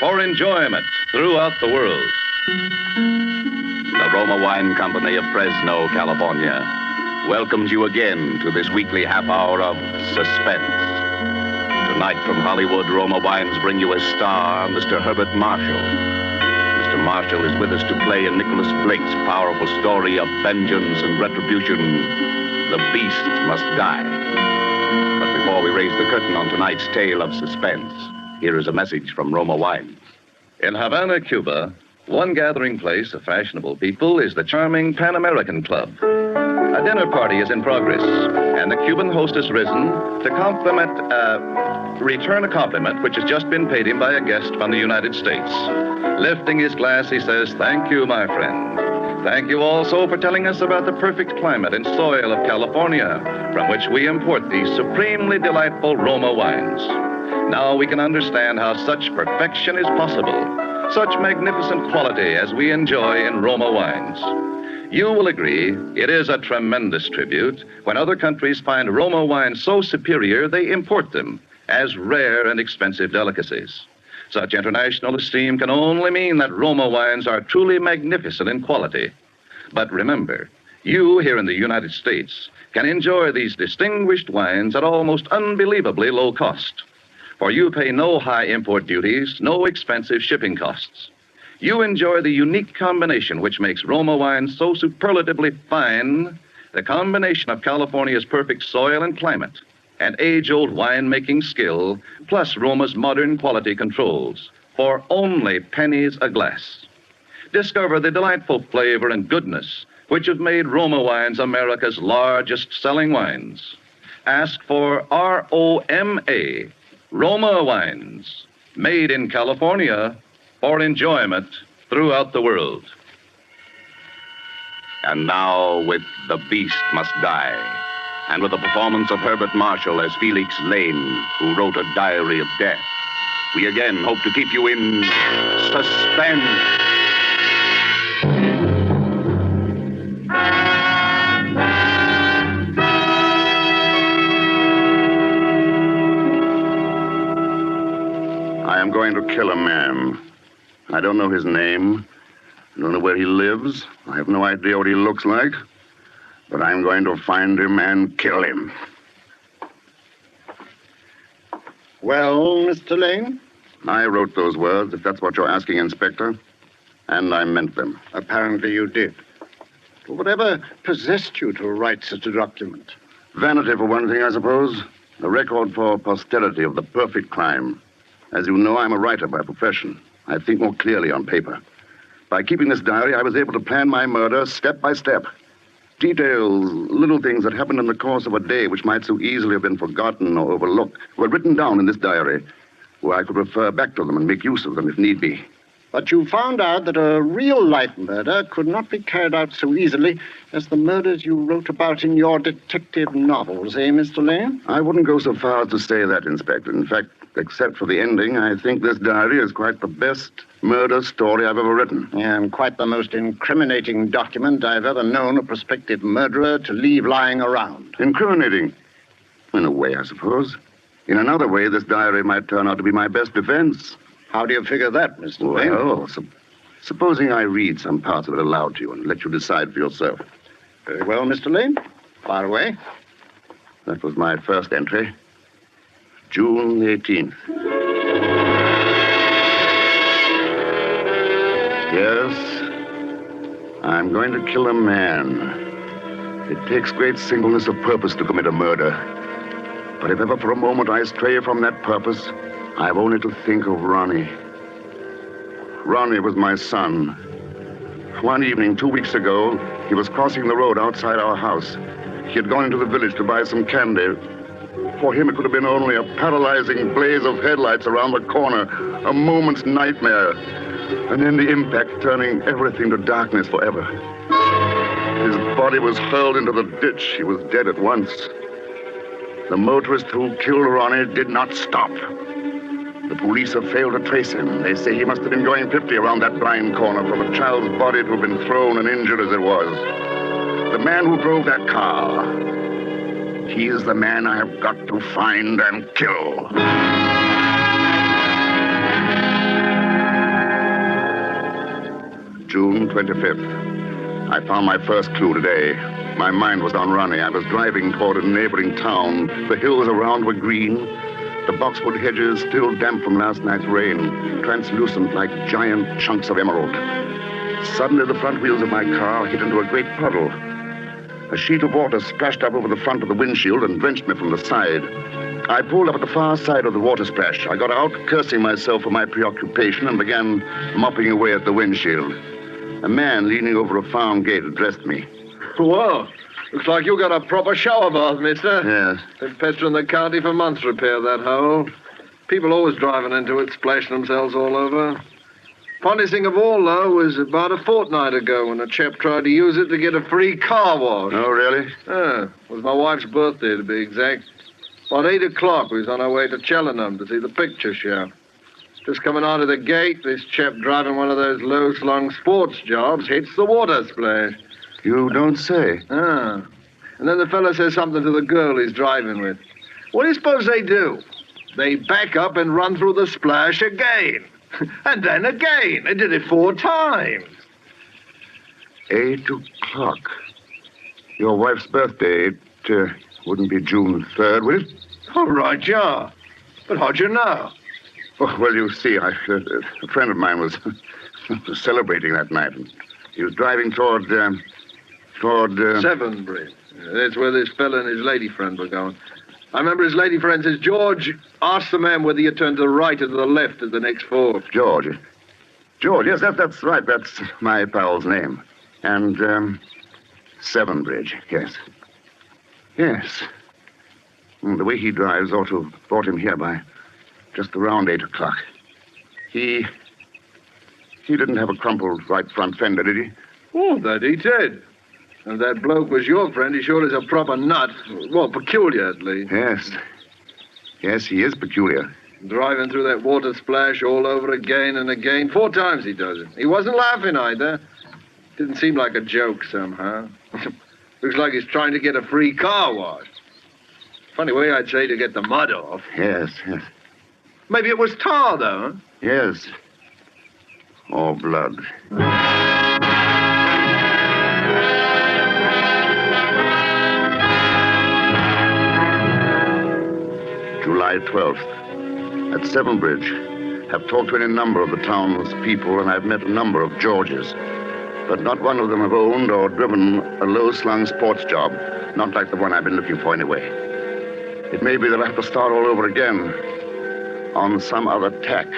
for enjoyment throughout the world. The Roma Wine Company of Fresno, California, welcomes you again to this weekly half hour of Suspense. Tonight from Hollywood, Roma Wines bring you a star, Mr. Herbert Marshall. Mr. Marshall is with us to play in Nicholas Blake's powerful story of vengeance and retribution. The Beast Must Die. But before we raise the curtain on tonight's tale of suspense, here is a message from Roma Wines. In Havana, Cuba, one gathering place of fashionable people is the charming Pan American Club. A dinner party is in progress, and the Cuban host has risen to return a compliment which has just been paid him by a guest from the United States. Lifting his glass, he says, "Thank you, my friend. Thank you also for telling us about the perfect climate and soil of California, from which we import these supremely delightful Roma wines. Now we can understand how such perfection is possible, such magnificent quality as we enjoy in Roma wines. You will agree it is a tremendous tribute when other countries find Roma wines so superior they import them as rare and expensive delicacies. Such international esteem can only mean that Roma wines are truly magnificent in quality. But remember, you here in the United States can enjoy these distinguished wines at almost unbelievably low cost. For you pay no high import duties, no expensive shipping costs. You enjoy the unique combination which makes Roma wines so superlatively fine, the combination of California's perfect soil and climate, and age-old wine-making skill, plus Roma's modern quality controls, for only pennies a glass. Discover the delightful flavor and goodness which have made Roma wines America's largest-selling wines. Ask for R-O-M-A, Roma wines, made in California for enjoyment throughout the world. And now, with The Beast Must Die, and with the performance of Herbert Marshall as Felix Lane, who wrote a diary of death, we again hope to keep you in suspense. I am going to kill a man. I don't know his name. I don't know where he lives. I have no idea what he looks like. But I'm going to find him and kill him. Well, Mr. Lane? I wrote those words, if that's what you're asking, Inspector. And I meant them. Apparently you did. But whatever possessed you to write such a document? Vanity, for one thing, I suppose. A record for posterity of the perfect crime. As you know, I'm a writer by profession. I think more clearly on paper. By keeping this diary, I was able to plan my murder step by step. Details, little things that happened in the course of a day which might so easily have been forgotten or overlooked were written down in this diary, where I could refer back to them and make use of them if need be. But you found out that a real-life murder could not be carried out so easily as the murders you wrote about in your detective novels, eh, Mr. Lane? I wouldn't go so far as to say that, Inspector. In fact, except for the ending, I think this diary is quite the best murder story I've ever written. And quite the most incriminating document I've ever known a prospective murderer to leave lying around. Incriminating? In a way, I suppose. In another way, this diary might turn out to be my best defense. How do you figure that, Mr. Lane? Well, supposing I read some parts of it aloud to you and let you decide for yourself. Very well, Mr. Lane. Fire away. That was my first entry. June the 18th. Yes, I'm going to kill a man. It takes great singleness of purpose to commit a murder. But if ever for a moment I stray from that purpose, I've only to think of Ronnie. Ronnie was my son. One evening, 2 weeks ago, he was crossing the road outside our house. He had gone into the village to buy some candy. For him, it could have been only a paralyzing blaze of headlights around the corner, a moment's nightmare, and then the impact turning everything to darkness forever. His body was hurled into the ditch. He was dead at once. The motorist who killed Ronnie did not stop. The police have failed to trace him. They say he must have been going 50 around that blind corner from a child's body to have been thrown and injured as it was. The man who drove that car. He is the man I have got to find and kill. June 25th. I found my first clue today. My mind was on running. I was driving toward a neighboring town. The hills around were green. The boxwood hedges still damp from last night's rain, translucent like giant chunks of emerald. Suddenly, the front wheels of my car hit into a great puddle. A sheet of water splashed up over the front of the windshield and drenched me from the side. I pulled up at the far side of the water splash. I got out, cursing myself for my preoccupation, and began mopping away at the windshield. A man leaning over a farm gate addressed me. Well, looks like you got a proper shower bath, mister. Yes. Been pestering the county for months to repair that hole. People always driving into it, splashing themselves all over. Funniest thing of all, though, was about a fortnight ago when a chap tried to use it to get a free car wash. Oh, really? Yeah. It was my wife's birthday, to be exact. About 8 o'clock, we was on our way to Cheltenham to see the picture show. Just coming out of the gate, this chap driving one of those low-slung sports jobs hits the water splash. You don't say. Ah. And then the fella says something to the girl he's driving with. What do you suppose they do? They back up and run through the splash again. And then again. They did it 4 times. 8 o'clock. Your wife's birthday, it wouldn't be June 3rd, would it? All right, yeah. But how'd you know? Oh, well, you see, a friend of mine was celebrating that night. He was driving toward... Severnbridge. That's where this fella and his lady friend were going. I remember his lady friend says, George, ask the man whether you turn to the right or to the left at the next fork. George, yes, that's right. That's my pal's name. And, Severnbridge, yes. Yes. The way he drives ought to have brought him here by just around 8 o'clock. He didn't have a crumpled right front fender, did he? Oh, that he did. And that bloke was your friend. He sure is a proper nut. Well, peculiar, at least. Yes. Yes, he is peculiar. Driving through that water splash all over again and again. 4 times he does it. He wasn't laughing either. Didn't seem like a joke somehow. Looks like he's trying to get a free car wash. Funny way I'd say to get the mud off. Yes, yes. Maybe it was tar, though, huh? Yes. Or blood. July 12th. At Severnbridge. I've talked to any number of the town's people, and I've met a number of Georges. But not one of them have owned or driven a low-slung sports job. Not like the one I've been looking for anyway. It may be that I have to start all over again. On some other tack.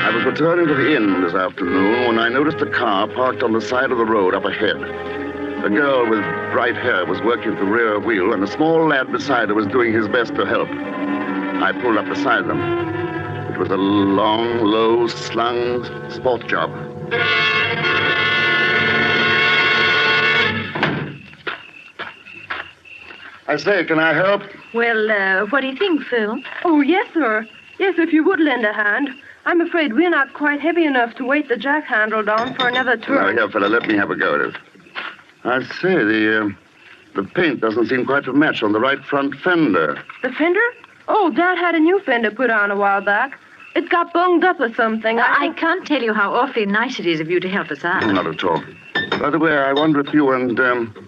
I was returning to the inn this afternoon when I noticed a car parked on the side of the road up ahead. A girl with bright hair was working at the rear wheel, and a small lad beside her was doing his best to help. I pulled up beside them. It was a long, low-slung sports job. I say, can I help? Well, what do you think, Phil? Oh, yes, sir. Yes, if you would lend a hand. I'm afraid we're not quite heavy enough to weight the jack handle down for another Now, turn. here, fella, let me have a go at it. I say, the paint doesn't seem quite to match on the right front fender. The fender? Oh, Dad had a new fender put on a while back. It got bunged up or something. I can't tell you how awfully nice it is of you to help us out. Not at all. By the way, I wonder if you and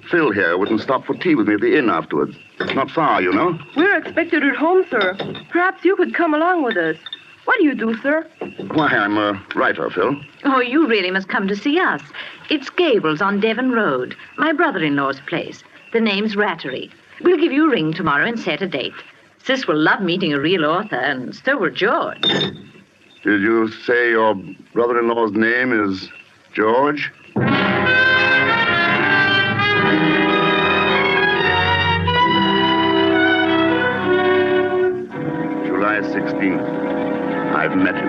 Phil here wouldn't stop for tea with me at the inn afterwards. It's not far, you know. We're expected at home, sir. Perhaps you could come along with us. What do you do, sir? Why, I'm a writer, Phil. Oh, you really must come to see us. It's Gables on Devon Road, my brother-in-law's place. The name's Rattery. We'll give you a ring tomorrow and set a date. Sis will love meeting a real author, and so will George. Did you say your brother-in-law's name is George? July 16th. I've met him.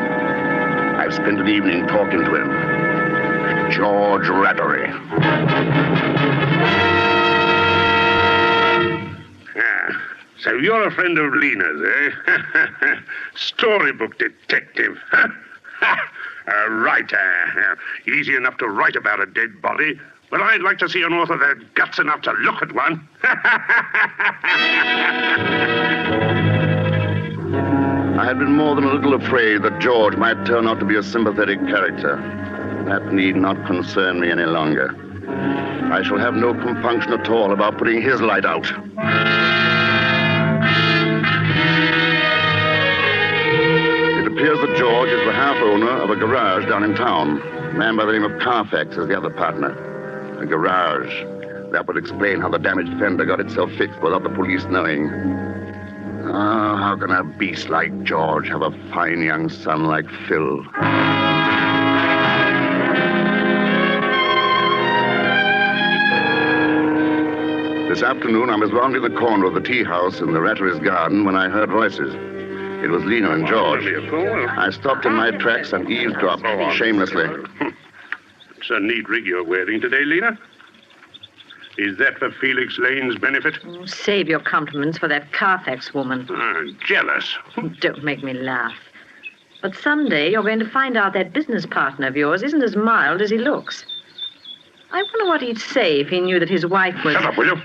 I've spent an evening talking to him. George Rattery. So you're a friend of Lena's, eh? Storybook detective. Right. Easy enough to write about a dead body, but I'd like to see an author that had guts enough to look at one. I had been more than a little afraid that George might turn out to be a sympathetic character. That need not concern me any longer. I shall have no compunction at all about putting his light out. It appears that George is the half-owner of a garage down in town. A man by the name of Carfax is the other partner. A garage. That would explain how the damaged fender got itself fixed without the police knowing. Oh, how can a beast like George have a fine young son like Phil? This afternoon, I was rounding the corner of the tea house in the Rattery's garden when I heard voices. It was Lena and George. I stopped in my tracks and eavesdropped shamelessly. It's a neat rig you're wearing today, Lena. Is that for Felix Lane's benefit? Oh, save your compliments for that Carfax woman. Jealous. Don't make me laugh. But someday you're going to find out that business partner of yours isn't as mild as he looks. I wonder what he'd say if he knew that his wife was... Shut up, will you?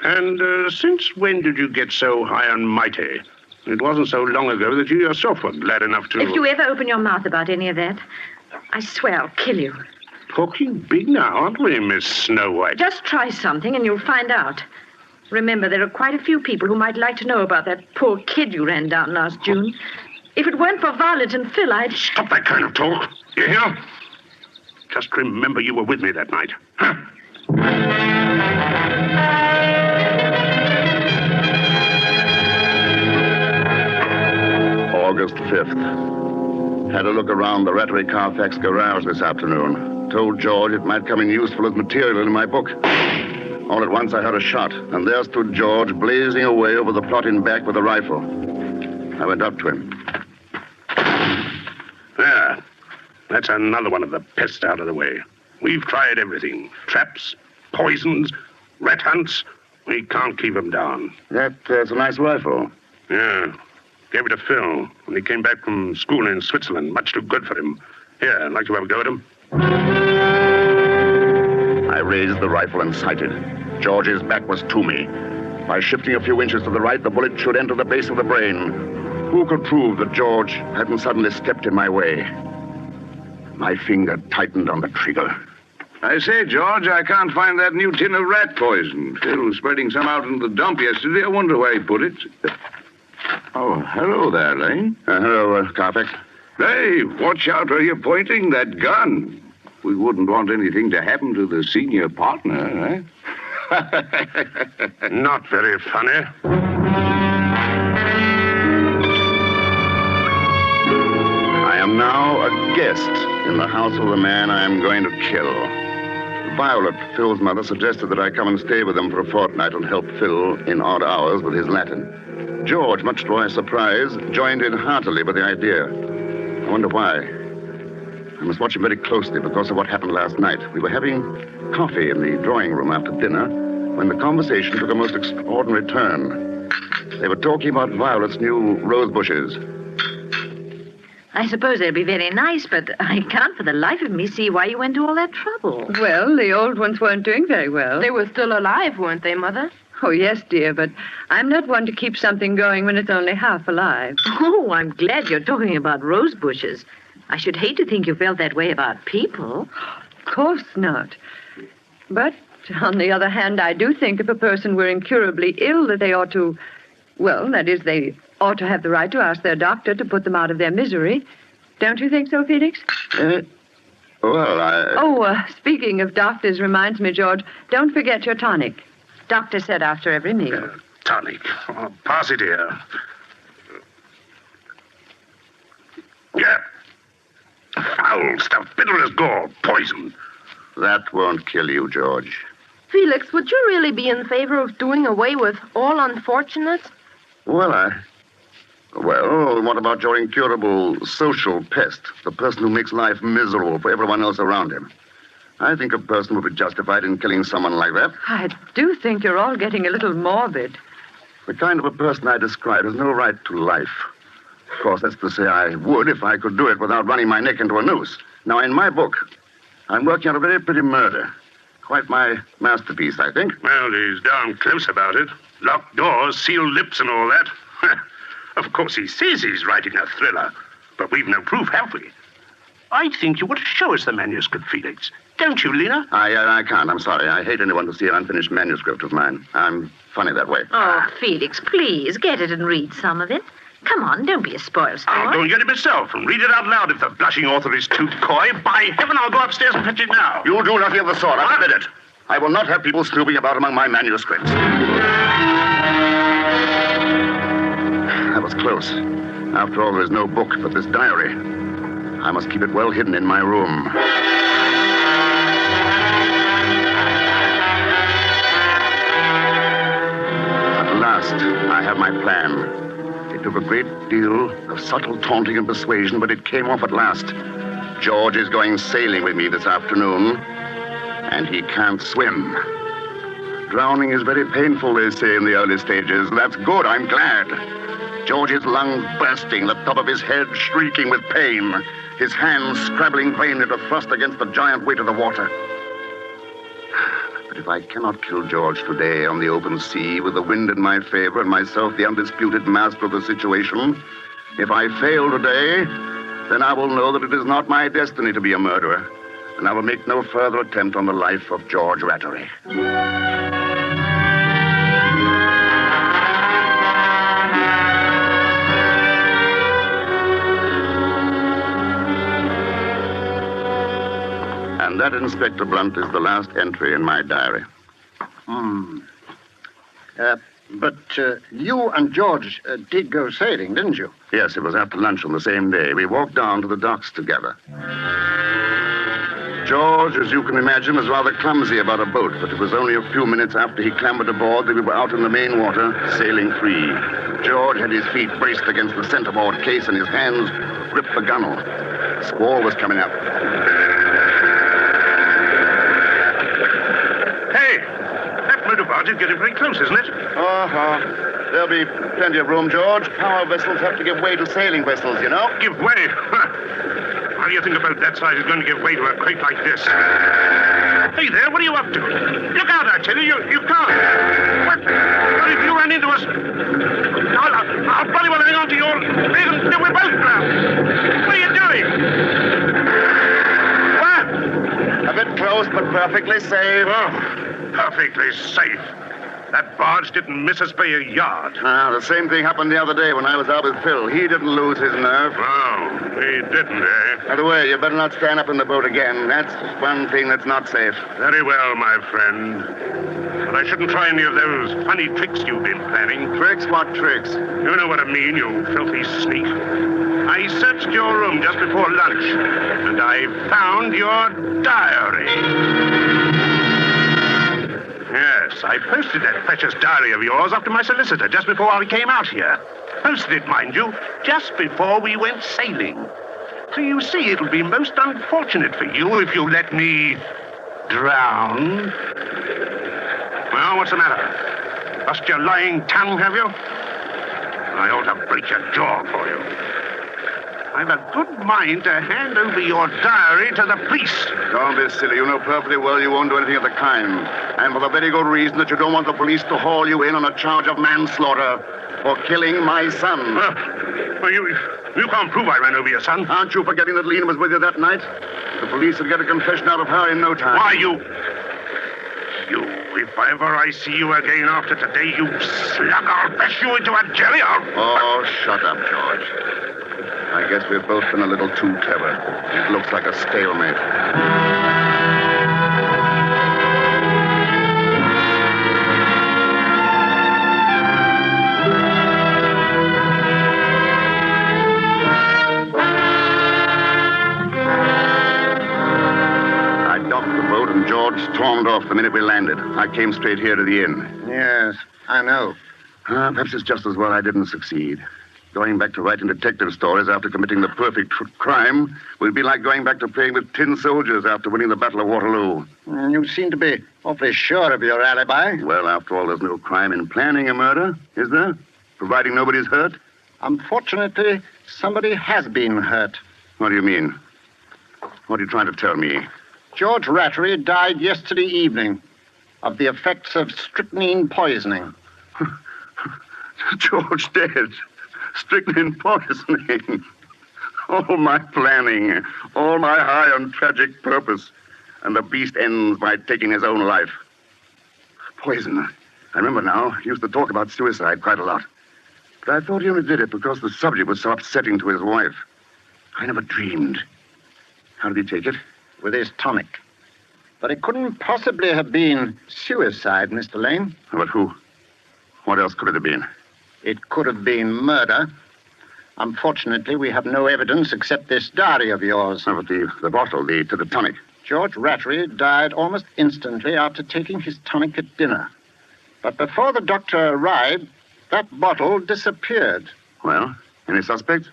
And since when did you get so high and mighty? It wasn't so long ago that you yourself were glad enough to... If you ever open your mouth about any of that, I swear I'll kill you. Talking big now, aren't we, Miss Snow White? Just try something and you'll find out. Remember, there are quite a few people who might like to know about that poor kid you ran down last June. If it weren't for Violet and Phil, I'd... Stop that kind of talk. You hear? Just remember you were with me that night. Huh? August 5th. Had a look around the Rattery Carfax garage this afternoon. Told George it might come in useful as material in my book. All at once I heard a shot, and there stood George blazing away over the plot in back with a rifle. I went up to him. There. That's another one of the pests out of the way. We've tried everything. Traps, poisons, rat hunts. We can't keep them down. That's a nice rifle. Yeah. Gave it to Phil when he came back from school in Switzerland. Much too good for him. Here, I'd like to have a go at him. I raised the rifle and sighted. George's back was to me. By shifting a few inches to the right, the bullet should enter the base of the brain. Who could prove that George hadn't suddenly stepped in my way? My finger tightened on the trigger. I say, George, I can't find that new tin of rat poison. Phil was spreading some out into the dump yesterday. I wonder where he put it. Oh, hello there, Lane. Hello, Carfax. Hey, watch out where you're pointing that gun. We wouldn't want anything to happen to the senior partner, eh? Not very funny. I am now a guest in the house of the man I am going to kill. Violet, Phil's mother, suggested that I come and stay with them for a fortnight and help Phil in odd hours with his Latin. George, much to my surprise, joined in heartily with the idea. I wonder why. I must watch him very closely because of what happened last night. We were having coffee in the drawing room after dinner when the conversation took a most extraordinary turn. They were talking about Violet's new rose bushes. I suppose they'll be very nice, but I can't for the life of me see why you went to all that trouble. Well, the old ones weren't doing very well. They were still alive, weren't they, Mother? Oh, yes, dear, but I'm not one to keep something going when it's only half alive. Oh, I'm glad you're talking about rose bushes. I should hate to think you felt that way about people. Of course not. But, on the other hand, I do think if a person were incurably ill that they ought to... Well, that is, they ought to have the right to ask their doctor to put them out of their misery. Don't you think so, Felix? Speaking of doctors reminds me, George, don't forget your tonic. Doctor said after every meal. Tonic. Oh, pass it here. Yeah. Foul stuff, bitter as gall, poison. That won't kill you, George. Felix, would you really be in favor of doing away with all unfortunates? Well, what about your incurable social pest, the person who makes life miserable for everyone else around him? I think a person would be justified in killing someone like that. I do think you're all getting a little morbid. The kind of a person I describe has no right to life. Of course, that's to say I would if I could do it without running my neck into a noose. Now, in my book, I'm working on a very pretty murder. Quite my masterpiece, I think. Well, he's darn close about it. Locked doors, sealed lips, and all that. Of course, he says he's writing a thriller, but we've no proof, have we? I think you ought to show us the manuscript, Felix. Don't you, Lena? I can't. I'm sorry. I hate anyone to see an unfinished manuscript of mine. I'm funny that way. Oh, Felix, please, get it and read some of it. Come on, don't be a spoil sport. I'll go and get it myself and read it out loud if the blushing author is too coy. By heaven, I'll go upstairs and fetch it now. You'll do nothing of the sort. I forbid it. I will not have people snooping about among my manuscripts. That was close. After all, there's no book but this diary. I must keep it well hidden in my room. At last, I have my plan. It took a great deal of subtle taunting and persuasion, but it came off at last. George is going sailing with me this afternoon, and he can't swim. Drowning is very painful, they say, in the early stages. That's good, I'm glad. George's lungs bursting, the top of his head shrieking with pain, his hands scrabbling vainly to thrust against the giant weight of the water. But if I cannot kill George today on the open sea, with the wind in my favor and myself the undisputed master of the situation, if I fail today, then I will know that it is not my destiny to be a murderer, and I will make no further attempt on the life of George Rattery. And that, Inspector Blunt, is the last entry in my diary. But you and George did go sailing, didn't you? Yes, it was after lunch on the same day. We walked down to the docks together. George, as you can imagine, was rather clumsy about a boat, but it was only a few minutes after he clambered aboard that we were out in the main water, sailing free. George had his feet braced against the centerboard case and his hands gripped the gunwale. The squall was coming up. Hey, that motorboat is getting very close, isn't it? There'll be plenty of room, George. Power vessels have to give way to sailing vessels, you know. Give way? How do you think about that size is going to give way to a crate like this? Hey there, what are you up to? Look out, I tell you, you can't. What if you run into us? I'll bloody well hang on to your leg and we're both drowned. What are you doing? What? A bit close, but perfectly safe. Oh, perfectly safe. That barge didn't miss us by a yard. The same thing happened the other day when I was out with Phil. He didn't lose his nerve. Oh, he didn't, eh? By the way, you better not stand up in the boat again. That's one thing that's not safe. Very well, my friend. But I shouldn't try any of those funny tricks you've been planning. Tricks? What tricks? You know what I mean, you filthy sneak. I searched your room just before lunch, and I found your diary. Yes, I posted that precious diary of yours up to my solicitor just before I came out here. Posted it, mind you, just before we went sailing. So you see, it'll be most unfortunate for you if you let me drown. Well, what's the matter? Lost your lying tongue, have you? I ought to break your jaw for you. I've a good mind to hand over your diary to the police. Don't be silly. You know perfectly well you won't do anything of the kind. And for the very good reason that you don't want the police to haul you in on a charge of manslaughter for killing my son. Well, you can't prove I ran over your son. Aren't you forgetting that Lena was with you that night? The police would get a confession out of her in no time. Why, you, if ever I see you again after today, you slug, I'll bash you into a jelly. Oh, shut up, George. I guess we've both been a little too clever. It looks like a stalemate. I docked the boat and George stormed off the minute we landed. I came straight here to the inn. Yes, I know. Perhaps it's just as well I didn't succeed. Going back to writing detective stories after committing the perfect crime would be like going back to playing with tin soldiers after winning the Battle of Waterloo. You seem to be awfully sure of your alibi. Well, after all, there's no crime in planning a murder, is there? Providing nobody's hurt. Unfortunately, somebody has been hurt. What do you mean? What are you trying to tell me? George Rattery died yesterday evening of the effects of strychnine poisoning. George dead. Strychnine poisoning. All my planning, all my high and tragic purpose, and the beast ends by taking his own life. Poison. I remember now. He used to talk about suicide quite a lot. But I thought he only did it because the subject was so upsetting to his wife. I never dreamed. How did he take it? With his tonic. But it couldn't possibly have been suicide, Mr. Lane. But who? What else could it have been? It could have been murder. Unfortunately, we have no evidence except this diary of yours. No, but the bottle, the tonic. George Rattery died almost instantly after taking his tonic at dinner. But before the doctor arrived, that bottle disappeared. Well, any suspects?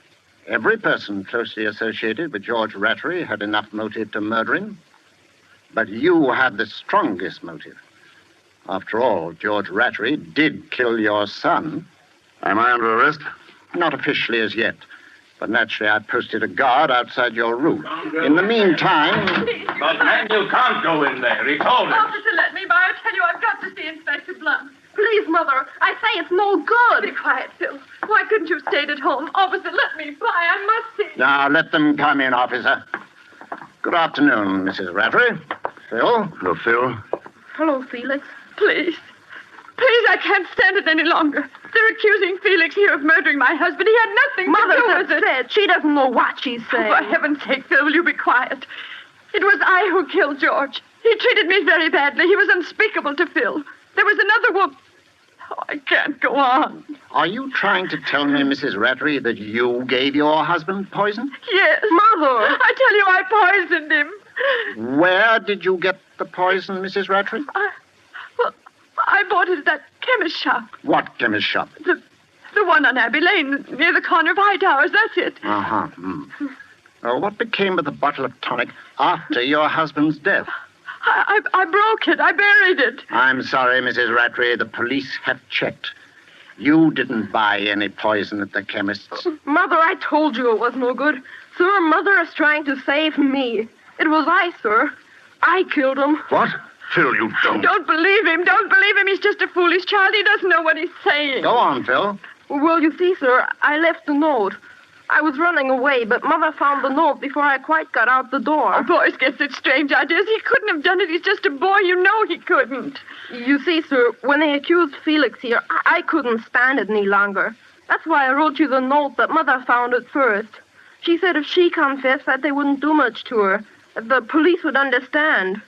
Every person closely associated with George Rattery had enough motive to murder him. But you had the strongest motive. After all, George Rattery did kill your son. Am I under arrest? Not officially as yet. But naturally, I posted a guard outside your room. In the meantime... But, man, you can't go in there. He told us. Officer, let me by. I tell you, I've got to see Inspector Blunt. Please, Mother. I say it's no good. Be quiet, Phil. Why couldn't you have stayed at home? Officer, let me by. I must see. Now, let them come in, officer. Good afternoon, Mrs. Rattery. Phil? Hello, Phil. Hello, Felix. Please. Please, I can't stand it any longer. They're accusing Felix here of murdering my husband. He had nothing to do with it. Said. She doesn't know what she's saying. Oh, for heaven's sake, Phil, will you be quiet? It was I who killed George. He treated me very badly. He was unspeakable to Phil. There was another woman. Oh, I can't go on. Are you trying to tell me, Mrs. Rattery, that you gave your husband poison? Yes. Mother. I tell you, I poisoned him. Where did you get the poison, Mrs. Rattery? I bought it at that chemist shop. What chemist shop? The one on Abbey Lane, near the corner of Hightowers. That's it. Uh-huh. What became of the bottle of tonic after your husband's death? I broke it. I buried it. I'm sorry, Mrs. Rattery. The police have checked. You didn't buy any poison at the chemist's. Mother, I told you it was no good. Sir, Mother is trying to save me. It was I, sir. I killed him. What? Phil, you don't. Don't believe him. Don't believe him. He's just a foolish child. He doesn't know what he's saying. Go on, Phil. Well, you see, sir, I left a note. I was running away, but Mother found the note before I quite got out the door. Oh, boys get such strange ideas. He couldn't have done it. He's just a boy. You know he couldn't. You see, sir, when they accused Felix here, I couldn't stand it any longer. That's why I wrote you the note, but Mother found it first. She said if she confessed that they wouldn't do much to her. The police would understand.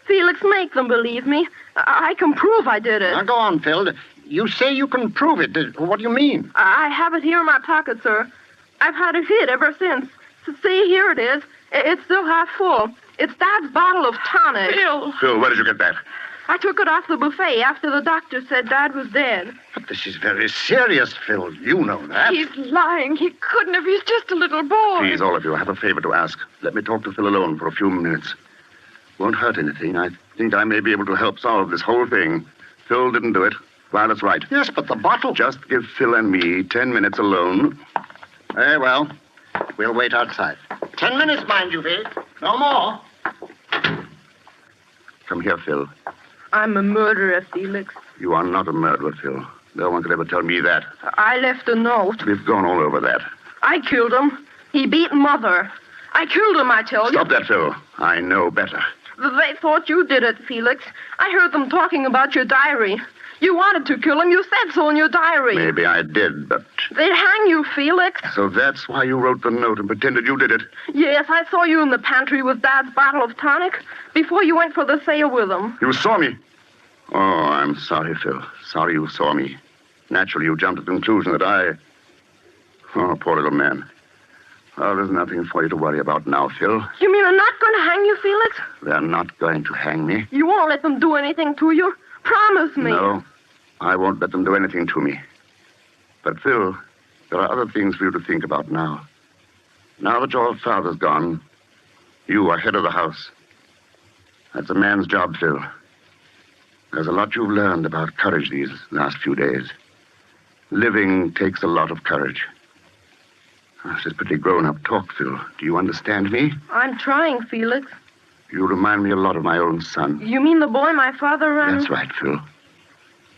Felix, make them believe me. I can prove I did it. Now, go on, Phil. You say you can prove it. What do you mean? I have it here in my pocket, sir. I've had it hid ever since. So see, here it is. It's still half full. It's Dad's bottle of tonic. Phil, where did you get that? I took it off the buffet after the doctor said Dad was dead. But this is very serious, Phil. You know that. He's lying. He couldn't have. He's just a little boy. Please, all of you, I have a favor to ask. Let me talk to Phil alone for a few minutes. Won't hurt anything. I think I may be able to help solve this whole thing. Phil didn't do it. Violet's right. Yes, but the bottle... Just give Phil and me 10 minutes alone. Very well. We'll wait outside. 10 minutes, mind you, Phil. No more. Come here, Phil. I'm a murderer, Felix. You are not a murderer, Phil. No one could ever tell me that. I left a note. We've gone all over that. I killed him. He beat Mother. I killed him, I tell you. Stop that, Phil. I know better. They thought you did it, Felix. I heard them talking about your diary. You wanted to kill him. You said so in your diary. Maybe I did, but... They'd hang you, Felix. So that's why you wrote the note and pretended you did it? Yes, I saw you in the pantry with Dad's bottle of tonic before you went for the sale with him. You saw me? Oh, I'm sorry, Phil. Sorry you saw me. Naturally, you jumped to the conclusion that I... Oh, poor little man. Oh, there's nothing for you to worry about now, Phil. You mean they're not going to hang you, Felix? They're not going to hang me. You won't let them do anything to you? Promise me. No, I won't let them do anything to me. But, Phil, there are other things for you to think about now. Now that your father's gone, you are head of the house. That's a man's job, Phil. There's a lot you've learned about courage these last few days. Living takes a lot of courage. This is pretty grown-up talk, Phil. Do you understand me? I'm trying, Felix. You remind me a lot of my own son. You mean the boy my father ran? That's right, Phil.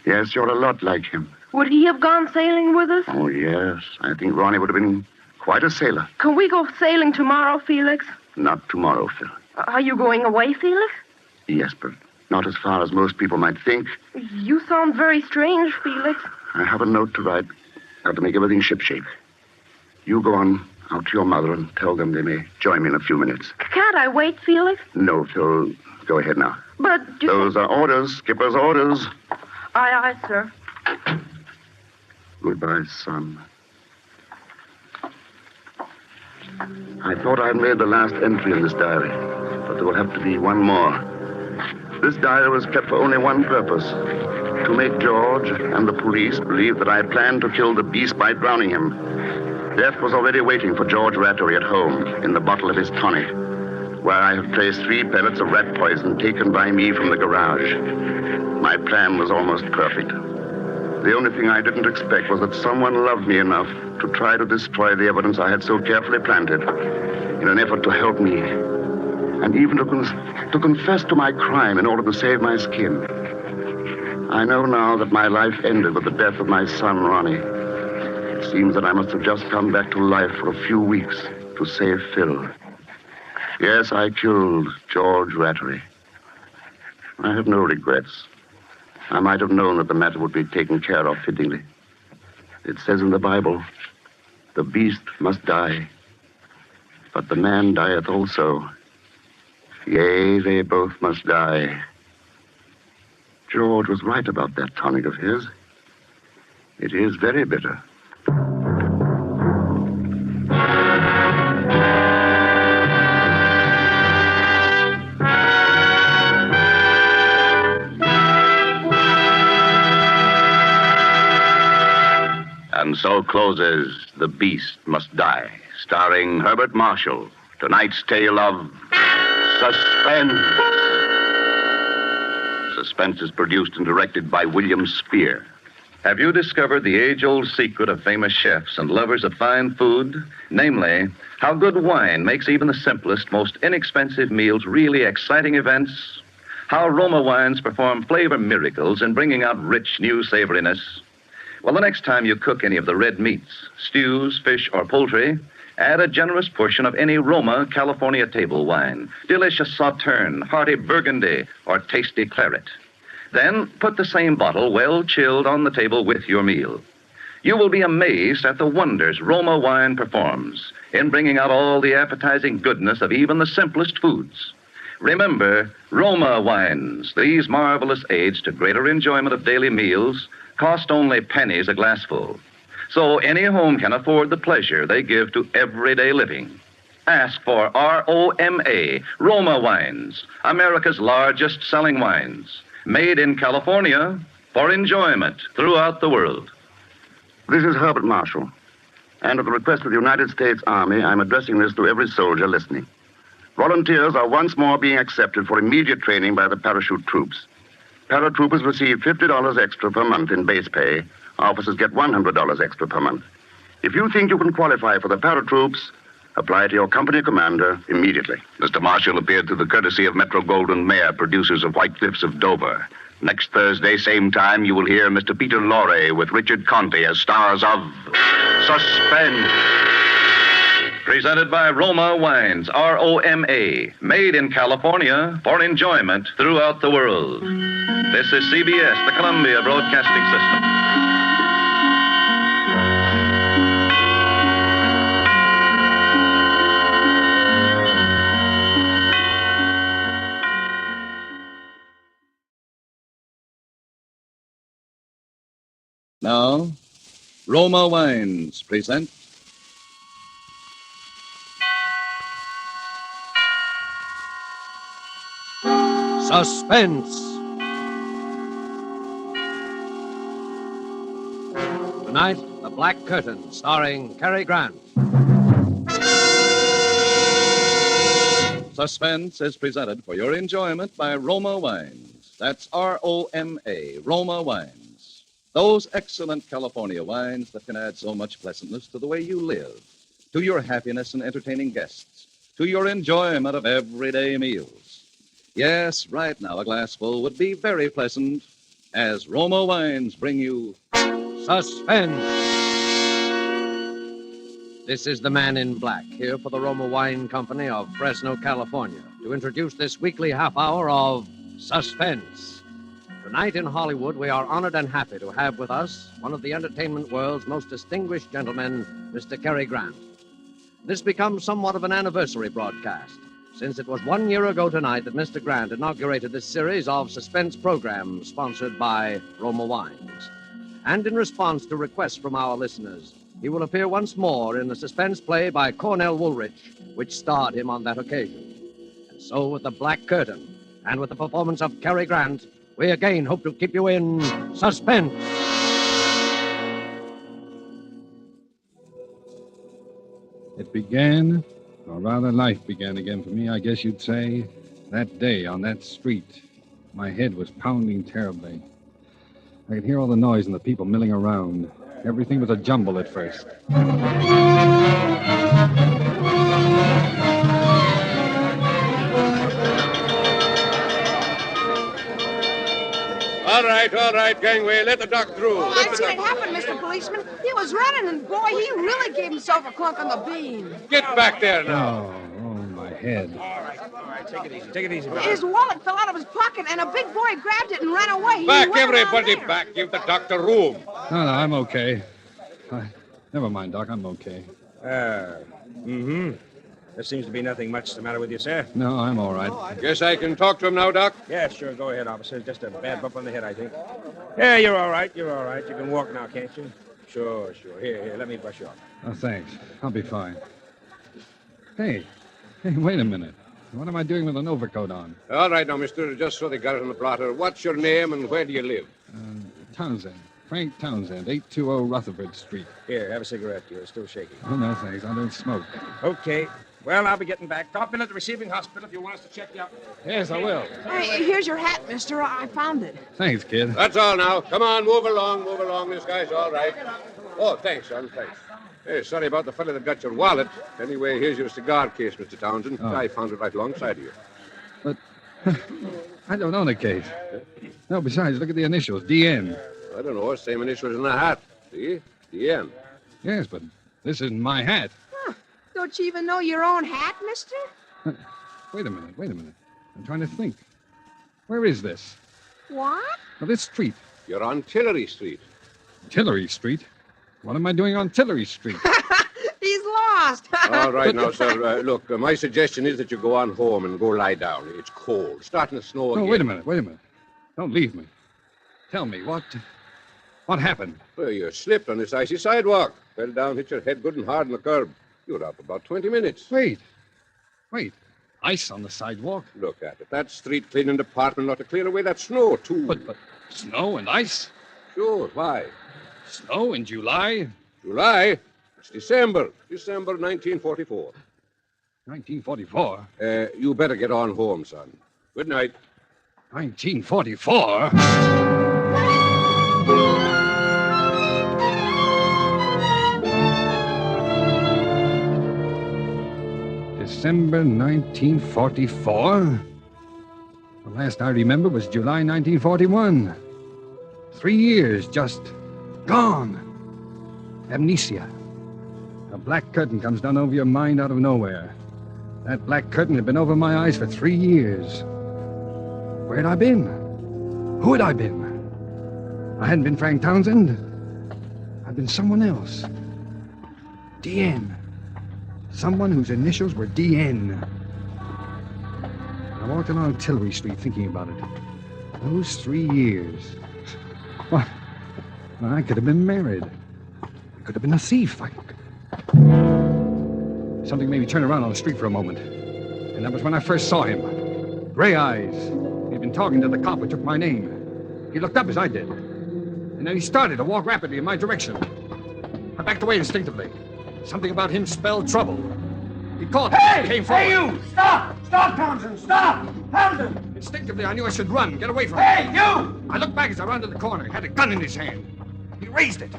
Yes, you're a lot like him. Would he have gone sailing with us? Oh, yes. I think Ronnie would have been quite a sailor. Can we go sailing tomorrow, Felix? Not tomorrow, Phil. Are you going away, Felix? Yes, but not as far as most people might think. You sound very strange, Felix. I have a note to write. Got to make everything shipshape. You go on out to your mother and tell them they may join me in a few minutes. Can't I wait, Felix? No, Phil. Go ahead now. But... Those are orders. Skipper's orders. Aye, aye, sir. Goodbye, son. I thought I'd made the last entry in this diary, but there will have to be one more. This diary was kept for only one purpose, to make George and the police believe that I planned to kill the beast by drowning him. Death was already waiting for George Rattery at home in the bottle of his tonic, where I had placed 3 pellets of rat poison taken by me from the garage. My plan was almost perfect. The only thing I didn't expect was that someone loved me enough to try to destroy the evidence I had so carefully planted in an effort to help me, and even to confess to my crime in order to save my skin. I know now that my life ended with the death of my son, Ronnie. It seems that I must have just come back to life for a few weeks to save Phil. Yes, I killed George Rattery. I have no regrets. I might have known that the matter would be taken care of fittingly. It says in the Bible, the beast must die, but the man dieth also. Yea, they both must die. George was right about that tonic of his. It is very bitter. And so closes The Beast Must Die, starring Herbert Marshall. Tonight's tale of Suspense. Suspense is produced and directed by William Spear. Have you discovered the age-old secret of famous chefs and lovers of fine food? Namely, how good wine makes even the simplest, most inexpensive meals really exciting events? How Roma wines perform flavor miracles in bringing out rich, new savoriness? Well, the next time you cook any of the red meats, stews, fish, or poultry, add a generous portion of any Roma California table wine, delicious Sauterne, hearty Burgundy, or tasty claret. Then put the same bottle well chilled on the table with your meal. You will be amazed at the wonders Roma wine performs in bringing out all the appetizing goodness of even the simplest foods. Remember, Roma wines, these marvelous aids to greater enjoyment of daily meals, cost only pennies a glassful. So any home can afford the pleasure they give to everyday living. Ask for ROMA, Roma wines, America's largest selling wines, made in California for enjoyment throughout the world. This is Herbert Marshall, and at the request of the United States Army, I'm addressing this to every soldier listening. Volunteers are once more being accepted for immediate training by the parachute troops. Paratroopers receive $50 extra per month in base pay. Officers get $100 extra per month. If you think you can qualify for the paratroops, apply to your company commander immediately. Mr. Marshall appeared through the courtesy of Metro Goldwyn Mayer, producers of White Cliffs of Dover. Next Thursday, same time, you will hear Mr. Peter Lorre with Richard Conte as stars of Suspense. Presented by Roma Wines, ROMA, made in California for enjoyment throughout the world. This is CBS, the Columbia Broadcasting System. Now, Roma Wines present Suspense. Tonight, The Black Curtain, starring Cary Grant. Suspense is presented for your enjoyment by Roma Wines. That's ROMA, Roma Wines. Those excellent California wines that can add so much pleasantness to the way you live. to your happiness in entertaining guests, to your enjoyment of everyday meals. Yes, right now a glassful would be very pleasant as Roma Wines bring you Suspense. This is the Man in Black, here for the Roma Wine Company of Fresno, California, to introduce this weekly half hour of Suspense. Tonight in Hollywood, we are honored and happy to have with us one of the entertainment world's most distinguished gentlemen, Mr. Cary Grant. This becomes somewhat of an anniversary broadcast, since it was 1 year ago tonight that Mr. Grant inaugurated this series of suspense programs sponsored by Roma Wines. And in response to requests from our listeners, he will appear once more in the suspense play by Cornell Woolrich, which starred him on that occasion. And so, with the Black Curtain and with the performance of Cary Grant, we again hope to keep you in suspense. It began, or rather life began again for me, I guess you'd say, that day on that street. My head was pounding terribly. I could hear all the noise and the people milling around. Everything was a jumble at first. All right, gangway. Let the doc through. Oh, I've seen it happen, Mr. Policeman. He was running, and boy, he really gave himself a clunk on the bean. Get back there now. Oh, my head. All right. Take it easy. His wallet fell out of his pocket, and a big boy grabbed it and ran away. Back, everybody, back. Give the doctor room. No, I'm okay. Never mind, Doc. I'm okay. There seems to be nothing much the matter with you, sir. No, I'm all right. Guess I can talk to him now, Doc? Yeah, sure. Go ahead, officer. Just a bad bump on the head, I think. Yeah, you're all right. You can walk now, can't you? Sure. Here, let me brush you off. Oh, thanks. I'll be fine. Hey, wait a minute. What am I doing with an overcoat on? All right now, mister. Just so they got it on the blotter. What's your name and where do you live? Townsend. Frank Townsend, 820 Rutherford Street. Here, have a cigarette. You're still shaking. Oh, no, thanks. I don't smoke. Okay. Well, I'll be getting back. Drop in at the receiving hospital if you want us to check you out. Yes, I will. Hey, here's your hat, mister. I found it. Thanks, kid. That's all now. Come on, move along. This guy's all right. Oh, thanks, son. Thanks. Hey, sorry about the fellow that got your wallet. Anyway, here's your cigar case, Mr. Townsend. Oh. I found it right alongside of you. But I don't own a case. No, besides, look at the initials, DN. I don't know. Same initials in the hat. See? DN. Yes, but this isn't my hat. Don't you even know your own hat, mister? Wait a minute. I'm trying to think. Where is this? What? Well, this street. You're on Tillery Street. Tillery Street? What am I doing on Tillery Street? He's lost. All right now, sir. Look, my suggestion is that you go on home and go lie down. It's cold. Starting to snow again. No, wait a minute. Don't leave me. Tell me, what happened? Well, you slipped on this icy sidewalk. Fell down, hit your head good and hard on the curb. You were out for about 20 minutes. Wait. Ice on the sidewalk? Look at it. That street cleaning department ought to clear away that snow, too. But snow and ice? Sure, why? Snow in July? July? It's December 1944. 1944? You better get on home, son. Good night. 1944? December 1944? The last I remember was July 1941. 3 years just gone. Amnesia. A black curtain comes down over your mind out of nowhere. That black curtain had been over my eyes for 3 years. Where had I been? Who had I been? I hadn't been Frank Townsend. I'd been someone else. DN. Someone whose initials were DN. I walked along Tillery Street thinking about it. Those 3 years. What? Well, I could have been married. I could have been a thief. Something made me turn around on the street for a moment. And that was when I first saw him. Gray eyes. He'd been talking to the cop who took my name. He looked up as I did. And then he started to walk rapidly in my direction. I backed away instinctively. Something about him spelled trouble. He caught me and came forward. Hey, you! Stop! Stop, Townsend! Stop! Townsend! Instinctively, I knew I should run, get away from him. Hey, you! I looked back as I rounded the corner. He had a gun in his hand. He raised it.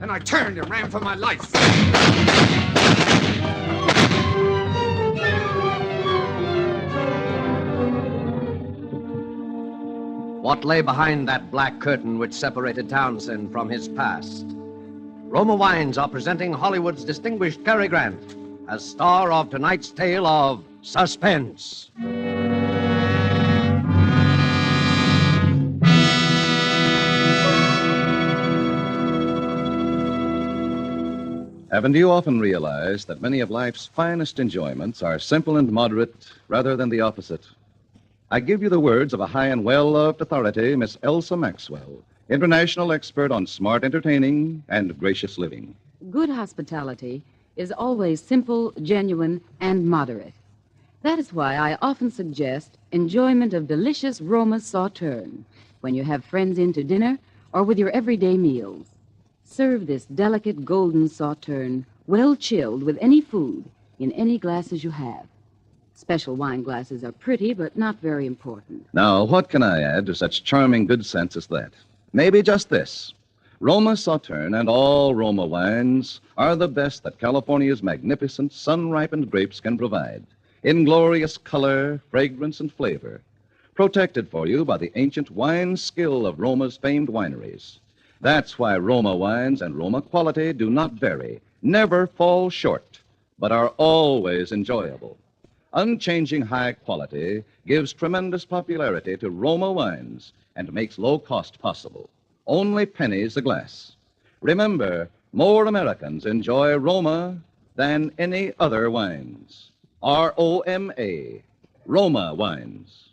Then I turned and ran for my life. What lay behind that black curtain which separated Townsend from his past? Roma Wines are presenting Hollywood's distinguished Cary Grant as star of tonight's tale of Suspense. Haven't you often realized that many of life's finest enjoyments are simple and moderate rather than the opposite? I give you the words of a high and well-loved authority, Miss Elsa Maxwell, international expert on smart entertaining and gracious living. Good hospitality is always simple, genuine, and moderate. That is why I often suggest enjoyment of delicious Roma sauterne when you have friends in to dinner or with your everyday meals. Serve this delicate golden sauterne, well chilled with any food, in any glasses you have. Special wine glasses are pretty, but not very important. Now, what can I add to such charming good sense as that? Maybe just this. Roma Sauterne and all Roma wines are the best that California's magnificent sun-ripened grapes can provide, in glorious color, fragrance, and flavor, protected for you by the ancient wine skill of Roma's famed wineries. That's why Roma wines and Roma quality do not vary, never fall short, but are always enjoyable. Unchanging high quality gives tremendous popularity to Roma wines and makes low cost possible. Only pennies a glass. Remember, more Americans enjoy Roma than any other wines. R-O-M-A, Roma wines.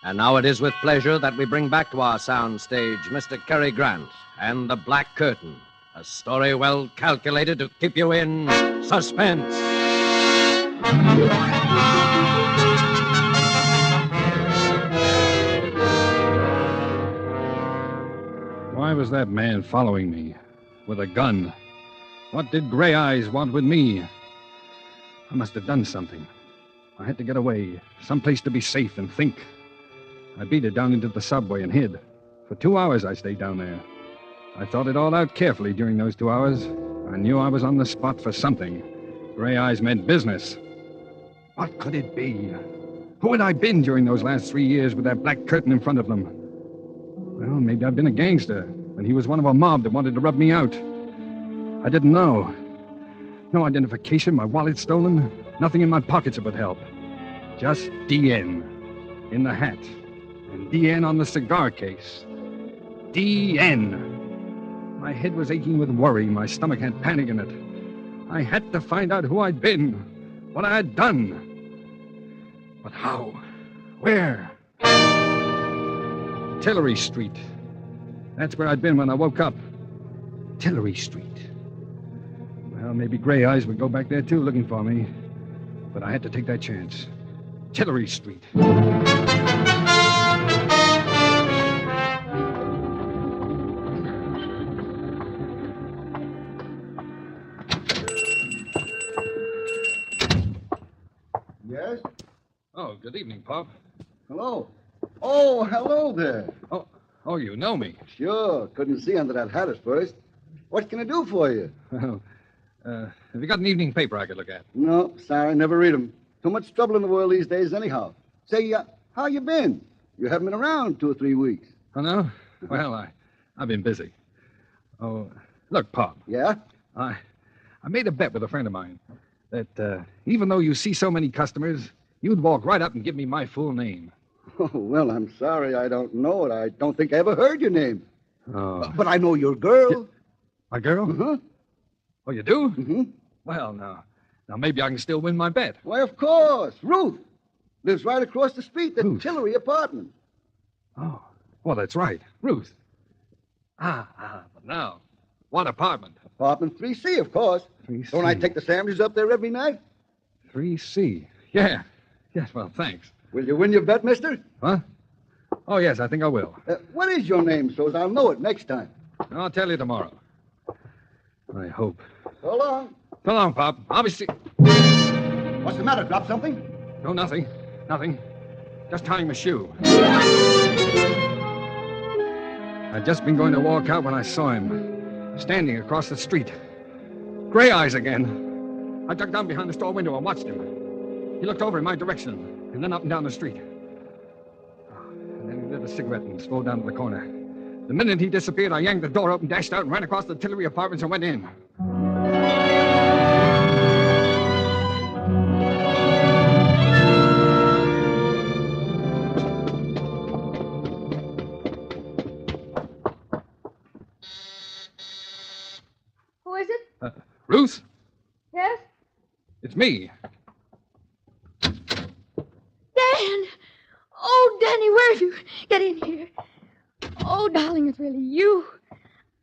And now it is with pleasure that we bring back to our sound stage Mr. Cary Grant and The Black Curtain, a story well calculated to keep you in suspense. Why was that man following me with a gun? What did Gray Eyes want with me? I must have done something. I had to get away, someplace to be safe and think. I beat it down into the subway and hid. For 2 hours I stayed down there. I thought it all out carefully during those 2 hours. I knew I was on the spot for something. Gray Eyes meant business. What could it be? Who had I been during those last 3 years with that black curtain in front of them? Well, maybe I've been a gangster, and he was one of a mob that wanted to rub me out. I didn't know. No identification, my wallet stolen, nothing in my pockets that would help. Just DN in the hat, and DN on the cigar case. DN. My head was aching with worry, my stomach had panic in it. I had to find out who I'd been, what I had done. But how? Where? Tillery Street. That's where I'd been when I woke up. Tillery Street. Well, maybe Gray Eyes would go back there, too, looking for me. But I had to take that chance. Tillery Street. Yes? Oh, good evening, Pop. Hello. Oh, hello there. Oh, you know me. Sure. Couldn't see under that hat at first. What can I do for you? Well, have you got an evening paper I could look at? No, sorry, never read 'em. Too much trouble in the world these days anyhow. Say, how you been? You haven't been around 2 or 3 weeks. Oh, no? Well, I've been busy. Oh, look, Pop. Yeah? I made a bet with a friend of mine that even though you see so many customers, you'd walk right up and give me my full name. Oh, well, I'm sorry I don't know it. I don't think I ever heard your name. Oh. But I know your girl. My girl? Uh-huh. Oh, you do? Mm-hmm. Well, now maybe I can still win my bet. Why, of course. Ruth. Lives right across the street, the Tillery apartment. Oh, well, that's right. Ruth. But now, what apartment? Apartment 3C, of course. 3C. Don't I take the sandwiches up there every night? 3C. Yeah. Yes, well, thanks. Will you win your bet, mister? Huh? Oh, yes, I think I will. What is your name, so as I'll know it next time? I'll tell you tomorrow. I hope. So long. So long, Pop. I'll be What's the matter? Drop something? No, nothing. Nothing. Just tying my shoe. I'd just been going to walk out when I saw him, standing across the street. Gray Eyes again. I ducked down behind the store window and watched him. He looked over in my direction, and then up and down the street. And then he lit a cigarette and strolled down to the corner. The minute he disappeared, I yanked the door open, dashed out, and ran across the Tillery apartments and went in. Who is it? Ruth? Yes? It's me. Dan! Oh, Danny, where have you? Get in here. Oh, darling, it's really you.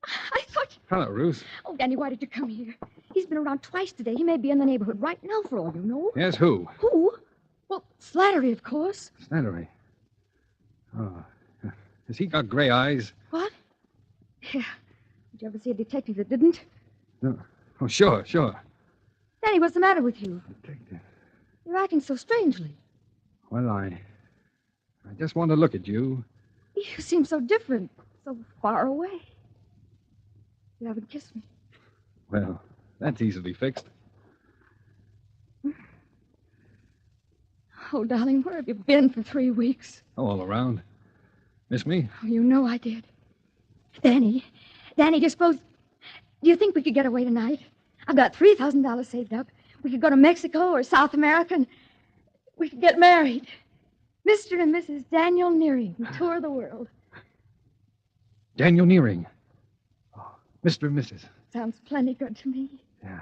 I thought... Hello, Ruth. Oh, Danny, why did you come here? He's been around twice today. He may be in the neighborhood right now, for all you know. Yes, who? Who? Well, Slattery, of course. Slattery. Oh. Has he got gray eyes? What? Yeah. Did you ever see a detective that didn't? No. Oh, sure. Danny, what's the matter with you? Detective. You're acting so strangely. Well, I just want to look at you. You seem so different, so far away. You haven't kissed me. Well, that's easily fixed. Oh, darling, where have you been for 3 weeks? Oh, all around. Miss me? Oh, you know I did. Danny, do you think we could get away tonight? I've got $3,000 saved up. We could go to Mexico or South America, and we could get married. Mr. and Mrs. Daniel Nearing, tour the world. Daniel Nearing. Oh, Mr. and Mrs. Sounds plenty good to me. Yeah.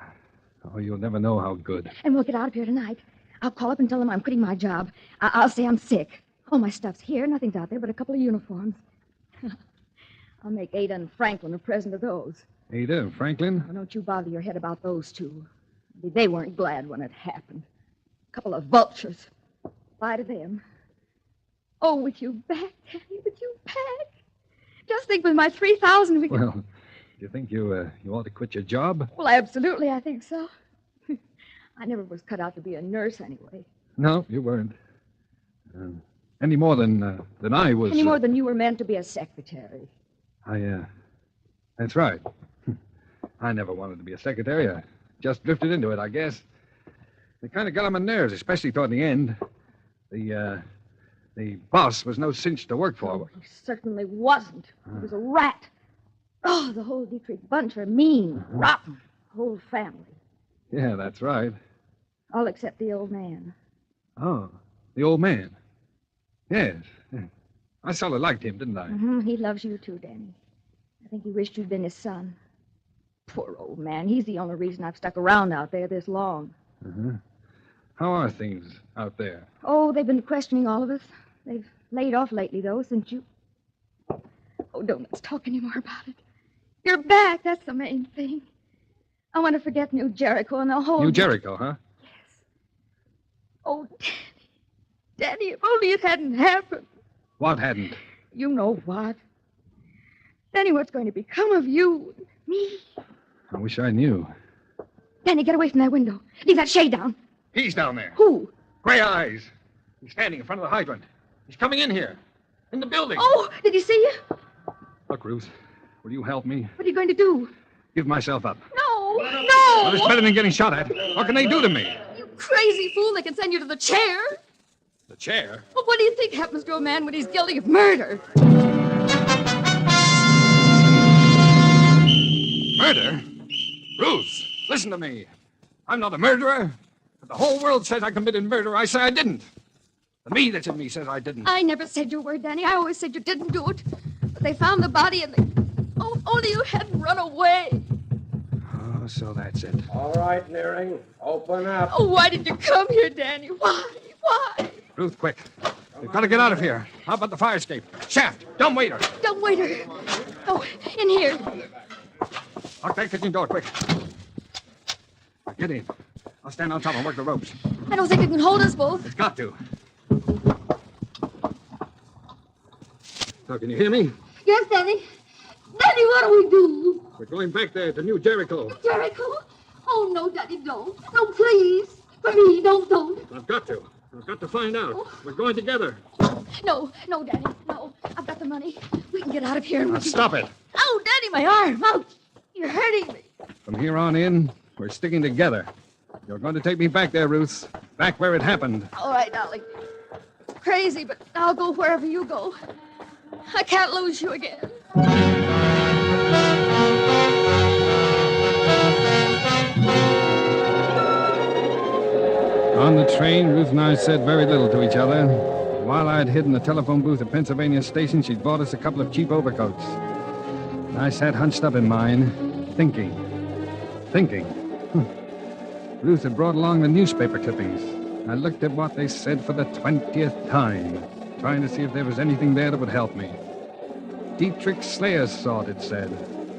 Oh, you'll never know how good. And we'll get out of here tonight. I'll call up and tell them I'm quitting my job. I'll say I'm sick. All my stuff's here. Nothing's out there but a couple of uniforms. I'll make Ada and Franklin a present of those. Ada and Franklin? Oh, don't you bother your head about those two. They weren't glad when it happened. A couple of vultures. Bye to them. Oh, with you back, Danny, with you back. Just think with my $3,000 we could... Well, do you think you ought to quit your job? Well, absolutely, I think so. I never was cut out to be a nurse anyway. No, you weren't. Any more than I was. Any more than you were meant to be a secretary. That's right. I never wanted to be a secretary. I just drifted into it, I guess. It kind of got on my nerves, especially toward the end. The boss was no cinch to work for. Oh, he certainly wasn't. He was a rat. Oh, the whole Dietrich bunch are mean, rotten. The whole family. Yeah, that's right. All except the old man. Oh, the old man. Yes. I sort of liked him, didn't I? Mm-hmm. He loves you too, Danny. I think he wished you'd been his son. Poor old man. He's the only reason I've stuck around out there this long. Uh-huh. How are things out there? Oh, they've been questioning all of us. They've laid off lately, though, since you... Oh, don't let's talk any more about it. You're back. That's the main thing. I want to forget New Jericho and the whole... New Jericho, huh? Yes. Oh, Danny, if only it hadn't happened. What hadn't? You know what. Danny, what's going to become of you? Me? I wish I knew. Danny, get away from that window. Leave that shade down. He's down there. Who? Gray Eyes. He's standing in front of the hydrant. He's coming in here. In the building. Oh, did he see you? Look, Ruth, will you help me? What are you going to do? Give myself up. No! Well, it's better than getting shot at. What can they do to me? You crazy fool. They can send you to the chair. The chair? Well, what do you think happens to a man when he's guilty of murder? Murder? Ruth, listen to me. I'm not a murderer. But the whole world says I committed murder. I say I didn't. The me that's in me says I didn't. I never said your word, Danny. I always said you didn't do it. But they found the body and they... Oh, only you hadn't run away. Oh, so that's it. All right, Nearing. Open up. Oh, why did you come here, Danny? Why? Why? Ruth, quick. We've got to get out of here. How about the fire escape? Shaft, dumbwaiter. Dumbwaiter. Oh, in here. Lock that kitchen door, quick. Get in. I'll stand on top and work the ropes. I don't think it can hold us both. It's got to. So, can you hear me? Yes, Danny. Danny, what do we do? We're going back there to New Jericho. Jericho? Oh, no, Daddy, don't. No, please. For me, don't. I've got to. I've got to find out. Oh. We're going together. No, Daddy, no. I've got the money. We can get out of here. Now, stop it. Oh, Daddy, my arm. Ouch. You're hurting me. From here on in, We're sticking together. You're going to take me back there, Ruth. Back where it happened. All right, darling. Crazy, but I'll go wherever you go. I can't lose you again. On the train, Ruth and I said very little to each other. While I'd hid in the telephone booth at Pennsylvania Station, she'd bought us a couple of cheap overcoats. I sat hunched up in mine, thinking. Ruth had brought along the newspaper clippings. I looked at what they said for the 20th time, trying to see if there was anything there that would help me. Dietrich Slayer's sword, it said.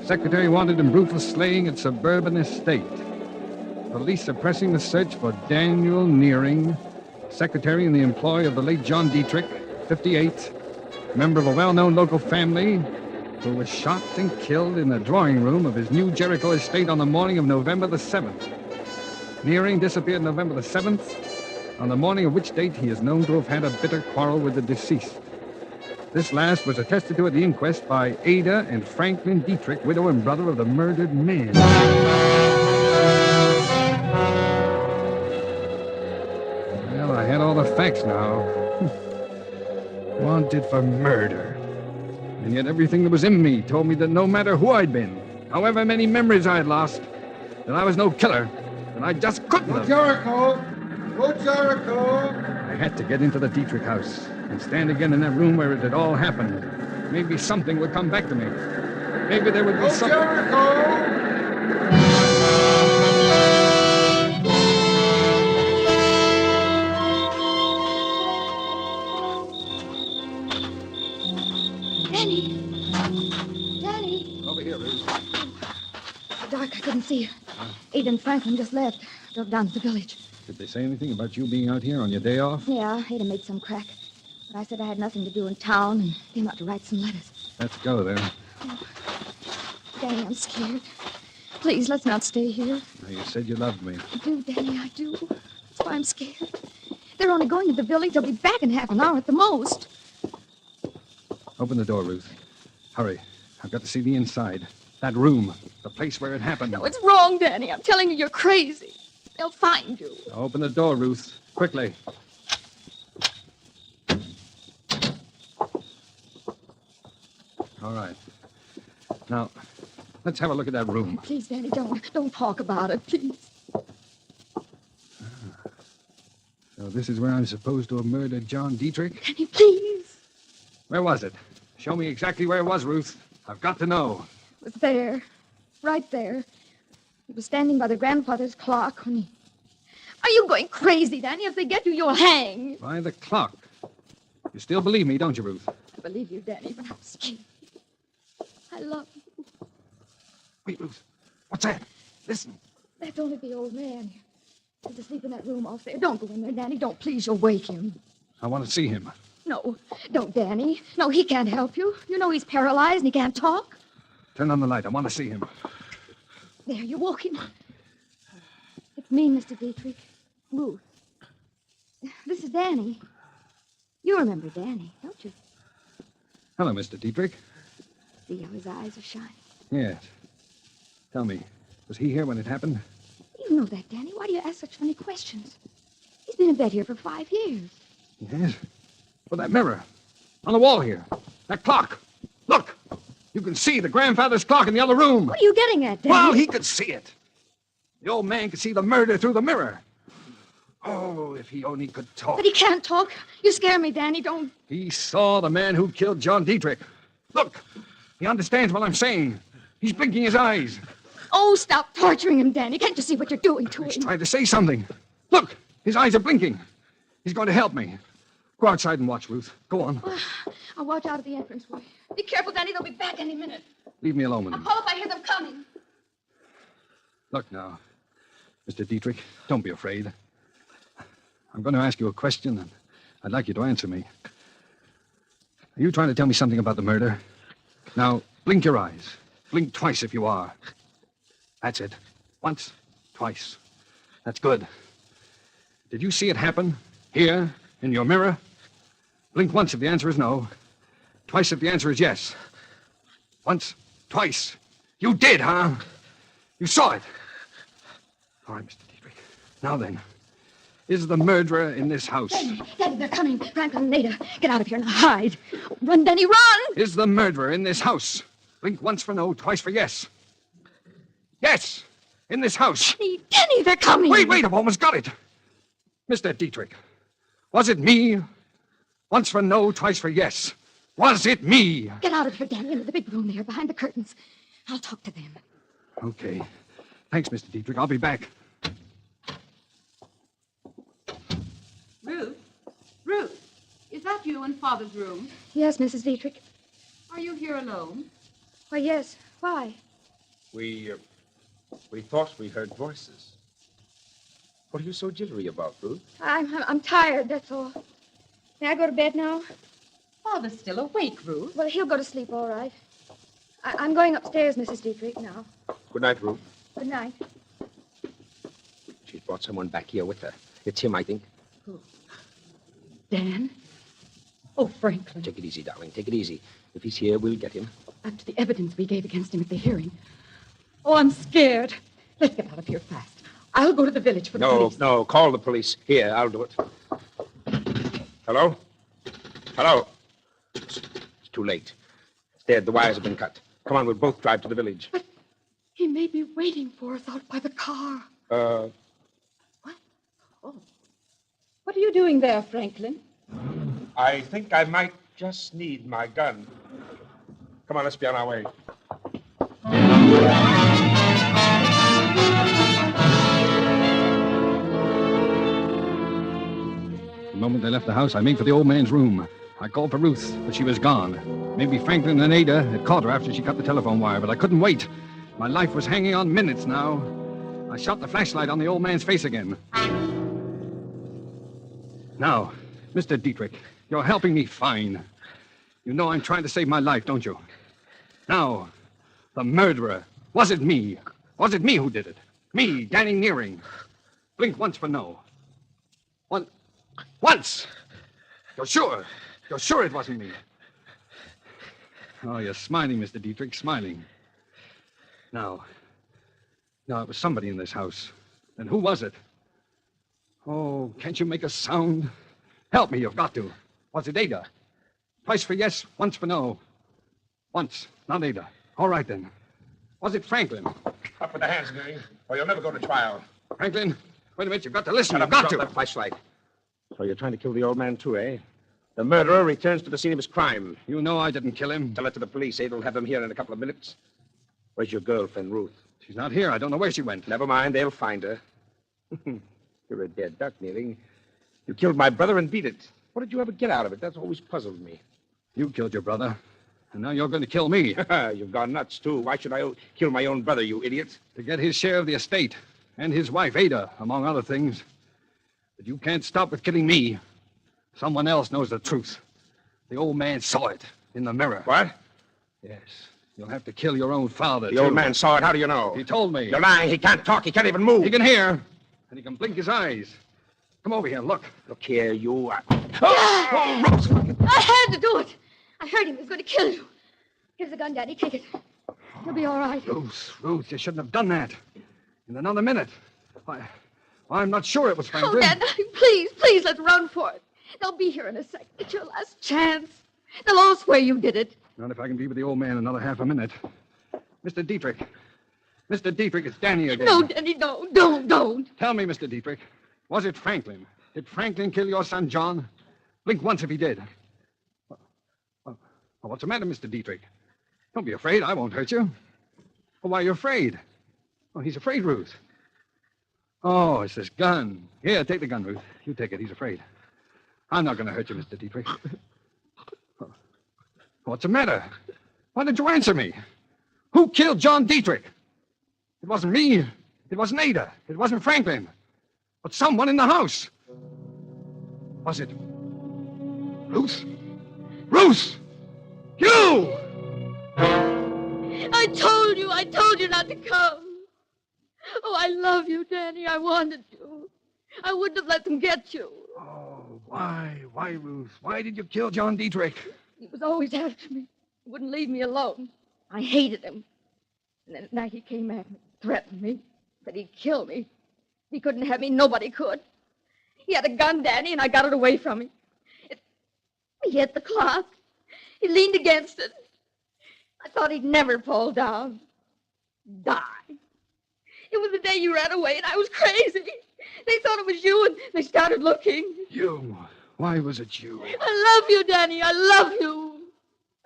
Secretary wanted in brutal slaying at suburban estate. Police suppressing the search for Daniel Nearing, secretary in the employ of the late John Dietrich, 58, member of a well-known local family, who was shot and killed in the drawing room of his New Jericho estate on the morning of November the 7th. Nearing disappeared November the 7th, on the morning of which date he is known to have had a bitter quarrel with the deceased. This last was attested to at the inquest by Ada and Franklin Dietrich, widow and brother of the murdered man. Well, I had all the facts now. Wanted for murder. And yet everything that was in me told me that no matter who I'd been, however many memories I had lost, that I was no killer, and I just couldn't have. Jericho! Go, Jericho! I had to get into the Dietrich house and stand again in that room where it had all happened. Maybe something would come back to me. Maybe there would be something. Jericho! Danny! Over here, Ruth. The dark, I couldn't see you. Ada and Franklin just left. Drove down to the village. Did they say anything about you being out here on your day off? Yeah, Ada made some crack. But I said I had nothing to do in town and came out to write some letters. Let's go, then. Danny, I'm scared. Please, let's not stay here. Now, you said you loved me. I do, Danny, I do. That's why I'm scared. They're only going to the village. They'll be back in half an hour at the most. Open the door, Ruth. Hurry. I've got to see the inside. That room. The place where it happened. No, it's wrong, Danny. I'm telling you, you're crazy. They'll find you. Open the door, Ruth. Quickly. All right. Now, let's have a look at that room. Please, Danny, don't talk about it, please. So this is where I'm supposed to have murdered John Dietrich? Danny, please. Where was it? Show me exactly where it was, Ruth. I've got to know. It was there. Right there. He was standing by the grandfather's clock when he... Are you going crazy, Danny? If they get you, you'll hang. By the clock. You still believe me, don't you, Ruth? I believe you, Danny, but I'm scared. I love you. Wait, Ruth. What's that? Listen. That's only the old man. He's asleep in that room off there. Don't go in there, Danny. Don't. Please, you'll wake him. I want to see him. No, don't, Danny. No, he can't help you. You know he's paralyzed and he can't talk. Turn on the light. I want to see him. There, you woke him. It's me, Mr. Dietrich. Ruth. This is Danny. You remember Danny, don't you? Hello, Mr. Dietrich. See how his eyes are shining. Yes. Tell me, was he here when it happened? You know that, Danny. Why do you ask such funny questions? He's been in bed here for 5 years. Yes. Well, that mirror. On the wall here. That clock. Look. You can see the grandfather's clock in the other room. What are you getting at, Danny? Well, he could see it. The old man could see the murder through the mirror. Oh, if he only could talk. But he can't talk. You scare me, Danny. Don't... He saw the man who killed John Dietrich. Look. He understands what I'm saying. He's blinking his eyes. Oh, stop torturing him, Danny. Can't you see what you're doing to him? He's trying to say something. Look. His eyes are blinking. He's going to help me. Go outside and watch, Ruth. Go on. I'll watch out of the entranceway. Be careful, Danny. They'll be back any minute. Leave me alone with I'll him. call if I hear them coming. Look now, Mr. Dietrich, don't be afraid. I'm going to ask you a question, and I'd like you to answer me. Are you trying to tell me something about the murder? Now, blink your eyes. Blink twice if you are. That's it. Once, twice. That's good. Did you see it happen? Here, in your mirror? Blink once if the answer is no. Twice if the answer is yes. Once, twice. You did, huh? You saw it. All right, Mr. Dietrich. Now then, is the murderer in this house? Danny, they're coming. Franklin and Ada, get out of here and hide. Run, Danny, run! Is the murderer in this house? Blink once for no, twice for yes. Yes! In this house. Danny, they're coming. Wait, I've almost got it. Mr. Dietrich, was it me? Once for no, twice for yes. Was it me? Get out of here, Danny, into the big room there, behind the curtains. I'll talk to them. Okay. Thanks, Mr. Dietrich. I'll be back. Ruth, is that you in Father's room? Yes, Mrs. Dietrich. Are you here alone? Why, yes. Why? We thought we heard voices. What are you so jittery about, Ruth? I'm tired, that's all. May I go to bed now? Father's still awake, Ruth. Well, he'll go to sleep, all right. I'm going upstairs, Mrs. Dietrich, now. Good night, Ruth. Good night. She's brought someone back here with her. It's him, I think. Who? Dan? Oh, Franklin. Take it easy, darling. Take it easy. If he's here, we'll get him. After the evidence we gave against him at the hearing. Oh, I'm scared. Let's get out of here fast. I'll go to the village for the police. No, call the police. Here, I'll do it. Hello? Hello? It's too late. It's dead. The wires have been cut. Come on, we'll both drive to the village. But he may be waiting for us out by the car. What? Oh. What are you doing there, Franklin? I think I might just need my gun. Come on, let's be on our way. The moment they left the house, I made for the old man's room. I called for Ruth, but she was gone. Maybe Franklin and Ada had caught her after she cut the telephone wire, but I couldn't wait. My life was hanging on minutes now. I shot the flashlight on the old man's face again. Now, Mr. Dietrich, you're helping me fine. You know I'm trying to save my life, don't you? Now, the murderer. Was it me? Was it me who did it? Me, Danny Nearing. Blink once for no. Once! You're sure? You're sure it wasn't me? Oh, you're smiling, Mr. Dietrich, smiling. Now, it was somebody in this house. And who was it? Oh, can't you make a sound? Help me, you've got to. Was it Ada? Twice for yes, once for no. Once, not Ada. All right, then. Was it Franklin? Up with the hands, Nearing, or you'll never go to trial. Franklin, wait a minute, you've got to listen. Shut You've up, got to. Drop that flashlight. So you're trying to kill the old man, too, eh? The murderer returns to the scene of his crime. You know I didn't kill him. Tell it to the police, eh? They'll have them here in a couple of minutes. Where's your girlfriend, Ruth? She's not here. I don't know where she went. Never mind, they'll find her. You're a dead duck, Nearing. You killed my brother and beat it. What did you ever get out of it? That's always puzzled me. You killed your brother, and now you're going to kill me. You've gone nuts, too. Why should I kill my own brother, you idiot? To get his share of the estate, and his wife, Ada, among other things. But you can't stop with killing me. Someone else knows the truth. The old man saw it in the mirror. What? Yes. You'll have to kill your own father, The old man saw it. How do you know? He told me. You're lying. He can't talk. He can't even move. He can hear, and he can blink his eyes. Come over here, look. Look here, you. Oh, Rose! I had to do it. I heard him. He was going to kill you. Here's the gun, Daddy. Take it. You'll be all right. Ruth, you shouldn't have done that. In another minute. I'm not sure it was Franklin. Oh, Dad, please, let's run for it. They'll be here in a second. It's your last chance. They'll all swear you did it. Not if I can be with the old man another half a minute. Mr. Dietrich. Mr. Dietrich, it's Danny again. No, Danny, no. Don't. Tell me, Mr. Dietrich, was it Franklin? Did Franklin kill your son, John? Blink once if he did. Well, what's the matter, Mr. Dietrich? Don't be afraid. I won't hurt you. Well, why are you afraid? Oh, he's afraid, Ruth. Oh, it's this gun. Here, take the gun, Ruth. You take it. He's afraid. I'm not going to hurt you, Mr. Dietrich. What's the matter? Why did you answer me? Who killed John Dietrich? It wasn't me. It wasn't Ada. It wasn't Franklin. But someone in the house. Was it Ruth? Ruth! You! I told you not to come. Oh, I love you, Danny. I wanted you. I wouldn't have let them get you. Oh, why, Ruth? Why did you kill John Dietrich? He was always after me. He wouldn't leave me alone. I hated him. And then at night he came at me, threatened me, said he'd kill me. He couldn't have me. Nobody could. He had a gun, Danny, and I got it away from him. He hit the clock. He leaned against it. I thought he'd never fall down. Die. It was the day you ran away, and I was crazy. They thought it was you, and they started looking. You? Why was it you? I love you, Danny. I love you.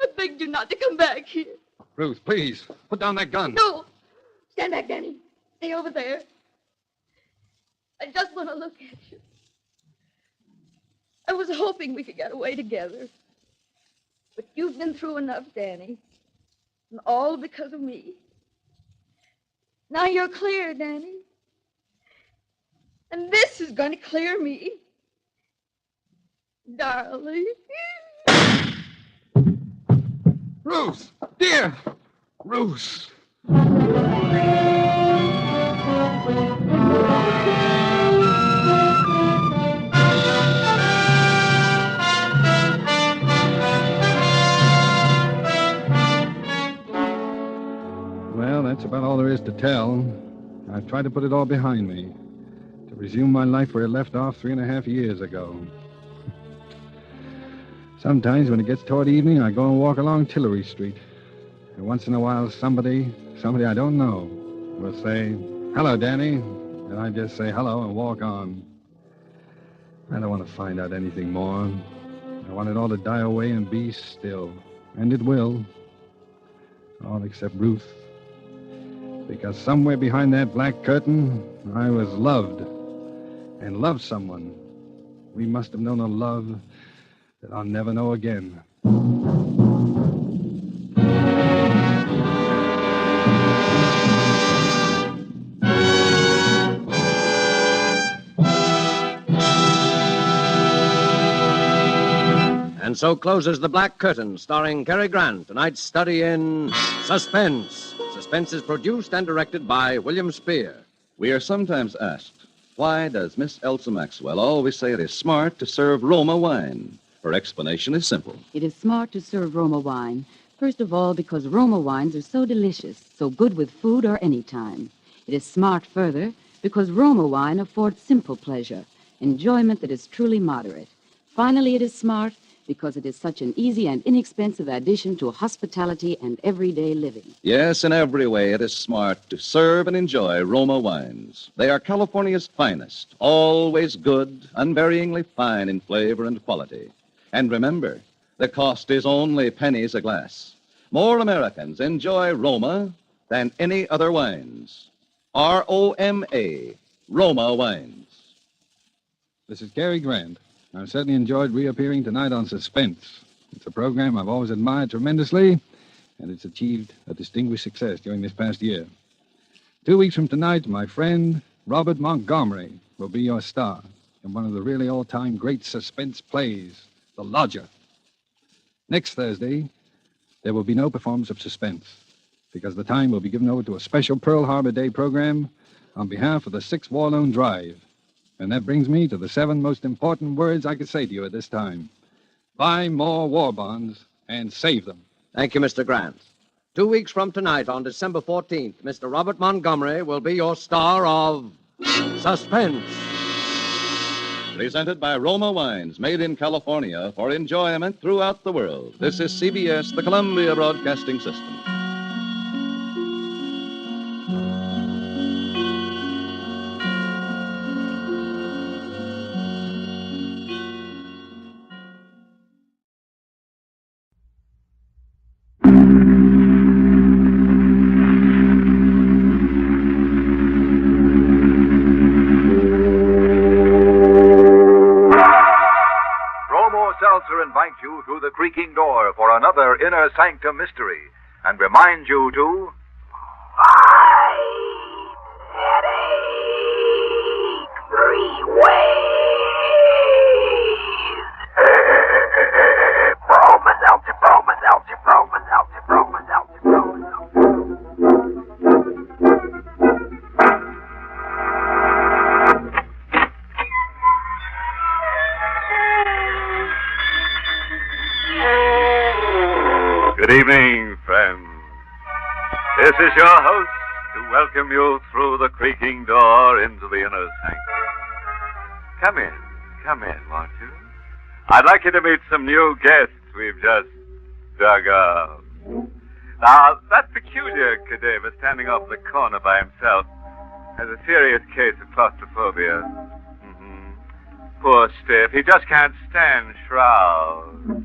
I begged you not to come back here. Ruth, please, put down that gun. No. Stand back, Danny. Stay over there. I just want to look at you. I was hoping we could get away together. But you've been through enough, Danny. And all because of me. Now you're clear, Danny. And this is going to clear me. Darling. Ruth! Dear! Ruth! Well, that's about all there is to tell. I've tried to put it all behind me, to resume my life where it left off 3.5 years ago. Sometimes when it gets toward evening, I go and walk along Tillery Street. And once in a while, somebody I don't know, will say, "Hello, Danny." And I just say hello and walk on. I don't want to find out anything more. I want it all to die away and be still. And it will. All except Ruth. Because somewhere behind that black curtain, I was loved. And loved someone. We must have known a love that I'll never know again. And so closes The Black Curtain, starring Cary Grant, tonight's study in Suspense. Suspense is produced and directed by William Spear. We are sometimes asked, why does Miss Elsa Maxwell always say it is smart to serve Roma wine? Her explanation is simple. It is smart to serve Roma wine, first of all because Roma wines are so delicious, so good with food or any time. It is smart further because Roma wine affords simple pleasure, enjoyment that is truly moderate. Finally, it is smart because it is such an easy and inexpensive addition to hospitality and everyday living. Yes, in every way it is smart to serve and enjoy Roma wines. They are California's finest, always good, unvaryingly fine in flavor and quality. And remember, the cost is only pennies a glass. More Americans enjoy Roma than any other wines. R-O-M-A, Roma wines. This is Cary Grant. I've certainly enjoyed reappearing tonight on Suspense. It's a program I've always admired tremendously, and it's achieved a distinguished success during this past year. 2 weeks from tonight, my friend Robert Montgomery will be your star in one of the really all-time great suspense plays, The Lodger. Next Thursday, there will be no performance of Suspense, because the time will be given over to a special Pearl Harbor Day program on behalf of the 6th War Loan Drive. And that brings me to the 7 most important words I could say to you at this time. Buy more war bonds and save them. Thank you, Mr. Grant. 2 weeks from tonight, on December 14th, Mr. Robert Montgomery will be your star of Suspense. Presented by Roma Wines, made in California for enjoyment throughout the world. This is CBS, the Columbia Broadcasting System. Invite you through the creaking door for another inner Sanctum Mystery and remind you to Good evening, friends. This is your host, to welcome you through the creaking door into the inner sanctum. Come in, won't you? I'd like you to meet some new guests we've just dug up. Now, that peculiar cadaver standing off the corner by himself has a serious case of claustrophobia. Poor stiff. He just can't stand shrouds.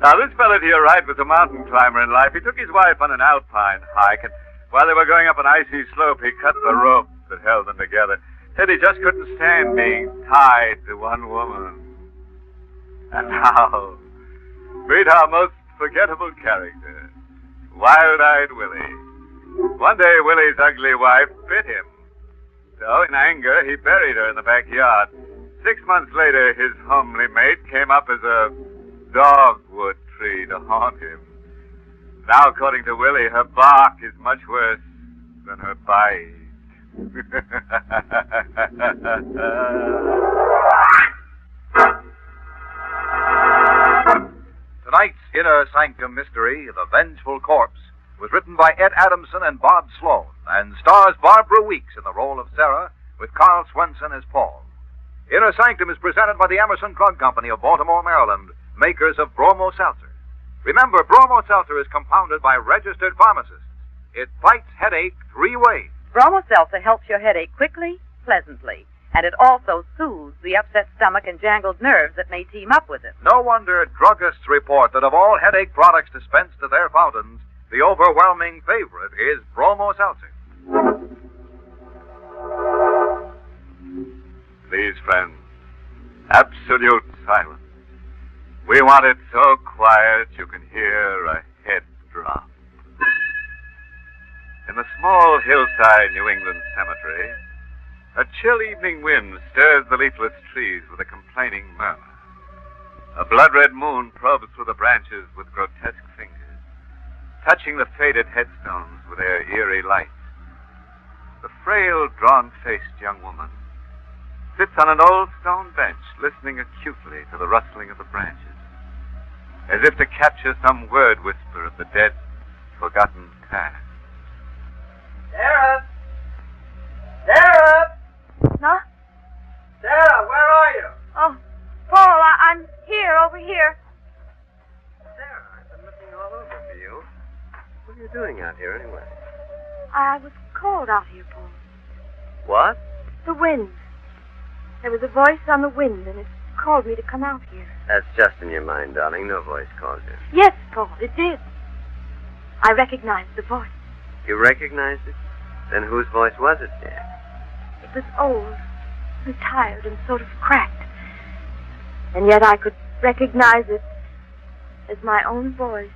Now, this fellow to your right was a mountain climber in life. He took his wife on an alpine hike, and while they were going up an icy slope, he cut the rope that held them together. Said he just couldn't stand being tied to one woman. And now, meet our most forgettable character, Wild-Eyed Willie. One day, Willie's ugly wife bit him. So, in anger, he buried her in the backyard. 6 months later, his homely mate came up as a dogwood tree to haunt him. Now, according to Willie, her bark is much worse than her bite. Tonight's Inner Sanctum Mystery, The Vengeful Corpse, was written by Ed Adamson and Bob Sloan, and stars Barbara Weeks in the role of Sarah, with Carl Swenson as Paul. Inner Sanctum is presented by the Emerson Drug Company of Baltimore, Maryland, makers of Bromo Seltzer. Remember, Bromo Seltzer is compounded by registered pharmacists. It fights headache 3 ways. Bromo Seltzer helps your headache quickly, pleasantly, and it also soothes the upset stomach and jangled nerves that may team up with it. No wonder druggists report that of all headache products dispensed to their fountains, the overwhelming favorite is Bromo Seltzer. Please, friends, absolute silence. We want it so quiet you can hear a head drop. In the small hillside New England cemetery, a chill evening wind stirs the leafless trees with a complaining murmur. A blood-red moon probes through the branches with grotesque fingers, touching the faded headstones with their eerie light. The frail, drawn-faced young woman sits on an old stone bench, listening acutely to the rustling of the branches, as if to capture some word whisper of the dead, forgotten past. Sarah! Sarah! Huh? Sarah, where are you? Oh, Paul, I'm here, over here. Sarah, I've been looking all over for you. What are you doing out here, anyway? I was called out here, Paul. What? The wind. There was a voice on the wind, and it called me to come out here. That's just in your mind, darling. No voice called you. Yes, Paul, it did. I recognized the voice. You recognized it? Then whose voice was it, dear? It was old, and tired, and sort of cracked. And yet I could recognize it as my own voice.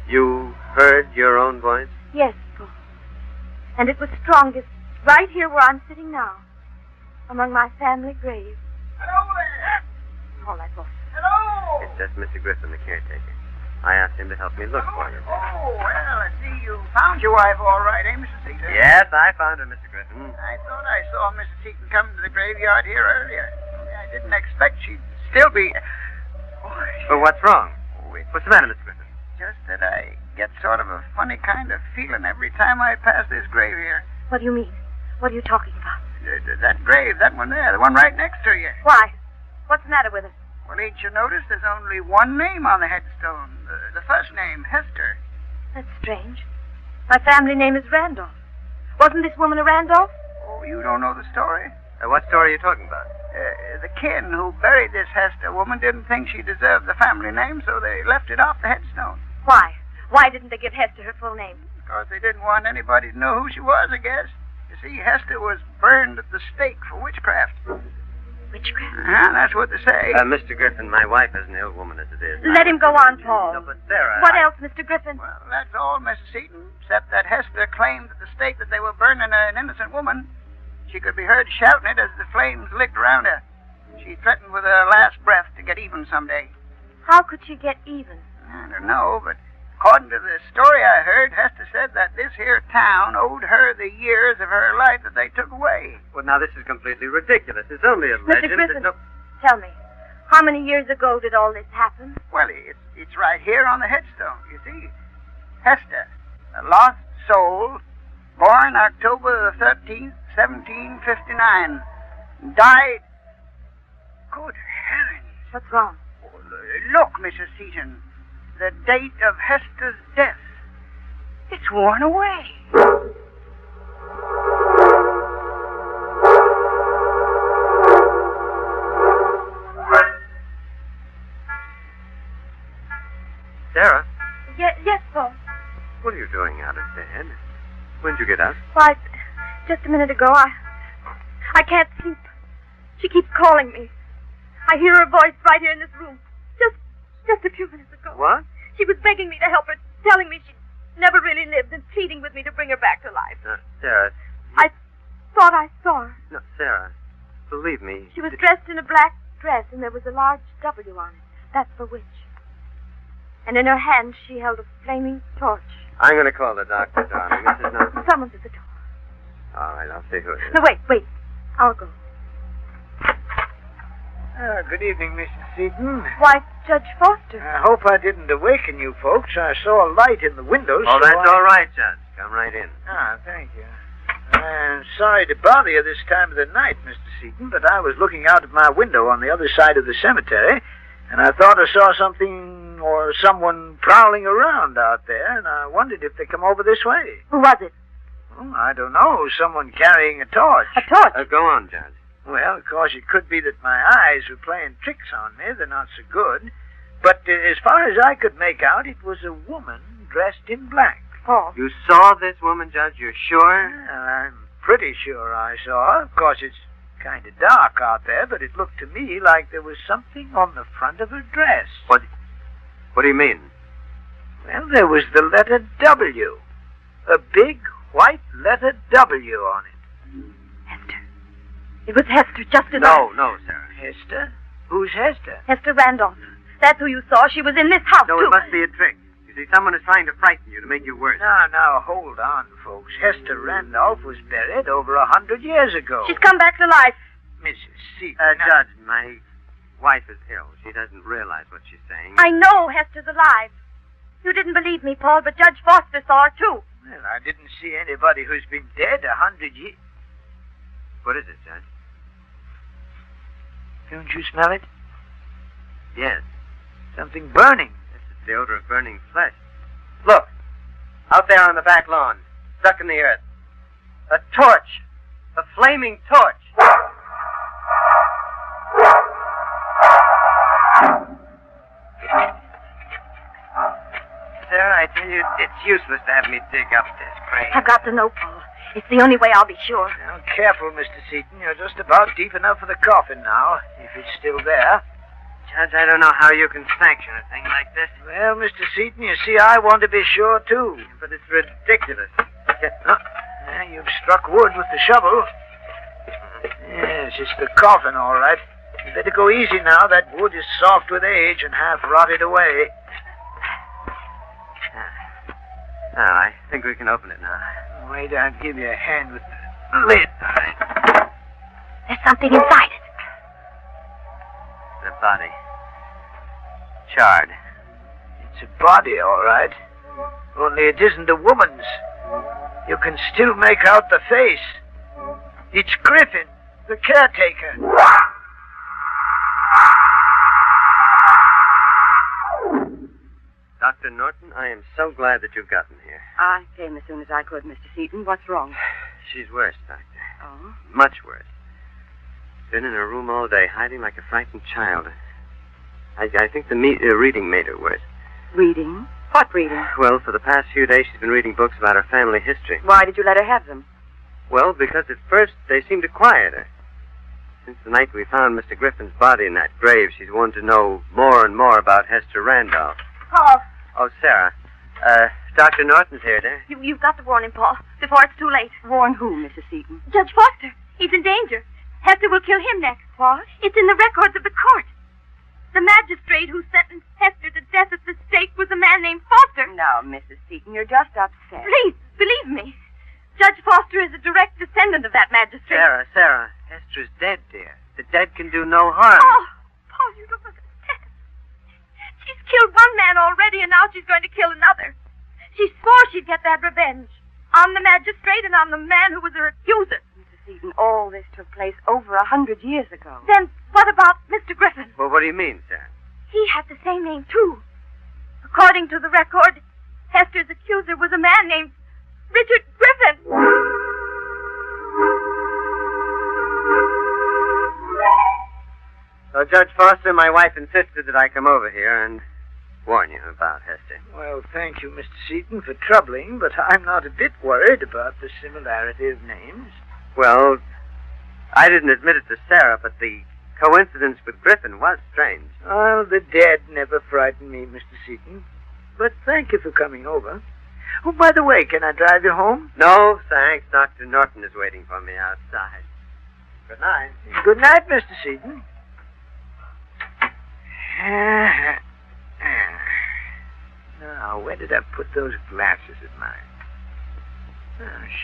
You heard your own voice? Yes, Paul. And it was strongest right here where I'm sitting now, among my family graves. Hello there! Paul, I lost. Hello! It's just Mr. Griffin, the caretaker. I asked him to help me look for you. Oh, well, I see you found your wife all right, eh, Mrs. Seaton? Yes, I found her, Mr. Griffin. I thought I saw Mrs. Seaton come to the graveyard here earlier. I didn't expect she'd still be... But what's wrong? What's the matter, Mr. Griffin? Just that I get sort of a funny kind of feeling every time I pass this grave here. What do you mean? What are you talking about? That grave, that one there, the one right next to you. Why? What's the matter with it? Well, ain't you noticed there's only one name on the headstone? The first name, Hester. That's strange. My family name is Randolph. Wasn't this woman a Randolph? Oh, you don't know the story? What story are you talking about? The kin who buried this Hester woman didn't think she deserved the family name, so they left it off the headstone. Why? Why didn't they give Hester her full name? Because they didn't want anybody to know who she was, I guess. You see, Hester was burned at the stake for witchcraft. Witchcraft? That's what they say. Mr. Griffin, my wife is an ill woman as it is. Let him go on, Paul. No, but Sarah... What else, Mr. Griffin? Well, that's all, Mrs. Seaton, except that Hester claimed at the stake that they were burning an innocent woman. She could be heard shouting it as the flames licked around her. She threatened with her last breath to get even someday. How could she get even? I don't know, but according to the story I heard, Hester said that this here town owed her the years of her life that they took away. Well, now, this is completely ridiculous. It's only a legend. Mr. Griffin, tell me, how many years ago did all this happen? Well, it's right here on the headstone, you see. Hester, a lost soul, born October the 13th, 1759. Died. Good heavens. What's wrong? Look, Mrs. Seaton. The date of Hester's death. It's worn away. Sarah, Yes, Paul. what are you doing out of bed? When'd you get up? Why, just a minute ago, I can't sleep. She keeps calling me. I hear her voice right here in this room. Just a few minutes ago. What? She was begging me to help her, telling me she never really lived and pleading with me to bring her back to life. Sarah. I thought I saw her. No, Sarah. Believe me. She was dressed in a black dress, and there was a large W on it. That's for witch. And in her hand, she held a flaming torch. I'm going to call the doctor, darling. This is not... Someone's at the door. All right, I'll see who it is. No, wait. I'll go. Good evening, Mrs. Seaton. Why, Judge Foster. I hope I didn't awaken you folks. I saw a light in the window. Oh, so that's all right, Judge. Come right in. Thank you. I'm sorry to bother you this time of the night, Mr. Seaton, but I was looking out of my window on the other side of the cemetery, and I thought I saw something or someone prowling around out there, and I wondered if they come over this way. Who was it? Oh, I don't know. Someone carrying a torch. A torch? Go on, Judge. Well, of course, it could be that my eyes were playing tricks on me. They're not so good. But as far as I could make out, it was a woman dressed in black. Oh. You saw this woman, Judge? You're sure? Well, I'm pretty sure I saw her. Of course, it's kind of dark out there, but it looked to me like there was something on the front of her dress. What do you mean? Well, there was the letter W. A big white letter W on it. Hester. It was Hester, just as No, Sarah. Hester? Who's Hester? Hester Randolph. That's who you saw. She was in this house, No, too. it must be a trick. You see, someone is trying to frighten you to make you worse. Now, hold on, folks. Hester Randolph was buried over 100 years ago. She's come back to life. Mrs. Seaton. Judge, my wife is ill. She doesn't realize what she's saying. I know Hester's alive. You didn't believe me, Paul, but Judge Foster saw her, too. Well, I didn't see anybody who's been dead 100 years. What is it, Judge? Don't you smell it? Yes. Something burning. It's the odor of burning flesh. Look. Out there on the back lawn. Stuck in the earth. A torch. A flaming torch. Sarah, I tell you, it's useless to have me dig up this grave. I've got to know, Paul. It's the only way I'll be sure. Now, careful, Mr. Seaton. You're just about deep enough for the coffin now, if it's still there. Judge, I don't know how you can sanction a thing like this. Well, Mr. Seaton, you see, I want to be sure, too. But it's ridiculous. You've struck wood with the shovel. Yes, it's the coffin, all right. You better go easy now. That wood is soft with age and half rotted away. Now, I think we can open it now. Wait, I'll give you a hand with the lid. There's something inside it. The body. Charred. It's a body, all right. Only it isn't a woman's. You can still make out the face. It's Griffin, the caretaker. Dr. Norton, I am so glad that you've gotten here. I came as soon as I could, Mr. Seaton. What's wrong? She's worse, Doctor. Oh? Much worse. Been in her room all day, hiding like a frightened child. I think the reading made her worse. Reading? What reading? Well, for the past few days, she's been reading books about her family history. Why did you let her have them? Well, because at first they seemed to quiet her. Since the night we found Mr. Griffin's body in that grave, she's wanted to know more and more about Hester Randolph. Paul. Oh, Sarah. Dr. Norton's here, dear. You've got to warn him, Paul, before it's too late. Warn who, Mrs. Seaton? Judge Foster. He's in danger. Hester will kill him next. What? It's in the records of the court. The magistrate who sentenced Hester to death at the stake was a man named Foster. Now, Mrs. Seaton, you're just upset. Please, believe me. Judge Foster is a direct descendant of that magistrate. Sarah, Hester's dead, dear. The dead can do no harm. Oh, Paul, you don't understand. She's killed one man already, and now she's going to kill another. She swore she'd get that revenge. On the magistrate and on the man who was her accuser. Mrs. Seaton, all this took place over 100 years ago. Then what about Mr. Griffin? Well, what do you mean, Sarah? He had the same name, too. According to the record, Hester's accuser was a man named Richard Griffin. So, Judge Foster, my wife insisted that I come over here and warn you about Hester. Well, thank you, Mr. Seaton, for troubling, but I'm not a bit worried about the similarity of names. Well, I didn't admit it to Sarah, but the coincidence with Griffin was strange. Well, the dead never frighten me, Mr. Seaton. But thank you for coming over. Oh, by the way, can I drive you home? No, thanks. Dr. Norton is waiting for me outside. Good night. Good night, Mr. Seaton. Now, where did I put those glasses of mine?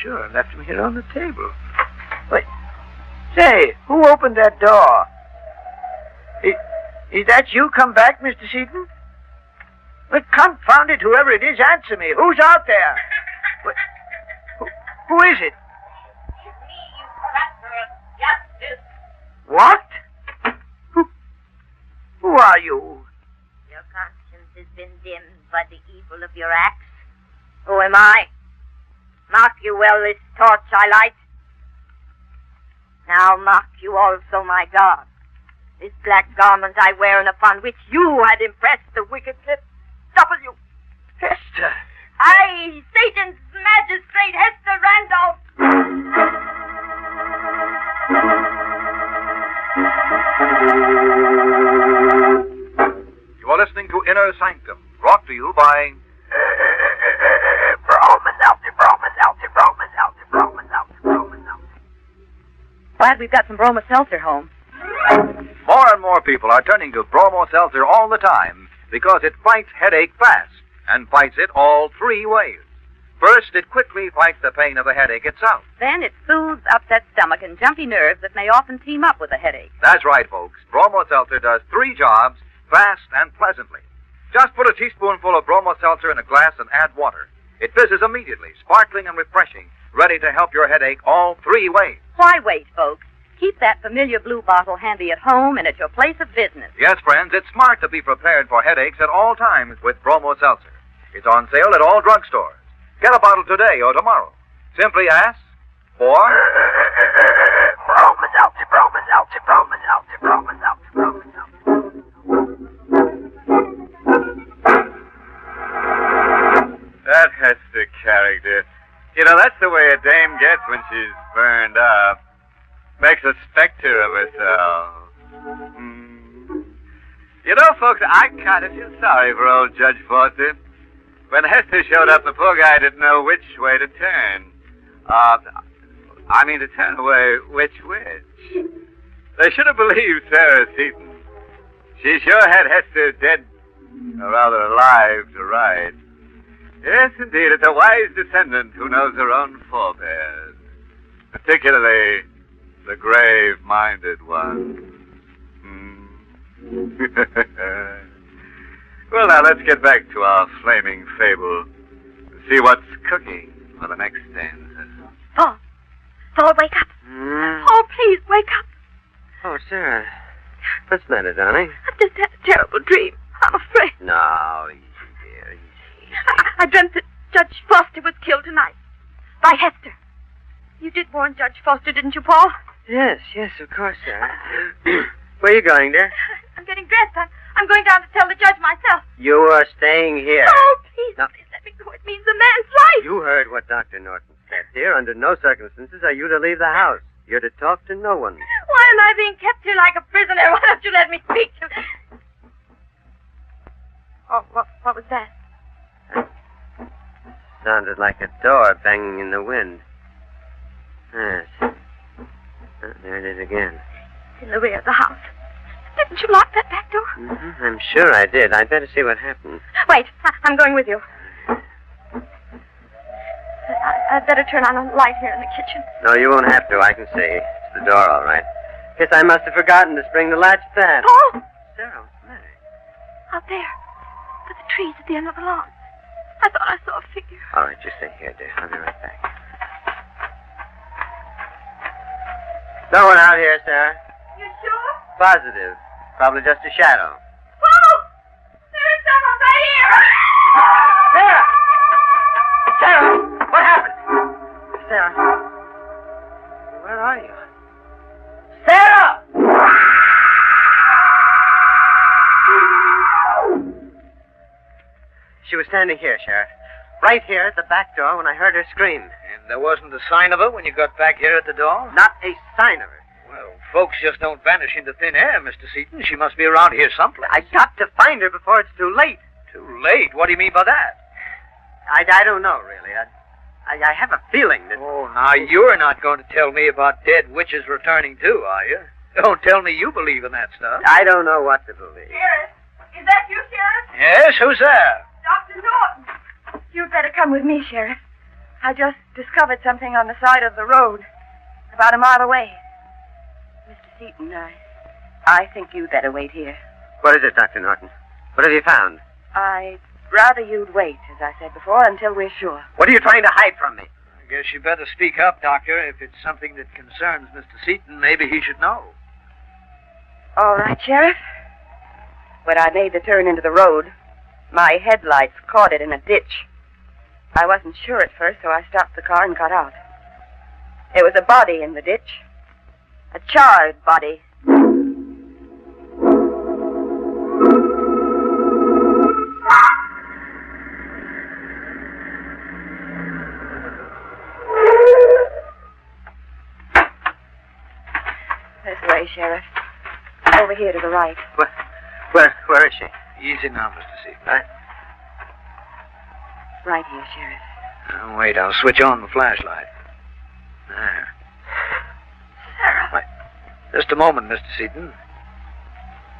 Sure, I left them here on the table. Wait. Say, who opened that door? Is that you come back, Mr. Seaton? But confound it, whoever it is, answer me. Who's out there? Who is it? What? Who are you? Your conscience has been dimmed by the evil of your acts. Who am I? Mark you well this torch I light. Now mark you also my God. This black garment I wear and upon which you had impressed the wicked clip. W. Hester. I, Satan's magistrate, Hester Randolph. You are listening to Inner Sanctum, brought to you by... Glad we've got some Broma Seltzer home. More and more people are turning to Bromo Seltzer all the time because it fights headache fast and fights it all three ways. First, it quickly fights the pain of the headache itself. Then it soothes upset stomach and jumpy nerves that may often team up with a headache. That's right, folks. Bromo Seltzer does three jobs fast and pleasantly. Just put a teaspoonful of Bromo Seltzer in a glass and add water. It fizzes immediately, sparkling and refreshing, ready to help your headache all three ways. Why wait, folks? Keep that familiar blue bottle handy at home and at your place of business. Yes, friends, it's smart to be prepared for headaches at all times with Bromo Seltzer. It's on sale at all drugstores. Get a bottle today or tomorrow. Simply ask for... Broma Seltzer, Broma Seltzer, Broma Seltzer, Broma Seltzer, Broma Seltzer. That Hester character. You know, that's the way a dame gets when she's burned up. Makes a specter of herself. You know, folks, I kind of feel sorry for old Judge Foster. When Hester showed up, the poor guy didn't know which way to turn. To turn away which. They should have believed Sarah Seaton. She sure had Hester dead, or rather alive, to ride. Yes, indeed, it's a wise descendant who knows her own forebears. Particularly the grave-minded one. Well, now, let's get back to our flaming fable and see what's cooking for the next stanza. Paul, wake up. Oh, please, wake up. Oh, Sarah. What's the matter, darling? I've just had a terrible dream. I'm afraid. No, easy, dear, easy. I dreamt that Judge Foster was killed tonight by Hester. You did warn Judge Foster, didn't you, Paul? Yes, of course, Sarah. Where are you going, dear? I'm getting dressed. I'm going down to tell the judge myself. You are staying here. Oh, please let me go. It means a man's life. You heard what Dr. Norton said, dear. Under no circumstances are you to leave the house. You're to talk to no one. Why am I being kept here like a prisoner? Why don't you let me speak to... Oh, what was that? Sounded like a door banging in the wind. Yes. There it is again. It's in the rear of the house. Didn't you lock that back door? Mm-hmm. I'm sure I did. I'd better see what happened. Wait, I'm going with you. I'd better turn on a light here in the kitchen. No, you won't have to. I can see. It's the door, all right. Guess I must have forgotten to spring the latch fast. Paul! Sarah, what's the matter? Out there. By the trees at the end of the lawn. I thought I saw a figure. All right, just stay here, dear. I'll be right back. No one out here, Sarah. You sure? Positive. Probably just a shadow. Whoa! There's someone right here! Sarah! Sarah! What happened? Sarah? Where are you? Sarah! She was standing here, Sheriff. Right here at the back door when I heard her scream. And there wasn't a sign of her when you got back here at the door? Not a sign of her. Well, folks just don't vanish into thin air, Mr. Seaton. She must be around here someplace. I got to find her before it's too late. Too late? What do you mean by that? I don't know, really. I have a feeling that... Oh, now, you're not going to tell me about dead witches returning, too, are you? Don't tell me you believe in that stuff. I don't know what to believe. Sheriff, is that you, Sheriff? Yes, who's there? Dr. Norton. You'd better come with me, Sheriff. I just discovered something on the side of the road, about a mile away. Mr. Seaton, I think you'd better wait here. What is it, Dr. Norton? What have you found? I'd rather you'd wait, as I said before, until we're sure. What are you trying to hide from me? I guess you better speak up, Doctor. If it's something that concerns Mr. Seaton, maybe he should know. All right, Sheriff. When I made the turn into the road, my headlights caught it in a ditch. I wasn't sure at first, so I stopped the car and got out. There was a body in the ditch. A charred body. This way, Sheriff. Over here to the right. Where is she? Easy now, Mr. Seaton. Right here, Sheriff. Now, wait, I'll switch on the flashlight. There. Sarah. Wait. Just a moment, Mr. Seaton.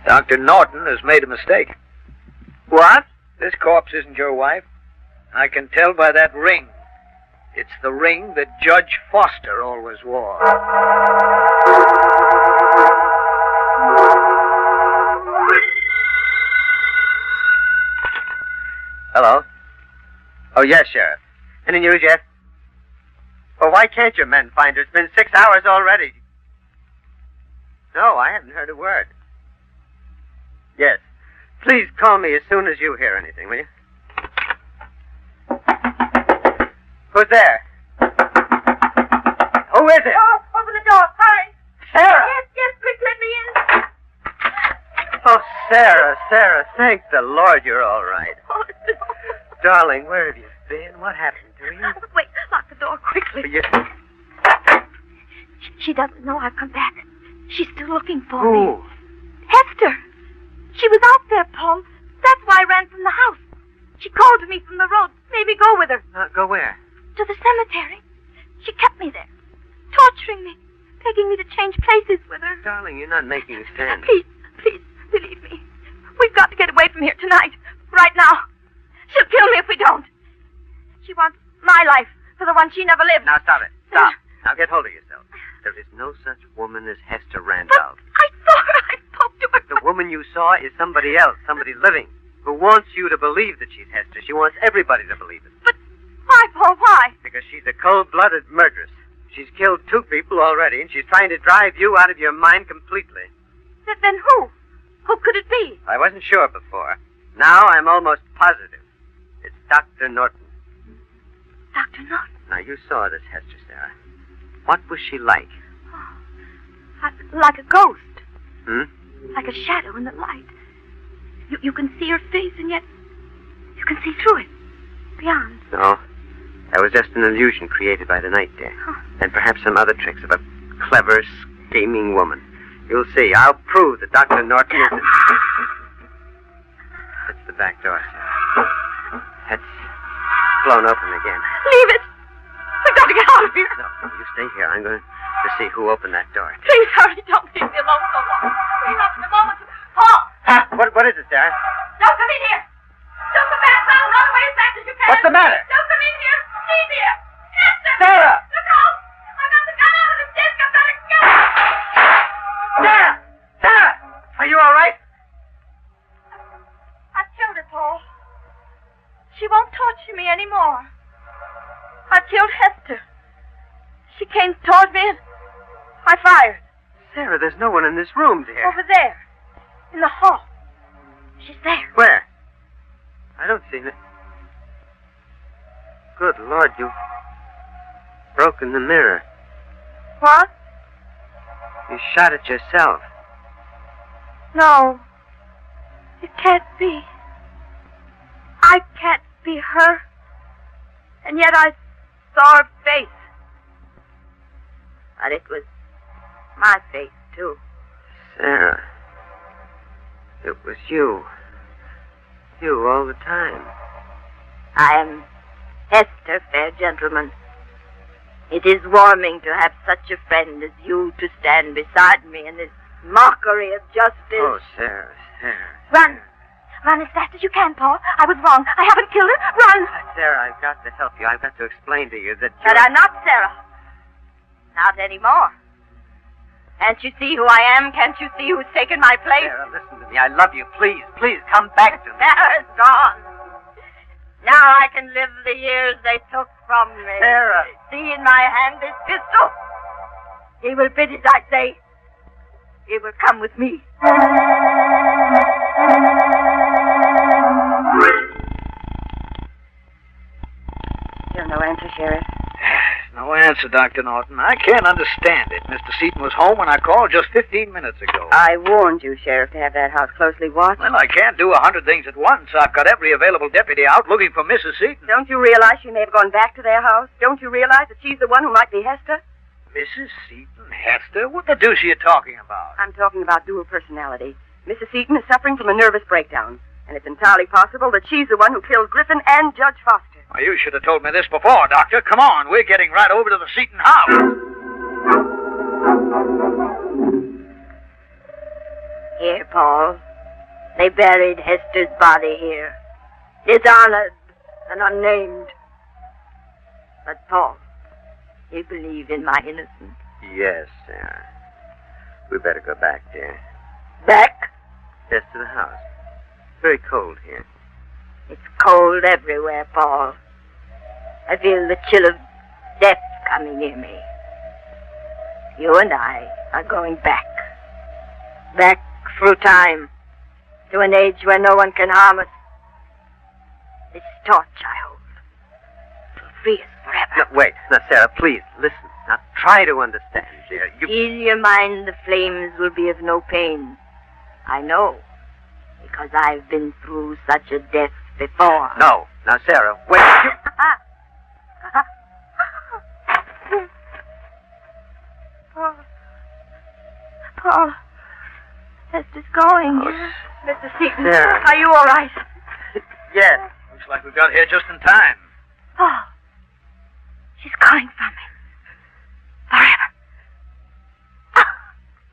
Dr. Norton has made a mistake. What? This corpse isn't your wife. I can tell by that ring. It's the ring that Judge Foster always wore. Hello? Oh, yes, Sheriff. Any news yet? Well, why can't your men find her? It's been 6 hours already. No, I haven't heard a word. Yes. Please call me as soon as you hear anything, will you? Who's there? Who is it? Oh, open the door. Hurry. Sarah! Yes, quick, let me in. Oh, Sarah, thank the Lord you're all right. Oh, no. Darling, where have you been? What happened to you? Wait, lock the door quickly. She doesn't know I've come back. She's still looking for me. Hester. She was out there, Paul. That's why I ran from the house. She called to me from the road. Made me go with her. Go where? To the cemetery. She kept me there, torturing me, begging me to change places with her. Darling, you're not making sense. Please, believe me. We've got to get away from here tonight. Right now. She'll kill me if we don't. She wants my life for the one she never lived. Now, stop it. Stop. Now, get hold of yourself. There is no such woman as Hester Randolph. I saw her. I spoke to her. The woman you saw is somebody else, somebody living, who wants you to believe that she's Hester. She wants everybody to believe it. But why, Paul, why? Because she's a cold-blooded murderess. She's killed 2 people already, and she's trying to drive you out of your mind completely. Then who? Who could it be? I wasn't sure before. Now I'm almost positive. It's Dr. Norton. Dr. Norton? Now, you saw this Hester, Sarah. What was she like? Oh, like a ghost. Hmm? Like a shadow in the light. You can see her face, and yet you can see through it. Beyond. No. That was just an illusion created by the night, dear. Huh. And perhaps some other tricks of a clever, scheming woman. You'll see. I'll prove that Dr. Norton is... That's the back door, Sarah. That's blown open again. Leave it. We've got to get out of here. No, you stay here. I'm going to see who opened that door. Please hurry. Don't leave me alone so long. We have in a moment. Paul! What is it, Sarah? Don't come in here. Don't come back. Run away as fast as you can. What's the matter? Don't come in here. Leave here. Hester! Sarah! Look out! I got the gun out of the desk. I've got to get it. Sarah! Sarah! Are you all right? I killed her, Paul. She won't torture me anymore. I killed Hester. She came toward me and I fired. Sarah, there's no one in this room, dear. Over there. In the hall. She's there. Where? I don't see her. Good Lord, you've broken the mirror. What? You shot it yourself. No. It can't be. I can't be her. And yet I saw her face. But it was my face, too. Sarah. It was you. You all the time. I am Hester, fair gentleman. It is warming to have such a friend as you to stand beside me in this mockery of justice. Oh, Sarah, Sarah. Run. Run as fast as you can, Paul. I was wrong. I haven't killed her. Run. Sarah, I've got to help you. I've got to explain to you that But I'm not Sarah. Not anymore. Can't you see who I am? Can't you see who's taken my place? Sarah, listen to me. I love you. Please, please, come back to me. Sarah's gone. Now I can live the years they took from me. Sarah. See in my hand this pistol. He will bid as I say. He will come with me. Still no answer, Sheriff. No answer, Dr. Norton. I can't understand it. Mr. Seaton was home when I called just 15 minutes ago. I warned you, Sheriff, to have that house closely watched. Well, I can't do 100 things at once. I've got every available deputy out looking for Mrs. Seaton. Don't you realize she may have gone back to their house? Don't you realize that she's the one who might be Hester? Mrs. Seaton? Hester? What the deuce are you talking about? I'm talking about dual personality. Mrs. Seaton is suffering from a nervous breakdown, and it's entirely possible that she's the one who killed Griffin and Judge Foster. Well, you should have told me this before, Doctor. Come on, we're getting right over to the Seaton house. Here, Paul. They buried Hester's body here. Dishonored and unnamed. But, Paul, you believe in my innocence? Yes, Sarah. We better go back, dear. Back? Yes, to the house. It's very cold here. It's cold everywhere, Paul. I feel the chill of death coming near me. You and I are going back. Back through time. To an age where no one can harm us. This torch I hold will free us forever. No, wait. Now, Sarah, please, listen. Now, try to understand, dear. Ease your mind, the flames will be of no pain. I know, because I've been through such a death before. No. Now, Sarah, wait. Paul. Hester's going. Oh, Mr. Seaton, Sarah. are you all right? Yes. Looks like we got here just in time. Paul. She's calling from me. Forever.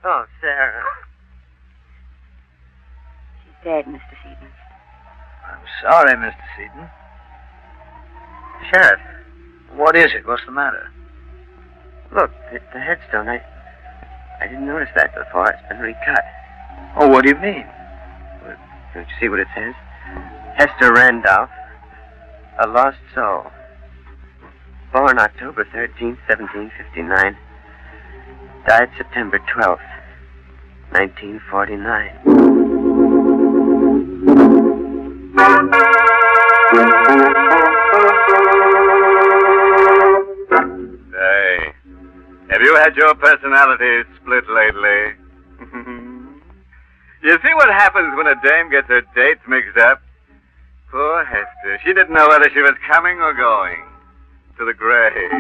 Oh, Sarah. She's dead, Mr. Seaton. I'm sorry, Mr. Seaton. Sheriff. What is it? What's the matter? Look, the headstone. I didn't notice that before. It's been recut. Oh, what do you mean? Well, don't you see what it says? Hester Randolph, a lost soul. Born October 13th, 1759. Died September 12th, 1949. Say, have you had your personality split lately? You see what happens when a dame gets her dates mixed up? Poor Hester. She didn't know whether she was coming or going to the grave.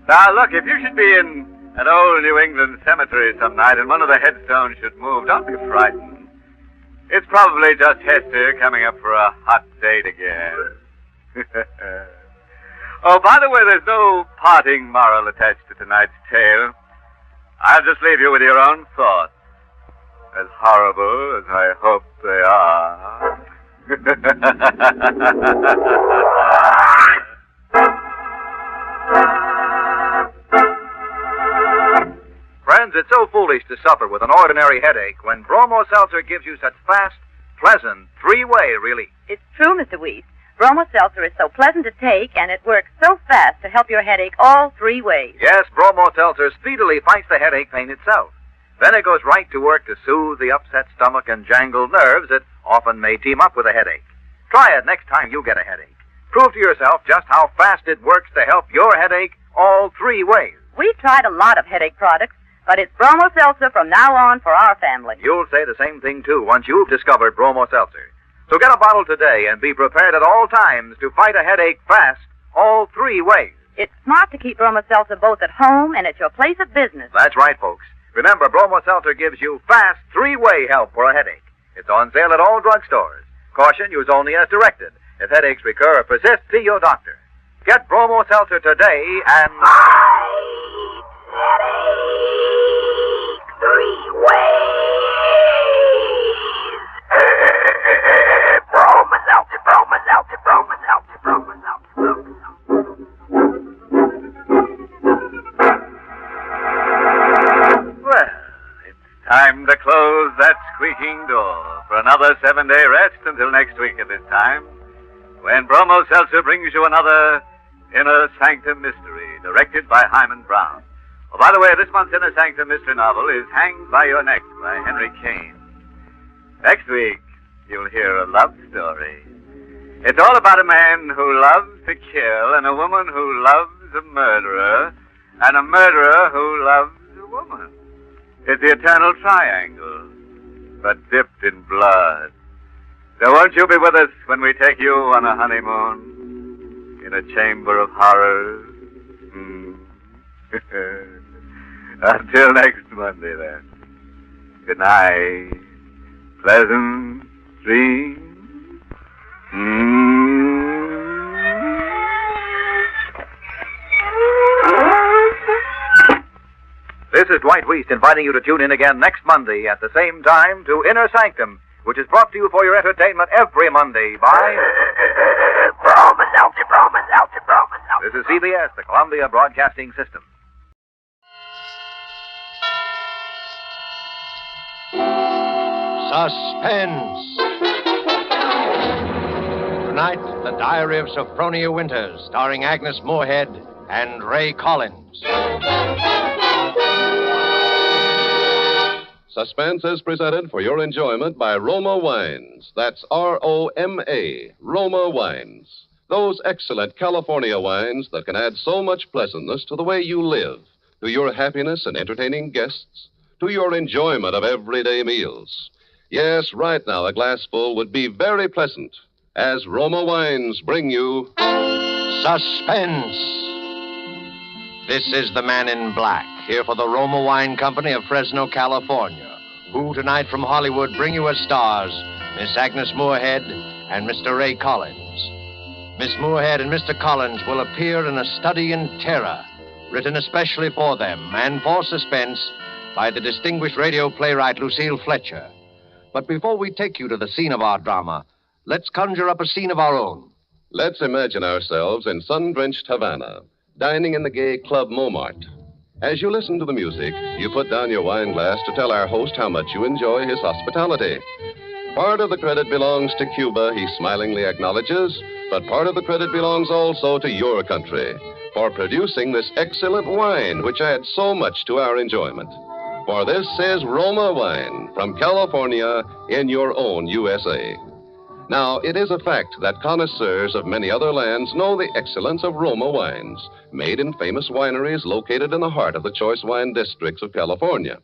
Now, look, if you should be in an old New England cemetery some night and one of the headstones should move, don't be frightened. It's probably just Hester coming up for a hot date again. Oh, by the way, there's no parting moral attached to tonight's tale. I'll just leave you with your own thoughts. As horrible as I hope they are. Friends, it's so foolish to suffer with an ordinary headache when Bromo Seltzer gives you such fast, pleasant, three-way relief. It's true, Mr. Weiss. Bromo Seltzer is so pleasant to take, and it works so fast to help your headache all 3 ways. Yes, Bromo Seltzer speedily fights the headache pain itself. Then it goes right to work to soothe the upset stomach and jangled nerves that often may team up with a headache. Try it next time you get a headache. Prove to yourself just how fast it works to help your headache all 3 ways. We've tried a lot of headache products, but it's Bromo Seltzer from now on for our family. You'll say the same thing, too, once you've discovered Bromo Seltzer. So get a bottle today and be prepared at all times to fight a headache fast all 3 ways. It's smart to keep Bromo Seltzer both at home and at your place of business. That's right, folks. Remember, Bromo Seltzer gives you fast 3-way help for a headache. It's on sale at all drugstores. Caution, use only as directed. If headaches recur or persist, see your doctor. Get Bromo Seltzer today and... Headache 3 ways. Bromo Seltzer, Bromo Seltzer, Bromo Seltzer, Bromo Seltzer, Bromo Seltzer. Well, it's time to close that squeaking door for another 7-day rest until next week at this time, when Bromo Seltzer brings you another Inner Sanctum Mystery, directed by Hyman Brown. Oh, by the way, this month's Inner Sanctum Mystery novel is Hanged by Your Neck by Henry Kane. Next week, you'll hear a love story. It's all about a man who loves to kill and a woman who loves a murderer and a murderer who loves a woman. It's the eternal triangle, but dipped in blood. So won't you be with us when we take you on a honeymoon in a chamber of horrors? Until next Monday, then. Good night. Pleasant dreams. This is Dwight Weiss inviting you to tune in again next Monday at the same time to Inner Sanctum, which is brought to you for your entertainment every Monday by... Bromo Seltzer, Bromo Seltzer, Bromo Seltzer. This is CBS, the Columbia Broadcasting System. Suspense. Tonight, The Diary of Sophronia Winters, starring Agnes Moorehead and Ray Collins. Suspense is presented for your enjoyment by Roma Wines. That's R-O-M-A, Roma Wines. Those excellent California wines that can add so much pleasantness to the way you live, to your happiness in entertaining guests, to your enjoyment of everyday meals. Yes, right now a glassful would be very pleasant, as Roma Wines bring you... Suspense. This is the Man in Black, here for the Roma Wine Company of Fresno, California, who tonight from Hollywood bring you as stars Miss Agnes Moorehead and Mr. Ray Collins. Miss Moorehead and Mr. Collins will appear in A Study in Terror, written especially for them and for Suspense by the distinguished radio playwright Lucille Fletcher. But before we take you to the scene of our drama, let's conjure up a scene of our own. Let's imagine ourselves in sun-drenched Havana, dining in the gay Club Montmartre. As you listen to the music, you put down your wine glass to tell our host how much you enjoy his hospitality. Part of the credit belongs to Cuba, he smilingly acknowledges, but part of the credit belongs also to your country for producing this excellent wine, which adds so much to our enjoyment. For this is Roma Wine from California in your own USA. Now, it is a fact that connoisseurs of many other lands know the excellence of Roma wines, made in famous wineries located in the heart of the choice wine districts of California.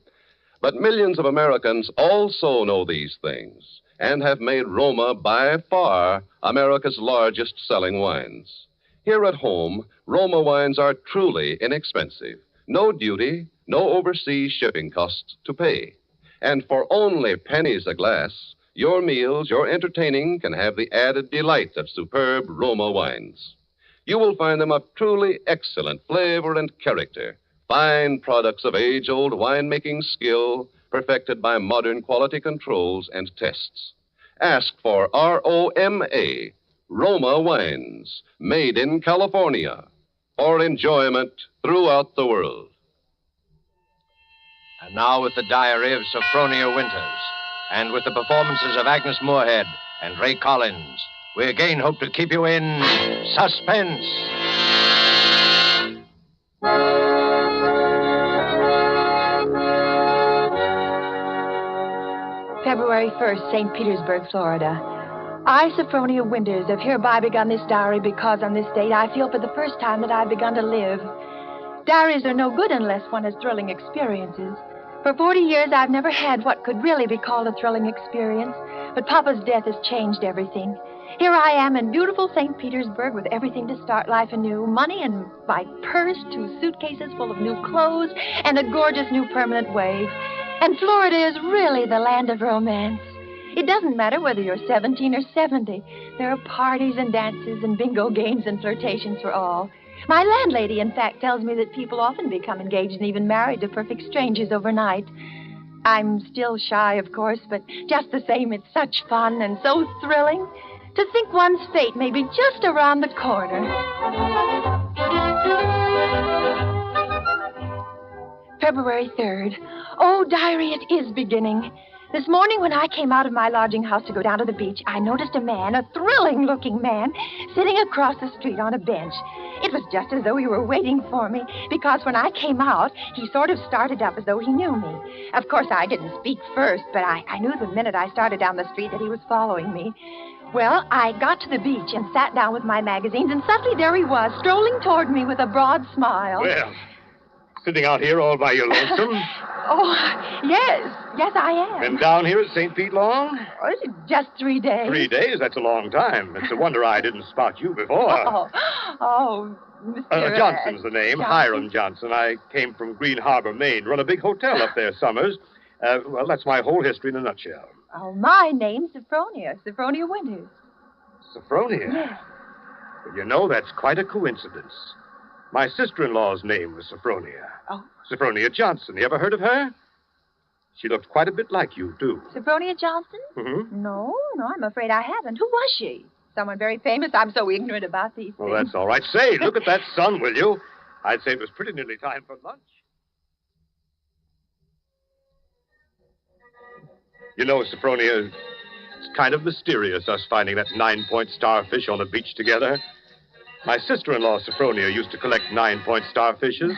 But millions of Americans also know these things and have made Roma by far America's largest selling wines. Here at home, Roma wines are truly inexpensive. No duty, no overseas shipping costs to pay. And for only pennies a glass, your meals, your entertaining can have the added delight of superb Roma wines. You will find them of truly excellent flavor and character, fine products of age-old winemaking skill perfected by modern quality controls and tests. Ask for R-O-M-A, Roma Wines, made in California, for enjoyment throughout the world. And now with the Diary of Sophronia Winters, and with the performances of Agnes Moorehead and Ray Collins, we again hope to keep you in suspense. February 1st, St. Petersburg, Florida. I, Sophronia Winters, have hereby begun this diary because on this date I feel for the first time that I've begun to live. Diaries are no good unless one has thrilling experiences. For 40 years, I've never had what could really be called a thrilling experience, but Papa's death has changed everything. Here I am in beautiful St. Petersburg with everything to start life anew, money in my purse, 2 suitcases full of new clothes, and a gorgeous new permanent wave. And Florida is really the land of romance. It doesn't matter whether you're 17 or 70. There are parties and dances and bingo games and flirtations for all. My landlady, in fact, tells me that people often become engaged and even married to perfect strangers overnight. I'm still shy, of course, but just the same, it's such fun and so thrilling to think one's fate may be just around the corner. February 3rd. Oh, diary, it is beginning. This morning when I came out of my lodging house to go down to the beach, I noticed a man, a thrilling-looking man, sitting across the street on a bench. It was just as though he were waiting for me, because when I came out, he sort of started up as though he knew me. Of course, I didn't speak first, but I knew the minute I started down the street that he was following me. Well, I got to the beach and sat down with my magazines, and suddenly there he was, strolling toward me with a broad smile. Well, sitting out here all by your lonesome? Oh, yes, I am. Been down here at St. Pete long? Oh, just 3 days. 3 days? That's a long time. It's a wonder I didn't spot you before. Mr. Johnson's the name, Johnson? Hiram Johnson. I came from Green Harbor, Maine. Run a big hotel up there summers. Well, that's my whole history in a nutshell. Oh, my name's Sophronia Winters. Sophronia? Yes. Well, you know, that's quite a coincidence. My sister-in-law's name was Sophronia. Oh. Sophronia Johnson. You ever heard of her? She looked quite a bit like you, too. Sophronia Johnson? Mm-hmm. No, I'm afraid I haven't. Who was she? Someone very famous? I'm so ignorant about these things. Well, that's all right. Say, look at that sun, will you? I'd say it was pretty nearly time for lunch. You know, Sophronia, it's kind of mysterious, us finding that 9-point starfish on the beach together. My sister-in-law, Sophronia, used to collect 9-point starfishes.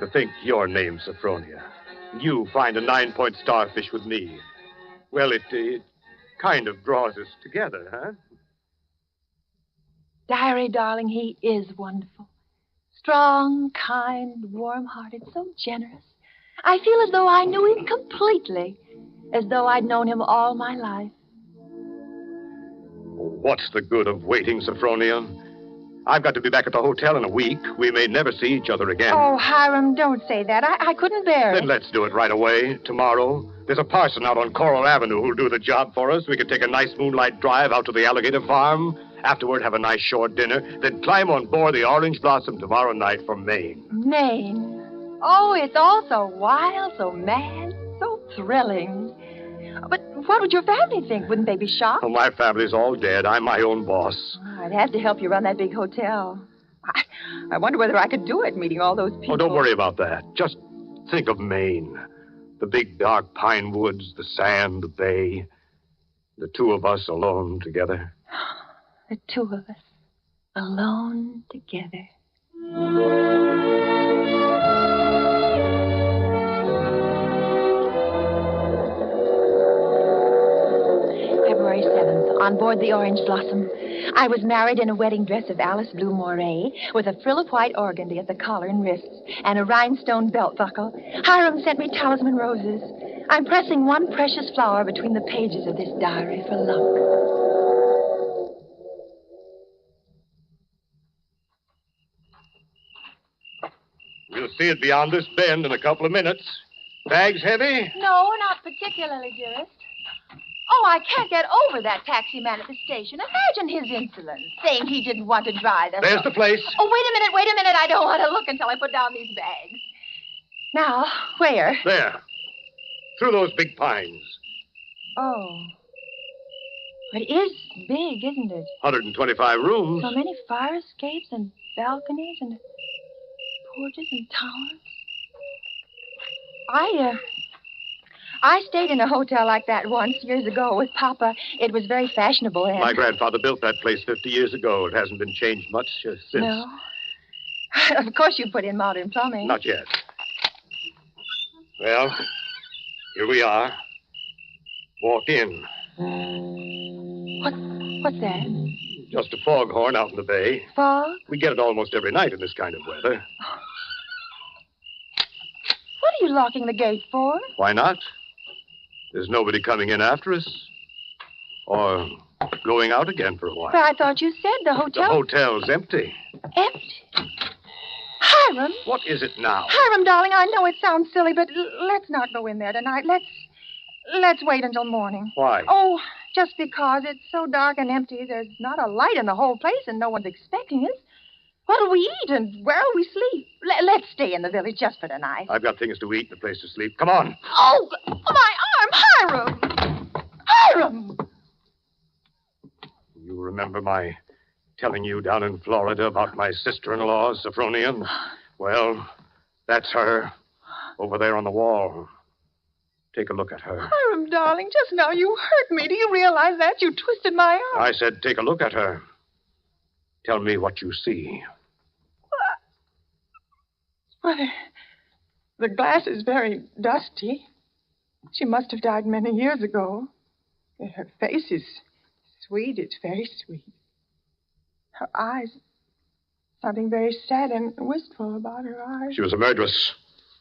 To think your name's Sophronia. You find a 9-point starfish with me. Well, it kind of draws us together, huh? Diary, darling, he is wonderful. Strong, kind, warm-hearted, so generous. I feel as though I knew him completely, as though I'd known him all my life. What's the good of waiting, Sophronia? I've got to be back at the hotel in a week. We may never see each other again. Oh, Hiram, don't say that. I couldn't bear it. Then let's do it right away, tomorrow. There's a parson out on Coral Avenue who'll do the job for us. We could take a nice moonlight drive out to the alligator farm. Afterward, have a nice shore dinner. Then climb on board the Orange Blossom tomorrow night from Maine. Maine. Oh, it's all so wild, so mad, so thrilling. But what would your family think? Wouldn't they be shocked? Oh, my family's all dead. I'm my own boss. I'd have to help you run that big hotel. I wonder whether I could do it, meeting all those people. Oh, don't worry about that. Just think of Maine. The big, dark pine woods, the sand, the bay. The two of us alone together. The two of us, alone together. February 7th, on board the Orange Blossom. I was married in a wedding dress of Alice Blue Moray, with a frill of white organdy at the collar and wrists, and a rhinestone belt buckle. Hiram sent me talisman roses. I'm pressing one precious flower between the pages of this diary for luck. We'll see it beyond this bend in a couple of minutes. Bags heavy? No, not particularly, dearest. Oh, I can't get over that taxi man at the station. Imagine his insolence, saying he didn't want to drive us. There's the place. Oh, wait a minute. I don't want to look until I put down these bags. Now, where? There. Through those big pines. Oh. It is big, isn't it? 125 rooms. So many fire escapes and balconies and porches and towers. I stayed in a hotel like that once, years ago, with Papa. It was very fashionable then. My grandfather built that place 50 years ago. It hasn't been changed much since. No? Of course you put in modern plumbing. Not yet. Well, here we are. Walk in. What's that? Just a foghorn out in the bay. Fog? We get it almost every night in this kind of weather. What are you locking the gate for? Why not? There's nobody coming in after us. Or going out again for a while. But I thought you said the hotel... The hotel's empty. Empty? Hiram? What is it now? Hiram, darling, I know it sounds silly, but let's not go in there tonight. Let's wait until morning. Why? Oh, just because it's so dark and empty. There's not a light in the whole place, and no one's expecting us. What'll we eat, and where'll we sleep? Let's stay in the village just for tonight. I've got things to eat and a place to sleep. Come on. Oh, my arm! Hiram! Hiram! You remember my telling you down in Florida about my sister-in-law, Sophronia? Well, that's her, over there on the wall. Take a look at her. Hiram, darling, just now you hurt me. Do you realize that? You twisted my arm. I said take a look at her. Tell me what you see. Well, the glass is very dusty. She must have died many years ago. Her face is sweet. It's very sweet. Her eyes, something very sad and wistful about her eyes. She was a murderess.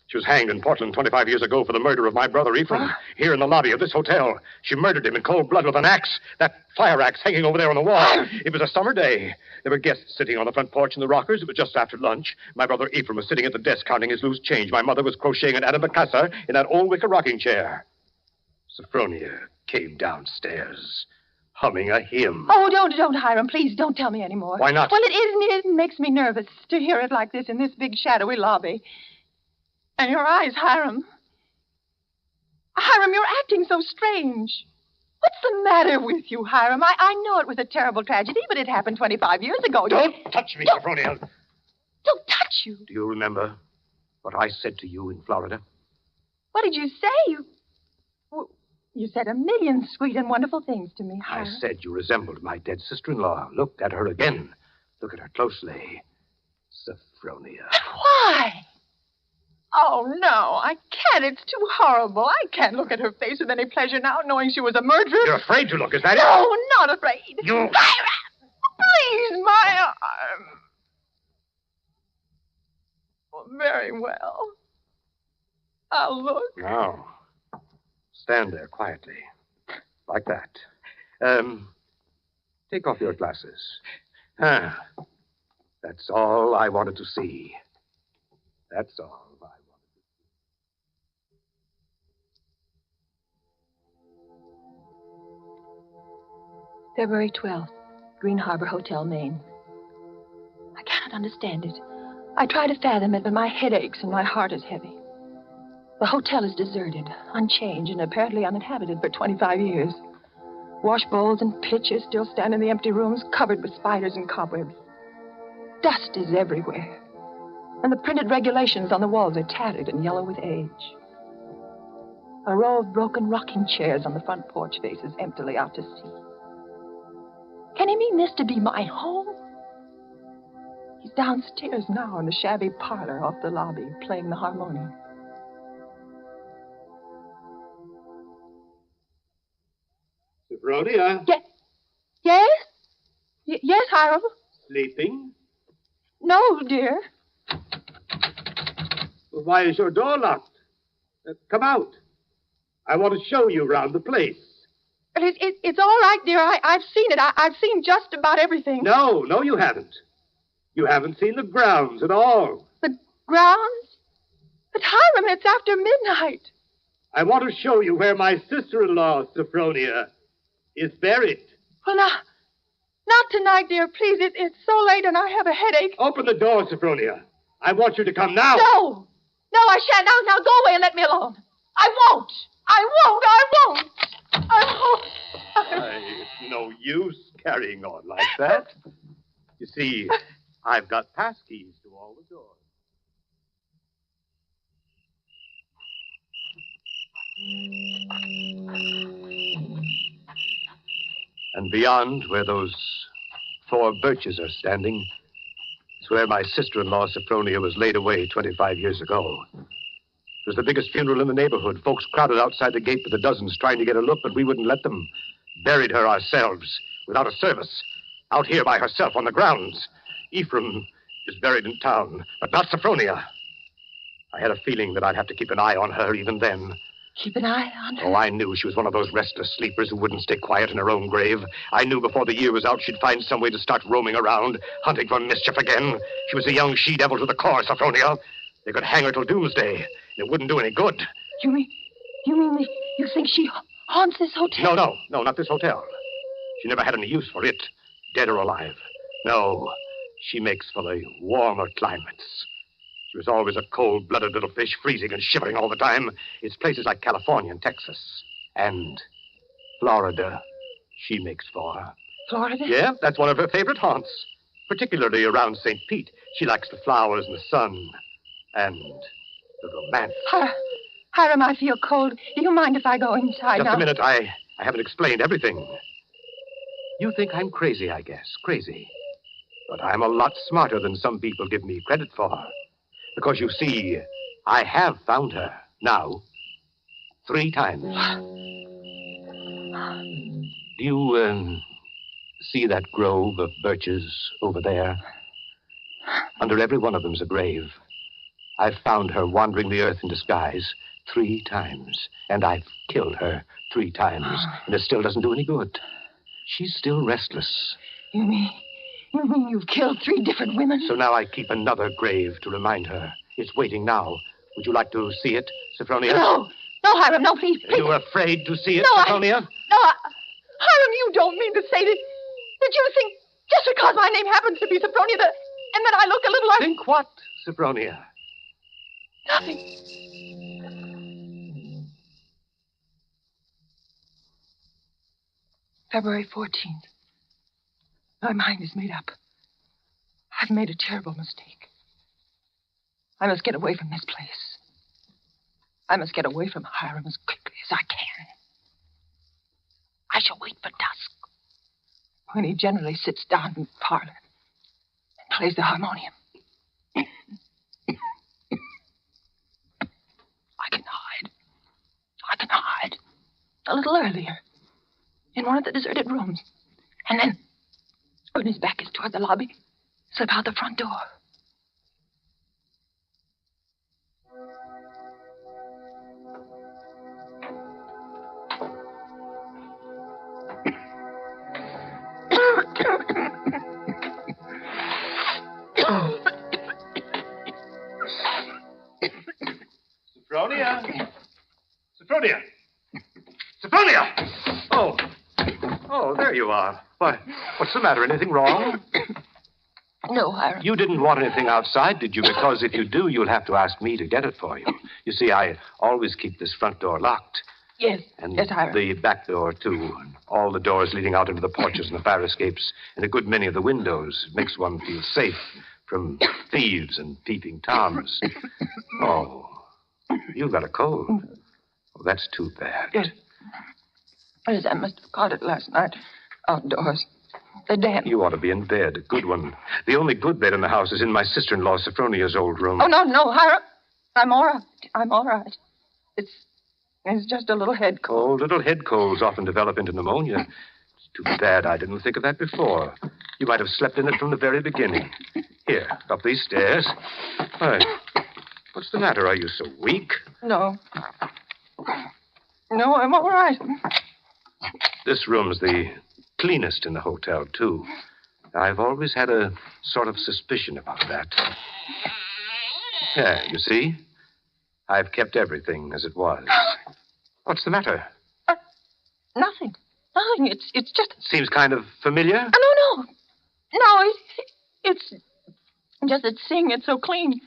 She was hanged in Portland 25 years ago for the murder of my brother Ephraim, here in the lobby of this hotel. She murdered him in cold blood with an axe, that fire axe hanging over there on the wall. It was a summer day. There were guests sitting on the front porch in the rockers. It was just after lunch. My brother Ephraim was sitting at the desk counting his loose change. My mother was crocheting an antimacassar in that old wicker rocking chair. Sophronia came downstairs, humming a hymn. Oh, don't, Hiram. Please, don't tell me anymore. Why not? Well, it makes me nervous to hear it like this in this big, shadowy lobby. And your eyes, Hiram. Hiram, you're acting so strange. What's the matter with you, Hiram? I know it was a terrible tragedy, but it happened 25 years ago. Don't touch me, Sophronia. Don't touch you. Do you remember what I said to you in Florida? What did you say? You said a million sweet and wonderful things to me, Hiram. I said you resembled my dead sister-in-law. Look at her again. Look at her closely. Sophronia. Why? Oh, no, I can't. It's too horrible. I can't look at her face with any pleasure now, knowing she was a murderess. You're afraid to look, is that it? No, not afraid. You... Hiram! Please, my arm. Well, very well. I'll look. Now, stand there quietly. Like that. Take off your glasses. That's all I wanted to see. That's all. February 12th, Green Harbor Hotel, Maine. I cannot understand it. I try to fathom it, but my head aches and my heart is heavy. The hotel is deserted, unchanged, and apparently uninhabited for 25 years. Wash bowls and pitchers still stand in the empty rooms, covered with spiders and cobwebs. Dust is everywhere, and the printed regulations on the walls are tattered and yellow with age. A row of broken rocking chairs on the front porch faces emptily out to sea. Can he mean this to be my home? He's downstairs now in the shabby parlor off the lobby, playing the harmonium. Sophronia? Yes? Yes, Hiram? Sleeping? No, dear. Well, why is your door locked? Come out. I want to show you around the place. It's all right, dear. I've seen it. I've seen just about everything. No, you haven't. You haven't seen the grounds at all. The grounds? But, Hiram, it's after midnight. I want to show you where my sister-in-law, Sophronia, is buried. Well, now, not tonight, dear. Please, it's so late and I have a headache. Open the door, Sophronia. I want you to come now. No, I shan't. Now go away and let me alone. I won't. It's no use carrying on like that. You see, I've got passkeys to all the doors. And beyond, where those 4 birches are standing, is where my sister-in-law, Sophronia, was laid away 25 years ago. It was the biggest funeral in the neighborhood. Folks crowded outside the gate with the dozens trying to get a look, but we wouldn't let them. Buried her ourselves, without a service, out here by herself on the grounds. Ephraim is buried in town, but not Sophronia. I had a feeling that I'd have to keep an eye on her even then. Keep an eye on her? Oh, I knew she was one of those restless sleepers who wouldn't stay quiet in her own grave. I knew before the year was out she'd find some way to start roaming around, hunting for mischief again. She was a young she-devil to the core, Sophronia. They could hang her till doomsday, and it wouldn't do any good. You mean you think she haunts this hotel? No, not this hotel. She never had any use for it, dead or alive. No, she makes for the warmer climates. She was always a cold-blooded little fish, freezing and shivering all the time. It's places like California and Texas and Florida she makes for. Florida? Yeah, that's one of her favorite haunts, particularly around St. Pete. She likes the flowers and the sun and the romance. Hiram, I feel cold. Do you mind if I go inside Just now? a minute. I haven't explained everything. You think I'm crazy, I guess. Crazy. But I'm a lot smarter than some people give me credit for. Because, you see, I have found her now 3 times. Do you, see that grove of birches over there? Under every one of them's a grave. I've found her wandering the earth in disguise 3 times. And I've killed her 3 times. And it still doesn't do any good. She's still restless. You mean you've killed 3 different women? So now I keep another grave to remind her. It's waiting now. Would you like to see it, Sophronia? No, Hiram, no, please. Are you afraid to see it, No, Sophronia? Hiram, you don't mean to say that you think just because my name happens to be Sophronia and that I look a little like... Think what, Sophronia? Nothing. February 14th. My mind is made up. I've made a terrible mistake. I must get away from this place. I must get away from Hiram as quickly as I can. I shall wait for dusk, when he generally sits down in the parlor and plays the harmonium. I can hide a little earlier in one of the deserted rooms. And then, when his back is toward the lobby, slip out the front door. Sophronia! Sophronia! Sophronia! Oh, there you are. Why, what's the matter? Anything wrong? No, Hiram. You didn't want anything outside, did you? Because if you do, you'll have to ask me to get it for you. You see, I always keep this front door locked. Yes, And yes, Hiram. the back door, too. And all the doors leading out into the porches and the fire escapes, and a good many of the windows. It makes one feel safe from thieves and peeping toms. Oh, you've got a cold. Oh, that's too bad. Yes. Yes, I must have caught it last night outdoors. The damn... You ought to be in bed, a good one. The only good bed in the house is in my sister-in-law, Sophronia's old room. Oh, no, Hiram. I'm all right. It's just a little head cold. Oh, little head colds often develop into pneumonia. It's too bad I didn't think of that before. You might have slept in it from the very beginning. Here, up these stairs. Why, what's the matter? Are you so weak? No, I'm all right. This room's the cleanest in the hotel, too. I've always had a sort of suspicion about that. Yeah, you see? I've kept everything as it was. What's the matter? Nothing. It's just... Seems kind of familiar? Oh, no, it's just that seeing it so clean,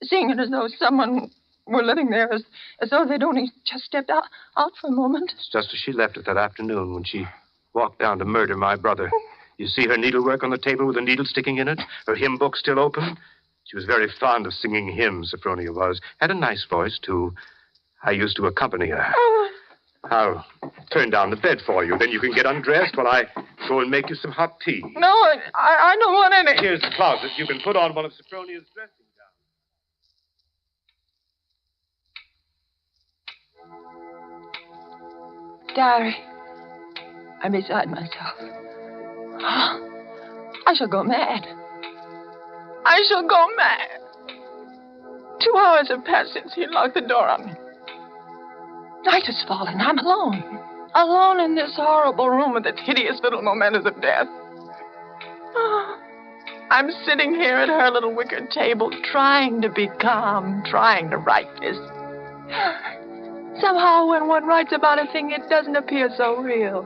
seeing it as though someone were living there, as though they'd only just stepped out for a moment. It's just as she left it that afternoon when she walked down to murder my brother. You see her needlework on the table with a needle sticking in it? Her hymn book still open? She was very fond of singing hymns, Sophronia was. Had a nice voice, too. I used to accompany her. Oh, I'll turn down the bed for you. Then you can get undressed while I go and make you some hot tea. No, I don't want any. Here's the closet. You can put on one of Sophronia's dressing gowns. Diary, I'm beside myself. I shall go mad. I shall go mad. 2 hours have passed since he locked the door on me. Night has fallen. I'm alone. Alone in this horrible room with its hideous little mementos of death. I'm sitting here at her little wicker table, trying to be calm, trying to write this. Somehow, when one writes about a thing, it doesn't appear so real.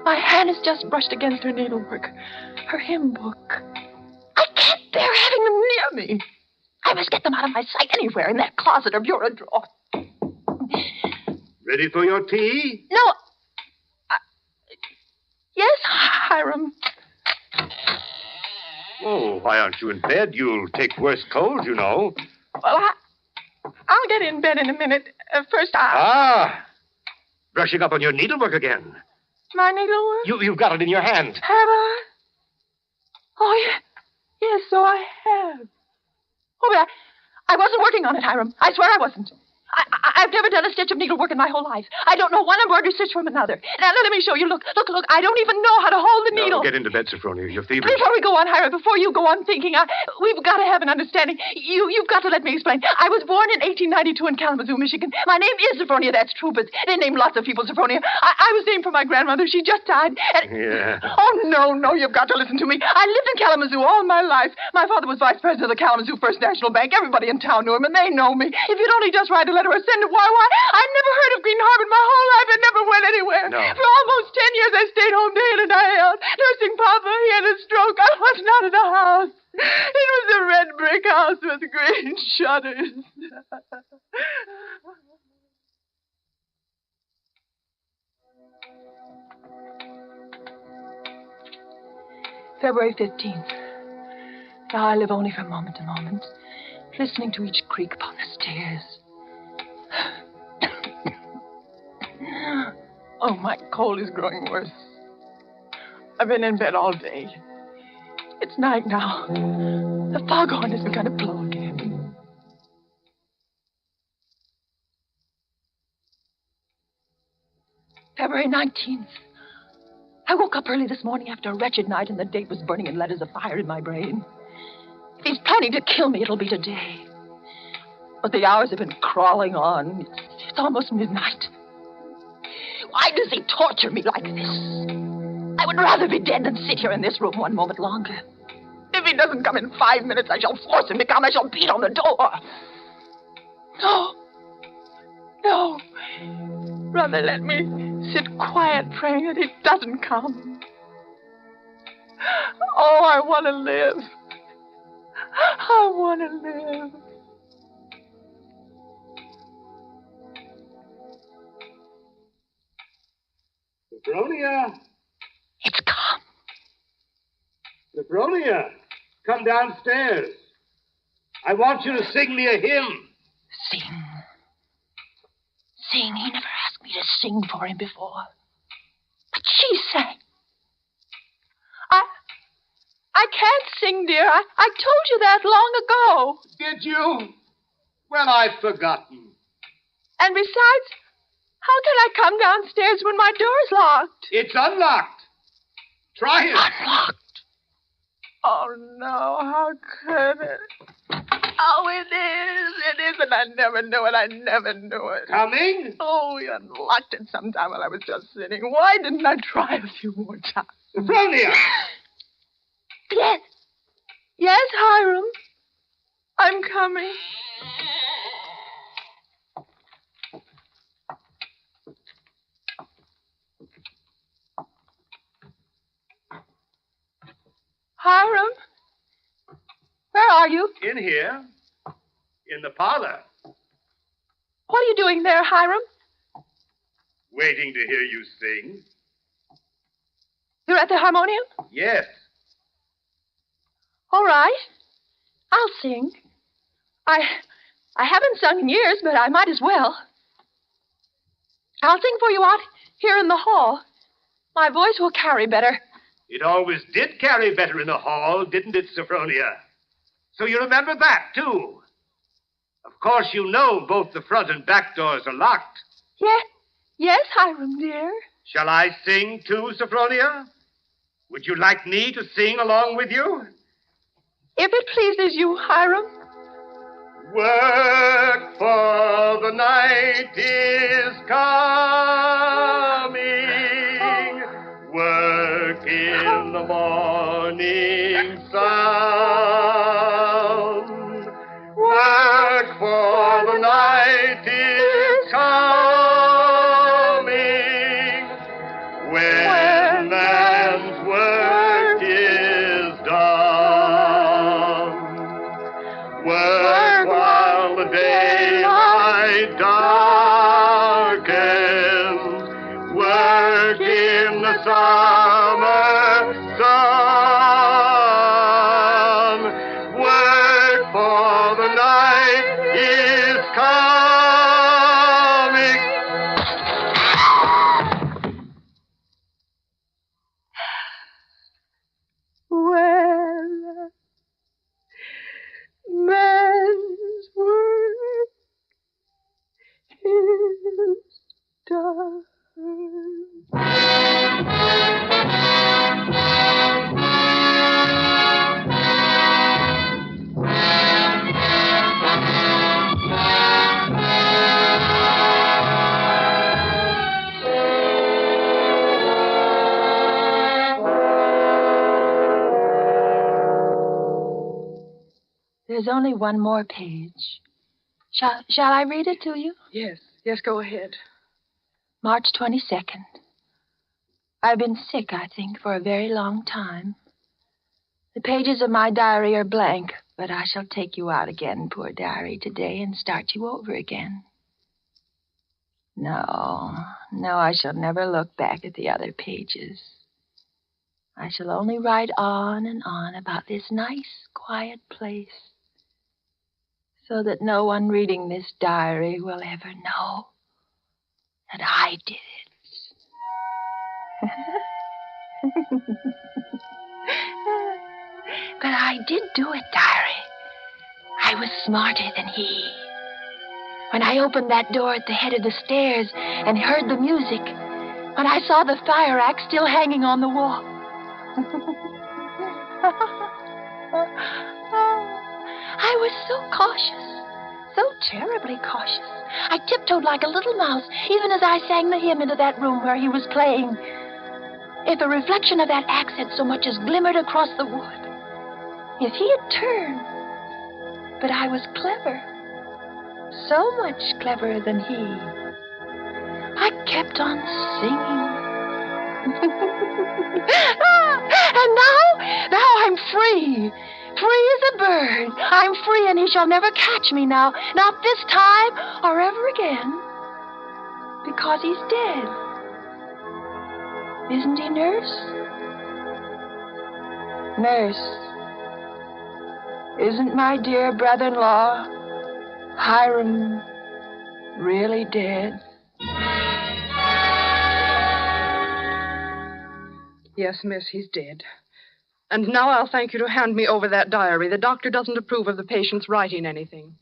My hand is just brushed against her needlework, her hymn book. I can't bear having them near me. I must get them out of my sight anywhere in that closet or bureau drawer. Ready for your tea? No. Yes, Hiram. Oh, why aren't you in bed? You'll take worse cold, you know. Well, I'll get in bed in a minute. First, Brushing up on your needlework again. My needlework? You've got it in your hand. Have I? Oh, yeah. Yes, so I have. Oh, but I wasn't working on it, Hiram. I swear I wasn't. I've never done a stitch of needlework in my whole life. I don't know one embroidery stitch from another. Now, let me show you. Look. I don't even know how to hold the needle. No, get into bed, Sophronia. You're feverish. Before we go on, Hiram, before you go on thinking, we've got to have an understanding. You've got to let me explain. I was born in 1892 in Kalamazoo, Michigan. My name is Sophronia, that's true, but they named lots of people Sophronia. I was named for my grandmother. She just died. Yeah. Oh, no, you've got to listen to me. I lived in Kalamazoo all my life. My father was vice president of the Kalamazoo First National Bank. Everybody in town knew him, and they know me. If you'd only just write a letter or send it, why, I never heard of Green Harbor my whole life. I never went anywhere. No. For almost 10 years, I stayed home day in and day out, nursing Papa. He had a stroke. I was not in the house. It was a red brick house with green shutters. February 15th. Now I live only from moment to moment, listening to each creak upon the stairs. Oh, my cold is growing worse. I've been in bed all day. It's night now. The foghorn has begun to blow again. February 19th. I woke up early this morning after a wretched night, and the date was burning in letters of fire in my brain. If he's planning to kill me, it'll be today. But the hours have been crawling on. It's almost midnight. Why does he torture me like this? I would rather be dead than sit here in this room one moment longer. If he doesn't come in 5 minutes, I shall force him to come. I shall beat on the door. No. Rather let me sit quiet praying that he doesn't come. Oh, I want to live. I want to live. Sophronia! It's come. Sophronia, come downstairs. I want you to sing me a hymn. Sing. He never asked me to sing for him before. But she sang. I can't sing, dear. I told you that long ago. Did you? Well, I've forgotten. And besides, how can I come downstairs when my door's locked? It's unlocked. Try it. Unlocked? Oh, no. How could it? Oh, it is, and I never knew it. Coming? Oh, you unlocked it sometime while I was just sitting. Why didn't I try a few more times? Sophronia! Yes, Hiram. I'm coming. Hiram? Where are you? In here. In the parlor. What are you doing there, Hiram? Waiting to hear you sing. You're at the harmonium? Yes. All right. I'll sing. I haven't sung in years, but I might as well. I'll sing for you out here in the hall. My voice will carry better. It always did carry better in the hall, didn't it, Sophronia? So you remember that, too. Of course, you know both the front and back doors are locked. Yes, Hiram, dear. Shall I sing, too, Sophronia? Would you like me to sing along with you? If it pleases you, Hiram. Work, for the night is coming. Work in the morning sun. Work, for the night is coming. When man's work is done. Work while the daylight darkens. Work in the summer sun. Work, for the night is coming. Well, man's work is done. There's only one more page. Shall I read it to you? Yes, go ahead. March 22nd. I've been sick, I think, for a very long time. The pages of my diary are blank, but I shall take you out again, poor diary, today and start you over again. No, I shall never look back at the other pages. I shall only write on and on about this nice, quiet place, so that no one reading this diary will ever know that I did it. But I did do it, diary. I was smarter than he. When I opened that door at the head of the stairs and heard the music, when I saw the fire axe still hanging on the wall. I was so cautious, so terribly cautious. I tiptoed like a little mouse, even as I sang the hymn into that room where he was playing. If a reflection of that axe had so much as glimmered across the wood, if he had turned. But I was clever, so much cleverer than he. I kept on singing. And now I'm free. Free as a bird. I'm free, and he shall never catch me now. Not this time or ever again. Because he's dead. Isn't he, nurse? Nurse, isn't my dear brother-in-law, Hiram, really dead? Yes, miss, he's dead. And now I'll thank you to hand me over that diary. The doctor doesn't approve of the patient's writing anything.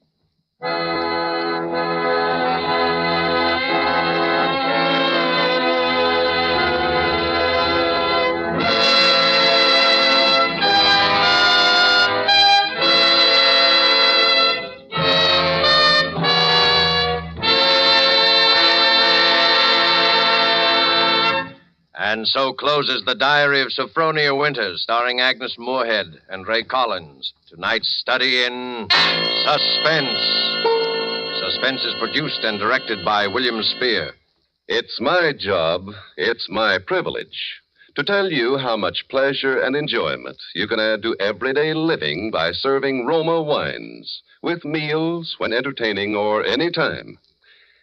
And so closes The Diary of Sophronia Winters, starring Agnes Moorehead and Ray Collins. Tonight's study in Suspense. Suspense is produced and directed by William Spear. It's my job, it's my privilege to tell you how much pleasure and enjoyment you can add to everyday living by serving Roma wines with meals, when entertaining, or any time.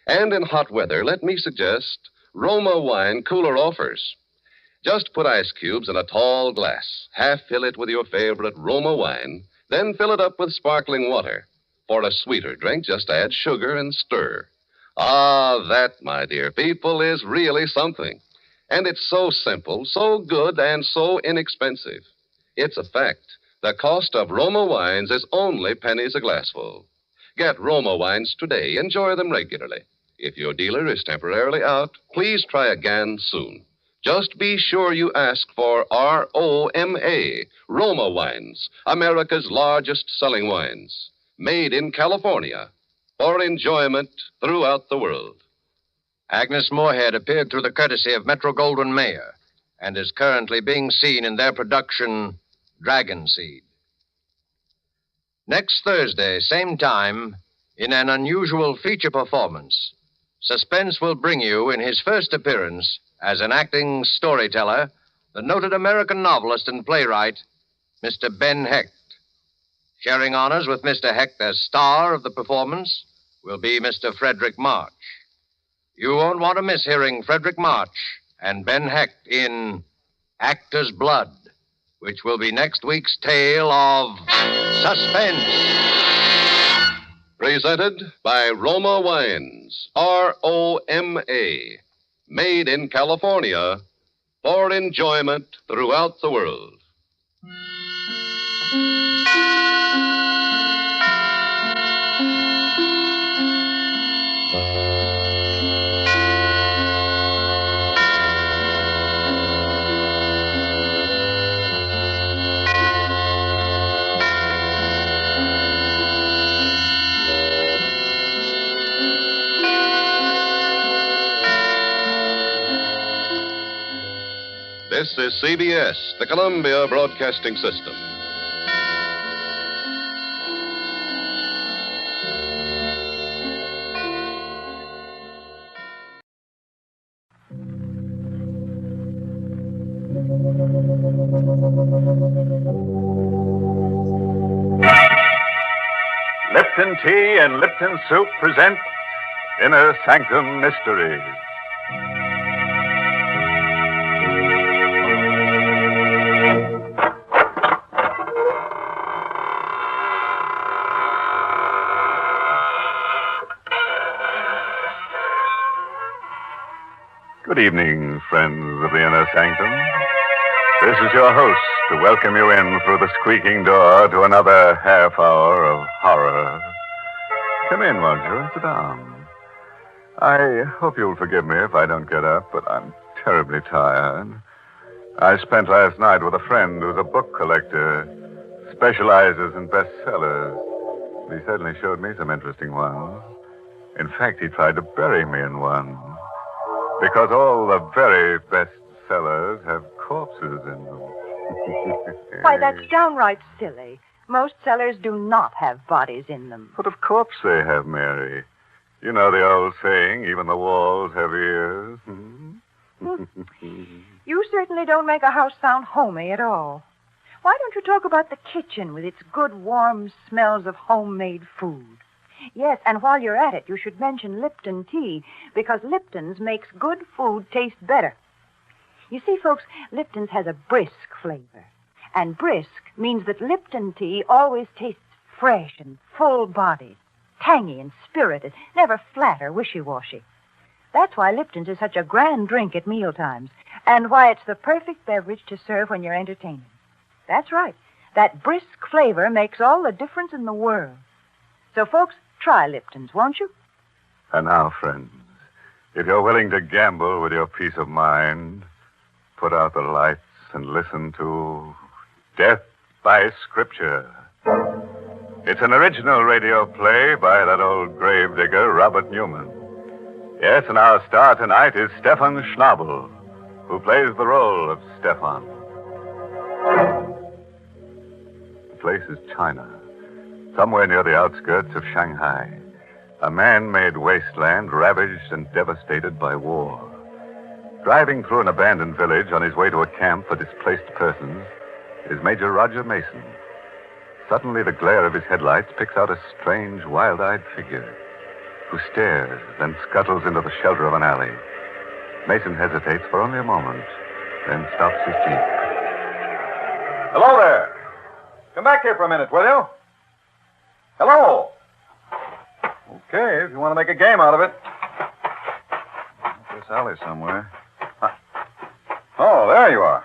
And in hot weather, let me suggest Roma wine cooler offers. Just put ice cubes in a tall glass, half fill it with your favorite Roma wine, then fill it up with sparkling water. For a sweeter drink, just add sugar and stir. Ah, that, my dear people, is really something. And it's so simple, so good, and so inexpensive. It's a fact. The cost of Roma wines is only pennies a glassful. Get Roma wines today. Enjoy them regularly. If your dealer is temporarily out, please try again soon. Just be sure you ask for R-O-M-A, Roma wines, America's largest selling wines, made in California for enjoyment throughout the world. Agnes Moorehead appeared through the courtesy of Metro-Goldwyn-Mayer and is currently being seen in their production, Dragon Seed. Next Thursday, same time, in an unusual feature performance, Suspense will bring you, in his first appearance as an acting storyteller, the noted American novelist and playwright, Mr. Ben Hecht. Sharing honors with Mr. Hecht as star of the performance will be Mr. Frederick March. You won't want to miss hearing Frederick March and Ben Hecht in Actor's Blood, which will be next week's tale of Suspense. Presented by Roma Wines, R-O-M-A, made in California for enjoyment throughout the world. This is CBS, the Columbia Broadcasting System. Lipton Tea and Lipton Soup present Inner Sanctum Mysteries. Good evening, friends of the Inner Sanctum. This is your host to welcome you in through the squeaking door to another half hour of horror. Come in, won't you, and sit down. I hope you'll forgive me if I don't get up, but I'm terribly tired. I spent last night with a friend who's a book collector, specializes in bestsellers. He certainly showed me some interesting ones. In fact, he tried to bury me in one. Because all the very best sellers have corpses in them. Why, that's downright silly. Most cellars do not have bodies in them. But of course they have, Mary. You know the old saying, even the walls have ears. You certainly don't make a house sound homey at all. Why don't you talk about the kitchen with its good, warm smells of homemade food? Yes, and while you're at it, you should mention Lipton tea, because Lipton's makes good food taste better. You see, folks, Lipton's has a brisk flavor. And brisk means that Lipton tea always tastes fresh and full-bodied, tangy and spirited, never flat or wishy-washy. That's why Lipton's is such a grand drink at mealtimes, and why it's the perfect beverage to serve when you're entertaining. That's right. That brisk flavor makes all the difference in the world. So, folks, try Lipton's, won't you? And now, friends, if you're willing to gamble with your peace of mind, put out the lights and listen to Death by Scripture. It's an original radio play by that old gravedigger, Robert Newman. Yes, and our star tonight is Stefan Schnabel, who plays the role of Stefan. The place is China, somewhere near the outskirts of Shanghai, a man-made wasteland ravaged and devastated by war. Driving through an abandoned village on his way to a camp for displaced persons is Major Roger Mason. Suddenly, the glare of his headlights picks out a strange, wild-eyed figure who stares, then scuttles into the shelter of an alley. Mason hesitates for only a moment, then stops his jeep. Hello there. Come back here for a minute, will you? Hello. Okay, if you want to make a game out of it. alley somewhere. Oh, there you are.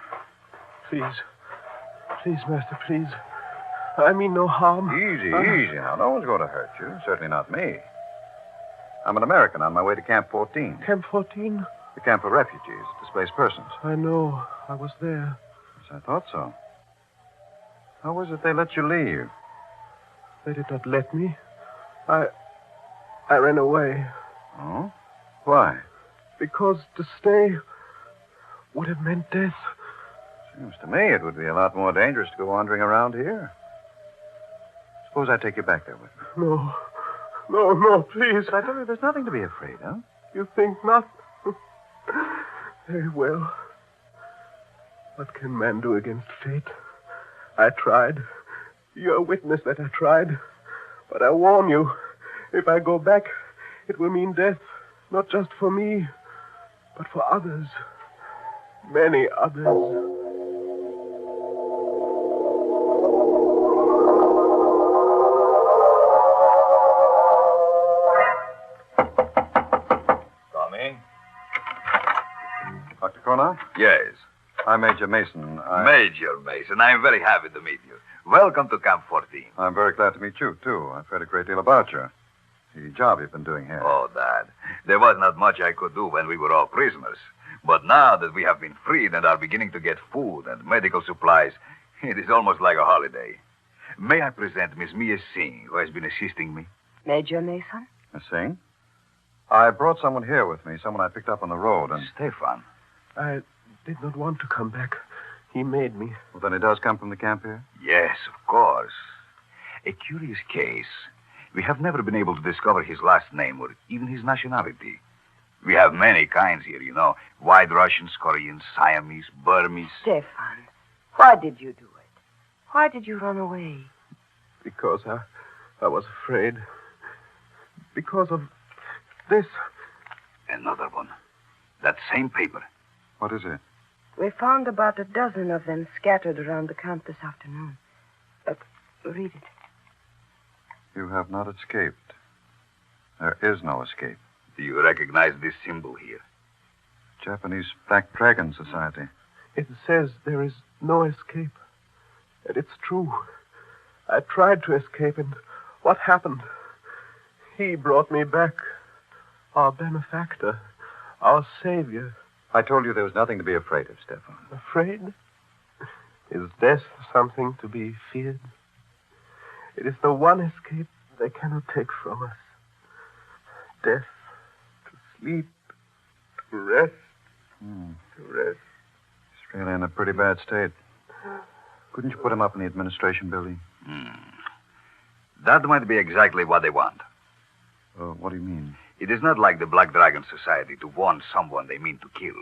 Please. Please, Master, please. I mean no harm. Easy, easy now. No one's going to hurt you. Certainly not me. I'm an American on my way to Camp 14. Camp 14? The camp of refugees, displaced persons. I know. I was there. Yes, I thought so. How was it they let you leave? They did not let me. I ran away. Oh? Why? Because to stay would have meant death. Seems to me it would be a lot more dangerous to go wandering around here. Suppose I take you back there with me. No. No, no, please. But I tell you, there's nothing to be afraid of. You think not? Very well. What can man do against fate? I tried. You're a witness that I tried. But I warn you, if I go back, it will mean death. Not just for me, but for others. Many others. Dr. Cornell? Yes. I'm Major Mason. Major Mason, I'm very happy to meet you. Welcome to Camp 14. I'm very glad to meet you, too. I've heard a great deal about you. The job you've been doing here. Oh, Dad. There was not much I could do when we were all prisoners. But now that we have been freed and are beginning to get food and medical supplies, it is almost like a holiday. May I present Miss Mia Singh, who has been assisting me? Major Mason? Miss Singh? I brought someone here with me, someone I picked up on the road, and... Stefan. I did not want to come back. He made me. Well, then he does come from the camp here? Yes, of course. A curious case. We have never been able to discover his last name or even his nationality. We have many kinds here, you know. White Russians, Koreans, Siamese, Burmese. Stefan, why did you do it? Why did you run away? Because I was afraid. Because of this. Another one. That same paper. What is it? We found about a dozen of them scattered around the camp this afternoon. Read it. You have not escaped. There is no escape. Do you recognize this symbol here? Japanese Black Dragon Society. It says there is no escape. And it's true. I tried to escape, and what happened? He brought me back. Our benefactor. Our savior. I told you there was nothing to be afraid of, Stefan. Afraid? Is death something to be feared? It is the one escape they cannot take from us. Death, to sleep, to rest, to rest. He's really in a pretty bad state. Couldn't you put him up in the administration building? That might be exactly what they want. What do you mean? It is not like the Black Dragon Society to warn someone they mean to kill.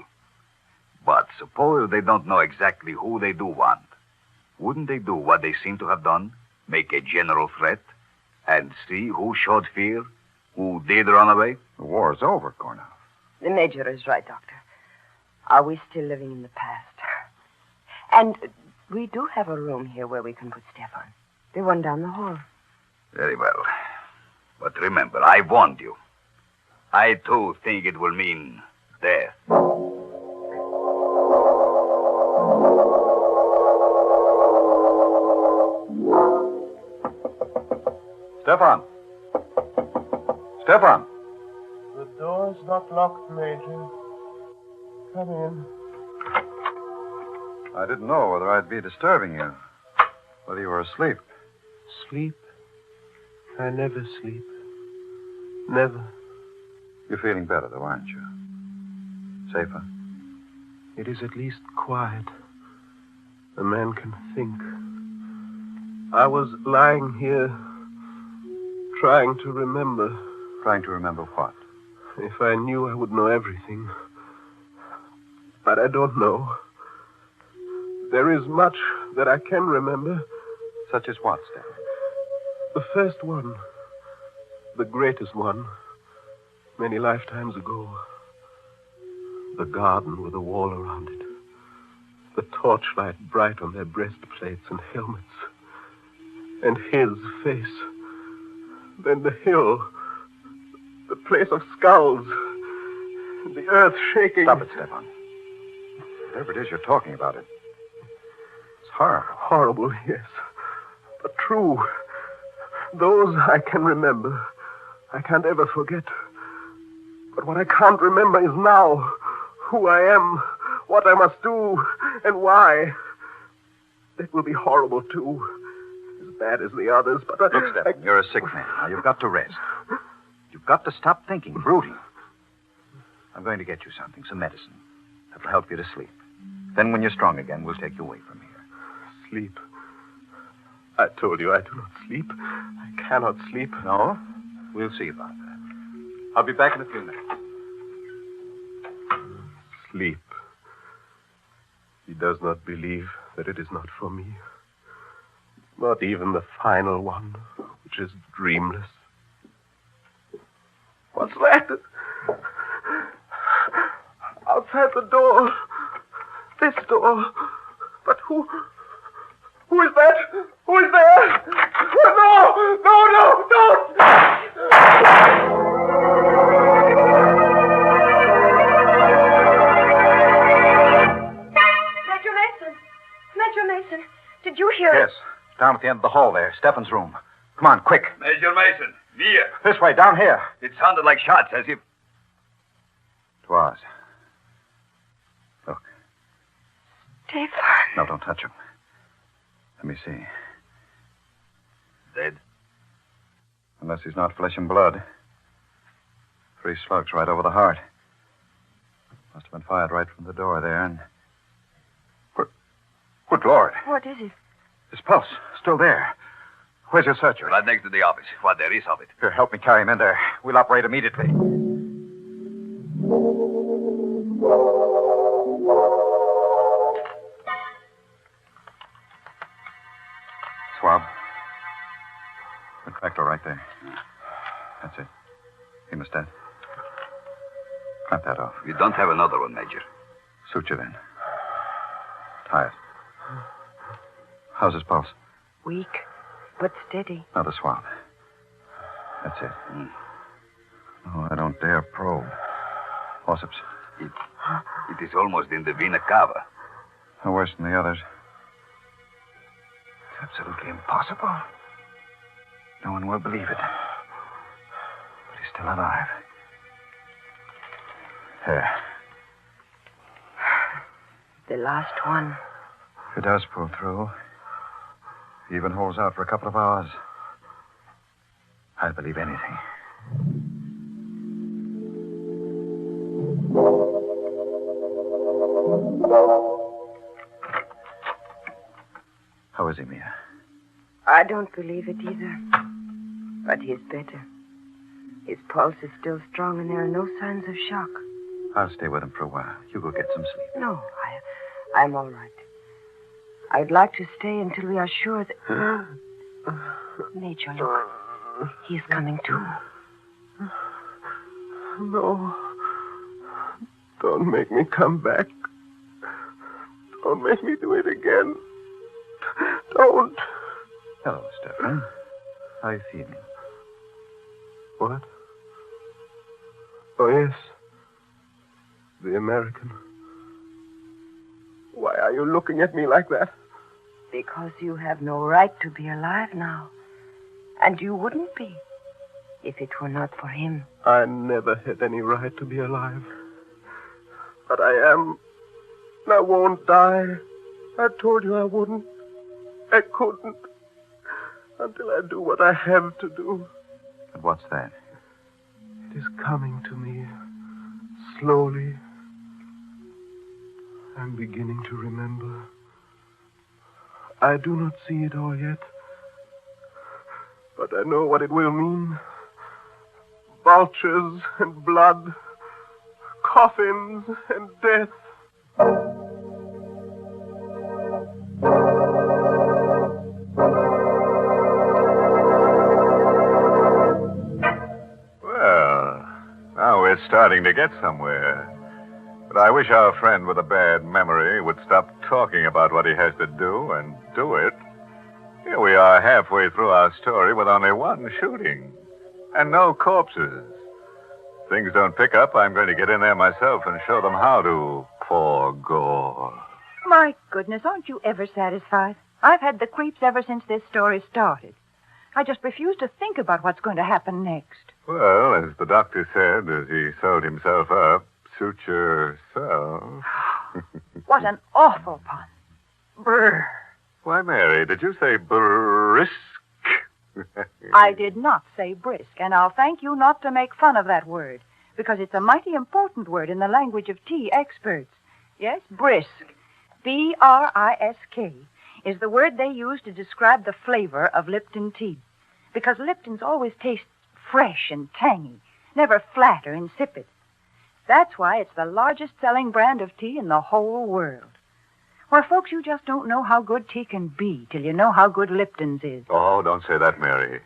But suppose they don't know exactly who they do want. Wouldn't they do what they seem to have done? Make a general threat? And see who showed fear? Who did run away? The war is over, Cornell. The Major is right, Doctor. Are we still living in the past? And we do have a room here where we can put Stefan. The one down the hall. Very well. But remember, I warned you. I, too, think it will mean death. Stefan! Stefan! The door's not locked, Major. Come in. I didn't know whether I'd be disturbing you. Whether you were asleep. Sleep? I never sleep. Never. You're feeling better, though, aren't you? Safer? It is at least quiet. A man can think. I was lying here, trying to remember. Trying to remember what? If I knew, I would know everything. But I don't know. There is much that I can remember. Such as what, Stefan? The first one. The greatest one. Many lifetimes ago. The garden with a wall around it. The torchlight bright on their breastplates and helmets. And his face. Then the hill. The place of skulls. The earth shaking. Stop it, Stefan. Whatever it is you're talking about, it's horrible. Horrible, yes. But true. Those I can remember. I can't ever forget. But what I can't remember is now. Who I am, what I must do, and why. That will be horrible, too. As bad as the others, but... Look, Stefan, you're a sick man. Now, you've got to rest. You've got to stop thinking, brooding. I'm going to get you something, some medicine. That'll help you to sleep. Then when you're strong again, we'll take you away from here. Sleep. I told you I do not sleep. I cannot sleep. No? We'll see about that. I'll be back in a few minutes. Sleep. He does not believe that it is not for me. Not even the final one, which is dreamless. What's that? Outside the door. This door. But who is that? Who is there? No, don't! Major Mason, did you hear Yes. Down at the end of the hall there. Stefan's room. Come on, quick. Major Mason, here. This way, down here. It sounded like shots as if... It was. Look. Stefan. No, don't touch him. Let me see. Dead? Unless he's not flesh and blood. 3 slugs right over the heart. Must have been fired right from the door there, and... Good Lord. What is it? His pulse. Still there. Where's your surgery? Right next to the office. What there is of it. Here, help me carry him in there. We'll operate immediately. Swab. The connector right there. That's it. Hemostat. Clamp that off. We don't have another one, Major. Suture then. Tie it. How's his pulse? Weak, but steady. Now the swab. That's it. Oh, I don't dare probe. Forceps. It is almost in the vena cava. No worse than the others. It's absolutely impossible. No one will believe it. But he's still alive. There. The last one. If it does pull through, he even holds out for a couple of hours, I'd believe anything. How is he, Mia? I don't believe it either. But he's better. His pulse is still strong and there are no signs of shock. I'll stay with him for a while. You go get some sleep. No, I'm all right. I'd like to stay until we are sure that... Major, look. He's coming too. No. Don't make me come back. Don't make me do it again. Don't. Hello, Stefan. How are you feeling? What? Oh, yes. The American. Why are you looking at me like that? Because you have no right to be alive now. And you wouldn't be if it were not for him. I never had any right to be alive. But I am. And I won't die. I told you I wouldn't. I couldn't. Until I do what I have to do. And what's that? It is coming to me. Slowly. I'm beginning to remember. I do not see it all yet. But I know what it will mean. Vultures and blood. Coffins and death. Well, now we're starting to get somewhere. But I wish our friend with a bad memory would stop talking about what he has to do and do it. Here we are halfway through our story with only one shooting. And no corpses. things don't pick up, I'm going to get in there myself and show them how to pour gore. My goodness, aren't you ever satisfied? I've had the creeps ever since this story started. I just refuse to think about what's going to happen next. Well, as the doctor said as he sewed himself up, suit yourself. What an awful pun. Brr. Why, Mary, did you say brisk? I did not say brisk, and I'll thank you not to make fun of that word, because it's a mighty important word in the language of tea experts. Yes, brisk, B-R-I-S-K, is the word they use to describe the flavor of Lipton tea, because Lipton's always tastes fresh and tangy, never flat or insipid. That's why it's the largest selling brand of tea in the whole world. Why, folks, you just don't know how good tea can be till you know how good Lipton's is. Oh, don't say that, Mary.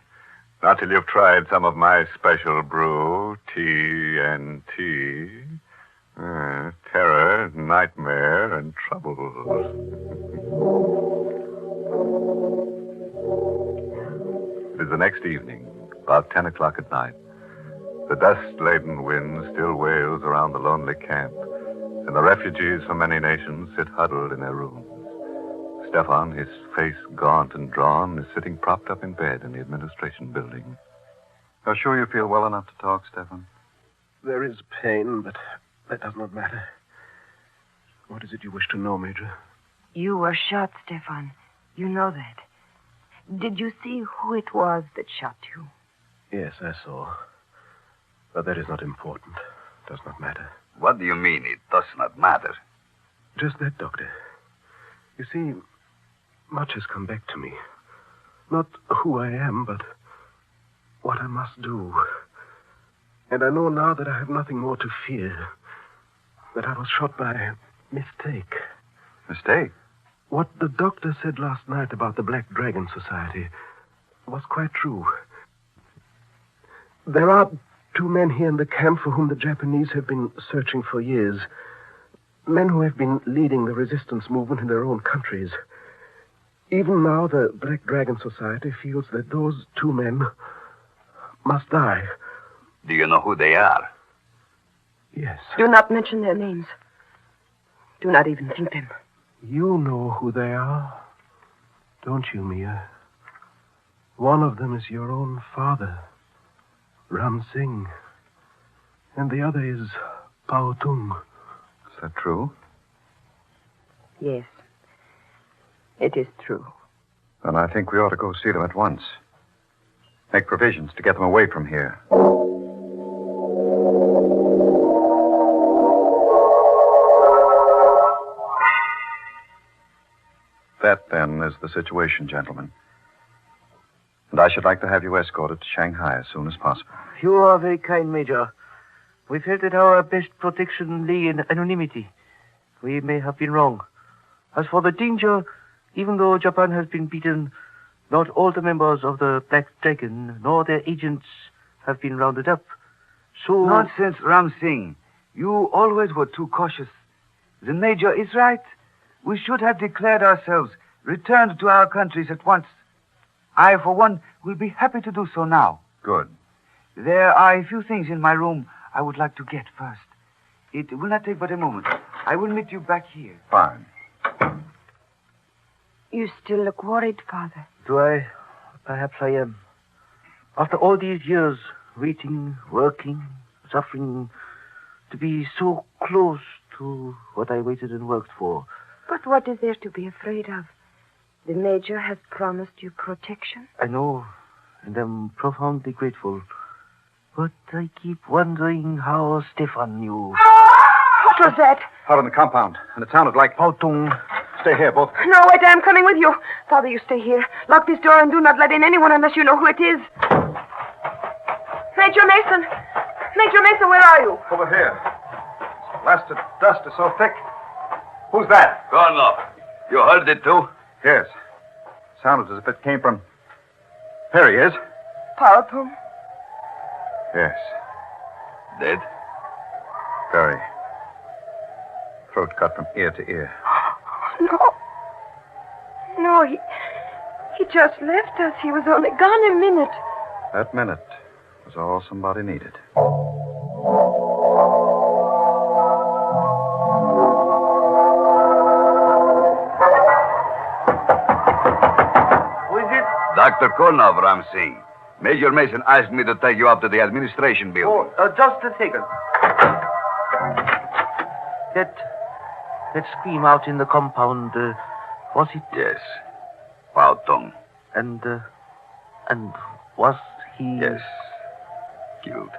Not till you've tried some of my special brew, T&T. Terror, nightmare, and trouble. It is the next evening, about 10 o'clock at night. The dust-laden wind still wails around the lonely camp, and the refugees from many nations sit huddled in their rooms. Stefan, his face gaunt and drawn, is sitting propped up in bed in the administration building. You're sure you feel well enough to talk, Stefan? There is pain, but that does not matter. What is it you wish to know, Major? You were shot, Stefan. You know that. Did you see who it was that shot you? Yes, I saw. But that is not important. Does not matter. What do you mean it does not matter? Just that, Doctor. You see, much has come back to me. Not who I am, but what I must do. And I know now that I have nothing more to fear. That I was shot by mistake. Mistake? What the doctor said last night about the Black Dragon Society was quite true. There are 2 men here in the camp for whom the Japanese have been searching for years. Men who have been leading the resistance movement in their own countries. Even now, the Black Dragon Society feels that those 2 men must die. Do you know who they are? Yes. Do not mention their names. Do not even think them. You know who they are, don't you, Mia? One of them is your own father, Ram Singh. And the other is Pao Tung. Is that true? Yes. It is true. Then I think we ought to go see them at once. Make provisions to get them away from here. That, then, is the situation, gentlemen. And I should like to have you escorted to Shanghai as soon as possible. You are very kind, Major. We felt that our best protection lay in anonymity. We may have been wrong. As for the danger, even though Japan has been beaten, not all the members of the Black Dragon nor their agents have been rounded up. So... Nonsense, Ram Singh. You always were too cautious. The Major is right. We should have declared ourselves, returned to our countries at once. I, for one, will be happy to do so now. Good. There are a few things in my room I would like to get first. It will not take but a moment. I will meet you back here. Fine. You still look worried, Father. Do I? Perhaps I am. After all these years, waiting, working, suffering, to be so close to what I waited and worked for. But what is there to be afraid of? The Major has promised you protection. I know, and I'm profoundly grateful. But I keep wondering how Stefan knew. What was that? Out on the compound, and it sounded like... Pao Tung. Stay here, both. No, wait, I'm coming with you. Father, you stay here. Lock this door and do not let in anyone unless you know who it is. Major Mason! Major Mason, where are you? Over here. This blasted dust is so thick. Who's that? Gone up. You heard it, too? Yes. Sounded as if it came from... There he is. Pao Tung? Yes. Dead? Very. Throat cut from ear to ear. No. No, he just left us. He was only gone a minute. That minute was all somebody needed. Dr. Kornhofer, I'm seeing. Major Mason asked me to take you up to the administration building. Just a second. That scream out in the compound, was it? Yes. Pao Tong. And was he... Yes. Killed.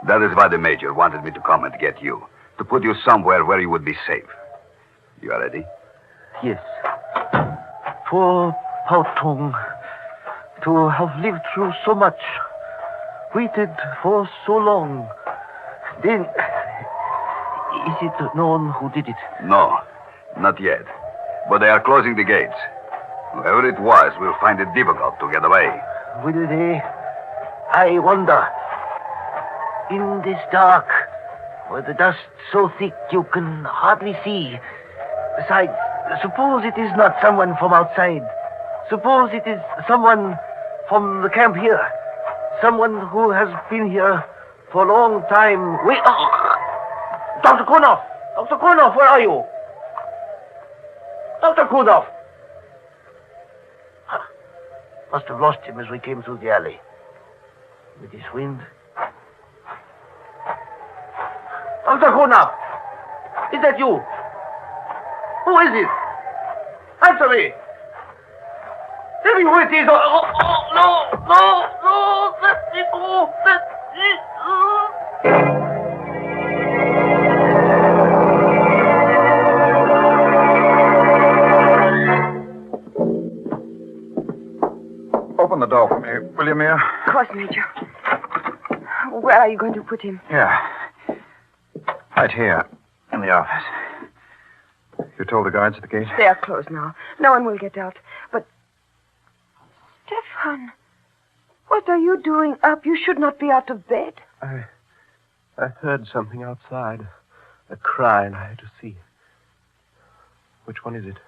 That is why the Major wanted me to come and get you. To put you somewhere where you would be safe. You are ready? Yes. Poor Pao Tong. To have lived through so much. Waited for so long. Then... Is it known who did it? No, not yet. But they are closing the gates. Whoever it was will find it difficult to get away. Will they? I wonder. In this dark, where the dust so thick you can hardly see. Besides, suppose it is not someone from outside. Suppose it is someone from the camp here. Someone who has been here for a long time. Wait. Oh. Dr. Kornoff! Dr. Kornoff, where are you? Dr. Kornoff! Must have lost him as we came through the alley. With this wind. Dr. Kornoff! Is that you? Who is it? Answer me! Tell me who it is! No! Let me go! Open the door for me, will you, Mia? Of course, Major. Where are you going to put him? Yeah. Right here, in the office. You told the guards at the gate? They are closed now. No one will get out. But... Stefan, what are you doing up? You should not be out of bed. I heard something outside. A cry, and I had to see. Which one is it?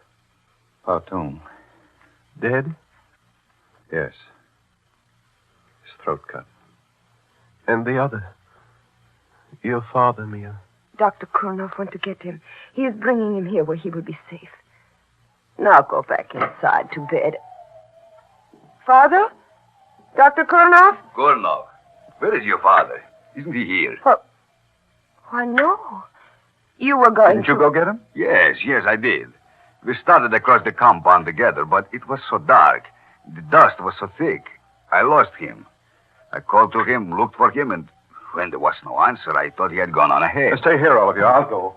Pao Tong. Dead? Yes. His throat cut. And the other? Your father, Mia. Dr. Kurnoff went to get him. He is bringing him here where he will be safe. Now go back inside to bed. Father? Dr. Kurnoff? Kornhoff, where is your father? Isn't he here? Why, no. You were going Didn't you go get him? Yes, I did. We started across the compound together, but it was so dark. The dust was so thick. I lost him. I called to him, looked for him, and when there was no answer, I thought he had gone on ahead. Stay here, all of you. I'll go.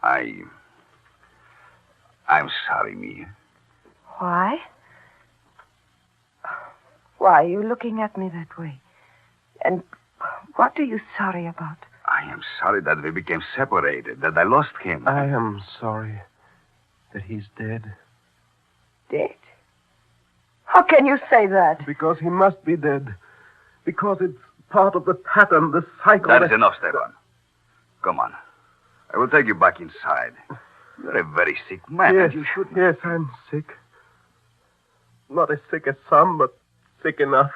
I'm sorry, Mia. Why? Why are you looking at me that way? And what are you sorry about? I am sorry that we became separated, that I lost him. I am sorry that he's dead. Dead? How can you say that? Because he must be dead. Because it's part of the pattern, the cycle. That is enough, Stefan. Come on. I will take you back inside. You're a very sick man, yes, and you shouldn't. Yes, I'm sick. Not as sick as some, but sick enough.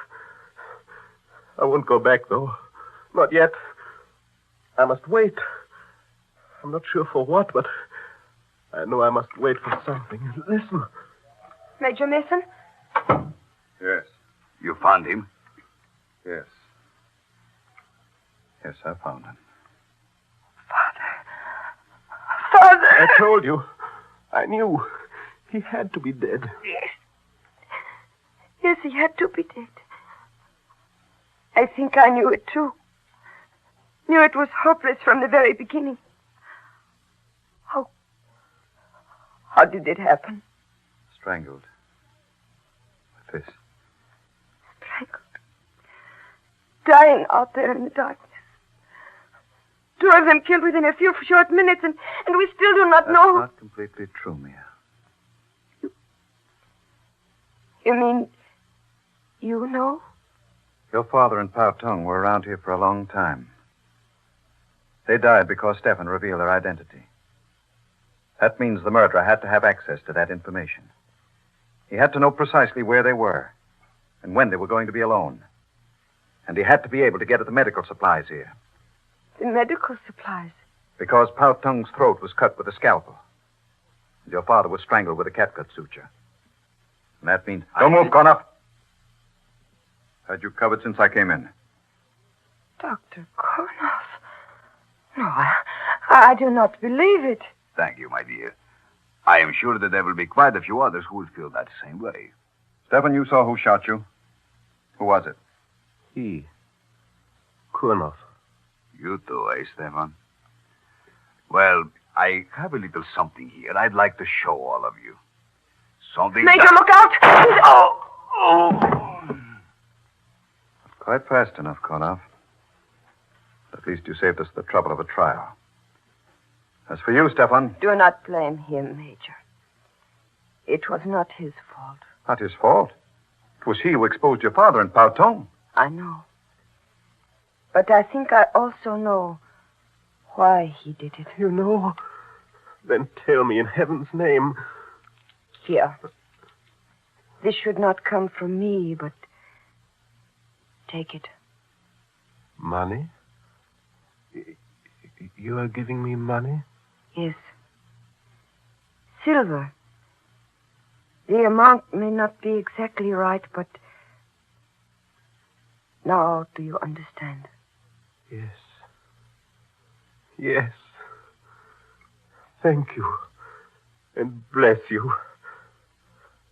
I won't go back, though. Not yet. I must wait. I'm not sure for what, but I know I must wait for something. Listen. Major Mason? Yes. You found him? Yes. Yes, I found him. Father! I told you. I knew. He had to be dead. Yes. Yes, he had to be dead. I think I knew it, too. Knew it was hopeless from the very beginning. How did it happen? Strangled. With this. Strangled. Dying out there in the darkness. 2 of them killed within a few short minutes, and we still do not know. That's not completely true, Mia. You mean you know? Your father and Pao Tong were around here for a long time. They died because Stefan revealed their identity. That means the murderer had to have access to that information. He had to know precisely where they were and when they were going to be alone. And he had to be able to get at the medical supplies here. The medical supplies? Because Pao Tong's throat was cut with a scalpel. And your father was strangled with a catgut suture. And that means... Don't move, Cornuff. Had you covered since I came in. Dr. Kornoff. No, I do not believe it. Thank you, my dear. I am sure that there will be quite a few others who will feel that same way. Stefan, you saw who shot you. Who was it? He. Kornoff. You too, eh, Stefan? Well, I have a little something here I'd like to show all of you. Something... Major, look out! Oh! Quite fast enough, Kornoff. At least you saved us the trouble of a trial. As for you, Stefan... Do not blame him, Major. It was not his fault. Not his fault. It was he who exposed your father in Powton. I know. But I think I also know why he did it. You know? Then tell me in heaven's name. Here. This should not come from me, but take it. Money? You are giving me money? Yes. Silver. The amount may not be exactly right, but now do you understand? Yes. Yes. Thank you. And bless you.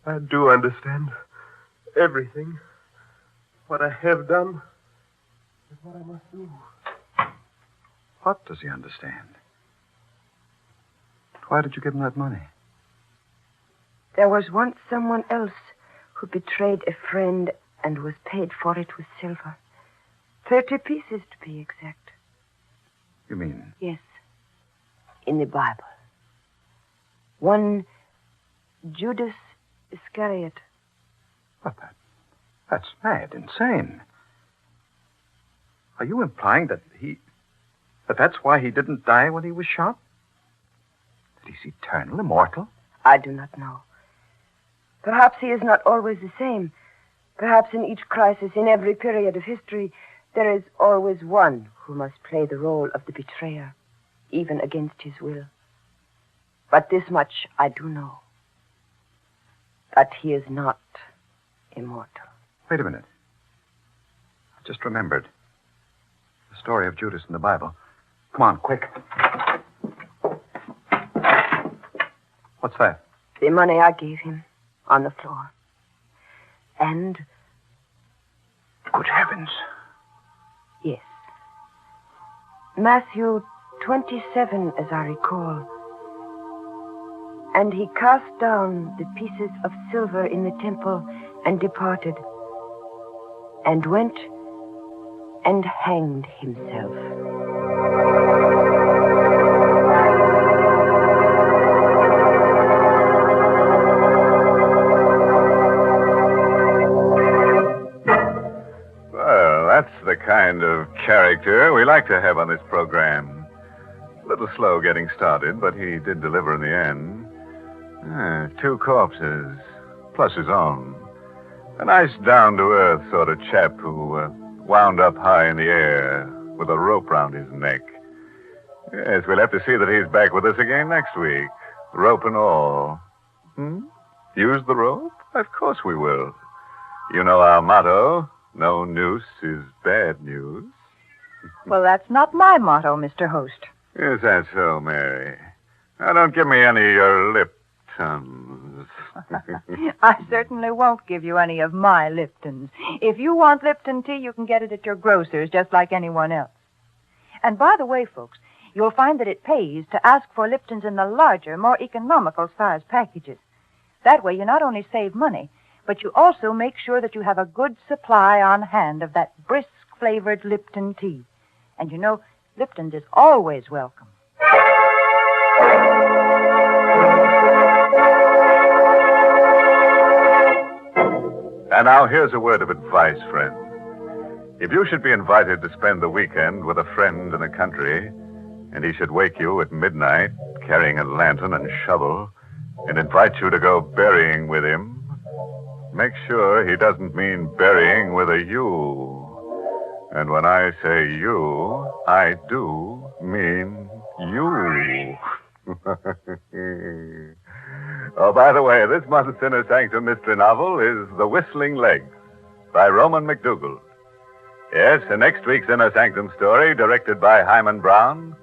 I do understand everything. What I have done and what I must do. What does he understand? Why did you give him that money? There was once someone else who betrayed a friend and was paid for it with silver. 30 pieces to be exact. You mean? Yes. In the Bible. One Judas Iscariot. What, that's mad, insane. Are you implying that that's why he didn't die when he was shot? That he's eternal, immortal? I do not know. Perhaps he is not always the same. Perhaps in each crisis, in every period of history, there is always one who must play the role of the betrayer, even against his will. But this much I do know. That he is not immortal. Wait a minute. I just remembered. The story of Judas in the Bible. Come on, quick. What's that? The money I gave him on the floor. And... Good heavens. Yes. Matthew 27, as I recall. And he cast down the pieces of silver in the temple and departed, and went and hanged himself. Well, that's the kind of character we like to have on this program. A little slow getting started, but he did deliver in the end. 2 corpses, plus his own. A nice down-to-earth sort of chap who wound up high in the air with a rope round his neck. Yes, we'll have to see that he's back with us again next week. Rope and all. Use the rope? Of course we will. You know our motto, no noose is bad news. Well, that's not my motto, Mr. Host. Is that so, Mary? Now, don't give me any of your Liptons. I certainly won't give you any of my Liptons. If you want Lipton tea, you can get it at your grocer's, just like anyone else. And by the way, folks, you'll find that it pays to ask for Liptons in the larger, more economical size packages. That way, you not only save money, but you also make sure that you have a good supply on hand of that brisk-flavored Lipton tea. And you know, Lipton's is always welcome. And now here's a word of advice, friend. If you should be invited to spend the weekend with a friend in the country, and he should wake you at midnight carrying a lantern and shovel and invite you to go berrying with him, make sure he doesn't mean burying with a U. And when I say you, I do mean you. Oh, by the way, this month's Inner Sanctum mystery novel is The Whistling Legs by Roman McDougall. Yes, and next week's Inner Sanctum story, directed by Hyman Brown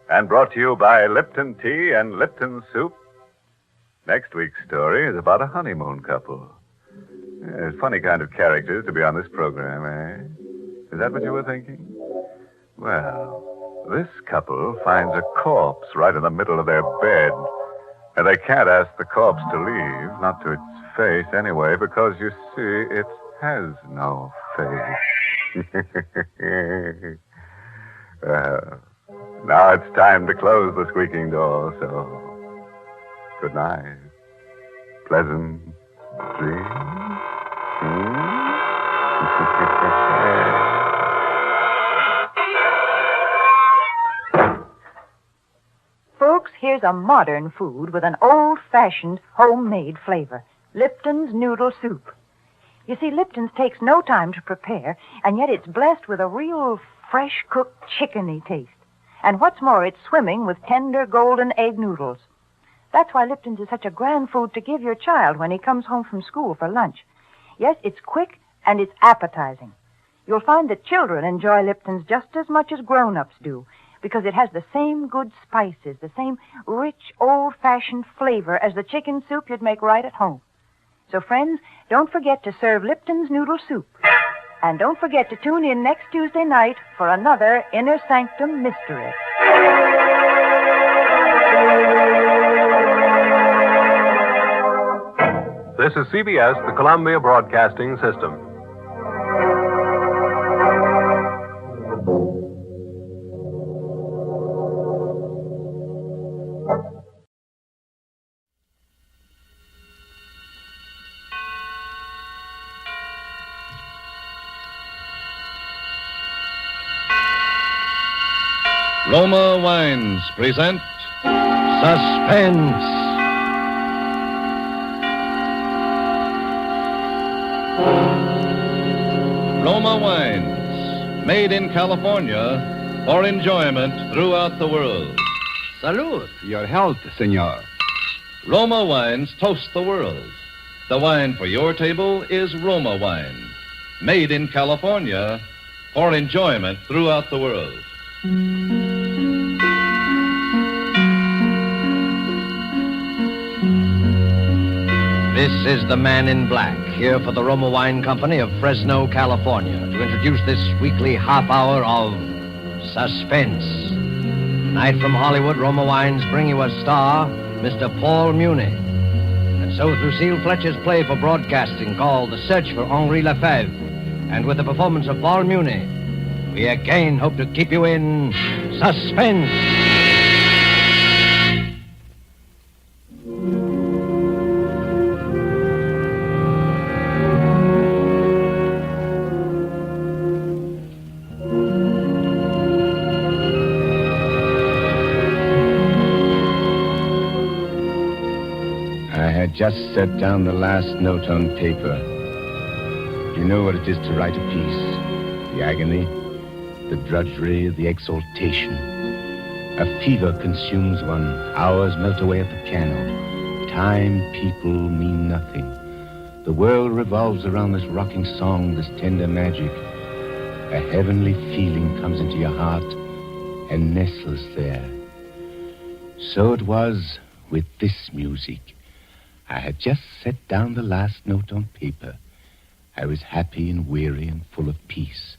and brought to you by Lipton Tea and Lipton Soup. Next week's story is about a honeymoon couple. Yes, funny kind of characters to be on this program, eh? Is that what you were thinking? Well, this couple finds a corpse right in the middle of their bed. And they can't ask the corpse to leave, not to its face anyway, because, you see, it has no face. Now it's time to close the squeaking door, so good night. Pleasant dreams. Folks, here's a modern food with an old-fashioned homemade flavor. Lipton's noodle soup. You see, Lipton's takes no time to prepare, and yet it's blessed with a real fresh-cooked chickeny taste. And what's more, it's swimming with tender golden egg noodles. That's why Lipton's is such a grand food to give your child when he comes home from school for lunch. Yes, it's quick and it's appetizing. You'll find that children enjoy Lipton's just as much as grown-ups do, because it has the same good spices, the same rich, old-fashioned flavor as the chicken soup you'd make right at home. So, friends, don't forget to serve Lipton's noodle soup. And don't forget to tune in next Tuesday night for another Inner Sanctum Mystery. This is CBS, the Columbia Broadcasting System. Roma Wines present Suspense. Roma Wines, made in California for enjoyment throughout the world. Salud. Your health, senor. Roma Wines toast the world. The wine for your table is Roma Wine, made in California for enjoyment throughout the world. This is the Man in Black, here for the Roma Wine Company of Fresno, California, to introduce this weekly half hour of Suspense. Tonight from Hollywood, Roma Wines bring you a star, Mr. Paul Muni. And so through Cecil Fletcher's play for broadcasting called The Search for Henri Lefebvre, and with the performance of Paul Muni, we again hope to keep you in suspense. I had just set down the last note on paper. You know what it is to write a piece. The agony, the drudgery, the exaltation. A fever consumes one. Hours melt away at the piano. Time, people mean nothing. The world revolves around this rocking song, this tender magic. A heavenly feeling comes into your heart and nestles there. So it was with this music. I had just set down the last note on paper. I was happy and weary and full of peace.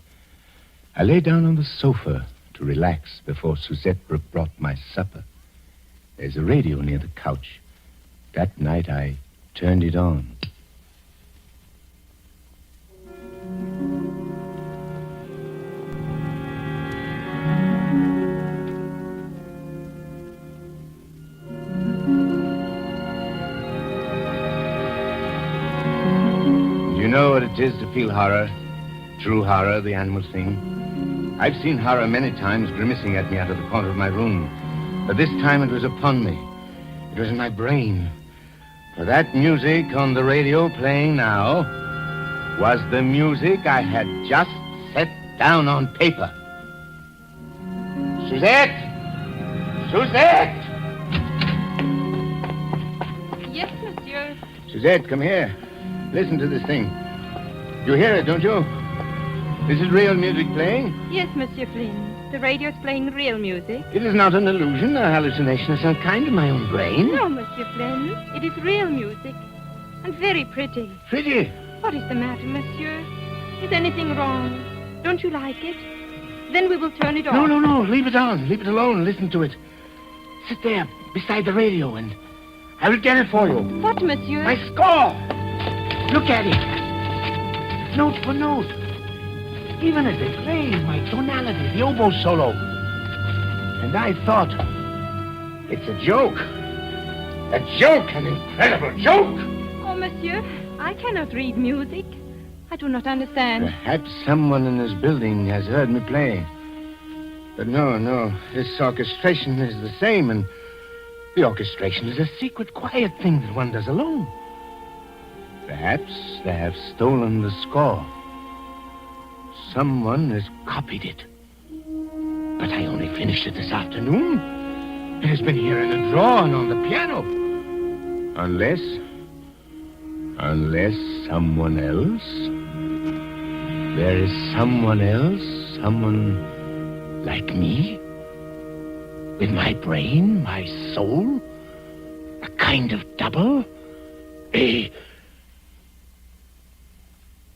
I lay down on the sofa to relax before Suzette brought my supper. There's a radio near the couch. That night I turned it on. You know what it is to feel horror? True horror, the animal thing. I've seen horror many times grimacing at me out of the corner of my room. But this time it was upon me. It was in my brain. For that music on the radio playing now was the music I had just set down on paper. Suzette! Suzette! Yes, monsieur. Suzette, come here. Listen to this thing. You hear it, don't you? This is real music playing? Yes, Monsieur Flynn. The radio's playing real music. It is not an illusion, a hallucination of some kind in my own brain. No, Monsieur Flynn. It is real music. And very pretty. Pretty? What is the matter, monsieur? Is anything wrong? Don't you like it? Then we will turn it off. No. Leave it on. Leave it alone. Listen to it. Sit there beside the radio and I will get it for you. What, monsieur? My score. Look at it. Note for note. Even as they play, my tonality, the oboe solo. And I thought, it's a joke. A joke, an incredible joke. Oh, monsieur, I cannot read music. I do not understand. Perhaps someone in this building has heard me play. But no, this orchestration is the same, and the orchestration is a secret, quiet thing that one does alone. Perhaps they have stolen the score. Someone has copied it. But I only finished it this afternoon. It has been here in a drawer and on the piano. Unless someone else. There is someone else, someone like me. With my brain, my soul. A kind of double. It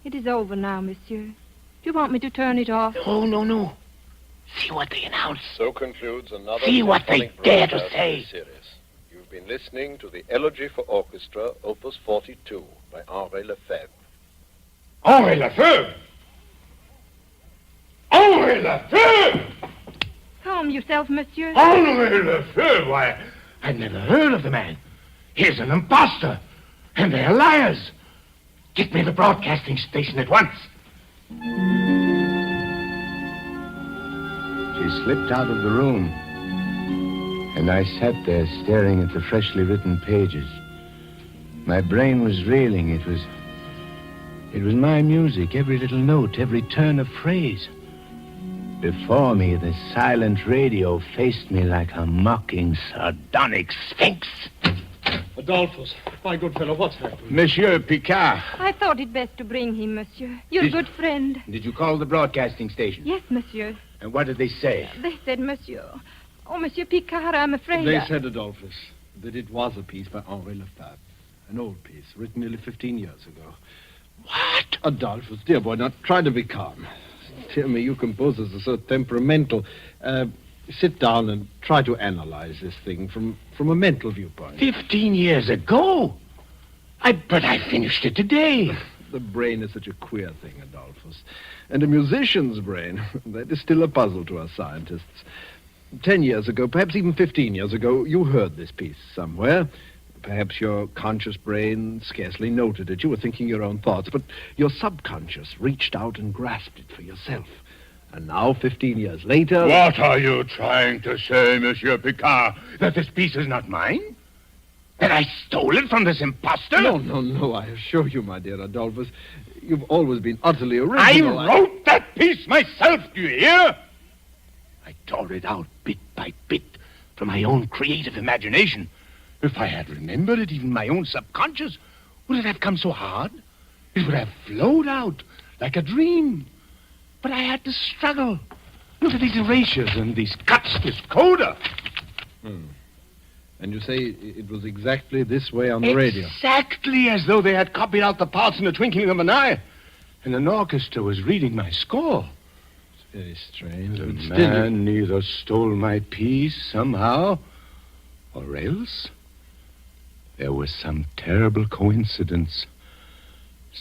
is over now, monsieur. Do you want me to turn it off? No. See what they announce. So concludes another... See what they dare to say. Series. You've been listening to the Elegy for Orchestra, Opus 42, by Henri Lefebvre. Henri Lefebvre? Henri Lefebvre! Calm yourself, monsieur. Henri Lefebvre? Why, I've never heard of the man. He's an imposter. And they're liars. Get me the broadcasting station at once. She slipped out of the room, and I sat there staring at the freshly written pages. My brain was reeling. It was my music, every little note, every turn of phrase. Before me, the silent radio faced me like a mocking, sardonic sphinx. Adolphus, my good fellow, what's happened? Monsieur Picard. I thought it best to bring him, monsieur. You're a good friend. Did you call the broadcasting station? Yes, monsieur. And what did they say? They said, monsieur. Oh, Monsieur Picard, I'm afraid... They said, Adolphus, that it was a piece by Henri Lefebvre. An old piece, written nearly 15 years ago. What? Adolphus, dear boy, now try to be calm. Dear me, you composers are so temperamental. Sit down and try to analyze this thing from a mental viewpoint. 15 years ago? But I finished it today. The brain is such a queer thing, Adolphus. And a musician's brain, that is still a puzzle to us scientists. 10 years ago, perhaps even 15 years ago, you heard this piece somewhere. Perhaps your conscious brain scarcely noted it. You were thinking your own thoughts, but your subconscious reached out and grasped it for yourself. And now, 15 years later... What are you trying to say, Monsieur Picard? That this piece is not mine? That I stole it from this imposter? No, I assure you, my dear Adolphus, you've always been utterly original. I wrote that piece myself, do you hear? I tore it out bit by bit from my own creative imagination. If I had remembered it, even my own subconscious, would it have come so hard? It would have flowed out like a dream. But I had to struggle. Look at these erasures and these cuts, this coda. And you say it was exactly this way on the radio? Exactly as though they had copied out the parts in the twinkling of an eye. And an orchestra was reading my score. It's very strange. The man either stole my piece somehow, or else there was some terrible coincidence.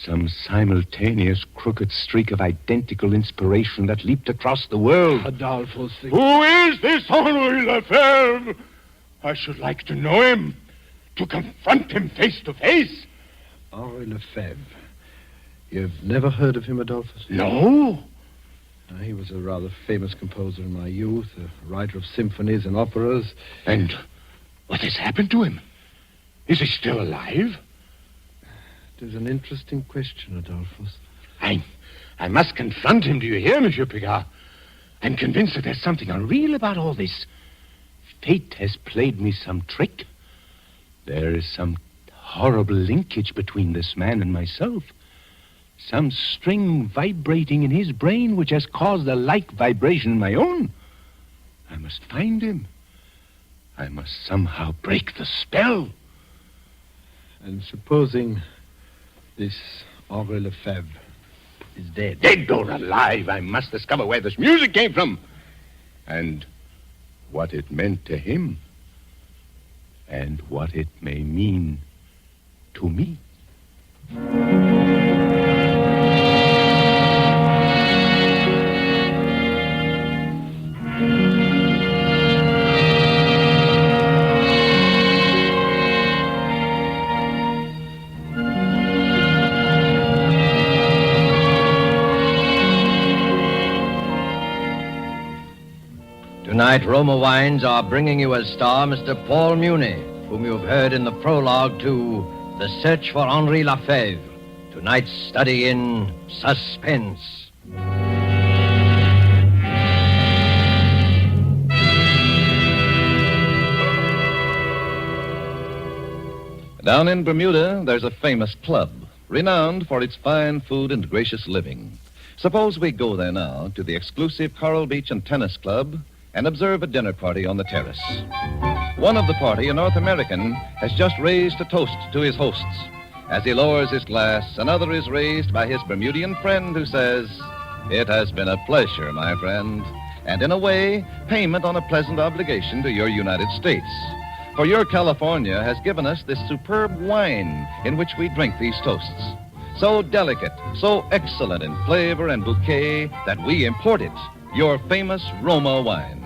Some simultaneous crooked streak of identical inspiration that leaped across the world. Adolphus... Who is this Henri Lefebvre? I should like to know him, to confront him face to face. Henri Lefebvre. You've never heard of him, Adolphus? No. He was a rather famous composer in my youth, a writer of symphonies and operas. And what has happened to him? Is he still alive? It is an interesting question, Adolphus. I must confront him, do you hear, Monsieur Picard? I'm convinced that there's something unreal about all this. Fate has played me some trick. There is some horrible linkage between this man and myself. Some string vibrating in his brain which has caused a like vibration in my own. I must find him. I must somehow break the spell. And supposing this Henri Lefebvre is dead. Dead or alive, I must discover where this music came from. And what it meant to him. And what it may mean to me. Tonight, Roma Wines are bringing you as star Mr. Paul Muni, whom you've heard in the prologue to The Search for Henri Lefebvre. Tonight's study in Suspense. Down in Bermuda, there's a famous club, renowned for its fine food and gracious living. Suppose we go there now to the exclusive Coral Beach and Tennis Club and observe a dinner party on the terrace. One of the party, a North American, has just raised a toast to his hosts. As he lowers his glass, another is raised by his Bermudian friend who says, "It has been a pleasure, my friend, and in a way, payment on a pleasant obligation to your United States. For your California has given us this superb wine in which we drink these toasts. So delicate, so excellent in flavor and bouquet that we import it, your famous Roma wine."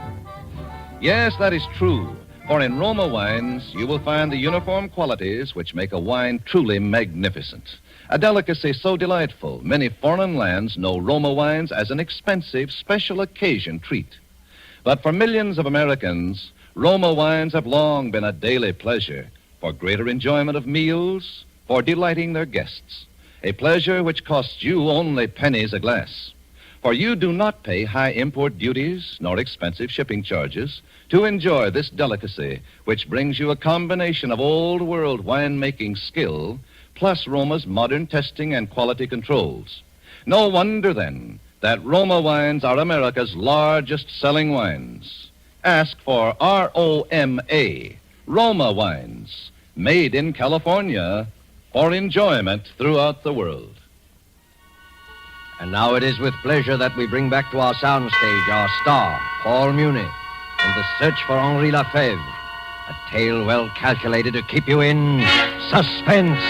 Yes, that is true, for in Roma wines you will find the uniform qualities which make a wine truly magnificent. A delicacy so delightful, many foreign lands know Roma wines as an expensive, special occasion treat. But for millions of Americans, Roma wines have long been a daily pleasure for greater enjoyment of meals, for delighting their guests. A pleasure which costs you only pennies a glass. For you do not pay high import duties nor expensive shipping charges to enjoy this delicacy, which brings you a combination of old world winemaking skill plus Roma's modern testing and quality controls. No wonder, then, that Roma wines are America's largest selling wines. Ask for ROMA, Roma wines, made in California for enjoyment throughout the world. And now it is with pleasure that we bring back to our soundstage our star, Paul Muni, in The Search for Henri Lefebvre, a tale well calculated to keep you in suspense.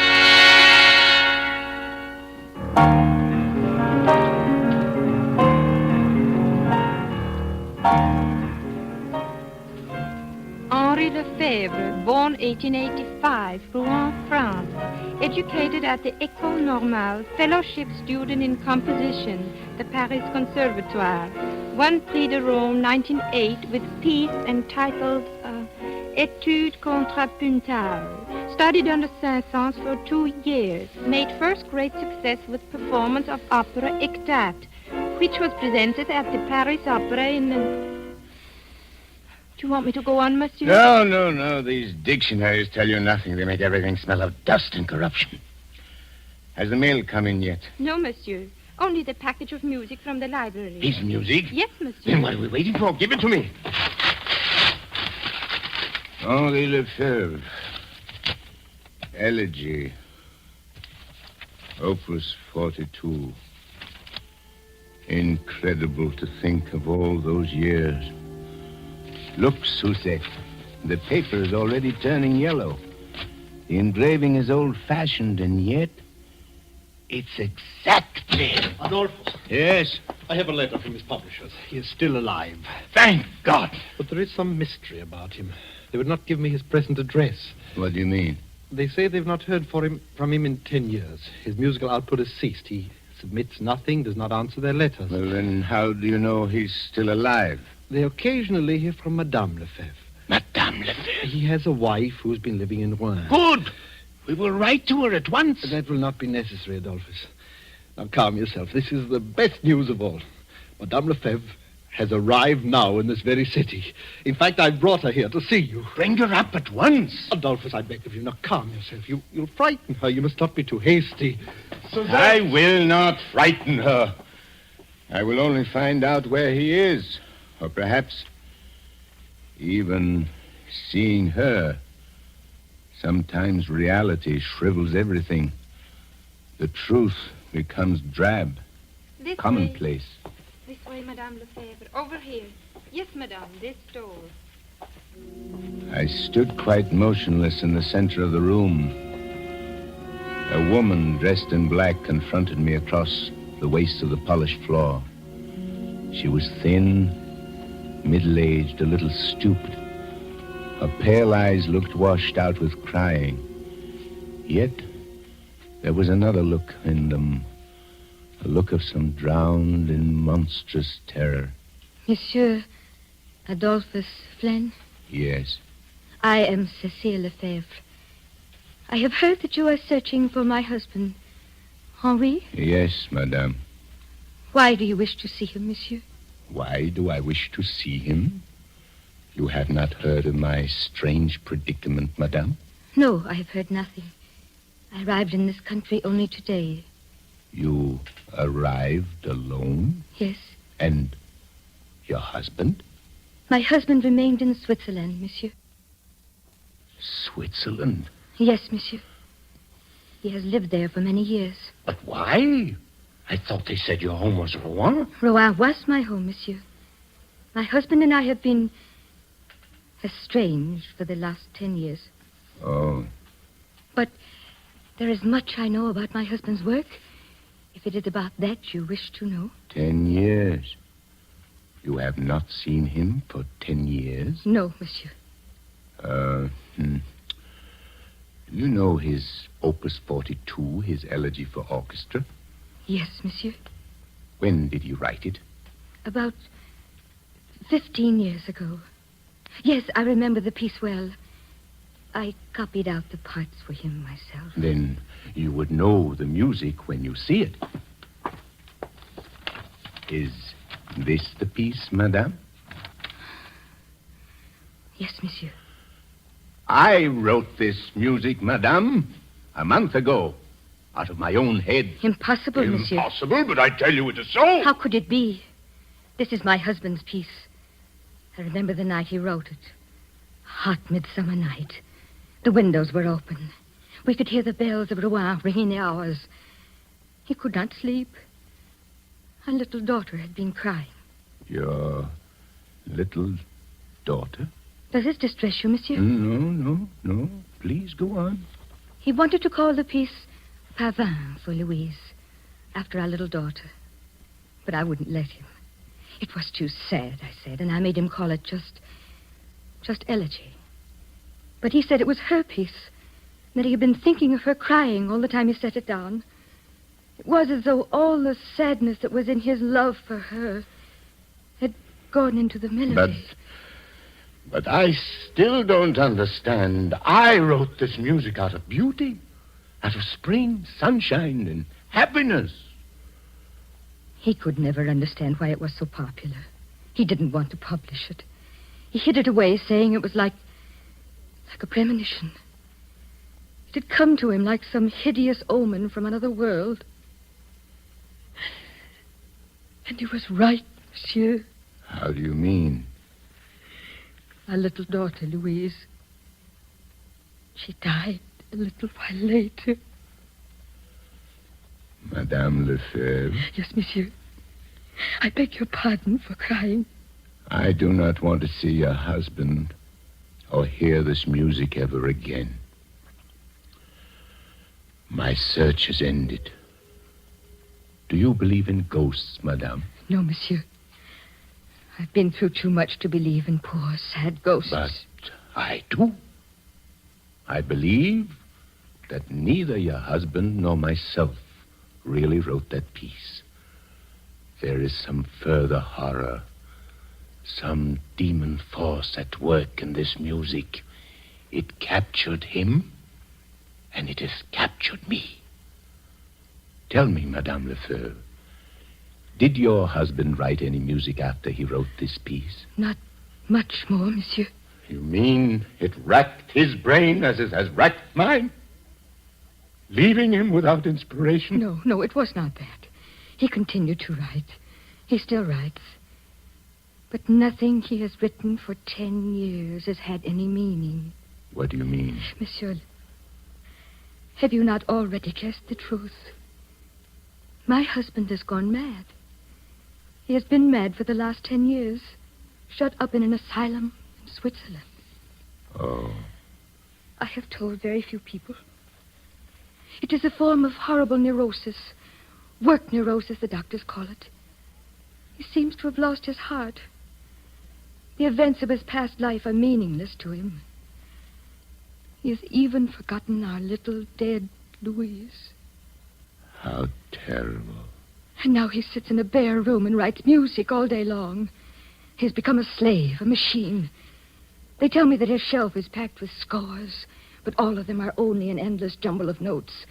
Henri Lefebvre, born 1885, Rouen, France. Educated at the École Normale, fellowship student in composition, the Paris Conservatoire. Won Prix de Rome 1908 with piece entitled Étude contrapuntale. Studied under Saint-Saëns for 2 years. Made first great success with performance of opera Ectate, which was presented at the Paris Opera in... Do you want me to go on, monsieur? No. These dictionaries tell you nothing. They make everything smell of dust and corruption. Has the mail come in yet? No, monsieur. Only the package of music from the library. His music? Yes, monsieur. Then what are we waiting for? Give it to me. Henri Lefebvre. Elegy. Opus 42. Incredible to think of all those years. Look, Susette. The paper is already turning yellow. The engraving is old-fashioned, and yet it's exactly... Adolphus. Yes? I have a letter from his publishers. He is still alive. Thank God. But there is some mystery about him. They would not give me his present address. What do you mean? They say they've not heard from him in 10 years. His musical output has ceased. He submits nothing, does not answer their letters. Well, then how do you know he's still alive? They occasionally hear from Madame Lefebvre. Madame Lefebvre? He has a wife who's been living in Rouen. Good! We will write to her at once. That will not be necessary, Adolphus. Now calm yourself. This is the best news of all. Madame Lefebvre has arrived now in this very city. In fact, I've brought her here to see you. Bring her up at once. Adolphus, I beg of you, now calm yourself. You'll frighten her. You must not be too hasty. I will not frighten her. I will only find out where he is. Or perhaps even seeing her. Sometimes reality shrivels everything. The truth becomes drab, This commonplace. way. This way, Madame Lefebvre. Over here. Yes, Madame, this door. I stood quite motionless in the center of the room. A woman dressed in black confronted me across the waist of the polished floor. She was thin, middle-aged, a little stooped. Her pale eyes looked washed out with crying. Yet there was another look in them, a look of some drowned in monstrous terror. Monsieur Adolphus Flynn, Yes. I am Cécile Lefebvre. I have heard that you are searching for my husband, Henri. Yes, madame. Why do you wish to see him, monsieur? Why do I wish to see him? You have not heard of my strange predicament, madame? No, I have heard nothing. I arrived in this country only today. You arrived alone? Yes. And your husband? My husband remained in Switzerland, monsieur. Switzerland? Yes, monsieur. He has lived there for many years. But why? I thought they said your home was Rouen. Rouen was my home, monsieur. My husband and I have been estranged for the last 10 years. Oh. But there is much I know about my husband's work. If it is about that you wish to know. 10 years. You have not seen him for 10 years? No, monsieur. You know his Opus 42, his elegy for orchestra? Yes, monsieur. When did he write it? About 15 years ago. Yes, I remember the piece well. I copied out the parts for him myself. Then you would know the music when you see it. Is this the piece, madame? Yes, monsieur. I wrote this music, madame, a month ago, out of my own head. Impossible, monsieur. Impossible, but I tell you it is so. How could it be? This is my husband's piece. I remember the night he wrote it. Hot midsummer night. The windows were open. We could hear the bells of Rouen ringing the hours. He could not sleep. Our little daughter had been crying. Your little daughter? Does this distress you, monsieur? No. Please go on. He wanted to call the piece Pavin for Louise, after our little daughter. But I wouldn't let him. It was too sad, I said, and I made him call it just elegy. But he said it was her piece, and that he had been thinking of her crying all the time he set it down. It was as though all the sadness that was in his love for her had gone into the melody. But I still don't understand. I wrote this music out of beauty, out of spring, sunshine, and happiness. He could never understand why it was so popular. He didn't want to publish it. He hid it away, saying it was like a premonition. It had come to him like some hideous omen from another world. And he was right, monsieur. How do you mean? Our little daughter, Louise. She died a little while later. Madame Lefebvre? Yes, monsieur. I beg your pardon for crying. I do not want to see your husband or hear this music ever again. My search is ended. Do you believe in ghosts, madame? No, monsieur. I've been through too much to believe in poor, sad ghosts. But I do. I believe that neither your husband nor myself really wrote that piece. There is some further horror, some demon force at work in this music. It captured him, and it has captured me. Tell me, Madame Lefebvre, Did your husband write any music after he wrote this piece? Not much more, monsieur. You mean it racked his brain as it has racked mine? Leaving him without inspiration? No, it was not that. He continued to write. He still writes. But nothing he has written for 10 years has had any meaning. What do you mean? Monsieur, have you not already guessed the truth? My husband has gone mad. He has been mad for the last 10 years, shut up in an asylum in Switzerland. Oh. I have told very few people. It is a form of horrible neurosis. Work neurosis, the doctors call it. He seems to have lost his heart. The events of his past life are meaningless to him. He has even forgotten our little dead Louise. How terrible. And now he sits in a bare room and writes music all day long. He's become a slave, a machine. They tell me that his shelf is packed with scores, but all of them are only an endless jumble of notes.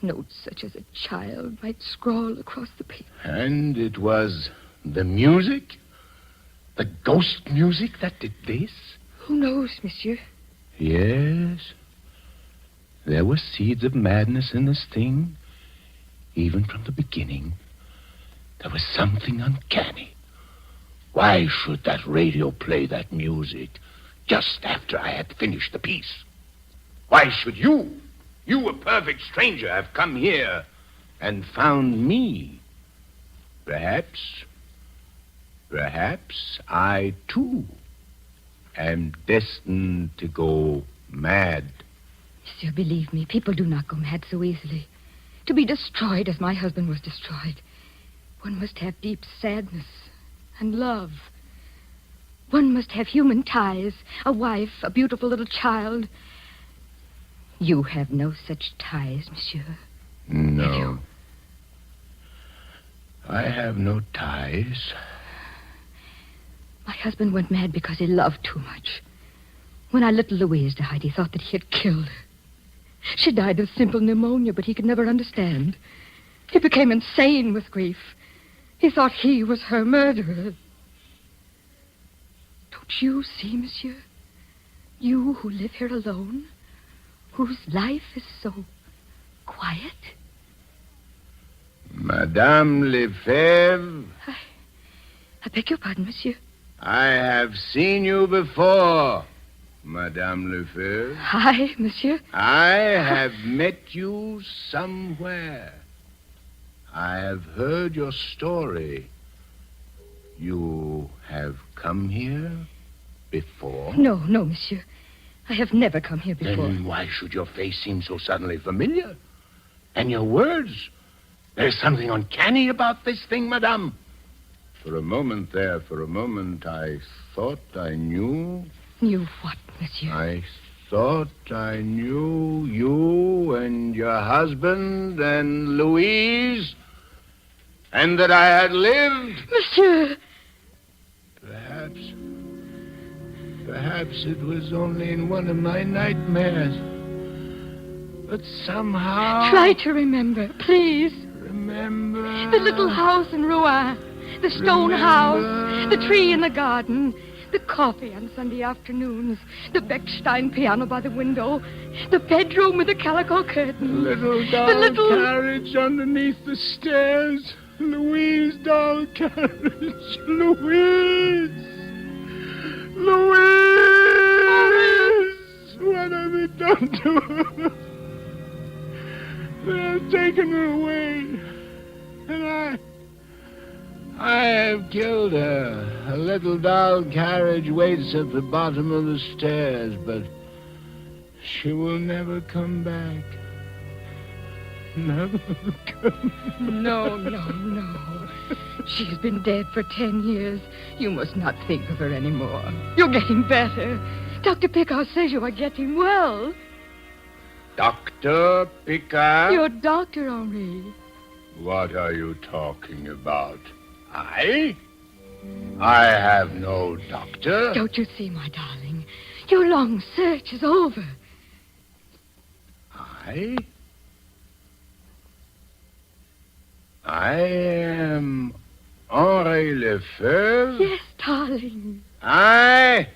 Notes such as a child might scrawl across the paper. And it was the music? The ghost music that did this? Who knows, monsieur? Yes. There were seeds of madness in this thing. Even from the beginning, there was something uncanny. Why should that radio play that music just after I had finished the piece? Why should you, a perfect stranger, have come here and found me? Perhaps I, too, am destined to go mad. Monsieur, believe me, people do not go mad so easily. To be destroyed as my husband was destroyed, one must have deep sadness and love. One must have human ties, a wife, a beautiful little child. You have no such ties, monsieur. No. I have no ties. My husband went mad because he loved too much. When our little Louise died, he thought that he had killed her. She died of simple pneumonia, but he could never understand. He became insane with grief. He thought he was her murderer. Don't you see, monsieur? You who live here alone, whose life is so quiet. Madame Lefebvre. I beg your pardon, monsieur. I have seen you before, Madame Lefebvre. Hi, monsieur. I have met you somewhere. I have heard your story. You have come here before? No, monsieur. I have never come here before. Then why should your face seem so suddenly familiar? And your words? There's something uncanny about this thing, madame. For a moment, I thought I knew. Knew what, monsieur? I thought I knew you and your husband and Louise, and that I had lived. Monsieur! Perhaps it was only in one of my nightmares. But somehow... Try to remember, please. Remember... The little house in Rouen. The stone house. The tree in the garden. The coffee on Sunday afternoons. The Bechstein piano by the window. The bedroom with the calico curtain. The little carriage underneath the stairs. Louise doll carriage. Louise! What have they done to her? They have taken her away. And I have killed her. A little doll carriage waits at the bottom of the stairs, but she will never come back. Never come back. No. She has been dead for 10 years. You must not think of her anymore. You're getting better. Dr. Picard says you are getting well. Dr. Picard? Your doctor, Henri. What are you talking about? I have no doctor. Don't you see, my darling? Your long search is over. I am Henri Lefebvre? Yes, darling. I...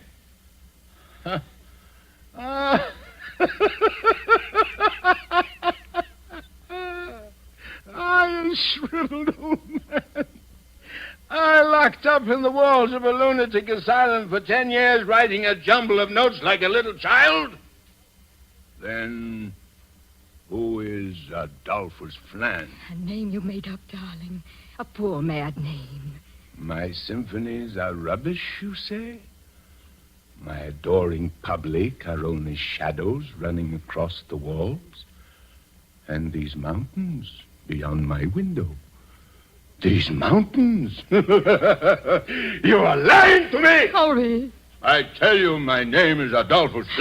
I, a shriveled old man. I locked up in the walls of a lunatic asylum for 10 years, writing a jumble of notes like a little child? Then who is Adolphus Flan? A name you made up, darling. A poor mad name. My symphonies are rubbish, you say? My adoring public are only shadows running across the walls? And these mountains beyond my window? These mountains? You are lying to me! Henri. I tell you, my name is Adolphus